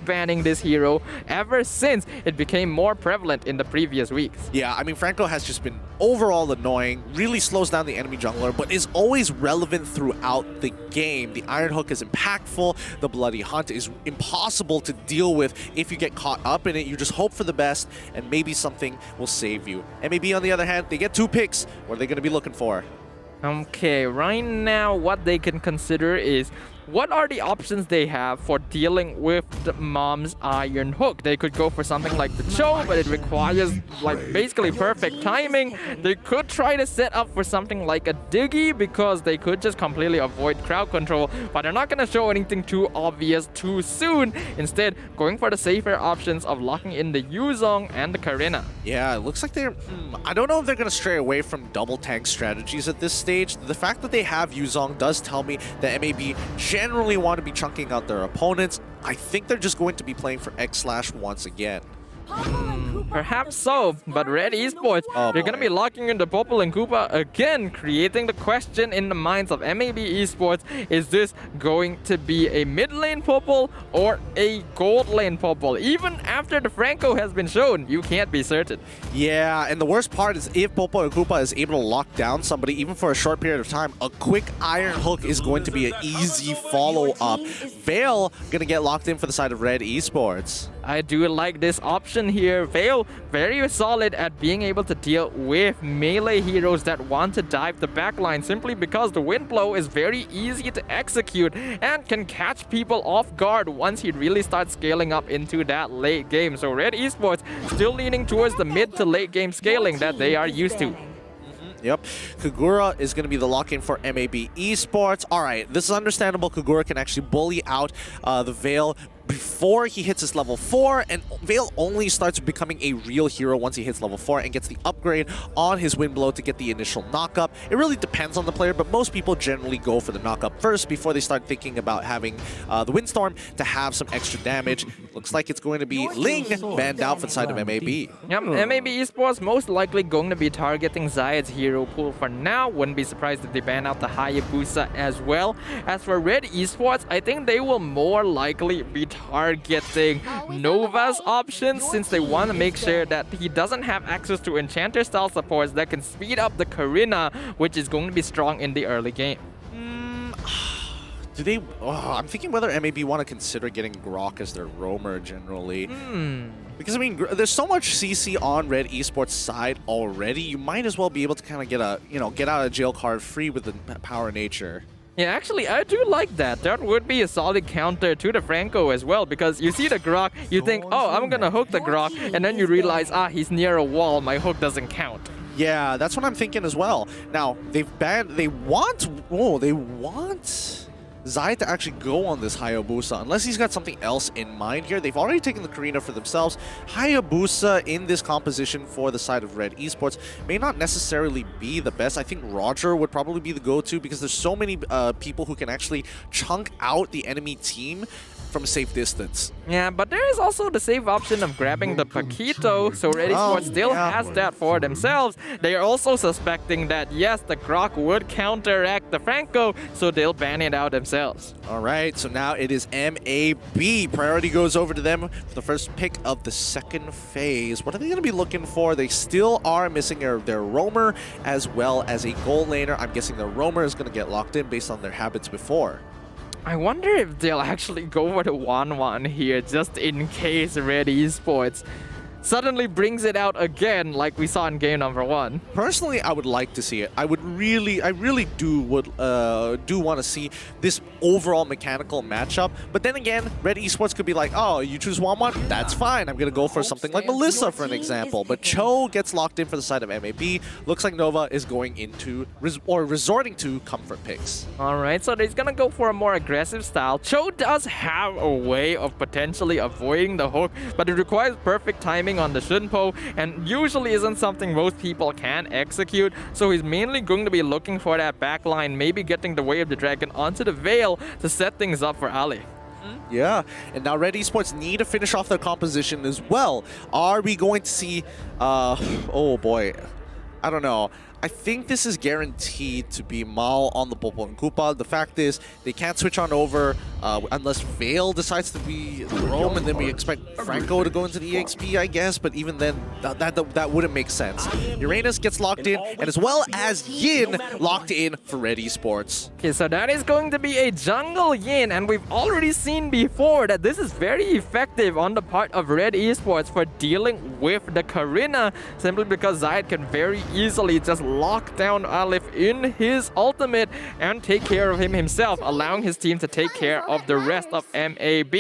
banning this hero ever since it became more prevalent in the previous weeks.
Yeah, I mean, Franco has just been overall annoying, really slows down the enemy jungler, but is always relevant throughout the game. The Iron Hook is impactful. The Bloody Hunt is impossible to deal with if you get caught up in it. You just hope for the best, and maybe something will save you. MAB, on the other hand, they get 2 picks. What are they going to be looking for?
Okay, right now what they can consider is, what are the options they have for dealing with the Mom's Iron Hook? They could go for something like the Cho, but it requires like basically perfect timing. They could try to set up for something like a Diggy, because they could just completely avoid crowd control, but they're not going to show anything too obvious too soon. Instead, going for the safer options of locking in the Yuzong and the Karina.
Yeah, it looks like they're... I don't know if they're going to stray away from double tank strategies at this stage. The fact that they have Yuzong does tell me that MAB generally want to be chunking out their opponents. I think they're just going to be playing for X/ once again.
Perhaps so, but Red Esports, they're going to be locking in the Popo and Koopa again, creating the question in the minds of MAB Esports, is this going to be a mid lane Popo or a gold lane Popo? Even after the Franco has been shown, you can't be certain.
Yeah, and the worst part is if Popo and Koopa is able to lock down somebody, even for a short period of time, a quick Iron Hook is going to be an easy follow-up. Vale going to get locked in for the side of Red Esports.
I do like this option here. Vale, very solid at being able to deal with melee heroes that want to dive the backline simply because the wind blow is very easy to execute and can catch people off guard once he really starts scaling up into that late game. So Red Esports still leaning towards the mid to late game scaling that they are used to.
Yep. Kagura is going to be the lock-in for MAB Esports. All right, this is understandable. Kagura can actually bully out the Vale before he hits his level 4, and Vale only starts becoming a real hero once he hits level 4 and gets the upgrade on his wind blow to get the initial knock-up. It really depends on the player, but most people generally go for the knock-up first before they start thinking about having the windstorm to have some extra damage. Looks like it's going to be Ling banned out for the side of MAB.
Yep, MAB Esports most likely going to be targeting Zayed's hero pool for now. Wouldn't be surprised if they ban out the Hayabusa as well. As for Red Esports, I think they will more likely be targeting Nova's options since they want to make sure that he doesn't have access to enchanter style supports that can speed up the Karina, which is going to be strong in the early game.
Do they? Oh, I'm thinking whether MAB want to consider getting Grok as their roamer generally. Because I mean, there's so much CC on Red Esports side already. You might as well be able to kind of get a, get out of jail card free with the power of nature.
Yeah, actually, I do like that. That would be a solid counter to the Franco as well, because you see the Grok, you think, oh, I'm gonna hook the Grok, and then you realize, he's near a wall, my hook doesn't count.
Yeah, that's what I'm thinking as well. Now, they want Zayed to actually go on this Hayabusa, unless he's got something else in mind here. They've already taken the Karina for themselves. Hayabusa in this composition for the side of Red Esports may not necessarily be the best. I think Roger would probably be the go-to because there's so many people who can actually chunk out the enemy team from a safe distance.
Yeah, but there is also the safe option of grabbing the Paquito, so Red Esports still has that for themselves. They are also suspecting that, yes, the Grok would counteract the Franco, so they'll ban it out themselves.
All right, so now it is MAB. Priority goes over to them for the first pick of the second phase. What are they going to be looking for? They still are missing their roamer as well as a goal laner. I'm guessing the roamer is going to get locked in based on their habits before.
I wonder if they'll actually go for the 1-1 here, just in case Red Esports suddenly brings it out again like we saw in game number 1.
Personally, I would like to see it. I really do want to see this overall mechanical matchup. But then again, Red Esports could be like, oh, you choose 1-1? That's fine. I'm going to go for something like Melissa, for an example. But Cho gets locked in for the side of MAB. Looks like Nova is going into, resorting to comfort picks.
All right, so he's going to go for a more aggressive style. Cho does have a way of potentially avoiding the hook, but it requires perfect timing on the Shunpo, and usually isn't something most people can execute, so he's mainly going to be looking for that backline, maybe getting the Way of the Dragon onto the Veil to set things up for Ali.
Yeah, and now Red Esports need to finish off their composition as well. Are we going to see, oh boy, I don't know. I think this is guaranteed to be Mal on the Popo and Koopa. The fact is, they can't switch on over unless Vale decides to be Rome, and then we expect Franco to go into the EXP, I guess. But even then, that wouldn't make sense. Uranus gets locked in, and as well as Yin locked in for Red Esports.
Okay, so that is going to be a jungle Yin, and we've already seen before that this is very effective on the part of Red Esports for dealing with the Karina, simply because Zayed can very easily just lock down Alif in his ultimate and take care of him himself, allowing his team to take care of the rest of MAB.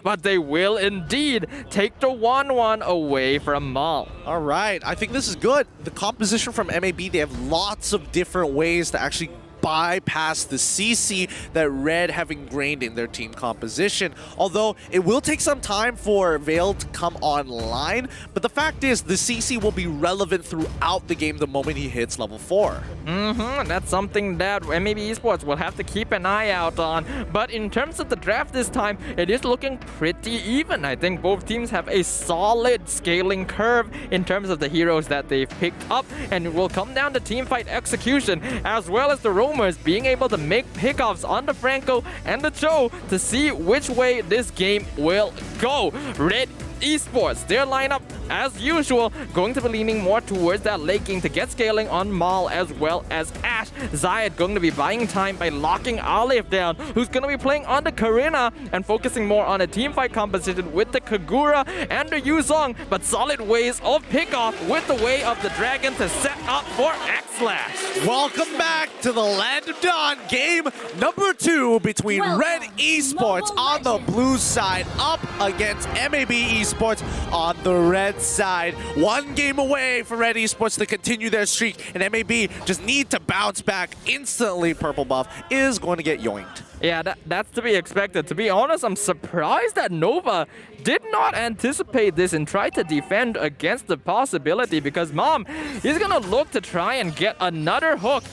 But they will indeed take the 1-1 away from Mal.
All right, I think this is good. The composition from MAB, they have lots of different ways to actually bypass the CC that Red have ingrained in their team composition. Although it will take some time for Vale to come online, but the fact is the CC will be relevant throughout the game the moment he hits level 4.
That's something that MAB Esports will have to keep an eye out on. But in terms of the draft this time, it is looking pretty even. I think both teams have a solid scaling curve in terms of the heroes that they've picked up, and it will come down to teamfight execution as well as the roamers being able to make pickoffs on the Franco and the Cho to see which way this game will go. Red Esports, their lineup as usual, going to be leaning more towards that late game to get scaling on Mal as well as Ash. Zayed going to be buying time by locking Alif down, who's going to be playing on the Karina and focusing more on a teamfight composition with the Kagura and the Yuzong, but solid ways of pickoff with the way of the Dragon to set up for X-Slash.
Welcome back to the Land of Dawn, game number 2 between Red Esports on the blue side up against MAB Esports on the red side. 1 game away for Red Esports to continue their streak, and MAB just need to bounce back instantly. Purple buff is going to get yoinked.
Yeah, that's to be expected. To be honest, I'm surprised that Nova did not anticipate this and try to defend against the possibility, because Mom, he's gonna look to try and get another hook.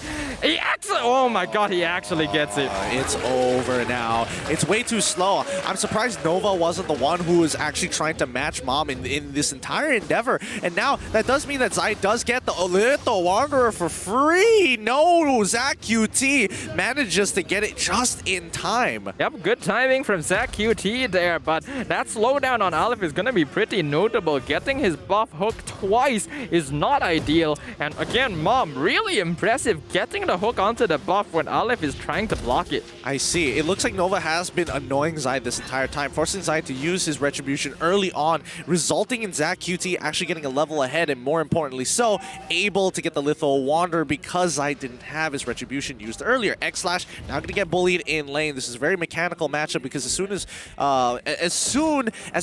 He actually, oh my god, he actually gets it.
It's over now. It's way too slow. I'm surprised Nova wasn't the one who was actually trying to match Mom in this entire endeavor. And now that does mean that Zai does get the Little Wanderer for free. No, Zach QT manages to get it just in time.
Yep, good timing from Zach QT there, but that slowdown on Aleph is going to be pretty notable. Getting his buff hook twice is not ideal. And again, Mom, really impressive getting the hook onto the buff when Aleph is trying to block it.
I see. It looks like Nova has been annoying Zai this entire time, forcing Zai to use his Retribution early on, resulting in Zach QT actually getting a level ahead, and more importantly so, able to get the Lethal Wanderer because Zai didn't have his Retribution used earlier. X-Slash now going to get bullied in lane. This is a very mechanical matchup because as soon as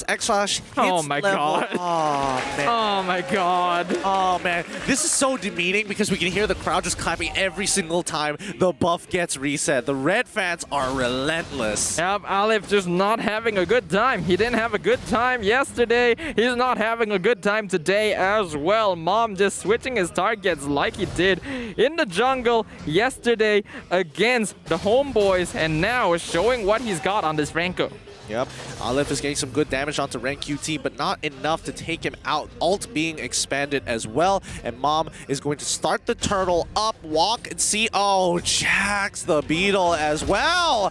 X-Slash hits
oh my
level,
god.
Oh man.
Oh my god.
Oh man. This is so demeaning because we can hear the crowd just clapping every single time the buff gets reset. The red fans are relentless.
Yep, Aleph just not having a good time. He didn't have a good time yesterday. He's not having a good time today as well. Mom just switching his targets like he did in the jungle yesterday against the homeboys, and now is showing what he's got on this Franco.
Yep, Aleph is getting some good damage onto Rank QT, but not enough to take him out. Ult being expanded as well, and Mom is going to start the turtle up, walk and see. Oh, Jax the Beetle as well.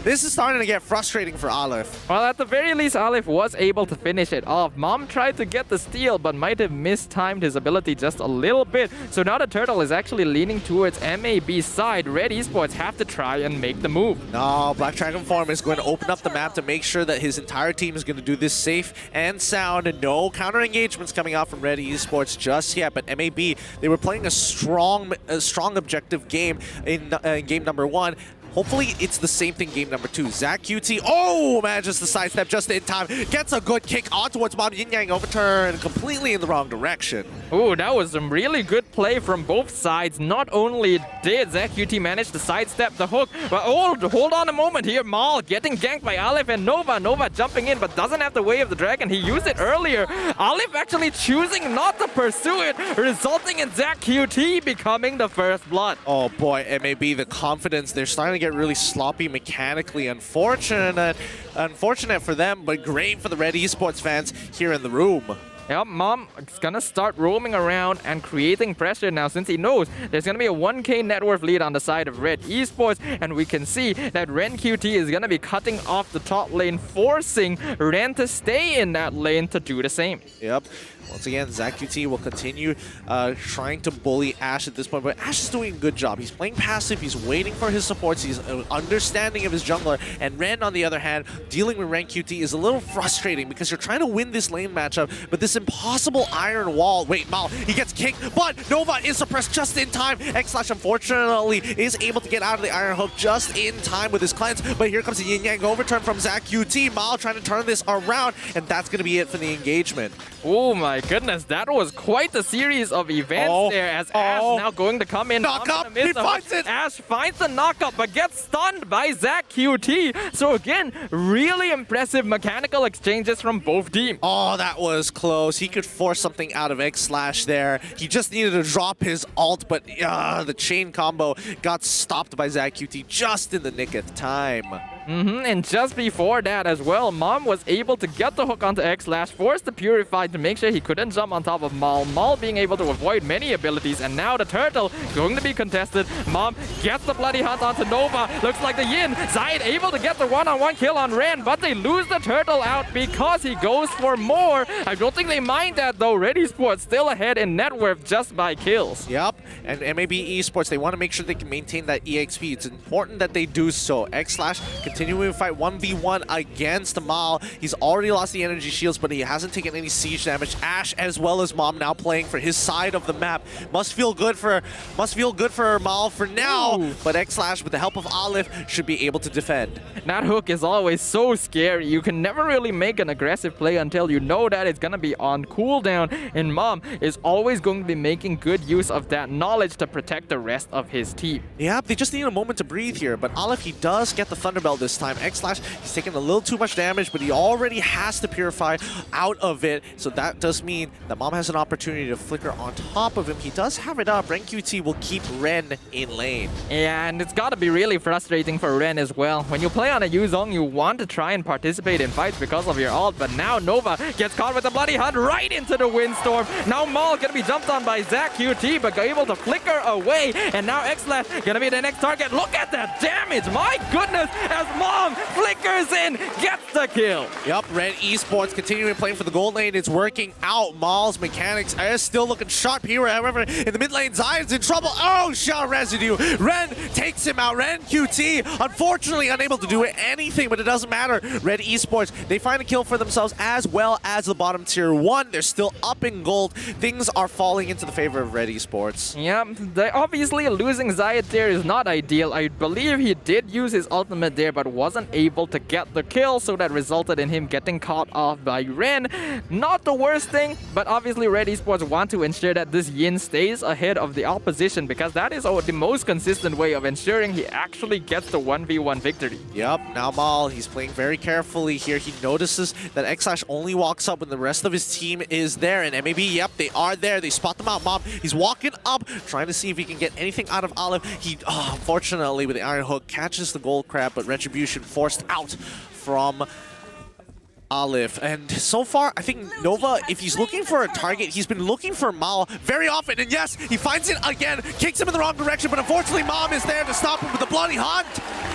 This is starting to get frustrating for Aleph.
Well, at the very least, Aleph was able to finish it off. Mom tried to get the steal, but might have mistimed his ability just a little bit. So now the turtle is actually leaning towards MAB's side. Red Esports have to try and make the move.
No, Black Dragon Form is going to open up the map to make sure that his entire team is going to do this safe and sound. No counter engagements coming out from Red Esports just yet, but MAB, they were playing a strong objective game in game number 1. Hopefully, it's the same thing game number 2. Zach QT, oh, manages to sidestep just in time. Gets a good kick on towards Mom. Yin Yang overturn completely in the wrong direction.
Oh, that was some really good play from both sides. Not only did Zach QT manage to sidestep the hook, but hold on a moment here. Mal getting ganked by Aleph and Nova. Nova jumping in, but doesn't have the way of the dragon. He used it earlier. Aleph actually choosing not to pursue it, resulting in Zach QT becoming the first blood.
Oh boy, MAB, the confidence, they're starting to get really sloppy mechanically. Unfortunate for them, but great for the Red Esports fans here in the room.
Yep, Mom is gonna start roaming around and creating pressure now, since he knows there's gonna be a 1k net worth lead on the side of Red Esports, and we can see that Ren QT is gonna be cutting off the top lane, forcing Ren to stay in that lane to do the same.
Yep. Once again, Zach QT will continue trying to bully Ash at this point, but Ash is doing a good job. He's playing passive, he's waiting for his supports, he's understanding of his jungler, and Ren, on the other hand, dealing with Ren QT is a little frustrating because you're trying to win this lane matchup, but this impossible iron wall. Wait, Mal, he gets kicked, but Nova is suppressed just in time. X-Slash, unfortunately, is able to get out of the iron hook just in time with his cleanse, but here comes the Yin Yang overturn from Zach QT. Mal trying to turn this around, and that's going to be it for the engagement.
Oh my goodness, that was quite a series of events there, as Ash now going to come in.
Knock up, he finds it!
Ash finds the knock-up, but gets stunned by Zach QT. So again, really impressive mechanical exchanges from both teams.
Oh, that was close. He could force something out of X-Slash there. He just needed to drop his ult, but the chain combo got stopped by Zach QT just in the nick of time.
And just before that as well, Mom was able to get the hook onto X-Slash, forced the Purify to make sure he couldn't jump on top of Mal. Mal being able to avoid many abilities, and now the Turtle going to be contested. Mom gets the Bloody Hunt onto Nova. Looks like the Yin. Zayed able to get the one-on-one kill on Ren, but they lose the Turtle out because he goes for more. I don't think they mind that though. RED ESPORTS still ahead in net worth just by kills.
Yep, and MAB Esports, they want to make sure they can maintain that EXP. It's important that they do so. X-Slash continuing to fight 1v1 against Mal. He's already lost the energy shields, but he hasn't taken any siege damage. Ash as well as Mom now playing for his side of the map. Must feel good for Mal for now. Ooh. But X-Slash, with the help of Olive, should be able to defend.
That hook is always so scary. You can never really make an aggressive play until you know that it's gonna be on cooldown. And Mom is always going to be making good use of that knowledge to protect the rest of his team.
Yeah, they just need a moment to breathe here. But Olive, he does get the Thunderbelt this time. X-Slash, he's taking a little too much damage, but he already has to Purify out of it. So that does mean that Mom has an opportunity to flicker on top of him. He does have it up. Ren QT will keep Ren in lane.
Yeah, and it's got to be really frustrating for Ren as well. When you play on a Yuzong, you want to try and participate in fights because of your ult, but now Nova gets caught with a Bloody Hunt right into the Windstorm. Now Maul gonna be jumped on by Zach QT, but able to flicker away, and now X-Slash gonna be the next target. Look at that damage, my goodness, as Mom flickers in, gets the kill.
Yep, RED Esports continuing playing for the gold lane. It's working out. Maul's mechanics are still looking sharp here. However, in the mid lane, Zion's in trouble. Oh, shot residue. Ren takes him out. Ren QT, unfortunately, unable to do anything, but it doesn't matter. RED Esports, they find a kill for themselves as well as the bottom tier 1. They're still up in gold. Things are falling into the favor of RED Esports.
Yeah, obviously losing Zayed there is not ideal. I believe he did use his ultimate there, but wasn't able to get the kill, so that resulted in him getting caught off by Ren. Not the worst thing, but obviously RED Esports want to ensure that this Yin stays ahead of the opposition, because that is the most consistent way of ensuring he actually gets the 1v1 victory.
Yep, now Mal, he's playing very carefully here. He notices that X-Slash only walks up when the rest of his team is there, and MAB, yep, they are there. They spot them out. Mom, he's walking up, trying to see if he can get anything out of Olive. He, unfortunately, with the Iron Hook, catches the gold crab, but Retribution forced out from Olive. And so far, I think Nova, if he's looking for a target, he's been looking for Mal very often. And yes, he finds it again, kicks him in the wrong direction, but unfortunately, Mom is there to stop him with the Bloody Hunt.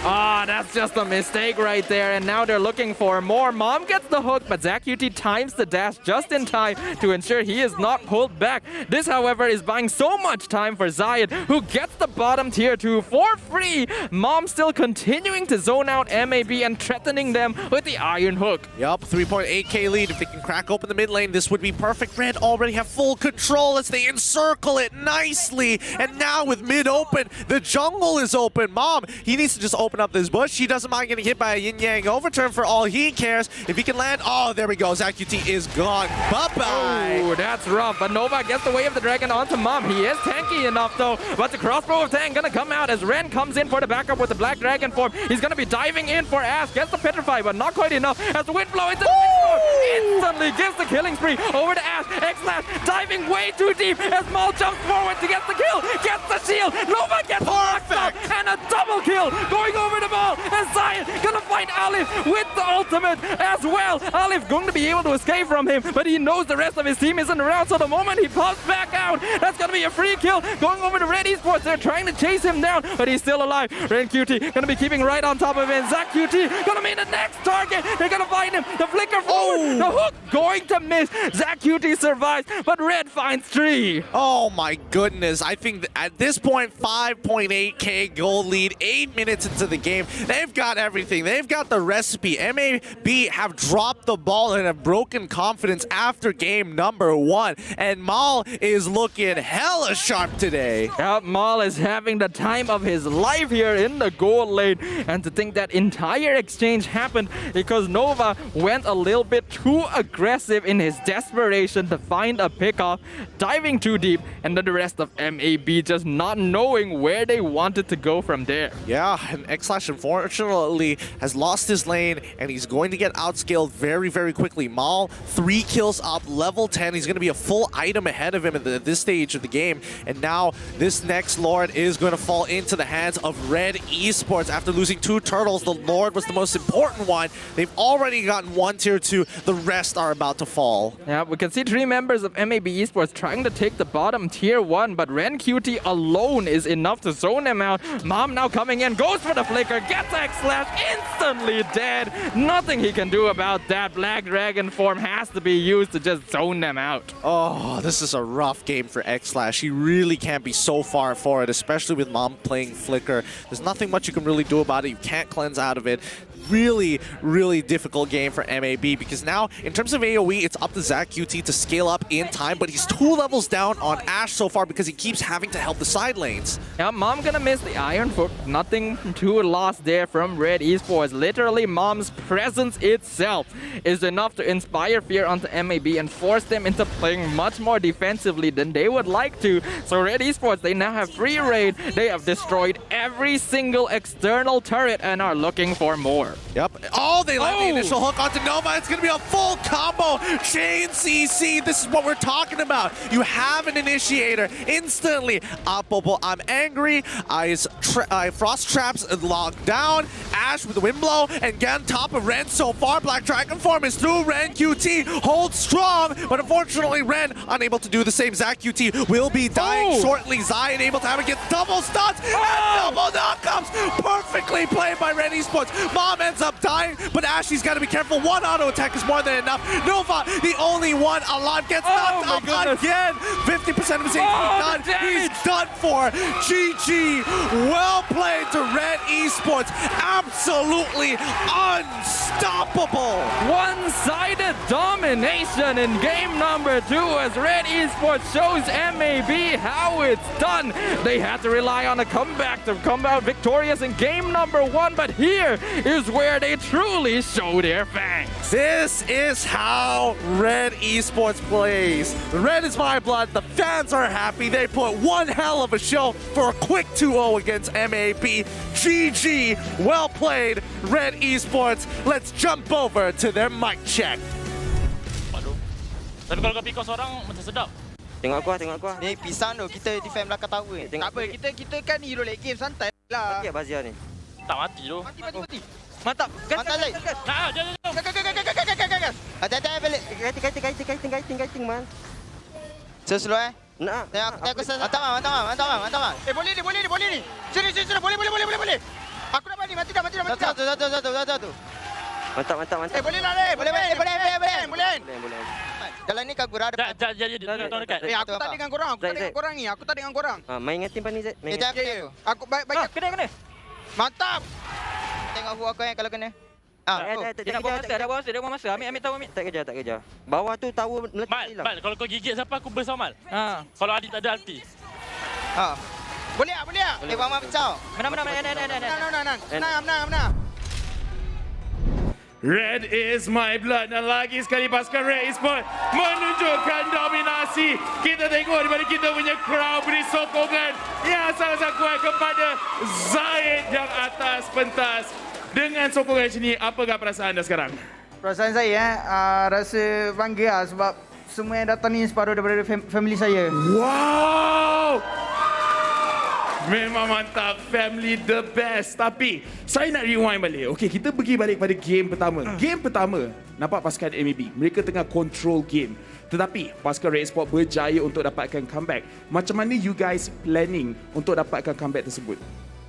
Ah, that's just a mistake right there, and now they're looking for more. Mom gets the hook, but Zach UT times the dash just in time to ensure he is not pulled back. This, however, is buying so much time for Zayed, who gets the bottom tier 2 for free. Mom still continuing to zone out MAB and threatening them with the Iron Hook.
Yup, 3.8k lead. If they can crack open the mid lane, this would be perfect. Red already have full control as they encircle it nicely. And now with mid open, the jungle is open. Mom, he needs to just open up this bush. He doesn't mind getting hit by a yin-yang overturn for all he cares. If he can land, oh, there we go. Zach QT is gone. Bye-bye.
Oh, that's rough. But Nova gets the way of the dragon onto Mom. He is tanky enough, though. But the crossbow of Tang gonna come out as Ren comes in for the backup with the black dragon form. He's gonna be diving in for Ash. Gets the petrify, but not quite enough as the wind blow into the windstorm. Instantly gives the killing spree over to Ash. X-Slash diving way too deep as Maul jumps forward to get the kill. Gets the shield. Nova gets locked up and a double kill going over the ball. And Zion gonna find Olive with the ultimate as well. Olive going to be able to escape from him, but he knows the rest of his team isn't around, so the moment he pops back out, that's gonna be a free kill going over to RED Esports. They're trying to chase him down, but he's still alive. Ren QT gonna be keeping right on top of him. Zach QT gonna be the next target. They're gonna find him. The flicker forward. The hook going to miss. Zach QT survives, but Red finds 3.
Oh my goodness. I think at this point, 5.8k gold lead, 8 minutes into the game. They've got everything. They've got the recipe. MAB have dropped the ball and have broken confidence after game number 1. And Mal is looking hella sharp today.
Yep, Mal is having the time of his life here in the gold lane. And to think that entire exchange happened because Nova went a little bit bit too aggressive in his desperation to find a pickoff, diving too deep, and then the rest of MAB just not knowing where they wanted to go from there.
Yeah, and Xlash unfortunately has lost his lane, and he's going to get outscaled very, very quickly. Mal, 3 kills up, level 10. He's going to be a full item ahead of him at this stage of the game. And now this next Lord is going to fall into the hands of Red Esports. After losing 2 turtles, the Lord was the most important one. They've already gotten 1 tier 2. The rest are about to fall.
Yeah, we can see 3 members of MAB Esports trying to take the bottom tier 1, but Ren QT alone is enough to zone him out. Mom now coming in, goes for the flicker, gets X-Slash, instantly dead. Nothing he can do about that. Black Dragon form has to be used to just zone them out.
Oh, this is a rough game for Xlash. He really can't be so far forward, especially with Mom playing Flicker. There's nothing much you can really do about it. You can't cleanse out of it. Really, really difficult game for MAB, because now, in terms of AoE, it's up to Zach QT to scale up in time, but he's 2 levels down on Ash so far because he keeps having to help the side lanes.
Yeah, Mom gonna miss the Iron Foot. Nothing too lost there from Red Esports. Literally, Mom's presence itself is enough to inspire fear onto MAB and force them into playing much more defensively than they would like to. So Red Esports, they now have free raid. They have destroyed every single external turret and are looking for more.
Yep. Oh, they let the initial hook onto Nova. It's going to be a full combo. Chain CC. This is what we're talking about. You have an initiator. Instantly. Popo, I'm angry. Frost Traps locked down. Ash with the wind blow. And get on top of Ren so far. Black Dragon form is through. Ren QT holds strong. But unfortunately, Ren unable to do the same. Zach QT will be dying shortly. Zai unable to have it get double stuns. And double knockouts. Perfectly played by Red Esports. Mom ends up dying, but Ashley's got to be careful. 1 auto attack is more than enough. Nova, the only one alive, gets knocked out again. 50% of his HP done. He's done for. GG. Well played to Red Esports. Absolutely unstoppable.
One-sided domination in game number 2 as Red Esports shows MAB how it's done. They had to rely on a comeback to come out victorious in game number 1, but here is where they truly show their fangs.
This is how Red Esports plays. Red is my blood. The fans are happy. They put one hell of a show for a quick 2-0 against MAB. GG. Well played, Red Esports. Let's jump over to their mic check.
Tapi kalau kau pikir seorang macam sedap.
Tengok aku. Ni pisang tu, kita defend belakang tower ni. Tak apa, kita kan hero late game, santai lah.
Mati Bazia ni. Tak mati tu.
Mati.
Mantap.
Mantap Zai.
Jom.
Gas. Hati-hati balik.
Kiting man.
Slow Nak. Aku mantap. Boleh ni. Sini. Boleh. Aku dah balik, mati dah. Satu.
Mantap.
Boleh lah. Boleh. Jalan ni kat gurau depan.
Dekat.
Aku tak dengan korang ni.
Main dengan tim Pani Z.
Aku baik.
Kena.
Mantap. Tengok aku yang kalau kena.
Dia nak buang masa. Ambil tahu. Tak kejar. Bawah tu tahu meletak hilang. Mal, kalau kau gigit siapa aku bersama Mal. Kalau Adi tak ada ulti.
Boleh tak? Buang Mal pecah. Menang.
Red is my blood. Dan lagi sekali pasukan Red Esports menunjukkan dominasi. Kita tengok di mana kita punya crowd beri sokongan yang sangat-sangat kuat kepada Zaid yang atas pentas. Dengan sokongan macam ni, apakah perasaan anda sekarang?
Perasaan saya rasa bangga lah sebab semua yang datang ni separuh daripada family saya.
Wow! Memang mantap, family the best. Tapi saya nak rewind balik. Okey, kita pergi balik pada game pertama. Game pertama, nampak pasukan MLBB. Mereka tengah control game. Tetapi pasukan Red Esports berjaya untuk dapatkan comeback. Macam mana you guys planning untuk dapatkan comeback tersebut?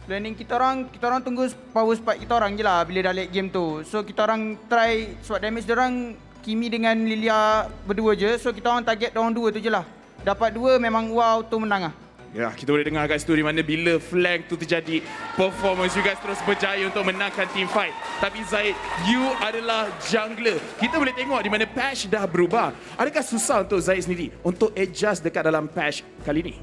Planning kita orang tunggu power spike kita orang je lah bila dah late game tu. So kita orang try swap damage diorang Kimi dengan Lilia berdua je. So kita orang target diorang 2 tu je lah. Dapat 2 memang wow tu menang lah.
Ya, kita boleh dengar kat situ di mana bila flank tu terjadi, performance you guys terus berjaya untuk menangkan team fight. Tapi Zaid, you adalah jungler. Kita boleh tengok di mana patch dah berubah. Adakah susah untuk Zaid sendiri untuk adjust dekat dalam patch kali ni?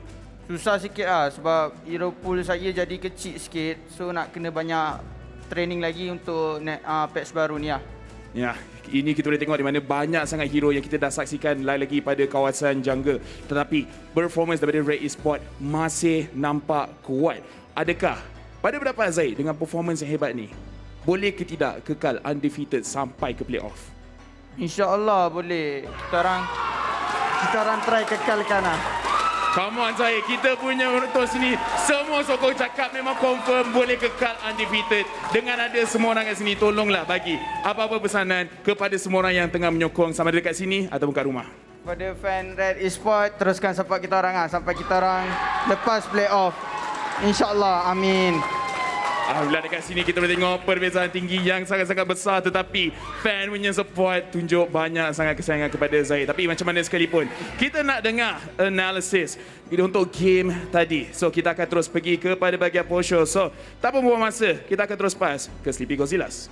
Susah sikit lah sebab hero pool saya jadi kecil sikit. So nak kena banyak training lagi untuk patch baru ni lah.
Ya, ini kita boleh tengok di mana banyak sangat hero yang kita dah saksikan lagi pada kawasan jungle. Tetapi performance daripada Red Esports masih nampak kuat. Adakah pada pendapat Zaid dengan performance yang hebat ni, boleh ke tidak kekal undefeated sampai ke playoff?
InsyaAllah boleh. Kita orang try kekalkan lah.
Come on Zaid, kita punya penonton sini semua sokong cakap memang confirm boleh kekal undefeated. Dengan ada semua orang kat sini, tolonglah bagi apa-apa pesanan kepada semua orang yang tengah menyokong sama ada dekat sini ataupun kat rumah.
Pada fan Red Esports, teruskan support kita orang sampai kita orang lepas playoff. InsyaAllah, amin.
Alhamdulillah dekat sini kita boleh tengok perbezaan tinggi yang sangat-sangat besar, tetapi fan punya support tunjuk banyak sangat kesayangan kepada Zaid. Tapi macam mana sekalipun, kita nak dengar analisis untuk game tadi. So kita akan terus pergi kepada bahagian post show. So tak membuang masa, kita akan terus pass ke Sleepy Godzillas.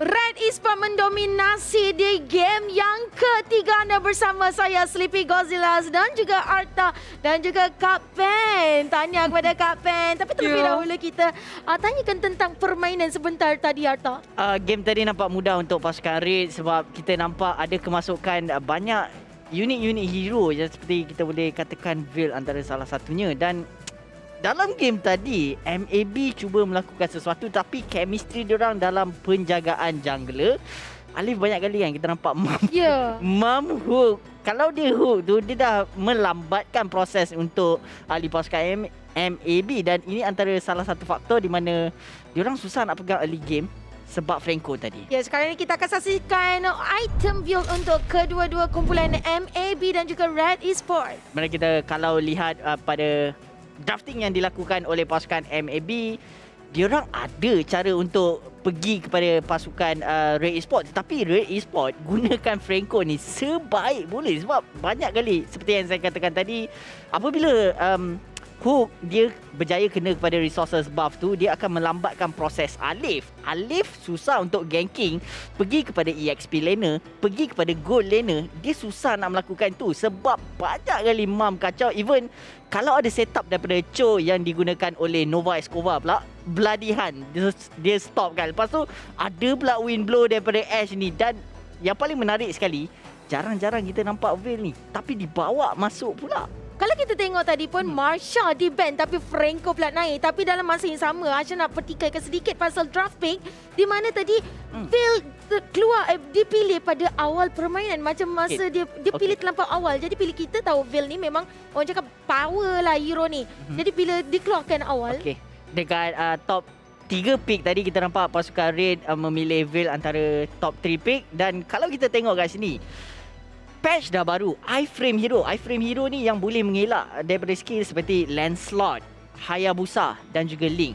Red Esports mendominasi di game yang ketiga. Anda bersama saya Sleepy Godzillas dan juga Arta dan juga Kak Pen. Tanya kepada Kak Pen. Tapi terlebih dahulu kita tanyakan tentang permainan sebentar tadi, Arta.
Game tadi nampak mudah untuk pasukan Red sebab kita nampak ada kemasukan banyak unit-unit hero yang seperti kita boleh katakan Veil antara salah satunya. Dan dalam game tadi, MAB cuba melakukan sesuatu tapi chemistry diorang dalam penjagaan jungler, Alif banyak kali kan kita nampak Mam hook. Kalau dia hook tu, dia dah melambatkan proses untuk ahli pasukan MAB. Dan ini antara salah satu faktor di mana diorang susah nak pegang early game sebab Franco tadi.
Ya, sekarang ni kita akan saksikan item build untuk kedua-dua kumpulan MAB dan juga Red Esports.
Mana kita kalau lihat pada drafting yang dilakukan oleh pasukan MAB, diorang ada cara untuk pergi kepada pasukan Red Esports. Tapi Red Esports gunakan Franco ni sebaik boleh sebab banyak kali seperti yang saya katakan tadi, apabila hook dia berjaya kena kepada resources buff tu, dia akan melambatkan proses Alif. Alif susah untuk ganking, pergi kepada EXP laner, pergi kepada gold laner, dia susah nak melakukan tu sebab banyak kali Mam kacau. Even kalau ada setup daripada Cho yang digunakan oleh Nova Escobar pula, bloody hand dia stop kan. Lepas tu ada pula wind blow daripada Ash ni. Dan yang paling menarik sekali, jarang-jarang kita nampak Veil ni tapi dibawa masuk pula.
Kalau kita tengok tadi pun Marsha di ban tapi Franco pula naik. Tapi dalam masa yang sama, Asha nak pertikaikan sedikit pasal draft pick di mana tadi Veil keluar dipilih pada awal permainan. Macam masa dia pilih terlampau awal. Jadi pilih kita tahu Veil ni memang orang cakap power lah hero ni. Jadi bila dikeluarkan awal.
Dekat top 3 pick tadi kita nampak pasukan Red memilih Veil antara top 3 pick. Dan kalau kita tengok kat sini, patch dah baru, iframe hero ni yang boleh mengelak daripada skill seperti Lancelot, Hayabusa dan juga Link.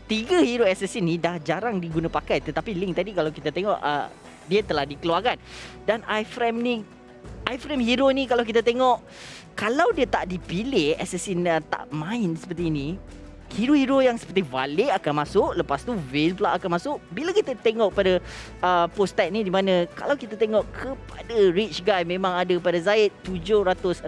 3 hero assassin ni dah jarang diguna pakai, tetapi Link tadi kalau kita tengok dia telah dikeluarkan. Dan iframe hero ni kalau kita tengok, kalau dia tak dipilih assassin tak main seperti ini, hero-hero yang seperti Vale akan masuk, lepas tu Veil pula akan masuk. Bila kita tengok pada post tag ni, di mana kalau kita tengok kepada Rich Guy memang ada pada Zaid 765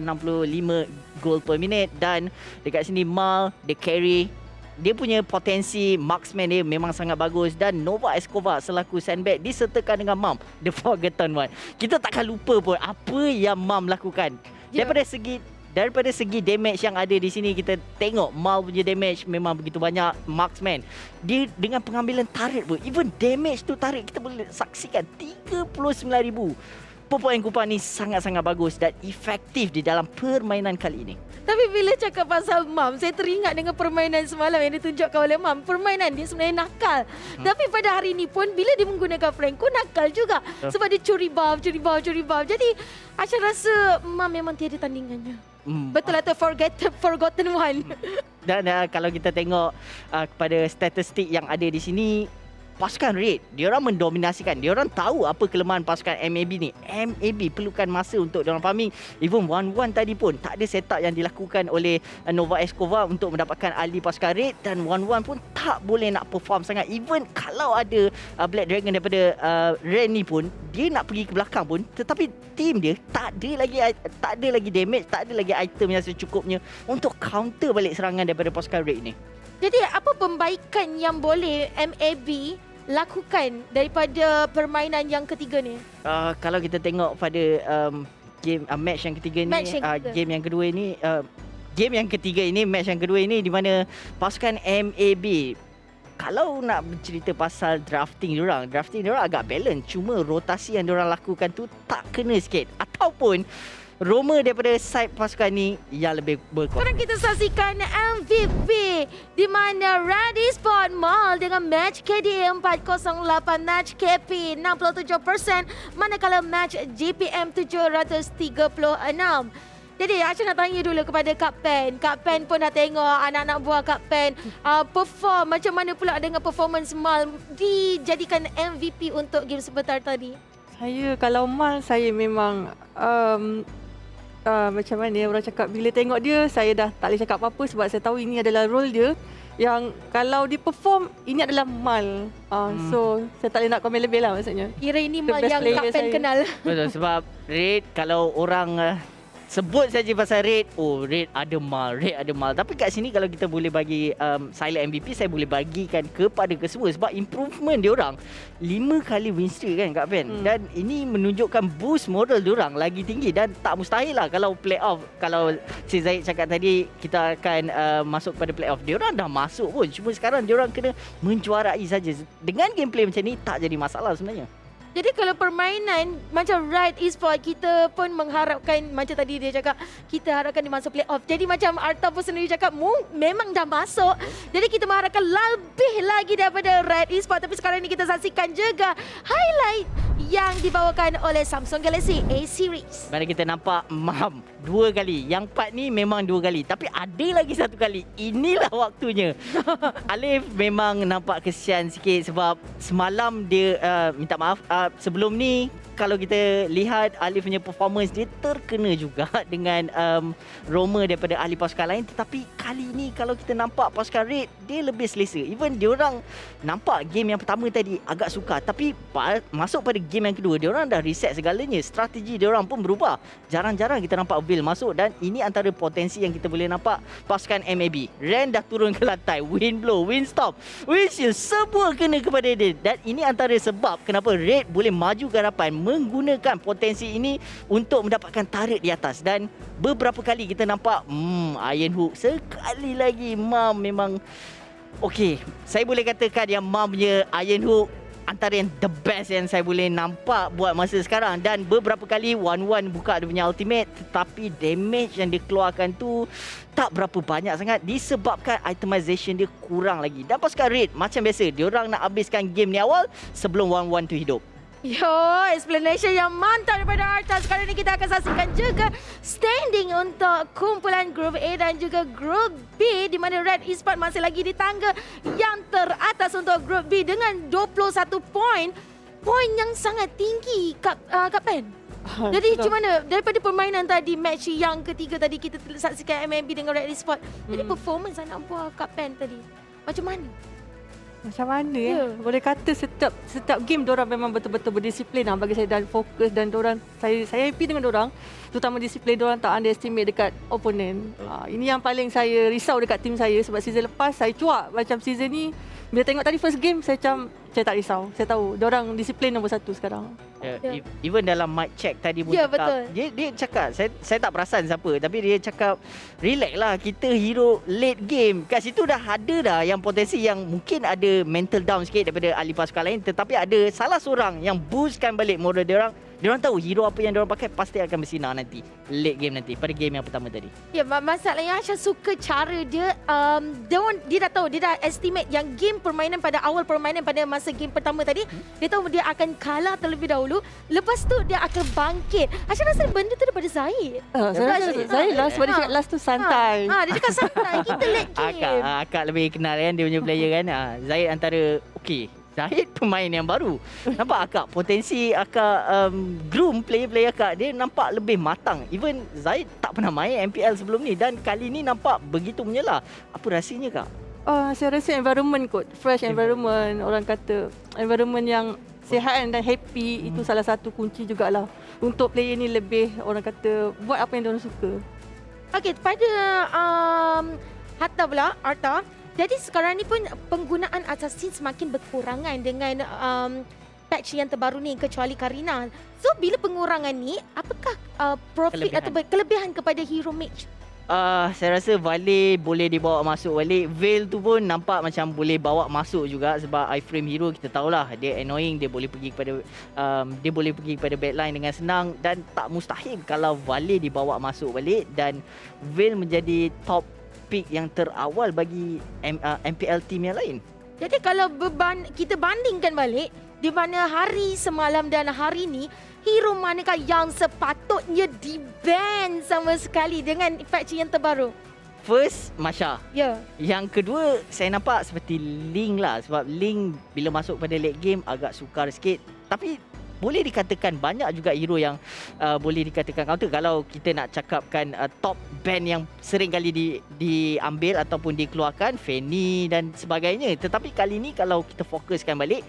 gold per minute. Dan dekat sini Mal, dia carry, dia punya potensi marksman dia memang sangat bagus. Dan Nova Escobar selaku sandbag disertakan dengan Mam, the forgotten one. Kita takkan lupa pun apa yang Mam lakukan. Daripada segi damage yang ada di sini, kita tengok Mal punya damage memang begitu banyak. Marksman, dia dengan pengambilan turret pun, even damage tu turret kita boleh saksikan 39,000. Popokan kupang ni sangat-sangat bagus dan efektif di dalam permainan kali ini.
Tapi bila cakap pasal Mam, saya teringat dengan permainan semalam yang ditunjukkan oleh Mam. Permainan dia sebenarnya nakal. Tapi pada hari ini pun bila dia menggunakan Franco, nakal juga. Sebab dia curi buff. Jadi Asha rasa Mam memang tiada tandingannya. Betul atau forgotten one.
Dan kalau kita tengok kepada statistik yang ada di sini, pasukan Red, diorang mendominasikan. Diorang tahu apa kelemahan pasukan MAB ni. MAB perlukan masa untuk diorang farming. Even 1-1 tadi pun tak ada setup yang dilakukan oleh Nova Escobar untuk mendapatkan ahli pasukan Red. Dan 1-1 pun tak boleh nak perform sangat. Even kalau ada Black Dragon daripada Red ni pun, dia nak pergi ke belakang pun, tetapi team dia tak ada lagi damage, tak ada lagi item yang secukupnya untuk counter balik serangan daripada pasukan Red ni.
Jadi apa pembaikan yang boleh MAB lakukan daripada permainan yang ketiga ni?
Kalau kita tengok pada game match yang ketiga ni, game yang kedua ini, match yang kedua ini di mana pasukan MAB, kalau nak bercerita pasal drafting diorang agak balance, cuma rotasi yang diorang lakukan tu tak kena sikit, ataupun Roma daripada side pasukan ni yang lebih berkuasa.
Sekarang kita saksikan MVP di mana RED ESPORTS mal dengan match KD 408, match KP 67%, manakala match GPM 736. Jadi Aisyah nak tanya dulu kepada Kapten. Kapten pun dah tengok anak-anak buah Kapten perform. Macam mana pula dengan performance mal dijadikan MVP untuk game sebentar tadi?
Saya kalau mal saya memang macam mana orang cakap, bila tengok dia saya dah tak boleh cakap apa-apa sebab saya tahu ini adalah role dia yang kalau dia perform ini adalah mal. So saya tak boleh nak komen lebih lah maksudnya.
Kira ini mal yang Kapten kenal.
Betul, sebab Red kalau orang sebut saja pasal Red, Red ada mal. Tapi kat sini kalau kita boleh bagi silent MVP, saya boleh bagikan kepada kesemua sebab improvement diorang 5 kali win streak kan Kak Ben. Dan ini menunjukkan boost moral diorang lagi tinggi dan tak mustahil lah kalau playoff. Kalau si Zaid cakap tadi kita akan masuk pada playoff, diorang dah masuk pun. Cuma sekarang diorang kena menjuarai saja. Dengan gameplay macam ni tak jadi masalah sebenarnya.
Jadi kalau permainan macam RED ESPORTS, kita pun mengharapkan, macam tadi dia cakap, kita harapkan dia masuk playoff. Jadi macam Arta pun sendiri cakap, memang dah masuk. Jadi kita mengharapkan lebih lagi daripada RED ESPORTS. Tapi sekarang ni kita saksikan juga highlight yang dibawakan oleh Samsung Galaxy A Series.
Mana kita nampak MAB 2 kali. Yang part ni memang 2 kali. Tapi ada lagi 1 kali. Inilah waktunya. Alif memang nampak kesian sikit sebab semalam dia minta maaf. Sebelum ni kalau kita lihat Alif punya performance, dia terkena juga dengan Roma daripada ahli pasukan lain. Tetapi kali ni kalau kita nampak pasukan Red, dia lebih selesa. Even diorang nampak game yang pertama tadi agak sukar, tapi masuk pada game yang kedua, diorang dah reset segalanya. Strategi diorang pun berubah. Jarang-jarang kita nampak Will masuk dan ini antara potensi yang kita boleh nampak pasukan MAB. Ren dah turun ke lantai, wind blow, wind stop, wind shield, semua kena kepada dia. Dan ini antara sebab kenapa Red boleh maju ke hadapan, menggunakan potensi ini untuk mendapatkan turret di atas. Dan beberapa kali kita nampak Iron Hook. Sekali lagi MAM memang okey. Saya boleh katakan yang MAM punya Iron Hook antara yang the best yang saya boleh nampak buat masa sekarang. Dan beberapa kali 1-1 buka dia punya ultimate, tetapi damage yang dia keluarkan tu tak berapa banyak sangat disebabkan itemization dia kurang lagi. Dan pasukan Red macam biasa, diorang nak habiskan game ni awal sebelum 1-1 tu hidup.
Yo, explanation yang mantap daripada Arta. Sekarang ni kita akan saksikan juga standing untuk kumpulan Group A dan juga Group B, di mana RED ESPORTS masih lagi di tangga yang teratas untuk Group B dengan 21 poin. Poin yang sangat tinggi, Kapten. Jadi macam mana daripada permainan tadi, match yang ketiga tadi kita saksikan MLBB dengan RED ESPORTS. Jadi performance anak buah Kapten tadi macam mana?
Macam mana boleh kata setiap game diorang memang betul-betul berdisiplin lah bagi saya, dan fokus, dan diorang saya happy dengan diorang, terutama disiplin diorang, tak underestimate dekat opponent. Ini yang paling saya risau dekat tim saya sebab season lepas saya cuak. Macam season ni bila tengok tadi first game saya tak risau. Saya tahu diorang disiplin nombor 1 sekarang.
Even dalam mic check tadi pun
betul.
Dia cakap, saya tak perasan siapa, tapi dia cakap relax lah, kita hero late game. Kat situ dah ada dah yang potensi yang mungkin ada mental down sikit daripada ahli pasukan lain, tetapi ada salah seorang yang boostkan balik moral diorang. Diorang tahu hero apa yang diorang pakai pasti akan bersinar nanti late game nanti pada game yang pertama tadi.
Ya, masalahnya Aisyah suka cara dia. Dia dah tahu, dia dah estimate yang game permainan pada awal permainan pada masa game pertama tadi, dia tahu dia akan kalah terlebih dahulu. Lepas tu dia akan bangkit. Aisyah rasa benda tu daripada Zaid.
Saya last sebab dia cakap last tu santai.
Dia cakap santai. Kita late game.
Akak lebih kenal kan dia punya player kan. Zaid antara Zaid pemain yang baru. Nampak akak potensi akak groom player-player akak, dia nampak lebih matang. Even Zaid tak pernah main MPL sebelum ni dan kali ni nampak begitu menyala. Apa rahsianya kak?
Saya rasa environment kot, fresh environment. Orang kata environment yang sihat dan happy, itu salah satu kunci jugalah untuk player ni lebih, orang kata, buat apa yang diorang suka.
Okey, pada Arta pula, Jadi sekarang ni pun penggunaan assassin semakin berkurangan dengan patch yang terbaru ni, kecuali Karina. So bila pengurangan ni, apakah profit atau kelebihan kepada hero mage?
Saya rasa Vale boleh dibawa masuk balik. Veil tu pun nampak macam boleh bawa masuk juga, sebab iframe hero kita tahulah dia annoying, dia boleh pergi kepada backline dengan senang, dan tak mustahil kalau Vale dibawa masuk balik dan Veil menjadi top pick yang terawal bagi MPL team yang lain.
Jadi kalau kita bandingkan balik di mana hari semalam dan hari ni, hero manakah yang sepatutnya di-ban sama sekali dengan patch yang terbaru?
First, Masha.
Ya.
Yang kedua, saya nampak seperti Link lah. Sebab Link bila masuk pada late game agak sukar sikit. Tapi boleh dikatakan banyak juga hero yang boleh dikatakan counter. Kalau kita nak cakapkan top ban yang sering kali diambil ataupun dikeluarkan, Fanny dan sebagainya. Tetapi kali ni kalau kita fokuskan balik,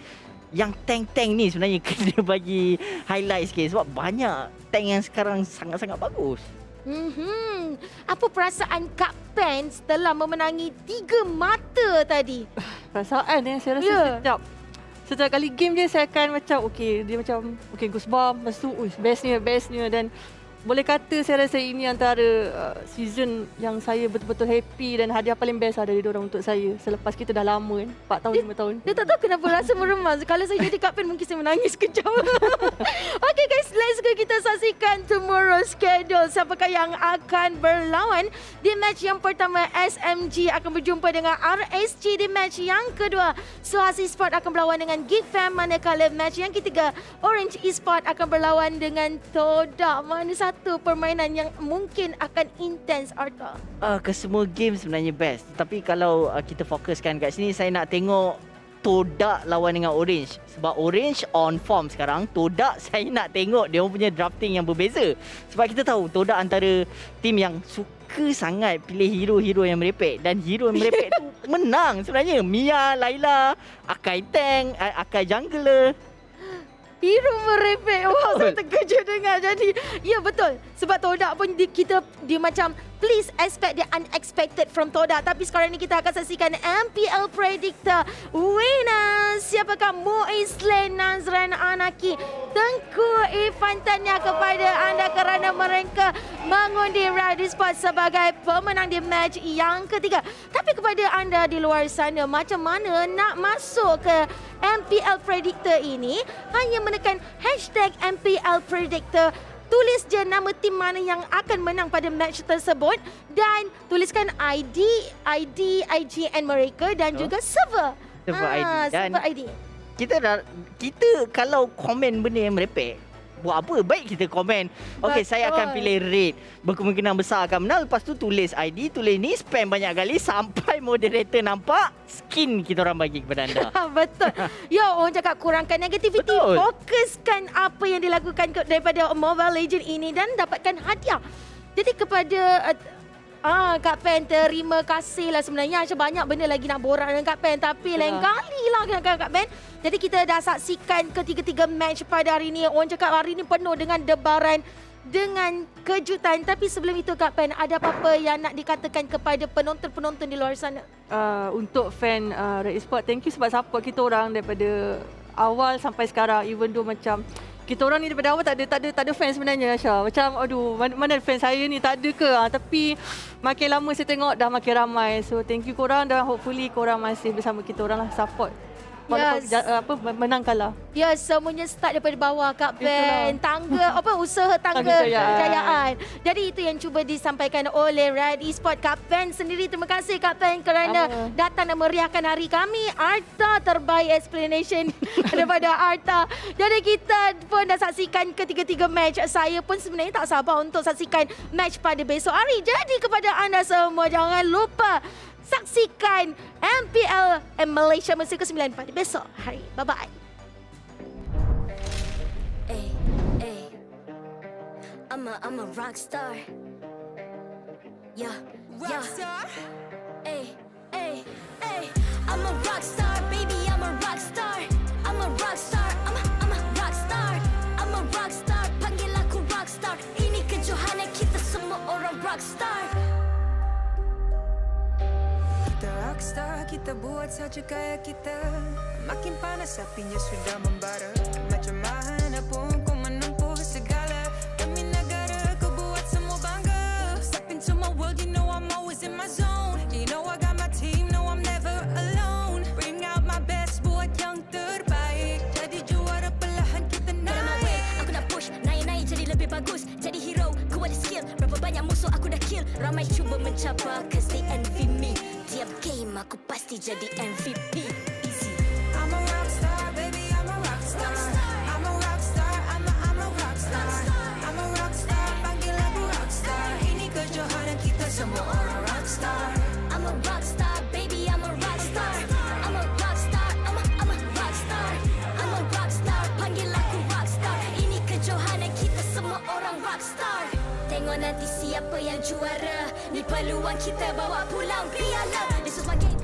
yang tank-tank ni sebenarnya kena bagi highlight sikit, sebab banyak tank yang sekarang sangat-sangat bagus.
Apa perasaan Kak Pen setelah memenangi 3 mata tadi?
Perasaan saya rasa setiap kali game dia saya akan macam dia macam goosebump, lepas tu bestnya, dan boleh kata saya rasa ini antara season yang saya betul-betul happy, dan hadiah paling best dari diorang untuk saya selepas kita dah lama 4 tahun 5 tahun.
Dia tak tahu kenapa rasa meremas. Kalau saya jadi Kak Pen mungkin saya menangis kejap. Okay guys, let's go kita saksikan tomorrow schedule. Siapakah yang akan berlawan di match yang pertama. SMG akan berjumpa dengan RSG di match yang kedua. SUHAZ Esports akan berlawan dengan GEEK Fam, manakala match yang ketiga Orange Esports akan berlawan dengan Todak. Mana satu permainan yang mungkin akan intens, Arta?
Kesemua game sebenarnya best. Tapi kalau kita fokuskan kat sini, saya nak tengok Todak lawan dengan Orange. Sebab Orange on form sekarang. Todak saya nak tengok dia punya drafting yang berbeza. Sebab kita tahu Todak antara tim yang suka sangat pilih hero-hero yang merepek. Dan hero yang merepek tu menang sebenarnya. Mia, Layla, Akai Tank, Akai Jungler.
Hero merepek. Wow, saya terkejut dengar. Jadi, ya betul. Sebab Todak pun dia macam please expect the unexpected from Todak. Tapi sekarang ni kita akan saksikan MPL Predictor winner. Siapakah Moislen Nazran Anaki? Tengku Irfan tanya kepada anda kerana mereka mengundi RED ESPORTS sebagai pemenang di match yang ketiga. Tapi kepada anda di luar sana, macam mana nak masuk ke MPL Predictor ini? Hanya menekan hashtag MPL Predictor. Tulis je nama tim mana yang akan menang pada match tersebut dan tuliskan ID, IGN mereka dan juga server.
Server ID. Kita kalau komen benda yang merepek, buat apa? Baik kita komen. Okey, saya akan pilih Red. Berkemungkinan besar akan menang. Lepas tu tulis ID, tulis ni, spam banyak kali sampai moderator nampak skin kita orang bagi kepada anda.
Betul. Ya, orang cakap kurangkan negativiti. Fokuskan apa yang dilakukan daripada Mobile Legend ini dan dapatkan hadiah. Jadi kepada Kak Pen, terima kasih lah sebenarnya. Macam banyak benda lagi nak borak dengan Kak Pen, tapi lain kali lah dengan Kak Pen. Jadi kita dah saksikan ketiga-tiga match pada hari ini. Orang cakap hari ini penuh dengan debaran, dengan kejutan. Tapi sebelum itu Kak Pen, ada apa-apa yang nak dikatakan kepada penonton-penonton di luar sana?
Untuk fan RED ESPORTS, thank you sebab support kita orang daripada awal sampai sekarang. Even though macam kita orang ni daripada awal tak ada fans sebenarnya, Syah. Macam aduh, mana fans saya ni, tak ada ke? Tapi makin lama saya tengok dah makin ramai. So thank you korang dan hopefully korang masih bersama kita orang lah, support. Menang kalah.
Ya, semuanya start daripada bawah Kak Pen. Usaha tangga kejayaan. Jadi itu yang cuba disampaikan oleh RED ESPORTS. Kak Pen sendiri, terima kasih Kak Pen kerana datang dan meriahkan hari kami. Arta, terbaik explanation daripada Arta. Jadi kita pun dah saksikan ketiga-tiga match. Saya pun sebenarnya tak sabar untuk saksikan match pada besok hari. Jadi kepada anda semua, jangan lupa saksikan MPL Malaysia musim ke-9 pada besok hari. Bye-bye.
I'm a rock star. Yeah. I'm a rock star, baby. I'm a rock star. I'm a rock star. I'm a rock star. I'm a rock star. Panggil aku rock star. Ini kejohanan kita semua orang rock star.
Kita rockstar, kita buat saja gaya kita. Makin panas apinya sudah membara. Macam mana pun kau menempuh segala. Demi negara kau buat semua bangga. Step into my world, you know I'm always in my zone. You know I got my team, no I'm never alone. Bring out my best, buat yang terbaik. Jadi juara perlahan kita naik.
Get on my way, aku nak push, naik-naik jadi lebih bagus. Jadi hero, ku ada skill. Berapa banyak musuh aku dah kill. Ramai cuba mencapai, cause they envy me. Tiap game aku pasti jadi MVP. Easy.
I'm a rockstar, baby, I'm a rockstar. I'm a rockstar, I'm a rockstar. I'm a rockstar, panggil aku rockstar. Ini kejohanan kita semua orang rockstar.
I'm a rockstar, baby, I'm a rockstar. I'm a rockstar, I'm a rockstar. I'm a rockstar, panggil aku rockstar. Ini kejohanan kita semua orang rockstar. Tengok nanti siapa yang juara. Ni peluang kita bawa pulang piala. This is my game.